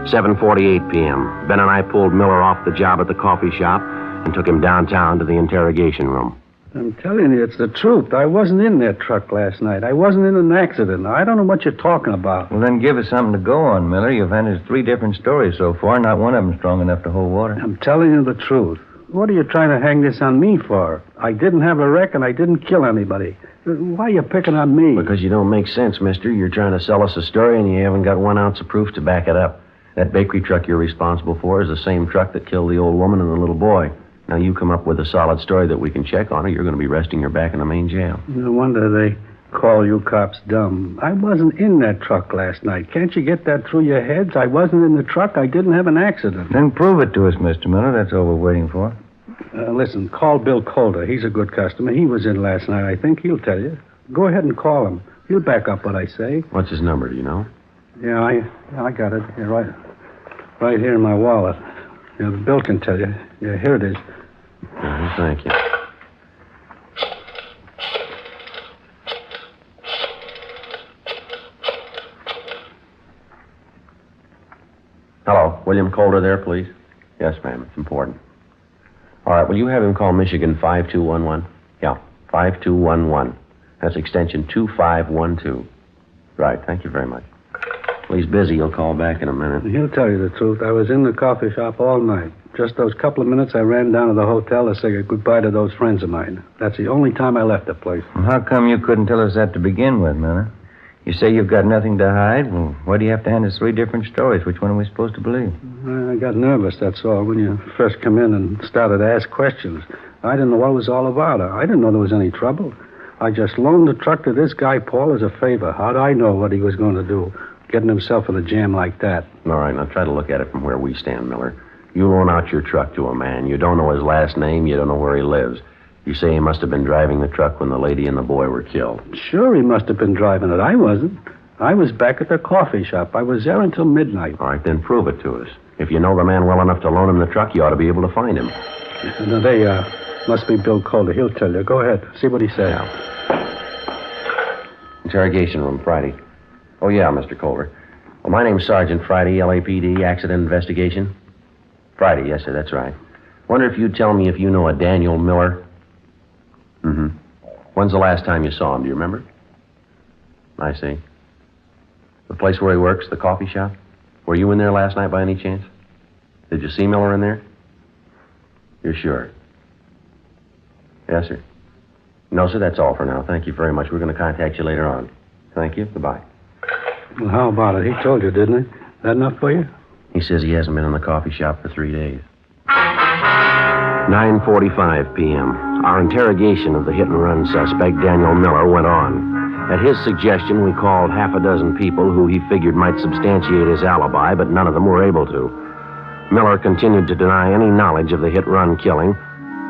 7:48 p.m., Ben and I pulled Miller off the job at the coffee shop and took him downtown to the interrogation room. I'm telling you, it's the truth. I wasn't in that truck last night. I wasn't in an accident. I don't know what you're talking about. Well, then give us something to go on, Miller. You've handed us 3 different stories so far. Not one of them strong enough to hold water. I'm telling you the truth. What are you trying to hang this on me for? I didn't have a wreck and I didn't kill anybody. Why are you picking on me? Because you don't make sense, mister. You're trying to sell us a story and you haven't got 1 ounce of proof to back it up. That bakery truck you're responsible for is the same truck that killed the old woman and the little boy. Now, you come up with a solid story that we can check on, or you're going to be resting your back in the main jail. No wonder they call you cops dumb. I wasn't in that truck last night. Can't you get that through your heads? I wasn't in the truck. I didn't have an accident. Then prove it to us, Mr. Miller. That's all we're waiting for. Listen, call Bill Calder. He's a good customer. He was in last night, I think. He'll tell you. Go ahead and call him. He'll back up what I say. What's his number, do you know? Yeah, I got it. Yeah, right here in my wallet. Yeah, Bill can tell you. Yeah, here it is. Thank you. Hello, William Calder there, please? Yes, ma'am, it's important. All right, will you have him call Michigan 5211? Yeah, 5211. That's extension 2512. Right, thank you very much. Well, he's busy. He'll call back in a minute. He'll tell you the truth. I was in the coffee shop all night. Just those couple of minutes I ran down to the hotel to say goodbye to those friends of mine. That's the only time I left the place. Well, how come you couldn't tell us that to begin with, Miller? You say you've got nothing to hide? Well, why do you have to hand us 3 different stories? Which one are we supposed to believe? I got nervous, that's all, when you first come in and started to ask questions. I didn't know what it was all about. I didn't know there was any trouble. I just loaned the truck to this guy, Paul, as a favor. How'd I know what he was going to do, getting himself in a jam like that? All right, now try to look at it from where we stand, Miller. You loan out your truck to a man. You don't know his last name. You don't know where he lives. You say he must have been driving the truck when the lady and the boy were killed. Sure, he must have been driving it. I wasn't. I was back at the coffee shop. I was there until midnight. All right, then prove it to us. If you know the man well enough to loan him the truck, you ought to be able to find him. Now, they must be Bill Calder. He'll tell you. Go ahead. See what he says. Yeah. Interrogation room, Friday. Oh, yeah, Mr. Calder. Well, my name's Sergeant Friday, LAPD, Accident Investigation. Friday, yes, sir, that's right. Wonder if you'd tell me if you know a Daniel Miller? Mm-hmm. When's the last time you saw him? Do you remember? I see. The place where he works, the coffee shop? Were you in there last night by any chance? Did you see Miller in there? You're sure? Yes, sir. No, sir, that's all for now. Thank you very much. We're going to contact you later on. Thank you. Goodbye. Well, how about it? He told you, didn't he? That enough for you? He says he hasn't been in the coffee shop for 3 days. 9:45 p.m. Our interrogation of the hit-and-run suspect, Daniel Miller, went on. At his suggestion, we called half a dozen people who he figured might substantiate his alibi, but none of them were able to. Miller continued to deny any knowledge of the hit-run killing,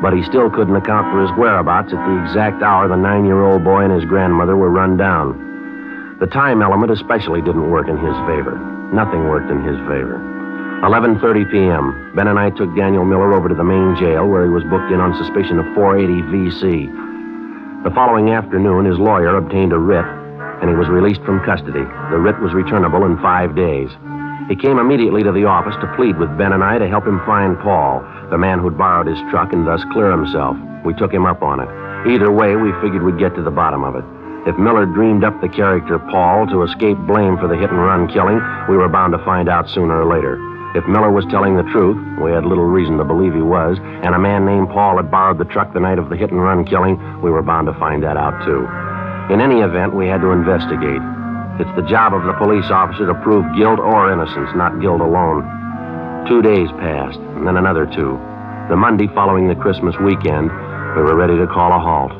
but he still couldn't account for his whereabouts at the exact hour the 9-year-old boy and his grandmother were run down. The time element especially didn't work in his favor. Nothing worked in his favor. 11:30 p.m., Ben and I took Daniel Miller over to the main jail where he was booked in on suspicion of 480 VC. The following afternoon, his lawyer obtained a writ and he was released from custody. The writ was returnable in 5 days. He came immediately to the office to plead with Ben and I to help him find Paul, the man who'd borrowed his truck, and thus clear himself. We took him up on it. Either way, we figured we'd get to the bottom of it. If Miller dreamed up the character Paul to escape blame for the hit-and-run killing, we were bound to find out sooner or later. If Miller was telling the truth, we had little reason to believe he was, and a man named Paul had borrowed the truck the night of the hit-and-run killing, we were bound to find that out, too. In any event, we had to investigate. It's the job of the police officer to prove guilt or innocence, not guilt alone. 2 days passed, and then another 2. The Monday following the Christmas weekend, we were ready to call a halt.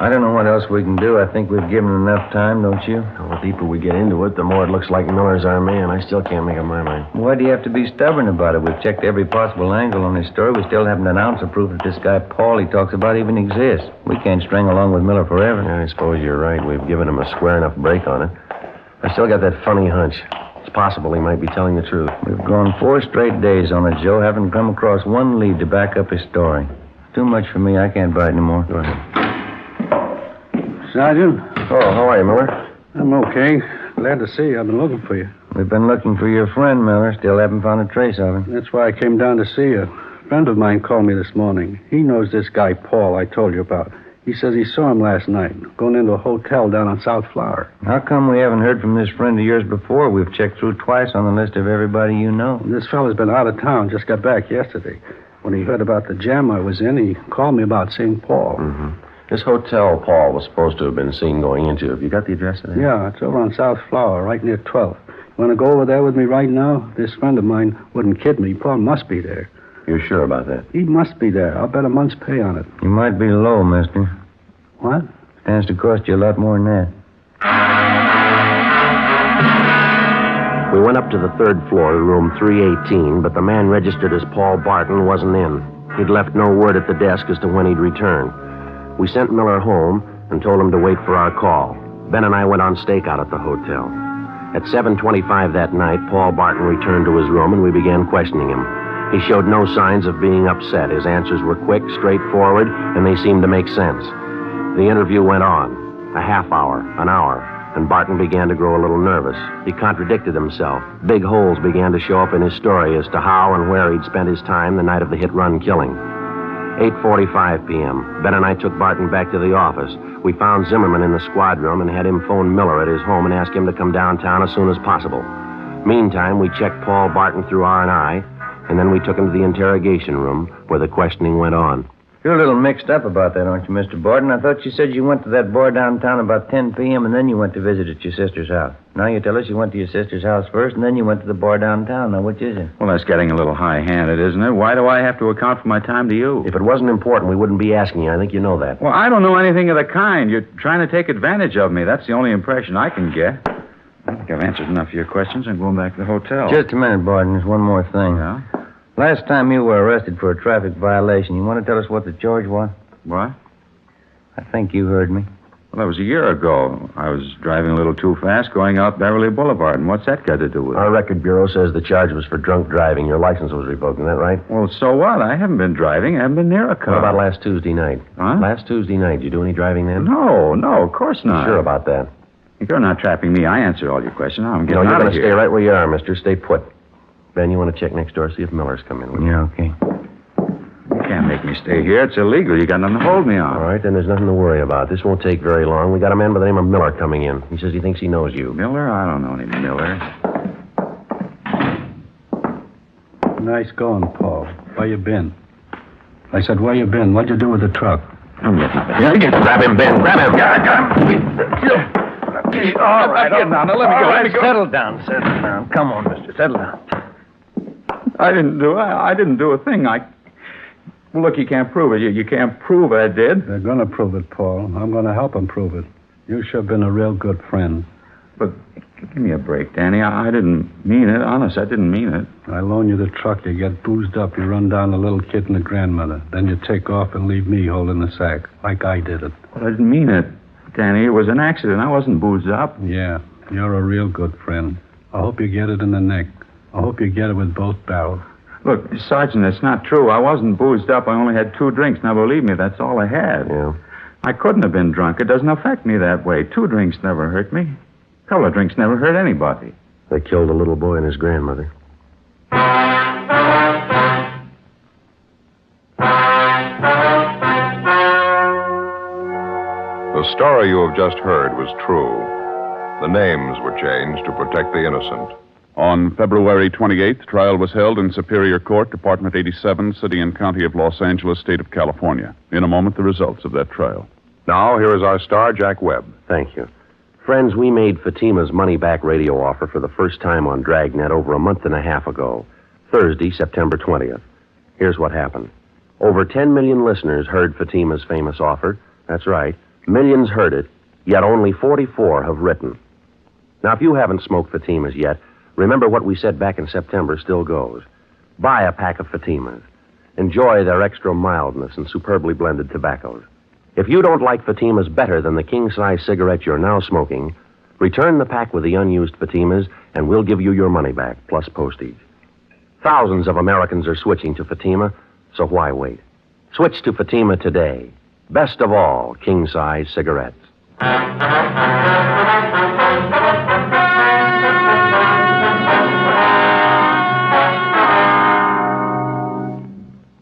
I don't know what else we can do. I think we've given enough time, don't you? The deeper we get into it, the more it looks like Miller's our man. I still can't make up my mind. Why do you have to be stubborn about it? We've checked every possible angle on this story. We still haven't an ounce of proof that this guy Paul he talks about even exists. We can't string along with Miller forever. Yeah, I suppose you're right. We've given him a square enough break on it. I still got that funny hunch. It's possible he might be telling the truth. We've gone 4 straight days on it, Joe. Haven't come across one lead to back up his story. Too much for me. I can't bite anymore. Go ahead. Sergeant? Oh, how are you, Miller? I'm okay. Glad to see you. I've been looking for you. We've been looking for your friend, Miller. Still haven't found a trace of him. That's why I came down to see you. A friend of mine called me this morning. He knows this guy, Paul, I told you about. He says he saw him last night, going into a hotel down on South Flower. How come we haven't heard from this friend of yours before? We've checked through twice on the list of everybody you know. This fella's been out of town, just got back yesterday. When he heard about the jam I was in, he called me about seeing Paul. Mm-hmm. This hotel Paul was supposed to have been seen going into. Have you got the address of that? Yeah, it's over on South Flower, right near 12th. You want to go over there with me right now? This friend of mine wouldn't kid me. Paul must be there. You're sure about that? He must be there. I'll bet a month's pay on it. You might be low, mister. What? Stands to cost you a lot more than that. We went up to the 3rd floor, room 318, but the man registered as Paul Barton wasn't in. He'd left no word at the desk as to when he'd return. We sent Miller home and told him to wait for our call. Ben and I went on stakeout at the hotel. At 7:25 that night, Paul Barton returned to his room and we began questioning him. He showed no signs of being upset. His answers were quick, straightforward, and they seemed to make sense. The interview went on, a half hour, an hour, and Barton began to grow a little nervous. He contradicted himself. Big holes began to show up in his story as to how and where he'd spent his time the night of the hit-run killing. 8:45 p.m. Ben and I took Barton back to the office. We found Zimmerman in the squad room and had him phone Miller at his home and ask him to come downtown as soon as possible. Meantime, we checked Paul Barton through R&I, and then we took him to the interrogation room where the questioning went on. You're a little mixed up about that, aren't you, Mr. Barton? I thought you said you went to that bar downtown about 10 p.m. and then you went to visit at your sister's house. Now you tell us you went to your sister's house first and then you went to the bar downtown. Now, which is it? Well, that's getting a little high-handed, isn't it? Why do I have to account for my time to you? If it wasn't important, we wouldn't be asking you. I think you know that. Well, I don't know anything of the kind. You're trying to take advantage of me. That's the only impression I can get. I think I've answered enough of your questions. I'm going back to the hotel. Just a minute, Barton. There's one more thing. Yeah? Last time you were arrested for a traffic violation, you want to tell us what the charge was? What? I think you heard me. Well, that was a year ago. I was driving a little too fast going out Beverly Boulevard. And what's that got to do with it? Our record bureau says the charge was for drunk driving. Your license was revoked. Isn't that right? Well, so what? I haven't been driving. I haven't been near a car. What about last Tuesday night? Huh? Last Tuesday night. Did you do any driving then? No, of course not. You sure about that? If you're not trapping me, I answered all your questions. Now I'm getting you're out going of to here. stay right where you are, mister. Stay put. Ben, you want to check next door, see if Miller's come in with you? Yeah, okay. You can't make me stay here. It's illegal. You got nothing to hold me on. All right, then there's nothing to worry about. This won't take very long. We got a man by the name of Miller coming in. He says he thinks he knows you. Miller? I don't know any Miller. Nice going, Paul. Where you been? I said, where you been? What'd you do with the truck? I'm getting up. Grab him, Ben. Grab him. Got him. All right. Now, let me go. Settle down. Come on, mister. Settle down. I didn't do a thing. Well, look, you can't prove it. You can't prove I did. They're going to prove it, Paul. I'm going to help them prove it. You sure been a real good friend. But give me a break, Danny. I didn't mean it. Honest, I didn't mean it. I loan you the truck. You get boozed up. You run down the little kid and the grandmother. Then you take off and leave me holding the sack, like I did it. Well, I didn't mean it, Danny. It was an accident. I wasn't boozed up. Yeah, you're a real good friend. I hope you get it in the neck. I hope you get it with both barrels. Look, Sergeant, it's not true. I wasn't boozed up. I only had 2 drinks. Now, believe me, that's all I had. Yeah. I couldn't have been drunk. It doesn't affect me that way. 2 drinks never hurt me. A couple of drinks never hurt anybody. They killed a little boy and his grandmother. The story you have just heard was true. The names were changed to protect the innocent. On February 28th, trial was held in Superior Court, Department 87, City and County of Los Angeles, State of California. In a moment, the results of that trial. Now, here is our star, Jack Webb. Thank you. Friends, we made Fatima's money-back radio offer for the first time on Dragnet over a month and a half ago, Thursday, September 20th. Here's what happened. Over 10 million listeners heard Fatima's famous offer. That's right. Millions heard it, yet only 44 have written. Now, if you haven't smoked Fatimas yet, remember what we said back in September still goes. Buy a pack of Fatimas. Enjoy their extra mildness and superbly blended tobaccos. If you don't like Fatimas better than the king-size cigarette you're now smoking, return the pack with the unused Fatimas, and we'll give you your money back, plus postage. Thousands of Americans are switching to Fatima, so why wait? Switch to Fatima today. Best of all, king-size cigarettes.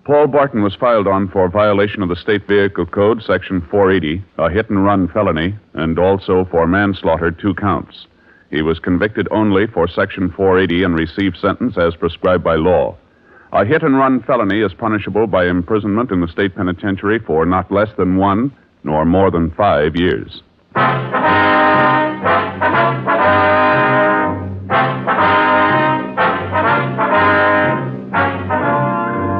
Paul Barton was filed on for violation of the State Vehicle Code, Section 480, a hit-and-run felony, and also for manslaughter, 2 counts. He was convicted only for Section 480 and received sentence as prescribed by law. A hit-and-run felony is punishable by imprisonment in the state penitentiary for not less than 1 nor more than 5 years.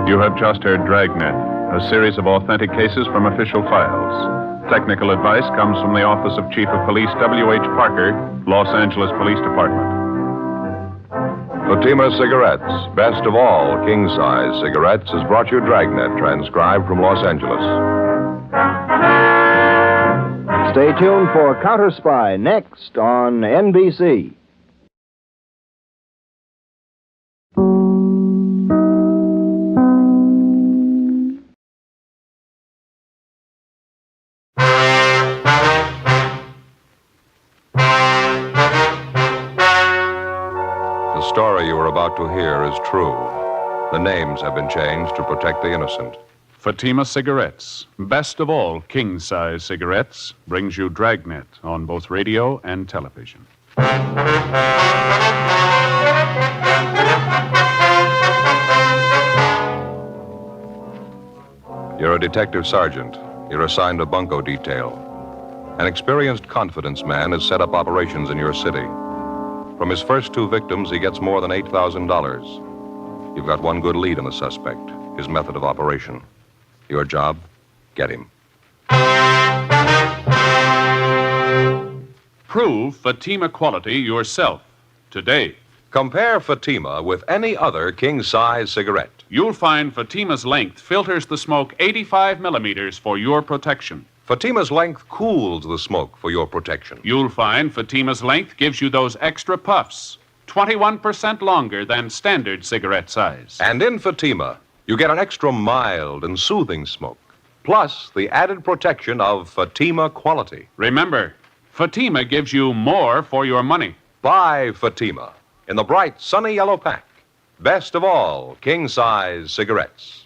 You have just heard Dragnet, a series of authentic cases from official files. Technical advice comes from the Office of Chief of Police W.H. Parker, Los Angeles Police Department. Fatima Cigarettes, best of all king-size cigarettes, has brought you Dragnet, transcribed from Los Angeles. Stay tuned for Counter Spy next on NBC. The story you are about to hear is true. The names have been changed to protect the innocent. Fatima Cigarettes, best of all king-size cigarettes, brings you Dragnet on both radio and television. You're a detective sergeant. You're assigned a bunco detail. An experienced confidence man has set up operations in your city. From his first 2 victims, he gets more than $8,000. You've got one good lead on the suspect, his method of operation. Your job, get him. Prove Fatima quality yourself today. Compare Fatima with any other king-size cigarette. You'll find Fatima's length filters the smoke 85 millimeters for your protection. Fatima's length cools the smoke for your protection. You'll find Fatima's length gives you those extra puffs, 21% longer than standard cigarette size. And in Fatima, you get an extra mild and soothing smoke, plus the added protection of Fatima quality. Remember, Fatima gives you more for your money. Buy Fatima in the bright, sunny yellow pack. Best of all king-size cigarettes.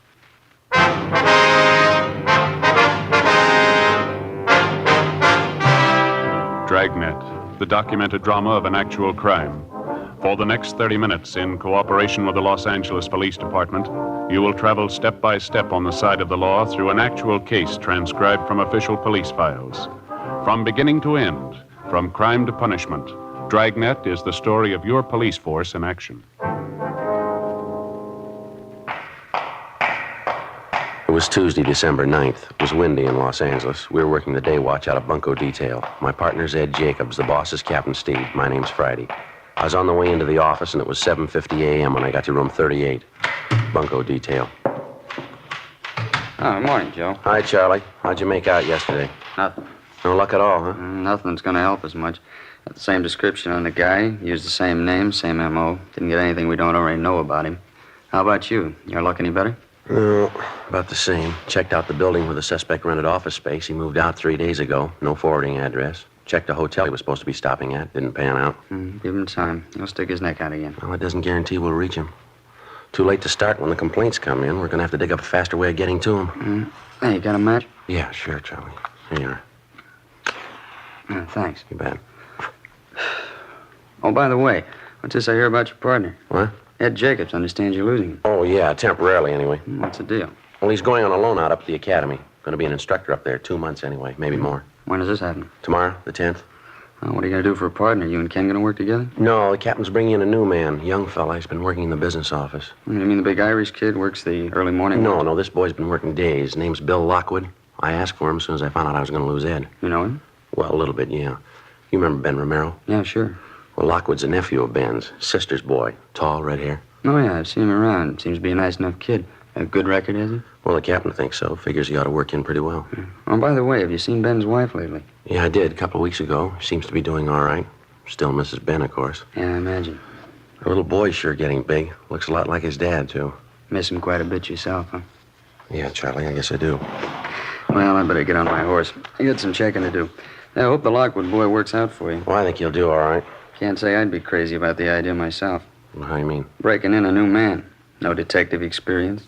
Dragnet, the documented drama of an actual crime. For the next 30 minutes, in cooperation with the Los Angeles Police Department, you will travel step by step on the side of the law through an actual case transcribed from official police files. From beginning to end, from crime to punishment, Dragnet is the story of your police force in action. It was Tuesday, December 9th. It was windy in Los Angeles. We were working the day watch out of bunco detail. My partner's Ed Jacobs. The boss is Captain Steve. My name's Friday. I was on the way into the office, and it was 7:50 a.m. when I got to room 38. Bunco detail. Oh, morning, Joe. Hi, Charlie. How'd you make out yesterday? Nothing. No luck at all, huh? Nothing's going to help us much. Got the same description on the guy, used the same name, same M.O. Didn't get anything we don't already know about him. How about you? Your luck any better? No, about the same. Checked out the building where the suspect rented office space. He moved out 3 days ago. No forwarding address. Checked the hotel he was supposed to be stopping at. Didn't pan out. Give him time. He'll stick his neck out again. Well, it doesn't guarantee we'll reach him. Too late to start when the complaints come in. We're going to have to dig up a faster way of getting to him. Hey, you got a match? Yeah, sure, Charlie. Here you are. Thanks. You bet. Oh, by the way, what's this I hear about your partner? What? Ed Jacobs understands you're losing him. Oh, yeah, temporarily anyway. What's the deal? Well, he's going on a loan out up at the academy. Going to be an instructor up there 2 months anyway, maybe more. When does this happen? Tomorrow, the 10th. What are you going to do for a partner? You and Ken going to work together? No, the captain's bringing in a new man, young fella. He's been working in the business office. You mean the big Irish kid works the early morning? No, this boy's been working days. His name's Bill Lockwood. I asked for him as soon as I found out I was going to lose Ed. You know him? Well, a little bit, yeah. You remember Ben Romero? Yeah, sure. Well, Lockwood's a nephew of Ben's, sister's boy. Tall, red hair. Oh, yeah, I've seen him around. Seems to be a nice enough kid. A good record, has he? Well, the captain thinks so. Figures he ought to work in pretty well. Oh, by the way, have you seen Ben's wife lately? Yeah, I did a couple of weeks ago. Seems to be doing all right. Still misses Ben, of course. Yeah, I imagine. The little boy's sure getting big. Looks a lot like his dad, too. Miss him quite a bit yourself, huh? Yeah, Charlie, I guess I do. Well, I better get on my horse. I got some checking to do. I hope the Lockwood boy works out for you. Well, I think he'll do all right. Can't say I'd be crazy about the idea myself. Well, how do you mean? Breaking in a new man. No detective experience.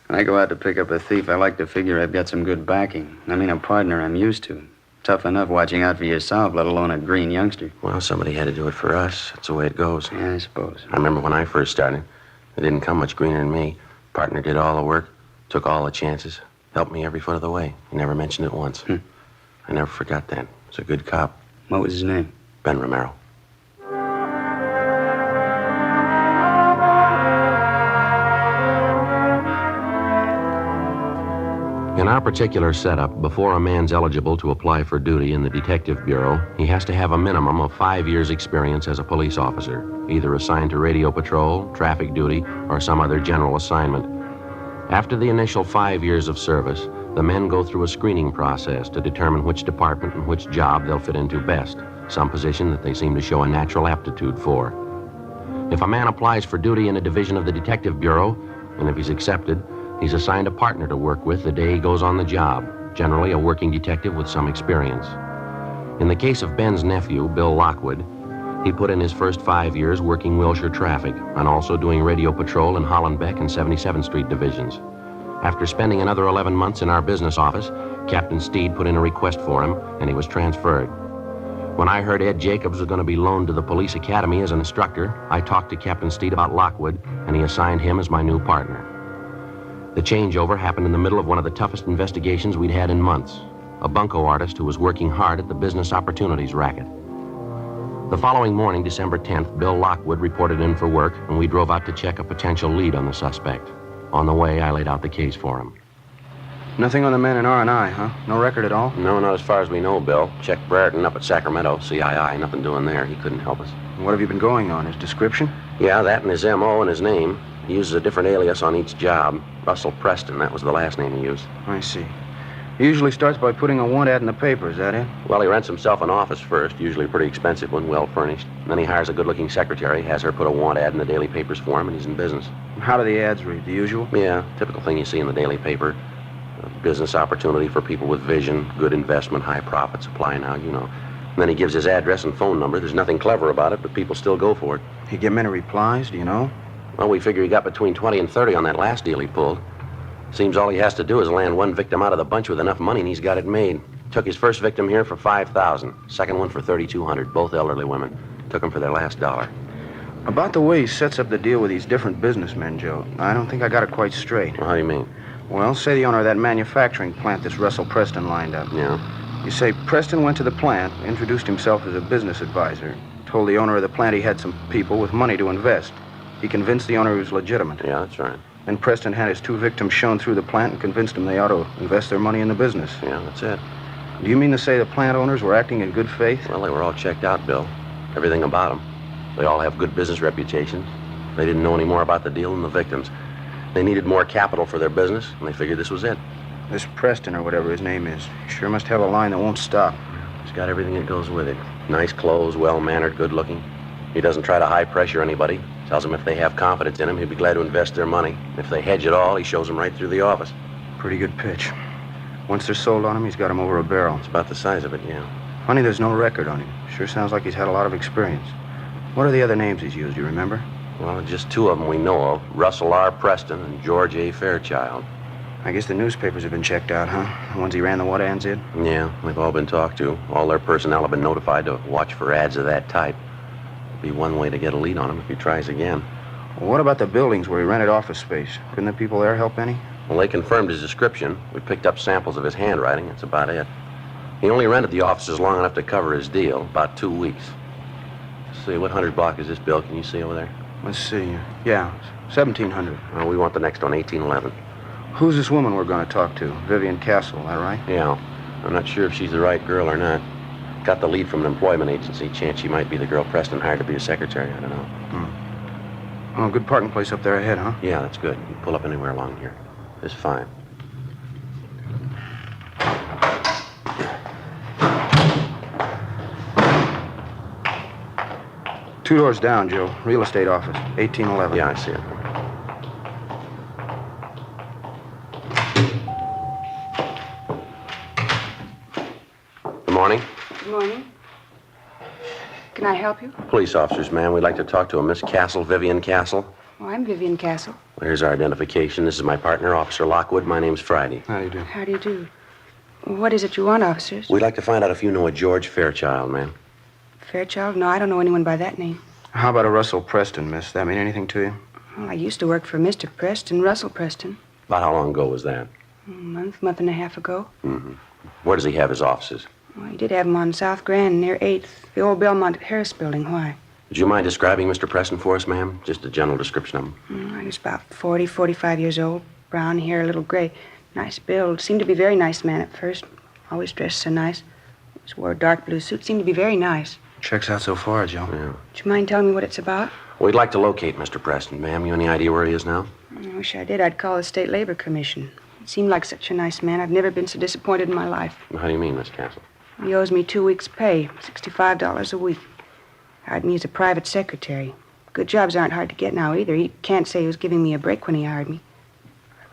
When I go out to pick up a thief, I like to figure I've got some good backing. I mean, a partner I'm used to. Tough enough watching out for yourself, let alone a green youngster. Well, somebody had to do it for us. That's the way it goes. Yeah, I suppose. I remember when I first started. It didn't come much greener than me. Partner did all the work, took all the chances, helped me every foot of the way. He never mentioned it once. I never forgot that. He's a good cop. What was his name? Ben Romero. In our particular setup, before a man's eligible to apply for duty in the Detective Bureau, he has to have a minimum of 5 years' experience as a police officer, either assigned to radio patrol, traffic duty, or some other general assignment. After the initial 5 years of service, the men go through a screening process to determine which department and which job they'll fit into best, some position that they seem to show a natural aptitude for. If a man applies for duty in a division of the Detective Bureau, and if he's accepted, he's assigned a partner to work with the day he goes on the job, generally a working detective with some experience. In the case of Ben's nephew, Bill Lockwood, he put in his first 5 years working Wilshire traffic and also doing radio patrol in Hollenbeck and 77th Street divisions. After spending another 11 months in our business office, Captain Steed put in a request for him, and he was transferred. When I heard Ed Jacobs was going to be loaned to the police academy as an instructor, I talked to Captain Steed about Lockwood, and he assigned him as my new partner. The changeover happened in the middle of one of the toughest investigations we'd had in months. A bunco artist who was working hard at the business opportunities racket. The following morning, December 10th, Bill Lockwood reported in for work, and we drove out to check a potential lead on the suspect. On the way, I laid out the case for him. Nothing on the man in R&I, huh? No record at all? No, not as far as we know, Bill. Checked Brereton up at Sacramento, CII. Nothing doing there. He couldn't help us. What have you been going on? His description? Yeah, that and his M.O. and his name. He uses a different alias on each job. Russell Preston, that was the last name he used. I see. He usually starts by putting a want ad in the paper, is that it? Well, he rents himself an office first, usually a pretty expensive one, well furnished. Then he hires a good-looking secretary, has her put a want ad in the daily papers for him, and he's in business. How do the ads read? The usual? Yeah, typical thing you see in the daily paper. A business opportunity for people with vision, good investment, high profits. Apply now, you know. And then he gives his address and phone number. There's nothing clever about it, but people still go for it. He get many replies, do you know? Well, we figure he got between 20 and 30 on that last deal he pulled. Seems all he has to do is land one victim out of the bunch with enough money, and he's got it made. Took his first victim here for $5,000. Second one for $3,200. Both elderly women. Took them for their last dollar. About the way he sets up the deal with these different businessmen, Joe, I don't think I got it quite straight. Well, how do you mean? Well, say the owner of that manufacturing plant this Russell Preston lined up. Yeah? You say Preston went to the plant, introduced himself as a business advisor, told the owner of the plant he had some people with money to invest. He convinced the owner he was legitimate. Yeah, that's right. Then Preston had his two victims shown through the plant and convinced them they ought to invest their money in the business. Yeah, that's it. Do you mean to say the plant owners were acting in good faith? Well, they were all checked out, Bill. Everything about them. They all have good business reputations. They didn't know any more about the deal than the victims. They needed more capital for their business, and they figured this was it. This Preston, or whatever his name is, sure must have a line that won't stop. He's got everything that goes with it. Nice clothes, well-mannered, good-looking. He doesn't try to high-pressure anybody. Tells them if they have confidence in him, he'd be glad to invest their money. If they hedge it all, he shows them right through the office. Pretty good pitch. Once they're sold on him, he's got him over a barrel. It's about the size of it, yeah. Funny there's no record on him. Sure sounds like he's had a lot of experience. What are the other names he's used, you remember? Well, just two of them we know of. Russell R. Preston and George A. Fairchild. I guess the newspapers have been checked out, huh? The ones he ran the what ads in? Yeah, they've all been talked to. All their personnel have been notified to watch for ads of that type. Be one way to get a lead on him if he tries again. Well, what about the buildings where he rented office space? Couldn't the people there help any? Well, they confirmed his description. We picked up samples of his handwriting. That's about it. He only rented the offices long enough to cover his deal, about 2 weeks. Let's see, what 100 block is this, Bill? Can you see over there? Let's see. Yeah, 1700. Well, we want the next one, 1811. Who's this woman we're going to talk to? Vivian Castle, that right? Yeah. I'm not sure if she's the right girl or not. Got the lead from an employment agency. Chance she might be the girl Preston hired to be a secretary. I don't know. Oh, good parking place up there ahead, huh? Yeah, that's good. You can pull up anywhere along here. It's fine. Two doors down, Joe. Real estate office, 1811. Yeah, I see it. Good morning. Good morning. Can I help you? Police officers, ma'am. We'd like to talk to a Miss Castle, Vivian Castle. Oh, I'm Vivian Castle. Well, here's our identification. This is my partner, Officer Lockwood. My name's Friday. How do you do? How do you do? What is it you want, officers? We'd like to find out if you know a George Fairchild, ma'am. Fairchild? No, I don't know anyone by that name. How about a Russell Preston, miss? That mean anything to you? Well, I used to work for Mr. Preston, Russell Preston. About how long ago was that? A month and a half ago. Mm-hmm. Where does he have his offices? Well, he did have them on South Grand near 8th, the old Belmont Harris building. Why? Would you mind describing Mr. Preston for us, ma'am? Just a general description of him. He was about 45 years old. Brown hair, a little gray. Nice build. Seemed to be a very nice man at first. Always dressed so nice. Always wore a dark blue suit. Seemed to be very nice. Checks out so far, Joe. Yeah. Would you mind telling me what it's about? We'd like to locate Mr. Preston, ma'am. You any idea where he is now? I wish I did. I'd call the State Labor Commission. He seemed like such a nice man. I've never been so disappointed in my life. How do you mean, Miss Castle? He owes me 2 weeks' pay, $65 a week. Hired me as a private secretary. Good jobs aren't hard to get now either. He can't say he was giving me a break when he hired me.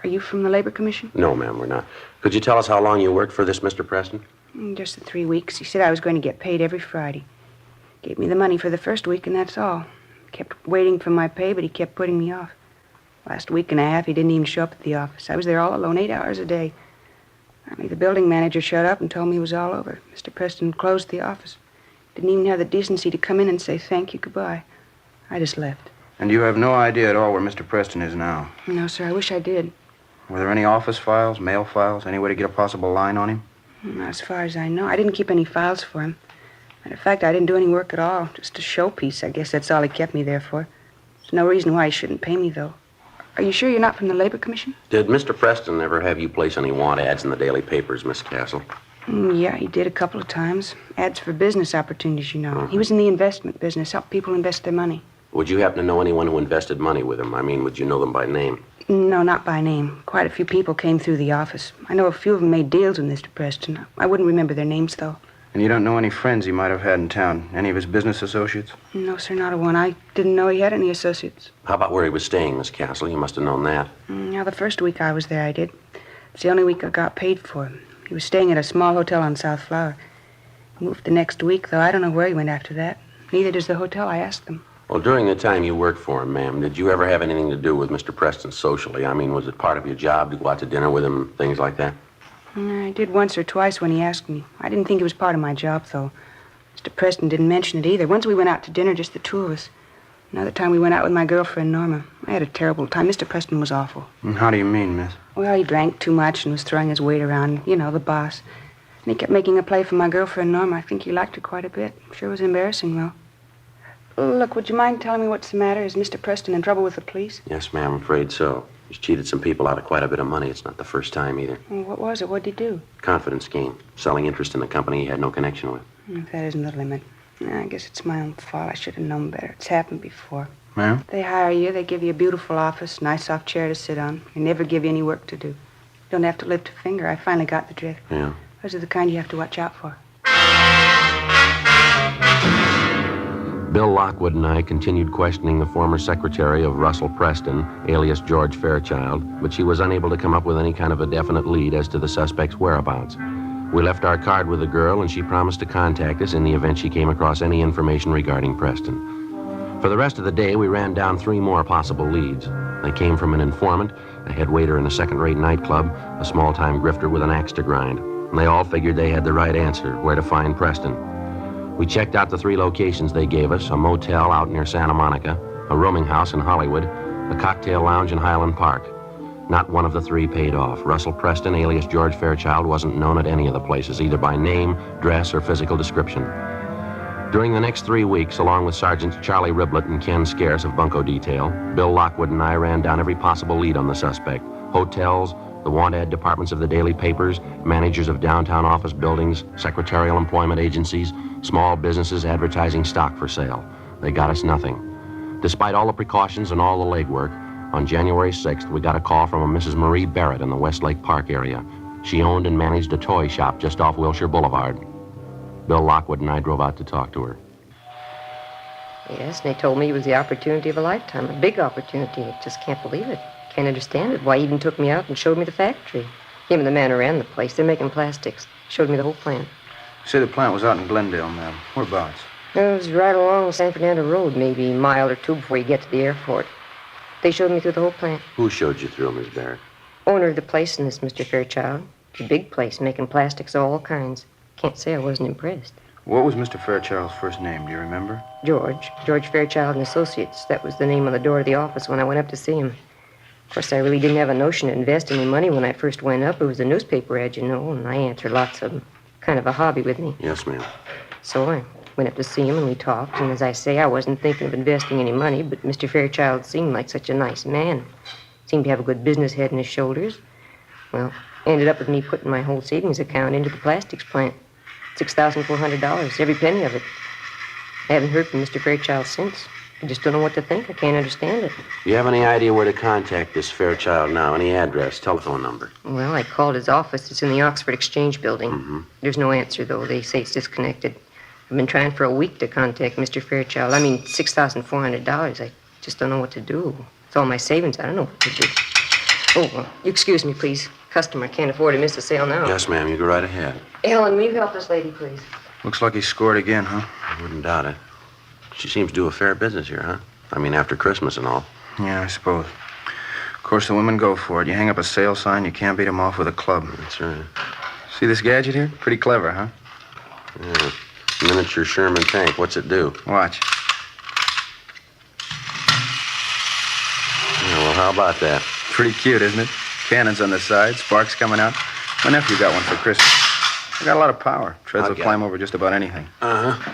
Are you from the Labor Commission? No, ma'am, we're not. Could you tell us how long you worked for this Mr. Preston? Just the 3 weeks. He said I was going to get paid every Friday. Gave me the money for the first week, and that's all. Kept waiting for my pay, but he kept putting me off. Last week and a half, he didn't even show up at the office. I was there all alone, 8 hours a day. Finally, the building manager showed up and told me it was all over. Mr. Preston closed the office. Didn't even have the decency to come in and say thank you, goodbye. I just left. And you have no idea at all where Mr. Preston is now? No, sir, I wish I did. Were there any office files, mail files, any way to get a possible line on him? Not as far as I know. I didn't keep any files for him. Matter of fact, I didn't do any work at all. Just a showpiece. I guess that's all he kept me there for. There's no reason why he shouldn't pay me, though. Are you sure you're not from the Labor Commission? Did Mr. Preston ever have you place any want ads in the daily papers, Miss Castle? Yeah, he did a couple of times. Ads for business opportunities, you know. He was in the investment business, helped people invest their money. Would you happen to know anyone who invested money with him? I mean, would you know them by name? No, not by name. Quite a few people came through the office. I know a few of them made deals with Mr. Preston. I wouldn't remember their names, though. And you don't know any friends he might have had in town? Any of his business associates? No, sir, not a one. I didn't know he had any associates. How about where he was staying, Miss Castle? You must have known that. Now, the first week I was there, I did. It's the only week I got paid for. He was staying at a small hotel on South Flower. He moved the next week, though. I don't know where he went after that. Neither does the hotel. I asked them. Well, during the time you worked for him, ma'am, did you ever have anything to do with Mr. Preston socially? I mean, was it part of your job to go out to dinner with him, things like that? I did once or twice when he asked me. I didn't think it was part of my job, though. Mr. Preston didn't mention it either. Once we went out to dinner, just the two of us. Another time we went out with my girlfriend, Norma. I had a terrible time. Mr. Preston was awful. How do you mean, miss? Well, he drank too much and was throwing his weight around. You know, the boss. And he kept making a play for my girlfriend, Norma. I think he liked her quite a bit. Sure was embarrassing, though. Look, would you mind telling me what's the matter? Is Mr. Preston in trouble with the police? Yes, ma'am, I'm afraid so. He's cheated some people out of quite a bit of money. It's not the first time either. Well, what was it? What did he do? Confidence scheme. Selling interest in a company he had no connection with. If that isn't the limit. I guess it's my own fault. I should have known better. It's happened before. Ma'am? They hire you. They give you a beautiful office, nice soft chair to sit on. They never give you any work to do. You don't have to lift a finger. I finally got the drift. Yeah. Those are the kind you have to watch out for. Bill Lockwood and I continued questioning the former secretary of Russell Preston, alias George Fairchild, but she was unable to come up with any kind of a definite lead as to the suspect's whereabouts. We left our card with the girl, and she promised to contact us in the event she came across any information regarding Preston. For the rest of the day, we ran down 3 more possible leads. They came from an informant, a head waiter in a second-rate nightclub, a small-time grifter with an axe to grind. And they all figured they had the right answer, where to find Preston. We checked out the 3 locations they gave us, a motel out near Santa Monica, a rooming house in Hollywood, a cocktail lounge in Highland Park. Not one of the 3 paid off. Russell Preston, alias George Fairchild, wasn't known at any of the places, either by name, dress, or physical description. During the next 3 weeks, along with Sergeants Charlie Riblett and Ken Scarce of Bunco Detail, Bill Lockwood and I ran down every possible lead on the suspect. Hotels, the want ad departments of the daily papers, managers of downtown office buildings, secretarial employment agencies, small businesses advertising stock for sale. They got us nothing. Despite all the precautions and all the legwork, on January 6th, we got a call from a Mrs. Marie Barrett in the Westlake Park area. She owned and managed a toy shop just off Wilshire Boulevard. Bill Lockwood and I drove out to talk to her. Yes, and they told me it was the opportunity of a lifetime, a big opportunity. I just can't believe it. Can't understand it. Why, he even took me out and showed me the factory. Him and the man who ran the place. They're making plastics. Showed me the whole plant. You say the plant was out in Glendale, ma'am. Whereabouts? It was right along San Fernando Road, maybe a mile or 2 before you get to the airport. They showed me through the whole plant. Who showed you through, Miss Barrett? Owner of the place in this, Mr. Fairchild. It's a big place, making plastics of all kinds. Can't say I wasn't impressed. What was Mr. Fairchild's first name? Do you remember? George Fairchild and Associates. That was the name on the door of the office when I went up to see him. Of course, I really didn't have a notion to invest any money when I first went up. It was a newspaper ad, you know, and I answered lots of them. Kind of a hobby with me. Yes, ma'am. So I went up to see him, and we talked. And as I say, I wasn't thinking of investing any money, but Mr. Fairchild seemed like such a nice man. Seemed to have a good business head on his shoulders. Well, ended up with me putting my whole savings account into the plastics plant. $6,400, every penny of it. I haven't heard from Mr. Fairchild since. I just don't know what to think. I can't understand it. Do you have any idea where to contact this Fairchild now? Any address, telephone number? Well, I called his office. It's in the Oxford Exchange Building. There's no answer, though. They say it's disconnected. I've been trying for a week to contact Mr. Fairchild. I mean, $6,400. I just don't know what to do. It's all my savings. I don't know what to do. Oh, well, you excuse me, please. Customer can't afford to miss the sale now. Yes, ma'am. You go right ahead. Ellen, will you help this lady, please? Looks like he scored again, huh? I wouldn't doubt it. She seems to do a fair business here, huh? I mean, after Christmas and all. Yeah, I suppose. Of course, the women go for it. You hang up a sale sign, you can't beat them off with a club. That's right. See this gadget here? Pretty clever, huh? Yeah. Miniature Sherman tank. What's it do? Watch. Yeah, well, how about that? Pretty cute, isn't it? Cannons on the side, sparks coming out. My nephew got one for Christmas. I got a lot of power. Treads will climb over just about anything. Uh-huh.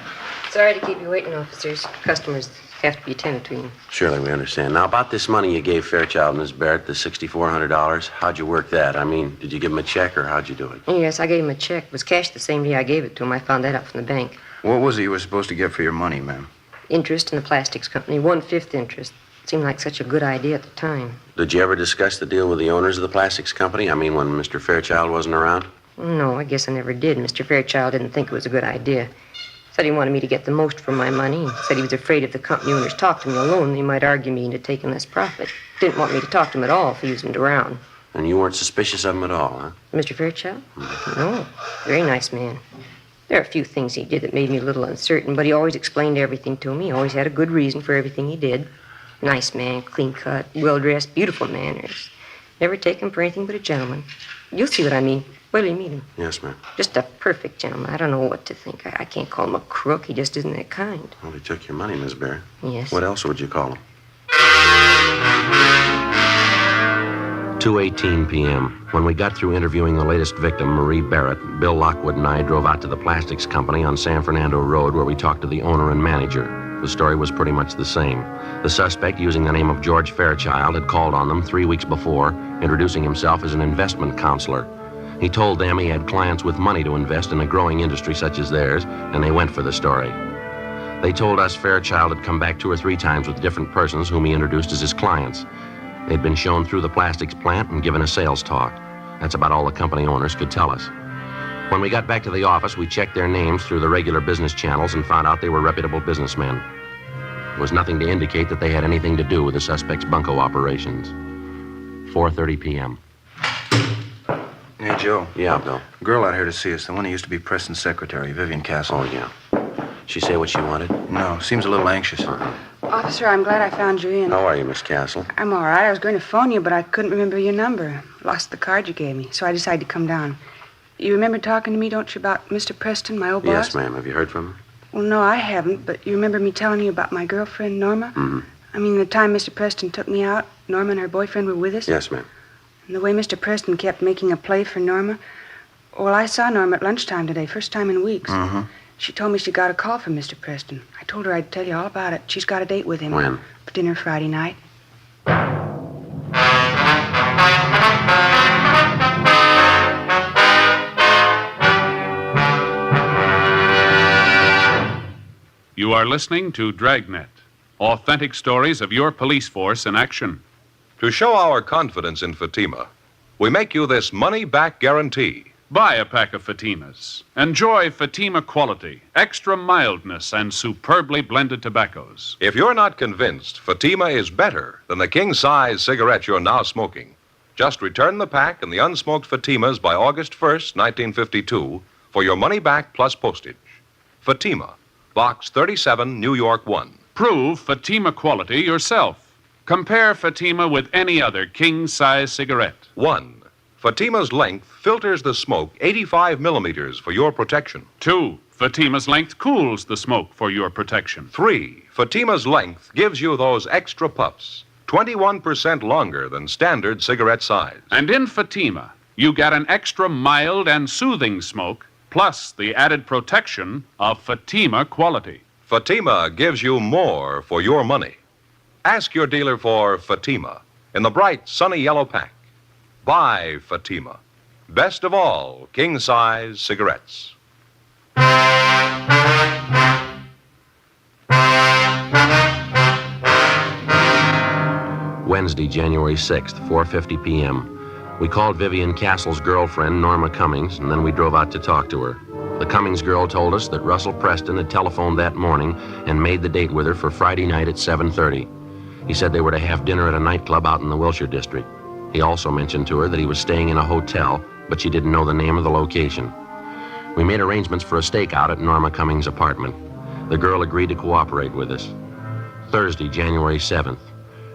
Sorry to keep you waiting, officers. Customers have to be attended to. Surely we understand. Now, about this money you gave Fairchild and Miss Barrett, the $6,400, how'd you work that? I mean, did you give him a check, or how'd you do it? Yes, I gave him a check. It was cashed the same day I gave it to him. I found that out from the bank. What was it you were supposed to get for your money, ma'am? Interest in the plastics company, 1/5 interest. Seemed like such a good idea at the time. Did you ever discuss the deal with the owners of the plastics company? I mean, when Mr. Fairchild wasn't around? No, I guess I never did. Mr. Fairchild didn't think it was a good idea. Said he wanted me to get the most for my money, and said he was afraid if the company owners talked to me alone, they might argue me into taking less profit. Didn't want me to talk to him at all if he wasn't around. And you weren't suspicious of him at all, huh? Mr. Fairchild? No. Very nice man. There are a few things he did that made me a little uncertain, but he always explained everything to me. He always had a good reason for everything he did. Nice man, clean-cut, well-dressed, beautiful manners. Never take him for anything but a gentleman. You'll see what I mean. Wait till you meet him. Yes, ma'am. Just a perfect gentleman. I don't know what to think. I can't call him a crook. He just isn't that kind. Well, he took your money, Miss Barrett. Yes. What else would you call him? 2:18 p.m. When we got through interviewing the latest victim, Marie Barrett, Bill Lockwood and I drove out to the plastics company on San Fernando Road where we talked to the owner and manager. The story was pretty much the same. The suspect, using the name of George Fairchild, had called on them 3 weeks before, introducing himself as an investment counselor. He told them he had clients with money to invest in a growing industry such as theirs, and they went for the story. They told us Fairchild had come back 2 or 3 times with different persons whom he introduced as his clients. They'd been shown through the plastics plant and given a sales talk. That's about all the company owners could tell us. When we got back to the office, we checked their names through the regular business channels and found out they were reputable businessmen. There was nothing to indicate that they had anything to do with the suspect's bunco operations. 4:30 p.m. Hey, Joe. Yeah, Bill. A girl out here to see us, the one who used to be Preston's secretary, Vivian Castle. Oh, yeah. She say what she wanted? No, seems a little anxious. Officer, I'm glad I found you in. How are you, Miss Castle? I'm all right. I was going to phone you, but I couldn't remember your number. Lost the card you gave me, so I decided to come down. You remember talking to me, don't you, about Mr. Preston, my old boss? Yes, ma'am. Have you heard from him? Well, no, I haven't, but you remember me telling you about my girlfriend, Norma? Mm-hmm. I mean, the time Mr. Preston took me out, Norma and her boyfriend were with us? Yes, ma'am. And the way Mr. Preston kept making a play for Norma. Well, I saw Norma at lunchtime today, first time in weeks. Mm-hmm. She told me she got a call from Mr. Preston. I told her I'd tell you all about it. She's got a date with him. When? For dinner Friday night. You are listening to Dragnet, authentic stories of your police force in action. To show our confidence in Fatima, we make you this money-back guarantee. Buy a pack of Fatimas. Enjoy Fatima quality, extra mildness, and superbly blended tobaccos. If you're not convinced Fatima is better than the king-size cigarette you're now smoking, just return the pack and the unsmoked Fatimas by August 1st, 1952, for your money back plus postage. Fatima, Box 37, New York 1. Prove Fatima quality yourself. Compare Fatima with any other king-size cigarette. 1. Fatima's length filters the smoke 85 millimeters for your protection. 2. Fatima's length cools the smoke for your protection. 3. Fatima's length gives you those extra puffs, 21% longer than standard cigarette size. And in Fatima, you get an extra mild and soothing smoke, plus the added protection of Fatima quality. Fatima gives you more for your money. Ask your dealer for Fatima in the bright, sunny yellow pack. Buy Fatima. Best of all, king-size cigarettes. Wednesday, January 6th, 4:50 p.m. We called Vivian Castle's girlfriend, Norma Cummings, and then we drove out to talk to her. The Cummings girl told us that Russell Preston had telephoned that morning and made the date with her for Friday night at 7:30. He said they were to have dinner at a nightclub out in the Wilshire district. He also mentioned to her that he was staying in a hotel, but she didn't know the name of the location. We made arrangements for a stakeout at Norma Cummings' apartment. The girl agreed to cooperate with us. Thursday, January 7th.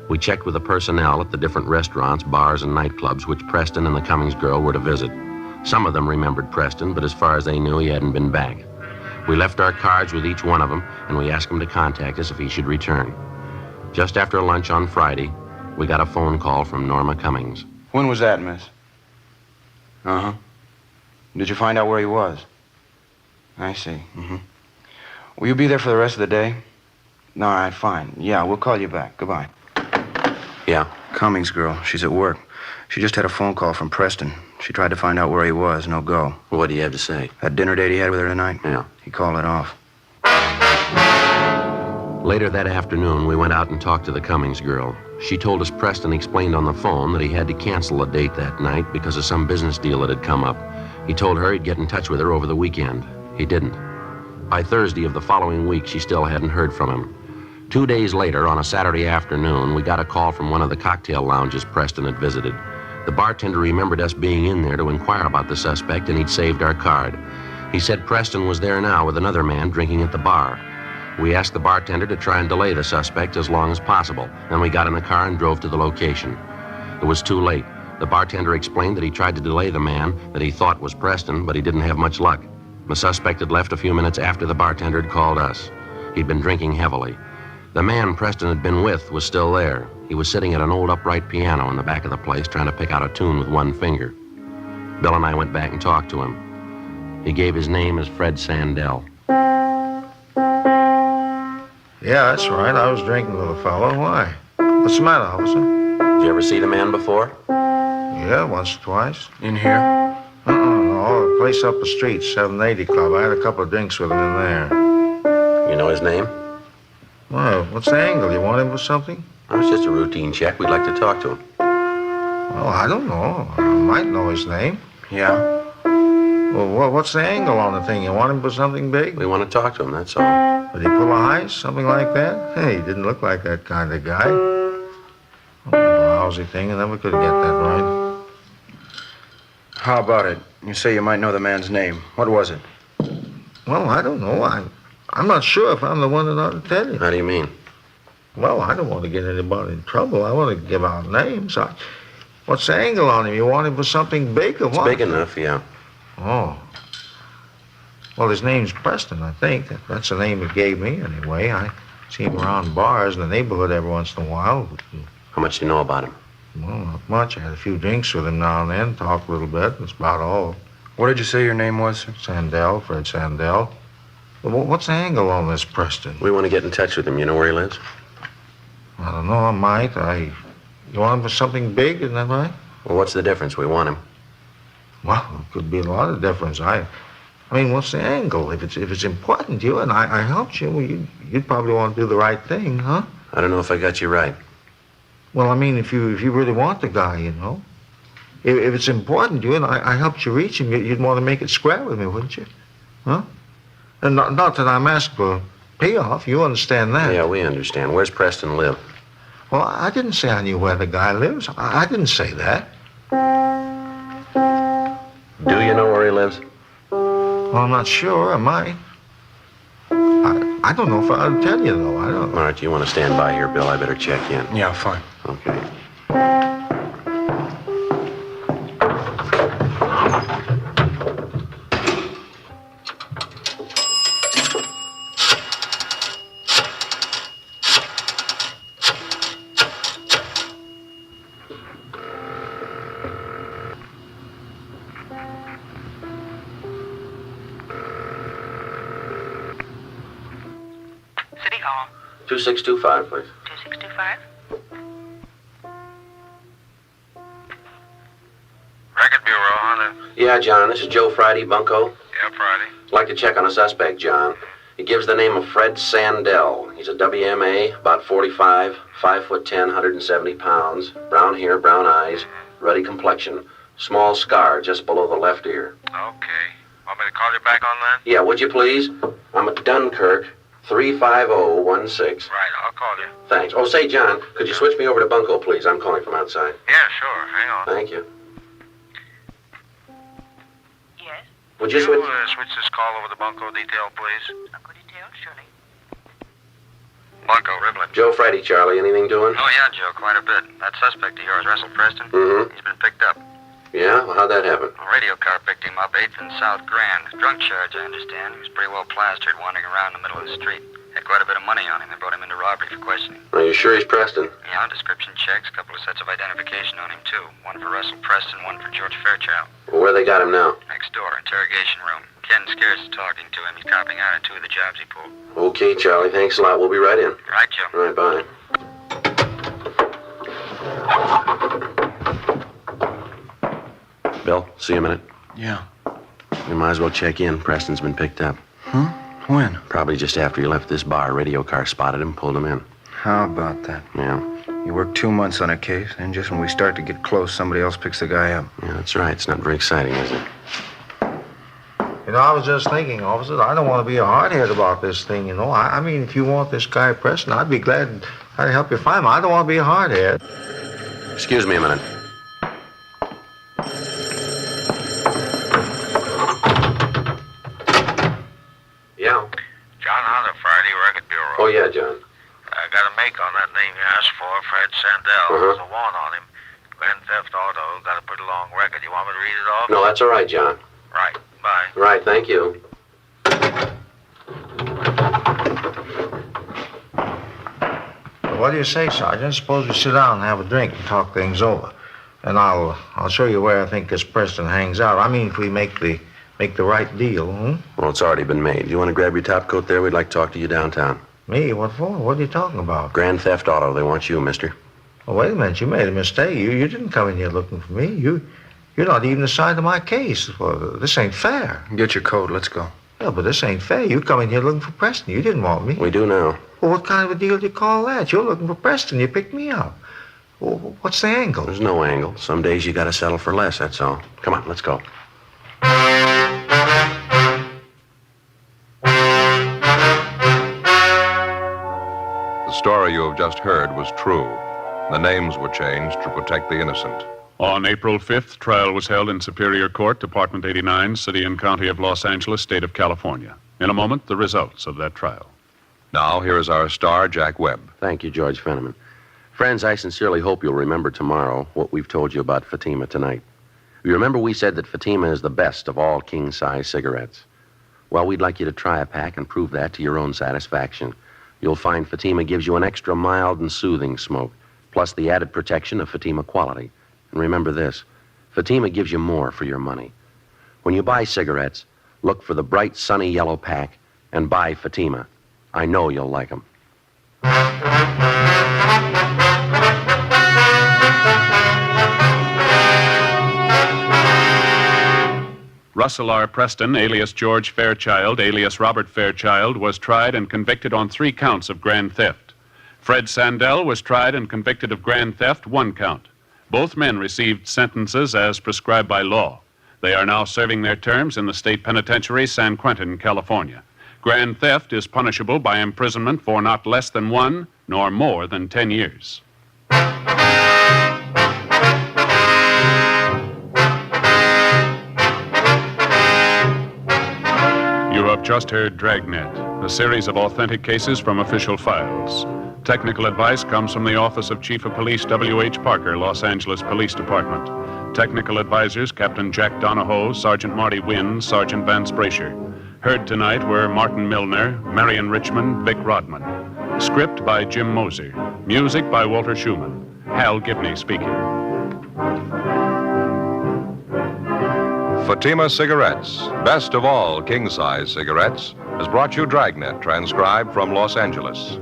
We checked with the personnel at the different restaurants, bars, and nightclubs which Preston and the Cummings girl were to visit. Some of them remembered Preston, but as far as they knew, he hadn't been back. We left our cards with each one of them, and we asked him to contact us if he should return. Just after lunch on Friday, we got a phone call from Norma Cummings. When was that, miss? Uh-huh. Did you find out where he was? I see. Mm-hmm. Will you be there for the rest of the day? All right, fine. Yeah, we'll call you back. Goodbye. Yeah? Cummings girl. She's at work. She just had a phone call from Preston. She tried to find out where he was. No go. Well, what do you have to say? That dinner date he had with her tonight? Yeah. He called it off. Later that afternoon, we went out and talked to the Cummings girl. She told us Preston explained on the phone that he had to cancel a date that night because of some business deal that had come up. He told her he'd get in touch with her over the weekend. He didn't. By Thursday of the following week, she still hadn't heard from him. 2 days later, on a Saturday afternoon, we got a call from one of the cocktail lounges Preston had visited. The bartender remembered us being in there to inquire about the suspect, and he'd saved our card. He said Preston was there now with another man drinking at the bar. We asked the bartender to try and delay the suspect as long as possible. Then we got in the car and drove to the location. It was too late. The bartender explained that he tried to delay the man that he thought was Preston, but he didn't have much luck. The suspect had left a few minutes after the bartender had called us. He'd been drinking heavily. The man Preston had been with was still there. He was sitting at an old upright piano in the back of the place trying to pick out a tune with one finger. Bill and I went back and talked to him. He gave his name as Fred Sandell. Yeah, that's right. I was drinking with a fellow. Why? What's the matter, officer? Did you ever see the man before? Yeah, once or twice. In here? No, a place up the street, 780 Club. I had a couple of drinks with him in there. You know his name? Well, what's the angle? You want him for something? Oh, it's just a routine check. We'd like to talk to him. Well, I don't know. I might know his name. Yeah? Well, what's the angle on the thing? You want him for something big? We want to talk to him, that's all. Did he pull a heist, something like that? Hey, he didn't look like that kind of guy. Lousy thing, and then we could get that right. How about it? You say you might know the man's name. What was it? Well, I don't know. I'm not sure if I'm the one that ought to tell you. How do you mean? Well, I don't want to get anybody in trouble. I want to give out names. What's the angle on him? You want him for something big or what? It's big enough, yeah. Oh. Well, his name's Preston, I think. That's the name he gave me, anyway. I see him around bars in the neighborhood every once in a while. How much do you know about him? Well, not much. I had a few drinks with him now and then, talked a little bit. That's about all. What did you say your name was, sir? Sandell, Fred Sandell. Well, what's the angle on this, Preston? We want to get in touch with him. You know where he lives? I don't know. I might. You want him for something big, isn't that right? Well, what's the difference? We want him. Well, it could be a lot of difference. I mean, what's the angle? If it's important to you and I helped you, well, you'd probably want to do the right thing, huh? I don't know if I got you right. Well, I mean, if you really want the guy, you know. If it's important to you and I helped you reach him, you'd want to make it square with me, wouldn't you? Huh? And not that I'm asking for payoff. You understand that? Yeah, we understand. Where's Preston live? Well, I didn't say I knew where the guy lives. I didn't say that. Do you know where he lives? Well, I'm not sure. I might. I don't know if I'll tell you, though. I don't. All right, you want to stand by here, Bill? I better check in. Yeah, fine. Okay. City Hall. 2625, please. 2625. Record Bureau, huh? Yeah, John, this is Joe Friday, Bunko. Yeah, Friday. I'd like to check on a suspect, John. He gives the name of Fred Sandell. He's a WMA, about 45, 5'10", 170 pounds, brown hair, brown eyes, ruddy complexion, small scar just below the left ear. Okay. Want me to call you back on that? Yeah, would you please? I'm at Dunkirk, 35016. Right, I'll call you. Thanks. Oh, say, John, could you switch me over to Bunko, please? I'm calling from outside. Yeah, sure. Hang on. Thank you. Yes? Would you switch? Switch this call over to Bunko detail, please? Bunko detail, surely. Bunko, Riblin. Joe Friday, Charlie. Anything doing? Oh, yeah, Joe, quite a bit. That suspect of yours, Russell Preston, Mm-hmm. he's been picked up. Yeah? Well, how'd that happen? A radio car picked him up, 8th and South Grand. Drunk charge, I understand. He was pretty well plastered, wandering around in the middle of the street. Had quite a bit of money on him. They brought him into robbery for questioning. Are you sure he's Preston? Yeah, description checks, a couple of sets of identification on him, too. One for Russell Preston, one for George Fairchild. Well, where they got him now? Next door, interrogation room. Ken Scares is talking to him. He's copying out on 2 of the jobs he pulled. Okay, Charlie. Thanks a lot. We'll be right in. Right, Joe. All right, bye. Bill, see you a minute. Yeah. We might as well check in. Preston's been picked up. Huh? When? Probably just after he left this bar. A radio car spotted him, pulled him in. How about that? Yeah. You work 2 months on a case, and just when we start to get close, somebody else picks the guy up. Yeah, that's right. It's not very exciting, is it? You know, I was just thinking, officer, I don't want to be a hardhead about this thing, you know. I mean, if you want this guy Preston, I'd be glad I'd help you find him. I don't want to be a hardhead. Excuse me a minute. Yeah. John Hunter, Friday, Record Bureau. Oh, yeah, John. I got a make on that name you asked for, Fred Sandell. There's a warrant on him. Grand theft auto, got a pretty long record. You want me to read it off? No, that's all right, John. Right, bye. Right, thank you. Well, what do you say, Sergeant? Suppose we sit down and have a drink and talk things over. And I'll show you where I think this Preston hangs out. I mean, if we make the right deal, Well, it's already been made. You want to grab your top coat there? We'd like to talk to you downtown. Me? What for? What are you talking about? Grand theft auto. They want you, mister. Oh, wait a minute. You made a mistake. You didn't come in here looking for me. You're not even assigned to my case. Well, this ain't fair. Get your coat. Let's go. Yeah, but this ain't fair. You come in here looking for Preston. You didn't want me. We do now. Well, what kind of a deal do you call that? You're looking for Preston. You picked me up. Well, what's the angle? There's no angle. Some days you got to settle for less, that's all. Come on, let's go. story you have just heard was true. The names were changed to protect the innocent. On April 5th, trial was held in Superior Court, Department 89, City and County of Los Angeles, State of California. In a moment, the results of that trial. Now, here is our star, Jack Webb. Thank you, George Fenneman. Friends, I sincerely hope you'll remember tomorrow what we've told you about Fatima tonight. You remember we said that Fatima is the best of all king-size cigarettes. Well, we'd like you to try a pack and prove that to your own satisfaction. You'll find Fatima gives you an extra mild and soothing smoke, plus the added protection of Fatima quality. And remember this, Fatima gives you more for your money. When you buy cigarettes, look for the bright, sunny yellow pack and buy Fatima. I know you'll like them. Russell R. Preston, alias George Fairchild, alias Robert Fairchild, was tried and convicted on 3 counts of grand theft. Fred Sandell was tried and convicted of grand theft, 1 count. Both men received sentences as prescribed by law. They are now serving their terms in the state penitentiary, San Quentin, California. Grand theft is punishable by imprisonment for not less than 1 nor more than 10 years. You have just heard Dragnet, a series of authentic cases from official files. Technical advice comes from the Office of Chief of Police W.H. Parker, Los Angeles Police Department. Technical advisors Captain Jack Donahoe, Sergeant Marty Wynn, Sergeant Vance Brasher. Heard tonight were Martin Milner, Marion Richmond, Vic Rodman. Script by Jim Moser. Music by Walter Schumann. Hal Gibney speaking. Fatima Cigarettes, best of all king-size cigarettes, has brought you Dragnet, transcribed from Los Angeles.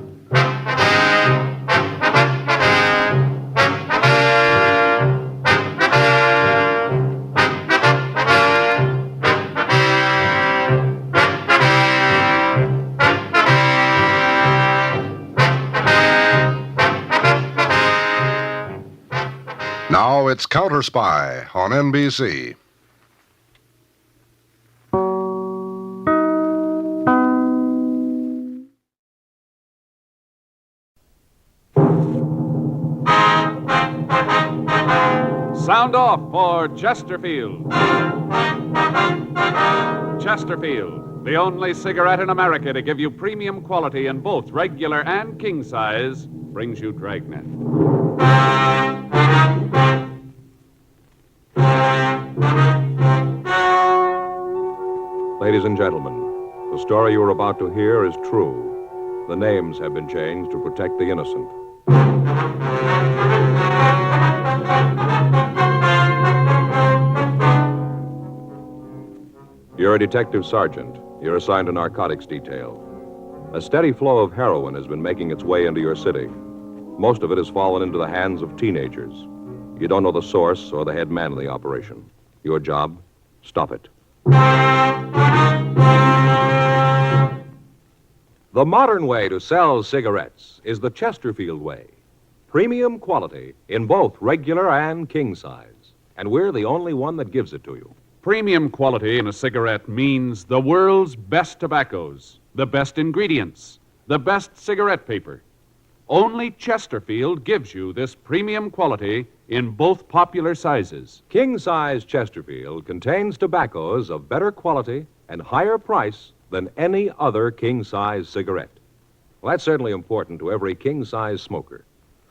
Now it's Counter Spy on NBC. Sound off for Chesterfield. Chesterfield, the only cigarette in America to give you premium quality in both regular and king size, brings you Dragnet. Ladies and gentlemen, the story you are about to hear is true. The names have been changed to protect the innocent. You're a detective sergeant. You're assigned to narcotics detail. A steady flow of heroin has been making its way into your city. Most of it has fallen into the hands of teenagers. You don't know the source or the head man of the operation. Your job, stop it. The modern way to sell cigarettes is the Chesterfield way. Premium quality in both regular and king size. And we're the only one that gives it to you. Premium quality in a cigarette means the world's best tobaccos, the best ingredients, the best cigarette paper. Only Chesterfield gives you this premium quality in both popular sizes. King-size Chesterfield contains tobaccos of better quality and higher price than any other king-size cigarette. Well, that's certainly important to every king-size smoker.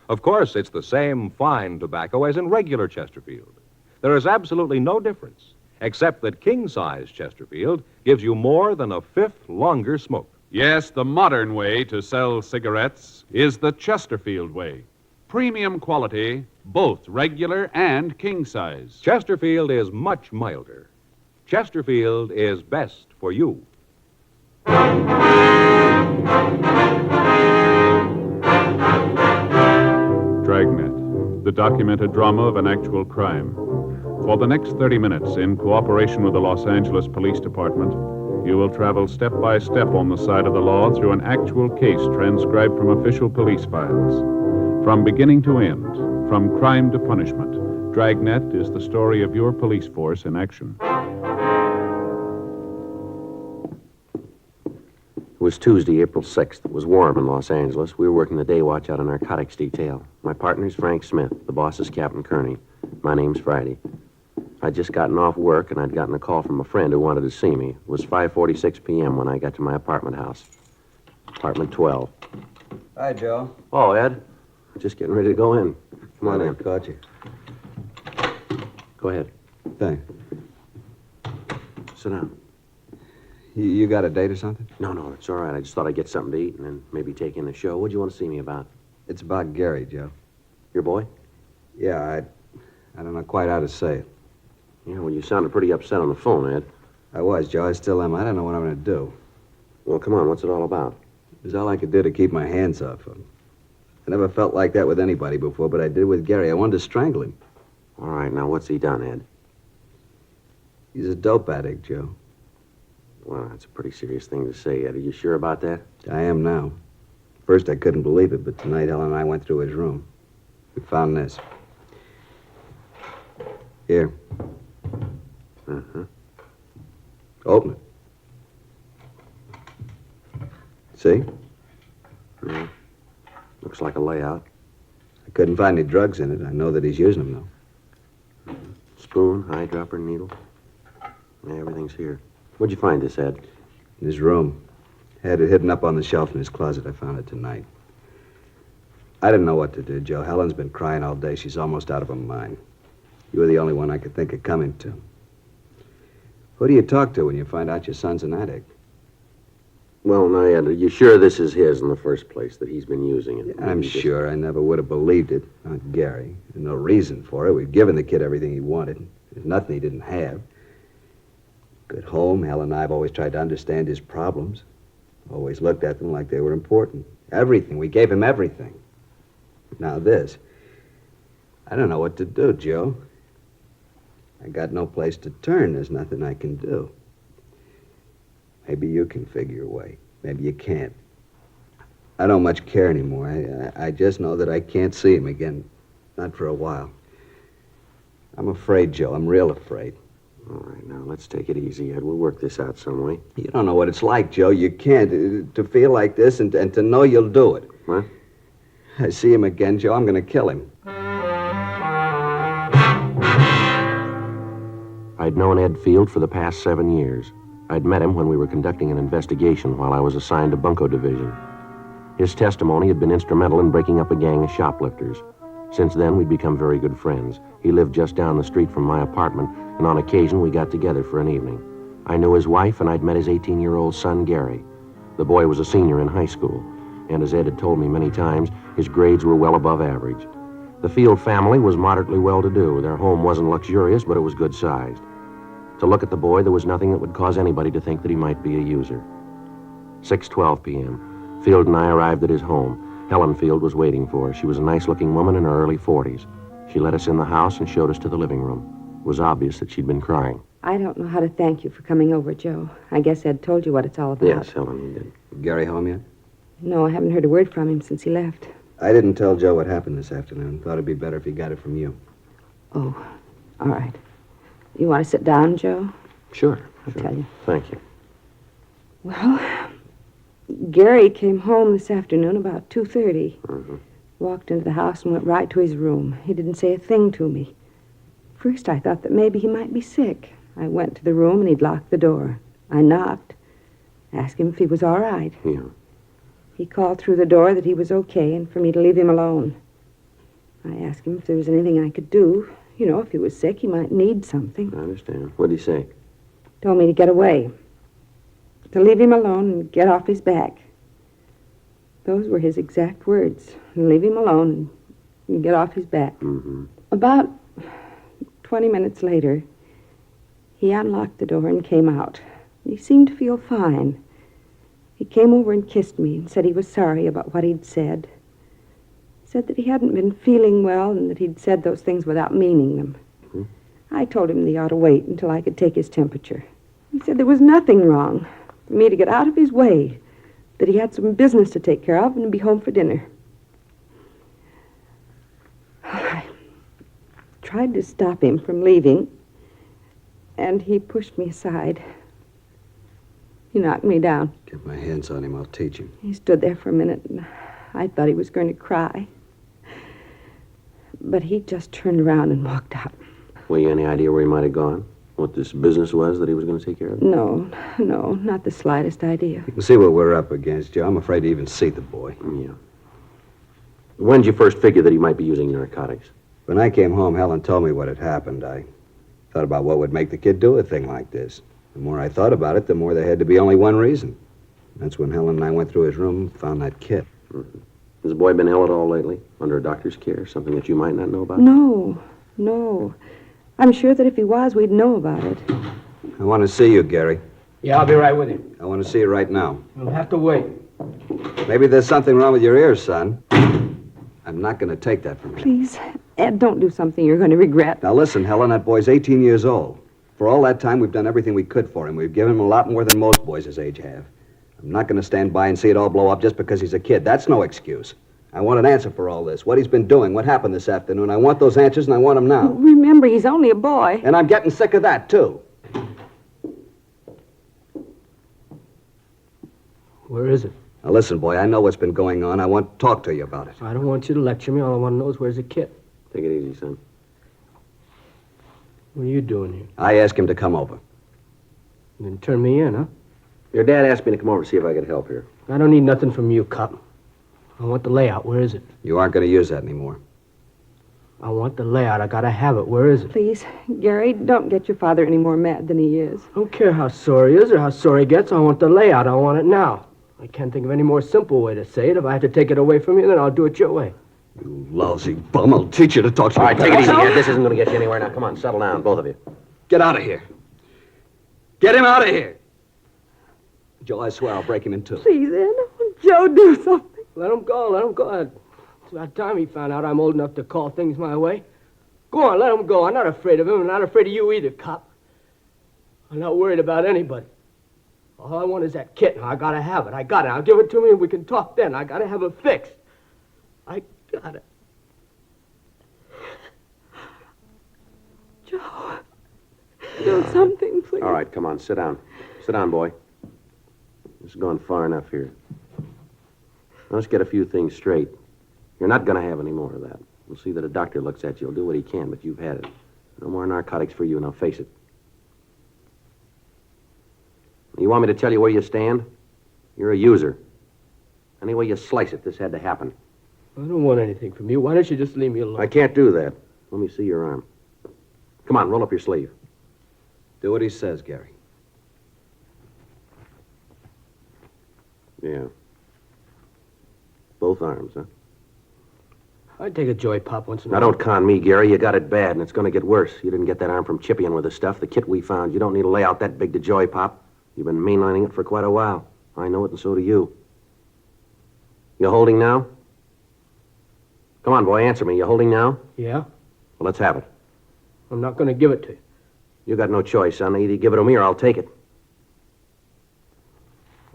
Of course, it's the same fine tobacco as in regular Chesterfield. There is absolutely no difference, except that king-size Chesterfield gives you more than a fifth longer smoke. Yes, the modern way to sell cigarettes is the Chesterfield way. Premium quality, both regular and king size. Chesterfield is much milder. Chesterfield is best for you. Dragnet, the documented drama of an actual crime. For the next 30 minutes, in cooperation with the Los Angeles Police Department, you will travel step by step on the side of the law through an actual case transcribed from official police files. From beginning to end, from crime to punishment, Dragnet is the story of your police force in action. It was Tuesday, April 6th. It was warm in Los Angeles. We were working the day watch out of narcotics detail. My partner's Frank Smith. The boss is Captain Kearney. My name's Friday. I'd just gotten off work, and I'd gotten a call from a friend who wanted to see me. It was 5:46 p.m. when I got to my apartment house. Apartment 12. Hi, Joe. Oh, Ed? Just getting ready to go in. Come on in. Caught you. Go ahead. Thanks. Sit down. You got a date or something? No, it's all right. I just thought I'd get something to eat and then maybe take in the show. What'd you want to see me about? It's about Gary, Joe. Your boy? Yeah, I don't know quite how to say it. Yeah, well, you sounded pretty upset on the phone, Ed. I was, Joe. I still am. I don't know what I'm going to do. Well, come on. What's it all about? It was all I could do to keep my hands off him. I never felt like that with anybody before, but I did with Gary. I wanted to strangle him. All right, now what's he done, Ed? He's a dope addict, Joe. Well, that's a pretty serious thing to say, Ed. Are you sure about that? I am now. First, I couldn't believe it, but tonight Ellen and I went through his room. We found this. Here. Uh-huh. Open it. See? Yeah. Looks like a layout. I couldn't find any drugs in it. I know that he's using them, though. Spoon, eyedropper, needle. Yeah, everything's here. Where'd you find this, Ed? In his room. Had it hidden up on the shelf in his closet. I found it tonight. I didn't know what to do, Joe. Helen's been crying all day. She's almost out of her mind. You were the only one I could think of coming to. Who do you talk to when you find out your son's an addict? Well, now, Ed, are you sure this is his in the first place, that he's been using it? Yeah, I'm sure. I never would have believed it. Not Gary. There's no reason for it. We've given the kid everything he wanted. There's nothing he didn't have. Good home. Helen and I have always tried to understand his problems. Always looked at them like they were important. Everything. We gave him everything. Now this. I don't know what to do, Joe. I got no place to turn. There's nothing I can do. Maybe you can figure a way. Maybe you can't. I don't much care anymore. I just know that I can't see him again. Not for a while. I'm afraid, Joe. I'm real afraid. All right, now, let's take it easy, Ed. We'll work this out some way. You don't know what it's like, Joe. You can't. To feel like this and to know you'll do it. What? I see him again, Joe. I'm going to kill him. I'd known Ed Field for the past 7 years. I'd met him when we were conducting an investigation while I was assigned to Bunko Division. His testimony had been instrumental in breaking up a gang of shoplifters. Since then, we'd become very good friends. He lived just down the street from my apartment, and on occasion we got together for an evening. I knew his wife, and I'd met his 18-year-old son, Gary. The boy was a senior in high school, and as Ed had told me many times, his grades were well above average. The Field family was moderately well-to-do. Their home wasn't luxurious, but it was good-sized. To look at the boy, there was nothing that would cause anybody to think that he might be a user. 6:12 p.m. Field and I arrived at his home. Helen Field was waiting for us. She was a nice-looking woman in her early 40s. She let us in the house and showed us to the living room. It was obvious that she'd been crying. I don't know how to thank you for coming over, Joe. I guess Ed told you what it's all about. Yes, Helen, he did. Gary home yet? No, I haven't heard a word from him since he left. I didn't tell Joe what happened this afternoon. Thought it'd be better if he got it from you. Oh, all right. You want to sit down, Joe? Sure. I'll tell you. Thank you. Well, Gary came home this afternoon about 2:30. Mm-hmm. Walked into the house and went right to his room. He didn't say a thing to me. First, I thought that maybe he might be sick. I went to the room and he'd locked the door. I knocked, asked him if he was all right. Yeah. He called through the door that he was okay and for me to leave him alone. I asked him if there was anything I could do. You know, if he was sick, he might need something. I understand. What'd he say? Told me to get away. To leave him alone and get off his back. Those were his exact words. Leave him alone and get off his back. Mm-hmm. About 20 minutes later, he unlocked the door and came out. He seemed to feel fine. He came over and kissed me and said he was sorry about what he'd said. Said that he hadn't been feeling well and that he'd said those things without meaning them. Mm-hmm. I told him that he ought to wait until I could take his temperature. He said there was nothing wrong, for me to get out of his way, that he had some business to take care of and be home for dinner. I tried to stop him from leaving, and he pushed me aside. He knocked me down. Get my hands on him, I'll teach him. He stood there for a minute, and I thought he was going to cry. But he just turned around and walked out. Well, you any idea where he might have gone? What this business was that he was going to take care of? No, not the slightest idea. You can see what we're up against, Joe. I'm afraid to even see the boy. Yeah. When did you first figure that he might be using narcotics? When I came home, Helen told me what had happened. I thought about what would make the kid do a thing like this. The more I thought about it, the more there had to be only one reason. That's when Helen and I went through his room and found that kit. Mm-hmm. Has the boy been ill at all lately? Under a doctor's care? Something that you might not know about? No. I'm sure that if he was, we'd know about it. I want to see you, Gary. Yeah, I'll be right with you. I want to see you right now. You'll have to wait. Maybe there's something wrong with your ears, son. I'm not going to take that from you. Please, Ed, don't do something you're going to regret. Now listen, Helen, that boy's 18 years old. For all that time, we've done everything we could for him. We've given him a lot more than most boys his age have. I'm not going to stand by and see it all blow up just because he's a kid. That's no excuse. I want an answer for all this. What he's been doing, what happened this afternoon. I want those answers, and I want them now. Remember, he's only a boy. And I'm getting sick of that, too. Where is it? Now listen, boy, I know what's been going on. I want to talk to you about it. I don't want you to lecture me. All I want to know is where's the kit. Take it easy, son. What are you doing here? I asked him to come over. You didn't turn me in, huh? Your dad asked me to come over to see if I could help here. I don't need nothing from you, cop. I want the layout. Where is it? You aren't going to use that anymore. I want the layout. I gotta have it. Where is it? Please, Gary, don't get your father any more mad than he is. I don't care how sore he is or how sore he gets. I want the layout. I want it now. I can't think of any more simple way to say it. If I have to take it away from you, then I'll do it your way. You lousy bum. I'll teach you to talk to All me. right, take it easy, Ed. This isn't going to get you anywhere. Now, come on, settle down, both of you. Get out of here. Get him out of here. Joe, I swear I'll break him in two. Please, Ed, Joe, do something. Let him go. Let him go. It's about time he found out I'm old enough to call things my way. Go on, let him go. I'm not afraid of him. I'm not afraid of you either, cop. I'm not worried about anybody. All I want is that kit. I gotta have it. I got it. I'll give it to me and we can talk then. I gotta have it fixed. I got it. Joe, do something, please. All right, come on, sit down. Sit down, boy. This has gone far enough here. Now, let's get a few things straight. You're not going to have any more of that. We'll see that a doctor looks at you. He'll do what he can, but you've had it. No more narcotics for you, now face it. You want me to tell you where you stand? You're a user. Any way you slice it, this had to happen. I don't want anything from you. Why don't you just leave me alone? I can't do that. Let me see your arm. Come on, roll up your sleeve. Do what he says, Gary. Yeah. Both arms, huh? I'd take a joy pop once in a Now, while. don't con me, Gary. You got it bad, and it's going to get worse. You didn't get that arm from chipping with the stuff. The kit we found, you don't need a layout that big to joy pop. You've been mainlining it for quite a while. I know it, and so do you. You holding now? Come on, boy, answer me. You holding now? Yeah? Well, let's have it. I'm not going to give it to you. You got no choice, son. Either you give it to me or I'll take it.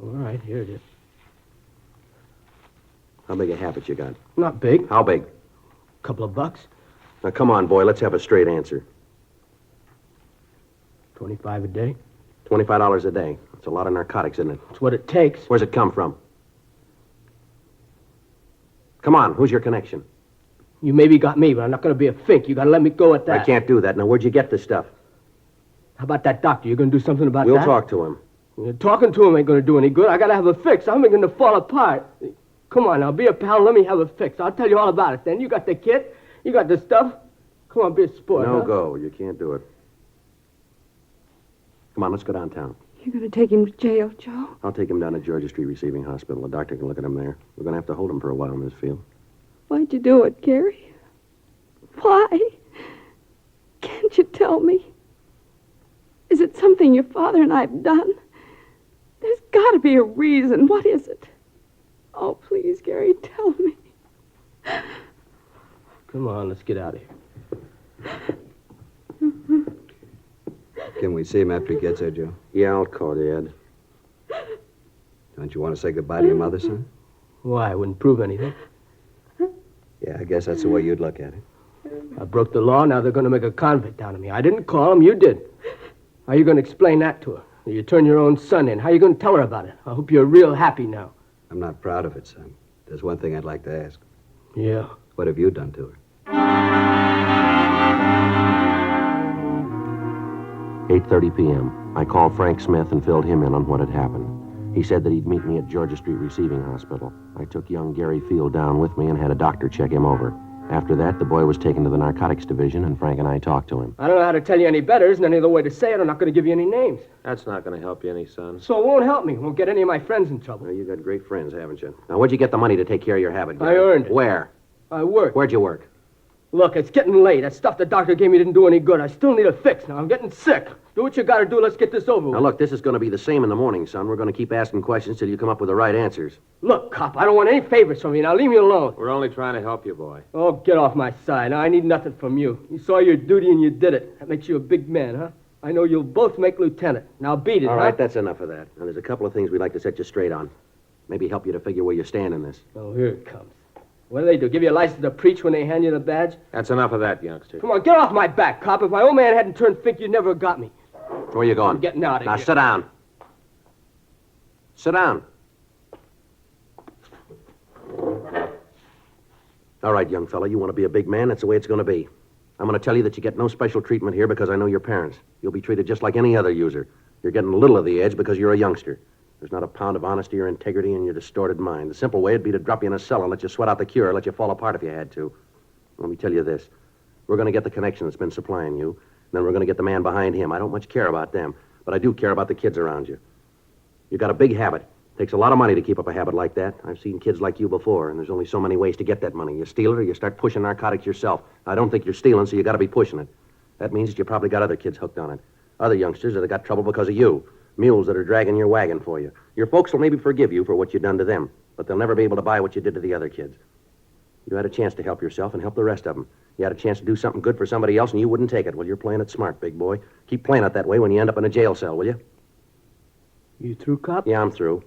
All right, here it is. How big a habit you got? Not big. How big? Couple of bucks. Now, come on, boy. Let's have a straight answer. 25 a day. $25 a day. That's a lot of narcotics, isn't it? It's what it takes. Where's it come from? Come on, who's your connection? You maybe got me, but I'm not going to be a fink. You got to let me go at that. I can't do that. Now, where'd you get this stuff? How about that doctor? You going to do something about We'll that? talk to him. Talking to him ain't going to do any good. I got to have a fix. I'm going to fall apart. Come on now, be a pal. Let me have a fix. I'll tell you all about it then. You got the kit. You got the stuff. Come on, be a sport. No huh? go. You can't do it. Come on, let's go downtown. You're going to take him to jail, Joe? I'll take him down to Georgia Street Receiving Hospital. The doctor can look at him there. We're going to have to hold him for a while in this field. Why'd you do it, Gary? Why? Can't you tell me? Is it something your father and I have done? There's got to be a reason. What is it? Oh, please, Gary, tell me. Come on, let's get out of here. Can we see him after he gets there, Joe? Yeah, I'll call you, Ed. Don't you want to say goodbye to your mother, son? Why? It wouldn't prove anything. Yeah, I guess that's the way you'd look at it. I broke the law. Now they're going to make a convict out of me. I didn't call him. You did. How are you going to explain that to her? You turned your own son in. How you going to tell her about it? I hope you're real happy now. I'm not proud of it, son. There's one thing I'd like to ask. Yeah. What have you done to her? 8:30 p.m. I called Frank Smith and filled him in on what had happened. He said that he'd meet me at Georgia Street Receiving Hospital. I took young Gary Field down with me and had a doctor check him over. After that, the boy was taken to the narcotics division, and Frank and I talked to him. I don't know how to tell you any better. Isn't any other way to say it. I'm not going to give you any names. That's not going to help you any, son. So it won't help me. It won't get any of my friends in trouble. Well, you got great friends, haven't you? Now, where'd you get the money to take care of your habit, Gary? I earned it. Where? I worked. Where'd you work? Look, it's getting late. That stuff the doctor gave me didn't do any good. I still need a fix. Now, I'm getting sick. Do what you got to do. Let's get this over with. Now, look, this is going to be the same in the morning, son. We're going to keep asking questions till you come up with the right answers. Look, cop, I don't want any favors from you. Now, leave me alone. We're only trying to help you, boy. Oh, get off my side. Now, I need nothing from you. You saw your duty and you did it. That makes you a big man, huh? I know you'll both make lieutenant. Now, beat it, All huh? right, that's enough of that. Now, there's a couple of things we'd like to set you straight on. Maybe help you to figure where you stand in this. Oh, here it comes. What do? Give you a license to preach when they hand you the badge? That's enough of that, youngster. Come on, get off my back, cop. If my old man hadn't turned thick, you'd never have got me. Where you going? I'm getting out of now, here. sit down. Sit down. All right, young fella, you want to be a big man, that's the way it's going to be. I'm going to tell you that you get no special treatment here because I know your parents. You'll be treated just like any other user. You're getting a little of the edge because you're a youngster. There's not a pound of honesty or integrity in your distorted mind. The simple way would be to drop you in a cell and let you sweat out the cure, let you fall apart if you had to. Let me tell you this. We're going to get the connection that's been supplying you, and then we're going to get the man behind him. I don't much care about them, but I do care about the kids around you. You got a big habit. Takes a lot of money to keep up a habit like that. I've seen kids like you before, and there's only so many ways to get that money. You steal it or you start pushing narcotics yourself. I don't think you're stealing, so you got to be pushing it. That means that you probably got other kids hooked on it. Other youngsters that have got trouble because of you. Mules that are dragging your wagon for you. Your folks will maybe forgive you for what you've done to them, but they'll never be able to buy what you did to the other kids. You had a chance to help yourself and help the rest of them. You had a chance to do something good for somebody else, and you wouldn't take it. Well, you're playing it smart, big boy. Keep playing it that way when you end up in a jail cell, will you? You through, cop? Yeah, I'm through.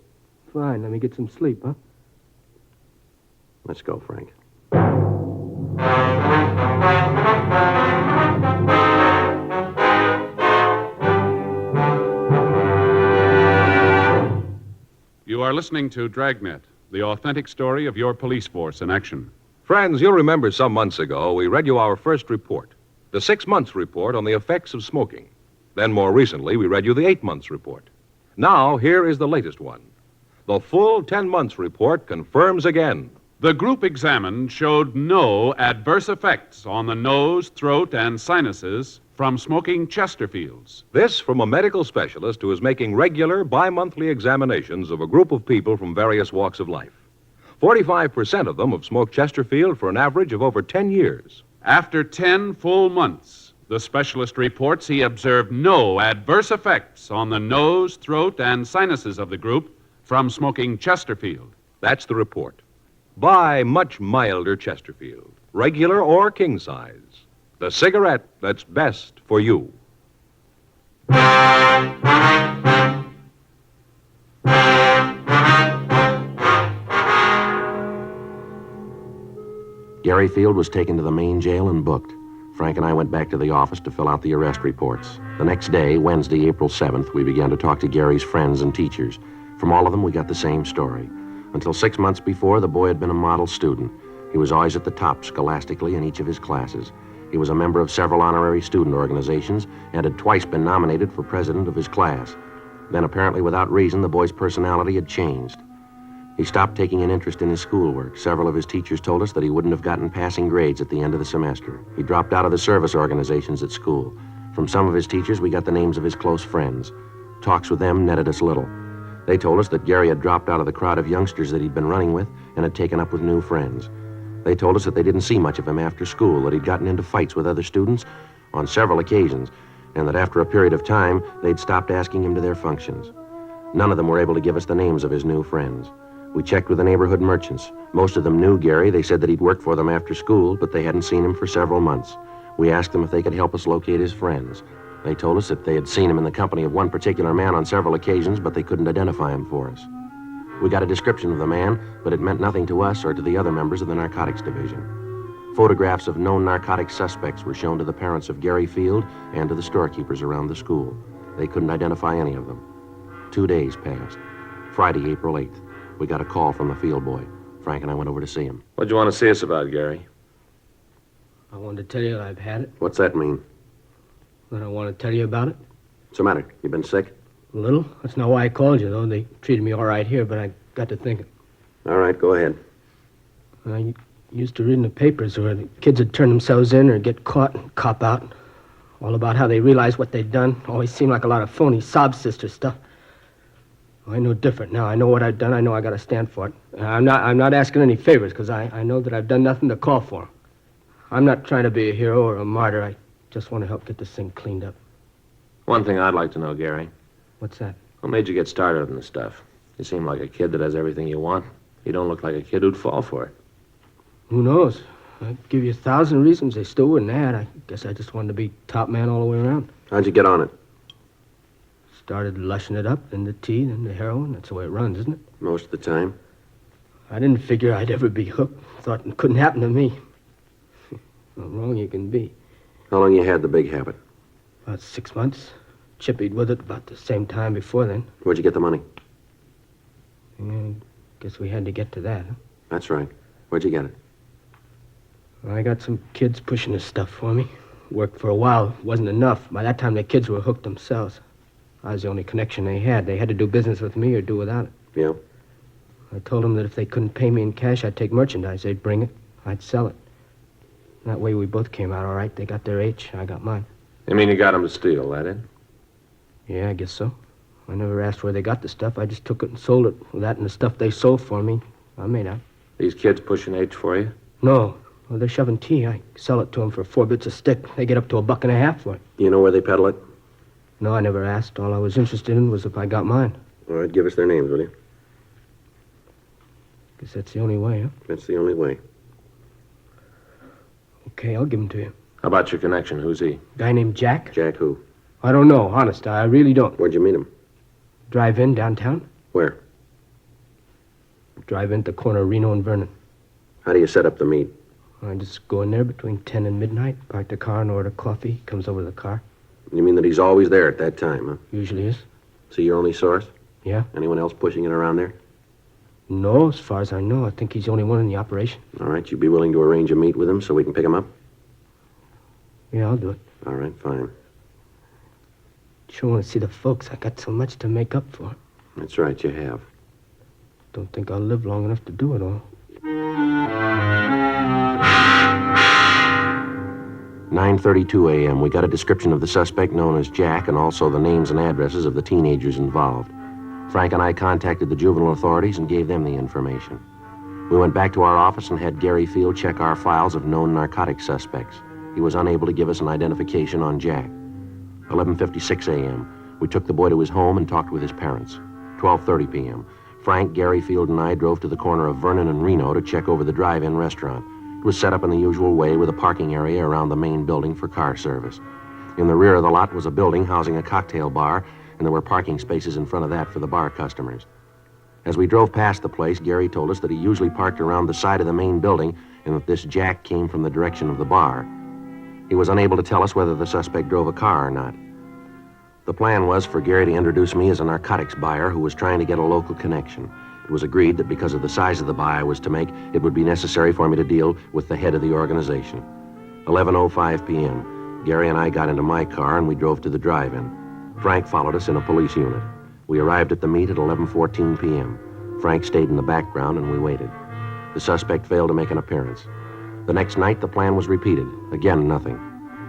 Fine, let me get some sleep, huh? Let's go, Frank. You are listening to Dragnet, the authentic story of your police force in action. Friends, you'll remember some months ago we read you our first report, the 6 months report on the effects of smoking. Then more recently, we read you the 8 months report. Now, here is the latest one. The full 10 months report confirms again. The group examined showed no adverse effects on the nose, throat, and sinuses from smoking Chesterfields. This from a medical specialist who is making regular bi-monthly examinations of a group of people from various walks of life. 45% of them have smoked Chesterfield for an average of over 10 years. After 10 full months, the specialist reports he observed no adverse effects on the nose, throat, and sinuses of the group from smoking Chesterfield. That's the report. Buy much milder Chesterfield, regular or king size. The cigarette that's best for you. Gary Field was taken to the main jail and booked. Frank and I went back to the office to fill out the arrest reports. The next day, Wednesday, April 7th, we began to talk to Gary's friends and teachers. From all of them, we got the same story. Until 6 months before, the boy had been a model student. He was always at the top scholastically in each of his classes. He was a member of several honorary student organizations and had twice been nominated for president of his class. Then, apparently without reason, the boy's personality had changed. He stopped taking an interest in his schoolwork. Several of his teachers told us that he wouldn't have gotten passing grades at the end of the semester. He dropped out of the service organizations at school. From some of his teachers, we got the names of his close friends. Talks with them netted us little. They told us that Gary had dropped out of the crowd of youngsters that he'd been running with and had taken up with new friends. They told us that they didn't see much of him after school, that he'd gotten into fights with other students on several occasions, and that after a period of time, they'd stopped asking him to their functions. None of them were able to give us the names of his new friends. We checked with the neighborhood merchants. Most of them knew Gary. They said that he'd worked for them after school, but they hadn't seen him for several months. We asked them if they could help us locate his friends. They told us that they had seen him in the company of one particular man on several occasions, but they couldn't identify him for us. We got a description of the man, but it meant nothing to us or to the other members of the narcotics division. Photographs of known narcotic suspects were shown to the parents of Gary Field and to the storekeepers around the school. They couldn't identify any of them. 2 days passed. Friday, April 8th, we got a call from the field boy. Frank and I went over to see him. What'd you want to see us about, Gary? I wanted to tell you that I've had it. What's that mean? That I want to tell you about it. What's the matter? You been sick? A little. That's not why I called you, though. They treated me all right here, but I got to thinking. All right, go ahead. I used to read in the papers where the kids would turn themselves in or get caught and cop out. All about how they realized what they'd done. Always seemed like a lot of phony sob sister stuff. Well, I know different now. I know what I've done. I know I got to stand for it. I'm not asking any favors because I know that I've done nothing to call for 'em. I'm not trying to be a hero or a martyr. I just want to help get this thing cleaned up. One thing I'd like to know, Gary. What's that? What made you get started on this stuff? You seem like a kid that has everything you want. You don't look like a kid who'd fall for it. Who knows? I'd give you 1,000 reasons they still wouldn't add. I guess I just wanted to be top man all the way around. How'd you get on it? Started lushing it up, then the tea, then the heroin. That's the way it runs, isn't it? Most of the time. I didn't figure I'd ever be hooked. Thought it couldn't happen to me. How wrong you can be. How long you had the big habit? About 6 months. Chippied with it about the same time before then. Where'd you get the money? Yeah, guess we had to get to that, huh? That's right. Where'd you get it? I got some kids pushing this stuff for me. Worked for a while. Wasn't enough. By that time, the kids were hooked themselves. I was the only connection they had. They had to do business with me or do without it. Yeah? I told them that if they couldn't pay me in cash, I'd take merchandise. They'd bring it. I'd sell it. That way, we both came out all right. They got their H. I got mine. You mean you got them to steal, that it? Yeah, I guess so. I never asked where they got the stuff. I just took it and sold it. With that and the stuff they sold for me, I made out. These kids pushing H for you? No. Well, they're shoving tea. I sell it to them for 4 bits a stick. They get up to $1.50 for it. You know where they peddle it? No, I never asked. All I was interested in was if I got mine. All right, give us their names, will you? Guess that's the only way, huh? That's the only way. Okay, I'll give them to you. How about your connection? Who's he? Guy named Jack? Jack who? I don't know, honest. I really don't. Where'd you meet him? Drive-in downtown. Where? Drive-in at the corner of Reno and Vernon. How do you set up the meet? I just go in there between 10 and midnight, park the car and order coffee. He comes over to the car. You mean that he's always there at that time, huh? Usually is. So your only source? Yeah. Anyone else pushing it around there? No, as far as I know. I think he's the only one in the operation. All right, you'd be willing to arrange a meet with him so we can pick him up? Yeah, I'll do it. All right, fine. Sure want to see the folks. I got so much to make up for. That's right, you have. Don't think I'll live long enough to do it all. 9:32 a.m. We got a description of the suspect known as Jack and also the names and addresses of the teenagers involved. Frank and I contacted the juvenile authorities and gave them the information. We went back to our office and had Gary Field check our files of known narcotic suspects. He was unable to give us an identification on Jack. 11:56 a.m. We took the boy to his home and talked with his parents. 12:30 p.m. Frank, Gary Field, and I drove to the corner of Vernon and Reno to check over the drive-in restaurant. It was set up in the usual way with a parking area around the main building for car service. In the rear of the lot was a building housing a cocktail bar, and there were parking spaces in front of that for the bar customers. As we drove past the place, Gary told us that he usually parked around the side of the main building and that this Jack came from the direction of the bar. He was unable to tell us whether the suspect drove a car or not. The plan was for Gary to introduce me as a narcotics buyer who was trying to get a local connection. It was agreed that because of the size of the buy I was to make, it would be necessary for me to deal with the head of the organization. 11:05 p.m. Gary and I got into my car and we drove to the drive-in. Frank followed us in a police unit. We arrived at the meet at 11:14 p.m. Frank stayed in the background and we waited. The suspect failed to make an appearance. The next night, the plan was repeated. Again, nothing.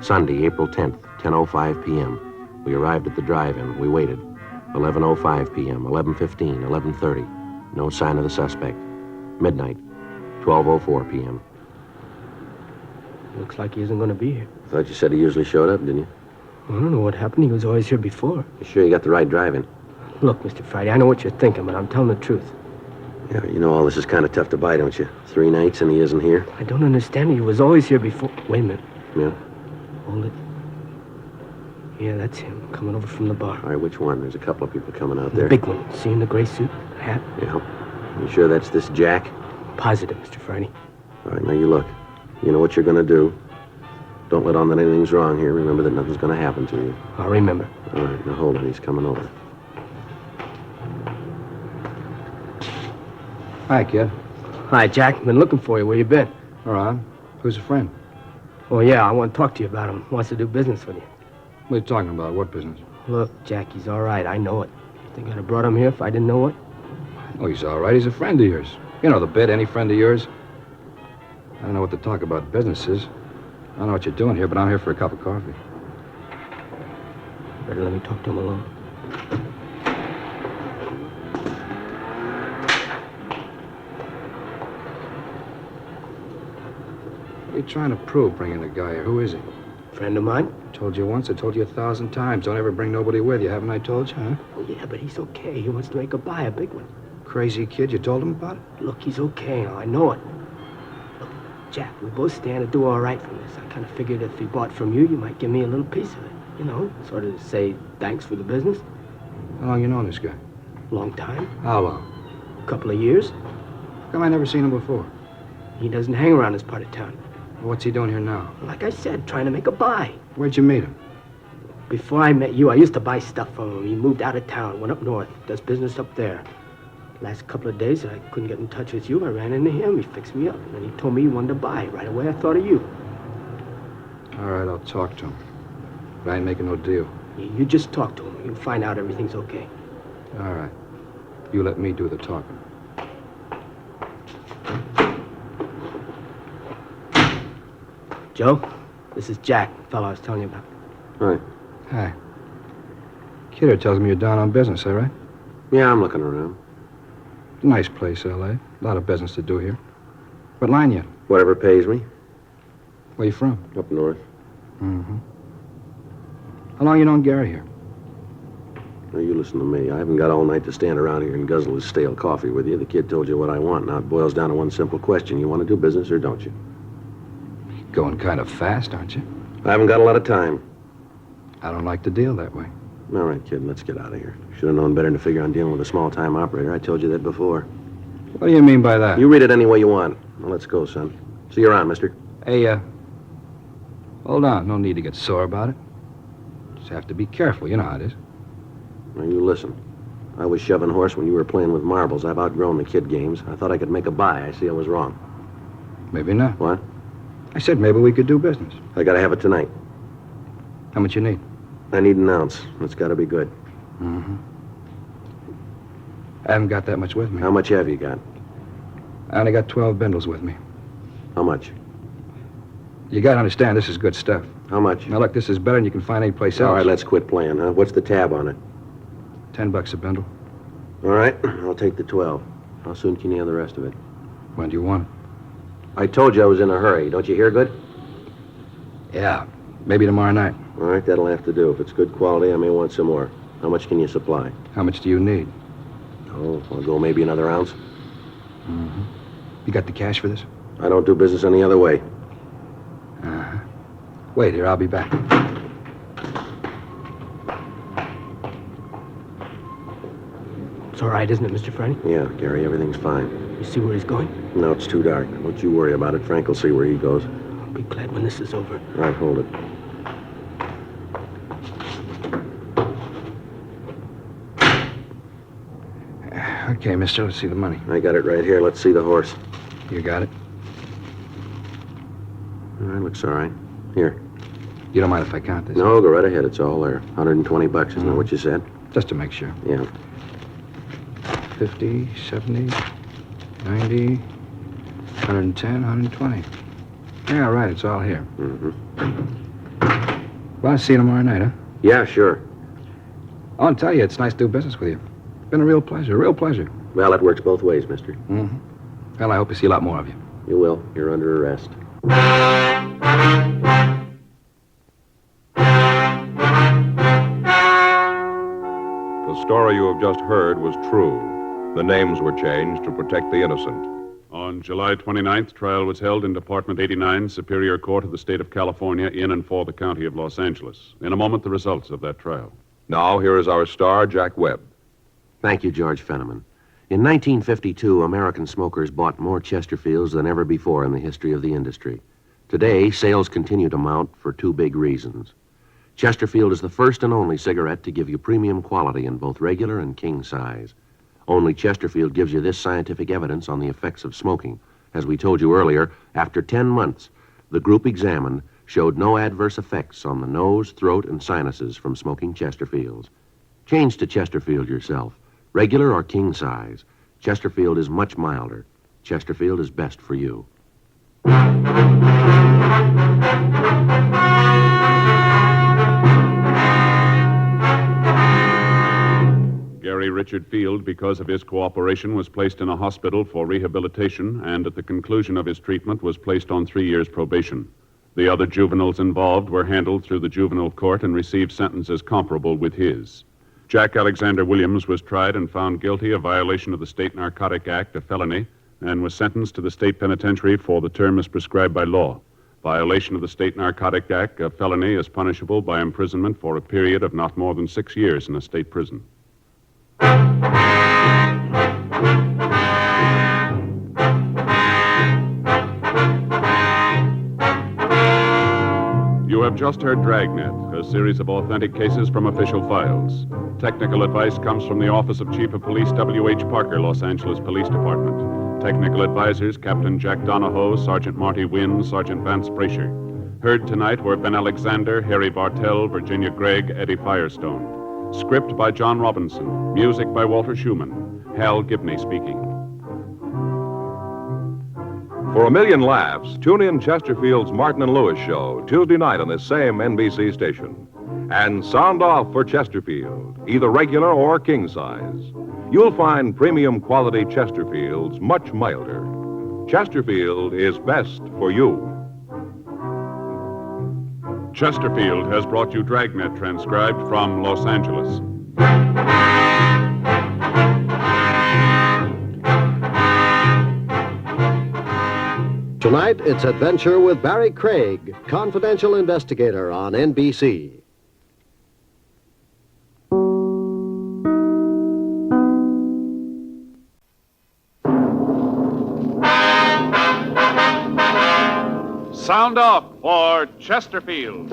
Sunday, April 10th, 10:05 p.m. We arrived at the drive-in. We waited. 11:05 p.m., 11:15, 11:30. No sign of the suspect. Midnight, 12:04 p.m. Looks like he isn't going to be here. Thought you said he usually showed up, didn't you? I don't know what happened. He was always here before. You sure you got the right drive-in? Look, Mr. Friday, I know what you're thinking, but I'm telling the truth. Yeah, you know all this is kind of tough to buy, don't you? 3 nights and he isn't here? I don't understand. He was always here before. Wait a minute. Yeah? Hold it. Yeah, that's him, coming over from the bar. All right, which one? There's a couple of people coming out The there. big one. See in the gray suit, hat? Yeah. You sure that's this Jack? Positive, Mr. Friday. All right, now you look. You know what you're going to do? Don't let on that anything's wrong here. Remember that nothing's going to happen to you. I'll remember. All right, now hold on. He's coming over. Hi, kid. Hi, Jack. Been looking for you. Where you been? All right. Who's a friend? Oh, yeah, I want to talk to you about him. Wants to do business with you. What are you talking about? What business? Look, Jack, he's all right. I know it. Think I'd have brought him here if I didn't know it? Oh, he's all right. He's a friend of yours. You know the bit, any friend of yours. I don't know what to talk about businesses. I don't know what you're doing here, but I'm here for a cup of coffee. Better let me talk to him alone. What are you trying to prove, bringing the guy here? Who is he? Friend of mine. Told you once, I told you 1,000 times. Don't ever bring nobody with you, haven't I told you, huh? Oh, yeah, but he's okay. He wants to make a buy, a big one. Crazy kid, you told him about it? Look, he's okay now. I know it. Look, Jack, we both stand to do all right from this. I kind of figured if he bought from you, you might give me a little piece of it. You know, sort of say thanks for the business. How long you known this guy? Long time. How long? A couple of years. How come I never seen him before? He doesn't hang around this part of town. What's he doing here now? Like I said, trying to make a buy. Where'd you meet him? Before I met you, I used to buy stuff from him. He moved out of town, went up north, does business up there. Last couple of days that I couldn't get in touch with you, I ran into him. He fixed me up, and then he told me he wanted to buy. Right away, I thought of you. All right, I'll talk to him. But I ain't making no deal. You just talk to him. You'll find out everything's okay. All right. You let me do the talking. Joe, this is Jack, the fellow I was telling you about. Hi. Hi. Kidder tells me you're down on business, all right? Yeah, I'm looking around. Nice place, L.A. A lot of business to do here. What line you? Whatever pays me. Where you from? Up north. Mm-hmm. How long you known Gary here? Now, you listen to me. I haven't got all night to stand around here and guzzle his stale coffee with you. The kid told you what I want. Now, it boils down to one simple question. You want to do business or don't you? Going kind of fast, aren't you? I haven't got a lot of time. I don't like to deal that way. All right, kid, let's get out of here. Should have known better than to figure on dealing with a small-time operator. I told you that before. What do you mean by that? You read it any way you want. Now, let's go, son. See you around, mister. Hey, hold on. No need to get sore about it. Just have to be careful. You know how it is. Now, you listen. I was shoving horse when you were playing with marbles. I've outgrown the kid games. I thought I could make a buy. I see I was wrong. Maybe not. What? I said maybe we could do business. I gotta have it tonight. How much you need? I need an ounce. It's gotta be good. Mm-hmm. I haven't got that much with me. How much have you got? I only got 12 bindles with me. How much? You gotta understand, this is good stuff. How much? Now, look, this is better than you can find anyplace else. All right, let's quit playing, huh? What's the tab on it? $10 a bindle. All right, I'll take the 12. How soon can you have the rest of it? When do you want it? I told you I was in a hurry. Don't you hear good? Yeah, maybe tomorrow night. All right, that'll have to do. If it's good quality, I may want some more. How much can you supply? How much do you need? Oh, I'll go maybe another ounce. Mm-hmm. You got the cash for this? I don't do business any other way. Uh-huh. Wait here, I'll be back. It's all right, isn't it, Mr. Frank? Yeah, Gary, everything's fine. You see where he's going? No, it's too dark. Don't you worry about it. Frank will see where he goes. I'll be glad when this is over. All right, hold it. Okay, mister, let's see the money. I got it right here. Let's see the horse. You got it? All right, looks all right. Here. You don't mind if I count this? No, go right ahead. It's all there. $120, isn't that what you said? Just to make sure. Yeah. 50, 70, 90, 110, 120. Yeah, right, it's all here. Mm-hmm. Well, I'll see you tomorrow night, huh? Yeah, sure. I want to tell you, it's nice to do business with you. Been a real pleasure. Well, it works both ways, mister. Mm-hmm. Well, I hope to see a lot more of you. You will. You're under arrest. The story you have just heard was true. The names were changed to protect the innocent. On July 29th, trial was held in Department 89, Superior Court of the State of California, in and for the County of Los Angeles. In a moment, the results of that trial. Now, here is our star, Jack Webb. Thank you, George Fenneman. In 1952, American smokers bought more Chesterfields than ever before in the history of the industry. Today, sales continue to mount for two big reasons. Chesterfield is the first and only cigarette to give you premium quality in both regular and king size. Only Chesterfield gives you this scientific evidence on the effects of smoking. As we told you earlier, after 10 months, the group examined showed no adverse effects on the nose, throat, and sinuses from smoking Chesterfields. Change to Chesterfield yourself, regular or king size. Chesterfield is much milder. Chesterfield is best for you. Gary Richard Field, because of his cooperation, was placed in a hospital for rehabilitation and at the conclusion of his treatment was placed on 3 years probation. The other juveniles involved were handled through the juvenile court and received sentences comparable with his. Jack Alexander Williams was tried and found guilty of violation of the State Narcotic Act, a felony, and was sentenced to the state penitentiary for the term as prescribed by law. Violation of the State Narcotic Act, a felony, is punishable by imprisonment for a period of not more than 6 years in a state prison. You have just heard Dragnet, a series of authentic cases from official files. Technical advice comes from the Office of Chief of Police W.H. Parker, Los Angeles Police Department. Technical advisors, Captain Jack Donahoe, Sergeant Marty Wynn, Sergeant Vance Brasher. Heard tonight were Ben Alexander, Harry Bartell, Virginia Gregg, Eddie Firestone. Script by John Robinson. Music by Walter Schumann. Hal Gibney speaking. For a million laughs, tune in Chesterfield's Martin and Lewis show Tuesday night on this same NBC station. And sound off for Chesterfield, either regular or king size. You'll find premium quality Chesterfields much milder. Chesterfield is best for you. Chesterfield has brought you Dragnet, transcribed from Los Angeles. Tonight, it's Adventure with Barry Craig, confidential investigator on NBC. Sound off for Chesterfield.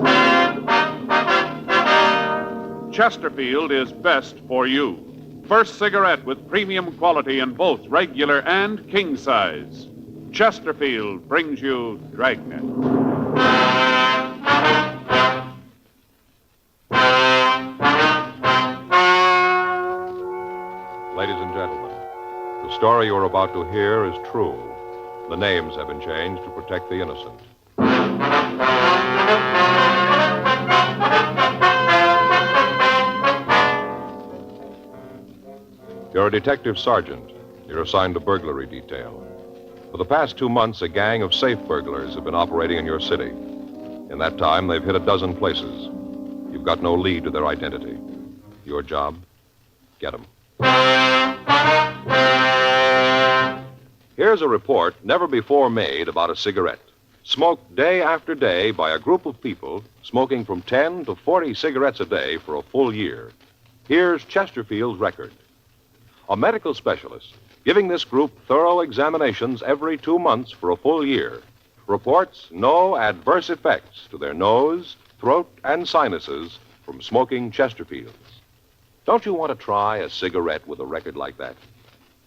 Chesterfield is best for you. First cigarette with premium quality in both regular and king size. Chesterfield brings you Dragnet. Ladies and gentlemen, the story you're about to hear is true. The names have been changed to protect the innocent. You're a detective sergeant. You're assigned to burglary detail. For the past 2 months, a gang of safe burglars have been operating in your city. In that time, they've hit a dozen places. You've got no lead to their identity. Your job? Get them. Here's a report never before made about a cigarette. Smoked day after day by a group of people smoking from 10 to 40 cigarettes a day for a full year. Here's Chesterfield's record. A medical specialist giving this group thorough examinations every 2 months for a full year reports no adverse effects to their nose, throat, and sinuses from smoking Chesterfields. Don't you want to try a cigarette with a record like that?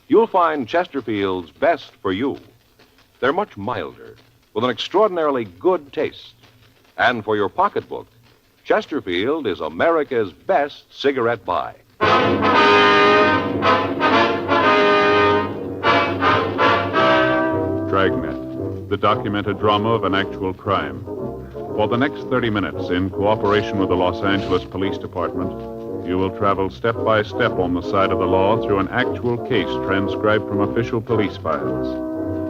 You'll find Chesterfield's best for you. They're much milder, with an extraordinarily good taste. And for your pocketbook, Chesterfield is America's best cigarette buy. Dragnet, the documented drama of an actual crime. For the next 30 minutes, in cooperation with the Los Angeles Police Department, you will travel step by step on the side of the law through an actual case transcribed from official police files.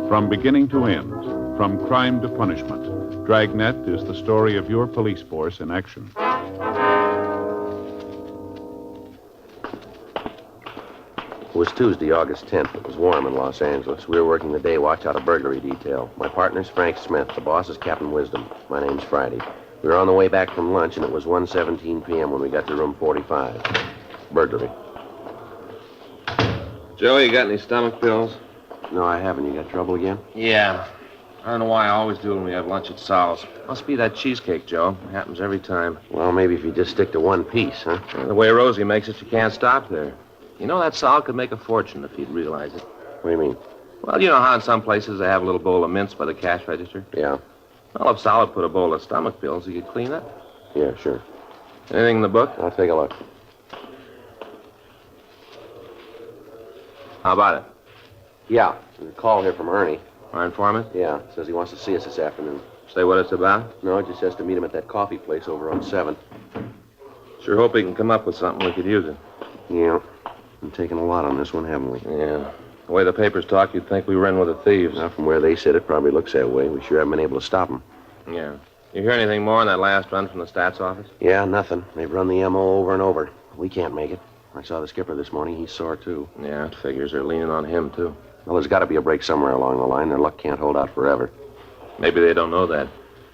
From beginning to end, from crime to punishment, Dragnet is the story of your police force in action. It was Tuesday, August 10th. It was warm in Los Angeles. We were working the day watch out of burglary detail. My partner's Frank Smith. The boss is Captain Wisdom. My name's Friday. We were on the way back from lunch, and it was 1:17 p.m. when we got to room 45. Burglary. Joe, you got any stomach pills? No, I haven't. You got trouble again? Yeah. I don't know why I always do when we have lunch at Sal's. Must be that cheesecake, Joe. It happens every time. Well, maybe if you just stick to one piece, huh? The way Rosie makes it, you can't stop there. You know, that Sal could make a fortune if he'd realize it. What do you mean? Well, you know how in some places they have a little bowl of mints by the cash register? Yeah. Well, if Sal would put a bowl of stomach pills, he could clean up. Yeah, sure. Anything in the book? I'll take a look. How about it? Yeah. There's a call here from Ernie. Our informant? Yeah. Says he wants to see us this afternoon. Say what it's about? No, it just says to meet him at that coffee place over on 7th. Sure hope he can come up with something we could use it. Yeah. Been taking a lot on this one, haven't we? Yeah. The way the papers talk, you'd think we were in with the thieves. Now, from where they sit, it probably looks that way. We sure haven't been able to stop them. Yeah. You hear anything more on that last run from the stats office? Yeah, nothing. They've run the MO over and over. We can't make it. I saw the skipper this morning. He's sore, too. Yeah, it figures they're leaning on him, too. Well, there's got to be a break somewhere along the line. Their luck can't hold out forever. Maybe they don't know that.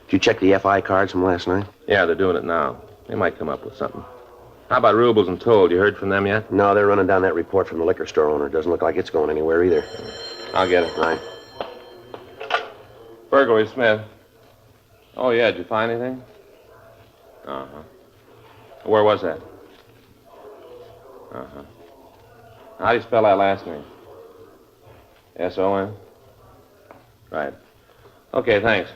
Did you check the FI cards from last night? Yeah, they're doing it now. They might come up with something. How about Rubles and Told? You heard from them yet? No, they're running down that report from the liquor store owner. Doesn't look like it's going anywhere either. I'll get it. Right. Burglary, Smith. Oh, yeah, did you find anything? Uh-huh. Where was that? Uh-huh. How do you spell that last name? S-O-N? Right. Okay, thanks.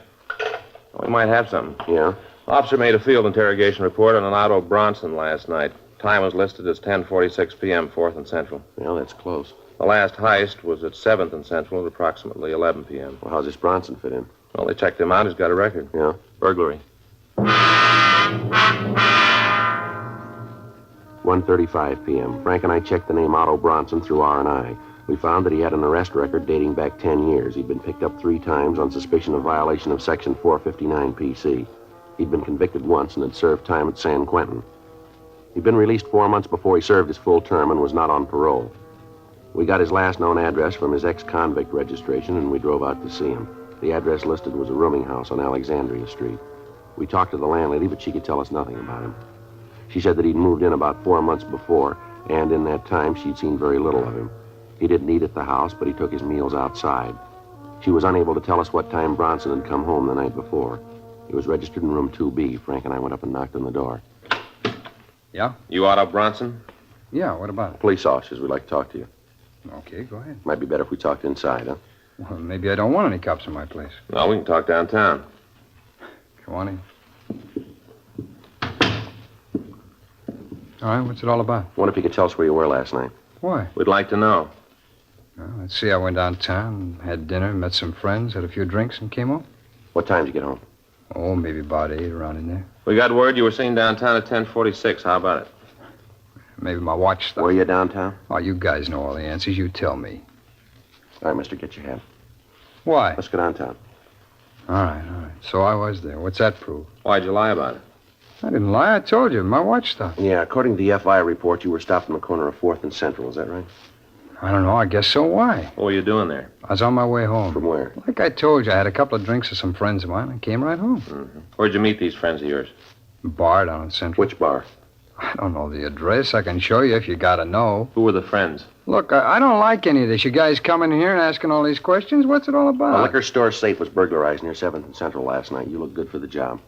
We might have something. Yeah? Officer made a field interrogation report on an Otto Bronson last night. Time was listed as 10:46 p.m., 4th and Central. Well, that's close. The last heist was at 7th and Central at approximately 11 p.m. Well, how's this Bronson fit in? Well, they checked him out. He's got a record. Yeah? Burglary. 1:35 p.m. Frank and I checked the name Otto Bronson through R&I. We found that he had an arrest record dating back 10 years. He'd been picked up 3 times on suspicion of violation of Section 459 PC. He'd been convicted once and had served time at San Quentin. He'd been released 4 months before he served his full term and was not on parole. We got his last known address from his ex-convict registration, and we drove out to see him. The address listed was a rooming house on Alexandria Street. We talked to the landlady, but she could tell us nothing about him. She said that he'd moved in about 4 months before, and in that time she'd seen very little of him. He didn't eat at the house, but he took his meals outside. She was unable to tell us what time Bronson had come home the night before. He was registered in room 2B. Frank and I went up and knocked on the door. Yeah? You Otto Bronson? Yeah, what about it? Police officers, we'd like to talk to you. Okay, go ahead. Might be better if we talked inside, huh? Well, maybe I don't want any cops in my place. No, we can talk downtown. Come on in. All right, what's it all about? Wonder if you could tell us where you were last night. Why? We'd like to know. Well, let's see, I went downtown, had dinner, met some friends, had a few drinks, and came home. What time did you get home? Oh, maybe about 8, around in there. We got word you were seen downtown at 10:46. How about it? Maybe my watch stuff. Were you downtown? Oh, you guys know all the answers. You tell me. All right, mister, get your hat. Why? Let's go downtown. All right. So I was there. What's that prove? Why'd you lie about it? I didn't lie. I told you. My watch stuff. Yeah, according to the FI report, you were stopped on the corner of 4th and Central. Is that right? I don't know. I guess so. Why? What were you doing there? I was on my way home. From where? Like I told you, I had a couple of drinks with some friends of mine and came right home. Mm-hmm. Where'd you meet these friends of yours? Bar down in Central. Which bar? I don't know the address. I can show you if you gotta know. Who were the friends? Look, I don't like any of this. You guys coming here and asking all these questions. What's it all about? A liquor store safe was burglarized near 7th and Central last night. You look good for the job.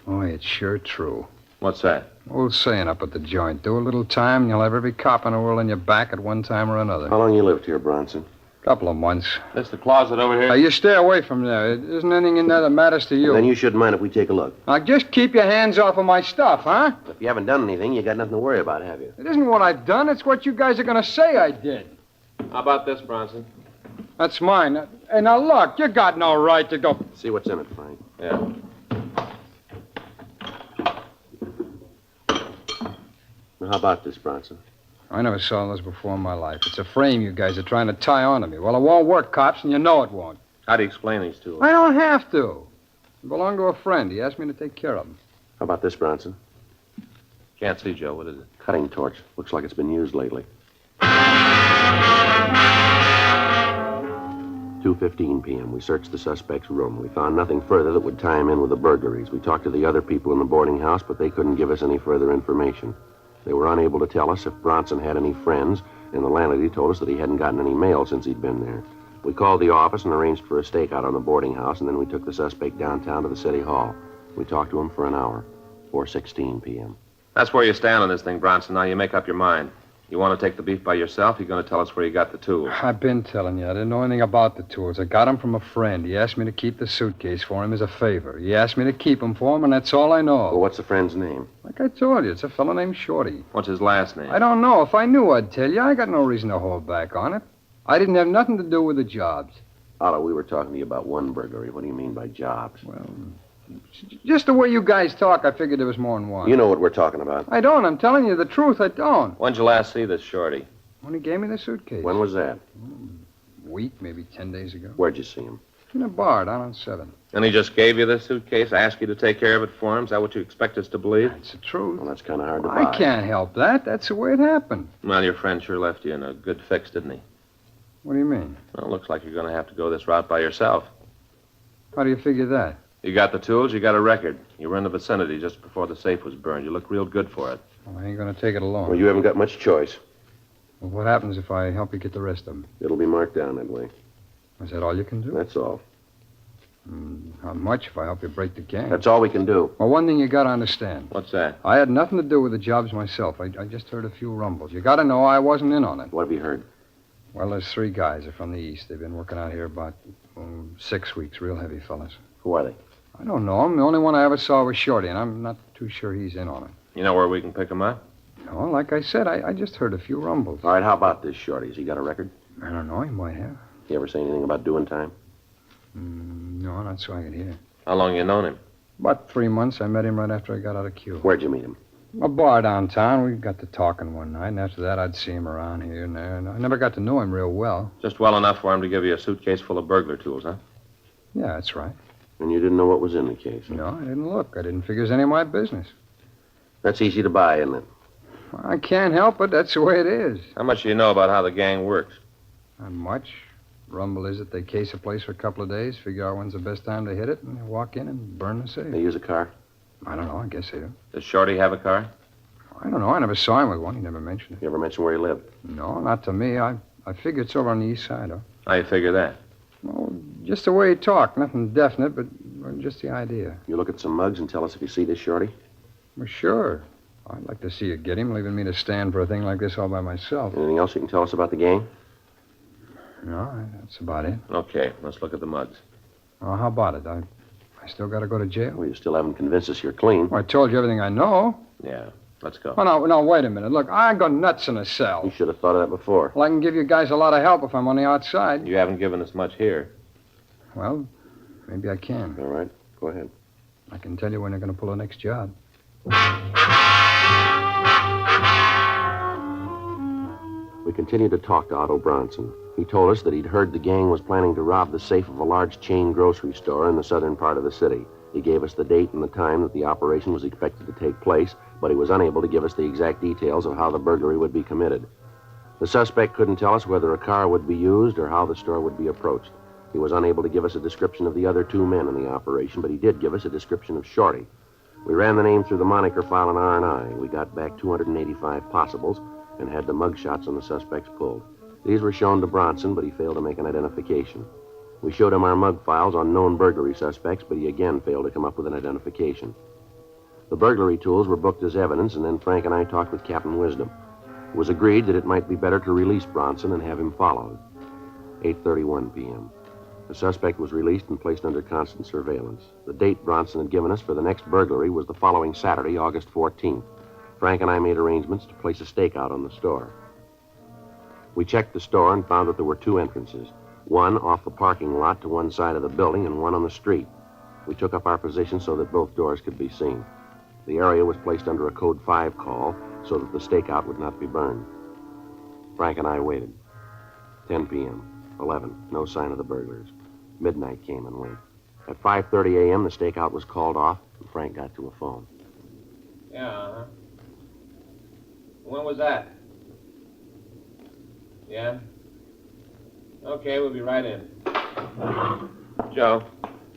Boy, it's sure true. What's that? Old saying up at the joint. Do a little time and you'll have every cop in the world on your back at one time or another. How long you lived here, Bronson? Couple of months. That's the closet over here? You stay away from there. There isn't anything in there that matters to you. Then you shouldn't mind if we take a look. Now, just keep your hands off of my stuff, huh? If you haven't done anything, you got nothing to worry about, have you? It isn't what I've done. It's what you guys are going to say I did. How about this, Bronson? That's mine. Hey, now, look, you got no right to go... See what's in it, Frank. Yeah. Now, how about this, Bronson? I never saw this before in my life. It's a frame you guys are trying to tie onto me. Well, it won't work, cops, and you know it won't. How do you explain these two? I don't have to. They belong to a friend. He asked me to take care of them. How about this, Bronson? Can't see, Joe. What is it? Cutting torch. Looks like it's been used lately. 2:15 p.m. We searched the suspect's room. We found nothing further that would tie him in with the burglaries. We talked to the other people in the boarding house, but they couldn't give us any further information. They were unable to tell us if Bronson had any friends, and the landlady told us that he hadn't gotten any mail since he'd been there. We called the office and arranged for a stakeout on the boarding house, and then we took the suspect downtown to the city hall. We talked to him for an hour, 4:16 p.m. That's where you stand on this thing, Bronson. Now you make up your mind. You want to take the beef by yourself? You're going to tell us where you got the tools. I've been telling you. I didn't know anything about the tools. I got them from a friend. He asked me to keep the suitcase for him as a favor. He asked me to keep them for him, and that's all I know. Well, what's the friend's name? Like I told you, it's a fellow named Shorty. What's his last name? I don't know. If I knew, I'd tell you. I got no reason to hold back on it. I didn't have nothing to do with the jobs. Otto, we were talking to you about one burglary. What do you mean by jobs? Well, just the way you guys talk, I figured there was more than one. You know what we're talking about. I don't. I'm telling you the truth. I don't. When'd you last see this Shorty? When he gave me the suitcase. When was that? A week, maybe 10 days ago. Where'd you see him? In a bar down on 7th. And he just gave you this suitcase, asked you to take care of it for him? Is that what you expect us to believe? That's the truth. Well, that's kind of hard to buy. I can't help that. That's the way it happened. Well, your friend sure left you in a good fix, didn't he? What do you mean? Well, it looks like you're going to have to go this route by yourself. How do you figure that? You got the tools, you got a record. You were in the vicinity just before the safe was burned. You look real good for it. Well, I ain't going to take it alone. Well, you haven't got much choice. Well, what happens if I help you get the rest of them? It'll be marked down that way. Is that all you can do? That's all. How much if I help you break the gang? That's all we can do. Well, one thing you got to understand. What's that? I had nothing to do with the jobs myself. I just heard a few rumbles. You got to know I wasn't in on it. What have you heard? Well, there's 3 guys. They're from the east. They've been working out here about 6 weeks. Real heavy fellas. Who are they? I don't know them. The only one I ever saw was Shorty, and I'm not too sure he's in on it. You know where we can pick him up? No, like I said, I just heard a few rumbles. All right, how about this Shorty? Has he got a record? I don't know. He might have. You ever say anything about doing time? No, not so I could hear. How long you known him? About 3 months. I met him right after I got out of queue. Where'd you meet him? A bar downtown. We got to talking one night, and after that, I'd see him around here and there. And I never got to know him real well. Just well enough for him to give you a suitcase full of burglar tools, huh? Yeah, that's right. And you didn't know what was in the case? Huh? No, I didn't look. I didn't figure it was any of my business. That's easy to buy, isn't it? I can't help it. That's the way it is. How much do you know about how the gang works? Not much. Rumble is that they case a place for a couple of days, figure out when's the best time to hit it, and they walk in and burn the safe. They use a car? I don't know. I guess they do. Does Shorty have a car? I don't know. I never saw him with one. He never mentioned it. You ever mention where he lived? No, not to me. I figure it's over on the east side, huh? How you figure that? Well, just the way he talked. Nothing definite, but just the idea. You look at some mugs and tell us if you see this Shorty? Well, sure. I'd like to see you get him, leaving me to stand for a thing like this all by myself. Anything else you can tell us about the gang? No, that's about it. Okay, let's look at the mugs. Oh, how about it? I still got to go to jail? Well, you still haven't convinced us you're clean. Well, I told you everything I know. Yeah, let's go. Oh, no, wait a minute. Look, I go nuts in a cell. You should have thought of that before. Well, I can give you guys a lot of help if I'm on the outside. You haven't given us much here. Well, maybe I can. All right, go ahead. I can tell you when they're going to pull the next job. We continued to talk to Otto Bronson. He told us that he'd heard the gang was planning to rob the safe of a large chain grocery store in the southern part of the city. He gave us the date and the time that the operation was expected to take place, but he was unable to give us the exact details of how the burglary would be committed. The suspect couldn't tell us whether a car would be used or how the store would be approached. He was unable to give us a description of the other 2 men in the operation, but he did give us a description of Shorty. We ran the name through the moniker file in R&I. We got back 285 possibles and had the mug shots on the suspects pulled. These were shown to Bronson, but he failed to make an identification. We showed him our mug files on known burglary suspects, but he again failed to come up with an identification. The burglary tools were booked as evidence, and then Frank and I talked with Captain Wisdom. It was agreed that it might be better to release Bronson and have him followed. 8:31 p.m. The suspect was released and placed under constant surveillance. The date Bronson had given us for the next burglary was the following Saturday, August 14th. Frank and I made arrangements to place a stakeout on the store. We checked the store and found that there were 2 entrances, one off the parking lot to one side of the building and one on the street. We took up our position so that both doors could be seen. The area was placed under a Code 5 call so that the stakeout would not be burned. Frank and I waited. 10 p.m., 11, no sign of the burglars. Midnight came and went. At 5:30 a.m., the stakeout was called off, and Frank got to a phone. Yeah, uh-huh. When was that? Yeah? Okay, we'll be right in. Joe?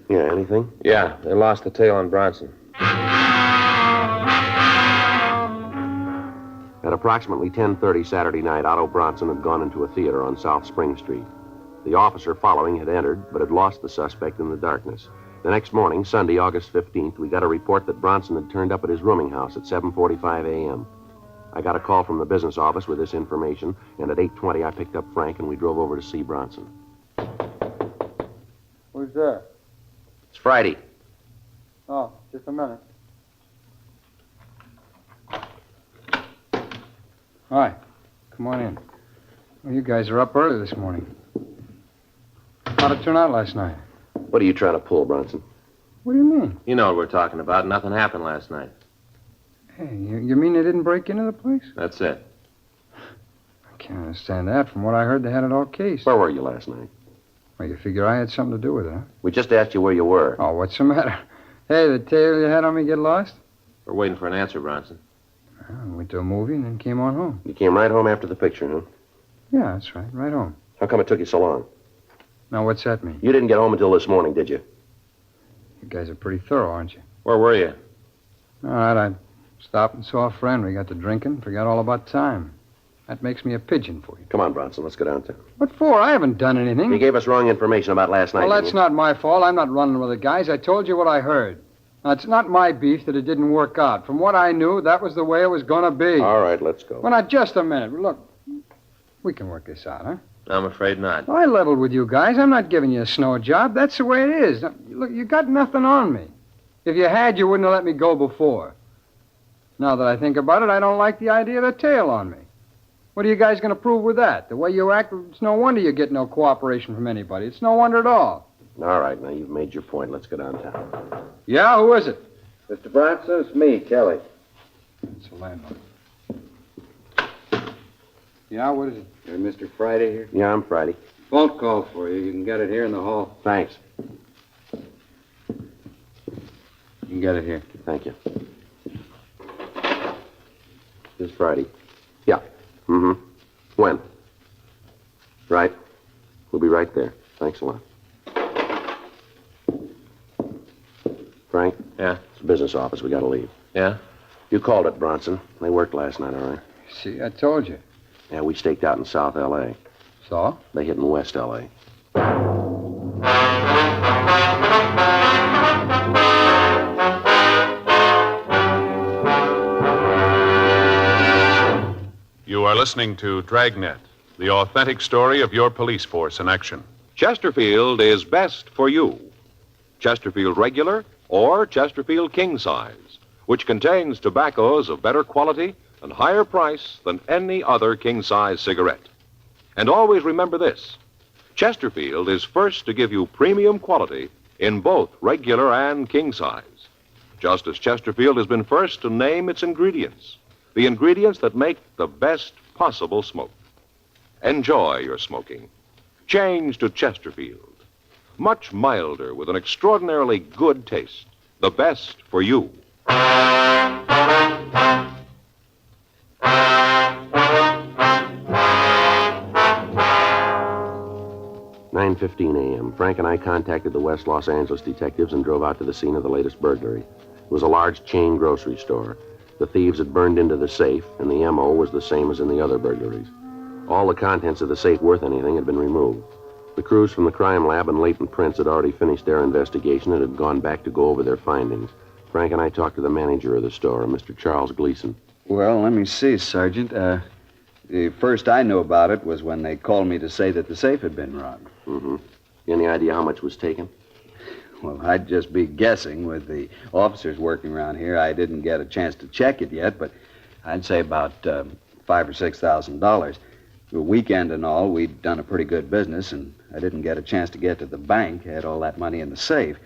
Yeah, anything? Yeah, they lost the tail on Bronson. At approximately 10:30 Saturday night, Otto Bronson had gone into a theater on South Spring Street. The officer following had entered, but had lost the suspect in the darkness. The next morning, Sunday, August 15th, we got a report that Bronson had turned up at his rooming house at 7:45 a.m. I got a call from the business office with this information, and at 8:20 I picked up Frank and we drove over to see Bronson. Who's there? It's Friday. Oh, just a minute. Hi. Come on in. Well, you guys are up early this morning. How'd it turn out last night? What are you trying to pull, Bronson? What do you mean? You know what we're talking about. Nothing happened last night. Hey, you mean they didn't break into the place? That's it. I can't understand that. From what I heard, they had it all cased. Where were you last night? Well, you figure I had something to do with it, huh? We just asked you where you were. Oh, what's the matter? Hey, the tail you had on me get lost? We're waiting for an answer, Bronson. I went to a movie and then came on home. You came right home after the picture, huh? Yeah, that's right. Right home. How come it took you so long? Now, what's that mean? You didn't get home until this morning, did you? You guys are pretty thorough, aren't you? Where were you? All right, I stopped and saw a friend. We got to drinking, forgot all about time. That makes me a pigeon for you. Come on, Bronson, let's go downtown. What for? I haven't done anything. You gave us wrong information about last night. Well, that's not my fault. I'm not running with the guys. I told you what I heard. Now, it's not my beef that it didn't work out. From what I knew, that was the way it was going to be. All right, let's go. Well, now, just a minute. Look, we can work this out, huh? I'm afraid not. I leveled with you guys. I'm not giving you a snow job. That's the way it is. Now, look, you got nothing on me. If you had, you wouldn't have let me go before. Now that I think about it, I don't like the idea of a tail on me. What are you guys going to prove with that? The way you act, it's no wonder you get no cooperation from anybody. It's no wonder at all. All right, now you've made your point. Let's go downtown. Yeah, who is it? Mr. Bronson, it's me, Kelly. It's the landlord. Yeah, what is it? You're Mr. Friday here? Yeah, I'm Friday. Phone call for you. You can get it here in the hall. Thanks. You can get it here. Thank you. This Friday. Yeah. Mm-hmm. When? Right. We'll be right there. Thanks a lot. Frank? Yeah? It's the business office. We gotta leave. Yeah? You called it, Bronson. They worked last night, all right? See, I told you. Yeah, we staked out in South L.A. So? They hit in West L.A. You are listening to Dragnet, the authentic story of your police force in action. Chesterfield is best for you. Chesterfield Regular or Chesterfield King Size, which contains tobaccos of better quality and higher price than any other king-size cigarette. And always remember this, Chesterfield is first to give you premium quality in both regular and king size, just as Chesterfield has been first to name its ingredients, the ingredients that make the best possible smoke. Enjoy your smoking. Change to Chesterfield. Much milder with an extraordinarily good taste. The best for you. 9:15 a.m. Frank and I contacted the West Los Angeles detectives and drove out to the scene of the latest burglary. It was a large chain grocery store. The thieves had burned into the safe, and the M.O. was the same as in the other burglaries. All the contents of the safe worth anything had been removed. The crews from the crime lab and Latent Prints had already finished their investigation and had gone back to go over their findings. Frank and I talked to the manager of the store, Mr. Charles Gleason. Well, let me see, Sergeant. The first I knew about it was when they called me to say that the safe had been robbed. Mm-hmm. Any idea how much was taken? Well, I'd just be guessing with the officers working around here. I didn't get a chance to check it yet, but I'd say about $5,000 or $6,000. The weekend and all, we'd done a pretty good business, and I didn't get a chance to get to the bank. I had all that money in the safe.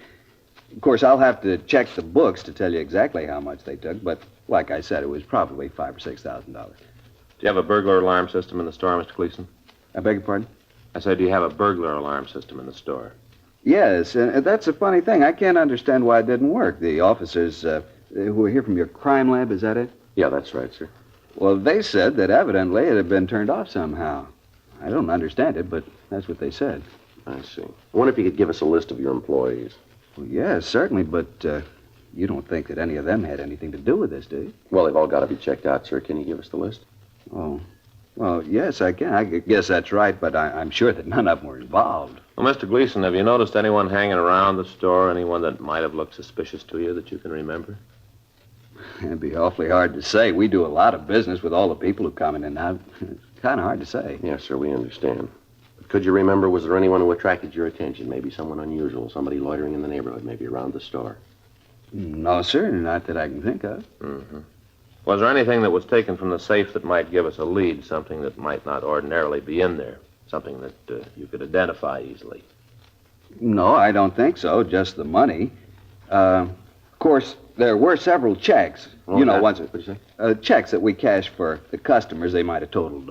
Of course, I'll have to check the books to tell you exactly how much they took, but like I said, it was probably $5,000 or $6,000. Do you have a burglar alarm system in the store, Mr. Gleason? I beg your pardon? I said, do you have a burglar alarm system in the store? Yes, and that's a funny thing. I can't understand why it didn't work. The officers who were here from your crime lab, is that it? Yeah, that's right, sir. Well, they said that evidently it had been turned off somehow. I don't understand it, but that's what they said. I see. I wonder if you could give us a list of your employees. Well, yes, certainly, but you don't think that any of them had anything to do with this, do you? Well, they've all got to be checked out, sir. Can you give us the list? Oh, Well, yes, I can. I guess that's right, but I'm sure that none of them were involved. Well, Mr. Gleason, have you noticed anyone hanging around the store, anyone that might have looked suspicious to you that you can remember? It'd be awfully hard to say. We do a lot of business with all the people who come in and out. It's kind of hard to say. Yes, sir, we understand. But could you remember, was there anyone who attracted your attention? Maybe someone unusual, somebody loitering in the neighborhood, maybe around the store? No, sir, not that I can think of. Mm-hmm. Was there anything that was taken from the safe that might give us a lead, something that might not ordinarily be in there, something that you could identify easily? No, I don't think so, just the money. Of course, there were several checks. What'd you say? Checks that we cashed for the customers. They might have totaled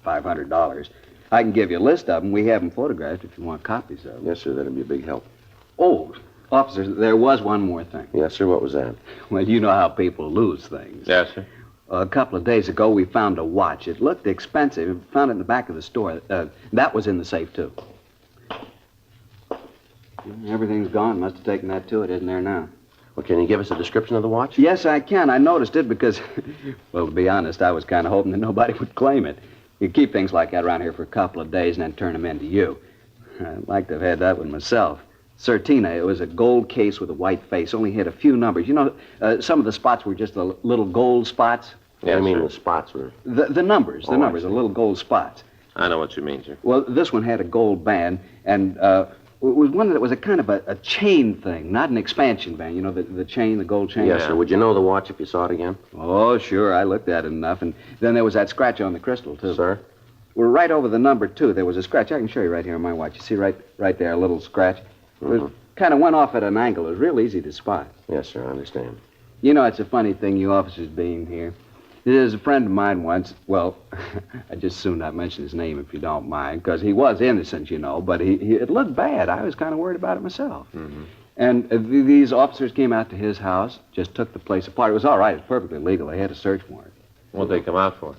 $500. I can give you a list of them. We have them photographed if you want copies of them. Yes, sir, that'd be a big help. Oh, officer, there was one more thing. Yes, sir, what was that? Well, you know how people lose things. Yes, sir. A couple of days ago, we found a watch. It looked expensive. We found it in the back of the store. That was in the safe, too. Everything's gone. Must have taken that, too. It isn't there now. Well, can you give us a description of the watch? Yes, I can. I noticed it because, well, to be honest, I was kind of hoping that nobody would claim it. You keep things like that around here for a couple of days and then turn them in to you. I'd like to have had that one myself. Certina, it was a gold case with a white face, only had a few numbers. You know, some of the spots were just the little gold spots. Yeah, I mean the spots were... The numbers, the numbers, the little gold spots. I know what you mean, sir. Well, this one had a gold band, and it was one that was a kind of a chain thing, not an expansion band. You know, the chain, the gold chain? Yes, sir. Would you know the watch if you saw it again? Oh, sure. I looked at it enough. And then there was that scratch on the crystal, too. Sir? Well, right over the number 2, there was a scratch. I can show you right here on my watch. You see right there, a little scratch? It kind of went off at an angle. It was real easy to spot. Yes, sir, I understand. You know, it's a funny thing, you officers being here. There's a friend of mine once. Well, I just soon not mention his name if you don't mind, because he was innocent, you know, but it looked bad. I was kind of worried about it myself. Mm-hmm. And these officers came out to his house, just took the place apart. It was all right. It was perfectly legal. They had a search warrant. What'd they come out for?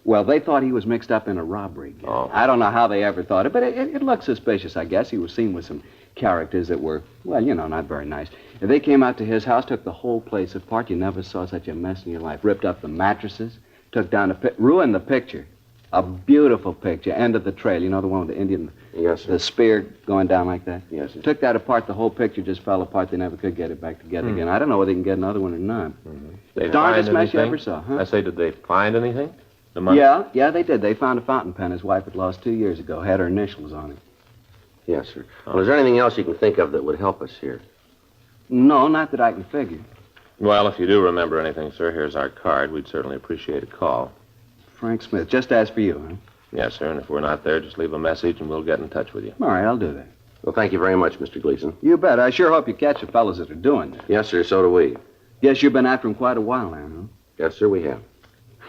Well, they thought he was mixed up in a robbery. Oh. I don't know how they ever thought it, but it looked suspicious, I guess. He was seen with some characters that were, well, you know, not very nice. And they came out to his house, took the whole place apart. You never saw such a mess in your life. Ripped up the mattresses, took down ruined the picture. A beautiful picture. End of the trail. You know the one with the Indian, yes, sir. The spear going down like that? Yes, sir. Took that apart. The whole picture just fell apart. They never could get it back together again. I don't know whether they can get another one or not. They Darndest find mess you anything? ever saw, huh? I say, did they find anything? The money? Yeah, they did. They found a fountain pen his wife had lost 2 years ago. Had her initials on it. Yes, sir. Well, is there anything else you can think of that would help us here? No, not that I can figure. Well, if you do remember anything, sir, here's our card. We'd certainly appreciate a call. Frank Smith, just as for you, huh? Yes, sir, and if we're not there, just leave a message and we'll get in touch with you. All right, I'll do that. Well, thank you very much, Mr. Gleason. You bet. I sure hope you catch the fellows that are doing this. Yes, sir, so do we. Guess you've been after them quite a while now, huh? Yes, sir, we have.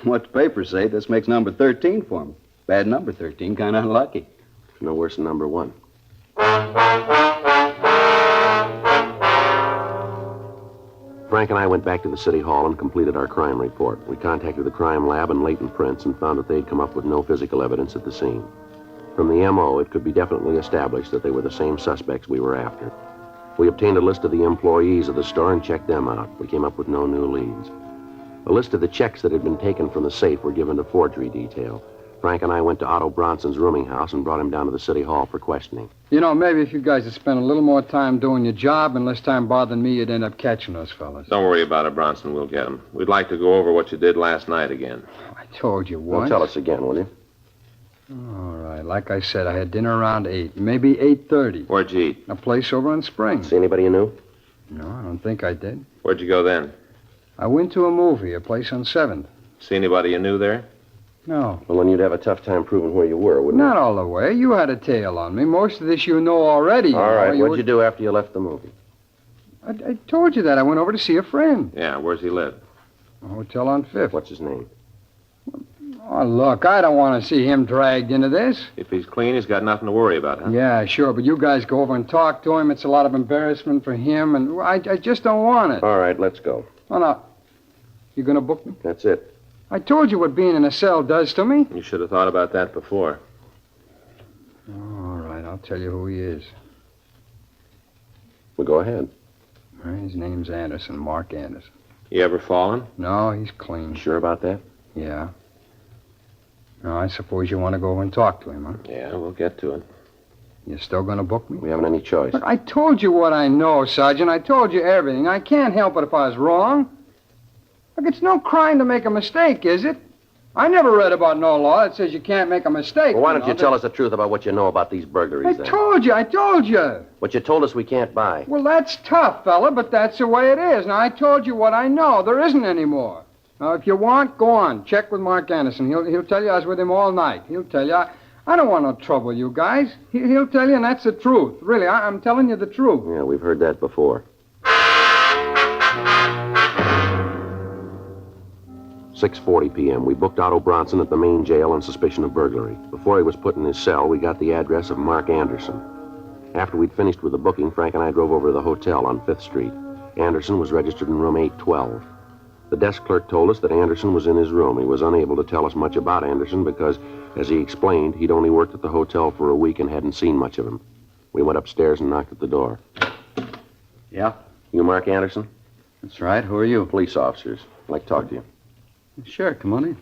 What the papers say, this makes number 13 for him. Bad number 13, kind of unlucky. No worse than number 1. Frank and I went back to the city hall and completed our crime report. We contacted the crime lab and latent prints and found that they'd come up with no physical evidence at the scene. From the M.O., it could be definitely established that they were the same suspects we were after. We obtained a list of the employees of the store and checked them out. We came up with no new leads. A list of the checks that had been taken from the safe were given to forgery detail. Frank and I went to Otto Bronson's rooming house and brought him down to the city hall for questioning. You know, maybe if you guys had spent a little more time doing your job and less time bothering me, you'd end up catching those fellas. Don't worry about it, Bronson. We'll get them. We'd like to go over what you did last night again. I told you Well, once. tell us again, will you? All right. Like I said, I had dinner around 8, maybe 8:30. Where'd you eat? A place over on Spring. See anybody you knew? No, I don't think I did. Where'd you go then? I went to a movie, a place on 7th. See anybody you knew there? No. Well, then you'd have a tough time proving where you were, wouldn't Not all the way. You had a tail on me. Most of this you know already. you? All right, what'd you do after you left the movie? I told you that. I went over to see a friend. Yeah, where's he live? A hotel on 5th. What's his name? Oh, look, I don't want to see him dragged into this. If he's clean, he's got nothing to worry about, huh? Yeah, sure, but you guys go over and talk to him. It's a lot of embarrassment for him, and I just don't want it. All right, let's go. Oh, no. You going to book me? That's it. I told you what being in a cell does to me. You should have thought about that before. All right, I'll tell you who he is. Well, go ahead. His name's Anderson, Mark Anderson. You ever fallen? No, he's clean. Sure about that? Yeah. Now, I suppose you want to go over and talk to him, huh? Yeah, we'll get to it. You're still going to book me? We haven't any choice. Look, I told you what I know, Sergeant. I told you everything. I can't help it if I was wrong. Look, it's no crime to make a mistake, is it? I never read about no law that says you can't make a mistake. Well, why don't you tell us the truth about what you know about these burglaries, then? I told you. What you told us we can't buy. Well, that's tough, fella, but that's the way it is. Now, I told you what I know. There isn't any more. Now, if you want, go on. Check with Mark Anderson. He'll tell you I was with him all night. He'll tell you. I don't want no trouble, you guys. He'll tell you, and that's the truth. Really, I'm telling you the truth. Yeah, we've heard that before. 6:40 p.m. We booked Otto Bronson at the main jail on suspicion of burglary. Before he was put in his cell, we got the address of Mark Anderson. After we'd finished with the booking, Frank and I drove over to the hotel on 5th Street. Anderson was registered in room 812. The desk clerk told us that Anderson was in his room. He was unable to tell us much about Anderson because, as he explained, he'd only worked at the hotel for a week and hadn't seen much of him. We went upstairs and knocked at the door. Yeah? You Mark Anderson? That's right. Who are you? Police officers. I'd like to talk to you. Sure, come on in.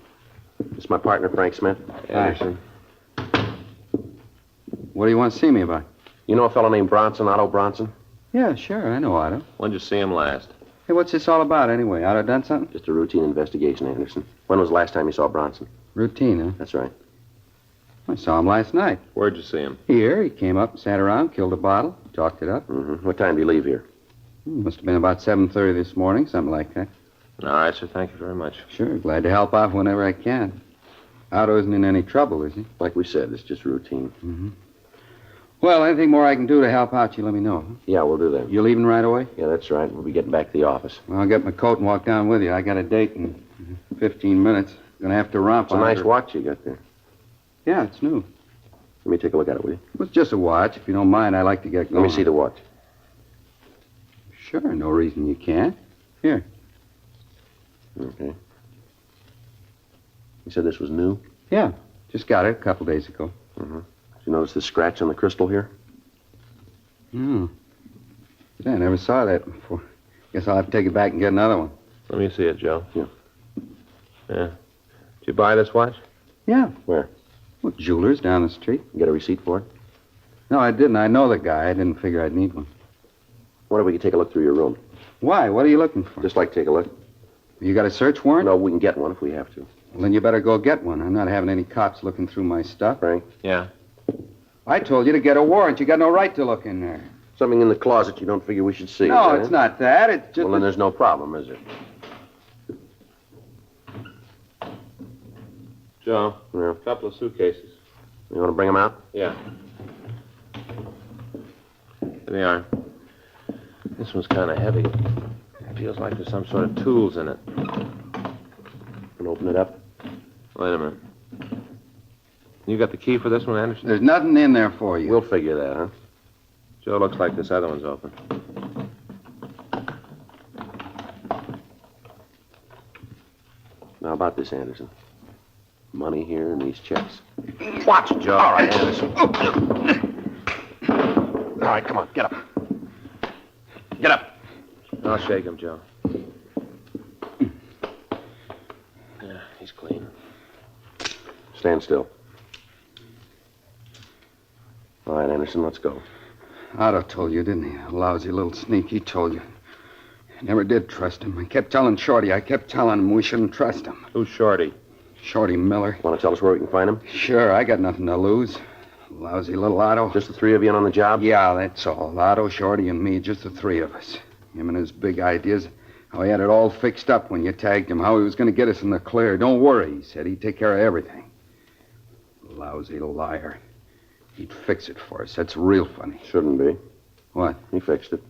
This is my partner, Frank Smith. Anderson. What do you want to see me about? You know a fellow named Bronson, Otto Bronson? Yeah, sure. I know Otto. When'd you see him last? Hey, what's this all about anyway? Otto done something? Just a routine investigation, Anderson. When was the last time you saw Bronson? Routine, huh? That's right. I saw him last night. Where'd you see him? Here. He came up, sat around, killed a bottle, talked it up. Mm-hmm. What time did you leave here? Must have been about 7:30 this morning, something like that. All right, sir. Thank you very much. Sure. Glad to help out whenever I can. Otto isn't in any trouble, is he? Like we said, it's just routine. Mm-hmm. Well, anything more I can do to help out, you let me know. Huh? Yeah, we'll do that. You leaving right away? Yeah, that's right. We'll be getting back to the office. Well, I'll get my coat and walk down with you. I got a date in 15 minutes. Gonna have to romp It's a on nice her. watch you got there. Yeah, it's new. Let me take a look at it, will you? Well, it's just a watch. If you don't mind, I like to get going. Let me see the watch. Sure, no reason you can't. Here. Okay. You said this was new? Yeah, just got it a couple days ago. Mm-hmm. Did you notice this scratch on the crystal here? Hmm. Yeah, I never saw that before. Guess I'll have to take it back and get another one. Let me see it, Joe. Yeah. Yeah. Did you buy this watch? Yeah. Where? Well, jewelers down the street. You get a receipt for it? No, I didn't. I know the guy. I didn't figure I'd need one. What if we could take a look through your room? Why? What are you looking for? Just like to take a look. You got a search warrant? No, we can get one if we have to. Well, then you better go get one. I'm not having any cops looking through my stuff. Frank? Yeah. I told you to get a warrant. You got no right to look in there. Something in the closet you don't figure we should see. No, is that it's it? not that. It's just... Well, then there's no problem, is there? Joe, Yeah. a couple of suitcases. You want to bring them out? Yeah. There they are. This one's kind of heavy. It feels like there's some sort of tools in it. Can open it up? Wait a minute. You got the key for this one, Anderson? There's nothing in there for you. We'll figure that, huh? Joe, looks like this other one's open. Now, about this, Anderson. Money here and these checks. Watch it, Joe. All right, Anderson. All right, come on, get up. Get up. I'll shake him, Joe. Yeah, he's clean. Stand still. All right, Anderson, let's go. Otto told you, didn't he? A lousy little sneak. He told you. I never did trust him. I kept telling Shorty. I kept telling him we shouldn't trust him. Who's Shorty? Shorty Miller. Want to tell us where we can find him? Sure, I got nothing to lose. Lousy little Otto. Just the three of you in on the job? Yeah, that's all. Otto, Shorty, and me, just the three of us. Him and his big ideas. How he had it all fixed up when you tagged him. How he was going to get us in the clear. Don't worry, he said. He'd take care of everything. Lousy liar. He'd fix it for us. That's real funny. Shouldn't be. What? He fixed it.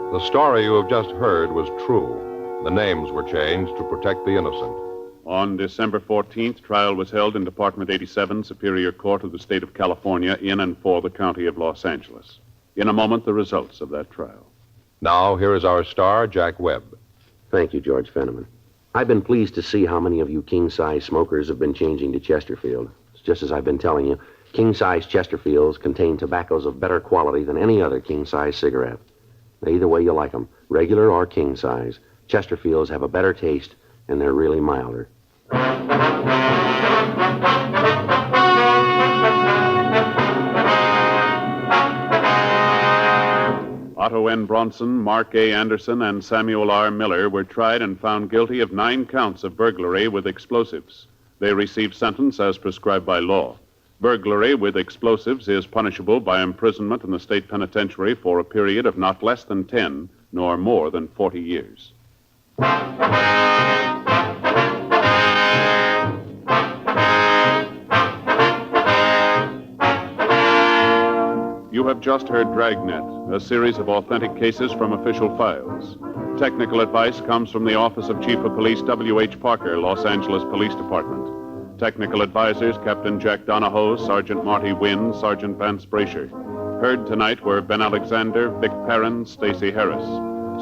The story you have just heard was true. The names were changed to protect the innocent. On December 14th, trial was held in Department 87, Superior Court of the State of California, in and for the County of Los Angeles. In a moment, the results of that trial. Now, here is our star, Jack Webb. Thank you, George Fenneman. I've been pleased to see how many of you king-size smokers have been changing to Chesterfield. It's just as I've been telling you, king-size Chesterfields contain tobaccos of better quality than any other king-size cigarette. Either way you like 'em, regular or king size. Chesterfields have a better taste, and they're really milder. Otto N. Bronson, Mark A. Anderson, and Samuel R. Miller were tried and found guilty of 9 counts of burglary with explosives. They received sentence as prescribed by law. Burglary with explosives is punishable by imprisonment in the state penitentiary for a period of not less than 10 nor more than 40 years. You have just heard Dragnet, a series of authentic cases from official files. Technical advice comes from the Office of Chief of Police W.H. Parker, Los Angeles Police Department. Technical advisors Captain Jack Donahoe, Sergeant Marty Wynn, Sergeant Vance Brasher. Heard tonight were Ben Alexander, Vic Perrin, Stacey Harris.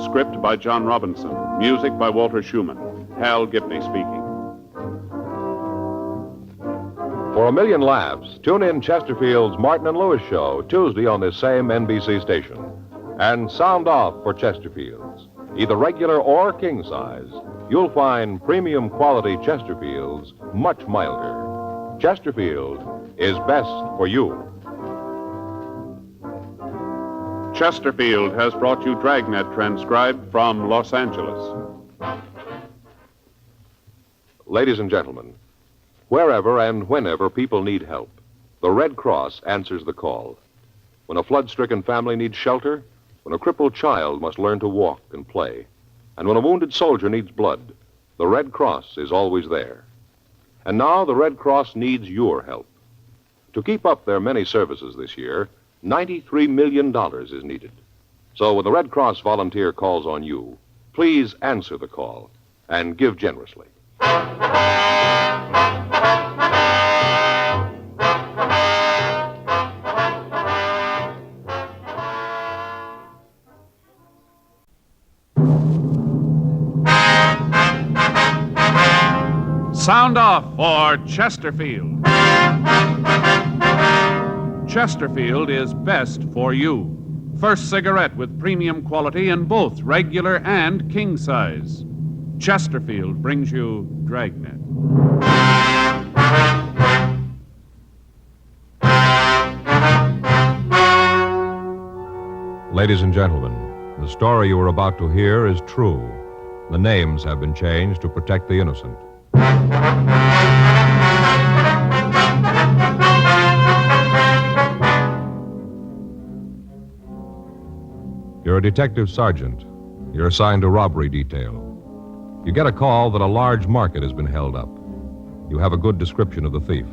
Script by John Robinson. Music by Walter Schumann. Hal Gibney speaking. For a million laughs, tune in Chesterfield's Martin and Lewis show Tuesday on this same NBC station. And sound off for Chesterfields. Either regular or king size, you'll find premium quality Chesterfields much milder. Chesterfield is best for you. Chesterfield has brought you Dragnet, transcribed from Los Angeles. Ladies and gentlemen, wherever and whenever people need help, the Red Cross answers the call. When a flood-stricken family needs shelter, when a crippled child must learn to walk and play, and when a wounded soldier needs blood, the Red Cross is always there. And now the Red Cross needs your help. To keep up their many services this year, $93 million is needed. So when the Red Cross volunteer calls on you, please answer the call and give generously. Sound off for Chesterfield. Chesterfield is best for you. First cigarette with premium quality in both regular and king size. Chesterfield brings you Dragnet. Ladies and gentlemen, the story you are about to hear is true. The names have been changed to protect the innocent. You're a detective sergeant. You're assigned to robbery detail. You get a call that a large market has been held up. You have a good description of the thief.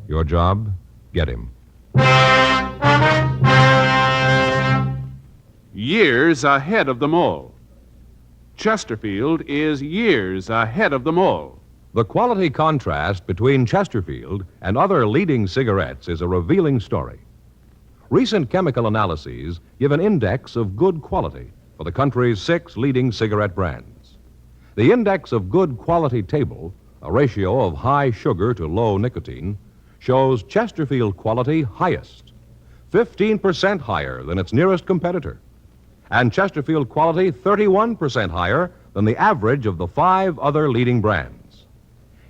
Your job? Get him. Years ahead of them all. Chesterfield is years ahead of them all. The quality contrast between Chesterfield and other leading cigarettes is a revealing story. Recent chemical analyses give an index of good quality for the country's 6 leading cigarette brands. The index of good quality table, a ratio of high sugar to low nicotine, shows Chesterfield quality highest, 15% higher than its nearest competitor, and Chesterfield quality 31% higher than the average of the 5 other leading brands.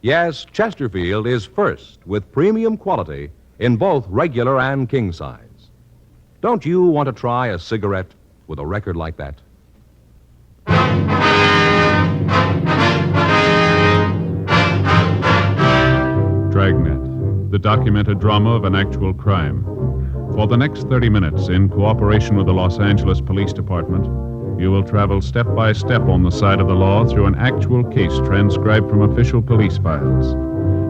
Yes, Chesterfield is first with premium quality in both regular and king size. Don't you want to try a cigarette with a record like that? Dragnet, the documented drama of an actual crime. For the next 30 minutes, in cooperation with the Los Angeles Police Department, you will travel step by step on the side of the law through an actual case transcribed from official police files.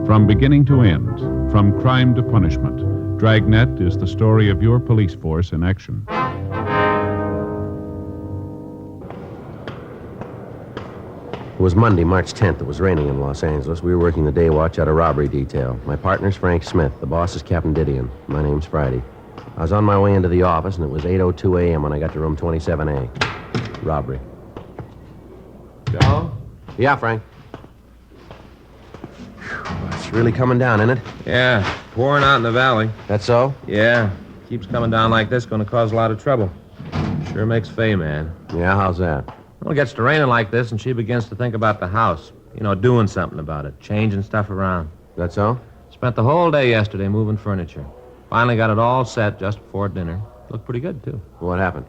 From beginning to end, from crime to punishment, Dragnet is the story of your police force in action. It was Monday, March 10th. It was raining in Los Angeles. We were working the day watch out of robbery detail. My partner's Frank Smith. The boss is Captain Didion. My name's Friday. I was on my way into the office, and it was 8:02 a.m. when I got to room 27A. Robbery. Joe? Yeah, Frank. It's really coming down, isn't it? Yeah, pouring out in the valley. That's so? Yeah. Keeps coming down like this, going to cause a lot of trouble. Sure makes Fay mad. Yeah, how's that? Well, it gets to raining like this, and she begins to think about the house. You know, doing something about it, changing stuff around. That's all? Spent the whole day yesterday moving furniture. Finally got it all set just before dinner. Looked pretty good, too. What happened?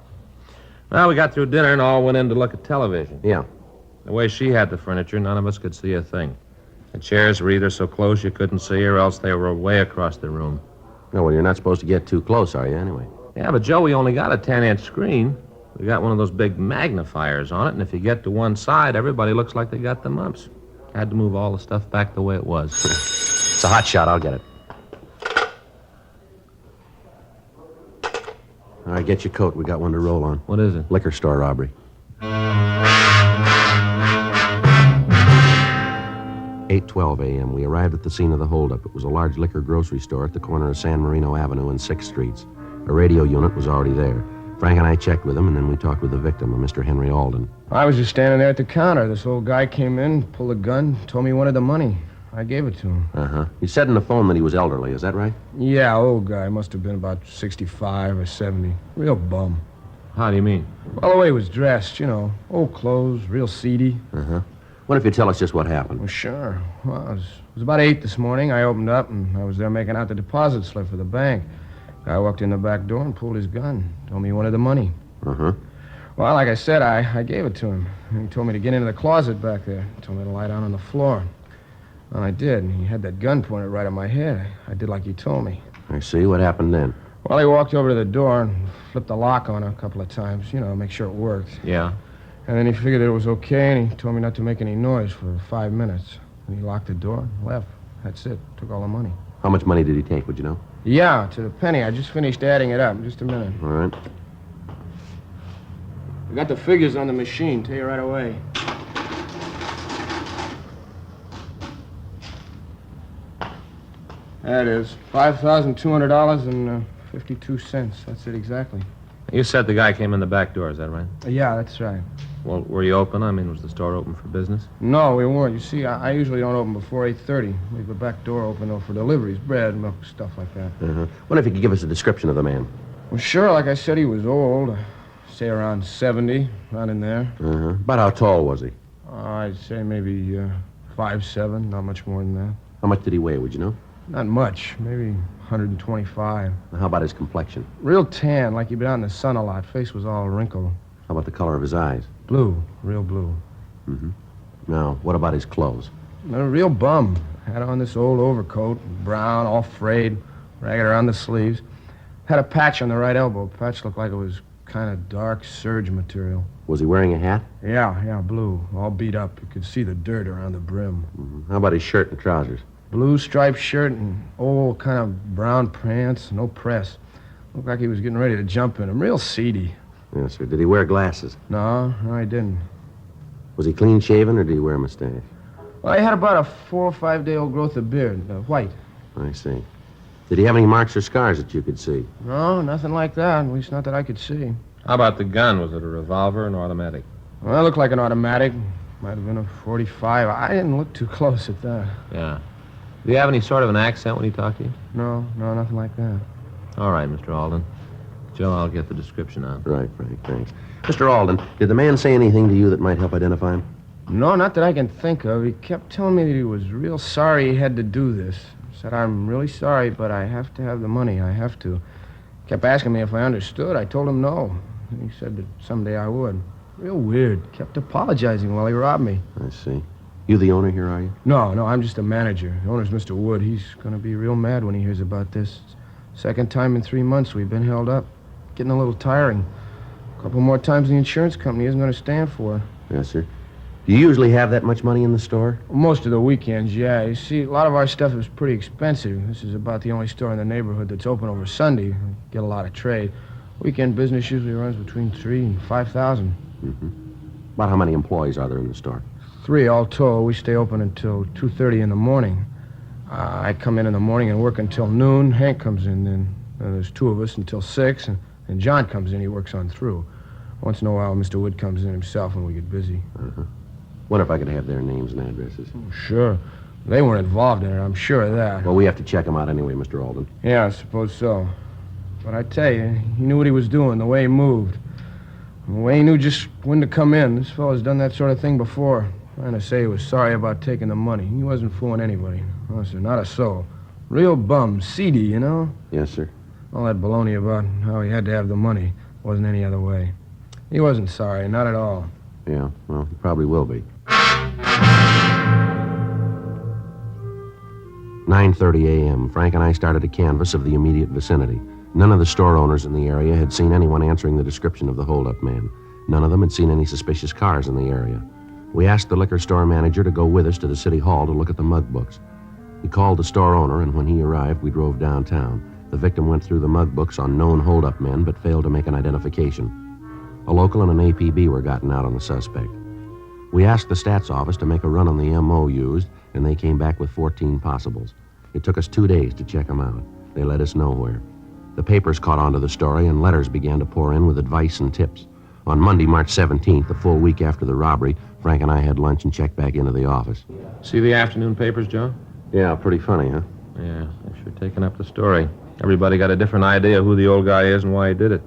Well, we got through dinner and all went in to look at television. Yeah. The way she had the furniture, none of us could see a thing. The chairs were either so close you couldn't see, or else they were way across the room. No, well, you're not supposed to get too close, are you, anyway? Yeah, but Joe, we only got a 10-inch screen. We got one of those big magnifiers on it, and if you get to one side, everybody looks like they got the mumps. Had to move all the stuff back the way it was. It's a hot shot. I'll get it. All right, get your coat. We got one to roll on. What is it? Liquor store robbery. 8:12 a.m. We arrived at the scene of the holdup. It was a large liquor grocery store at the corner of San Marino Avenue and 6th Streets. A radio unit was already there. Frank and I checked with him, and then we talked with the victim, a Mr. Henry Alden. I was just standing there at the counter. This old guy came in, pulled a gun, told me he wanted the money. I gave it to him. Uh-huh. He said in the phone that he was elderly. Is that right? Yeah, old guy. Must have been about 65 or 70. Real bum. How do you mean? Well, the way he was dressed, you know. Old clothes, real seedy. Uh-huh. What if you tell us just what happened? Well, sure. Well, it was about 8 this morning. I opened up, and I was there making out the deposit slip for the bank. Guy walked in the back door and pulled his gun. Told me he wanted the money. Uh-huh. Well, like I said, I gave it to him. And he told me to get into the closet back there. Told me to lie down on the floor. Well, I did, and he had that gun pointed right at my head. I did like he told me. I see. What happened then? Well, he walked over to the door and flipped the lock on it a couple of times, you know, make sure it worked. Yeah. And then he figured it was okay, and he told me not to make any noise for 5 minutes. And he locked the door and left. That's it. Took all the money. How much money did he take, would you know? Yeah, to the penny. I just finished adding it up. Just a minute. All right. I got the figures on the machine. Tell you right away. That is $5,200.52. That's it exactly. You said the guy came in the back door, is that right? Yeah, that's right. Well, were you open? I mean, was the store open for business? No, we weren't. You see, I usually don't open before 8:30. Leave the back door open, though, for deliveries, bread, milk, stuff like that. Uh-huh. What if you could give us a description of the man? Well, sure. Like I said, he was old. Say around 70, around in there. Uh-huh. About how tall was he? I'd say maybe 5'7", not much more than that. How much did he weigh, would you know? Not much, maybe 125. How about his complexion? Real tan, like he'd been out in the sun a lot. Face was all wrinkled. How about the color of his eyes? Blue, real blue. Mm-hmm. Now, what about his clothes? A real bum. Had on this old overcoat, brown, all frayed, ragged around the sleeves. Had a patch on the right elbow. Patch looked like it was kind of dark serge material. Was he wearing a hat? Yeah, blue, all beat up. You could see the dirt around the brim. Mm-hmm. How about his shirt and trousers? Blue striped shirt and old kind of brown pants, no press. Looked like he was getting ready to jump in them. Real seedy. Yes, sir. Did he wear glasses? No, he didn't. Was he clean-shaven, or did he wear a mustache? Well, he had about a 4 or 5 day old growth of beard, white. I see. Did he have any marks or scars that you could see? No, nothing like that, at least not that I could see. How about the gun? Was it a revolver or an automatic? Well, it looked like an automatic. Might have been a .45. I didn't look too close at that. Yeah. Do you have any sort of an accent when he talked to you? No, nothing like that. All right, Mr. Alden. Joe, I'll get the description out. Right, Frank, thanks. Mr. Alden, did the man say anything to you that might help identify him? No, not that I can think of. He kept telling me that he was real sorry he had to do this. Said, I'm really sorry, but I have to have the money. I have to. Kept asking me if I understood. I told him no. He said that someday I would. Real weird. Kept apologizing while he robbed me. I see. You the owner here, are you? No, I'm just a manager. The owner's Mr. Wood. He's going to be real mad when he hears about this. Second time in 3 months we've been held up. Getting a little tiring. A couple more times the insurance company isn't going to stand for it. Yes, sir. Do you usually have that much money in the store? Most of the weekends, yeah. You see, a lot of our stuff is pretty expensive. This is about the only store in the neighborhood that's open over Sunday. We get a lot of trade. Weekend business usually runs between 3,000 and 5,000. Mm-hmm. About how many employees are there in the store? 3 all told. We stay open until 2:30 in the morning. I come in the morning and work until noon. Hank comes in then. There's 2 of us until 6, and John comes in. He works on through. Once in a while, Mr. Wood comes in himself when we get busy. Uh-huh. Wonder if I could have their names and addresses. Oh, sure. They weren't involved in it, I'm sure of that. Well, we have to check them out anyway, Mr. Alden. Yeah, I suppose so. But I tell you, he knew what he was doing, the way he moved. Wayne knew just when to come in. This fellow's done that sort of thing before. Trying to say he was sorry about taking the money. He wasn't fooling anybody. No, sir, not a soul. Real bum, seedy, you know? Yes, sir. All that baloney about how he had to have the money. Wasn't any other way. He wasn't sorry, not at all. Yeah, well, he probably will be. 9:30 a.m., Frank and I started a canvass of the immediate vicinity. None of the store owners in the area had seen anyone answering the description of the holdup man. None of them had seen any suspicious cars in the area. We asked the liquor store manager to go with us to the city hall to look at the mug books. He called the store owner, and when he arrived, we drove downtown. The victim went through the mug books on known holdup men, but failed to make an identification. A local and an APB were gotten out on the suspect. We asked the stats office to make a run on the MO used, and they came back with 14 possibles. It took us 2 days to check them out. They led us nowhere. The papers caught on to the story, and letters began to pour in with advice and tips. On Monday, March 17th, a full week after the robbery, Frank and I had lunch and checked back into the office. See the afternoon papers, Joe? Yeah, pretty funny, huh? Yeah, they're sure taking up the story. Everybody got a different idea who the old guy is and why he did it.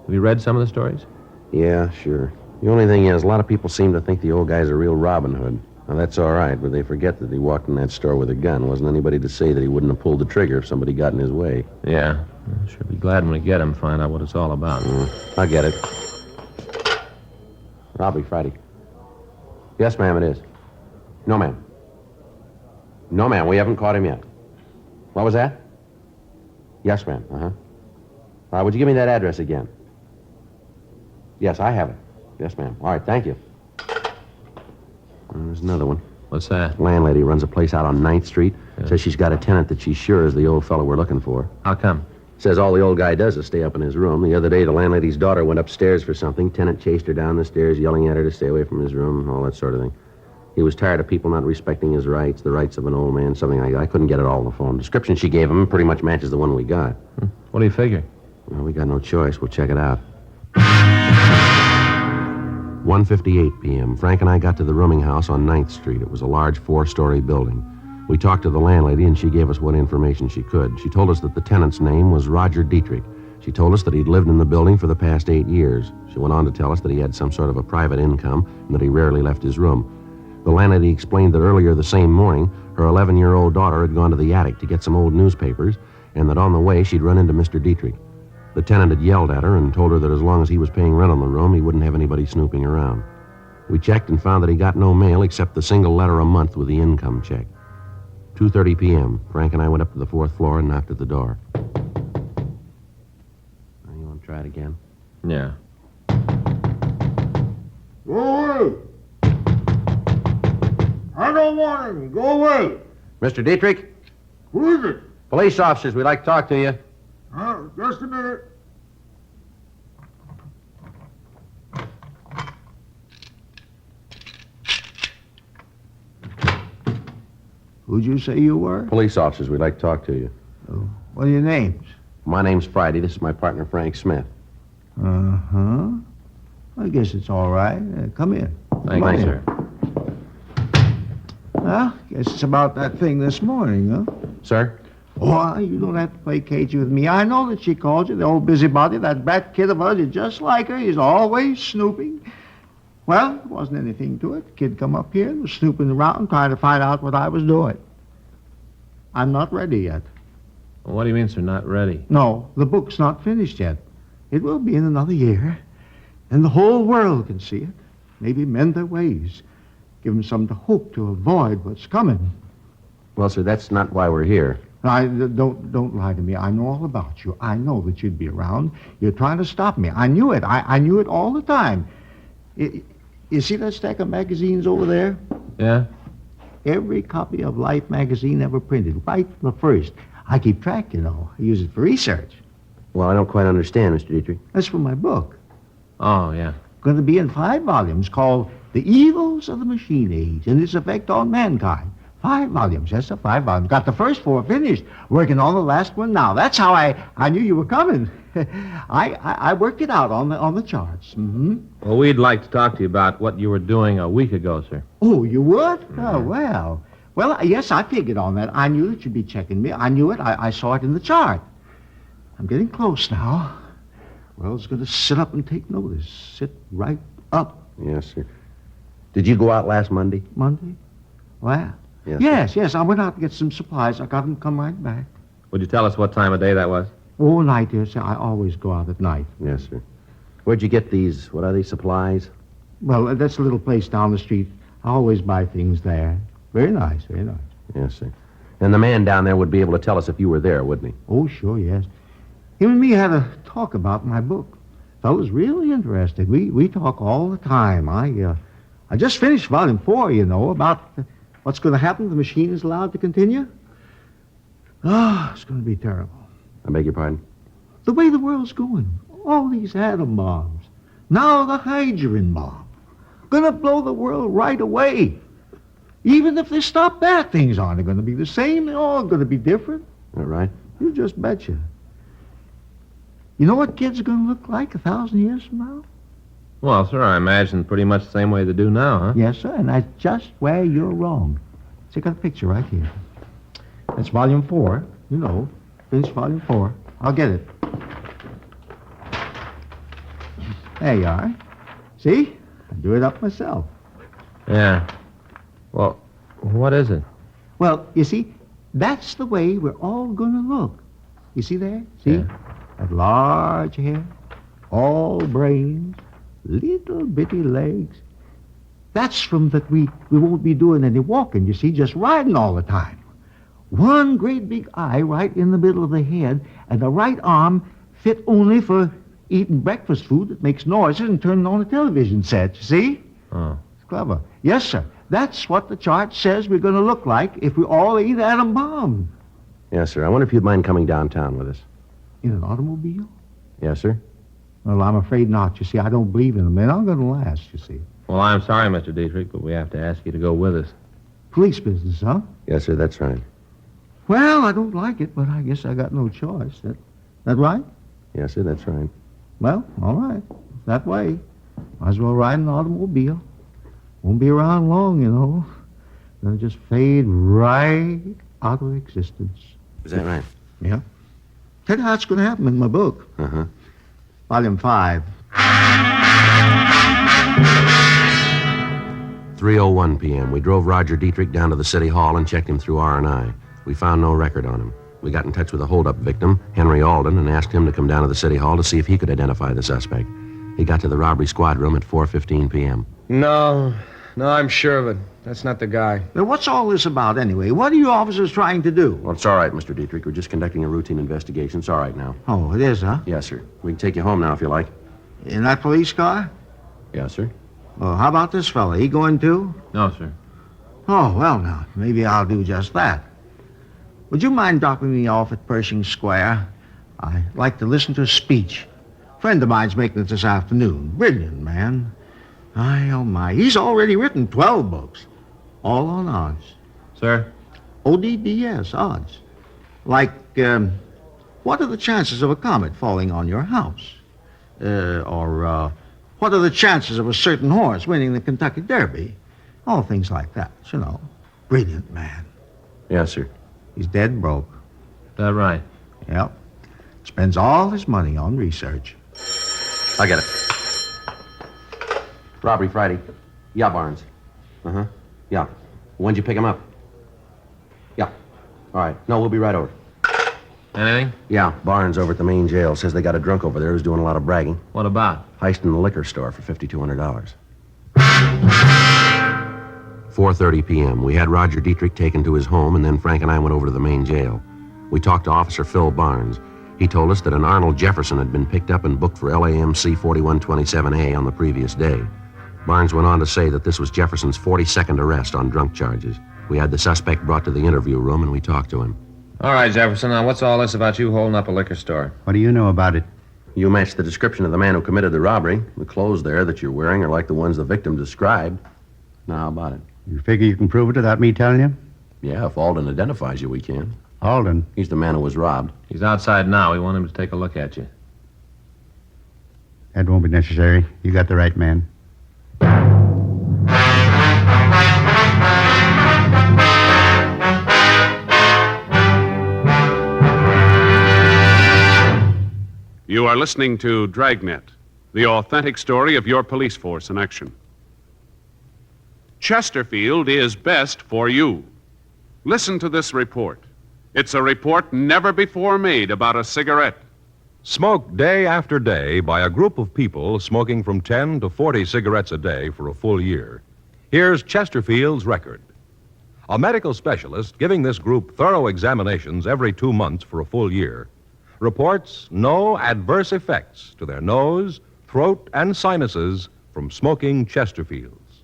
Have you read some of the stories? Yeah, sure. The only thing is, a lot of people seem to think the old guy's a real Robin Hood. Now, that's all right, but they forget that he walked in that store with a gun. Wasn't anybody to say that he wouldn't have pulled the trigger if somebody got in his way. Yeah. I'll sure be glad when we get him, find out what it's all about. I get it. Robbery Friday. Yes, ma'am, it is. No, ma'am. No, ma'am, we haven't caught him yet. What was that? Yes, ma'am. Uh-huh. All right, would you give me that address again? Yes, I have it. Yes, ma'am. All right, thank you. There's another one. What's that? Landlady runs a place out on 9th Street. Yeah. Says she's got a tenant that she's sure is the old fellow we're looking for. How come? Says all the old guy does is stay up in his room. The other day, the landlady's daughter went upstairs for something. Tenant chased her down the stairs, yelling at her to stay away from his room, all that sort of thing. He was tired of people not respecting his rights, the rights of an old man, something like that. I couldn't get it all on the phone. Description she gave him pretty much matches the one we got. What do you figure? Well, we got no choice. We'll check it out. 1:58 p.m. Frank and I got to the rooming house on 9th Street. It was a large 4-story building. We talked to the landlady, and she gave us what information she could. She told us that the tenant's name was Roger Dietrich. She told us that he'd lived in the building for the past 8 years. She went on to tell us that he had some sort of a private income and that he rarely left his room. The landlady explained that earlier the same morning, her 11-year-old daughter had gone to the attic to get some old newspapers, and that on the way she'd run into Mr. Dietrich. The tenant had yelled at her and told her that as long as he was paying rent on the room, he wouldn't have anybody snooping around. We checked and found that he got no mail except the single letter a month with the income check. 2:30 p.m. Frank and I went up to the 4th floor and knocked at the door. You want to try it again? Yeah. Go away! I don't want him. Go away! Mr. Dietrich? Who is it? Police officers, we'd like to talk to you. Just a minute. Who'd you say you were? Police officers, we'd like to talk to you. Oh, what are your names? My name's Friday. This is my partner, Frank Smith. Uh-huh. I guess it's all right. Come in. Thank you, sir. Well, guess it's about that thing this morning, huh? Sir? Oh, you don't have to play cagey with me. I know that she called you, the old busybody. That brat kid of hers is just like her. He's always snooping. Well, there wasn't anything to it. The kid come up here and was snooping around trying to find out what I was doing. I'm not ready yet. What do you mean, sir, not ready? No, the book's not finished yet. It will be in another year. And the whole world can see it. Maybe mend their ways. Give them something to hope to avoid what's coming. Well, sir, that's not why we're here. Don't lie to me. I know all about you. I know that you'd be around. You're trying to stop me. I knew it. I knew it all the time. You see that stack of magazines over there? Yeah? Every copy of Life magazine ever printed, right from the first. I keep track, you know. I use it for research. Well, I don't quite understand, Mr. Dietrich. That's from my book. Oh, yeah. Going to be in 5 volumes called The Evils of the Machine Age and Its Effect on Mankind. 5 volumes, yes, sir, 5 volumes. Got the first 4 finished. Working on the last one now. That's how I knew you were coming. I worked it out on the charts. Mm-hmm. Well, we'd like to talk to you about what you were doing a week ago, sir. Oh, you would? Oh, well. Well, yes, I figured on that. I knew that you'd be checking me. I knew it. I saw it in the chart. I'm getting close now. Well, it's going to sit up and take notice. Sit right up. Yes, sir. Did you go out last Monday? Monday? Where? Yes, I went out to get some supplies. I got them come right back. Would you tell us what time of day that was? All night, dear sir. I always go out at night. Yes, sir. Where'd you get these, what are these, supplies? Well, that's a little place down the street. I always buy things there. Very nice, very nice. Yes, sir. And the man down there would be able to tell us if you were there, wouldn't he? Oh, sure, yes. Him and me had a talk about my book. Fellow's really interested. We talk all the time. I just finished volume 4, about what's going to happen if the machine is allowed to continue. Oh, it's going to be terrible. I beg your pardon? The way the world's going. All these atom bombs. Now the hydrogen bomb. Gonna blow the world right away. Even if they stop that, things aren't going to be the same. They're all going to be different. All right. You just betcha. You know what kids are going to look like 1,000 years from now? Well, sir, I imagine pretty much the same way they do now, huh? Yes, sir, and that's just where you're wrong. See, I got a picture right here. That's volume 4. Finished volume 4. I'll get it. There you are. See? I do it up myself. Yeah. Well, what is it? Well, you see, that's the way we're all going to look. You see there? See? Yeah. That large hair, all brains, little bitty legs. That's from that we won't be doing any walking, you see, just riding all the time. One great big eye right in the middle of the head, and the right arm fit only for eating breakfast food that makes noises and turning on a television set, you see? Oh. It's clever. Yes, sir. That's what the chart says we're going to look like if we all eat atom bombs. Yes, sir. I wonder if you'd mind coming downtown with us. In an automobile? Yes, sir. Well, I'm afraid not. You see, I don't believe in them. They're not going to last, you see. Well, I'm sorry, Mr. Dietrich, but we have to ask you to go with us. Police business, huh? Yes, sir, that's right. Well, I don't like it, but I guess I got no choice. That right? Yes, sir, that's right. Well, all right. That way. Might as well ride in an automobile. Won't be around long, Gonna just fade right out of existence. Is that right? Yeah. Tell you how it's going to happen in my book. Uh-huh. Volume 5. 3:01 p.m. We drove Roger Dietrich down to the city hall and checked him through R&I. We found no record on him. We got in touch with the holdup victim, Henry Alden, and asked him to come down to the city hall to see if he could identify the suspect. He got to the robbery squad room at 4:15 p.m. No, I'm sure of it. That's not the guy. Now, what's all this about, anyway? What are you officers trying to do? Well, it's all right, Mr. Dietrich. We're just conducting a routine investigation. It's all right now. Oh, it is, huh? Yes, sir. We can take you home now if you like. In that police car? Yes, sir. Oh, how about this fella? He going too? No, sir. Oh, well, now, maybe I'll do just that. Would you mind dropping me off at Pershing Square? I'd like to listen to a speech. A friend of mine's making it this afternoon. Brilliant, man. Oh, my. He's already written 12 books. All on odds. Sir? ODDS, odds. Like, what are the chances of a comet falling on your house? Or what are the chances of a certain horse winning the Kentucky Derby? All things like that, Brilliant man. Yes, sir. He's dead broke. That right? Yep. Spends all his money on research. I get it. Robbery Friday. Yeah, Barnes. Uh-huh. Yeah. When'd you pick him up? Yeah. All right. No, we'll be right over. Anything? Yeah, Barnes over at the main jail says they got a drunk over there who's doing a lot of bragging. What about? Heist in the liquor store for $5,200. 4:30 p.m. We had Roger Dietrich taken to his home, and then Frank and I went over to the main jail. We talked to Officer Phil Barnes. He told us that an Arnold Jefferson had been picked up and booked for LAMC 4127A on the previous day. Barnes went on to say that this was Jefferson's 42nd arrest on drunk charges. We had the suspect brought to the interview room, and we talked to him. All right, Jefferson, now what's all this about you holding up a liquor store? What do you know about it? You matched the description of the man who committed the robbery. The clothes there that you're wearing are like the ones the victim described. Now, how about it? You figure you can prove it without me telling you? Yeah, if Alden identifies you, we can. Alden? He's the man who was robbed. He's outside now. We want him to take a look at you. That won't be necessary. You got the right man. You are listening to Dragnet, the authentic story of your police force in action. Chesterfield is best for you. Listen to this report. It's a report never before made about a cigarette. Smoked day after day by a group of people smoking from 10 to 40 cigarettes a day for a full year. Here's Chesterfield's record. A medical specialist giving this group thorough examinations every 2 months for a full year reports no adverse effects to their nose, throat, and sinuses from smoking Chesterfields.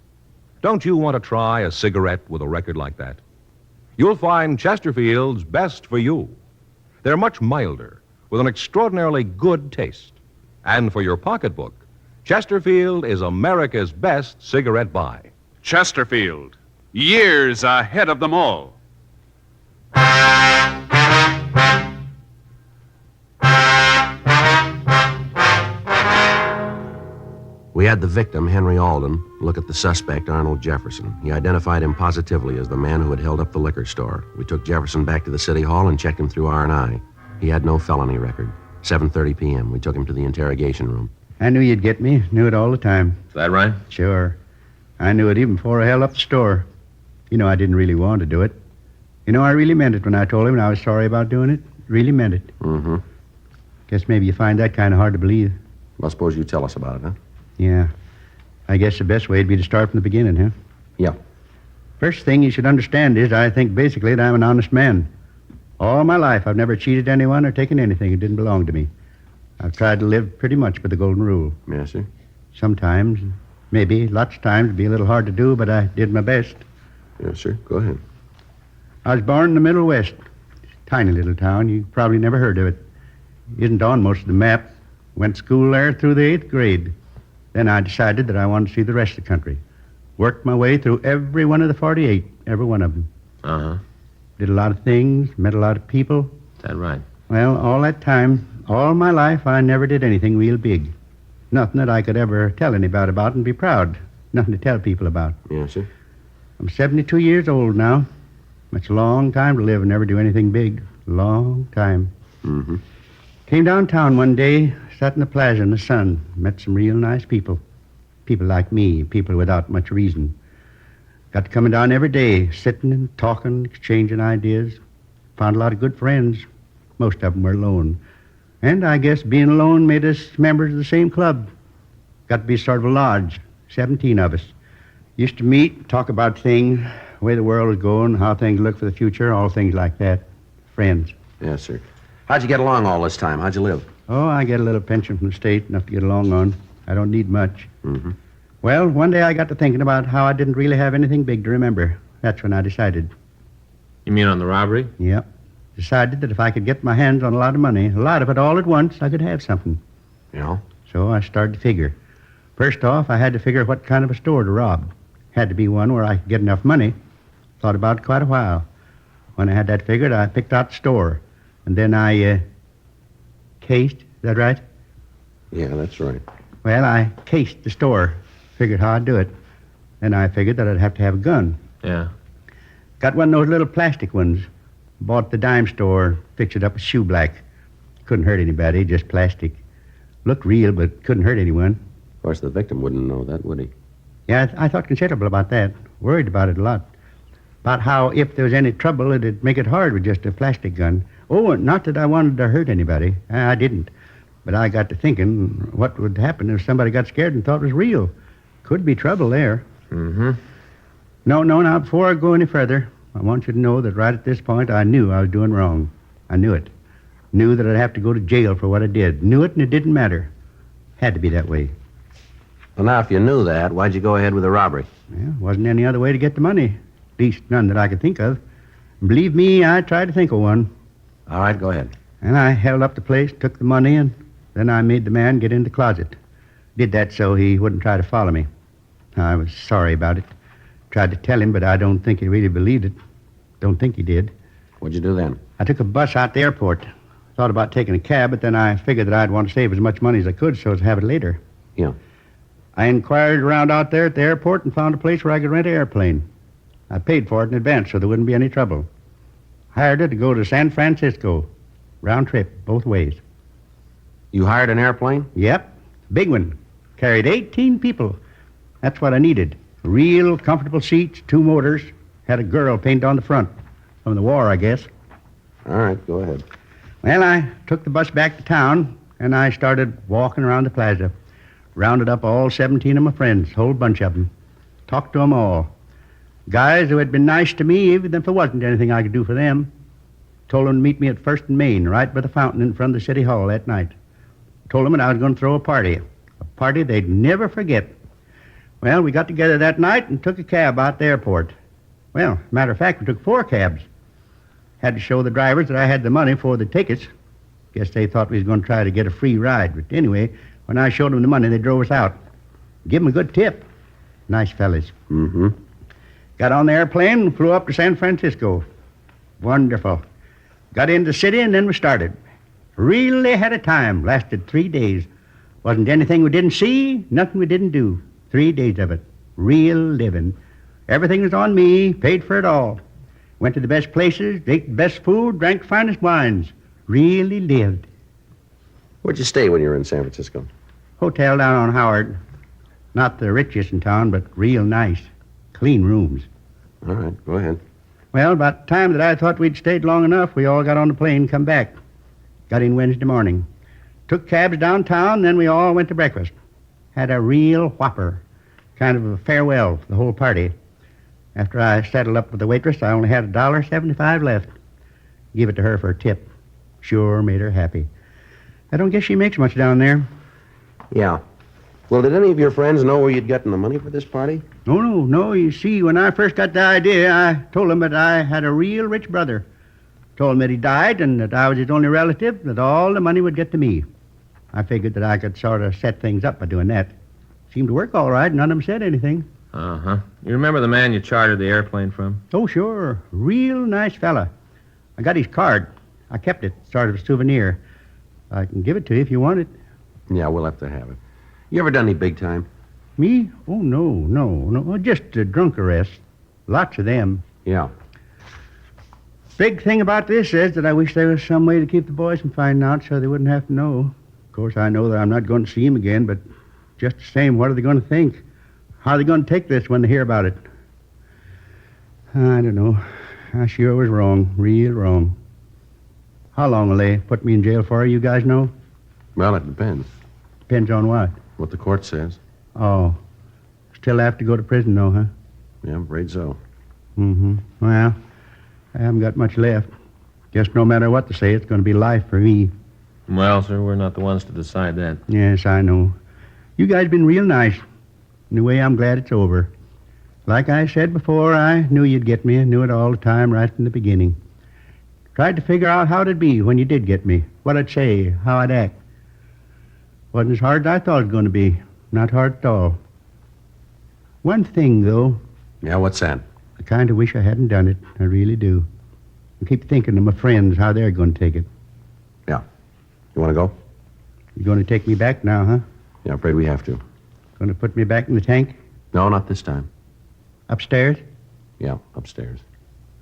Don't you want to try a cigarette with a record like that? You'll find Chesterfield's best for you. They're much milder, with an extraordinarily good taste. And for your pocketbook, Chesterfield is America's best cigarette buy. Chesterfield, years ahead of them all. We had the victim, Henry Alden, look at the suspect, Arnold Jefferson. He identified him positively as the man who had held up the liquor store. We took Jefferson back to the city hall and checked him through R&I. He had no felony record. 7:30 p.m. We took him to the interrogation room. I knew you'd get me. Knew it all the time. Is that right? Sure. I knew it even before I held up the store. You know, I didn't really want to do it. You know, I really meant it when I told him I was sorry about doing it. Really meant it. Mm-hmm. Guess maybe you find that kind of hard to believe. Well, suppose you tell us about it, huh? Yeah. I guess the best way would be to start from the beginning, huh? Yeah. First thing you should understand is I think basically that I'm an honest man. All my life, I've never cheated anyone or taken anything that didn't belong to me. I've tried to live pretty much by the golden rule. Yes, sir. Sometimes, maybe, lots of times, it'd be a little hard to do, but I did my best. Yes, sir. Go ahead. I was born in the Middle West. Tiny little town. You probably never heard of it. Isn't on most of the map. Went to school there through the 8th grade. Then I decided that I wanted to see the rest of the country. Worked my way through every one of the 48, every one of them. Uh-huh. Did a lot of things, met a lot of people. Is that right? Well, all that time, all my life, I never did anything real big. Nothing that I could ever tell anybody about and be proud. Nothing to tell people about. Yes, sir. I'm 72 years old now. That's a long time to live and never do anything big. Long time. Mm-hmm. Came downtown one day, sat in the plaza in the sun, met some real nice people. People like me, people without much reason. Got to coming down every day, sitting and talking, exchanging ideas. Found a lot of good friends. Most of them were alone. And I guess being alone made us members of the same club. Got to be sort of a lodge, 17 of us. Used to meet, talk about things, the way the world was going, how things look for the future, all things like that. Friends. Yes, sir. How'd you get along all this time? How'd you live? Oh, I get a little pension from the state, enough to get along on. I don't need much. Mm-hmm. Well, one day I got to thinking about how I didn't really have anything big to remember. That's when I decided. You mean on the robbery? Yep. Decided that if I could get my hands on a lot of money, a lot of it all at once, I could have something. Yeah? So I started to figure. First off, I had to figure what kind of a store to rob. Had to be one where I could get enough money. Thought about it quite a while. When I had that figured, I picked out the store. And then I, cased. Is that right? Yeah, that's right. Well, I cased the store. Figured how I'd do it. Then I figured that I'd have to have a gun. Yeah. Got one of those little plastic ones. Bought at the dime store, fixed it up with shoe black. Couldn't hurt anybody, just plastic. Looked real, but couldn't hurt anyone. Of course, the victim wouldn't know that, would he? Yeah, I thought considerable about that. Worried about it a lot. About how if there was any trouble, it'd make it hard with just a plastic gun. Oh, not that I wanted to hurt anybody. I didn't. But I got to thinking what would happen if somebody got scared and thought it was real. Could be trouble there. Mm-hmm. No, now, before I go any further, I want you to know that right at this point, I knew I was doing wrong. I knew it. Knew that I'd have to go to jail for what I did. Knew it, and it didn't matter. Had to be that way. Well, now, if you knew that, why'd you go ahead with the robbery? Well, wasn't any other way to get the money. At least none that I could think of. Believe me, I tried to think of one. All right, go ahead. And I held up the place, took the money, and then I made the man get in the closet. Did that so he wouldn't try to follow me. I was sorry about it. Tried to tell him, but I don't think he really believed it. Don't think he did. What'd you do then? I took a bus out to the airport. Thought about taking a cab, but then I figured that I'd want to save as much money as I could so as to have it later. Yeah. I inquired around out there at the airport and found a place where I could rent an airplane. I paid for it in advance so there wouldn't be any trouble. Hired it to go to San Francisco. Round trip, both ways. You hired an airplane? Yep, big one. Carried 18 people. That's what I needed. Real comfortable seats, 2 motors. Had a girl painted on the front. From the war, I guess. All right, go ahead. Well, I took the bus back to town, and I started walking around the plaza. Rounded up all 17 of my friends, whole bunch of them. Talked to them all. Guys who had been nice to me, even if there wasn't anything I could do for them. Told them to meet me at 1st and Main, right by the fountain in front of the city hall that night. Told them that I was going to throw a party they'd never forget. Well, we got together that night and took a cab out the airport. Well, matter of fact, we took 4 cabs. Had to show the drivers that I had the money for the tickets. Guess they thought we was going to try to get a free ride. But anyway, when I showed them the money, they drove us out. Give them a good tip. Nice fellas. Mm-hmm. Got on the airplane and flew up to San Francisco. Wonderful. Got into the city and then we started. Really had a time. Lasted 3 days. Wasn't anything we didn't see, nothing we didn't do. 3 days of it. Real living. Everything was on me, paid for it all. Went to the best places, ate the best food, drank the finest wines. Really lived. Where'd you stay when you were in San Francisco? Hotel down on Howard. Not the richest in town, but real nice. Clean rooms. All right, go ahead. Well, about the time that I thought we'd stayed long enough, we all got on the plane and come back. Got in Wednesday morning. Took cabs downtown, then we all went to breakfast. Had a real whopper. Kind of a farewell for the whole party. After I settled up with the waitress, I only had $1.75 left. Give it to her for a tip. Sure made her happy. I don't guess she makes much down there. Yeah. Well, did any of your friends know where you'd gotten the money for this party? No. You see, when I first got the idea, I told them that I had a real rich brother. Told him that he died and that I was his only relative, that all the money would get to me. I figured that I could sort of set things up by doing that. Seemed to work all right. None of them said anything. Uh-huh. You remember the man you chartered the airplane from? Oh, sure. Real nice fella. I got his card. I kept it, sort of a souvenir. I can give it to you if you want it. Yeah, we'll have to have it. You ever done any big time? Me? Oh, no. Just drunk arrests. Lots of them. Yeah. Big thing about this is that I wish there was some way to keep the boys from finding out so they wouldn't have to know. Of course, I know that I'm not going to see him again, but just the same, what are they going to think? How are they going to take this when they hear about it? I don't know. I sure was wrong, real wrong. How long will they put me in jail for, you guys know? Well, it depends. Depends on what? What the court says. Oh. Still have to go to prison, though, huh? Yeah, I'm afraid so. Mm-hmm. Well, I haven't got much left. Guess no matter what they say, it's going to be life for me. Well, sir, we're not the ones to decide that. Yes, I know. You guys been real nice. In a way, I'm glad it's over. Like I said before, I knew you'd get me. I knew it all the time right from the beginning. Tried to figure out how it'd be when you did get me. What I'd say, how I'd act. Wasn't as hard as I thought it was going to be. Not hard at all. One thing, though. Yeah, what's that? I kind of wish I hadn't done it. I really do. I keep thinking of my friends, how they're going to take it. Yeah. You want to go? You're going to take me back now, huh? Yeah, I'm afraid we have to. Going to put me back in the tank? No, not this time. Upstairs? Yeah, upstairs.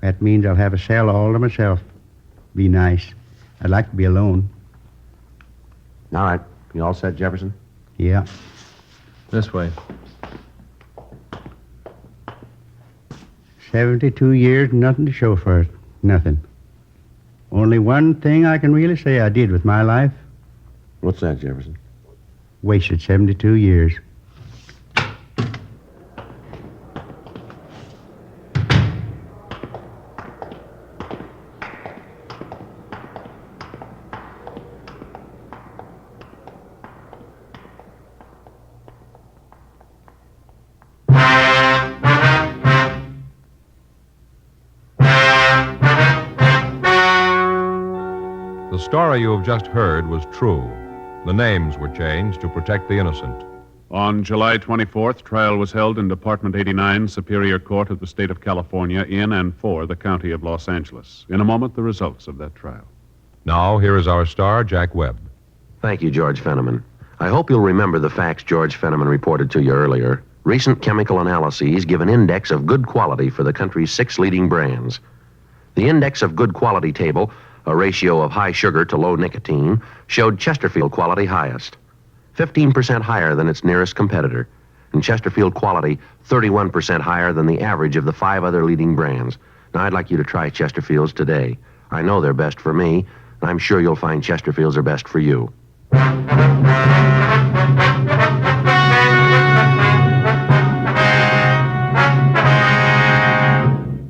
That means I'll have a cell all to myself. Be nice. I'd like to be alone. All right. You all set, Jefferson? Yeah. This way. 72 years, nothing to show for it. Nothing. Only one thing I can really say I did with my life. What's that, Jefferson? Wasted 72 years. The story you have just heard was true. The names were changed to protect the innocent. On July 24th, trial was held in Department 89, Superior Court of the State of California, in and for the County of Los Angeles. In a moment, the results of that trial. Now, here is our star, Jack Webb. Thank you, George Fenneman. I hope you'll remember the facts George Fenneman reported to you earlier. Recent chemical analyses give an index of good quality for the country's 6 leading brands. The index of good quality table a ratio of high sugar to low nicotine, showed Chesterfield quality highest, 15% higher than its nearest competitor, and Chesterfield quality 31% higher than the average of the 5 other leading brands. Now, I'd like you to try Chesterfields today. I know they're best for me, and I'm sure you'll find Chesterfields are best for you.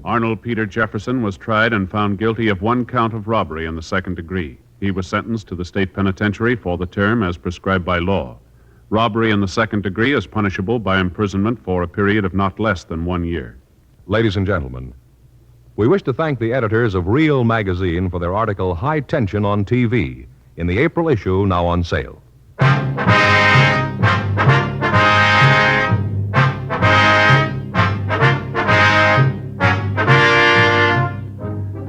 Arnold Peter Jefferson was tried and found guilty of 1 count of robbery in the 2nd degree. He was sentenced to the state penitentiary for the term as prescribed by law. Robbery in the 2nd degree is punishable by imprisonment for a period of not less than 1 year. Ladies and gentlemen, we wish to thank the editors of Real Magazine for their article High Tension on TV in the April issue, now on sale.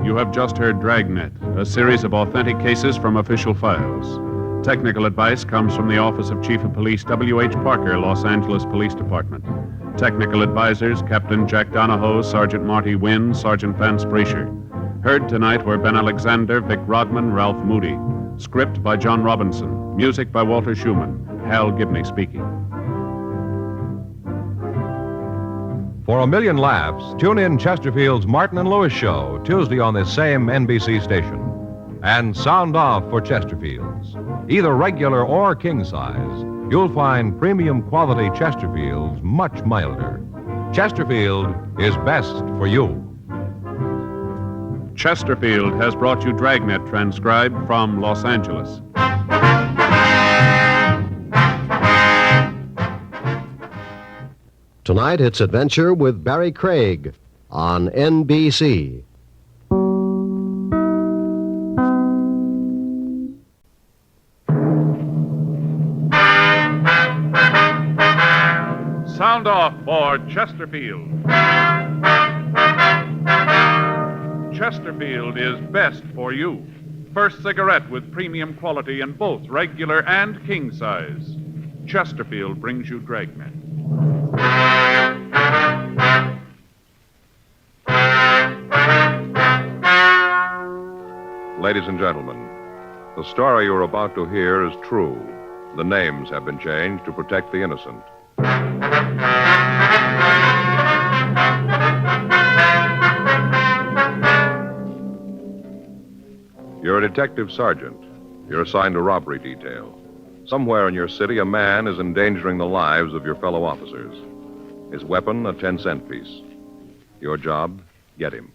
You have just heard Dragnet, a series of authentic cases from official files. Technical advice comes from the Office of Chief of Police W.H. Parker, Los Angeles Police Department. Technical advisors, Captain Jack Donahoe, Sergeant Marty Wynn, Sergeant Vance Brasher. Heard tonight were Ben Alexander, Vic Rodman, Ralph Moody. Script by John Robinson. Music by Walter Schumann. Hal Gibney speaking. For a million laughs, tune in Chesterfield's Martin and Lewis Show, Tuesday on this same NBC station. And sound off for Chesterfields. Either regular or king size, you'll find premium quality Chesterfields much milder. Chesterfield is best for you. Chesterfield has brought you Dragnet, transcribed from Los Angeles. Tonight, it's Adventure with Barry Craig on NBC. Sound off for Chesterfield. Chesterfield is best for you. First cigarette with premium quality in both regular and king size. Chesterfield brings you Dragnet. Ladies and gentlemen, the story you're about to hear is true. The names have been changed to protect the innocent. You're a detective sergeant. You're assigned a robbery detail. Somewhere in your city, a man is endangering the lives of your fellow officers. His weapon, a 10-cent piece. Your job, get him.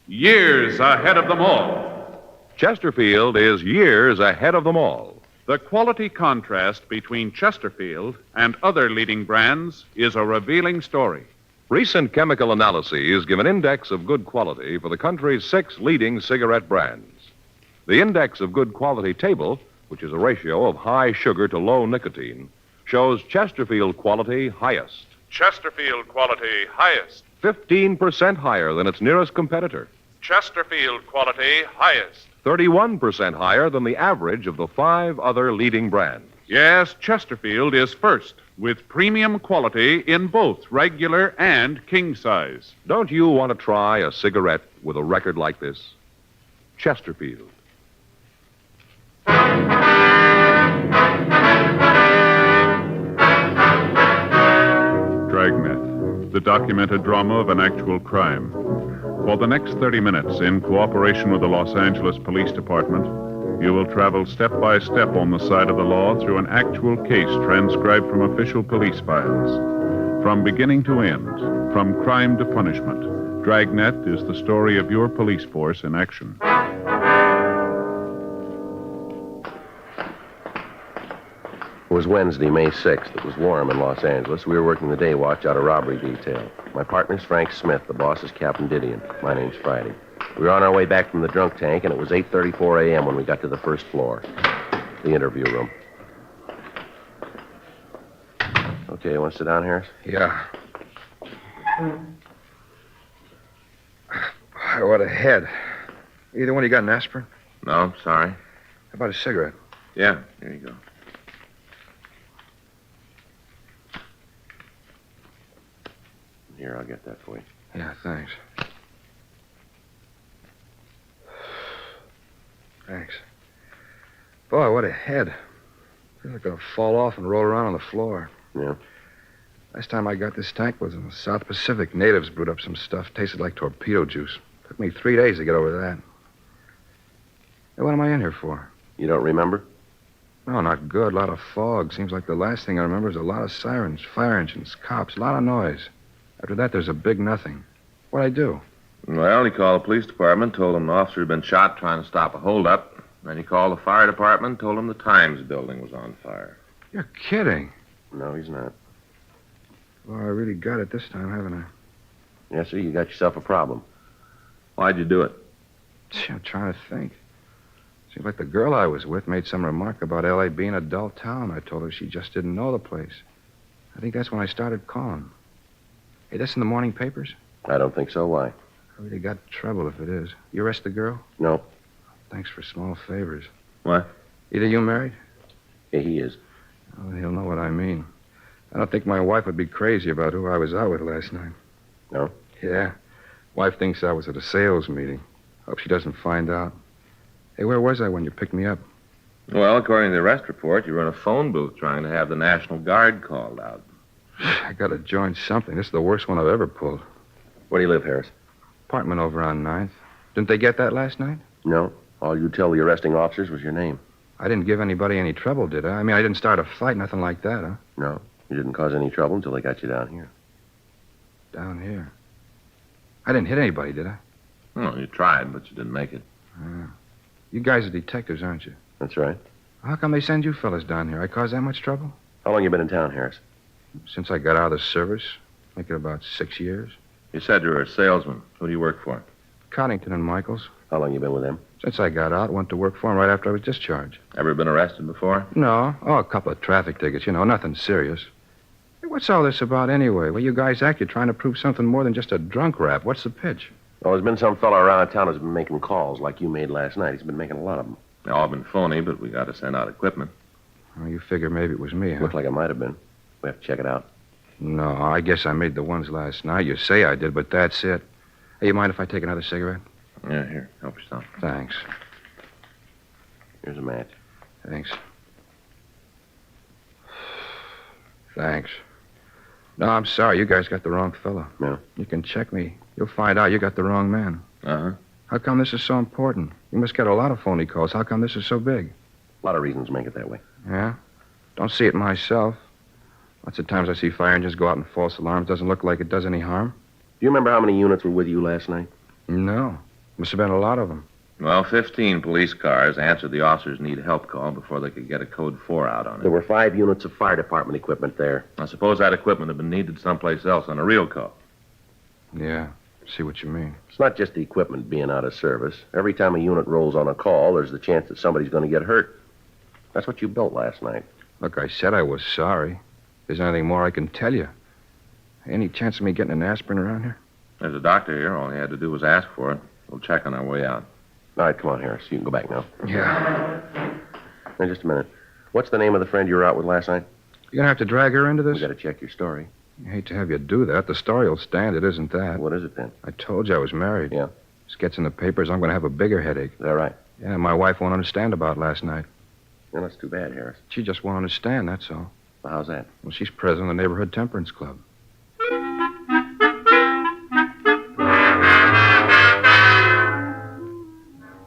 Years ahead of them all. Chesterfield is years ahead of them all. The quality contrast between Chesterfield and other leading brands is a revealing story. Recent chemical analyses give an index of good quality for the country's 6 leading cigarette brands. The index of good quality table, which is a ratio of high sugar to low nicotine, shows Chesterfield quality highest. Chesterfield quality highest. 15% higher than its nearest competitor. Chesterfield quality highest. 31% higher than the average of the 5 other leading brands. Yes, Chesterfield is first, with premium quality in both regular and king size. Don't you want to try a cigarette with a record like this? Chesterfield. Dragnet, the documented drama of an actual crime. For the next 30 minutes, in cooperation with the Los Angeles Police Department, you will travel step by step on the side of the law through an actual case transcribed from official police files. From beginning to end, from crime to punishment, Dragnet is the story of your police force in action. It was Wednesday, May 6th. It was warm in Los Angeles. We were working the day watch out of robbery detail. My partner's Frank Smith. The boss is Captain Didion. My name's Friday. We were on our way back from the drunk tank, and it was 8:34 a.m. when we got to the first floor, the interview room. Okay, you want to sit down, Harris? Yeah. What a head. Either one of you got an aspirin? No, sorry. How about a cigarette? Yeah, here you go. Here, I'll get that for you. Yeah, thanks. Thanks. Boy, what a head. I feel like I'm going to fall off and roll around on the floor. Yeah. Last time I got this tank was in the South Pacific. Natives brewed up some stuff. Tasted like torpedo juice. Took me 3 days to get over that. Hey, what am I in here for? You don't remember? No, not good. A lot of fog. Seems like the last thing I remember is a lot of sirens, fire engines, cops, a lot of noise. After that, there's a big nothing. What'd I do? Well, he called the police department, told them an officer had been shot trying to stop a holdup. Then he called the fire department, told them the Times building was on fire. You're kidding. No, he's not. Well, I really got it this time, haven't I? Yes, sir, you got yourself a problem. Why'd you do it? Gee, I'm trying to think. Seems like the girl I was with made some remark about L.A. being a dull town. I told her she just didn't know the place. I think that's when I started calling. Hey, that's in the morning papers? I don't think so. Why? I really got trouble if it is. You arrest the girl? No. Thanks for small favors. What? Either you married? Yeah, he is. Oh, he'll know what I mean. I don't think my wife would be crazy about who I was out with last night. No? Yeah. Wife thinks I was at a sales meeting. Hope she doesn't find out. Hey, where was I when you picked me up? Well, according to the arrest report, you were in a phone booth trying to have the National Guard called out. I gotta join something. This is the worst one I've ever pulled. Where do you live, Harris? Apartment over on 9th. Didn't they get that last night? No. All you tell the arresting officers was your name. I didn't give anybody any trouble, did I? I mean, I didn't start a fight, nothing like that, huh? No. You didn't cause any trouble until they got you down here. Down here? I didn't hit anybody, did I? Well, you tried, but you didn't make it. You guys are detectives, aren't you? That's right. How come they send you fellas down here? I caused that much trouble? How long you been in town, Harris? Since I got out of the service. Make it about 6 years. You said you were a salesman. Who do you work for? Coddington and Michaels. How long you been with them? Since I got out, went to work for them right after I was discharged. Ever been arrested before? No. Oh, a couple of traffic tickets, nothing serious. Hey, what's all this about anyway? Well, you guys act you're trying to prove something more than just a drunk rap. What's the pitch? Well, there's been some fellow around town who's been making calls like you made last night. He's been making a lot of them. They all been phony, but we got to send out equipment. Oh, you figure maybe it was me, huh? Looked like it might have been. We have to check it out. No, I guess I made the ones last night. You say I did, but that's it. Hey, you mind if I take another cigarette? Yeah, here. Help yourself. Thanks. Here's a match. Thanks. Thanks. No, I'm sorry. You guys got the wrong fellow. No. You can check me. You'll find out you got the wrong man. Uh-huh. How come this is so important? You must get a lot of phony calls. How come this is so big? A lot of reasons make it that way. Yeah? Don't see it myself. Lots of times I see fire engines go out in false alarms. Doesn't look like it does any harm. Do you remember how many units were with you last night? No. Must have been a lot of them. Well, 15 police cars answered the officer's need help call before they could get a code 4 out on it. There were 5 units of fire department equipment there. I suppose that equipment had been needed someplace else on a real call. Yeah. See what you mean. It's not just the equipment being out of service. Every time a unit rolls on a call, there's the chance that somebody's going to get hurt. That's what you built last night. Look, I said I was sorry. If there's anything more I can tell you. Any chance of me getting an aspirin around here? There's a doctor here. All he had to do was ask for it. We'll check on our way out. All right, come on, Harris. You can go back now. Yeah. Now, just a minute. What's the name of the friend you were out with last night? You gonna have to drag her into this? We got to check your story. I hate to have you do that. The story will stand. It isn't that. What is it, then? I told you I was married. Yeah. This gets in the papers. I'm going to have a bigger headache. Is that right? Yeah, my wife won't understand about last night. Yeah, that's too bad, Harris. She just won't understand, that's all. Well, how's that? Well, she's president of the Neighborhood Temperance Club.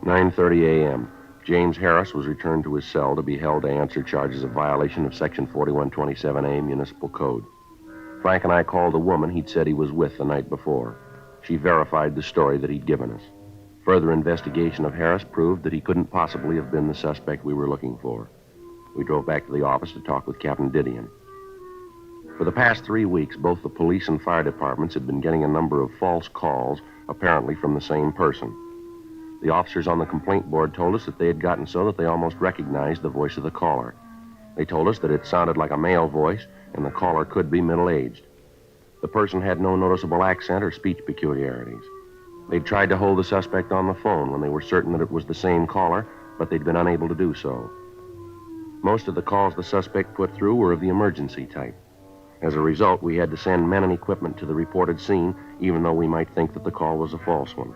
"9:30 a.m. James Harris was returned to his cell to be held to answer charges of violation of Section 4127A Municipal Code. Frank and I called the woman he'd said he was with the night before. She verified the story that he'd given us. Further investigation of Harris proved that he couldn't possibly have been the suspect we were looking for. We drove back to the office to talk with Captain Didion. For the past 3 weeks, both the police and fire departments had been getting a number of false calls, apparently from the same person. The officers on the complaint board told us that they had gotten so that they almost recognized the voice of the caller. They told us that it sounded like a male voice, and the caller could be middle-aged. The person had no noticeable accent or speech peculiarities. They'd tried to hold the suspect on the phone when they were certain that it was the same caller, but they'd been unable to do so. Most of the calls the suspect put through were of the emergency type. As a result, we had to send men and equipment to the reported scene, even though we might think that the call was a false one.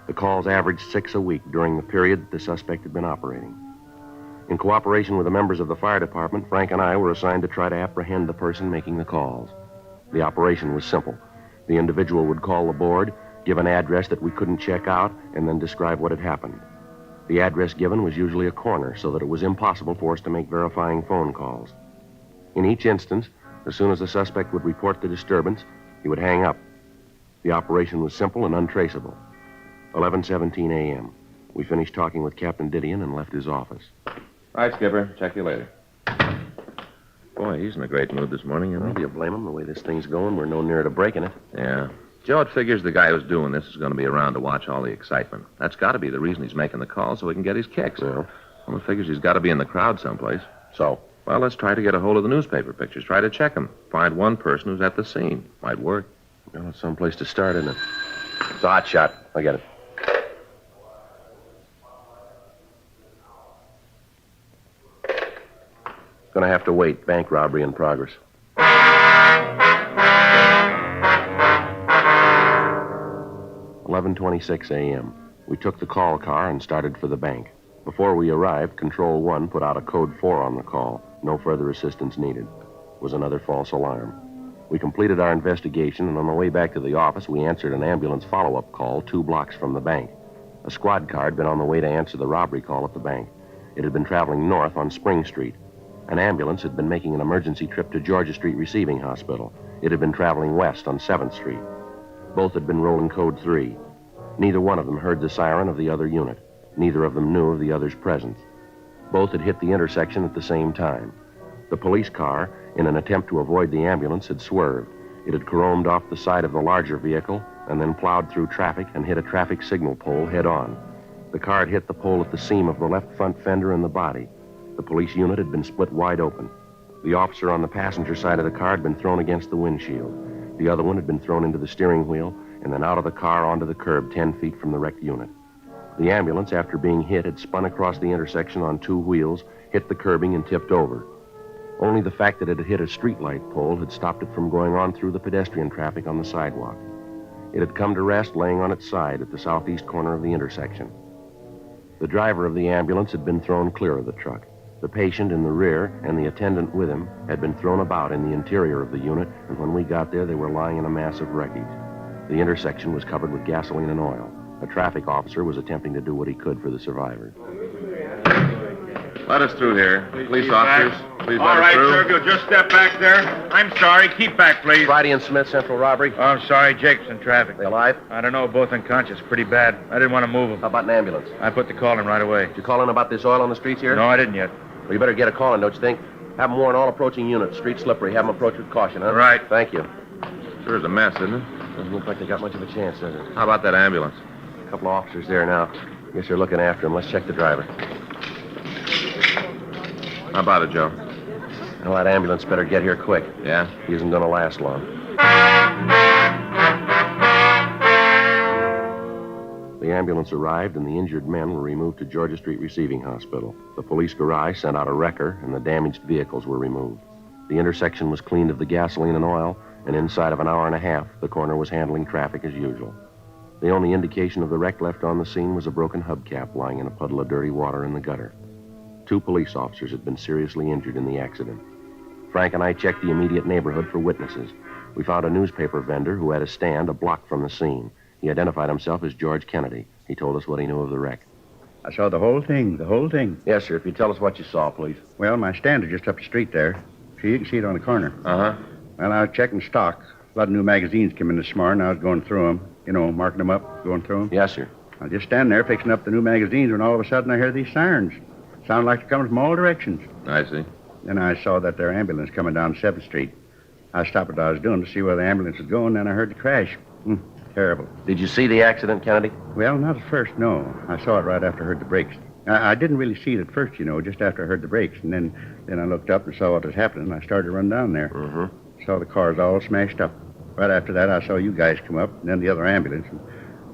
The calls averaged 6 a week during the period that the suspect had been operating. In cooperation with the members of the fire department, Frank and I were assigned to try to apprehend the person making the calls. The operation was simple. The individual would call the board, give an address that we couldn't check out, and then describe what had happened. The address given was usually a corner, so that it was impossible for us to make verifying phone calls. In each instance, as soon as the suspect would report the disturbance, he would hang up. The operation was simple and untraceable. 11:17 a.m. We finished talking with Captain Didion and left his office. All right, Skipper. Check you later. Boy, he's in a great mood this morning, isn't he? Do you blame him? The way this thing's going, we're no nearer to breaking it. Yeah. Joe, it figures the guy who's doing this is going to be around to watch all the excitement. That's got to be the reason he's making the call, so he can get his kicks. Yeah. Well, it figures he's got to be in the crowd someplace. So? Well, let's try to get a hold of the newspaper pictures. Try to check them. Find one person who's at the scene. Might work. Well, it's someplace to start, isn't it? It's a hot shot. I get it. Gonna have to wait. Bank robbery in progress. 11:26 a.m. We took the call car and started for the bank. Before we arrived, Control 1 put out a code 4 on the call. No further assistance needed. It was another false alarm. We completed our investigation, and on the way back to the office, we answered an ambulance follow-up call 2 blocks from the bank. A squad car had been on the way to answer the robbery call at the bank. It had been traveling north on Spring Street. An ambulance had been making an emergency trip to Georgia Street Receiving Hospital. It had been traveling west on 7th Street. Both had been rolling code 3. Neither one of them heard the siren of the other unit. Neither of them knew of the other's presence. Both had hit the intersection at the same time. The police car, in an attempt to avoid the ambulance, had swerved. It had caromed off the side of the larger vehicle and then plowed through traffic and hit a traffic signal pole head-on. The car had hit the pole at the seam of the left front fender and the body. The police unit had been split wide open. The officer on the passenger side of the car had been thrown against the windshield. The other one had been thrown into the steering wheel and then out of the car onto the curb 10 feet from the wrecked unit. The ambulance, after being hit, had spun across the intersection on 2 wheels, hit the curbing, and tipped over. Only the fact that it had hit a streetlight pole had stopped it from going on through the pedestrian traffic on the sidewalk. It had come to rest laying on its side at the southeast corner of the intersection. The driver of the ambulance had been thrown clear of the truck. The patient in the rear and the attendant with him had been thrown about in the interior of the unit, and when we got there, they were lying in a mass of wreckage. The intersection was covered with gasoline and oil. A traffic officer was attempting to do what he could for the survivors. Let us through here. Police officers, please All let right, us through. sir, if you'll just step back there. I'm sorry. Keep back, please. Friday and Smith, central robbery. Oh, I'm sorry. Jake's in traffic. They alive? I don't know. Both unconscious. Pretty bad. I didn't want to move them. How about an ambulance? I put the call in right away. Did you call in about this oil on the streets here? No, I didn't yet. Well, you better get a call in, don't you think? Have them warn all approaching units. Street slippery. Have them approach with caution, huh? Right. Thank you. Sure is a mess, isn't it? Doesn't look like they got much of a chance, does it? How about that ambulance? A couple of officers there now. Guess they're looking after him. Let's check the driver. How about it, Joe? Well, that ambulance better get here quick. Yeah? He isn't going to last long. The ambulance arrived, and the injured men were removed to Georgia Street Receiving Hospital. The police garage sent out a wrecker, and the damaged vehicles were removed. The intersection was cleaned of the gasoline and oil, and inside of an hour and a half, the coroner was handling traffic as usual. The only indication of the wreck left on the scene was a broken hubcap lying in a puddle of dirty water in the gutter. 2 police officers had been seriously injured in the accident. Frank and I checked the immediate neighborhood for witnesses. We found a newspaper vendor who had a stand a block from the scene. He identified himself as George Kennedy. He told us what he knew of the wreck. I saw the whole thing. Yes, sir. If you tell us what you saw, please. Well, my stand is just up the street there. So you can see it on the corner. Uh-huh. Well, I was checking stock. A lot of new magazines came in this morning. I was going through them. You know, marking them up, going through them. Yes, sir. I was just standing there fixing up the new magazines when all of a sudden I hear these sirens. Sound like they're coming from all directions. I see. Then I saw that their ambulance coming down 7th Street. I stopped what I was doing to see where the ambulance was going, then I heard the crash. Terrible. Did you see the accident, Kennedy? Well, not at first, no. I saw it right after I heard the brakes. I didn't really see it at first, you know, just after I heard the brakes. And then I looked up and saw what was happening, and I started to run down there. Mm-hmm. Saw the cars all smashed up. Right after that, I saw you guys come up, and then the other ambulance. And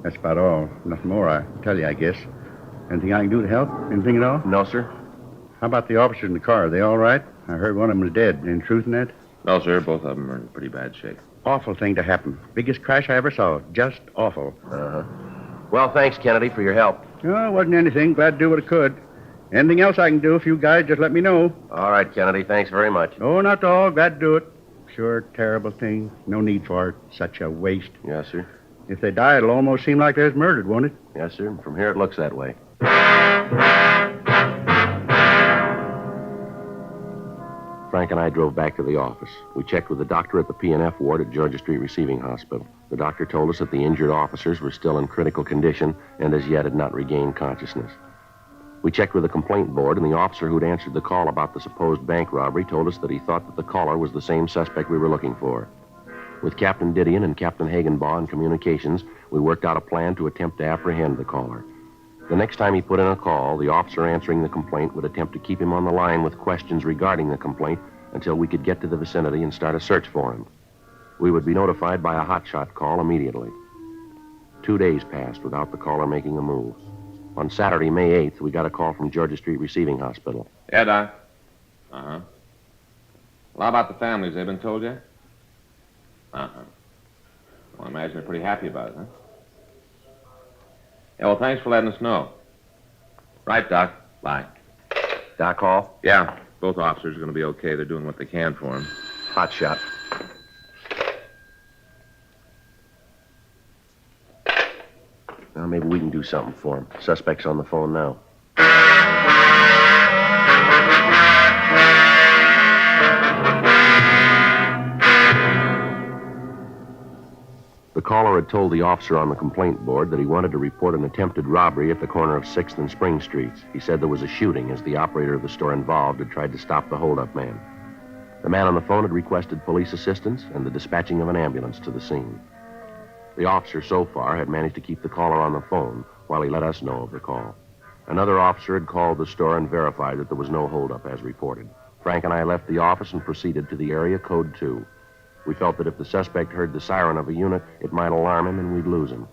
that's about all. Nothing more I can tell you, I guess. Anything I can do to help? Anything at all? No, sir. How about the officers in the car? Are they all right? I heard one of them was dead. Any truth in that? No, sir. Both of them are in pretty bad shape. Awful thing to happen. Biggest crash I ever saw. Just awful. Uh-huh. Well, thanks, Kennedy, for your help. No, it wasn't anything. Glad to do what I could. Anything else I can do, if you guys just let me know. All right, Kennedy. Thanks very much. Oh, not at all. Glad to do it. Sure, terrible thing. No need for it. Such a waste. Yes, sir. If they die, it'll almost seem like they're murdered, won't it? Yes, sir. From here, it looks that way. Frank and I drove back to the office. We checked with the doctor at the P&F ward at Georgia Street Receiving Hospital. The doctor told us that the injured officers were still in critical condition and as yet had not regained consciousness. We checked with the complaint board, and the officer who'd answered the call about the supposed bank robbery told us that he thought that the caller was the same suspect we were looking for. With Captain Didion and Captain Hagenbaugh in communications, we worked out a plan to attempt to apprehend the caller. The next time he put in a call, the officer answering the complaint would attempt to keep him on the line with questions regarding the complaint until we could get to the vicinity and start a search for him. We would be notified by a hotshot call immediately. 2 days passed without the caller making a move. On Saturday, May 8th, we got a call from Georgia Street Receiving Hospital. Yeah, Doc. Uh-huh. Well, how about the families? They've been told yet? Uh-huh. Well, I imagine they're pretty happy about it, huh? Yeah, well, thanks for letting us know. Right, Doc. Bye. Doc Hall? Yeah, both officers are going to be okay. They're doing what they can for him. Hot shot. Now, maybe we can do something for him. Suspect's on the phone now. The caller had told the officer on the complaint board that he wanted to report an attempted robbery at the corner of 6th and Spring Streets. He said there was a shooting as the operator of the store involved had tried to stop the holdup man. The man on the phone had requested police assistance and the dispatching of an ambulance to the scene. The officer, so far, had managed to keep the caller on the phone while he let us know of the call. Another officer had called the store and verified that there was no holdup as reported. Frank and I left the office and proceeded to the area code 2. We felt that if the suspect heard the siren of a unit, it might alarm him and we'd lose him.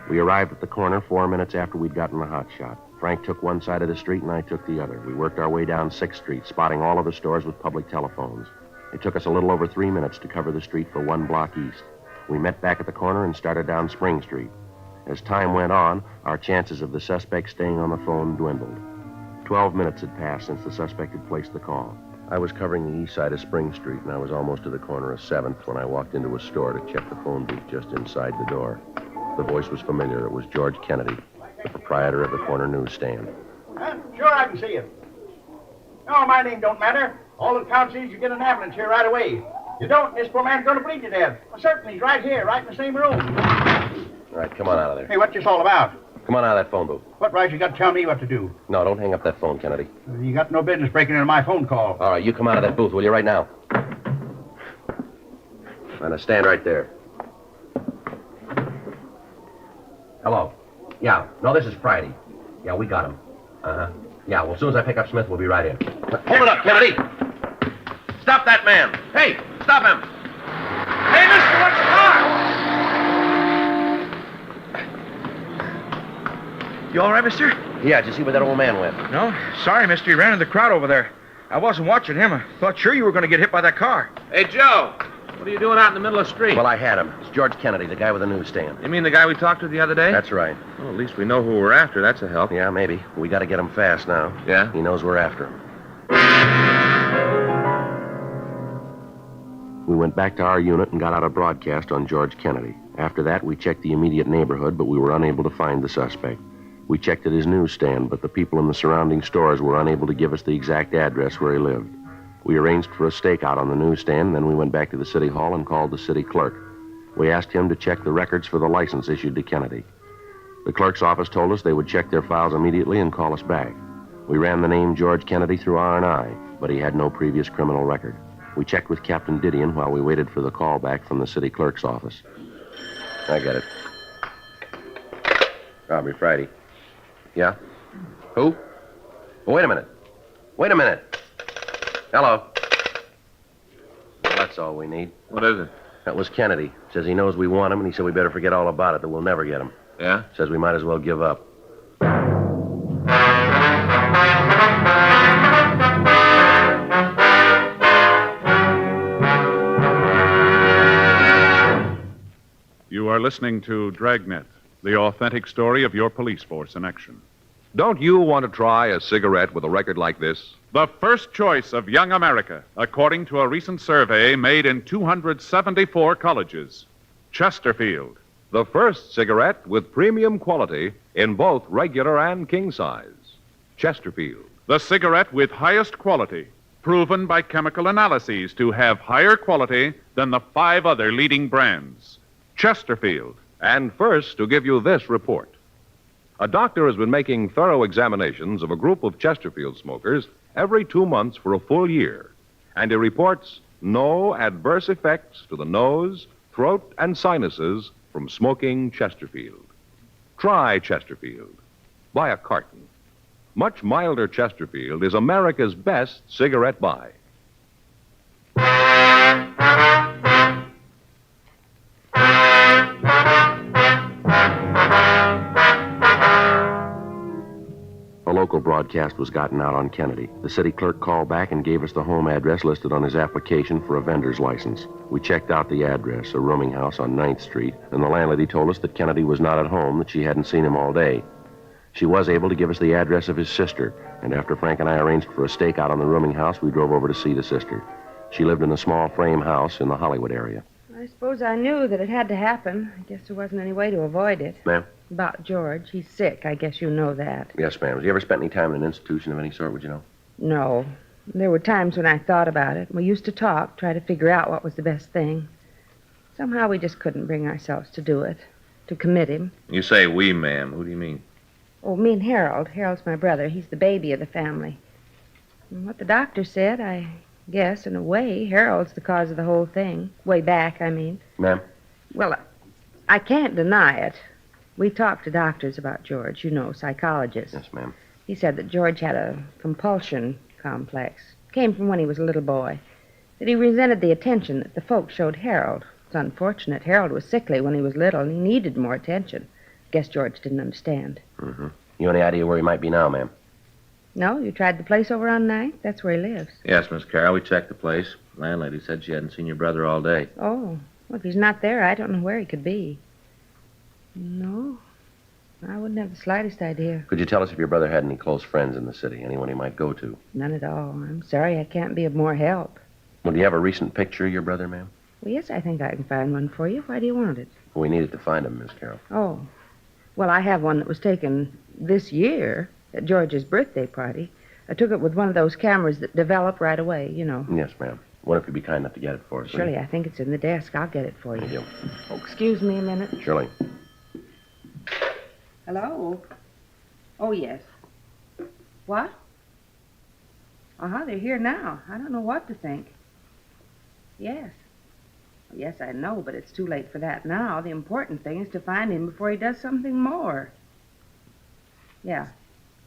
We arrived at the corner 4 minutes after we'd gotten the hot shot. Frank took one side of the street and I took the other. We worked our way down 6th Street, spotting all of the stores with public telephones. It took us a little over 3 minutes to cover the street for 1 block east. We met back at the corner and started down Spring Street. As time went on, our chances of the suspect staying on the phone dwindled. 12 minutes had passed since the suspect had placed the call. I was covering the east side of Spring Street, and I was almost to the corner of 7th when I walked into a store to check the phone booth just inside the door. The voice was familiar. It was George Kennedy, the proprietor of the corner newsstand. Sure, I can see you. No, my name don't matter. All that counts is you get an ambulance here right away. You don't, this poor man's going to bleed to death. Well, certainly, he's right here, right in the same room. All right, come on out of there. Hey, what's this all about? Come on out of that phone booth. What right you got to tell me what to do? No, don't hang up that phone, Kennedy. You got no business breaking into my phone call. All right, you come out of that booth, will you, right now? Now, stand right there. Hello. Yeah, no, this is Friday. Yeah, we got him. Uh-huh. Yeah, well, as soon as I pick up Smith, we'll be right in. Hold it up, Kennedy! Stop that man! Hey, stop him! Hey, mister, what's the car? You all right, mister? Yeah, did you see where that old man went? No. Sorry, mister. He ran in the crowd over there. I wasn't watching him. I thought sure you were going to get hit by that car. Hey, Joe. What are you doing out in the middle of the street? Well, I had him. It's George Kennedy, the guy with the newsstand. You mean the guy we talked to the other day? That's right. Well, at least we know who we're after. That's a help. Yeah, maybe. We got to get him fast now. Yeah? He knows we're after him. We went back to our unit and got out a broadcast on George Kennedy. After that, we checked the immediate neighborhood, but we were unable to find the suspect. We checked at his newsstand, but the people in the surrounding stores were unable to give us the exact address where he lived. We arranged for a stakeout on the newsstand, then we went back to the city hall and called the city clerk. We asked him to check the records for the license issued to Kennedy. The clerk's office told us they would check their files immediately and call us back. We ran the name George Kennedy through R&I, but he had no previous criminal record. We checked with Captain Didion while we waited for the call back from the city clerk's office. I get it. Robbery Friday. Yeah? Who? Oh, wait a minute. Wait a minute. Hello. Well, that's all we need. What is it? That was Kennedy. Says he knows we want him, and he said we better forget all about it, that we'll never get him. Yeah? Says we might as well give up. You are listening to Dragnet, the authentic story of your police force in action. Don't you want to try a cigarette with a record like this? The first choice of young America, according to a recent survey made in 274 colleges. Chesterfield. The first cigarette with premium quality in both regular and king size. Chesterfield. The cigarette with highest quality, proven by chemical analyses to have higher quality than the 5 other leading brands. Chesterfield. And first, to give you this report. A doctor has been making thorough examinations of a group of Chesterfield smokers every 2 months for a full year, and he reports no adverse effects to the nose, throat, and sinuses from smoking Chesterfield. Try Chesterfield. Buy a carton. Much milder Chesterfield is America's best cigarette buy. A local broadcast was gotten out on Kennedy. The city clerk called back and gave us the home address listed on his application for a vendor's license. We checked out the address, a rooming house on 9th Street, and the landlady told us that Kennedy was not at home, that she hadn't seen him all day. She was able to give us the address of his sister, and after Frank and I arranged for a stakeout on the rooming house, we drove over to see the sister. She lived in a small frame house in the Hollywood area. I suppose I knew that it had to happen. I guess there wasn't any way to avoid it. Ma'am? About George. He's sick. I guess you know that. Yes, ma'am. Have you ever spent any time in an institution of any sort, would you know? No. There were times when I thought about it. We used to talk, try to figure out what was the best thing. Somehow we just couldn't bring ourselves to do it, to commit him. You say we, ma'am. Who do you mean? Oh, me and Harold. Harold's my brother. He's the baby of the family. And what the doctor said, I guess, in a way, Harold's the cause of the whole thing. Way back, I mean. Ma'am? Well, I can't deny it. We talked to doctors about George, you know, psychologists. Yes, ma'am. He said that George had a compulsion complex. Came from when he was a little boy. That he resented the attention that the folks showed Harold. It's unfortunate. Harold was sickly when he was little, and he needed more attention. Guess George didn't understand. Mm-hmm. You any idea where he might be now, ma'am? No? You tried the place over on 9th? That's where he lives. Yes, Miss Carroll. We checked the place. Landlady said she hadn't seen your brother all day. Oh. Well, if he's not there, I don't know where he could be. No. I wouldn't have the slightest idea. Could you tell us if your brother had any close friends in the city, anyone he might go to? None at all. I'm sorry I can't be of more help. Well, do you have a recent picture of your brother, ma'am? Well, yes, I think I can find one for you. Why do you want it? Well, we needed to find him, Miss Carroll. Oh. Well, I have one that was taken this year at George's birthday party. I took it with one of those cameras that develop right away, you know. Yes, ma'am. What if you'd be kind enough to get it for us? Surely, I think it's in the desk. I'll get it for you. Thank you. Oh, excuse me a minute. Surely. Hello? Oh, yes. What? Uh-huh, they're here now. I don't know what to think. Yes. Yes, I know, but it's too late for that now. The important thing is to find him before he does something more. Yeah.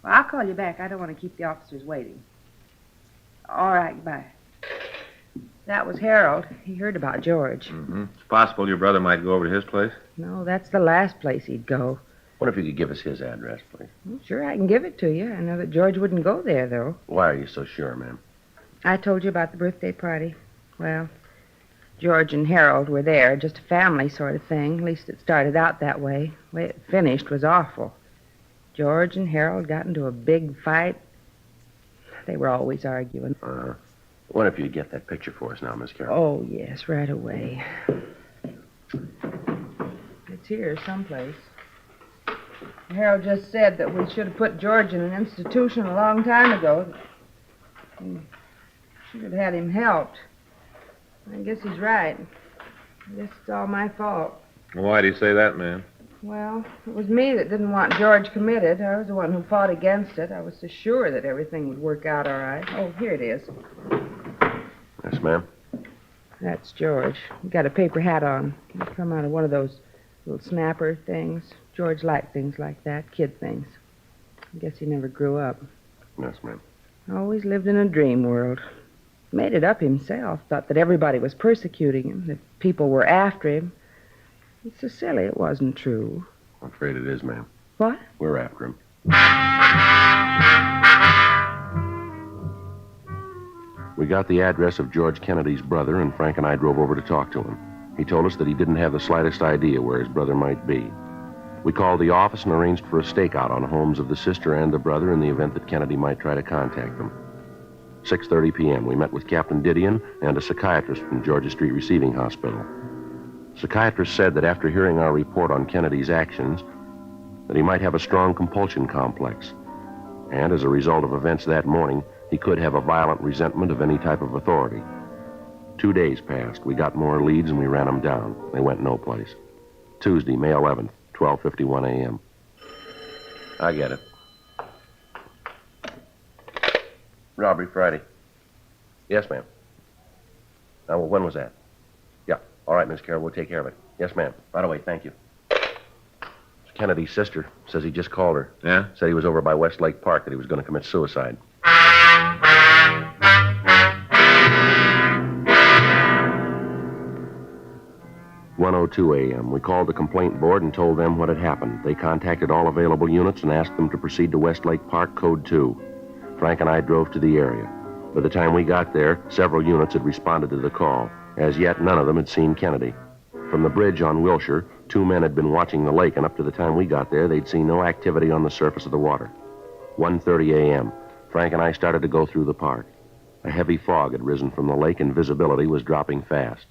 Well, I'll call you back. I don't want to keep the officers waiting. All right, bye. That was Harold. He heard about George. Mm-hmm. It's possible your brother might go over to his place. No, that's the last place he'd go. What if you could give us his address, please? Well, sure, I can give it to you. I know that George wouldn't go there, though. Why are you so sure, ma'am? I told you about the birthday party. Well, George and Harold were there, just a family sort of thing. At least it started out that way. The way it finished was awful. George and Harold got into a big fight. They were always arguing. What if you get that picture for us now, Miss Carroll? Oh, yes, right away. It's here someplace. Harold just said that we should have put George in an institution a long time ago. We should have had him helped. I guess he's right. I guess it's all my fault. Why do you say that, ma'am? Well, it was me that didn't want George committed. I was the one who fought against it. I was so sure that everything would work out all right. Oh, here it is. Yes, ma'am. That's George. He got a paper hat on. He come out of one of those little snapper things. George liked things like that, kid things. I guess he never grew up. Yes, ma'am. Always lived in a dream world. Made it up himself. Thought that everybody was persecuting him, that people were after him. It's so silly it wasn't true. I'm afraid it is, ma'am. What? We're after him. We got the address of George Kennedy's brother, and Frank and I drove over to talk to him. He told us that he didn't have the slightest idea where his brother might be. We called the office and arranged for a stakeout on the homes of the sister and the brother in the event that Kennedy might try to contact them. 6:30 p.m., we met with Captain Didion and a psychiatrist from Georgia Street Receiving Hospital. Psychiatrist said that after hearing our report on Kennedy's actions, that he might have a strong compulsion complex. And as a result of events that morning, he could have a violent resentment of any type of authority. 2 days passed. We got more leads and we ran them down. They went no place. Tuesday, May 11th, 12:51 a.m. I get it. Robbery Friday. Yes, ma'am. Well, when was that? Yeah. All right, Miss Carroll, we'll take care of it. Yes, ma'am. Right away, thank you. It's Kennedy's sister. Says he just called her. Yeah? Said he was over by Westlake Park, that he was going to commit suicide. "1:02 a.m. We called the complaint board and told them what had happened. They contacted all available units and asked them to proceed to Westlake Park, Code 2. Frank and I drove to the area. By the time we got there, several units had responded to the call. As yet, none of them had seen Kennedy. From the bridge on Wilshire, 2 men had been watching the lake, and up to the time we got there, they'd seen no activity on the surface of the water. 1:30 a.m. Frank and I started to go through the park. A heavy fog had risen from the lake, and visibility was dropping fast.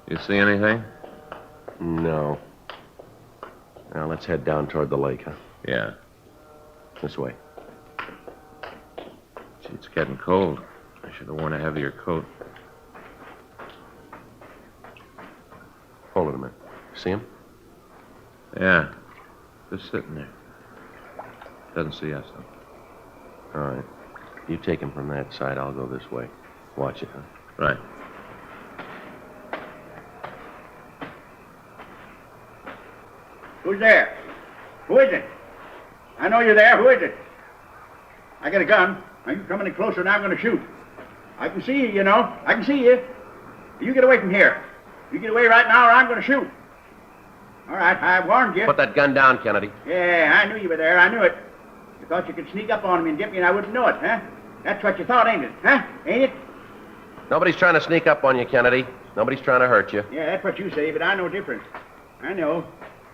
You see anything? No. Now, let's head down toward the lake, huh? Yeah. This way. Gee, it's getting cold. I should have worn a heavier coat. Hold it a minute. See him? Yeah. Just sitting there. Doesn't see us, though. All right. You take him from that side. I'll go this way. Watch it, huh? Right. Who's there? Who is it? I know you're there. Who is it? I got a gun. Now you come any closer and I'm going to shoot. I can see you, you know. I can see you. You get away from here. You get away right now or I'm going to shoot. All right, I warned you. Put that gun down, Kennedy. Yeah, I knew you were there. I knew it. You thought you could sneak up on me and get me and I wouldn't know it, huh? That's what you thought, ain't it? Huh? Ain't it? Nobody's trying to sneak up on you, Kennedy. Nobody's trying to hurt you. Yeah, that's what you say, but I know different. I know.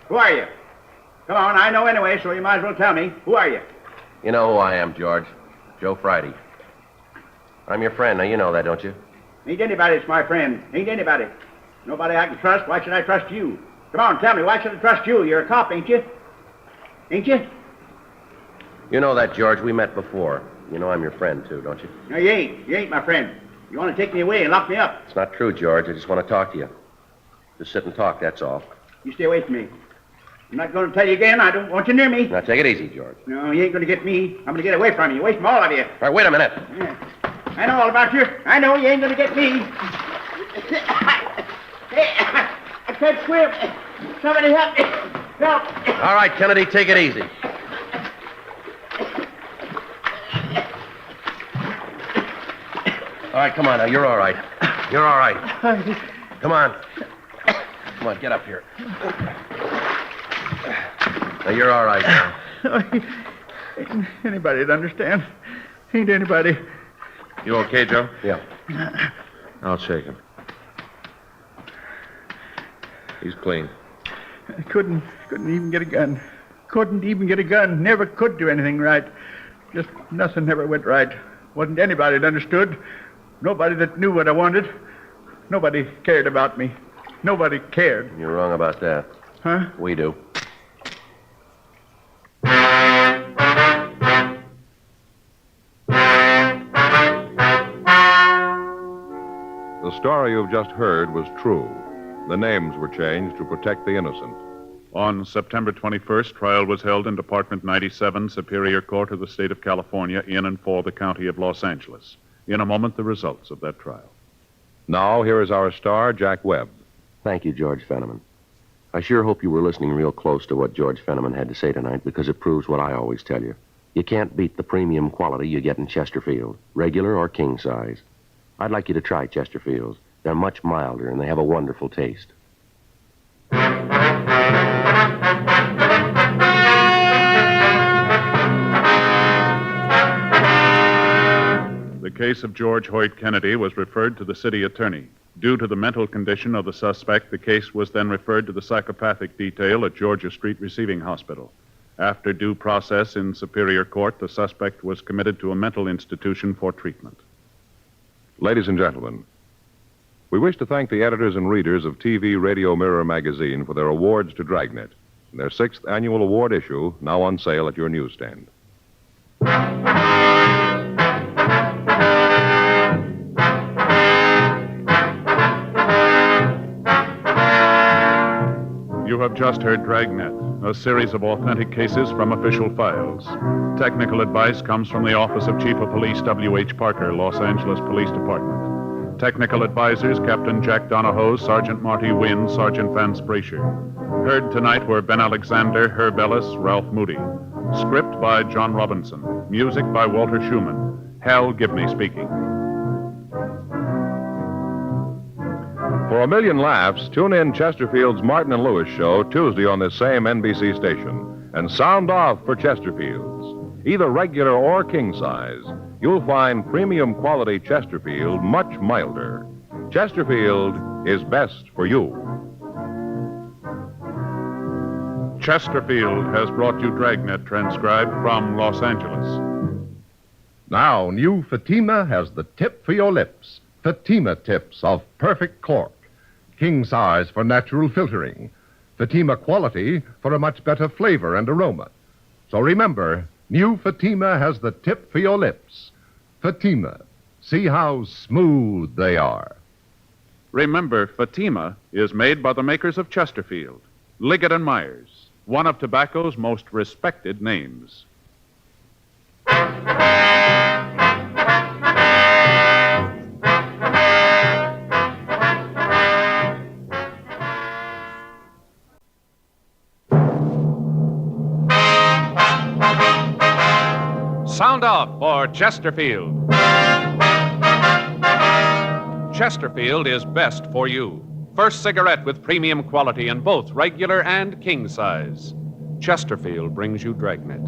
Who are you? Come on, I know anyway, so you might as well tell me. Who are you? You know who I am, George. Joe Friday. I'm your friend. Now, you know that, don't you? Ain't anybody that's my friend. Ain't anybody. Nobody I can trust. Why should I trust you? Come on, tell me, why should I trust you? You're a cop, ain't you? Ain't you? You know that, George. We met before. You know I'm your friend, too, don't you? No, you ain't. You ain't my friend. You want to take me away and lock me up. It's not true, George. I just want to talk to you. Just sit and talk, that's all. You stay away from me. I'm not going to tell you again. I don't want you near me. Now, take it easy, George. No, you ain't going to get me. I'm going to get away from you. Away from all of you. All right, wait a minute. Yeah. I know all about you. I know you ain't going to get me. I can't swim. Somebody help me. Help. All right, Kennedy, take it easy. All right, come on now. You're all right. You're all right. Come on. Come on, get up here. Now, you're all right now. Ain't anybody to understand. Ain't anybody. You okay, Joe? Yeah. I'll shake him. He's clean. I couldn't even get a gun. Couldn't even get a gun. Never could do anything right. Just nothing never went right. Wasn't anybody that understood. Nobody that knew what I wanted. Nobody cared about me. Nobody cared. You're wrong about that. Huh? We do. The story you've just heard was true. The names were changed to protect the innocent. On September 21st, trial was held in Department 97, Superior Court of the State of California, in and for the County of Los Angeles. In a moment, the results of that trial. Now, here is our star, Jack Webb. Thank you, George Fenneman. I sure hope you were listening real close to what George Fenneman had to say tonight, because it proves what I always tell you. You can't beat the premium quality you get in Chesterfield, regular or king size. I'd like you to try Chesterfields. They're much milder, and they have a wonderful taste. The case of George Hoyt Kennedy was referred to the city attorney. Due to the mental condition of the suspect, the case was then referred to the psychopathic detail at Georgia Street Receiving Hospital. After due process in Superior Court, the suspect was committed to a mental institution for treatment. Ladies and gentlemen, we wish to thank the editors and readers of TV Radio Mirror magazine for their awards to Dragnet, their 6th annual award issue, now on sale at your newsstand. You have just heard Dragnet, a series of authentic cases from official files. Technical advice comes from the Office of Chief of Police W.H. Parker, Los Angeles Police Department. Technical advisors, Captain Jack Donahoe, Sergeant Marty Wynn, Sergeant Vance Brasher. Heard tonight were Ben Alexander, Herb Ellis, Ralph Moody. Script by John Robinson. Music by Walter Schumann. Hal Gibney speaking. For a million laughs, tune in Chesterfield's Martin and Lewis show Tuesday on this same NBC station. And sound off for Chesterfield's. Either regular or king size, you'll find premium quality Chesterfield much milder. Chesterfield is best for you. Chesterfield has brought you Dragnet, transcribed from Los Angeles. Now, new Fatima has the tip for your lips. Fatima tips of perfect cork. King size for natural filtering. Fatima quality for a much better flavor and aroma. So remember, new Fatima has the tip for your lips. Fatima. See how smooth they are. Remember, Fatima is made by the makers of Chesterfield, Liggett and Myers, one of tobacco's most respected names. Sound off for Chesterfield. Chesterfield is best for you. First cigarette with premium quality in both regular and king size. Chesterfield brings you Dragnet.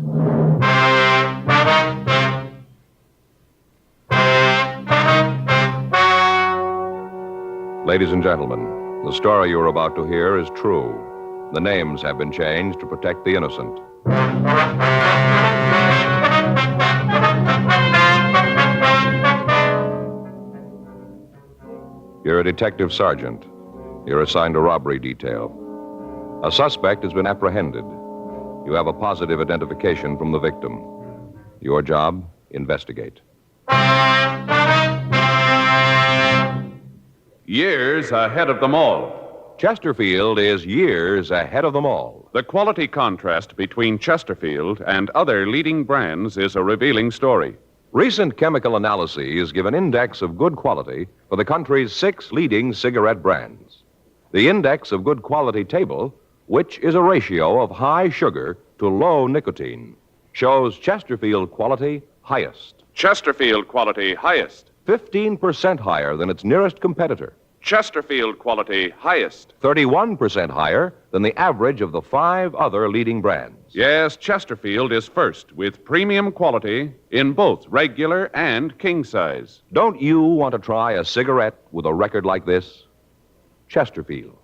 Ladies and gentlemen, the story you're about to hear is true. The names have been changed to protect the innocent. You're a detective sergeant. You're assigned a robbery detail. A suspect has been apprehended. You have a positive identification from the victim. Your job, investigate. Years ahead of them all. Chesterfield is years ahead of them all. The quality contrast between Chesterfield and other leading brands is a revealing story. Recent chemical analyses give an index of good quality for the country's 6 leading cigarette brands. The index of good quality table, which is a ratio of high sugar to low nicotine, shows Chesterfield quality highest. Chesterfield quality highest. 15% higher than its nearest competitor. Chesterfield quality highest. 31% higher than the average of the 5 other leading brands. Yes, Chesterfield is first with premium quality in both regular and king size. Don't you want to try a cigarette with a record like this? Chesterfield.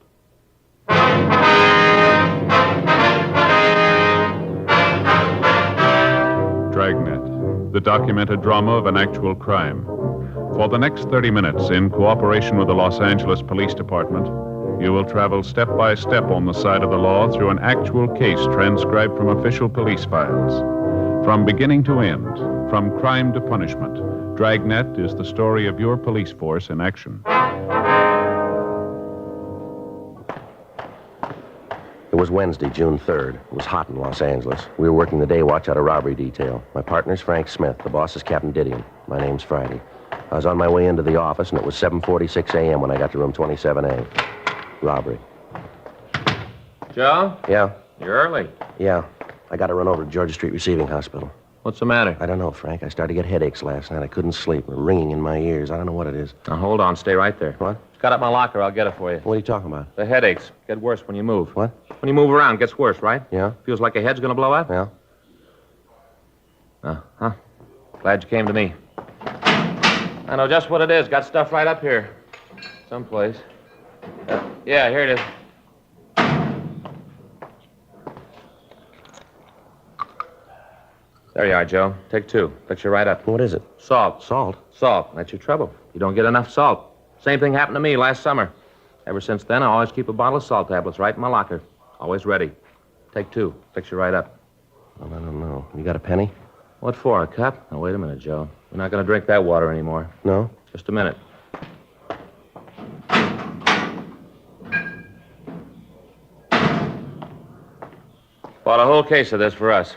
Dragnet, the documented drama of an actual crime. For the next 30 minutes, in cooperation with the Los Angeles Police Department, you will travel step by step on the side of the law through an actual case transcribed from official police files. From beginning to end, from crime to punishment, Dragnet is the story of your police force in action. It was Wednesday, June 3rd. It was hot in Los Angeles. We were working the day watch out of robbery detail. My partner's Frank Smith. The boss is Captain Didion. My name's Friday. I was on my way into the office, and it was 7:46 a.m. when I got to room 27A. Robbery. Joe? Yeah? You're early. Yeah. I got to run over to Georgia Street Receiving Hospital. What's the matter? I don't know, Frank. I started to get headaches last night. I couldn't sleep. Ringing in my ears. I don't know what it is. Now, hold on. Stay right there. What? It's got up my locker. I'll get it for you. What are you talking about? The headaches get worse when you move. What? When you move around, it gets worse, right? Yeah? Feels like your head's going to blow up? Yeah. Huh. Glad you came to me. I know just what it is. Got stuff right up here. Someplace. Yeah, here it is. There you are, Joe. Take 2. Fix you right up. What is it? Salt. Salt? Salt. That's your trouble. You don't get enough salt. Same thing happened to me last summer. Ever since then, I always keep a bottle of salt tablets right in my locker. Always ready. Take 2. Fix you right up. Well, I don't know. You got a penny? What for, a cup? Now, wait a minute, Joe. We're not going to drink that water anymore. No? Just a minute. Bought a whole case of this for us.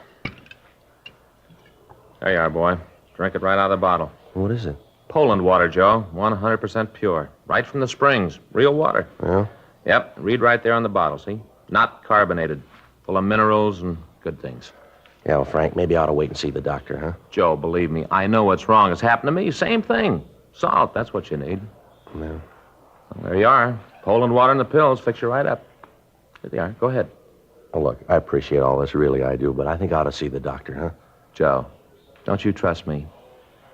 There you are, boy. Drink it right out of the bottle. What is it? Poland water, Joe. 100% pure. Right from the springs. Real water. Yeah? Yep. Read right there on the bottle, see? Not carbonated. Full of minerals and good things. Yeah, well, Frank, maybe I ought to wait and see the doctor, huh? Joe, believe me, I know what's wrong. It's happened to me. Same thing. Salt, that's what you need. Yeah. Well, there you are. Poland water and the pills fix you right up. There they are. Go ahead. Oh, look, I appreciate all this, really I do, but I think I ought to see the doctor, huh? Joe, don't you trust me?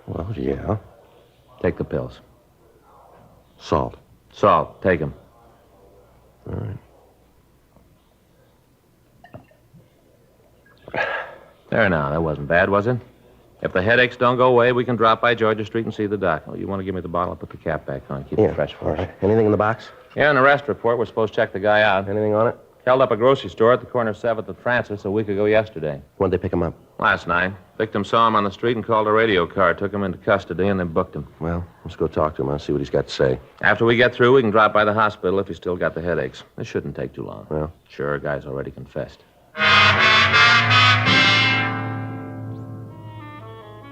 Well, yeah. Take the pills. Salt. Salt, take them. All right. There now, that wasn't bad, was it? If the headaches don't go away, we can drop by Georgia Street and see the doc. Oh, you want to give me the bottle? I'll put the cap back on. Keep it fresh for all us. right. Anything in the box? Yeah, an arrest report. We're supposed to check the guy out. Anything on it? Held up a grocery store at the corner of 7th and Francis a week ago yesterday. When'd they pick him up? Last night. Victim saw him on the street and called a radio car, took him into custody, and then booked him. Well, let's go talk to him. I'll see what he's got to say. After we get through, we can drop by the hospital if he's still got the headaches. This shouldn't take too long. Well? Sure, guy's already confessed.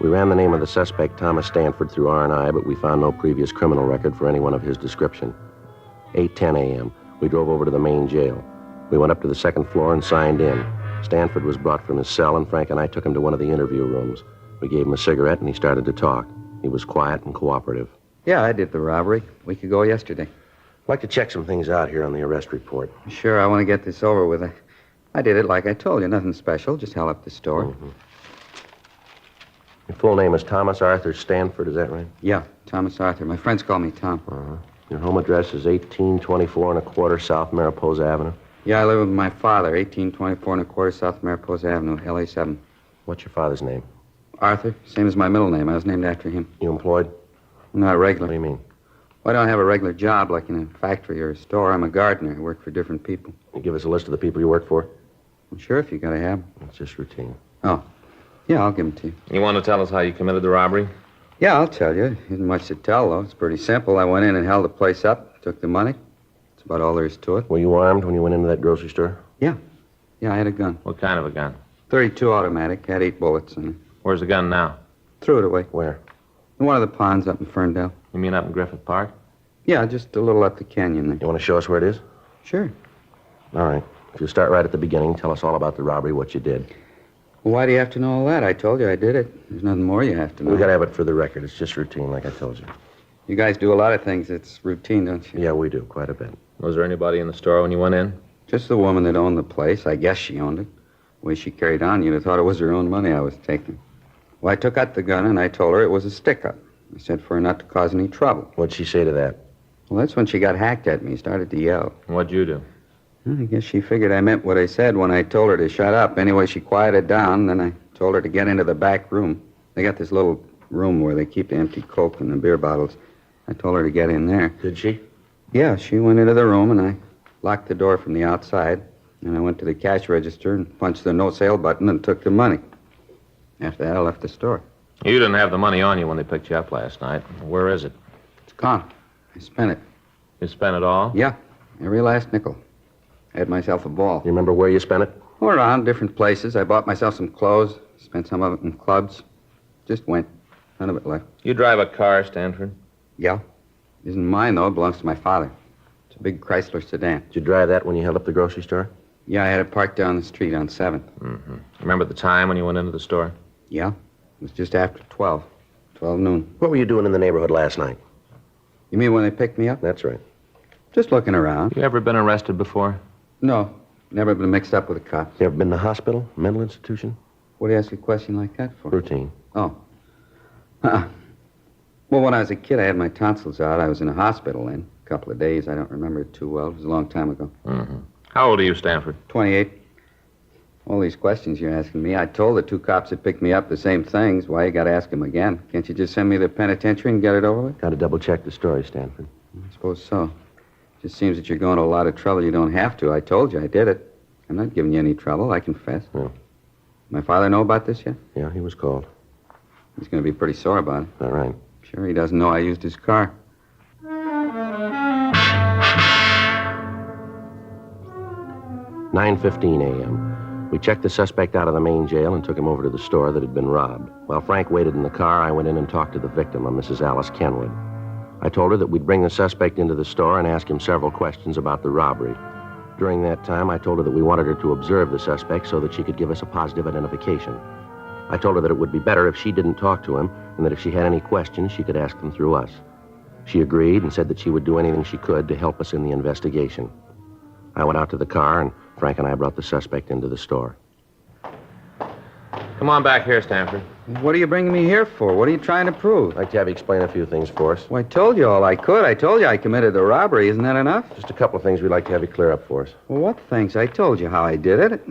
We ran the name of the suspect, Thomas Stanford, through R&I, but we found no previous criminal record for anyone of his description. 8:10 a.m. We drove over to the main jail. We went up to the second floor and signed in. Stanford was brought from his cell, and Frank and I took him to one of the interview rooms. We gave him a cigarette, and he started to talk. He was quiet and cooperative. Yeah, I did the robbery a week ago yesterday. I'd like to check some things out here on the arrest report. Sure, I want to get this over with. I did it like I told you. Nothing special. Just held up the store. Mm-hmm. Your full name is Thomas Arthur Stanford, is that right? Yeah, Thomas Arthur. My friends call me Tom. Uh-huh. Your home address is 1824 and a quarter South Mariposa Avenue? Yeah, I live with my father, 1824 and a quarter South Mariposa Avenue, LA7. What's your father's name? Arthur, same as my middle name. I was named after him. You employed? Not regular. What do you mean? Well, I don't have a regular job like in a factory or a store. I'm a gardener. I work for different people. You give us a list of the people you work for? Well, sure, if you got to have them. It's just routine. Oh, yeah, I'll give them to you. You want to tell us how you committed the robbery? Yeah, I'll tell you. Isn't much to tell, though. It's pretty simple. I went in and held the place up, took the money. That's about all there is to it. Were you armed when you went into that grocery store? Yeah. Yeah, I had a gun. What kind of a gun? .32 automatic. Had 8 bullets in it. Where's the gun now? Threw it away. Where? In one of the ponds up in Ferndale. You mean up in Griffith Park? Yeah, just a little up the canyon there. You want to show us where it is? Sure. All right. If you start right at the beginning, tell us all about the robbery, what you did. Well, why do you have to know all that? I told you I did it. There's nothing more you have to know. We got to have it for the record. It's just routine, like I told you. You guys do a lot of things. It's routine, don't you? Yeah, we do, quite a bit. Was there anybody in the store when you went in? Just the woman that owned the place. I guess she owned it. The way she carried on, you'd have thought it was her own money I was taking. Well, I took out the gun, and I told her it was a stick-up. I said for her not to cause any trouble. What'd she say to that? Well, that's when she got hacked at me, started to yell. What'd you do? I guess she figured I meant what I said when I told her to shut up. Anyway, she quieted down, then I told her to get into the back room. They got this little room where they keep the empty Coke and the beer bottles. I told her to get in there. Did she? Yeah, she went into the room, and I locked the door from the outside. And I went to the cash register and punched the no-sale button and took the money. After that, I left the store. You didn't have the money on you when they picked you up last night. Where is it? It's gone. I spent it. You spent it all? Yeah, every last nickel. I had myself a ball. You remember where you spent it? All around, different places. I bought myself some clothes, spent some of it in clubs. Just went. None of it left. You drive a car, Stanford? Yeah. Isn't mine, though. It belongs to my father. It's a big Chrysler sedan. Did you drive that when you held up the grocery store? Yeah, I had it parked down the street on 7th. Mm-hmm. Remember the time when you went into the store? Yeah. It was just after 12. 12 noon. What were you doing in the neighborhood last night? You mean when they picked me up? That's right. Just looking around. You ever been arrested before? No. Never been mixed up with the cops. You ever been to the hospital? Mental institution? What do you ask a question like that for? Routine. Oh. Well, when I was a kid, I had my tonsils out. I was in a hospital then. couple of days. I don't remember it too well. It was a long time ago. Mm-hmm. How old are you, Stanford? 28. All these questions you're asking me. I told the 2 cops that picked me up the same things. Why you got to ask them again? Can't you just send me to the penitentiary and get it over with? Got to double-check the story, Stanford. I suppose so. Just seems that you're going to a lot of trouble you don't have to. I told you I did it. I'm not giving you any trouble. I confess. No. My father know about this yet? Yeah, he was called. He's going to be pretty sore about it. All right. Sure he doesn't know I used his car. 9:15 a.m. We checked the suspect out of the main jail and took him over to the store that had been robbed. While Frank waited in the car, I went in and talked to the victim, a Mrs. Alice Kenwood. I told her that we'd bring the suspect into the store and ask him several questions about the robbery. During that time, I told her that we wanted her to observe the suspect so that she could give us a positive identification. I told her that it would be better if she didn't talk to him and that if she had any questions, she could ask them through us. She agreed and said that she would do anything she could to help us in the investigation. I went out to the car, and Frank and I brought the suspect into the store. Come on back here, Stanford. What are you bringing me here for? What are you trying to prove? I'd like to have you explain a few things for us. Well, I told you all I could. I told you I committed the robbery. Isn't that enough? Just a couple of things we'd like to have you clear up for us. Well, what things? I told you how I did it.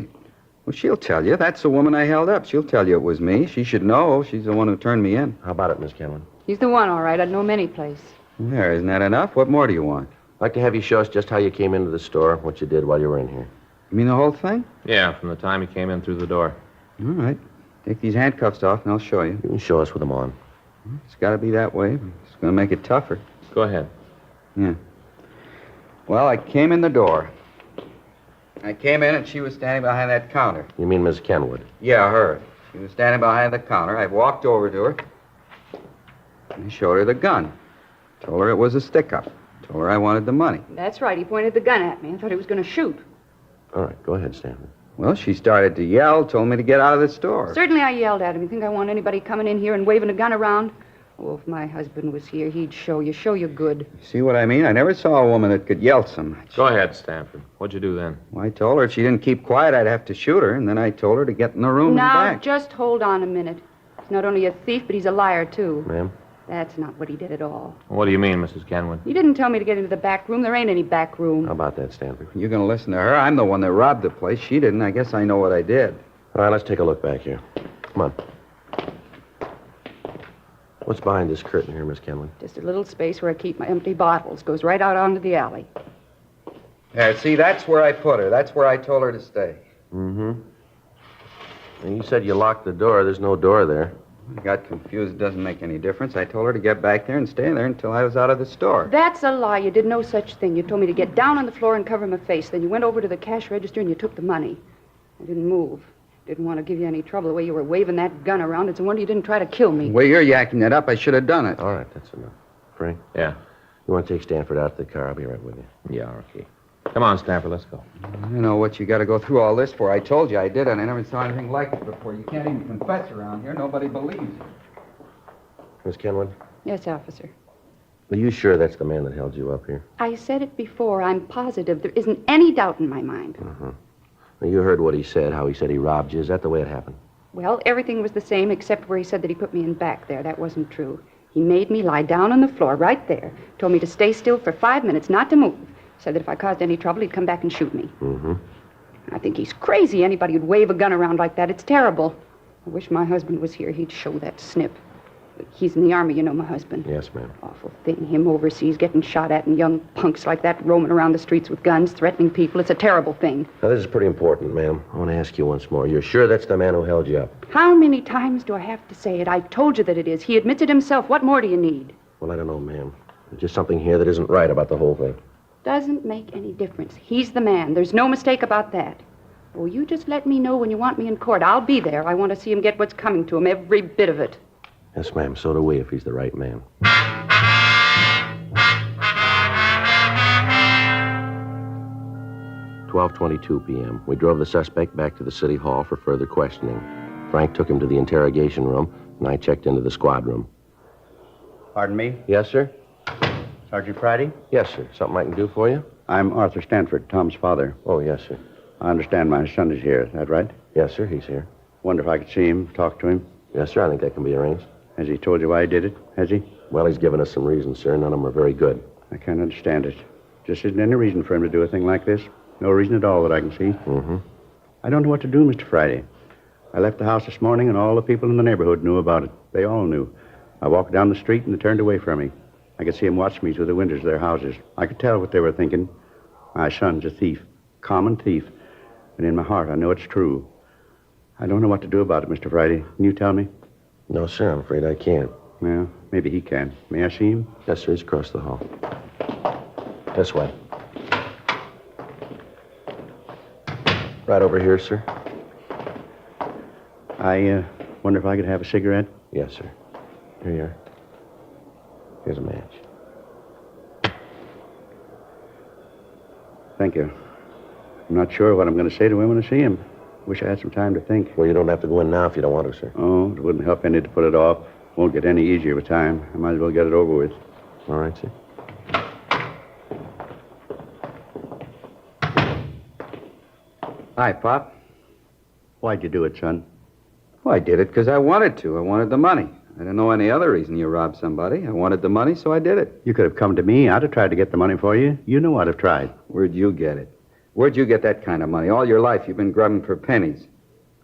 Well, she'll tell you. That's the woman I held up. She'll tell you it was me. She should know. She's the one who turned me in. How about it, Miss Kenwood? He's the one, all right. I'd know him any place. There, isn't that enough? What more do you want? I'd like to have you show us just how you came into the store, what you did while you were in here. You mean the whole thing? Yeah, from the time he came in through the door. All right. Take these handcuffs off, and I'll show you. You can show us with them on. It's got to be that way. It's going to make it tougher. Go ahead. Yeah. Well, I came in the door. I came in, and she was standing behind that counter. You mean Miss Kenwood? Yeah, her. She was standing behind the counter. I walked over to her. And I showed her the gun. Told her it was a stick-up. Told her I wanted the money. That's right. He pointed the gun at me. I thought he was going to shoot. All right, go ahead, Stanford. Well, she started to yell, told me to get out of the store. Certainly I yelled at him. You think I want anybody coming in here and waving a gun around? Oh, if my husband was here, he'd show you good. See what I mean? I never saw a woman that could yell so much. Go ahead, Stanford. What'd you do then? Well, I told her if she didn't keep quiet, I'd have to shoot her, and then I told her to get in the room Now, and back. just hold on a minute. He's not only a thief, but he's a liar, too. Ma'am? That's not what he did at all. What do you mean, Mrs. Kenwood? You didn't tell me to get into the back room. There ain't any back room. How about that, Stanford? You're going to listen to her? I'm the one that robbed the place. She didn't. I guess I know what I did. All right, let's take a look back here. Come on. What's behind this curtain here, Miss Kenwood? Just a little space where I keep my empty bottles. Goes right out onto the alley. Yeah, see, that's where I put her. That's where I told her to stay. Mm-hmm. And you said you locked the door. There's no door there. I got confused. It doesn't make any difference. I told her to get back there and stay there until I was out of the store. That's a lie. You did no such thing. You told me to get down on the floor and cover my face. Then you went over to the cash register and you took the money. I didn't move. Didn't want to give you any trouble the way you were waving that gun around. It's a wonder you didn't try to kill me. The way you're yakking that up, I should have done it. All right, that's enough. Frank? Yeah. You want to take Stanford out to the car? I'll be right with you. Yeah, okay. Come on, Stanford, let's go. You know what you got to go through all this for. I told you I did it. I never saw anything like it before. You can't even confess around here. Nobody believes you. Miss Kenwood? Yes, officer. Are you sure that's the man that held you up here? I said it before. I'm positive. There isn't any doubt in my mind. Uh-huh. Now, you heard what he said, how he said he robbed you. Is that the way it happened? Well, everything was the same except where he said that he put me in back there. That wasn't true. He made me lie down on the floor right there. Told me to stay still for 5 minutes, not to move. Said that if I caused any trouble, he'd come back and shoot me. Mm-hmm. I think he's crazy. Anybody who'd wave a gun around like that. It's terrible. I wish my husband was here. He'd show that snip. He's in the Army, you know, my husband. Yes, ma'am. Awful thing. Him overseas getting shot at and young punks like that roaming around the streets with guns, threatening people. It's a terrible thing. Now, this is pretty important, ma'am. I want to ask you once more. You're sure that's the man who held you up? How many times do I have to say it? I told you that it is. He admits it himself. What more do you need? Well, I don't know, ma'am. There's just something here that isn't right about the whole thing. Doesn't make any difference. He's the man. There's no mistake about that. Oh, you just let me know when you want me in court. I'll be there. I want to see him get what's coming to him, every bit of it. Yes, ma'am. So do we, if he's the right man. "12:22 p.m. We drove the suspect back to the city hall for further questioning. Frank took him to the interrogation room, and I checked into the squad room. Pardon me? Yes, sir? Sergeant Friday? Yes, sir. Something I can do for you? I'm Arthur Stanford, Tom's father. Oh, yes, sir. I understand my son is here. Is that right? Yes, sir. He's here. Wonder if I could see him, talk to him. Yes, sir. I think that can be arranged. Has he told you why he did it? Has he? Well, he's given us some reasons, sir. None of them are very good. I can't understand it. Just isn't any reason for him to do a thing like this. No reason at all that I can see. Mm-hmm. I don't know what to do, Mr. Friday. I left the house this morning, and all the people in the neighborhood knew about it. They all knew. I walked down the street, and they turned away from me. I could see them watch me through the windows of their houses. I could tell what they were thinking. My son's a thief, common thief. And in my heart, I know it's true. I don't know what to do about it, Mr. Friday. Can you tell me? No, sir, I'm afraid I can't. Well, maybe he can. May I see him? Yes, sir, he's across the hall. This way. Right over here, sir. I wonder if I could have a cigarette? Yes, sir. Here you are. Here's a match. Thank you. I'm not sure what I'm going to say to him when I see him. Wish I had some time to think. Well, you don't have to go in now if you don't want to, sir. Oh, it wouldn't help any to put it off. Won't get any easier with time. I might as well get it over with. All right, sir. Hi, Pop. Why'd you do it, son? Well, I did it because I wanted to. I wanted the money. I didn't know any other reason you robbed somebody. I wanted the money, so I did it. You could have come to me. I'd have tried to get the money for you. You know I'd have tried. Where'd you get it? Where'd you get that kind of money? All your life you've been grubbing for pennies.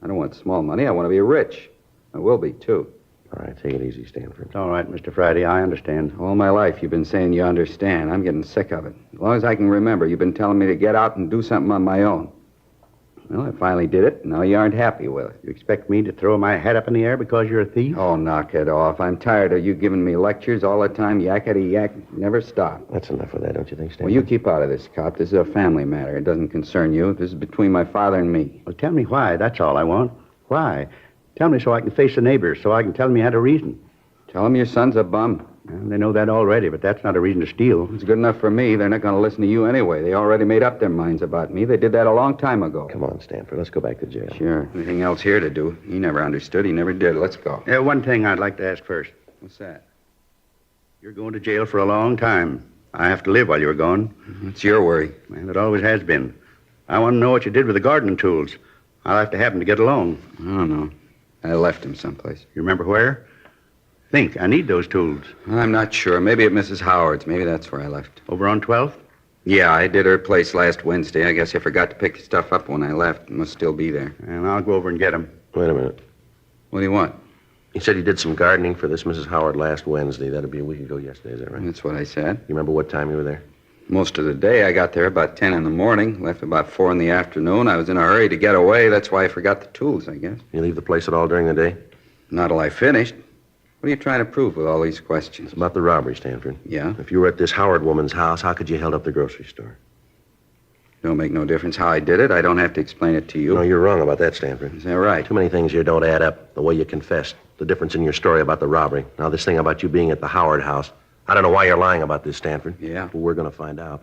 I don't want small money. I want to be rich. I will be, too. All right, take it easy, Stanford. It's all right, Mr. Friday. I understand. All my life you've been saying you understand. I'm getting sick of it. As long as I can remember, you've been telling me to get out and do something on my own. Well, I finally did it. Now you aren't happy with it. You expect me to throw my head up in the air because you're a thief? Oh, knock it off. I'm tired of you giving me lectures all the time. Yakety yak. Never stop. That's enough of that, don't you think, Stanford? Well, you keep out of this, cop. This is a family matter. It doesn't concern you. This is between my father and me. Well, tell me why. That's all I want. Why? Tell me so I can face the neighbors, so I can tell them you had a reason. Tell them your son's a bum. Well, they know that already, but that's not a reason to steal. It's good enough for me. They're not going to listen to you anyway. They already made up their minds about me. They did that a long time ago. Come on, Stanford. Let's go back to jail. Sure. Anything else here to do? He never understood. He never did. Let's go. One thing I'd like to ask first. What's that? You're going to jail for a long time. I have to live while you're gone. It's your worry. Well, it always has been. I want to know what you did with the gardening tools. I'll have to have them to get along. I don't know. I left them someplace. You remember where? Think. I need those tools. I'm not sure. Maybe at Mrs. Howard's. Maybe that's where I left. Over on 12th? Yeah, I did her place last Wednesday. I guess I forgot to pick the stuff up when I left. It must still be there. And I'll go over and get them. Wait a minute. What do you want? You said you did some gardening for this Mrs. Howard last Wednesday. That'd be a week ago yesterday, is that right? That's what I said. You remember what time you were there? Most of the day. I got there about 10 in the morning, left about 4 in the afternoon. I was in a hurry to get away. That's why I forgot the tools, I guess. You leave the place at all during the day? Not till I finished. What are you trying to prove with all these questions? It's about the robbery, Stanford. Yeah? If you were at this Howard woman's house, how could you held up the grocery store? Don't make no difference how I did it. I don't have to explain it to you. No, you're wrong about that, Stanford. Is that right? Too many things here don't add up. The way you confessed, the difference in your story about the robbery. Now, this thing about you being at the Howard house. I don't know why you're lying about this, Stanford. Yeah? But we're going to find out.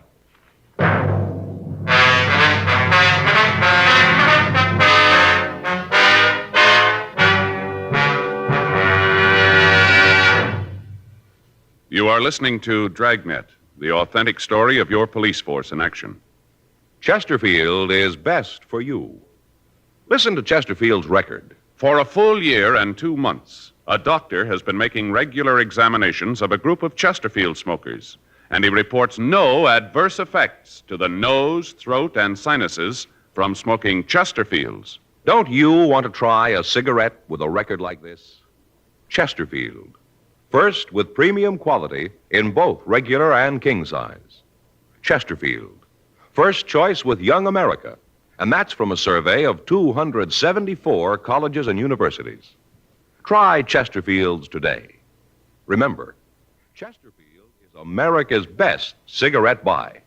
You are listening to Dragnet, the authentic story of your police force in action. Chesterfield is best for you. Listen to Chesterfield's record. For a full year and 2 months, a doctor has been making regular examinations of a group of Chesterfield smokers, and he reports no adverse effects to the nose, throat, and sinuses from smoking Chesterfields. Don't you want to try a cigarette with a record like this? Chesterfield. First with premium quality in both regular and king size. Chesterfield. First choice with Young America. And that's from a survey of 274 colleges and universities. Try Chesterfields today. Remember, Chesterfield is America's best cigarette buy.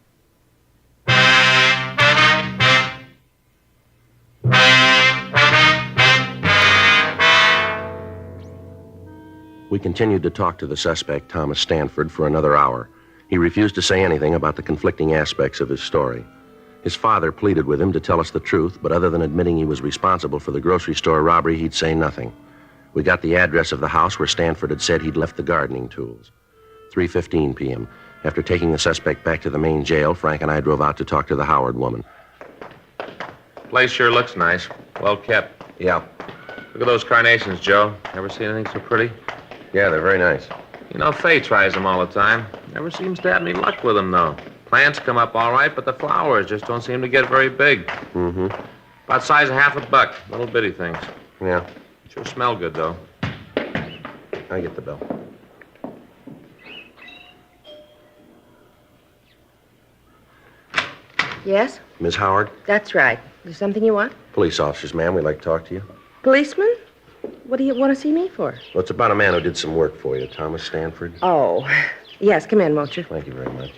We continued to talk to the suspect, Thomas Stanford, for another hour. He refused to say anything about the conflicting aspects of his story. His father pleaded with him to tell us the truth, but other than admitting he was responsible for the grocery store robbery, he'd say nothing. We got the address of the house where Stanford had said he'd left the gardening tools. 3:15 p.m. After taking the suspect back to the main jail, Frank and I drove out to talk to the Howard woman. Place sure looks nice. Well kept. Yeah. Look at those carnations, Joe. Ever seen anything so pretty? Yeah, they're very nice. You know, Fay tries them all the time. Never seems to have any luck with them, though. Plants come up all right, but the flowers just don't seem to get very big. Mm-hmm. About size of $50. Little bitty things. Yeah. Sure smell good, though. I get the bill. Yes? Miss Howard? That's right. Is there something you want? Police officers, ma'am. We'd like to talk to you. Policeman? What do you want to see me for? Well, it's about a man who did some work for you, Thomas Stanford. Oh, yes, come in, won't you? Thank you very much.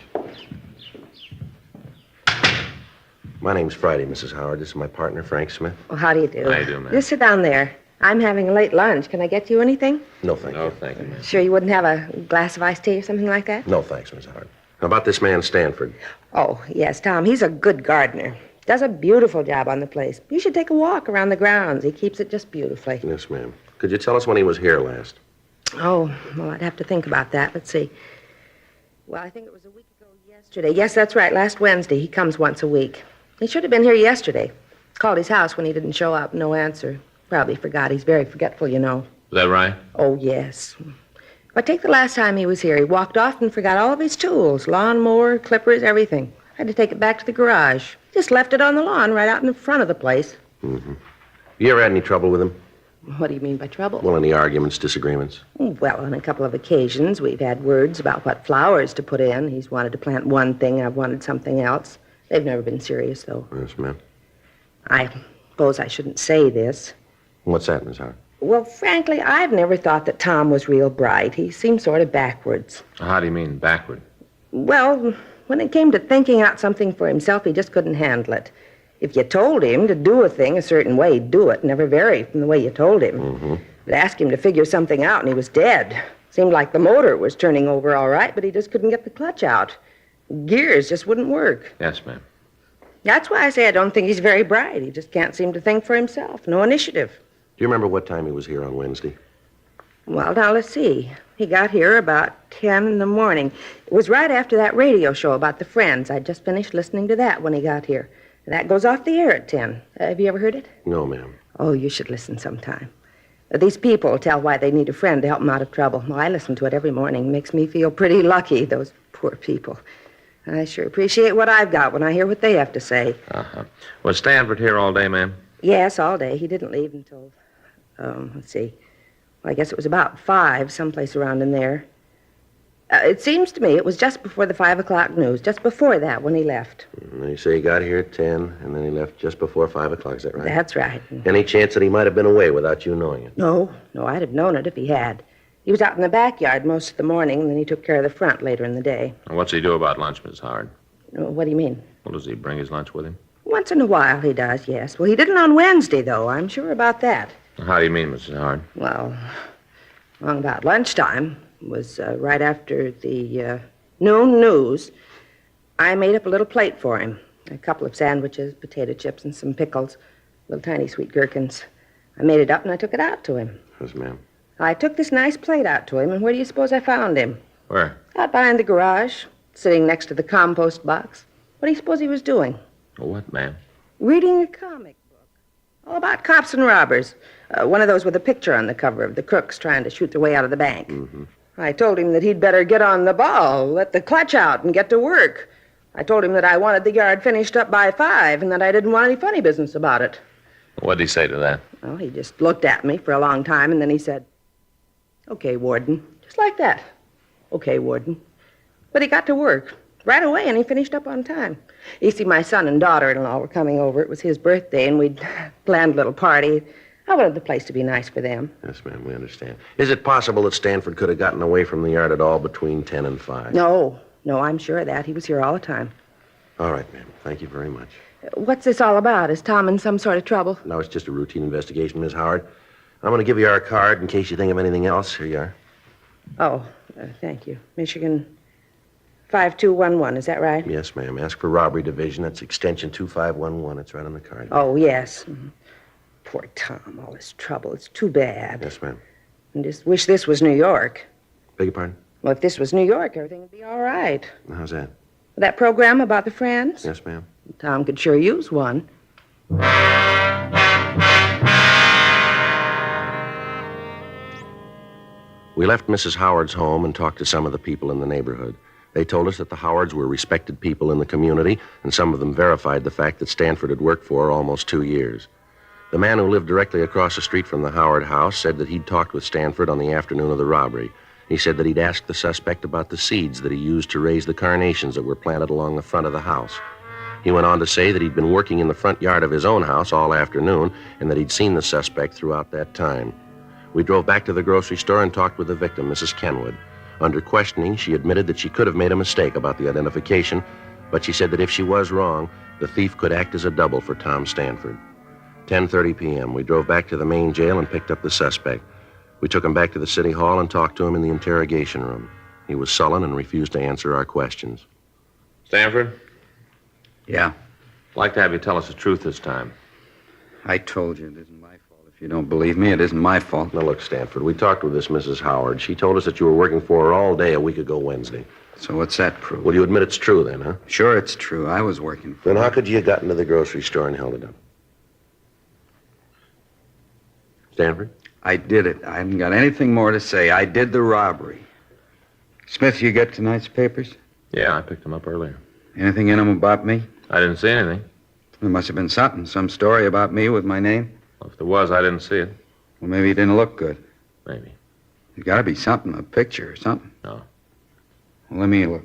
My name's Friday, Mrs. Howard. This is my partner, Frank Smith. Well, how do you do? How you do, ma'am? Just sit down there. I'm having a late lunch. Can I get you anything? No, thank you. No, thank you, ma'am. Sure you wouldn't have a glass of iced tea or something like that? No, thanks, Miss Howard. How about this man, Stanford? Oh, yes, Tom. He's a good gardener. Does a beautiful job on the place. You should take a walk around the grounds. He keeps it just beautifully. Yes, ma'am. Could you tell us when he was here last? Oh, well, I'd have to think about that. Let's see. Well, I think it was a week ago yesterday. Yes, that's right, last Wednesday. He comes once a week. He should have been here yesterday. Called his house when he didn't show up. No answer. Probably forgot. He's very forgetful, you know. Is that right? Oh, yes. But take the last time he was here. He walked off and forgot all of his tools. Lawnmower, clippers, everything. Had to take it back to the garage. Just left it on the lawn right out in the front of the place. Mm-hmm. You ever had any trouble with him? What do you mean by trouble? Well, any arguments, disagreements? Well, on a couple of occasions, we've had words about what flowers to put in. He's wanted to plant one thing, I've wanted something else. They've never been serious, though. Yes, ma'am. I suppose I shouldn't say this. What's that, Miss Howard? Well, frankly, I've never thought that Tom was real bright. He seemed sort of backwards. How do you mean, backward? Well, when it came to thinking out something for himself, he just couldn't handle it. If you told him to do a thing a certain way, he'd do it, never vary from the way you told him. Mm-hmm. But ask him to figure something out, and he was dead. Seemed like the motor was turning over all right, but he just couldn't get the clutch out. Gears just wouldn't work. Yes, ma'am. That's why I say I don't think he's very bright. He just can't seem to think for himself. No initiative. Do you remember what time he was here on Wednesday? Well, now, let's see. He got here about 10 in the morning. It was right after that radio show about the Friends. I'd just finished listening to that when he got here. That goes off the air at 10. Have you ever heard it? No, ma'am. Oh, you should listen sometime. These people tell why they need a friend to help them out of trouble. Well, I listen to it every morning. Makes me feel pretty lucky, those poor people. I sure appreciate what I've got when I hear what they have to say. Uh-huh. Was Stanford here all day, ma'am? Yes, all day. He didn't leave until, let's see. Well, I guess it was about 5, someplace around in there. It seems to me it was just before the 5 o'clock news, just before that when he left. And you say he got here at 10, and then he left just before 5 o'clock, is that right? That's right. Any chance that he might have been away without you knowing it? No, I'd have known it if he had. He was out in the backyard most of the morning, and then he took care of the front later in the day. And what's he do about lunch, Miss Howard? What do you mean? Well, does he bring his lunch with him? Once in a while he does, yes. Well, he didn't on Wednesday, though. I'm sure about that. How do you mean, Mrs. Howard? Well, along about lunchtime, was right after the noon news, I made up a little plate for him. A couple of sandwiches, potato chips, and some pickles. Little tiny sweet gherkins. I made it up and I took it out to him. Yes, ma'am. I took this nice plate out to him, and where do you suppose I found him? Where? Out behind the garage, sitting next to the compost box. What do you suppose he was doing? Well, what, ma'am? Reading a comic book. All about cops and robbers. One of those with a picture on the cover of the crooks trying to shoot their way out of the bank. Mm-hmm. I told him that he'd better get on the ball, let the clutch out, and get to work. I told him that I wanted the yard finished up by 5, and that I didn't want any funny business about it. What'd he say to that? Well, he just looked at me for a long time, and then he said, "Okay, Warden." Just like that. "Okay, Warden." But he got to work right away, and he finished up on time. You see, my son and daughter-in-law were coming over. It was his birthday, and we'd planned a little party. I wanted the place to be nice for them. Yes, ma'am, we understand. Is it possible that Stanford could have gotten away from the yard at all between 10 and 5? No, I'm sure of that. He was here all the time. All right, ma'am. Thank you very much. What's this all about? Is Tom in some sort of trouble? No, it's just a routine investigation, Miss Howard. I'm going to give you our card in case you think of anything else. Here you are. Oh, thank you. Michigan 5211, is that right? Yes, ma'am. Ask for robbery division. That's extension 2511. It's right on the card. Oh, yes. Poor Tom, all this trouble. It's too bad. Yes, ma'am. I just wish this was New York. Beg your pardon? Well, if this was New York, everything would be all right. How's that? That program about the Friends? Yes, ma'am. Tom could sure use one. We left Mrs. Howard's home and talked to some of the people in the neighborhood. They told us that the Howards were respected people in the community, and some of them verified the fact that Stanford had worked for almost 2 years. The man who lived directly across the street from the Howard house said that he'd talked with Stanford on the afternoon of the robbery. He said that he'd asked the suspect about the seeds that he used to raise the carnations that were planted along the front of the house. He went on to say that he'd been working in the front yard of his own house all afternoon and that he'd seen the suspect throughout that time. We drove back to the grocery store and talked with the victim, Mrs. Kenwood. Under questioning, she admitted that she could have made a mistake about the identification, but she said that if she was wrong, the thief could act as a double for Tom Stanford. 10:30 p.m., we drove back to the main jail and picked up the suspect. We took him back to the city hall and talked to him in the interrogation room. He was sullen and refused to answer our questions. Stanford? Yeah? I'd like to have you tell us the truth this time. I told you it isn't my fault. If you don't believe me, it isn't my fault. Now, look, Stanford, we talked with this Mrs. Howard. She told us that you were working for her all day a week ago Wednesday. So what's that prove? Well, you admit it's true then, huh? Sure, it's true. I was working for Then her. how could you have gotten to the grocery store and held it up? Stanford? I did it. I haven't got anything more to say. I did the robbery. Smith, you get tonight's papers? Yeah, I picked them up earlier. Anything in them about me? I didn't see anything. There must have been something. Some story about me with my name? Well, if there was, I didn't see it. Well, maybe it didn't look good. Maybe. There's got to be something, a picture or something. No. Well, let me look.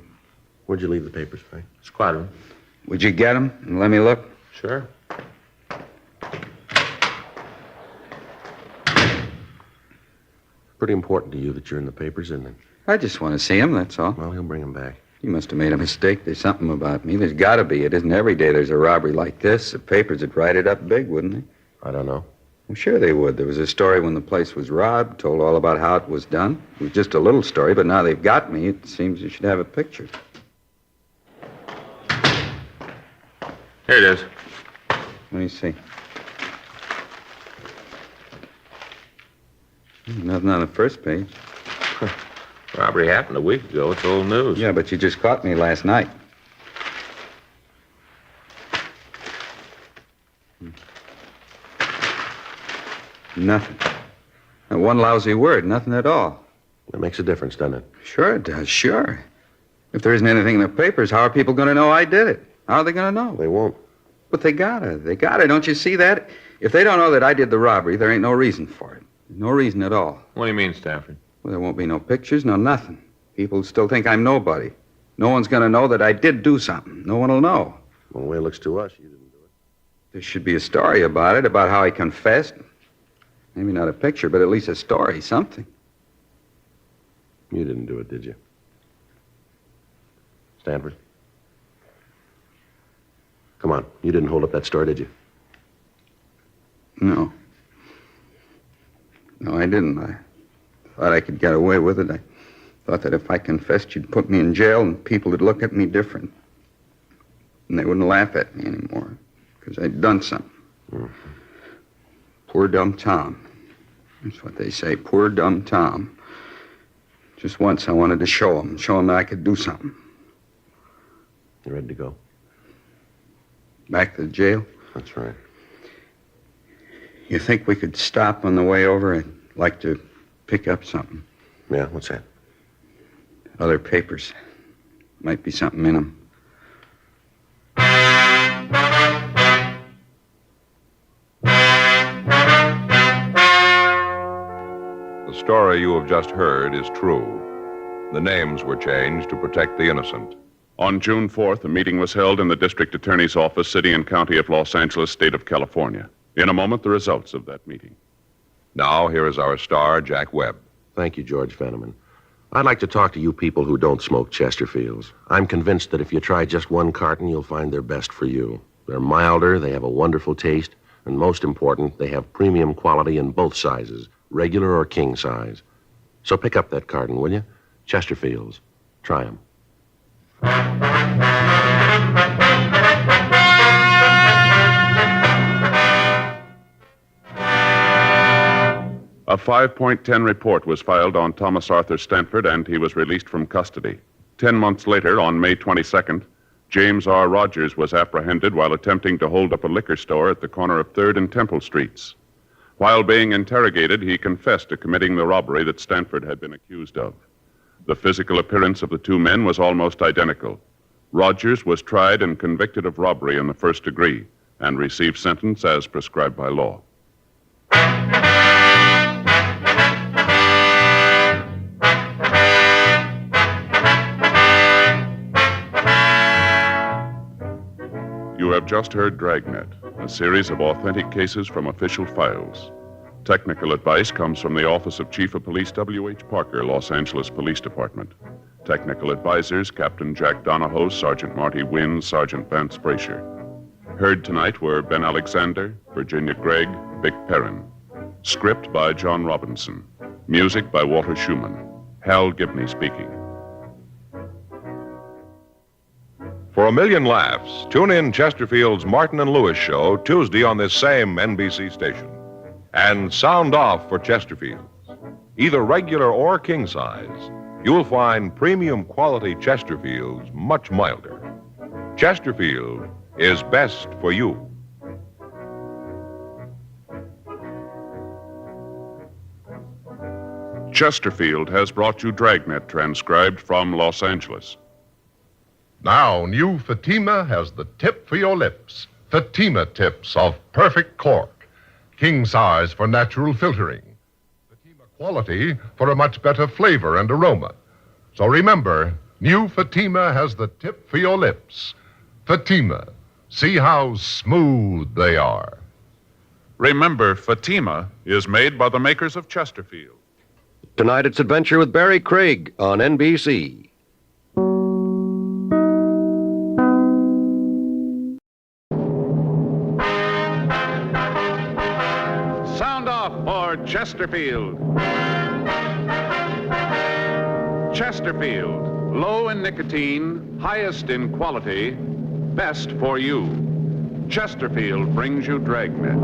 Where'd you leave the papers, Frank? Squad room. Would you get them and let me look? Sure. Pretty important to you that you're in the papers, isn't it? I just want to see him, that's all. Well, he'll bring him back. You must have made a mistake. There's something about me. There's got to be. It isn't every day there's a robbery like this. The papers would write it up big, wouldn't they? I don't know. Well, sure they would. There was a story when the place was robbed, told all about how it was done. It was just a little story, but now they've got me. It seems you should have a picture. Here it is. Let me see. Nothing on the first page. Robbery happened a week ago. It's old news. Yeah, but you just caught me last night. Nothing. Not one lousy word, nothing at all. That makes a difference, doesn't it? Sure it does, sure. If there isn't anything in the papers, how are people going to know I did it? How are they going to know? They won't. But they gotta. Don't you see that? If they don't know that I did the robbery, there ain't no reason for it. No reason at all. What do you mean, Stanford? Well, there won't be no pictures, no nothing. People still think I'm nobody. No one's going to know that I did do something. No one will know. Well, the way it looks to us, you didn't do it. There should be a story about it, about how I confessed. Maybe not a picture, but at least a story, something. You didn't do it, did you? Stanford? Come on. You didn't hold up that store, did you? No. No, I didn't. I thought I could get away with it. I thought that if I confessed, you'd put me in jail and people would look at me different. And they wouldn't laugh at me anymore because I'd done something. Mm-hmm. Poor dumb Tom. That's what they say, poor dumb Tom. Just once I wanted to show him that I could do something. You ready to go? Back to the jail? That's right. You think we could stop on the way over? I'd like to pick up something. Yeah, what's that? Other papers. Might be something in them. The story you have just heard is true. The names were changed to protect the innocent. On June 4th, a meeting was held in the district attorney's office, city and county of Los Angeles, state of California. In a moment, the results of that meeting. Now, here is our star, Jack Webb. Thank you, George Fenneman. I'd like to talk to you people who don't smoke Chesterfields. I'm convinced that if you try just one carton, you'll find they're best for you. They're milder, they have a wonderful taste, and most important, they have premium quality in both sizes, regular or king size. So pick up that carton, will you? Chesterfields. Try them. A 5.10 report was filed on Thomas Arthur Stanford, and he was released from custody. 10 months later, on May 22nd, James R. Rogers was apprehended while attempting to hold up a liquor store at the corner of 3rd and Temple Streets. While being interrogated, he confessed to committing the robbery that Stanford had been accused of. The physical appearance of the two men was almost identical. Rogers was tried and convicted of robbery in the first degree and received sentence as prescribed by law. You have just heard Dragnet, a series of authentic cases from official files. Technical advice comes from the Office of Chief of Police W.H. Parker, Los Angeles Police Department. Technical advisors, Captain Jack Donahoe, Sergeant Marty Wynn, Sergeant Vance Brasher. Heard tonight were Ben Alexander, Virginia Gregg, Vic Perrin. Script by John Robinson. Music by Walter Schumann. Hal Gibney speaking. For a million laughs, tune in Chesterfield's Martin and Lewis show Tuesday on this same NBC station. And sound off for Chesterfields. Either regular or king size, you'll find premium quality Chesterfields much milder. Chesterfield is best for you. Chesterfield has brought you Dragnet, transcribed from Los Angeles. Now, new Fatima has the tip for your lips. Fatima tips of perfect cork. King size for natural filtering. Fatima quality for a much better flavor and aroma. So remember, new Fatima has the tip for your lips. Fatima. See how smooth they are. Remember, Fatima is made by the makers of Chesterfield. Tonight it's Adventure with Barry Craig on NBC. Sound off for Chesterfield. Chesterfield, low in nicotine, highest in quality, best for you. Chesterfield brings you Dragnet.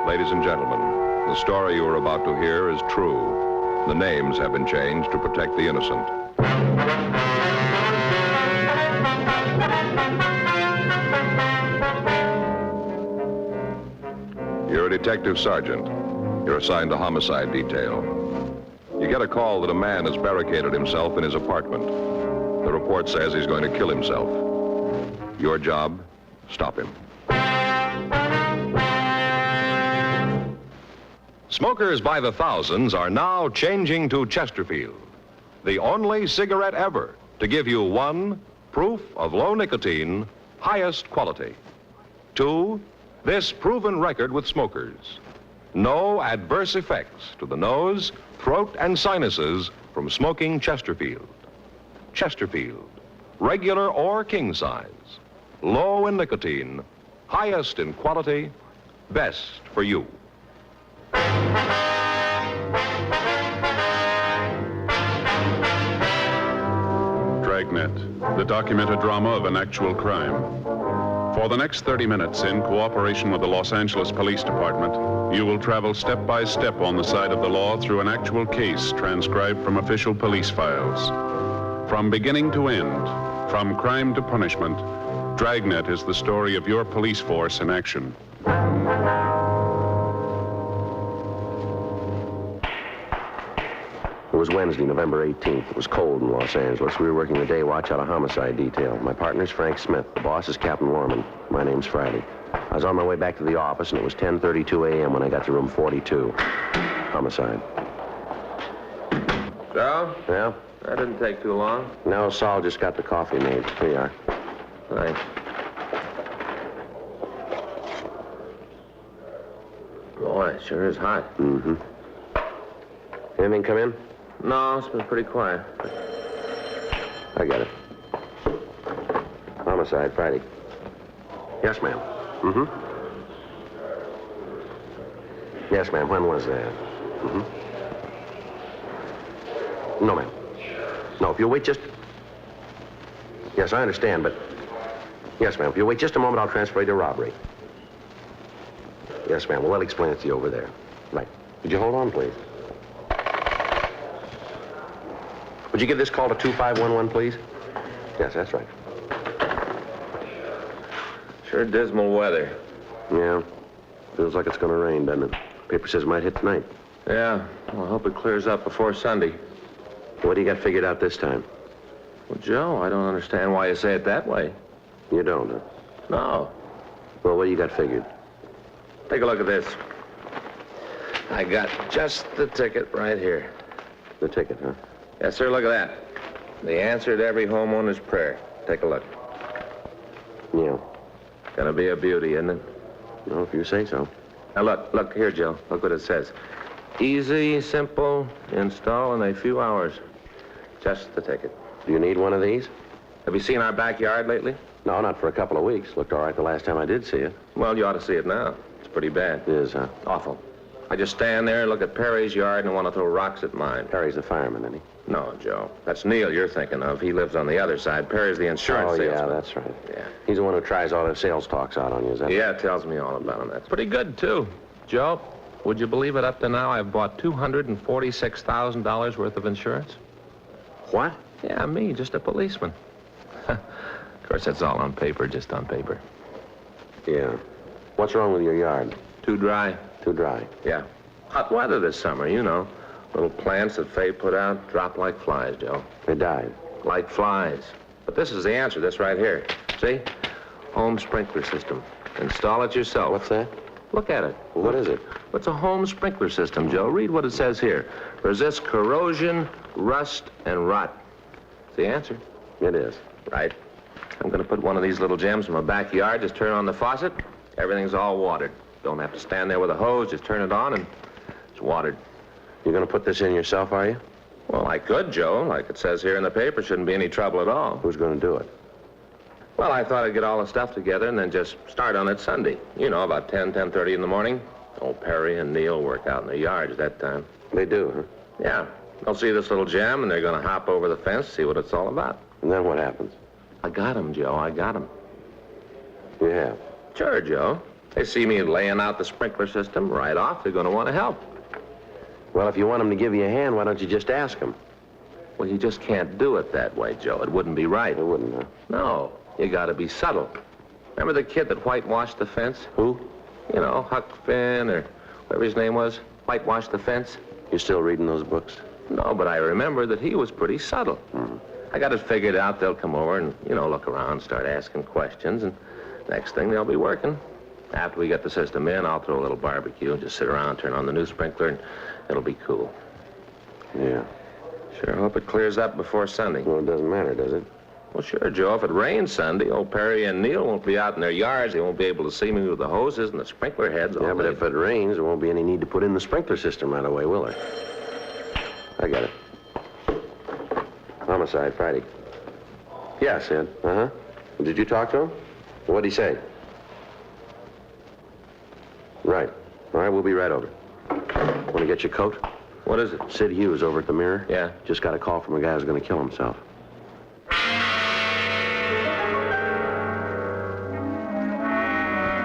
Ladies and gentlemen, the story you are about to hear is true. The names have been changed to protect the innocent. You're a detective sergeant. You're assigned to homicide detail. You get a call that a man has barricaded himself in his apartment. The report says he's going to kill himself. Your job, stop him. Smokers by the thousands are now changing to Chesterfield, the only cigarette ever to give you 1, proof of low nicotine, highest quality. 2, this proven record with smokers. No adverse effects to the nose, throat, and sinuses from smoking Chesterfield. Chesterfield, regular or king size, low in nicotine, highest in quality, best for you. Dragnet, the documented drama of an actual crime. For the next 30 minutes, in cooperation with the Los Angeles Police Department, you will travel step by step on the side of the law through an actual case transcribed from official police files. From beginning to end, from crime to punishment, Dragnet is the story of your police force in action. It was Wednesday, November 18th. It was cold in Los Angeles. We were working the day watch out of homicide detail. My partner's Frank Smith. The boss is Captain Lorman. My name's Friday. I was on my way back to the office, and it was 10:32 a.m. when I got to room 42. Homicide. Sal? Yeah? That didn't take too long. No, Saul just got the coffee made. Here you are. Thanks. Boy, it sure is hot. Mm-hmm. Anything come in? No, it's been pretty quiet. I got it. Homicide, Friday. Yes, ma'am. Mm-hmm. Yes, ma'am. When was that? Mm-hmm. No, ma'am. No, if you'll wait just... Yes, I understand, but... Yes, ma'am. If you'll wait just a moment, I'll transfer you to robbery. Yes, ma'am. Well, I'll explain it to you over there. Right. Would you hold on, please? Would you give this call to 2511, please? Yes, that's right. Sure dismal weather. Yeah. Feels like it's going to rain, doesn't it? Paper says it might hit tonight. Yeah. Well, I hope it clears up before Sunday. What do you got figured out this time? Well, Joe, I don't understand why you say it that way. You don't, huh? No. Well, what do you got figured? Take a look at this. I got just the ticket right here. The ticket, huh? Yes, sir, look at that. The answer to every homeowner's prayer. Take a look. Yeah. Gonna be a beauty, isn't it? Well, if you say so. Now, look here, Joe. Look what it says. Easy, simple, install in a few hours. Just the ticket. Do you need one of these? Have you seen our backyard lately? No, not for a couple of weeks. Looked all right the last time I did see it. Well, you ought to see it now. It's pretty bad. It is, huh? Awful. I just stand there and look at Perry's yard and want to throw rocks at mine. Perry's the fireman, isn't he? No, Joe. That's Neil you're thinking of. He lives on the other side. Perry's the insurance salesman. Yeah, that's right. Yeah. He's the one who tries all the sales talks out on you, is that Yeah, tells me all about him. That's pretty good, too. Joe, would you believe it? Up to now, I've bought $246,000 worth of insurance. What? Yeah, me, just a policeman. Of course, that's all on paper, just on paper. Yeah. What's wrong with your yard? Too dry. Too dry. Yeah. Hot weather this summer, you know. Little plants that Faye put out drop like flies, Joe. They died. Like flies. But this is the answer, this right here. See? Home sprinkler system. Install it yourself. What's that? Look at it. Well, what is it? It's a home sprinkler system, Joe. Read what it says here. Resists corrosion, rust, and rot. It's the answer. It is. Right. I'm going to put one of these little gems in my backyard. Just turn on the faucet. Everything's all watered. Don't have to stand there with a hose. Just turn it on and it's watered. You're going to put this in yourself, are you? Well, I could, Joe. Like it says here in the paper, shouldn't be any trouble at all. Who's going to do it? Well, I thought I'd get all the stuff together and then just start on it Sunday. You know, about 10:30 in the morning. Old Perry and Neil work out in their yards that time. They do, huh? Yeah. They'll see this little gem and they're going to hop over the fence, see what it's all about. And then what happens? I got him, Joe. I got him. You have? Sure, Joe. They see me laying out the sprinkler system right off. They're going to want to help. Well, if you want them to give you a hand, why don't you just ask them? Well, you just can't do it that way, Joe. It wouldn't be right. It wouldn't, huh? No. You got to be subtle. Remember the kid that whitewashed the fence? Who? You know, Huck Finn or whatever his name was. Whitewashed the fence. You still reading those books? No, but I remember that he was pretty subtle. Mm-hmm. I got it figured out. They'll come over and, you know, look around, start asking questions, and next thing they'll be working. After we get the system in, I'll throw a little barbecue and just sit around, turn on the new sprinkler, and it'll be cool. Yeah. Sure hope it clears up before Sunday. Well, it doesn't matter, does it? Well, sure, Joe. If it rains Sunday, old Perry and Neil won't be out in their yards. They won't be able to see me with the hoses and the sprinkler heads. Yeah, but if it rains, there won't be any need to put in the sprinkler system right away, will there? I got it. Homicide, Friday. Yeah, Sid. Uh-huh. Did you talk to him? What'd he say? Right. All right, we'll be right over. Want to get your coat? What is it? Sid Hughes over at the Mirror. Yeah. Just got a call from a guy who's going to kill himself.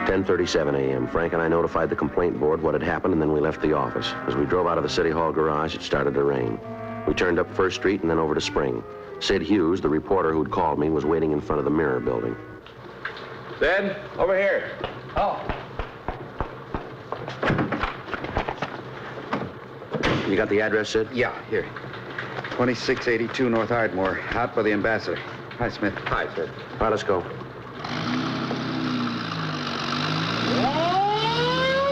"10:37 a.m. Frank and I notified the complaint board what had happened, and then we left the office. As we drove out of the City Hall garage, it started to rain. We turned up First Street and then over to Spring. Sid Hughes, the reporter who'd called me, was waiting in front of the Mirror building. Sid, over here. Oh. You got the address, Sid? Yeah, here. 2682 North Ardmore, out by the Ambassador. Hi, Smith. Hi, Sid. All right, let's go.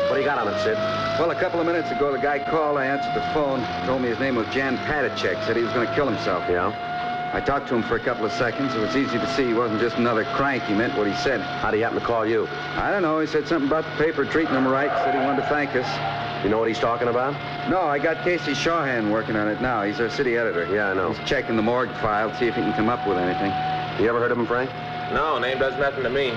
What do you got on it, Sid? Well, a couple of minutes ago, the guy called. I answered the phone. Told me his name was Jan Padacek. Said he was going to kill himself. Yeah? I talked to him for a couple of seconds. It was easy to see he wasn't just another crank. He meant what he said. How'd he happen to call you? I don't know. He said something about the paper treating him right. Said he wanted to thank us. You know what he's talking about? No, I got Casey Shawhan working on it now. He's our city editor. Yeah, I know. He's checking the morgue file to see if he can come up with anything. You ever heard of him, Frank? No, name does nothing to me.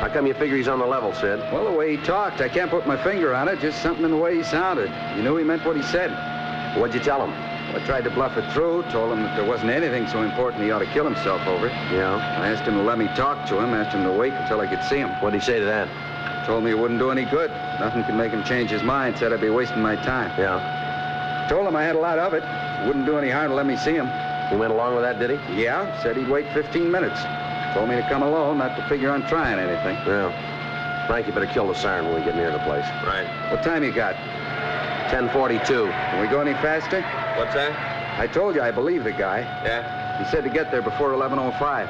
How come you figure he's on the level, Sid? Well, the way he talked, I can't put my finger on it. Just something in the way he sounded. You knew he meant what he said. What'd you tell him? Well, I tried to bluff it through. Told him that there wasn't anything so important he ought to kill himself over. Yeah? I asked him to let me talk to him. Asked him to wait until I could see him. What'd he say to that? Told me it wouldn't do any good. Nothing could make him change his mind. Said I'd be wasting my time. Yeah? Told him I had a lot of it. Wouldn't do any harm to let me see him. He went along with that, did he? Yeah, said he'd wait 15 minutes. Told me to come alone, not to figure on trying anything. Yeah. Frank, you better kill the siren when we get near the place. Right. What time you got? 10:42. Can we go any faster? What's that? I told you I believe the guy. Yeah? He said to get there before 11:05.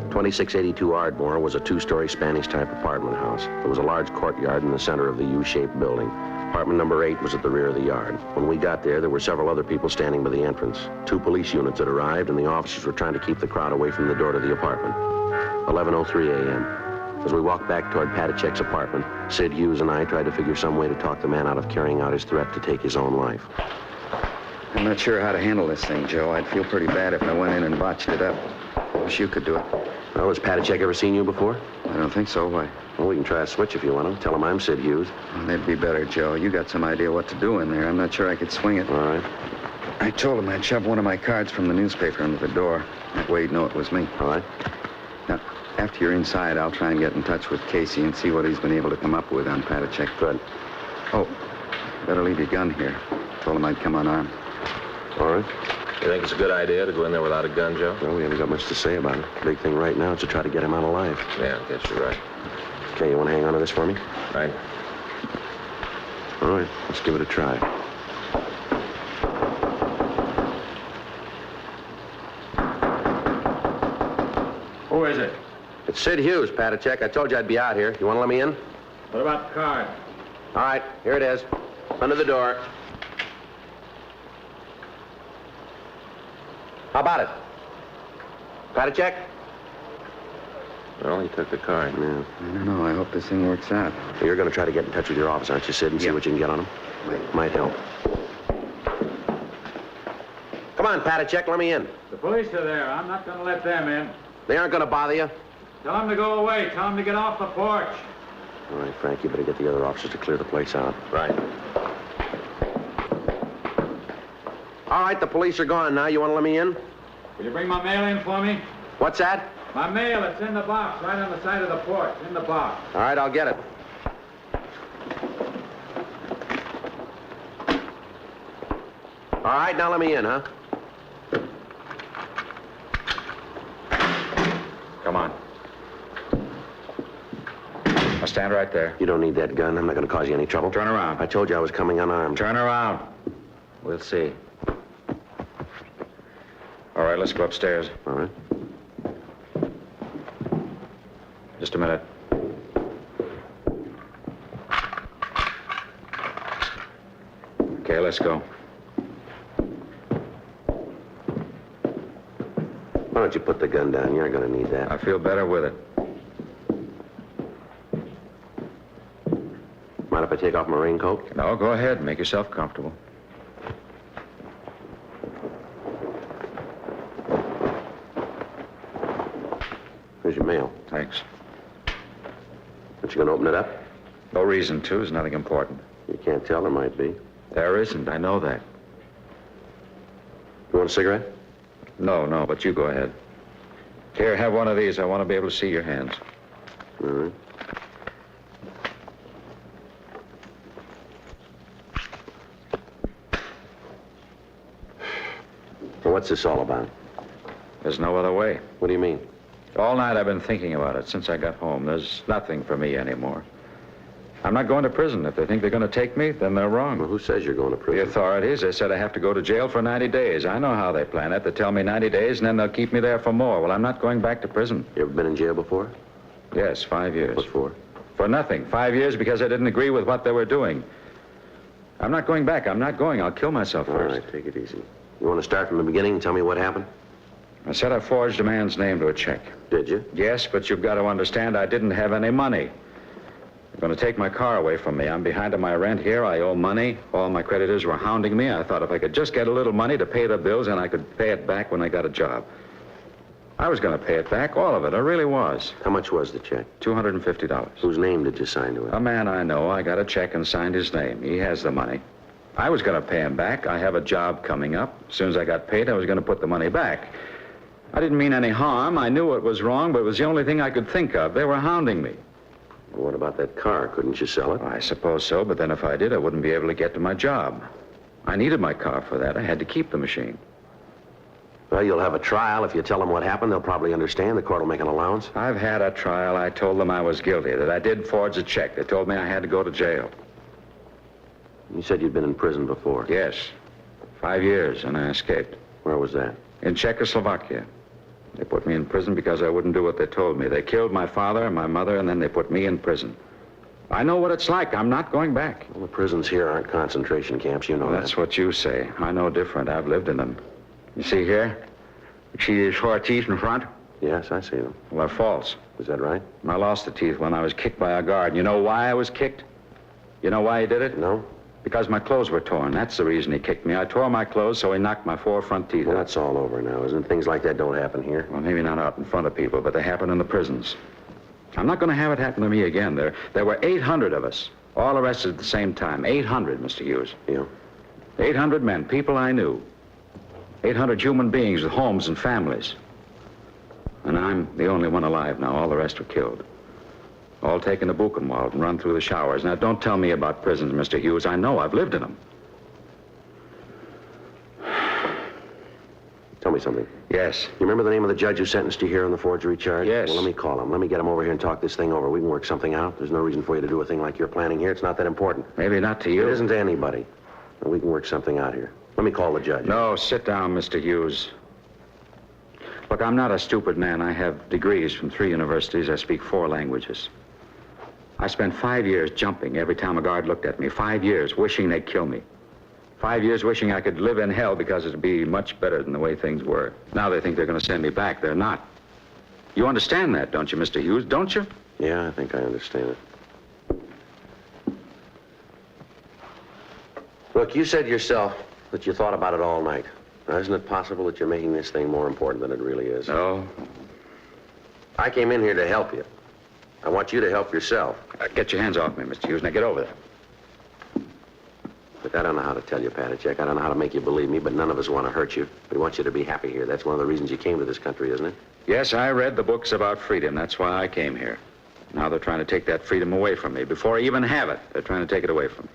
.2682 Ardmore was a two-story Spanish-type apartment house. There was a large courtyard in the center of the U-shaped building. Apartment number 8 was at the rear of the yard. When we got there were several other people standing by the entrance. 2 police units had arrived, and the officers were trying to keep the crowd away from the door to the apartment. 11:03 a.m. As we walked back toward Patachek's apartment, Sid Hughes and I tried to figure some way to talk the man out of carrying out his threat to take his own life. I'm not sure how to handle this thing, Joe. I'd feel pretty bad if I went in and botched it up. Wish you could do it. Well, has Patachek ever seen you before? I don't think so. Why? Well, we can try a switch if you want to. Tell him I'm Sid Hughes. Well, that'd be better, Joe. You got some idea what to do in there. I'm not sure I could swing it. All right. I told him I'd shove one of my cards from the newspaper under the door. That way he'd know it was me. All right. Now, after you're inside, I'll try and get in touch with Casey and see what he's been able to come up with on Patachek. Good. Oh, better leave your gun here. Told him I'd come unarmed. All right. You think it's a good idea to go in there without a gun, Joe? Well, we haven't got much to say about it. Big thing right now is to try to get him out alive. Yeah, I guess you're right. Okay, you want to hang on to this for me? Right. All right, let's give it a try. Who is it? It's Sid Hughes, Patachek. I told you I'd be out here. You want to let me in? What about the card? All right, here it is. Under the door. How about it? Patachek? Well, he took the card, man. I don't know. I hope this thing works out. Well, you're going to try to get in touch with your office, aren't you, Sid, and see what you can get on him? Might help. Come on, Patachek, let me in. The police are there. I'm not going to let them in. They aren't going to bother you. Tell them to go away. Tell them to get off the porch. All right, Frank, you better get the other officers to clear the place out. Right. All right, the police are gone now. You want to let me in? Will you bring my mail in for me? What's that? My mail, it's in the box, right on the side of the porch. In the box. All right, I'll get it. All right, now let me in, huh? Come on. I'll stand right there. You don't need that gun. I'm not going to cause you any trouble. Turn around. I told you I was coming unarmed. Turn around. We'll see. All right, let's go upstairs. All right. Just a minute. Okay, let's go. Why don't you put the gun down? You're going to need that. I feel better with it. Mind if I take off my raincoat? No, go ahead. Make yourself comfortable. Here's your mail. Thanks. Aren't you going to open it up? No reason to. There's nothing important. You can't tell. There might be. There isn't. I know that. You want a cigarette? No, but you go ahead. Here, have one of these. I want to be able to see your hands. All right. Well, what's this all about? There's no other way. What do you mean? All night I've been thinking about it since I got home. There's nothing for me anymore. I'm not going to prison. If they think they're going to take me, then they're wrong. Well, who says you're going to prison? The authorities. They said I have to go to jail for 90 days. I know how they plan it. They tell me 90 days, and then they'll keep me there for more. Well, I'm not going back to prison. You ever been in jail before? Yes, 5 years. What for? For nothing. 5 years because I didn't agree with what they were doing. I'm not going back. I'm not going. I'll kill myself first. All right, take it easy. You want to start from the beginning and tell me what happened? I said I forged a man's name to a check. Did you? Yes, but you've got to understand I didn't have any money. They're going to take my car away from me. I'm behind on my rent here. I owe money. All my creditors were hounding me. I thought if I could just get a little money to pay the bills, and I could pay it back when I got a job. I was going to pay it back, all of it. I really was. How much was the check? $250. Whose name did you sign to it? A man I know. I got a check and signed his name. He has the money. I was going to pay him back. I have a job coming up. As soon as I got paid, I was going to put the money back. I didn't mean any harm. I knew it was wrong, but it was the only thing I could think of. They were hounding me. Well, what about that car? Couldn't you sell it? I suppose so, but then if I did, I wouldn't be able to get to my job. I needed my car for that. I had to keep the machine. Well, you'll have a trial. If you tell them what happened, they'll probably understand. The court will make an allowance. I've had a trial. I told them I was guilty, that I did forge a check. They told me I had to go to jail. You said you'd been in prison before. Yes. 5 years, and I escaped. Where was that? In Czechoslovakia. They put me in prison because I wouldn't do what they told me. They killed my father and my mother, and then they put me in prison. I know what it's like. I'm not going back. Well, the prisons here aren't concentration camps. You know that. That's what you say. I know different. I've lived in them. You see here? You see these 4 teeth in front? Yes, I see them. Well, they're false. Is that right? I lost the teeth when I was kicked by a guard. You know why I was kicked? You know why he did it? No. Because my clothes were torn. That's the reason he kicked me. I tore my clothes, so he knocked my 4 front teeth Well, out. that's all over now, isn't it? Things like that don't happen here. Well, maybe not out in front of people, but they happen in the prisons. I'm not going to have it happen to me again. There were 800 of us, all arrested at the same time. 800, Mr. Hughes. Yeah. 800 men, people I knew. 800 human beings with homes and families. And I'm the only one alive now. All the rest were killed. All taken to Buchenwald and run through the showers. Now, don't tell me about prisons, Mr. Hughes. I know. I've lived in them. Tell me something. Yes. You remember the name of the judge who sentenced you here on the forgery charge? Yes. Well, let me call him. Let me get him over here and talk this thing over. We can work something out. There's no reason for you to do a thing like you're planning here. It's not that important. Maybe not to you. It isn't to anybody. And we can work something out here. Let me call the judge. No, sit down, Mr. Hughes. Look, I'm not a stupid man. I have degrees from 3 universities. I speak 4 languages. I spent 5 years jumping every time a guard looked at me. 5 years wishing they'd kill me. 5 years wishing I could live in hell because it'd be much better than the way things were. Now they think they're going to send me back. They're not. You understand that, don't you, Mr. Hughes? Don't you? Yeah, I think I understand it. Look, you said yourself that you thought about it all night. Now, isn't it possible that you're making this thing more important than it really is? No. I came in here to help you. I want you to help yourself. Get your hands off me, Mr. Hughes. Now get over there. Look, I don't know how to tell you, Patachek. I don't know how to make you believe me, but none of us want to hurt you. We want you to be happy here. That's one of the reasons you came to this country, isn't it? Yes, I read the books about freedom. That's why I came here. Now they're trying to take that freedom away from me. Before I even have it, they're trying to take it away from me.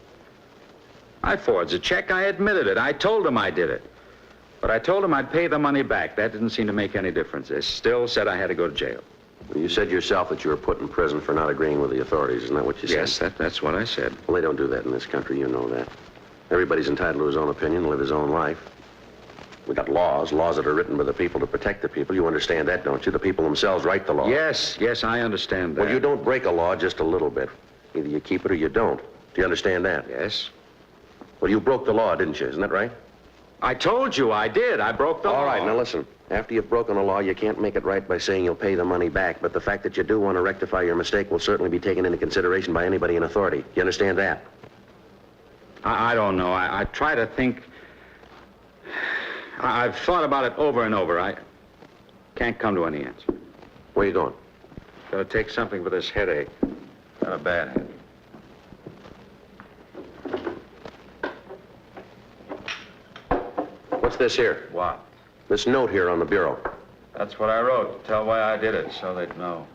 I forged a check. I admitted it. I told them I did it. But I told them I'd pay the money back. That didn't seem to make any difference. They still said I had to go to jail. Well, you said yourself that you were put in prison for not agreeing with the authorities. Isn't that what you said? Yes, that's what I said. Well, they don't do that in this country. You know that. Everybody's entitled to his own opinion, live his own life. We got laws that are written by the people to protect the people. You understand that, don't you? The people themselves write the law. Yes, I understand that. Well, you don't break a law just a little bit. Either you keep it or you don't. Do you understand that? Yes. Well, you broke the law, didn't you? Isn't that right? I told you I did. I broke the law. All right, now listen. After you've broken the law, you can't make it right by saying you'll pay the money back. But the fact that you do want to rectify your mistake will certainly be taken into consideration by anybody in authority. You understand that? I don't know. I try to think. I've thought about it over and over. I can't come to any answer. Where are you going? Gotta take something for this headache. Got a bad head. What's this here? What? This note here on the bureau. That's what I wrote. Tell why I did it, so they'd know.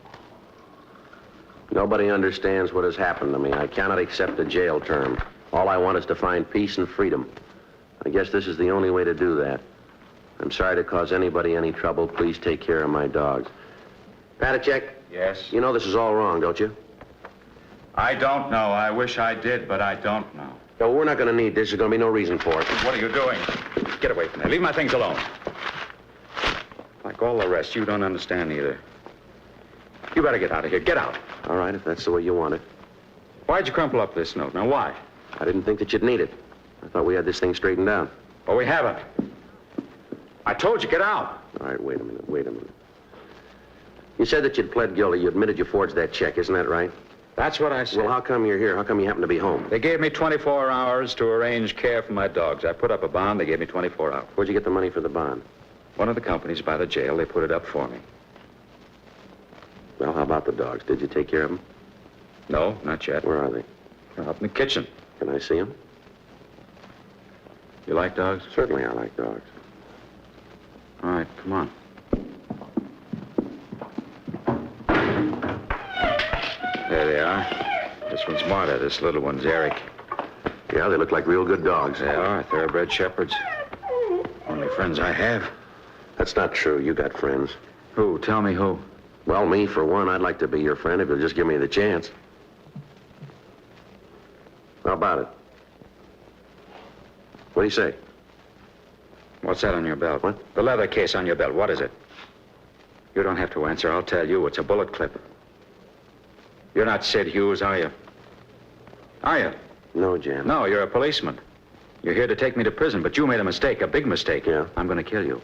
Nobody understands what has happened to me. I cannot accept a jail term. All I want is to find peace and freedom. I guess this is the only way to do that. I'm sorry to cause anybody any trouble. Please take care of my dogs. Patachek? Yes? You know this is all wrong, don't you? I don't know. I wish I did, but I don't know. No, we're not going to need this. There's going to be no reason for it. What are you doing? Get away from me. Leave my things alone. Like all the rest, you don't understand either. You better get out of here. Get out. All right, if that's the way you want it. Why'd you crumple up this note? Now, why? I didn't think that you'd need it. I thought we had this thing straightened out. Well, we haven't. I told you, get out. All right, wait a minute. You said that you'd pled guilty. You admitted you forged that check. Isn't that right? That's what I said. Well, how come you're here? How come you happen to be home? They gave me 24 hours to arrange care for my dogs. I put up a bond. They gave me 24 hours. Where'd you get the money for the bond? One of the companies by the jail. They put it up for me. Well, how about the dogs? Did you take care of them? No, not yet. Where are they? They're up in the kitchen. Can I see them? You like dogs? Certainly I like dogs. All right, come on. This one's Marta. This little one's Eric. Yeah, they look like real good dogs. They are thoroughbred shepherds. Only friends I have. That's not true. You got friends. Who? Tell me who. Well, me, for one, I'd like to be your friend if you'll just give me the chance. How about it? What do you say? What's that on your belt? What? The leather case on your belt. What is it? You don't have to answer. I'll tell you. It's a bullet clip. You're not Sid Hughes, are you? Are you? No, Jan. No, you're a policeman. You're here to take me to prison, but you made a mistake, a big mistake. Yeah. I'm going to kill you.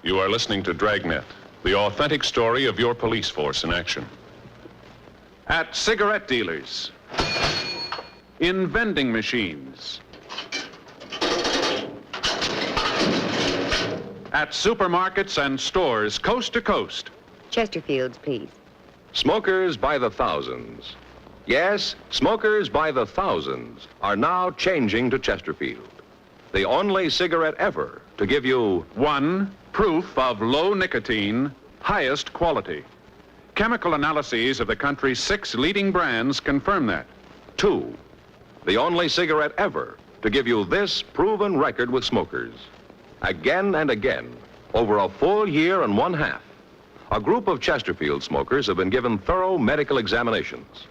You are listening to Dragnet, the authentic story of your police force in action. At cigarette dealers, in vending machines, at supermarkets and stores coast to coast. Chesterfields, please. Smokers by the thousands. Yes, smokers by the thousands are now changing to Chesterfield, the only cigarette ever to give you one, proof of low nicotine, highest quality. Chemical analyses of the country's 6 leading brands confirm that. 2, the only cigarette ever to give you this proven record with smokers. Again and again, over a full year and 1/2, a group of Chesterfield smokers have been given thorough medical examinations.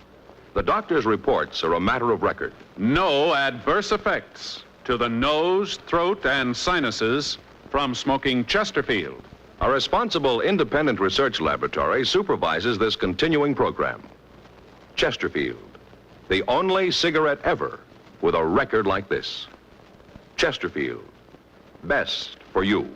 The doctor's reports are a matter of record. No adverse effects to the nose, throat, and sinuses from smoking Chesterfield. A responsible independent research laboratory supervises this continuing program. Chesterfield, the only cigarette ever with a record like this. Chesterfield, best for you.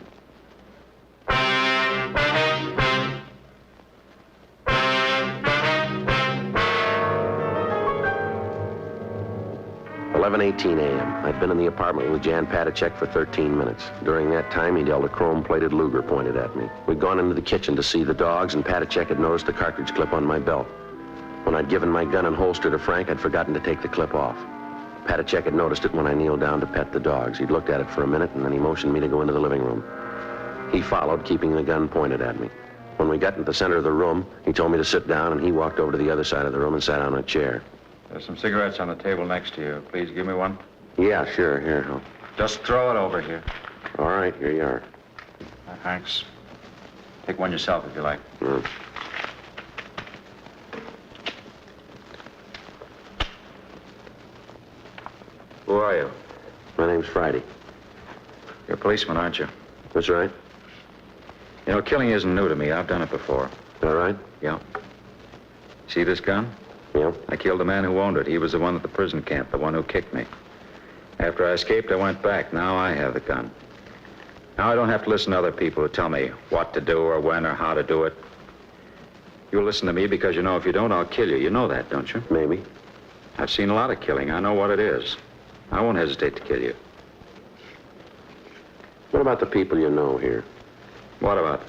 11:18 a.m. I'd been in the apartment with Jan Patacek for 13 minutes. During that time, he'd held a chrome-plated Luger pointed at me. We'd gone into the kitchen to see the dogs, and Patacek had noticed the cartridge clip on my belt. When I'd given my gun and holster to Frank, I'd forgotten to take the clip off. Patacek had noticed it when I kneeled down to pet the dogs. He'd looked at it for a minute, and then he motioned me to go into the living room. He followed, keeping the gun pointed at me. When we got into the center of the room, he told me to sit down, and he walked over to the other side of the room and sat on a chair. There's some cigarettes on the table next to you. Please give me one. Yeah, sure. Here, Just throw it over here. All right, here you are. Thanks. Take one yourself if you like. Who are you? My name's Friday. You're a policeman, aren't you? That's right. You know, killing isn't new to me. I've done it before. All right? Yeah. See this gun? Yeah. I killed the man who owned it. He was the one at the prison camp, the one who kicked me. After I escaped, I went back. Now I have the gun. Now I don't have to listen to other people who tell me what to do or when or how to do it. You'll listen to me because you know if you don't, I'll kill you. You know that, don't you? Maybe. I've seen a lot of killing. I know what it is. I won't hesitate to kill you. What about the people you know here? What about?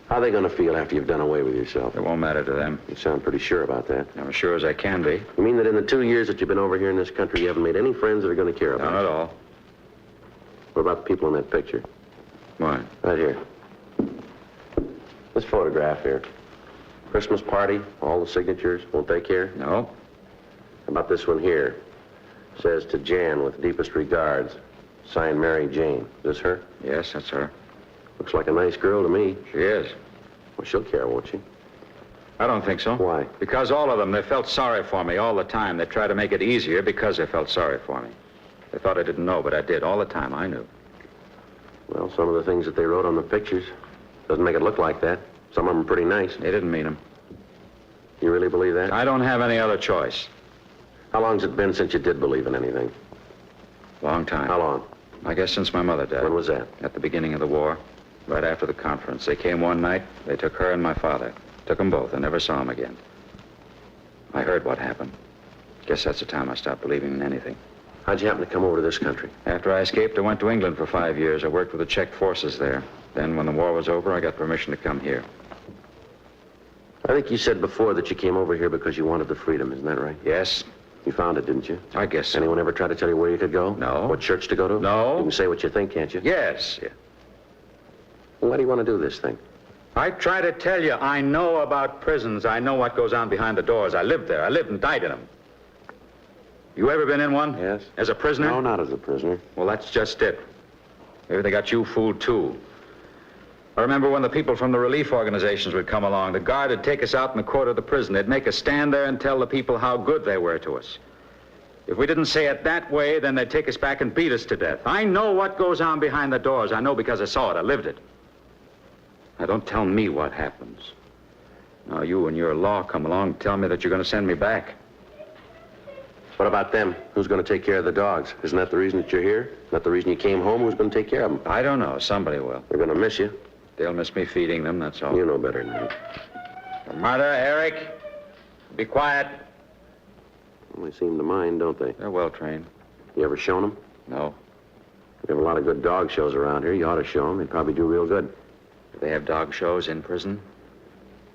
How are they going to feel after you've done away with yourself? It won't matter to them. You sound pretty sure about that. I'm as sure as I can be. You mean that in the 2 years that you've been over here in this country, you haven't made any friends that are going to care about you? Not at all. What about the people in that picture? What? Right here. This photograph here. Christmas party, all the signatures. Won't they care? No. How about this one here? Says to Jan with deepest regards. Signed Mary Jane. Is this her? Yes, that's her. Looks like a nice girl to me. She is. Well, she'll care, won't she? I don't think so. Why? Because all of them, they felt sorry for me all the time. They tried to make it easier because they felt sorry for me. They thought I didn't know, but I did. All the time, I knew. Well, some of the things that they wrote on the pictures doesn't make it look like that. Some of them are pretty nice. They didn't mean them. You really believe that? I don't have any other choice. How long's it been since you did believe in anything? Long time. How long? I guess since my mother died. When was that? At the beginning of the war. Right after the conference. They came one night. They took her and my father. Took them both. I never saw them again. I heard what happened. Guess that's the time I stopped believing in anything. How'd you happen to come over to this country? After I escaped, I went to England for 5 years. I worked with the Czech forces there. Then, when the war was over, I got permission to come here. I think you said before that you came over here because you wanted the freedom. Isn't that right? Yes. You found it, didn't you? I guess so. Anyone ever try to tell you where you could go? No. What church to go to? No. You can say what you think, can't you? Yes. Well, why do you want to do this thing? I try to tell you, I know about prisons. I know what goes on behind the doors. I lived there. I lived and died in them. You ever been in one? Yes. As a prisoner? No, not as a prisoner. Well, that's just it. Maybe they got you fooled, too. I remember when the people from the relief organizations would come along. The guard would take us out in the court of the prison. They'd make us stand there and tell the people how good they were to us. If we didn't say it that way, then they'd take us back and beat us to death. I know what goes on behind the doors. I know because I saw it. I lived it. Now, don't tell me what happens. Now, you and your law come along and tell me that you're going to send me back. What about them? Who's going to take care of the dogs? Isn't that the reason that you're here? Not the reason you came home? Who's going to take care of them? I don't know. Somebody will. They're going to miss you. They'll miss me feeding them, that's all. You know better than me. Mother, Eric, be quiet. Well, they seem to mind, don't they? They're well trained. You ever shown them? No. We have a lot of good dog shows around here. You ought to show them. They'd probably do real good. Do they have dog shows in prison?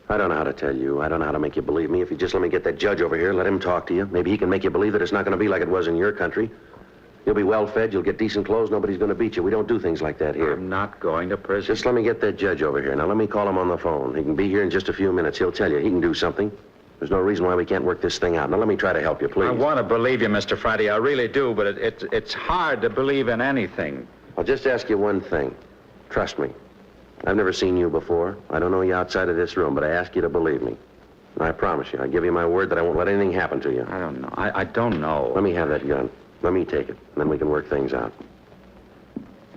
I don't know how to tell you. I don't know how to make you believe me. If you just let me get that judge over here, let him talk to you. Maybe he can make you believe that it's not going to be like it was in your country. You'll be well fed, you'll get decent clothes, nobody's going to beat you. We don't do things like that here. I'm not going to prison. Just let me get that judge over here. Now, let me call him on the phone. He can be here in just a few minutes. He'll tell you. He can do something. There's no reason why we can't work this thing out. Now, let me try to help you, please. I want to believe you, Mr. Friday. I really do, but it's hard to believe in anything. I'll just ask you one thing. Trust me. I've never seen you before. I don't know you outside of this room, but I ask you to believe me. And I promise you, I give you my word that I won't let anything happen to you. I don't know. I don't know. Let me have that gun. Let me take it, and then we can work things out.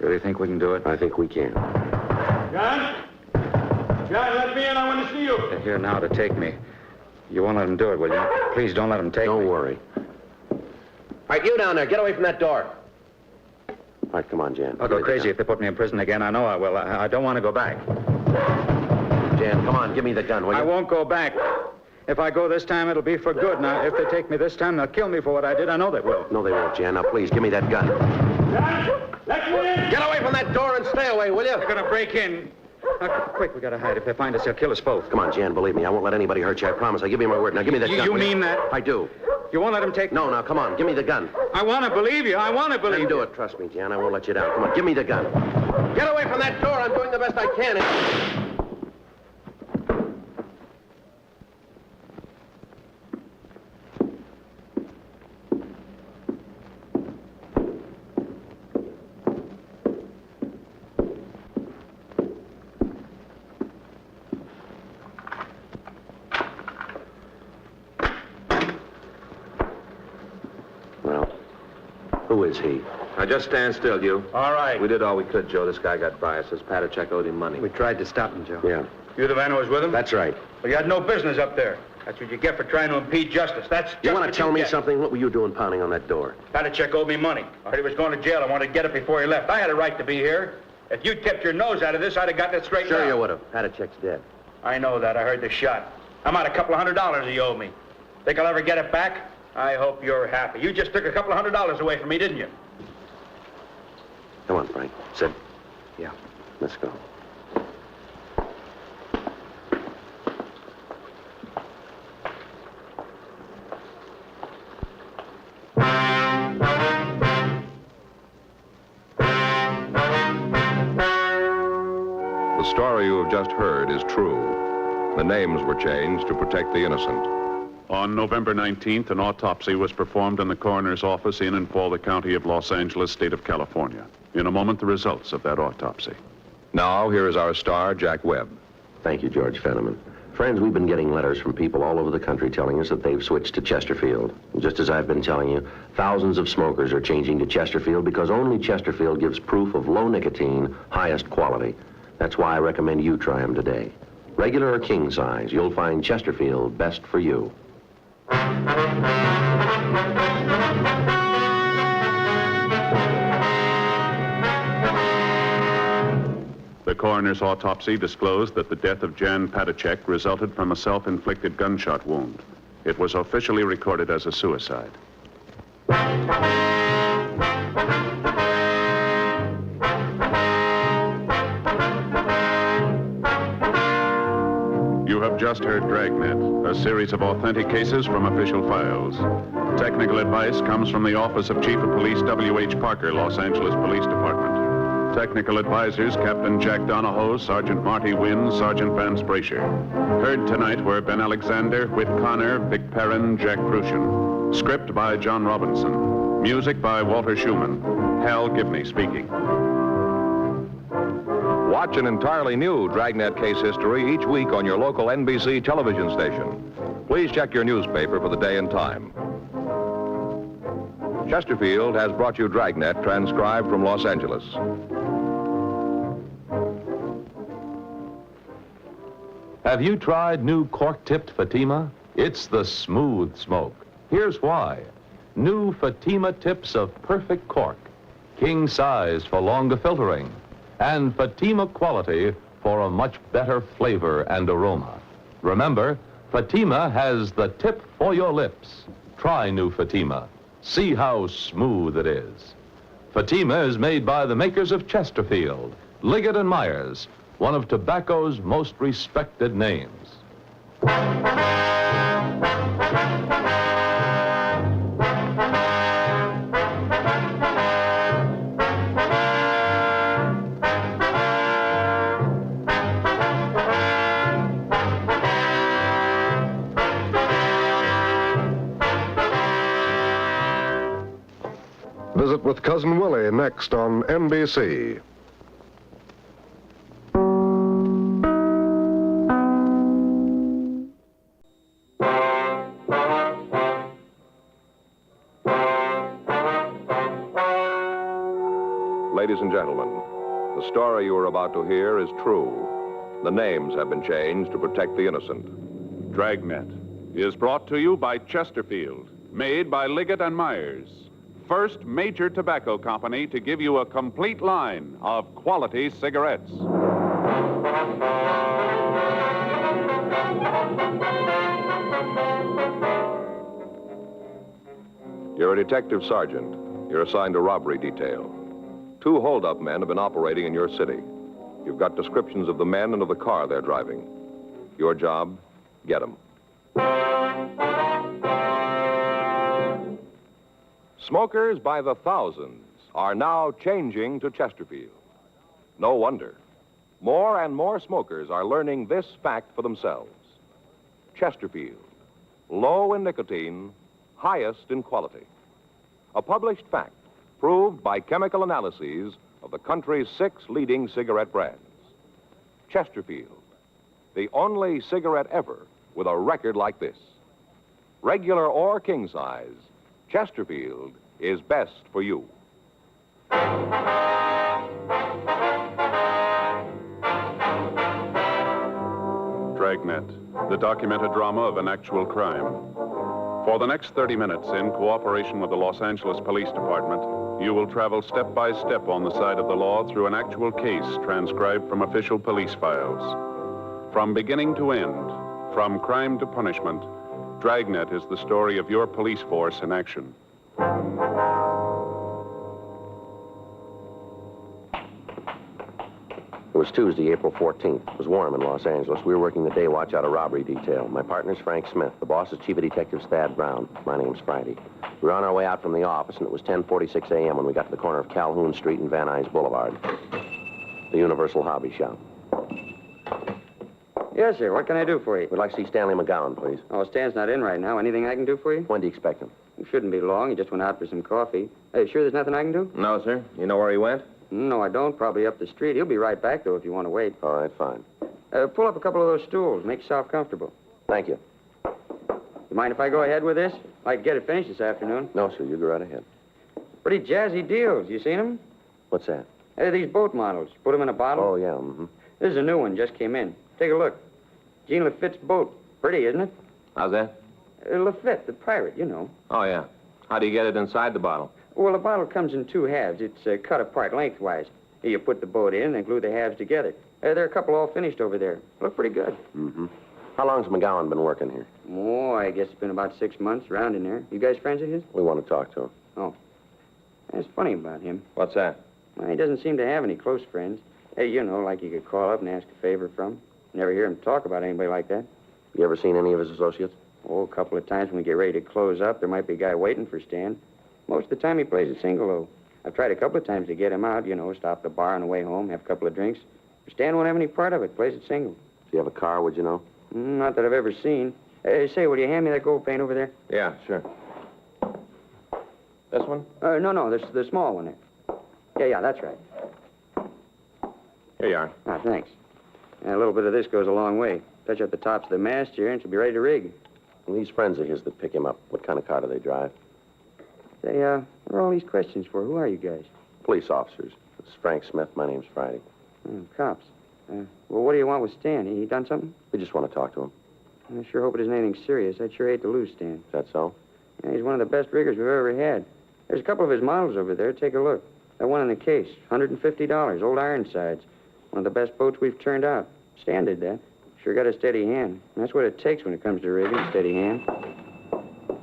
Really think we can do it? I think we can. John? John, let me in. I want to see you. They're here now to take me. You won't let them do it, will you? Please don't let them take me. Don't worry. All right, you down there, get away from that door. All right, come on, Jan. I'll go crazy if they put me in prison again. I know I will. I don't want to go back. Jan, come on, give me the gun, will you? I won't go back. If I go this time, it'll be for good. Now, if they take me this time, they'll kill me for what I did. I know they will. No, they won't, Jan. Now, please, give me that gun. Let me in. Get away from that door and stay away, will you? They're going to break in. Quick, we got to hide. If they find us, they'll kill us both. Come on, Jan, believe me. I won't let anybody hurt you. I promise. I give you my word. Now, give me that gun. You will mean that? I do. You won't let them take... No, now, come on. Give me the gun. I want to believe you. I want to believe Then do it. Trust me, Jan. I won't let you down. Come on, give me the gun. Get away from that door. I'm doing the best I can. Who is he? Now, just stand still, you. All right. We did all we could, Joe. This guy got by us. Says Patachek owed him money. We tried to stop him, Joe. Yeah. You the man who was with him? That's right. Well, you had no business up there. That's what you get for trying to impede justice. That's just You want what to tell me get. something? What were you doing pounding on that door? Patachek owed me money. I heard he was going to jail. I wanted to get it before he left. I had a right to be here. If you tipped your nose out of this, I'd have gotten it straightened out. Sure you would have. Patachek's dead. I know that. I heard the shot. I'm out $200 he owed me. Think I'll ever get it back? I hope you're happy. You just took $200 away from me, didn't you? Come on, Frank. Sit. Yeah. Let's go. The story you have just heard is true. The names were changed to protect the innocent. On November 19th, an autopsy was performed in the coroner's office in and for the county of Los Angeles, state of California. In a moment, the results of that autopsy. Now, here is our star, Jack Webb. Thank you, George Fenneman. Friends, we've been getting letters from people all over the country telling us that they've switched to Chesterfield. And just as I've been telling you, thousands of smokers are changing to Chesterfield because only Chesterfield gives proof of low nicotine, highest quality. That's why I recommend you try them today. Regular or king size, you'll find Chesterfield best for you. The coroner's autopsy disclosed that the death of Jan Patachek resulted from a self-inflicted gunshot wound. It was officially recorded as a suicide. You have just heard Dragnet, a series of authentic cases from official files. Technical advice comes from the Office of Chief of Police W.H. Parker, Los Angeles Police Department. Technical advisors Captain Jack Donahoe, Sergeant Marty Wynn, Sergeant Vance Brasher. Heard tonight were Ben Alexander, Whit Connor, Vic Perrin, Jack Crucian. Script by John Robinson. Music by Walter Schumann. Hal Gibney speaking. Watch an entirely new Dragnet case history each week on your local NBC television station. Please check your newspaper for the day and time. Chesterfield has brought you Dragnet, transcribed from Los Angeles. Have you tried new cork-tipped Fatima? It's the smooth smoke. Here's why. New Fatima tips of perfect cork, king size for longer filtering, and Fatima quality for a much better flavor and aroma. Remember, Fatima has the tip for your lips. Try new Fatima. See how smooth it is. Fatima is made by the makers of Chesterfield, Liggett & Myers, one of tobacco's most respected names. Visit with Cousin Willie next on NBC. Ladies and gentlemen, the story you are about to hear is true. The names have been changed to protect the innocent. Dragnet is brought to you by Chesterfield, made by Liggett & Myers. First major tobacco company to give you a complete line of quality cigarettes. You're a detective sergeant. You're assigned to robbery detail. 2 hold-up men have been operating in your city. You've got descriptions of the men and of the car they're driving. Your job, get them. Smokers by the thousands are now changing to Chesterfield. No wonder. More and more smokers are learning this fact for themselves. Chesterfield, low in nicotine, highest in quality. A published fact proved by chemical analyses of the country's 6 leading cigarette brands. Chesterfield, the only cigarette ever with a record like this. Regular or king size, Chesterfield is best for you. Dragnet, the documented drama of an actual crime. For the next 30 minutes, in cooperation with the Los Angeles Police Department, you will travel step by step on the side of the law through an actual case transcribed from official police files. From beginning to end, from crime to punishment, Dragnet is the story of your police force in action. It was Tuesday, April 14th. It was warm in Los Angeles. We were working the day watch out of robbery detail. My partner's Frank Smith. The boss is Chief of Detectives Thad Brown. My name's Friday. We were on our way out from the office, and it was 10:46 a.m. when we got to the corner of Calhoun Street and Van Nuys Boulevard. The Universal Hobby Shop. Yes, sir. What can I do for you? We'd like to see Stanley McGowan, please. Oh, Stan's not in right now. Anything I can do for you? When do you expect him? It shouldn't be long. He just went out for some coffee. Hey, sure there's nothing I can do? No, sir. You know where he went? No, I don't. Probably up the street. He'll be right back, though, if you want to wait. All right, fine. Pull up a couple of those stools. Make yourself comfortable. Thank you. You mind if I go ahead with this? I'd like to get it finished this afternoon. No, sir. You go right ahead. Pretty jazzy deals. You seen them? What's that? These boat models. Put them in a bottle. Oh, yeah. Mm-hmm. This is a new one. Just came in. Take a look. Jean Lafitte's boat. Pretty, isn't it? How's that? Lafitte, the pirate, you know. Oh, yeah. How do you get it inside the bottle? Well, the bottle comes in 2 halves. It's cut apart lengthwise. You put the boat in and glue the halves together. There are a couple all finished over there. Look pretty good. Mm-hmm. How long's McGowan been working here? Oh, I guess it's been about 6 months, around in there. You guys friends of his? We want to talk to him. Oh. That's funny about him. What's that? Well, he doesn't seem to have any close friends. Hey, you know, like you could call up and ask a favor from. Never hear him talk about anybody like that. You ever seen any of his associates? Oh, a couple of times when we get ready to close up, there might be a guy waiting for Stan. Most of the time he plays a single, though. I've tried a couple of times to get him out, stop at the bar on the way home, have a couple of drinks. Stan won't have any part of it, plays it single. If you have a car, would you know? Not that I've ever seen. Hey, say, will you hand me that gold paint over there? Yeah, sure. This one? No, the small one there. Yeah, that's right. Here you are. Ah, thanks. A little bit of this goes a long way. Touch up the tops of the mast here, and she'll be ready to rig. And these friends of his that pick him up, what kind of car do they drive? Say, what are all these questions for? Who are you guys? Police officers. This is Frank Smith. My name's Friday. Cops. Well, what do you want with Stan? He done something? We just want to talk to him. I sure hope it isn't anything serious. I'd sure hate to lose Stan. Is that so? Yeah, he's one of the best riggers we've ever had. There's a couple of his models over there. Take a look. That one in the case, $150, old Ironsides. One of the best boats we've turned out. Stan did that. Sure got a steady hand. And that's what it takes when it comes to rigging, a steady hand.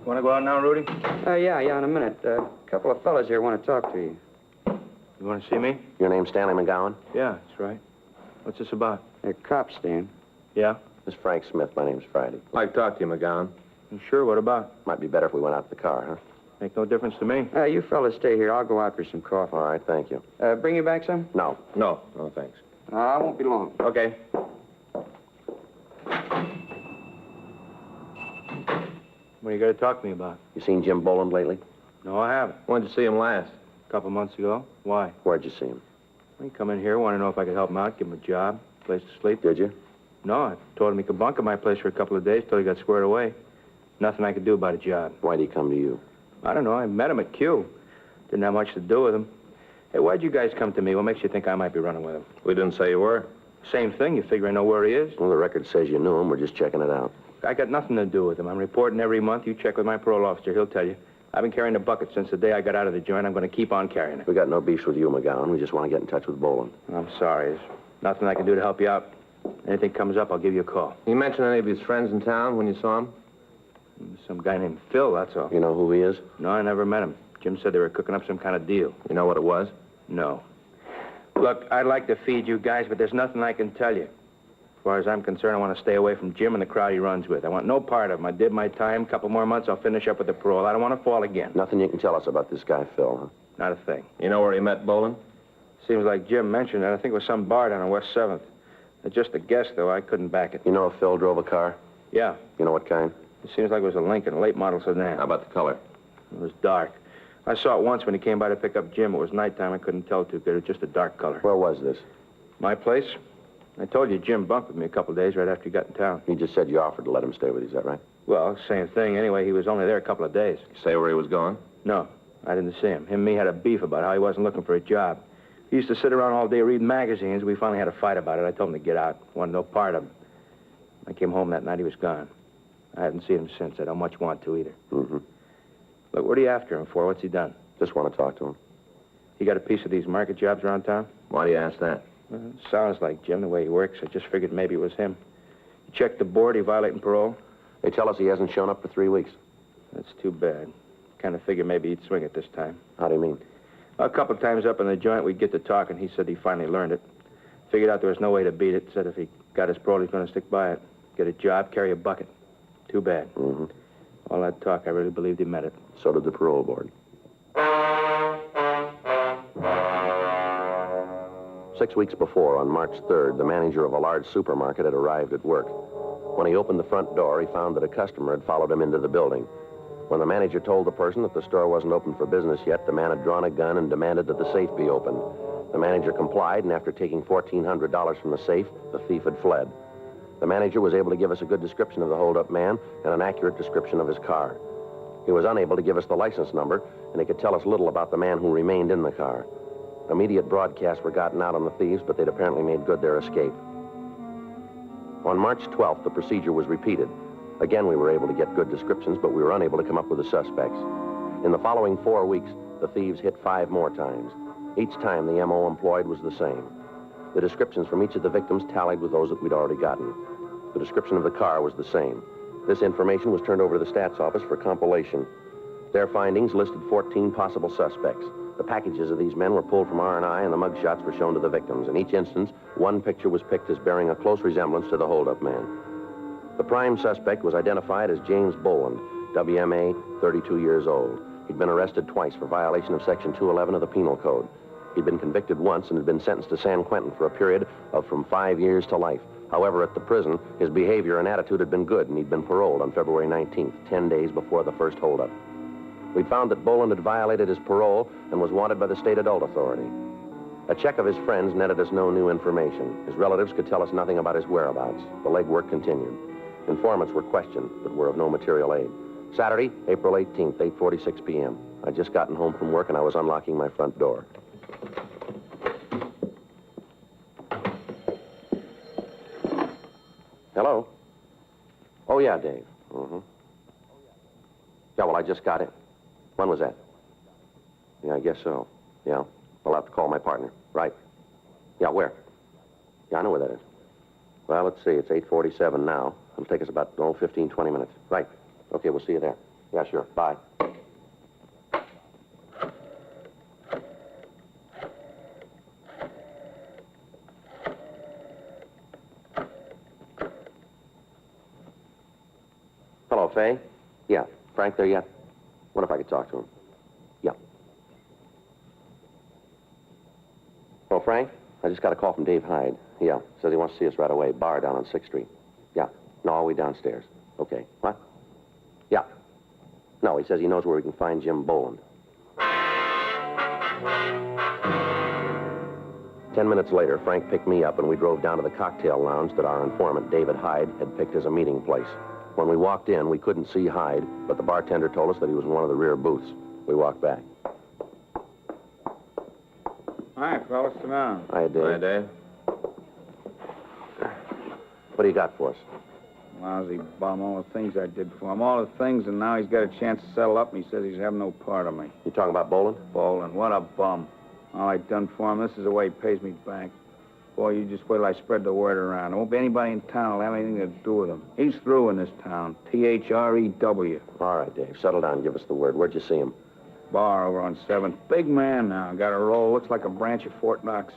Want to go out now, Rudy? Yeah, in a minute. A couple of fellas here want to talk to you. You want to see me? Your name's Stanley McGowan? Yeah, that's right. What's this about? They're cops, Stan. Yeah? This is Frank Smith. My name's Friday. Like to talk to you, McGowan. You sure? What about? Might be better if we went out to the car, huh? Make no difference to me. You fellas stay here. I'll go out for some coffee. All right, thank you. Bring you back some? No. No, thanks. I won't be long. Okay. What are you going to talk to me about? You seen Jim Boland lately? No, I haven't. When'd you see him last? A couple months ago. Why? Where'd you see him? He come in here, wanted to know if I could help him out, give him a job, place to sleep. Did you? No, I told him he could bunk at my place for a couple of days till he got squared away. Nothing I could do about a job. Why'd he come to you? I don't know. I met him at Q. Didn't have much to do with him. Hey, why'd you guys come to me? What makes you think I might be running with him? We didn't say you were. Same thing. You figure I know where he is? Well, the record says you knew him. We're just checking it out. I got nothing to do with him. I'm reporting every month. You check with my parole officer. He'll tell you. I've been carrying the bucket since the day I got out of the joint. I'm going to keep on carrying it. We got no beef with you, McGowan. We just want to get in touch with Boland. I'm sorry. There's nothing I can do to help you out. Anything comes up, I'll give you a call. You mention any of his friends in town when you saw him? Some guy named Phil, that's all. You know who he is? No, I never met him. Jim said they were cooking up some kind of deal. You know what it was? No. Look, I'd like to feed you guys, but there's nothing I can tell you. As far as I'm concerned, I want to stay away from Jim and the crowd he runs with. I want no part of him. I did my time. Couple more months, I'll finish up with the parole. I don't want to fall again. Nothing you can tell us about this guy, Phil, huh? Not a thing. You know where he met Boland? Seems like Jim mentioned it. I think it was some bar down on West 7th. It's just a guess, though. I couldn't back it. You know if Phil drove a car? Yeah. You know what kind? It seems like it was a Lincoln, a late model sedan. How about the color? It was dark. I saw it once when he came by to pick up Jim. It was nighttime. I couldn't tell too good. It was just a dark color. Where was this? My place? I told you Jim bunked with me a couple of days right after he got in town. He just said you offered to let him stay with you, is that right? Well, same thing. Anyway, he was only there a couple of days. Say where he was going? No, I didn't see him. Him and me had a beef about how he wasn't looking for a job. He used to sit around all day reading magazines. We finally had a fight about it. I told him to get out. Wanted no part of him. I came home that night. He was gone. I haven't seen him since. I don't much want to either. Mm-hmm. Look, what are you after him for? What's he done? Just want to talk to him. He got a piece of these market jobs around town? Why do you ask that? Well, it sounds like Jim, the way he works. I just figured maybe it was him. He checked the board. He violating parole? They tell us he hasn't shown up for 3 weeks. That's too bad. Kind of figured maybe he'd swing it this time. How do you mean? A couple of times up in the joint, we'd get to talking. He said he finally learned it. Figured out there was no way to beat it. Said if he got his parole, he's going to stick by it. Get a job, carry a bucket. Too bad. Mm-hmm. All that talk, I really believed he meant it. So did the parole board. 6 weeks before, on March 3rd, the manager of a large supermarket had arrived at work. When he opened the front door, he found that a customer had followed him into the building. When the manager told the person that the store wasn't open for business yet, the man had drawn a gun and demanded that the safe be opened. The manager complied, and after taking $1,400 from the safe, the thief had fled. The manager was able to give us a good description of the hold-up man and an accurate description of his car. He was unable to give us the license number, and he could tell us little about the man who remained in the car. Immediate broadcasts were gotten out on the thieves, but they'd apparently made good their escape. On March 12th, the procedure was repeated. Again, we were able to get good descriptions, but we were unable to come up with the suspects. In the following 4 weeks, the thieves hit 5 more times. Each time, the M.O. employed was the same. The descriptions from each of the victims tallied with those that we'd already gotten. The description of the car was the same. This information was turned over to the stats office for compilation. Their findings listed 14 possible suspects. The packages of these men were pulled from R&I, and the mugshots were shown to the victims. In each instance, one picture was picked as bearing a close resemblance to the hold-up man. The prime suspect was identified as James Boland, WMA, 32 years old. He'd been arrested twice for violation of Section 211 of the Penal Code. He'd been convicted once and had been sentenced to San Quentin for a period of from 5 years to life. However, at the prison, his behavior and attitude had been good, and he'd been paroled on February 19th, 10 days before the first holdup. We'd found that Boland had violated his parole and was wanted by the state adult authority. A check of his friends netted us no new information. His relatives could tell us nothing about his whereabouts. The legwork continued. Informants were questioned, but were of no material aid. Saturday, April 18th, 8:46 p.m. I'd just gotten home from work, and I was unlocking my front door. Hello? Oh, yeah, Dave. Yeah, well, I just got it. When was that? Yeah, I guess so. Yeah. I'll have to call my partner. Right. Yeah, where? Yeah, I know where that is. Well, let's see. It's 8:47 now. It'll take us about, 15, 20 minutes. Right. Okay, we'll see you there. Yeah, sure. Bye. Hello, Fay? Yeah. Frank there yet? What if I could talk to him? Yeah. Well, Frank, I just got a call from Dave Hyde. Yeah, says he wants to see us right away. Bar down on 6th Street. Yeah. No, all the way downstairs. Okay. What? Yeah. No, he says he knows where we can find Jim Boland. 10 minutes later, Frank picked me up, and we drove down to the cocktail lounge that our informant, David Hyde, had picked as a meeting place. When we walked in, we couldn't see Hyde, but the bartender told us that he was in one of the rear booths. We walked back. Hi, fellas. Sit down. Hi, Dave. Hi, Dave. What do you got for us? Lousy bum, all the things I did for him. All the things, and now he's got a chance to settle up, and he says he's having no part of me. You talking about Boland? Boland, what a bum. All I done for him, this is the way he pays me back. Boy, you just wait till I spread the word around. There won't be anybody in town who'll have anything to do with him. He's through in this town. T-H-R-E-W. All right, Dave. Settle down. Give us the word. Where'd you see him? Bar over on 7th. Big man now. Got a roll. Looks like a branch of Fort Knox.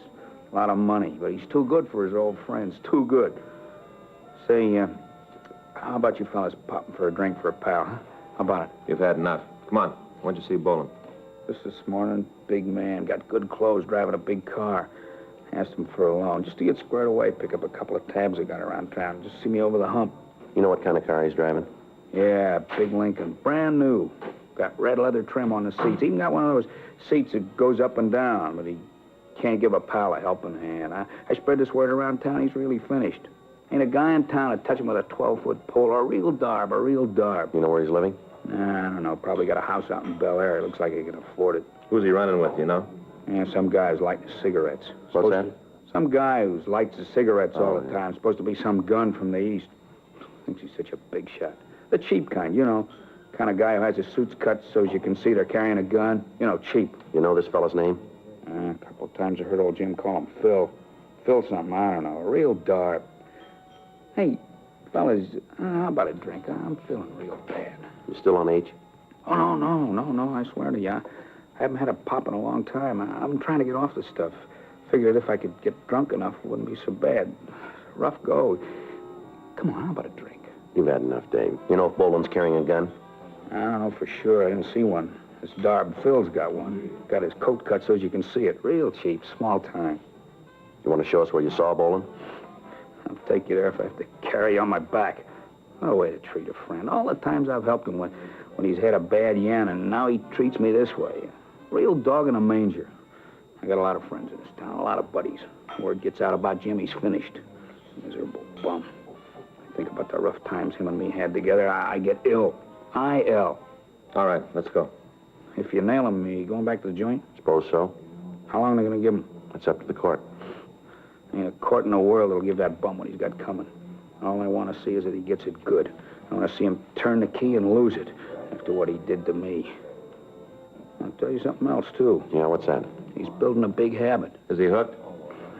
A lot of money, but he's too good for his old friends. Too good. Say, how about you fellas popping for a drink for a pal, huh? How about it? You've had enough. Come on. Why'd you see Boland? Just this morning, big man. Got good clothes, driving a big car. Asked him for a loan, just to get squared away, pick up a couple of tabs I got around town. Just see me over the hump. You know what kind of car he's driving? Yeah, big Lincoln. Brand new. Got red leather trim on the seats. Even got one of those seats that goes up and down, but he can't give a pal a helping hand. I spread this word around town, he's really finished. Ain't a guy in town that'd touch him with a 12-foot pole, or a real darb, a real darb. You know where he's living? Nah, I don't know. Probably got a house out in Bel Air. It looks like he can afford it. Who's he running with, you know? Yeah, some guy who's lighting cigarettes. What's that? Some guy who lights his cigarettes all the time. Supposed to be some gun from the East. Thinks he's such a big shot. The cheap kind, you know. Kind of guy who has his suits cut so as you can see they're carrying a gun. You know, cheap. You know this fellow's name? A couple of times I heard old Jim call him Phil. Phil something, I don't know. A real darb. Hey, fellas, how about a drink? I'm feeling real bad. You still on H? Oh, no, I swear to you. I haven't had a pop in a long time. I'm trying to get off this stuff. Figured if I could get drunk enough, it wouldn't be so bad. Rough go. Come on, how about a drink? You've had enough, Dave. You know if Boland's carrying a gun? I don't know for sure. I didn't see one. This darb Phil's got one. Got his coat cut so as you can see it. Real cheap, small time. You want to show us where you saw Boland? I'll take you there if I have to carry you on my back. What a way to treat a friend. All the times I've helped him when he's had a bad yen, and now he treats me this way. Real dog in a manger. I got a lot of friends in this town, a lot of buddies. Word gets out about Jim, he's finished. Miserable bum. I think about the rough times him and me had together, I get ill. I-L. All right, let's go. If you nail him, you going back to the joint? Suppose so. How long are they going to give him? It's up to the court. Ain't a court in the world that'll give that bum what he's got coming. All I want to see is that he gets it good. I want to see him turn the key and lose it after what he did to me. I'll tell you something else, too. Yeah, what's that? He's building a big habit. Is he hooked?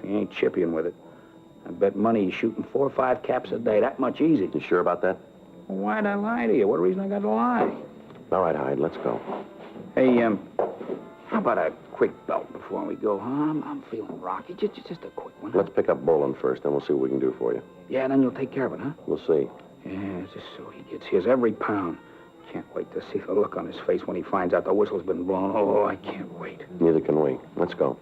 He ain't chipping with it. I bet money he's shooting 4 or 5 caps a day. That much easy. You sure about that? Well, why'd I lie to you? What reason I got to lie? All right, Hyde, let's go. Hey, how about a quick belt before we go, huh? I'm feeling rocky. Just a quick one. Let's pick up Boland first, then we'll see what we can do for you. Yeah, then you'll take care of it, huh? We'll see. Yeah, just so he gets his every pound. Can't wait to see the look on his face when he finds out the whistle's been blown. Oh, I can't wait. Neither can we. Let's go.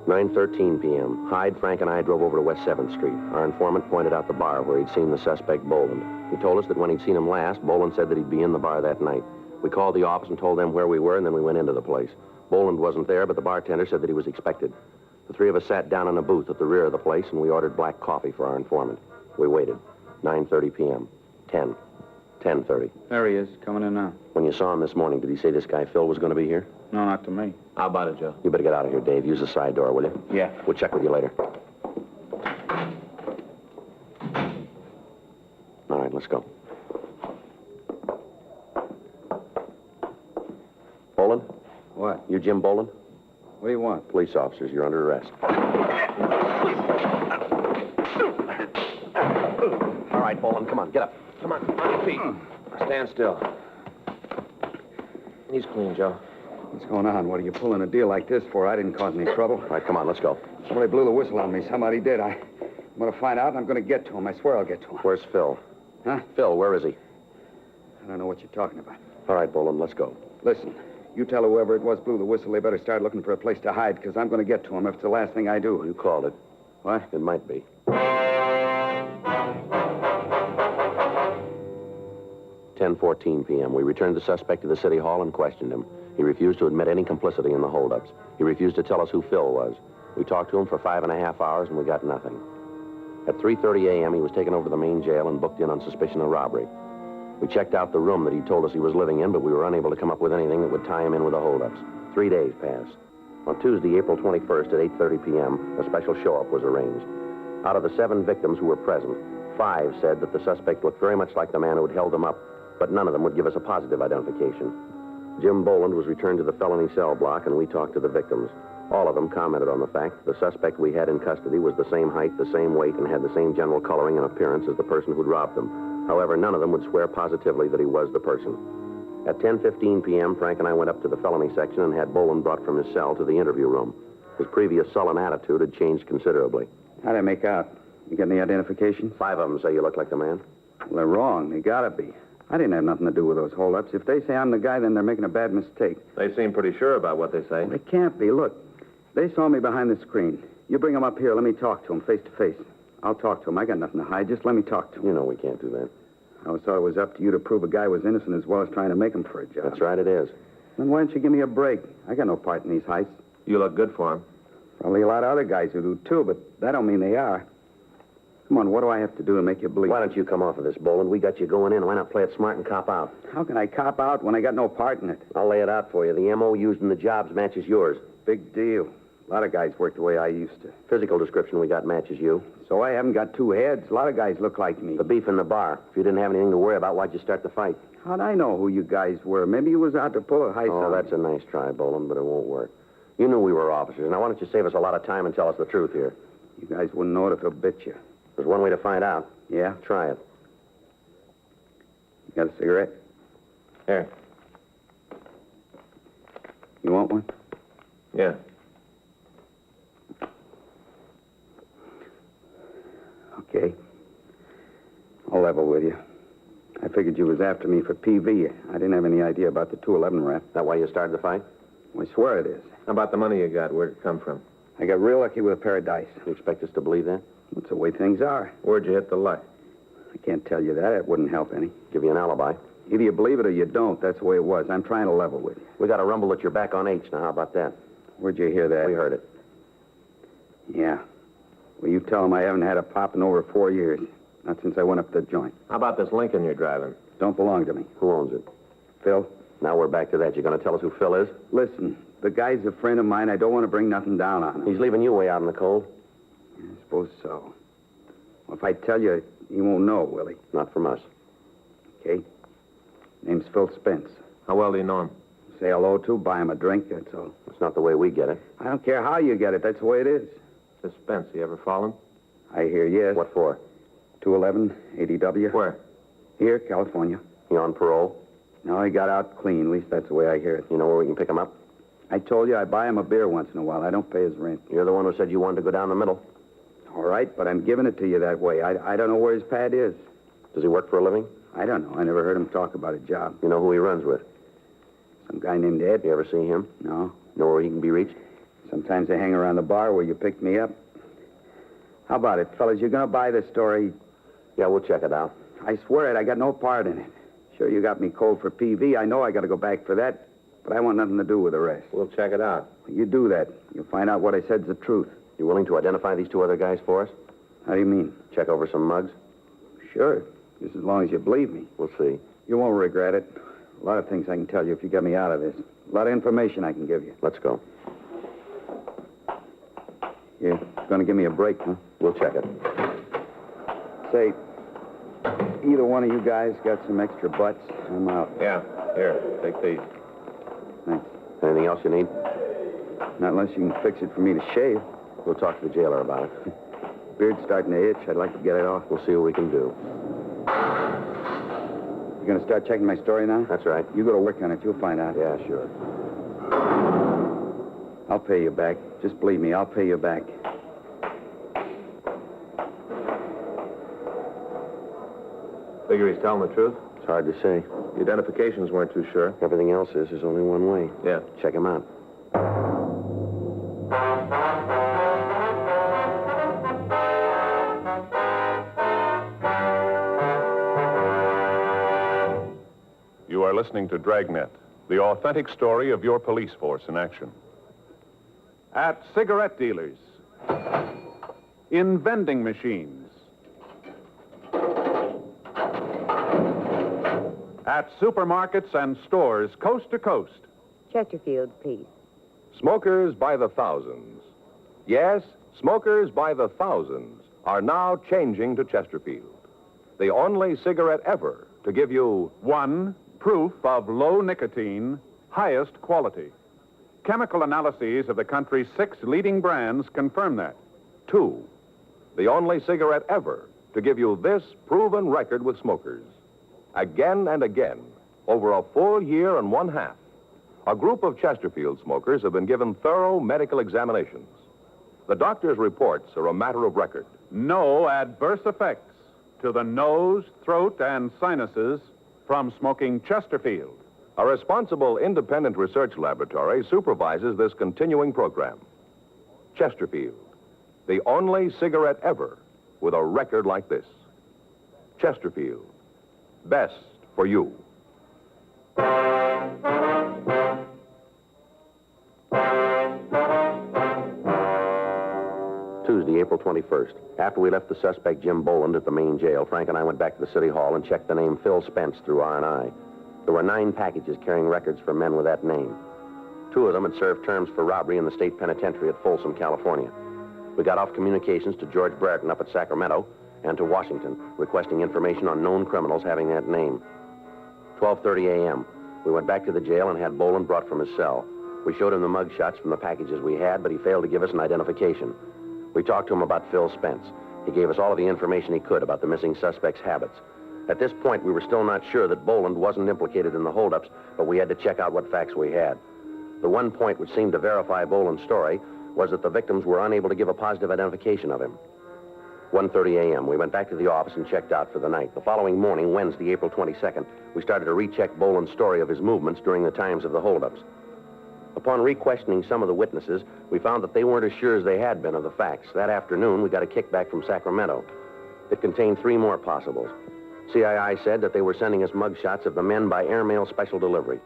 9:13 p.m. Hyde, Frank, and I drove over to West 7th Street. Our informant pointed out the bar where he'd seen the suspect, Boland. He told us that when he'd seen him last, Boland said that he'd be in the bar that night. We called the office and told them where we were, and then we went into the place. Boland wasn't there, but the bartender said that he was expected. The three of us sat down in a booth at the rear of the place, and we ordered black coffee for our informant. We waited. 9:30 p.m. 10. 10:30. There he is, coming in now. When you saw him this morning, did he say this guy Phil was going to be here? No, not to me. How about it, Joe? You better get out of here, Dave. Use the side door, will you? Yeah. We'll check with you later. All right, let's go. Boland? What? You Jim Boland? What do you want? Police officers, you're under arrest. All right, Boland, come on, get up. Come on your feet. Stand still. He's clean, Joe. What's going on? What are you pulling a deal like this for? I didn't cause any trouble. All right, come on, let's go. Somebody blew the whistle on me. Somebody did. I'm going to find out, and I'm going to get to him. I swear I'll get to him. Where's Phil? Huh? Phil, where is he? I don't know what you're talking about. All right, Boland, let's go. Listen, you tell whoever it was blew the whistle they better start looking for a place to hide, because I'm going to get to him if it's the last thing I do. You called it. What? It might be. 10:14 p.m. We returned the suspect to the city hall and questioned him. He refused to admit any complicity in the holdups. He refused to tell us who Phil was. We talked to him for 5.5 hours, and we got nothing. At 3:30 a.m., he was taken over to the main jail and booked in on suspicion of robbery. We checked out the room that he told us he was living in, but we were unable to come up with anything that would tie him in with the holdups. 3 days passed. On Tuesday, April 21st at 8:30 p.m., a special show-up was arranged. Out of the 7 victims who were present, 5 said that the suspect looked very much like the man who had held them up, but none of them would give us a positive identification. Jim Boland was returned to the felony cell block, and we talked to the victims. All of them commented on the fact that the suspect we had in custody was the same height, the same weight, and had the same general coloring and appearance as the person who'd robbed them. However, none of them would swear positively that he was the person. At 10:15 p.m., Frank and I went up to the felony section and had Boland brought from his cell to the interview room. His previous sullen attitude had changed considerably. How'd I make out? You get any identification? 5 of them say you look like the man. Well, they're wrong. They gotta be. I didn't have nothing to do with those holdups. If they say I'm the guy, then they're making a bad mistake. They seem pretty sure about what they say. They can't be. Look, they saw me behind the screen. You bring them up here. Let me talk to them face to face. I'll talk to them. I got nothing to hide. Just let me talk to them. You know we can't do that. I always thought it was up to you to prove a guy was innocent as well as trying to make him for a job. That's right, it is. Then why don't you give me a break? I got no part in these heists. You look good for him. Probably a lot of other guys who do, too, but that don't mean they are. Come on, what do I have to do to make you believe? Why don't you come off of this, Boland? We got you going in. Why not play it smart and cop out? How can I cop out when I got no part in it? I'll lay it out for you. The M.O. used in the jobs matches yours. Big deal. A lot of guys work the way I used to. Physical description we got matches you. So I haven't got 2 heads. A lot of guys look like me. The beef in the bar. If you didn't have anything to worry about, why'd you start the fight? How'd I know who you guys were? Maybe you was out to pull a heist on Oh, me. that's a nice try, Boland, but it won't work. You knew we were officers. Now, why don't you save us a lot of time and tell us the truth here? You guys wouldn't know it if it bit you. There's one way to find out. Yeah? Try it. You got a cigarette? Here. You want one? Yeah. Okay. I'll level with you. I figured you was after me for PV. I didn't have any idea about the 211 rap. That why you started the fight? I swear it is. How about the money you got? Where'd it come from? I got real lucky with a pair of dice. You expect us to believe that? That's the way things are. Where'd you hit the luck? I can't tell you that. It wouldn't help any. Give you an alibi. Either you believe it or you don't. That's the way it was. I'm trying to level with you. We got a rumble that you're back on H. Now, how about that? Where'd you hear that? We heard it. Yeah. Well, you tell them I haven't had a pop in over 4 years. Not since I went up to the joint. How about this Lincoln you're driving? Don't belong to me. Who owns it? Phil? Now we're back to that. You're going to tell us who Phil is? Listen, the guy's a friend of mine. I don't want to bring nothing down on him. He's leaving you way out in the cold. I suppose so. Well, if I tell you, he won't know, will he? Not from us. Okay. Name's Phil Spence. How well do you know him? Say hello to, buy him a drink, that's all. It's not the way we get it. I don't care how you get it. That's the way it is. Suspense. You ever fallen? I hear yes. What for? 211, ADW. Where? Here, California. He on parole? No, he got out clean. At least that's the way I hear it. You know where we can pick him up? I told you I buy him a beer once in a while. I don't pay his rent. You're the one who said you wanted to go down the middle. All right, but I'm giving it to you that way. I don't know where his pad is. Does he work for a living? I don't know. I never heard him talk about a job. You know who he runs with? Some guy named Ed. You ever see him? No. Know where he can be reached? Sometimes they hang around the bar where you picked me up. How about it, fellas? You're going to buy this story? Yeah, we'll check it out. I swear it. I got no part in it. Sure, you got me cold for PV. I know I got to go back for that, but I want nothing to do with the rest. We'll check it out. You do that. You'll find out what I said's the truth. You willing to identify these two other guys for us? How do you mean? Check over some mugs? Sure. Just as long as you believe me. We'll see. You won't regret it. A lot of things I can tell you if you get me out of this. A lot of information I can give you. Let's go. You're going to give me a break, huh? We'll check it. Say, either one of you guys got some extra butts? I'm out. Yeah. Here, take these. Thanks. Anything else you need? Not unless you can fix it for me to shave. We'll talk to the jailer about it. Beard's starting to itch. I'd like to get it off. We'll see what we can do. You going to start checking my story now? That's right. You go to work on it. You'll find out. Yeah, sure. I'll pay you back. Just believe me, I'll pay you back. Figure he's telling the truth? It's hard to say. The identifications weren't too sure. Everything else is. There's only one way. Yeah. Check him out. You are listening to Dragnet, the authentic story of your police force in action. At cigarette dealers, in vending machines, at supermarkets and stores coast to coast. Chesterfield, please. Smokers by the thousands. Yes, smokers by the thousands are now changing to Chesterfield, the only cigarette ever to give you one, proof of low nicotine, highest quality. Chemical analyses of the country's 6 leading brands confirm that. 2, the only cigarette ever to give you this proven record with smokers. Again and again, over a full year and 1/2, a group of Chesterfield smokers have been given thorough medical examinations. The doctor's reports are a matter of record. No adverse effects to the nose, throat, and sinuses from smoking Chesterfield. A responsible independent research laboratory supervises this continuing program. Chesterfield, the only cigarette ever with a record like this. Chesterfield, best for you. Tuesday, April 21st. After we left the suspect, Jim Boland, at the main jail, Frank and I went back to the city hall and checked the name Phil Spence through R&I. There were 9 packages carrying records for men with that name. 2 of them had served terms for robbery in the state penitentiary at Folsom, California. We got off communications to George Brereton up at Sacramento and to Washington, requesting information on known criminals having that name. 12:30 a.m. We went back to the jail and had Boland brought from his cell. We showed him the mug shots from the packages we had, but he failed to give us an identification. We talked to him about Phil Spence. He gave us all of the information he could about the missing suspect's habits. At this point, we were still not sure that Boland wasn't implicated in the holdups, but we had to check out what facts we had. The one point which seemed to verify Boland's story was that the victims were unable to give a positive identification of him. 1:30 a.m., we went back to the office and checked out for the night. The following morning, Wednesday, April 22nd, we started to recheck Boland's story of his movements during the times of the holdups. Upon re-questioning some of the witnesses, we found that they weren't as sure as they had been of the facts. That afternoon, we got a kickback from Sacramento. It contained 3 more possibles. CII said that they were sending us mugshots of the men by airmail special delivery.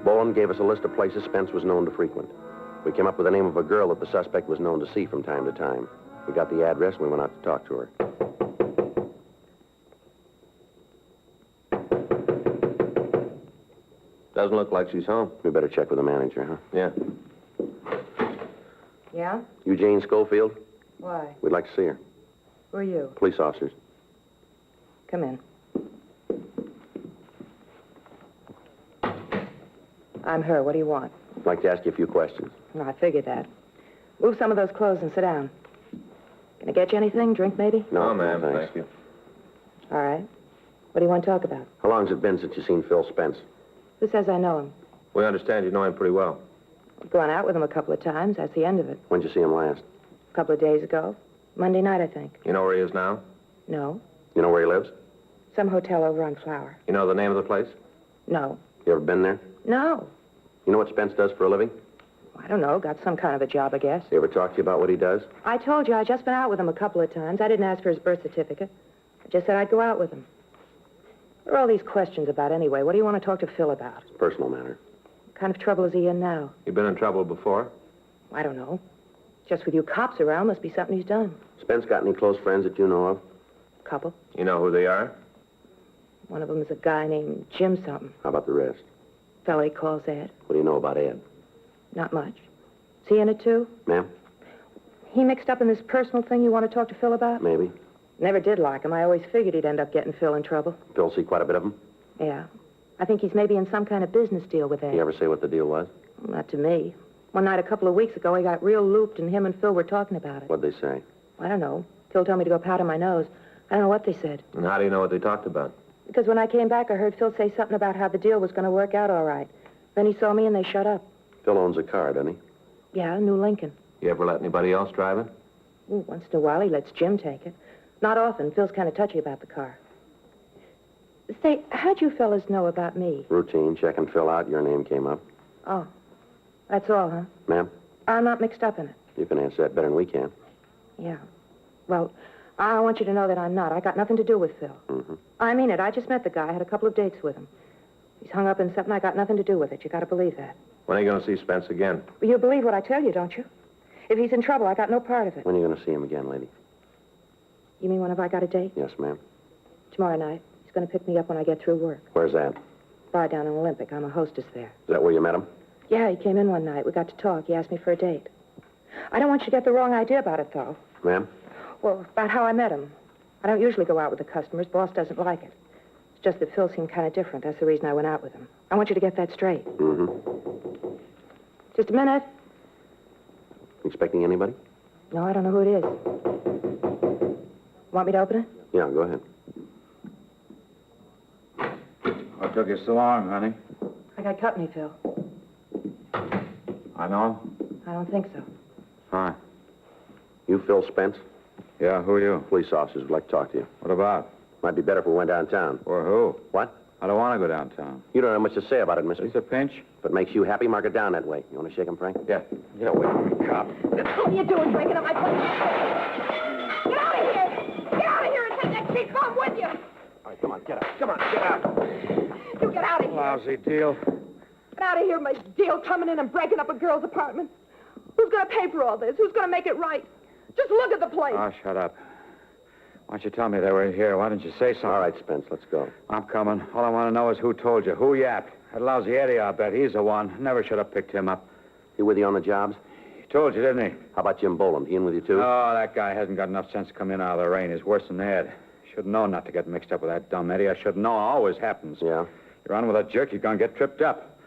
Boland gave us a list of places Spence was known to frequent. We came up with the name of a girl that the suspect was known to see from time to time. We got the address and we went out to talk to her. Doesn't look like she's home. We better check with the manager, huh? Yeah. Yeah? You Jane Schofield? Why? We'd like to see her. Who are you? Police officers. Come in. I'm her. What do you want? I'd like to ask you a few questions. No, I figured that. Move some of those clothes and sit down. Can I get you anything? Drink, maybe? No, ma'am. thanks. Thank you. All right. What do you want to talk about? How long's it been since you've seen Phil Spence? Who says I know him? We understand you know him pretty well. I've gone out with him a couple of times. That's the end of it. When'd you see him last? A couple of days ago. Monday night, I think. You know where he is now? No. You know where he lives? Some hotel over on Flower. You know the name of the place? No. You ever been there? No. You know what Spence does for a living? I don't know. Got some kind of a job, I guess. He ever talk to you about what he does? I told you I just been out with him a couple of times. I didn't ask for his birth certificate. I just said I'd go out with him. What are all these questions about anyway? What do you want to talk to Phil about? It's a personal matter. What kind of trouble is he in now? You been in trouble before? I don't know. Just with you cops around, must be something he's done. Spence got any close friends that you know of? Couple. You know who they are? One of them is a guy named Jim something. How about the rest? Fellow he calls Ed. What do you know about Ed? Not much. Is he in it too? Ma'am? He mixed up in this personal thing you want to talk to Phil about? Maybe. Never did like him. I always figured he'd end up getting Phil in trouble. Phil see quite a bit of him? Yeah. I think he's maybe in some kind of business deal with Ed. You ever say what the deal was? Not to me. One night a couple of weeks ago, he got real looped, and him and Phil were talking about it. What'd they say? I don't know. Phil told me to go powder my nose. I don't know what they said. And how do you know what they talked about? Because when I came back, I heard Phil say something about how the deal was going to work out all right. Then he saw me, and they shut up. Phil owns a car, doesn't he? Yeah, a new Lincoln. You ever let anybody else drive it? Ooh, once in a while, he lets Jim take it. Not often. Phil's kind of touchy about the car. Say, how'd you fellas know about me? Routine. Checking Phil out. Your name came up. Oh, that's all, huh? Ma'am? I'm not mixed up in it. You can answer that better than we can. Yeah. Well, I want you to know that I'm not. I got nothing to do with Phil. Mm-hmm. I mean it. I just met the guy. I had a couple of dates with him. He's hung up in something. I got nothing to do with it. You got to believe that. When are you going to see Spence again? But you believe what I tell you, don't you? If he's in trouble, I got no part of it. When are you going to see him again, lady? You mean when have I got a date? Yes, ma'am. Tomorrow night. He's going to pick me up when I get through work. Where's that? Bar down in Olympic. I'm a hostess there. Is that where you met him? Yeah, he came in one night. We got to talk. He asked me for a date. I don't want you to get the wrong idea about it, though. Ma'am? Well, about how I met him. I don't usually go out with the customers. Boss doesn't like it. It's just that Phil seemed kind of different. That's the reason I went out with him. I want you to get that straight. Mm-hmm. Just a minute. Expecting anybody? No, I don't know who it is. Want me to open it? Yeah, go ahead. What took you so long, honey? I got company, Phil. I know. I don't think so. Hi. You Phil Spence? Yeah, who are you? Police officers would like to talk to you. What about? Might be better if we went downtown. For who? What? I don't want to go downtown. You don't have much to say about it, mister. It's a pinch. If it makes you happy, mark it down that way. You want to shake him, Frank? Yeah. Get away from me, cop. What are you doing breaking up my place? Get out of here! Get out of here and take that cheap bum with you! All right, come on, get out. Come on, get out. You get out of here. Lousy deal. Get out of here, my deal coming in and breaking up a girl's apartment. Who's going to pay for all this? Who's going to make it right? Just look at the place. Oh, shut up. Why don't you tell me they were here? Why didn't you say something? All right, Spence, let's go. I'm coming. All I want to know is who told you. Who yapped? That lousy Eddie, I'll bet. He's the one. Never should have picked him up. He with you on the jobs? He told you, didn't he? How about Jim Boland? He in with you, too? Oh, that guy hasn't got enough sense to come in out of the rain. He's worse than Ed. Should have known not to get mixed up with that dumb Eddie. I should have known. It always happens. Yeah? You're on with a jerk, you're going to get tripped up.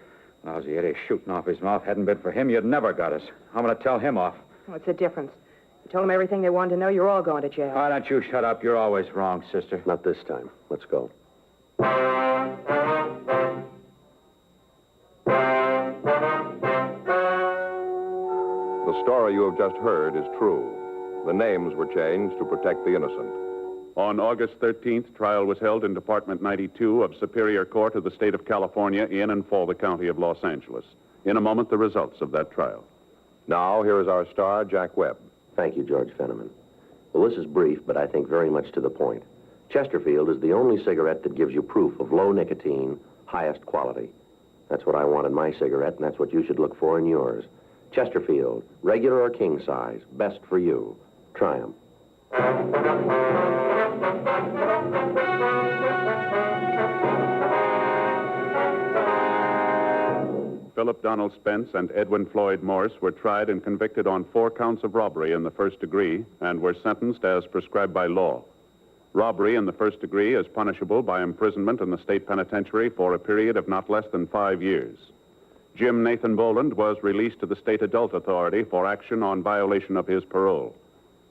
Lousy Eddie shooting off his mouth. Hadn't been for him, you'd never got us. I'm going to tell him off. What's the difference? You told them everything they wanted to know. You're all going to jail. Why don't you shut up? You're always wrong, sister. Not this time. Let's go. The story you have just heard is true. The names were changed to protect the innocent. On August 13th, trial was held in Department 92 of Superior Court of the State of California in and for the County of Los Angeles. In a moment, the results of that trial. Now, here is our star, Jack Webb. Thank you, George Fenneman. Well, this is brief, but I think very much to the point. Chesterfield is the only cigarette that gives you proof of low nicotine, highest quality. That's what I want in my cigarette, and that's what you should look for in yours. Chesterfield, regular or king size, best for you. Try 'em. Philip Donald Spence and Edwin Floyd Morse were tried and convicted on 4 counts of robbery in the first degree and were sentenced as prescribed by law. Robbery in the first degree is punishable by imprisonment in the state penitentiary for a period of not less than 5 years. Jim Nathan Boland was released to the State Adult Authority for action on violation of his parole.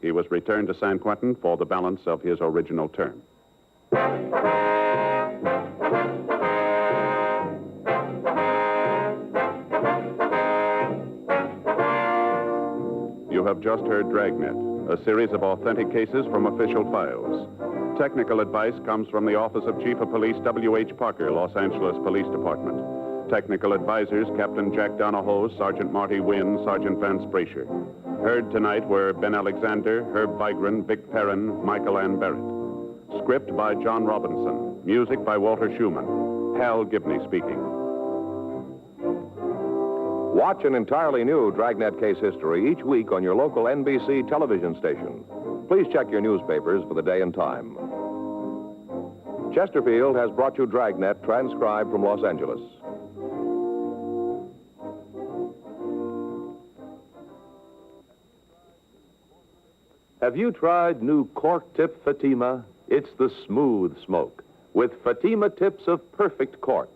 He was returned to San Quentin for the balance of his original term. You have just heard Dragnet, a series of authentic cases from official files. Technical advice comes from the Office of Chief of Police W.H. Parker, Los Angeles Police Department. Technical advisors, Captain Jack Donahoe, Sergeant Marty Wynn, Sergeant Vance Brasher. Heard tonight were Ben Alexander, Herb Vigran, Vic Perrin, Michael Ann Barrett. Script by John Robinson. Music by Walter Schumann. Hal Gibney speaking. Watch an entirely new Dragnet case history each week on your local NBC television station. Please check your newspapers for the day and time. Chesterfield has brought you Dragnet, transcribed from Los Angeles. Have you tried new cork tip Fatima? It's the smooth smoke with Fatima tips of perfect cork,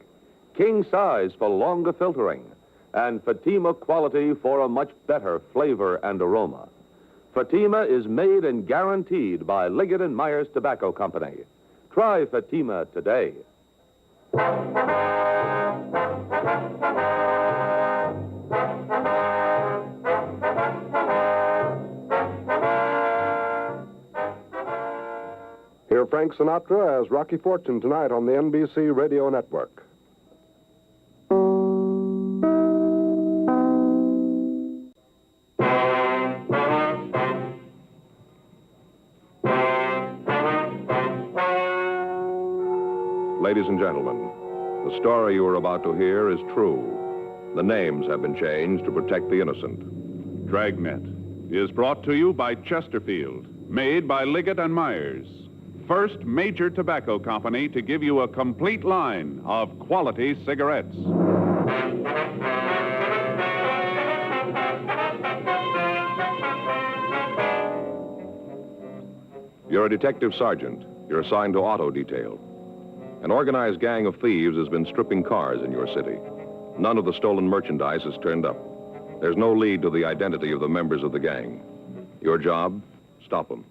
king size for longer filtering, and Fatima quality for a much better flavor and aroma. Fatima is made and guaranteed by Liggett & Myers Tobacco Company. Try Fatima today. Hear Frank Sinatra as Rocky Fortune tonight on the NBC Radio Network. Ladies and gentlemen, the story you are about to hear is true. The names have been changed to protect the innocent. Dragnet is brought to you by Chesterfield, made by Liggett & Myers. First major tobacco company to give you a complete line of quality cigarettes. You're a detective sergeant. You're assigned to auto detail. An organized gang of thieves has been stripping cars in your city. None of the stolen merchandise has turned up. There's no lead to the identity of the members of the gang. Your job? Stop them.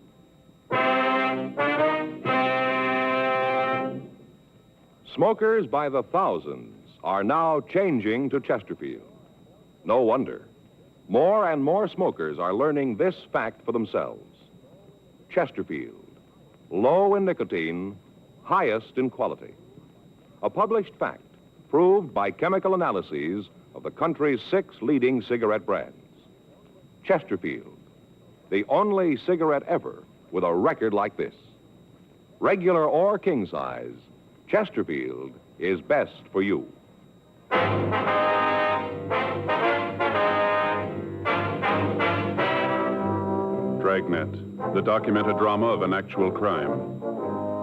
Smokers by the thousands are now changing to Chesterfield. No wonder. More and more smokers are learning this fact for themselves. Chesterfield, low in nicotine, highest in quality. A published fact proved by chemical analyses of the country's 6 leading cigarette brands. Chesterfield, the only cigarette ever with a record like this. Regular or king size, Chesterfield is best for you. Dragnet, the documented drama of an actual crime.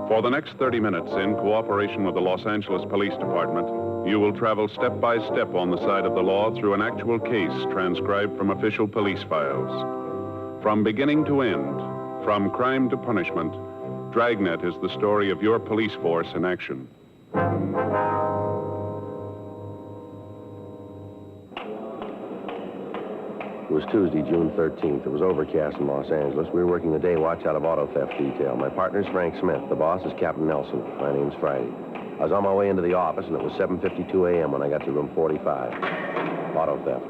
For the next 30 minutes, in cooperation with the Los Angeles Police Department, you will travel step by step on the side of the law through an actual case transcribed from official police files. From beginning to end, from crime to punishment, Dragnet is the story of your police force in action. It was Tuesday, June 13th. It was overcast in Los Angeles. We were working the day watch out of auto theft detail. My partner's Frank Smith. The boss is Captain Nelson. My name's Friday. I was on my way into the office, and it was 7:52 a.m. when I got to room 45. Auto theft.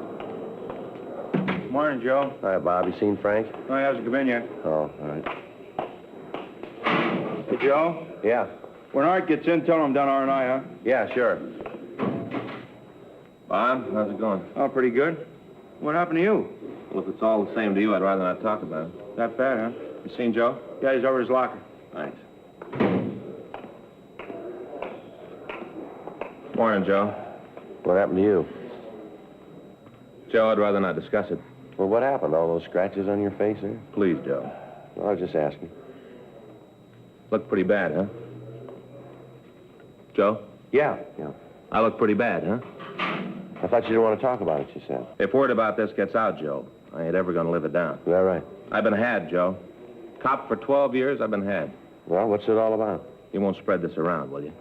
Morning, Joe. Hi, Bob. You seen Frank? No, he hasn't come in yet. Oh, all right. Hey, Joe? Yeah. When Art gets in, tell him I'm down R&I, huh? Yeah, sure. Bob, how's it going? Oh, pretty good. What happened to you? Well, if it's all the same to you, I'd rather not talk about it. That bad, huh? You seen Joe? Yeah, he's over his locker. Thanks. Morning, Joe. What happened to you? Joe, I'd rather not discuss it. Well, what happened? All those scratches on your face there? Please, Joe. Well, I was just asking. Look pretty bad, huh? Joe? Yeah. I look pretty bad, huh? I thought you didn't want to talk about it, you said. If word about this gets out, Joe, I ain't ever gonna live it down. Is that right? I've been had, Joe. Cop for 12 years, I've been had. Well, what's it all about? You won't spread this around, will you?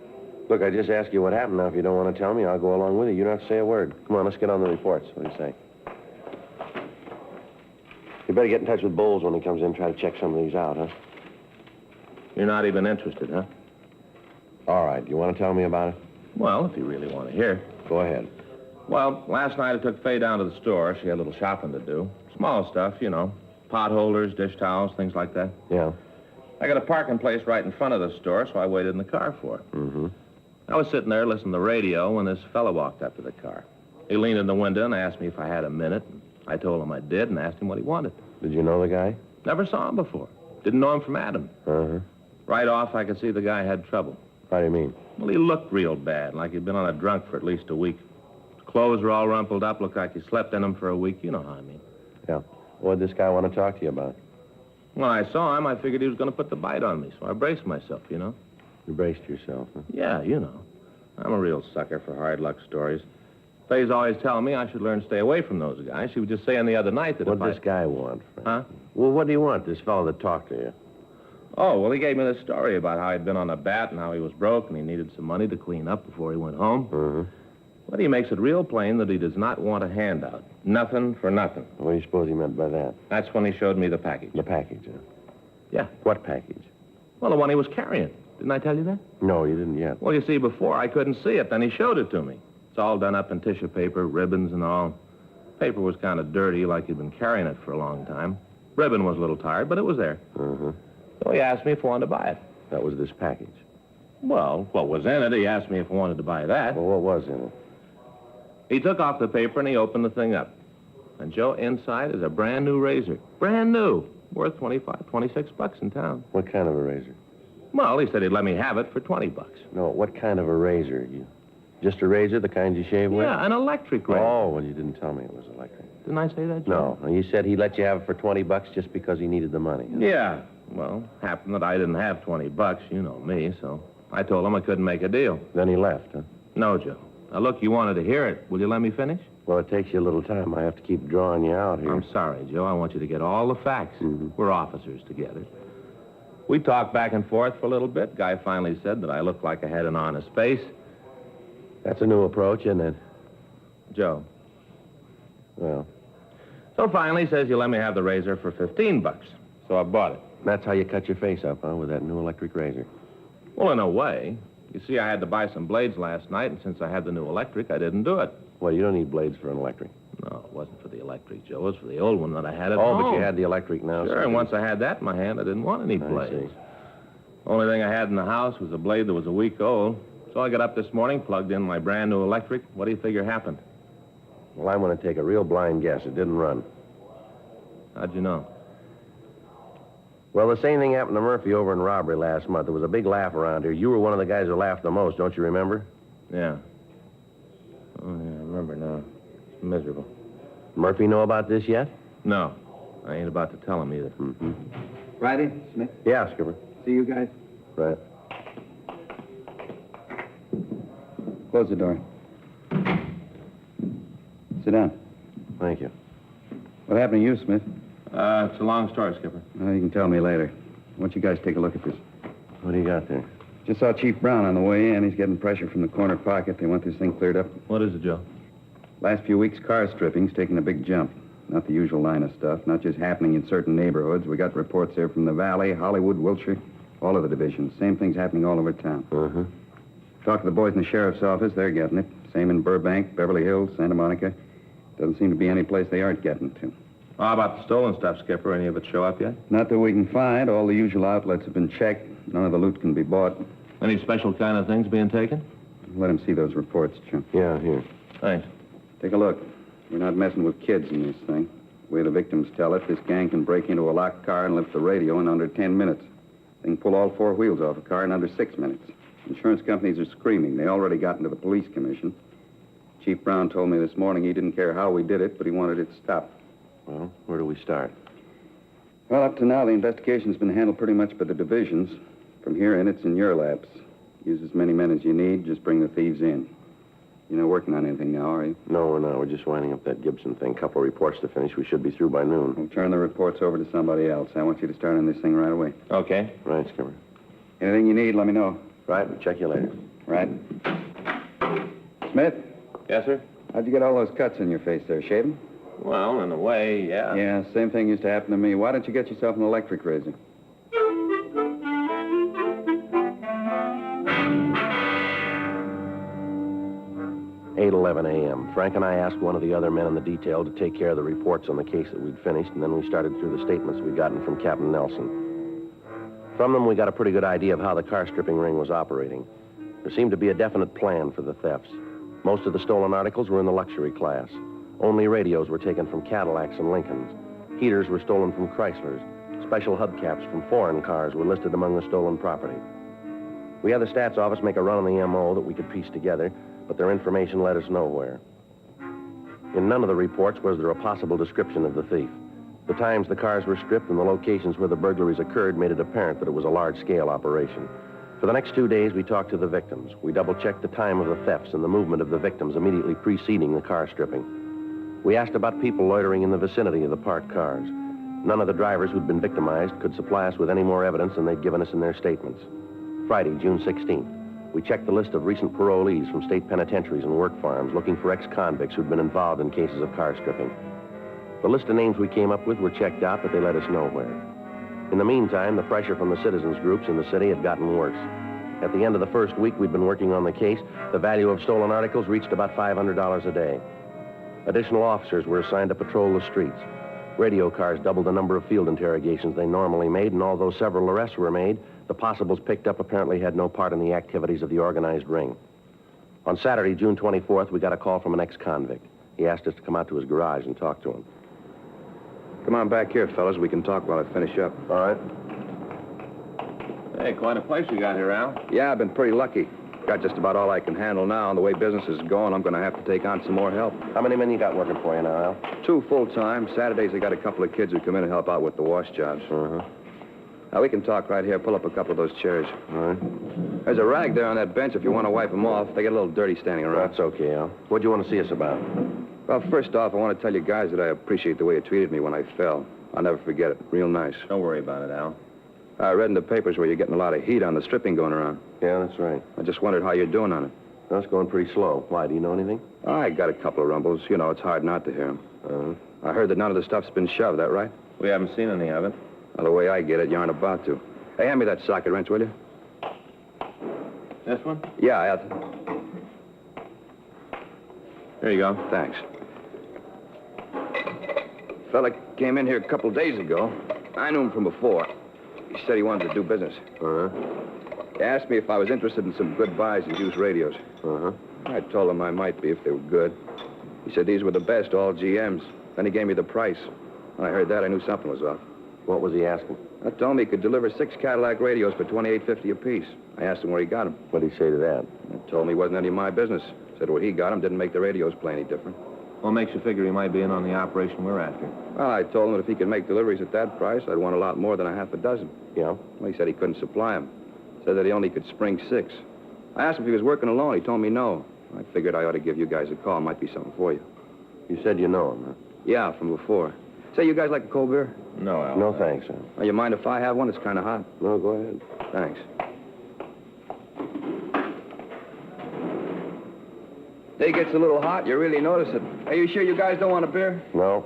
Look, I just asked you what happened. Now, if you don't want to tell me, I'll go along with you. You don't have to say a word. Come on, let's get on the reports. What do you say? You better get in touch with Bowles when he comes in, try to check some of these out, huh? You're not even interested, huh? All right. You want to tell me about it? Well, if you really want to hear. Go ahead. Well, last night I took Faye down to the store. She had a little shopping to do. Small stuff, you know. Pot holders, dish towels, things like that. Yeah. I got a parking place right in front of the store, so I waited in the car for it. Mm-hmm. I was sitting there listening to the radio when this fellow walked up to the car. He leaned in the window and asked me if I had a minute. I told him I did and asked him what he wanted. Did you know the guy? Never saw him before. Didn't know him from Adam. Uh-huh. Right off, I could see the guy had trouble. How do you mean? Well, he looked real bad, like he'd been on a drunk for at least a week. His clothes were all rumpled up, looked like he slept in them for a week. You know how I mean. Yeah. What did this guy want to talk to you about? When I saw him, I figured he was going to put the bite on me, so I braced myself, you know. You braced yourself, huh? Yeah, you know. I'm a real sucker for hard luck stories. Fay's always telling me I should learn to stay away from those guys. She was just saying the other night that What did this guy want, Frank? Huh? Well, what do you want, this fellow that talked to you? Oh, well, he gave me this story about how he'd been on a bat and how he was broke and he needed some money to clean up before he went home. Mm-hmm. But he makes it real plain that he does not want a handout. Nothing for nothing. What do you suppose he meant by that? That's when he showed me the package. The package, huh? Yeah. What package? Well, the one he was carrying. Didn't I tell you that? No, you didn't yet. Well, you see, before I couldn't see it. Then he showed it to me. It's all done up in tissue paper, ribbons and all. Paper was kind of dirty, like he'd been carrying it for a long time. Ribbon was a little tired, but it was there. Mm-hmm. So he asked me if I wanted to buy it. That was this package. Well, what was in it? He asked me if I wanted to buy that. Well, what was in it? He took off the paper and he opened the thing up. And, Joe, inside is a brand new razor. Brand new. Worth $26 in town. What kind of a razor? Well, he said he'd let me have it for $20. No, what kind of a razor? Just a razor, the kind you shave with? Yeah, an electric razor. Oh, well, you didn't tell me it was electric. Didn't I say that, Joe? No, you said he let you have it for $20 just because he needed the money. Huh? Yeah. Well, happened that I didn't have $20, you know me, so I told him I couldn't make a deal. Then he left, huh? No, Joe. Now, look, you wanted to hear it. Will you let me finish? Well, it takes you a little time. I have to keep drawing you out here. I'm sorry, Joe. I want you to get all the facts. Mm-hmm. We're officers together. We talked back and forth for a little bit. Guy finally said that I looked like I had an honest face. That's a new approach, isn't it? Joe. Well. So finally he says, you let me have the razor for $15. So I bought it. That's how you cut your face up, huh, with that new electric razor? Well, in a way. You see, I had to buy some blades last night, and since I had the new electric, I didn't do it. Well, you don't need blades for an electric. No, it wasn't for the electric, Joe. It was for the old one that I had at home. home. But you had the electric now. Sure, so and once I had that in my hand, I didn't want any blades. Only thing I had in the house was a blade that was a week old. So I got up this morning, plugged in my brand new electric. What do you figure happened? Well, I'm going to take a real blind guess. It didn't run. How'd you know? Well, the same thing happened to Murphy over in robbery last month. There was a big laugh around here. You were one of the guys who laughed the most, don't you remember? Yeah. Oh, yeah, I remember now. It's miserable. Murphy know about this yet? No. I ain't about to tell him either. Mm-hmm. Friday, Smith? Yeah, Skipper. See you guys? Right. Close the door. Sit down. Thank you. What happened to you, Smith? It's a long story, Skipper. Well, you can tell me later. Why don't you guys take a look at this? What do you got there? Just saw Chief Brown on the way in. He's getting pressure from the corner pocket. They want this thing cleared up. What is it, Joe? Last few weeks, car stripping's taken a big jump. Not the usual line of stuff. Not just happening in certain neighborhoods. We got reports here from the Valley, Hollywood, Wilshire, all of the divisions. Same thing's happening all over town. Uh-huh. Talk to the boys in the sheriff's office. They're getting it. Same in Burbank, Beverly Hills, Santa Monica. Doesn't seem to be any place they aren't getting to. How about the stolen stuff, Skipper? Any of it show up yet? Not that we can find. All the usual outlets have been checked. None of the loot can be bought. Any special kind of things being taken? Let him see those reports, Jim. Yeah, here. Thanks. Take a look. We're not messing with kids in this thing. The way the victims tell it, this gang can break into a locked car and lift the radio in under 10 minutes. They can pull all four wheels off a car in under 6 minutes. Insurance companies are screaming. They already got into the police commission. Chief Brown told me this morning he didn't care how we did it, but he wanted it stopped. Well, where do we start? Well, up to now, the investigation's been handled pretty much by the divisions. From here in, it's in your laps. Use as many men as you need. Just bring the thieves in. You're not working on anything now, are you? No, we're not. We're just winding up that Gibson thing. Couple of reports to finish. We should be through by noon. We'll turn the reports over to somebody else. I want you to start on this thing right away. Okay. Right, Skipper. Anything you need, let me know. Right, we'll check you later. Right. Smith? Yes, sir? How'd you get all those cuts in your face there? Shaving? Well, in a way, yeah. Yeah, same thing used to happen to me. Why don't you get yourself an electric razor? 8:11 a.m. Frank and I asked one of the other men in the detail to take care of the reports on the case that we'd finished, and then we started through the statements we'd gotten from Captain Nelson. From them, we got a pretty good idea of how the car stripping ring was operating. There seemed to be a definite plan for the thefts. Most of the stolen articles were in the luxury class. Only radios were taken from Cadillacs and Lincolns. Heaters were stolen from Chryslers. Special hubcaps from foreign cars were listed among the stolen property. We had the stats office make a run on the MO that we could piece together, but their information led us nowhere. In none of the reports was there a possible description of the thief. The times the cars were stripped and the locations where the burglaries occurred made it apparent that it was a large-scale operation. For the next 2 days, we talked to the victims. We double-checked the time of the thefts and the movement of the victims immediately preceding the car stripping. We asked about people loitering in the vicinity of the parked cars. None of the drivers who'd been victimized could supply us with any more evidence than they'd given us in their statements. Friday, June 16th, we checked the list of recent parolees from state penitentiaries and work farms looking for ex-convicts who'd been involved in cases of car stripping. The list of names we came up with were checked out, but they led us nowhere. In the meantime, the pressure from the citizens groups in the city had gotten worse. At the end of the first week we'd been working on the case, the value of stolen articles reached about $500 a day. Additional officers were assigned to patrol the streets. Radio cars doubled the number of field interrogations they normally made, and although several arrests were made, the possibles picked up apparently had no part in the activities of the organized ring. On Saturday, June 24th, we got a call from an ex-convict. He asked us to come out to his garage and talk to him. Come on back here, fellas. We can talk while I finish up. All right. Hey, quite a place you got here, Al. Yeah, I've been pretty lucky. Got just about all I can handle now, and the way business is going, I'm going to have to take on some more help. How many men you got working for you now, Al? 2 full-time. Saturdays, I got a couple of kids who come in and help out with the wash jobs. Now, we can talk right here. Pull up a couple of those chairs. All right. There's a rag there on that bench if you want to wipe them off. They get a little dirty standing around. That's okay, Al. What do you want to see us about? Well, first off, I want to tell you guys that I appreciate the way you treated me when I fell. I'll never forget it. Real nice. Don't worry about it, Al. I read in the papers where you're getting a lot of heat on the stripping going around. Yeah, that's right. I just wondered how you're doing on it. That's going pretty slow. Why, do you know anything? I got a couple of rumbles. You know, it's hard not to hear them. I heard that none of the stuff's been shoved, that right? We haven't seen any of it. Well, the way I get it, you aren't about to. Hey, hand me that socket wrench, will you? This one? Yeah, Here you go. Thanks. Fella came in here a couple of days ago. I knew him from before. He said he wanted to do business. He asked me if I was interested in some good buys and used radios. I told him I might be if they were good. He said these were the best, all GMs. Then he gave me the price. When I heard that, I knew something was off. What was he asking? I told him he could deliver 6 Cadillac radios for $28.50 apiece. I asked him where he got them. What did he say to that? He told me it wasn't any of my business. Said where he got them didn't make the radios play any different. What makes you figure he might be in on the operation we're after? Well, I told him that if he could make deliveries at that price, I'd want a lot more than a half a dozen. Yeah? Well, he said he couldn't supply them. Said that he only could spring 6. I asked him if he was working alone. He told me no. I figured I ought to give you guys a call. Might be something for you. You said you know him, huh? Yeah, from before. Say, you guys like a cold beer? No, Al. No, thanks, Al. Well, you mind if I have one? It's kind of hot. No, go ahead. Thanks. Day gets a little hot. You really notice it. Are you sure you guys don't want a beer? No.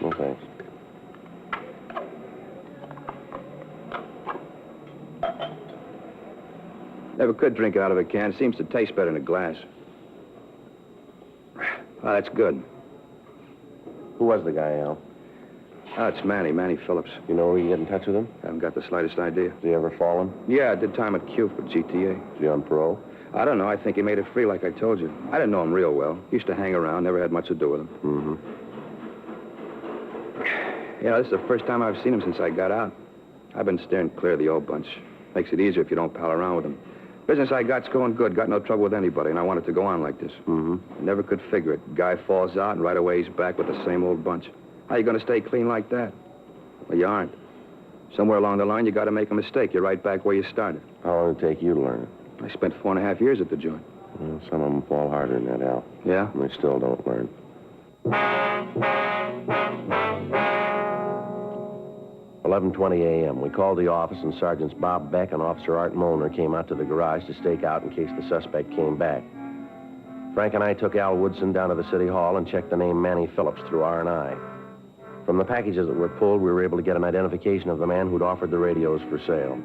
No, thanks. Never could drink it out of a can. It seems to taste better in a glass. Oh, that's good. Who was the guy, Al? Oh, it's Manny Phillips. You know where you get in touch with him? Haven't got the slightest idea. Has he ever fallen? Yeah, I did time at Q for GTA. Is he on parole? I don't know. I think he made it free like I told you. I didn't know him real well. Used to hang around, never had much to do with him. Yeah, this is the first time I've seen him since I got out. I've been steering clear of the old bunch. Makes it easier if you don't pal around with them. Business I got's going good. Got no trouble with anybody, and I want it to go on like this. I never could figure it. Guy falls out, and right away he's back with the same old bunch. How you going to stay clean like that? Well, you aren't. Somewhere along the line, you got to make a mistake. You're right back where you started. How long did it take you to learn it? I spent 4.5 years at the joint. Well, some of them fall harder than that, Al. Yeah? And they still don't learn. 11:20 a.m. We called the office, and Sergeants Bob Beck and Officer Art Molnar came out to the garage to stake out in case the suspect came back. Frank and I took Al Woodson down to the city hall and checked the name Manny Phillips through R&I. From the packages that were pulled, we were able to get an identification of the man who'd offered the radios for sale.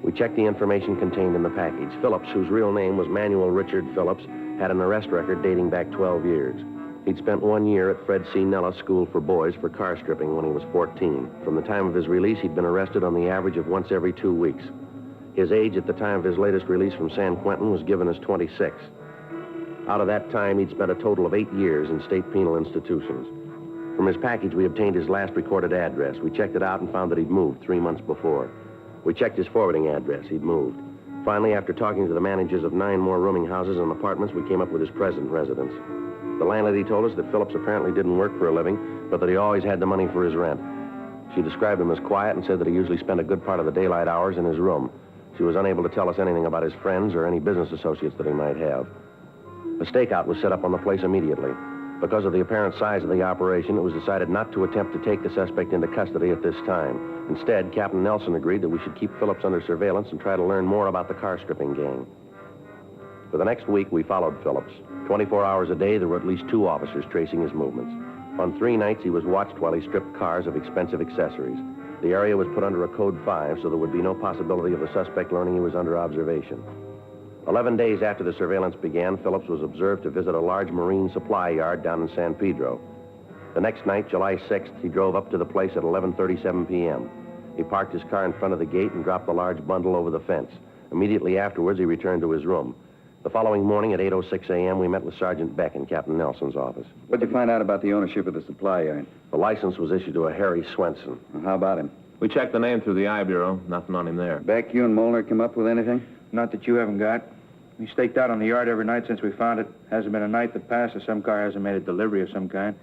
We checked the information contained in the package. Phillips, whose real name was Manuel Richard Phillips, had an arrest record dating back 12 years. He'd spent 1 year at Fred C. Nellis School for Boys for car stripping when he was 14. From the time of his release, he'd been arrested on the average of once every 2 weeks. His age at the time of his latest release from San Quentin was given as 26. Out of that time, he'd spent a total of 8 years in state penal institutions. From his package, we obtained his last recorded address. We checked it out and found that he'd moved 3 months before. We checked his forwarding address. He'd moved. Finally, after talking to the managers of 9 more rooming houses and apartments, we came up with his present residence. The landlady told us that Phillips apparently didn't work for a living, but that he always had the money for his rent. She described him as quiet and said that he usually spent a good part of the daylight hours in his room. She was unable to tell us anything about his friends or any business associates that he might have. A stakeout was set up on the place immediately. Because of the apparent size of the operation, it was decided not to attempt to take the suspect into custody at this time. Instead, Captain Nelson agreed that we should keep Phillips under surveillance and try to learn more about the car stripping gang. For the next week, we followed Phillips. 24 hours a day, there were at least 2 officers tracing his movements. On 3 nights, he was watched while he stripped cars of expensive accessories. The area was put under a Code 5, so there would be no possibility of the suspect learning he was under observation. 11 days after the surveillance began, Phillips was observed to visit a large marine supply yard down in San Pedro. The next night, July 6th, he drove up to the place at 11:37 p.m. He parked his car in front of the gate and dropped the large bundle over the fence. Immediately afterwards, he returned to his room. The following morning at 8:06 a.m., we met with Sergeant Beck in Captain Nelson's office. What'd you find out about the ownership of the supply yard? The license was issued to a Harry Swenson. Well, how about him? We checked the name through the I Bureau. Nothing on him there. Beck, you and Molnar come up with anything? Not that you haven't got. We staked out on the yard every night since we found it. Hasn't been a night that passed that some car hasn't made a delivery of some kind.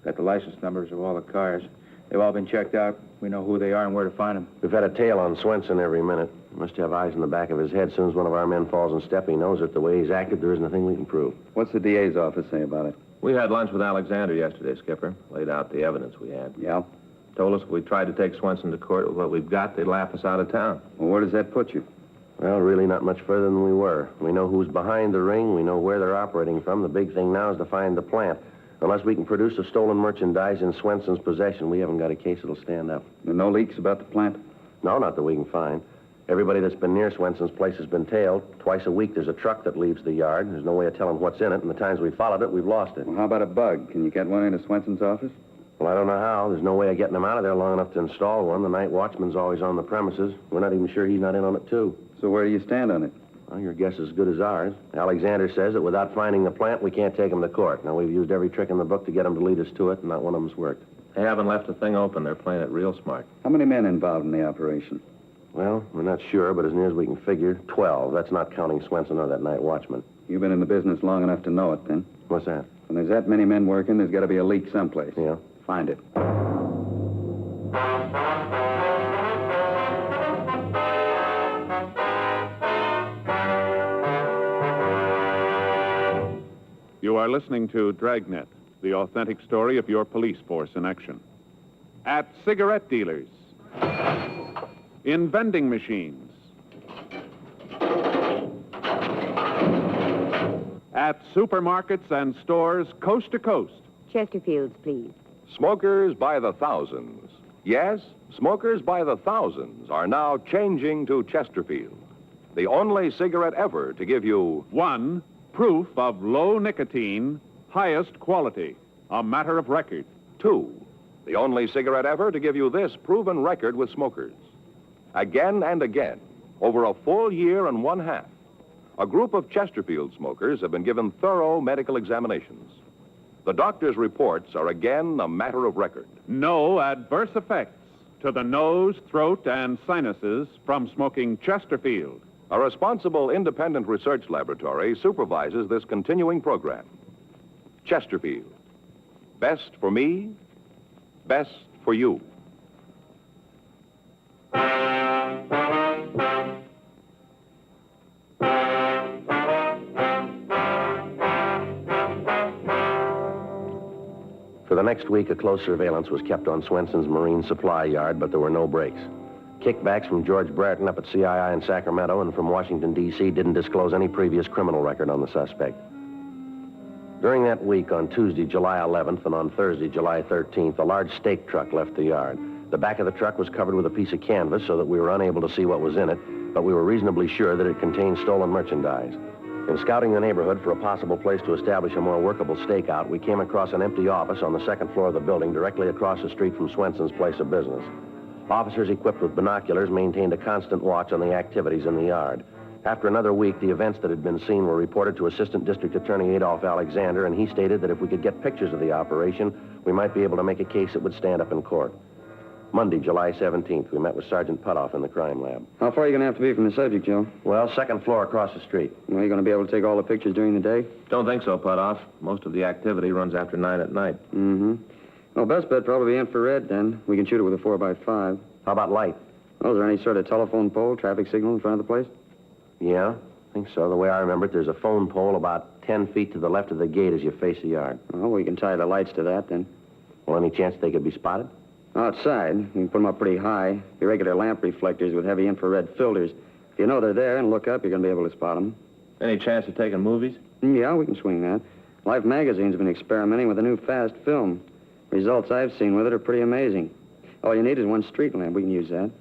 Got the license numbers of all the cars. They've all been checked out. We know who they are and where to find them. We've had a tail on Swenson every minute. He must have eyes in the back of his head. As soon as one of our men falls in step, he knows it. The way he's acted, there isn't a thing we can prove. What's the DA's office say about it? We had lunch with Alexander yesterday, Skipper. Laid out the evidence we had. Yeah? Told us if we tried to take Swenson to court with what we've got, they'd laugh us out of town. Well, where does that put you? Well, really not much further than we were. We know who's behind the ring. We know where they're operating from. The big thing now is to find the plant. Unless we can produce the stolen merchandise in Swenson's possession, we haven't got a case that'll stand up. There no leaks about the plant? No, not that we can find. Everybody that's been near Swenson's place has been tailed. Twice a week, there's a truck that leaves the yard. There's no way of telling what's in it, and the times we followed it, we've lost it. Well, how about a bug? Can you get one into Swenson's office? Well, I don't know how. There's no way of getting them out of there long enough to install one. The night watchman's always on the premises. We're not even sure he's not in on it, too. So where do you stand on it? Well, your guess is as good as ours. Alexander says that without finding the plant, we can't take him to court. Now, we've used every trick in the book to get him to lead us to it, and not one of them's worked. They haven't left a thing open. They're playing it real smart. How many men involved in the operation? Well, we're not sure, but as near as we can figure, 12. That's not counting Swenson or that night watchman. You've been in the business long enough to know it, then? What's that? When there's that many men working, there's got to be a leak someplace. Yeah. Find it. You are listening to Dragnet, the authentic story of your police force in action. At cigarette dealers, in vending machines, at supermarkets and stores coast to coast. Chesterfields, please. Smokers by the thousands. Yes, smokers by the thousands are now changing to Chesterfield, the only cigarette ever to give you 1. Proof of low nicotine, highest quality, a matter of record. 2. The only cigarette ever to give you this proven record with smokers. Again and again, over a full year and 1/2, a group of Chesterfield smokers have been given thorough medical examinations. The doctor's reports are again a matter of record. No adverse effects to the nose, throat, and sinuses from smoking Chesterfield. A responsible independent research laboratory supervises this continuing program. Chesterfield. Best for me, best for you. For the next week, a close surveillance was kept on Swenson's marine supply yard, but there were no breaks. Kickbacks from George Brereton up at CII in Sacramento and from Washington, D.C. didn't disclose any previous criminal record on the suspect. During that week, on Tuesday, July 11th, and on Thursday, July 13th, a large stake truck left the yard. The back of the truck was covered with a piece of canvas so that we were unable to see what was in it, but we were reasonably sure that it contained stolen merchandise. In scouting the neighborhood for a possible place to establish a more workable stakeout, we came across an empty office on the second floor of the building directly across the street from Swenson's place of business. Officers equipped with binoculars maintained a constant watch on the activities in the yard. After another week, the events that had been seen were reported to Assistant District Attorney Adolph Alexander, and he stated that if we could get pictures of the operation, we might be able to make a case that would stand up in court. Monday, July 17th, we met with Sergeant Putoff in the crime lab. How far are you going to have to be from the subject, Joe? Well, second floor across the street. Well, are you going to be able to take all the pictures during the day? Don't think so, Putoff. Most of the activity runs after 9 at night. Mm-hmm. Well, best bet probably infrared, then. We can shoot it with a 4x5. How about light? Oh, is there any sort of telephone pole, traffic signal in front of the place? Yeah, I think so. The way I remember it, there's a phone pole about 10 feet to the left of the gate as you face the yard. Well, we can tie the lights to that, then. Well, any chance they could be spotted? Outside. We can put them up pretty high. Irregular lamp reflectors with heavy infrared filters. If you know they're there and look up, you're going to be able to spot them. Any chance of taking movies? Yeah, we can swing that. Life magazine's been experimenting with a new fast film. Results I've seen with it are pretty amazing. All you need is one street lamp. We can use that.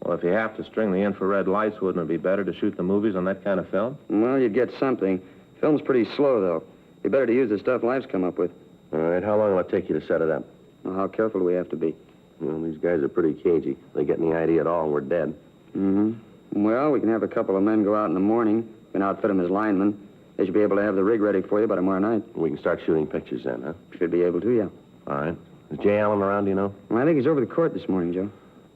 Well, if you have to string the infrared lights, wouldn't it be better to shoot the movies on that kind of film? Well, you'd get something. Film's pretty slow, though. Be better to use the stuff Life's come up with. All right, how long will it take you to set it up? Well, how careful do we have to be? Well, these guys are pretty cagey. If they get any idea at all, we're dead. Mm-hmm. Well, we can have a couple of men go out in the morning. We can outfit them as linemen. They should be able to have the rig ready for you by tomorrow night. We can start shooting pictures then, huh? Should be able to, yeah. All right. Is Jay Allen around, do you know? Well, I think he's over the court this morning, Joe.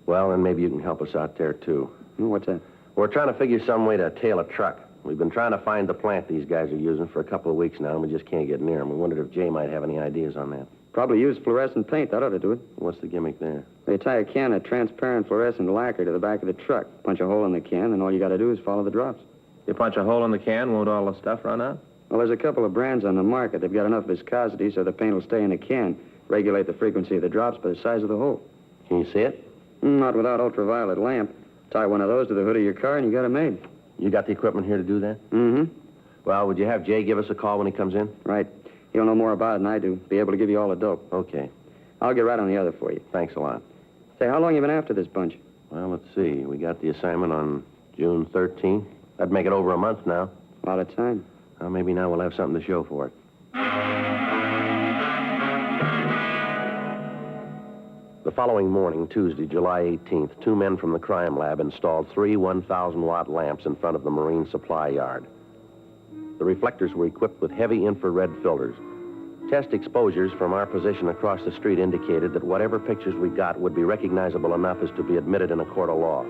Well, then maybe you can help us out there, too. What's that? We're trying to figure some way to tail a truck. We've been trying to find the plant these guys are using for a couple of weeks now, and we just can't get near them. We wondered if Jay might have any ideas on that. Probably use fluorescent paint. That ought to do it. What's the gimmick there? They tie a can of transparent fluorescent lacquer to the back of the truck, punch a hole in the can, and all you got to do is follow the drops. You punch a hole in the can, won't all the stuff run out? Well, there's a couple of brands on the market. They've got enough viscosity so the paint will stay in the can. Regulate the frequency of the drops by the size of the hole. Can you see it? Not without ultraviolet lamp. Tie one of those to the hood of your car and you got it made. You got the equipment here to do that? Mm-hmm. Well, would you have Jay give us a call when he comes in? Right. He'll know more about it than I do. Be able to give you all the dope. Okay. I'll get right on the other for you. Thanks a lot. Say, how long you been after this bunch? Well, let's see. We got the assignment on June 13th. That'd make it over a month now. A lot of time. Well, maybe now we'll have something to show for it. The following morning, Tuesday, July 18th, 2 men from the crime lab installed 3 1,000-watt lamps in front of the marine supply yard. The reflectors were equipped with heavy infrared filters. Test exposures from our position across the street indicated that whatever pictures we got would be recognizable enough as to be admitted in a court of law.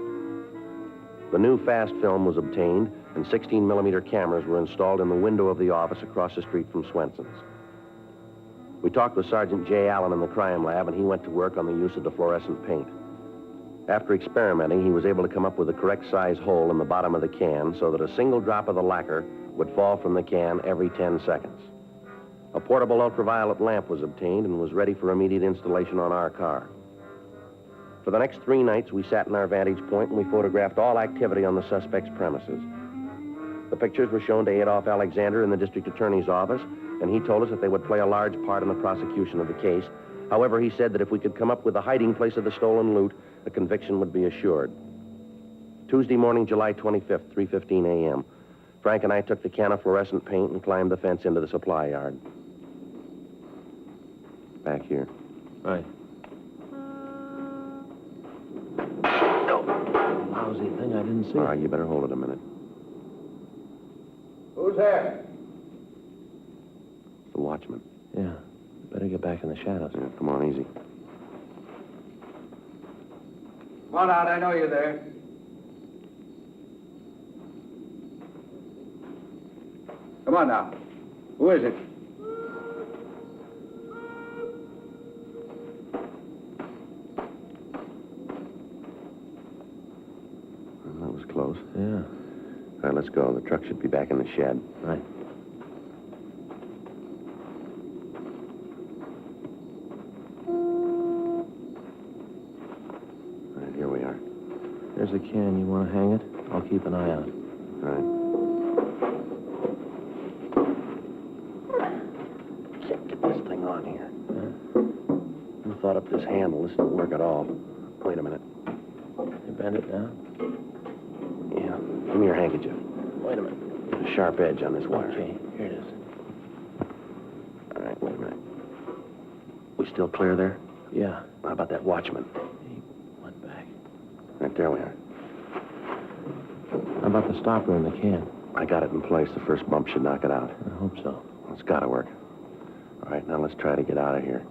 The new fast film was obtained, and 16-millimeter cameras were installed in the window of the office across the street from Swenson's. We talked with Sergeant Jay Allen in the crime lab, and he went to work on the use of the fluorescent paint. After experimenting, he was able to come up with the correct size hole in the bottom of the can so that a single drop of the lacquer would fall from the can every 10 seconds. A portable ultraviolet lamp was obtained and was ready for immediate installation on our car. For the next 3 nights, we sat in our vantage point and we photographed all activity on the suspect's premises. The pictures were shown to Adolph Alexander in the district attorney's office, and he told us that they would play a large part in the prosecution of the case. However, he said that if we could come up with the hiding place of the stolen loot, a conviction would be assured. Tuesday morning, July 25th, 3:15 a.m., Frank and I took the can of fluorescent paint and climbed the fence into the supply yard. Back here. Right. Lousy thing, I didn't see. All right, you better hold it a minute. Who's there? The watchman. Yeah. Better get back in the shadows. Yeah, come on, easy. Come on out, I know you're there. Come on now. Who is it? Well, that was close. Yeah. All right, let's go. The truck should be back in the shed. Right. All right, here we are. There's a can. You want to hang it? I'll keep an eye out. All right. Can't get this thing on here. Who thought up this handle? This didn't work at all. Wait a minute. You bend it down? Yeah. Give me your handkerchief. Wait a minute. sharp edge on this wire. Okay, here it is. All right, wait a minute. We still clear there? Yeah. How about that watchman? He went back. Right there we are. How about the stopper in the can? I got it in place. The first bump should knock it out. I hope so. It's got to work. All right, now let's try to get out of here.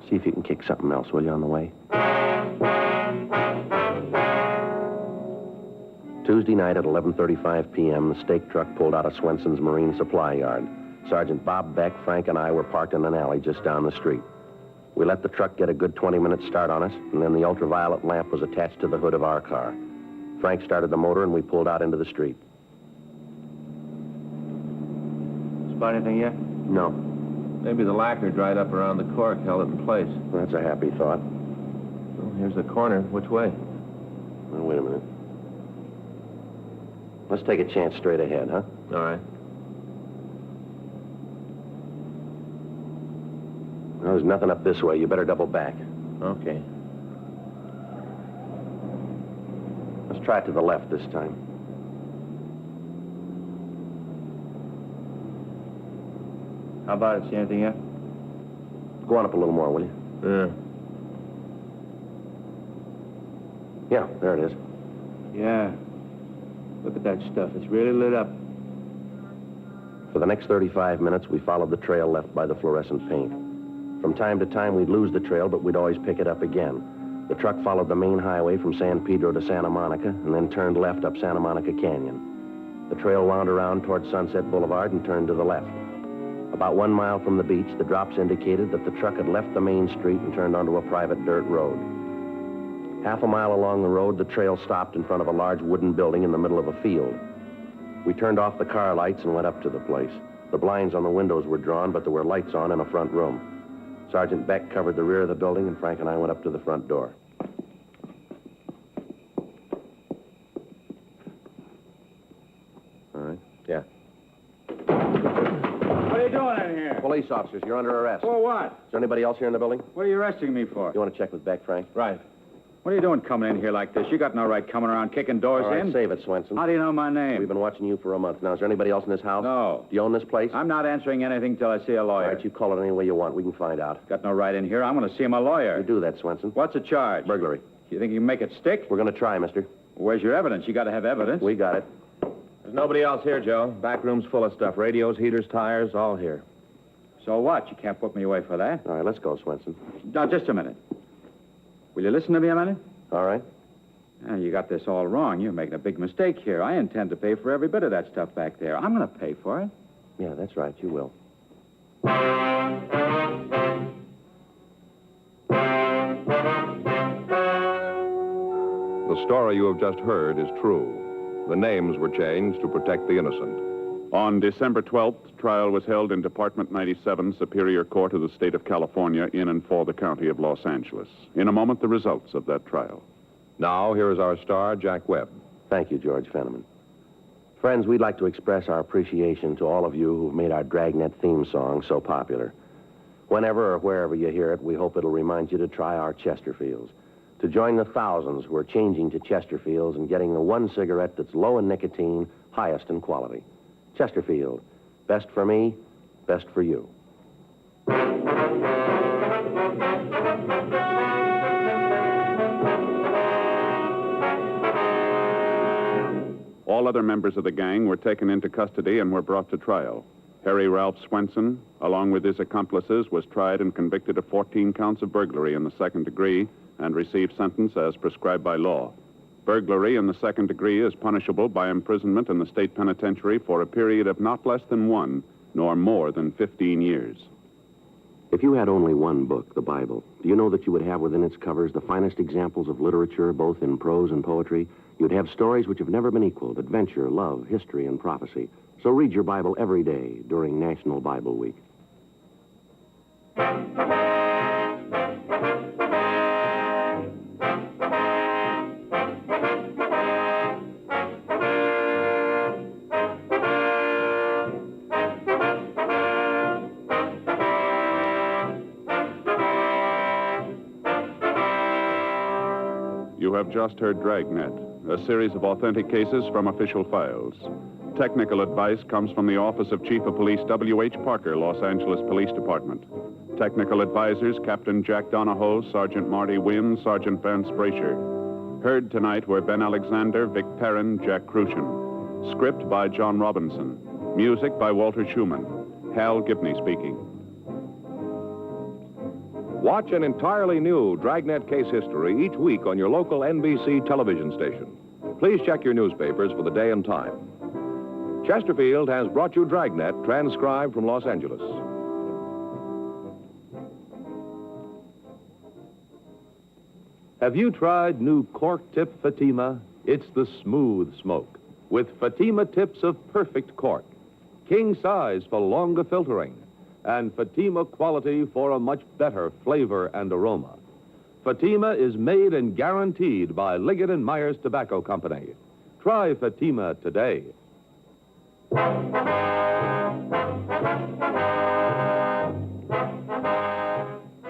See if you can kick something else, will you, on the way? Tuesday night at 11:35 p.m., the stake truck pulled out of Swenson's Marine Supply Yard. Sergeant Bob Beck, Frank, and I were parked in an alley just down the street. We let the truck get a good 20-minute start on us, and then the ultraviolet lamp was attached to the hood of our car. Frank started the motor, and we pulled out into the street. Spot anything yet? No. Maybe the lacquer dried up around the cork, held it in place. Well, that's a happy thought. Well, here's the corner. Which way? Well, wait a minute. Let's take a chance straight ahead, huh? All right. Well, there's nothing up this way. You better double back. Okay. Let's try it to the left this time. How about it? See anything yet? Go on up a little more, will you? Yeah, there it is. Yeah. Look at that stuff. It's really lit up. For the next 35 minutes, we followed the trail left by the fluorescent paint. From time to time, we'd lose the trail, but we'd always pick it up again. The truck followed the main highway from San Pedro to Santa Monica and then turned left up Santa Monica Canyon. The trail wound around toward Sunset Boulevard and turned to the left. About 1 mile from the beach, the drops indicated that the truck had left the main street and turned onto a private dirt road. Half a mile along the road, the trail stopped in front of a large wooden building in the middle of a field. We turned off the car lights and went up to the place. The blinds on the windows were drawn, but there were lights on in a front room. Sergeant Beck covered the rear of the building, and Frank and I went up to the front door. All right. Yeah. What are you doing in here? Police officers, you're under arrest. For what? Is there anybody else here in the building? What are you arresting me for? You want to check with Beck, Frank? Right. What are you doing coming in here like this? You got no right coming around kicking doors All right, in. save it, Swenson. How do you know my name? We've been watching you for a month now. Is there anybody else in this house? No. Do you own this place? I'm not answering anything till I see a lawyer. All right, you call it any way you want. We can find out. Got no right in here. I'm going to see my lawyer. You do that, Swenson. What's the charge? Burglary. You think you can make it stick? We're going to try, mister. Where's your evidence? You got to have evidence. We got it. There's nobody else here, Joe. Back room's full of stuff. Radios, heaters, tires, all here. So what? You can't put me away for that. All right, let's go, Swenson. Now, just a minute. Will you listen to me a minute? All right. You got this all wrong. You're making a big mistake here. I intend to pay for every bit of that stuff back there. I'm going to pay for it. Yeah, that's right. You will. The story you have just heard is true. The names were changed to protect the innocent. On December 12th, trial was held in Department 97, Superior Court of the State of California, in and for the County of Los Angeles. In a moment, the results of that trial. Now, here is our star, Jack Webb. Thank you, George Fenneman. Friends, we'd like to express our appreciation to all of you who've made our Dragnet theme song so popular. Whenever or wherever you hear it, we hope it'll remind you to try our Chesterfields. To join the thousands who are changing to Chesterfields and getting the one cigarette that's low in nicotine, highest in quality. Chesterfield. Best for me, best for you. All other members of the gang were taken into custody and were brought to trial. Harry Ralph Swenson, along with his accomplices, was tried and convicted of 14 counts of burglary in the second degree and received sentence as prescribed by law. Burglary in the second degree is punishable by imprisonment in the state penitentiary for a period of not less than 1, nor more than 15 years. If you had only one book, the Bible, do you know that you would have within its covers the finest examples of literature, both in prose and poetry? You'd have stories which have never been equaled, adventure, love, history, and prophecy. So read your Bible every day during National Bible Week. You have just heard Dragnet, a series of authentic cases from official files. technical advice comes from the Office of Chief of Police W.H. Parker, Los Angeles Police Department. Technical advisors, Captain Jack Donahoe, Sergeant Marty Wynn, Sergeant Vance Brasher. Heard tonight were Ben Alexander, Vic Perrin, Jack Crucian. Script by John Robinson. Music by Walter Schumann. Hal Gibney speaking. Watch an entirely new Dragnet case history each week on your local NBC television station. Please check your newspapers for the day and time. Chesterfield has brought you Dragnet, transcribed from Los Angeles. Have you tried new cork tip Fatima? It's the smooth smoke, with Fatima tips of perfect cork, king size for longer filtering, and Fatima quality for a much better flavor and aroma. Fatima is made and guaranteed by Liggett & Myers Tobacco Company. Try Fatima today.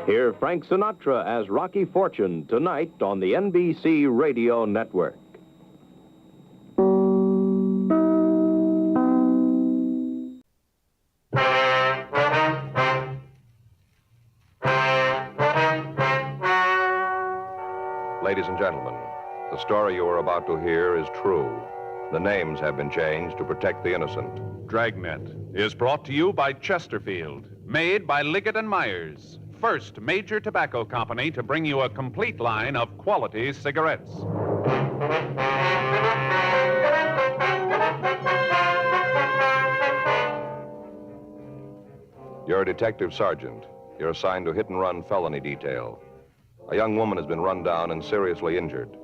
Hear Frank Sinatra as Rocky Fortune tonight on the NBC Radio Network. Ladies and gentlemen, the story you are about to hear is true. The names have been changed to protect the innocent. Dragnet is brought to you by Chesterfield, made by Liggett & Myers, first major tobacco company to bring you a complete line of quality cigarettes. You're a detective sergeant. You're assigned to hit-and-run felony detail. A young woman has been run down and seriously injured.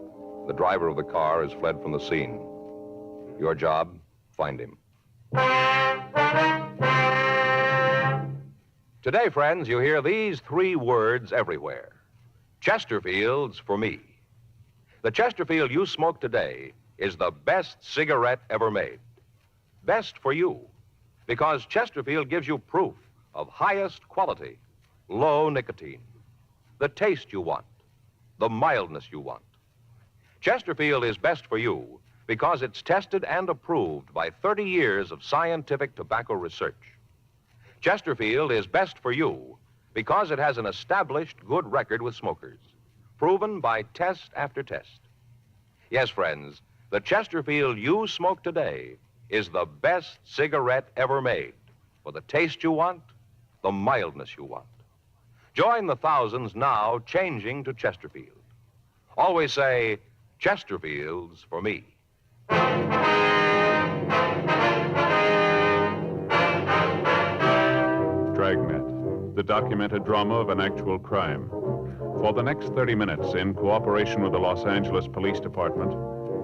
The driver of the car has fled from the scene. Your job, find him. Today, friends, you hear these three words everywhere. Chesterfield's for me. The Chesterfield you smoke today is the best cigarette ever made. Best for you, because Chesterfield gives you proof of highest quality, low nicotine, the taste you want, the mildness you want. Chesterfield is best for you because it's tested and approved by 30 years of scientific tobacco research. Chesterfield is best for you because it has an established good record with smokers, proven by test after test. Yes, friends, the Chesterfield you smoke today is the best cigarette ever made for the taste you want, the mildness you want. Join the thousands now changing to Chesterfield. Always say, Chesterfield's for me. Dragnet, the documented drama of an actual crime. For the next 30 minutes, in cooperation with the Los Angeles Police Department,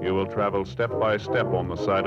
you will travel step by step on the side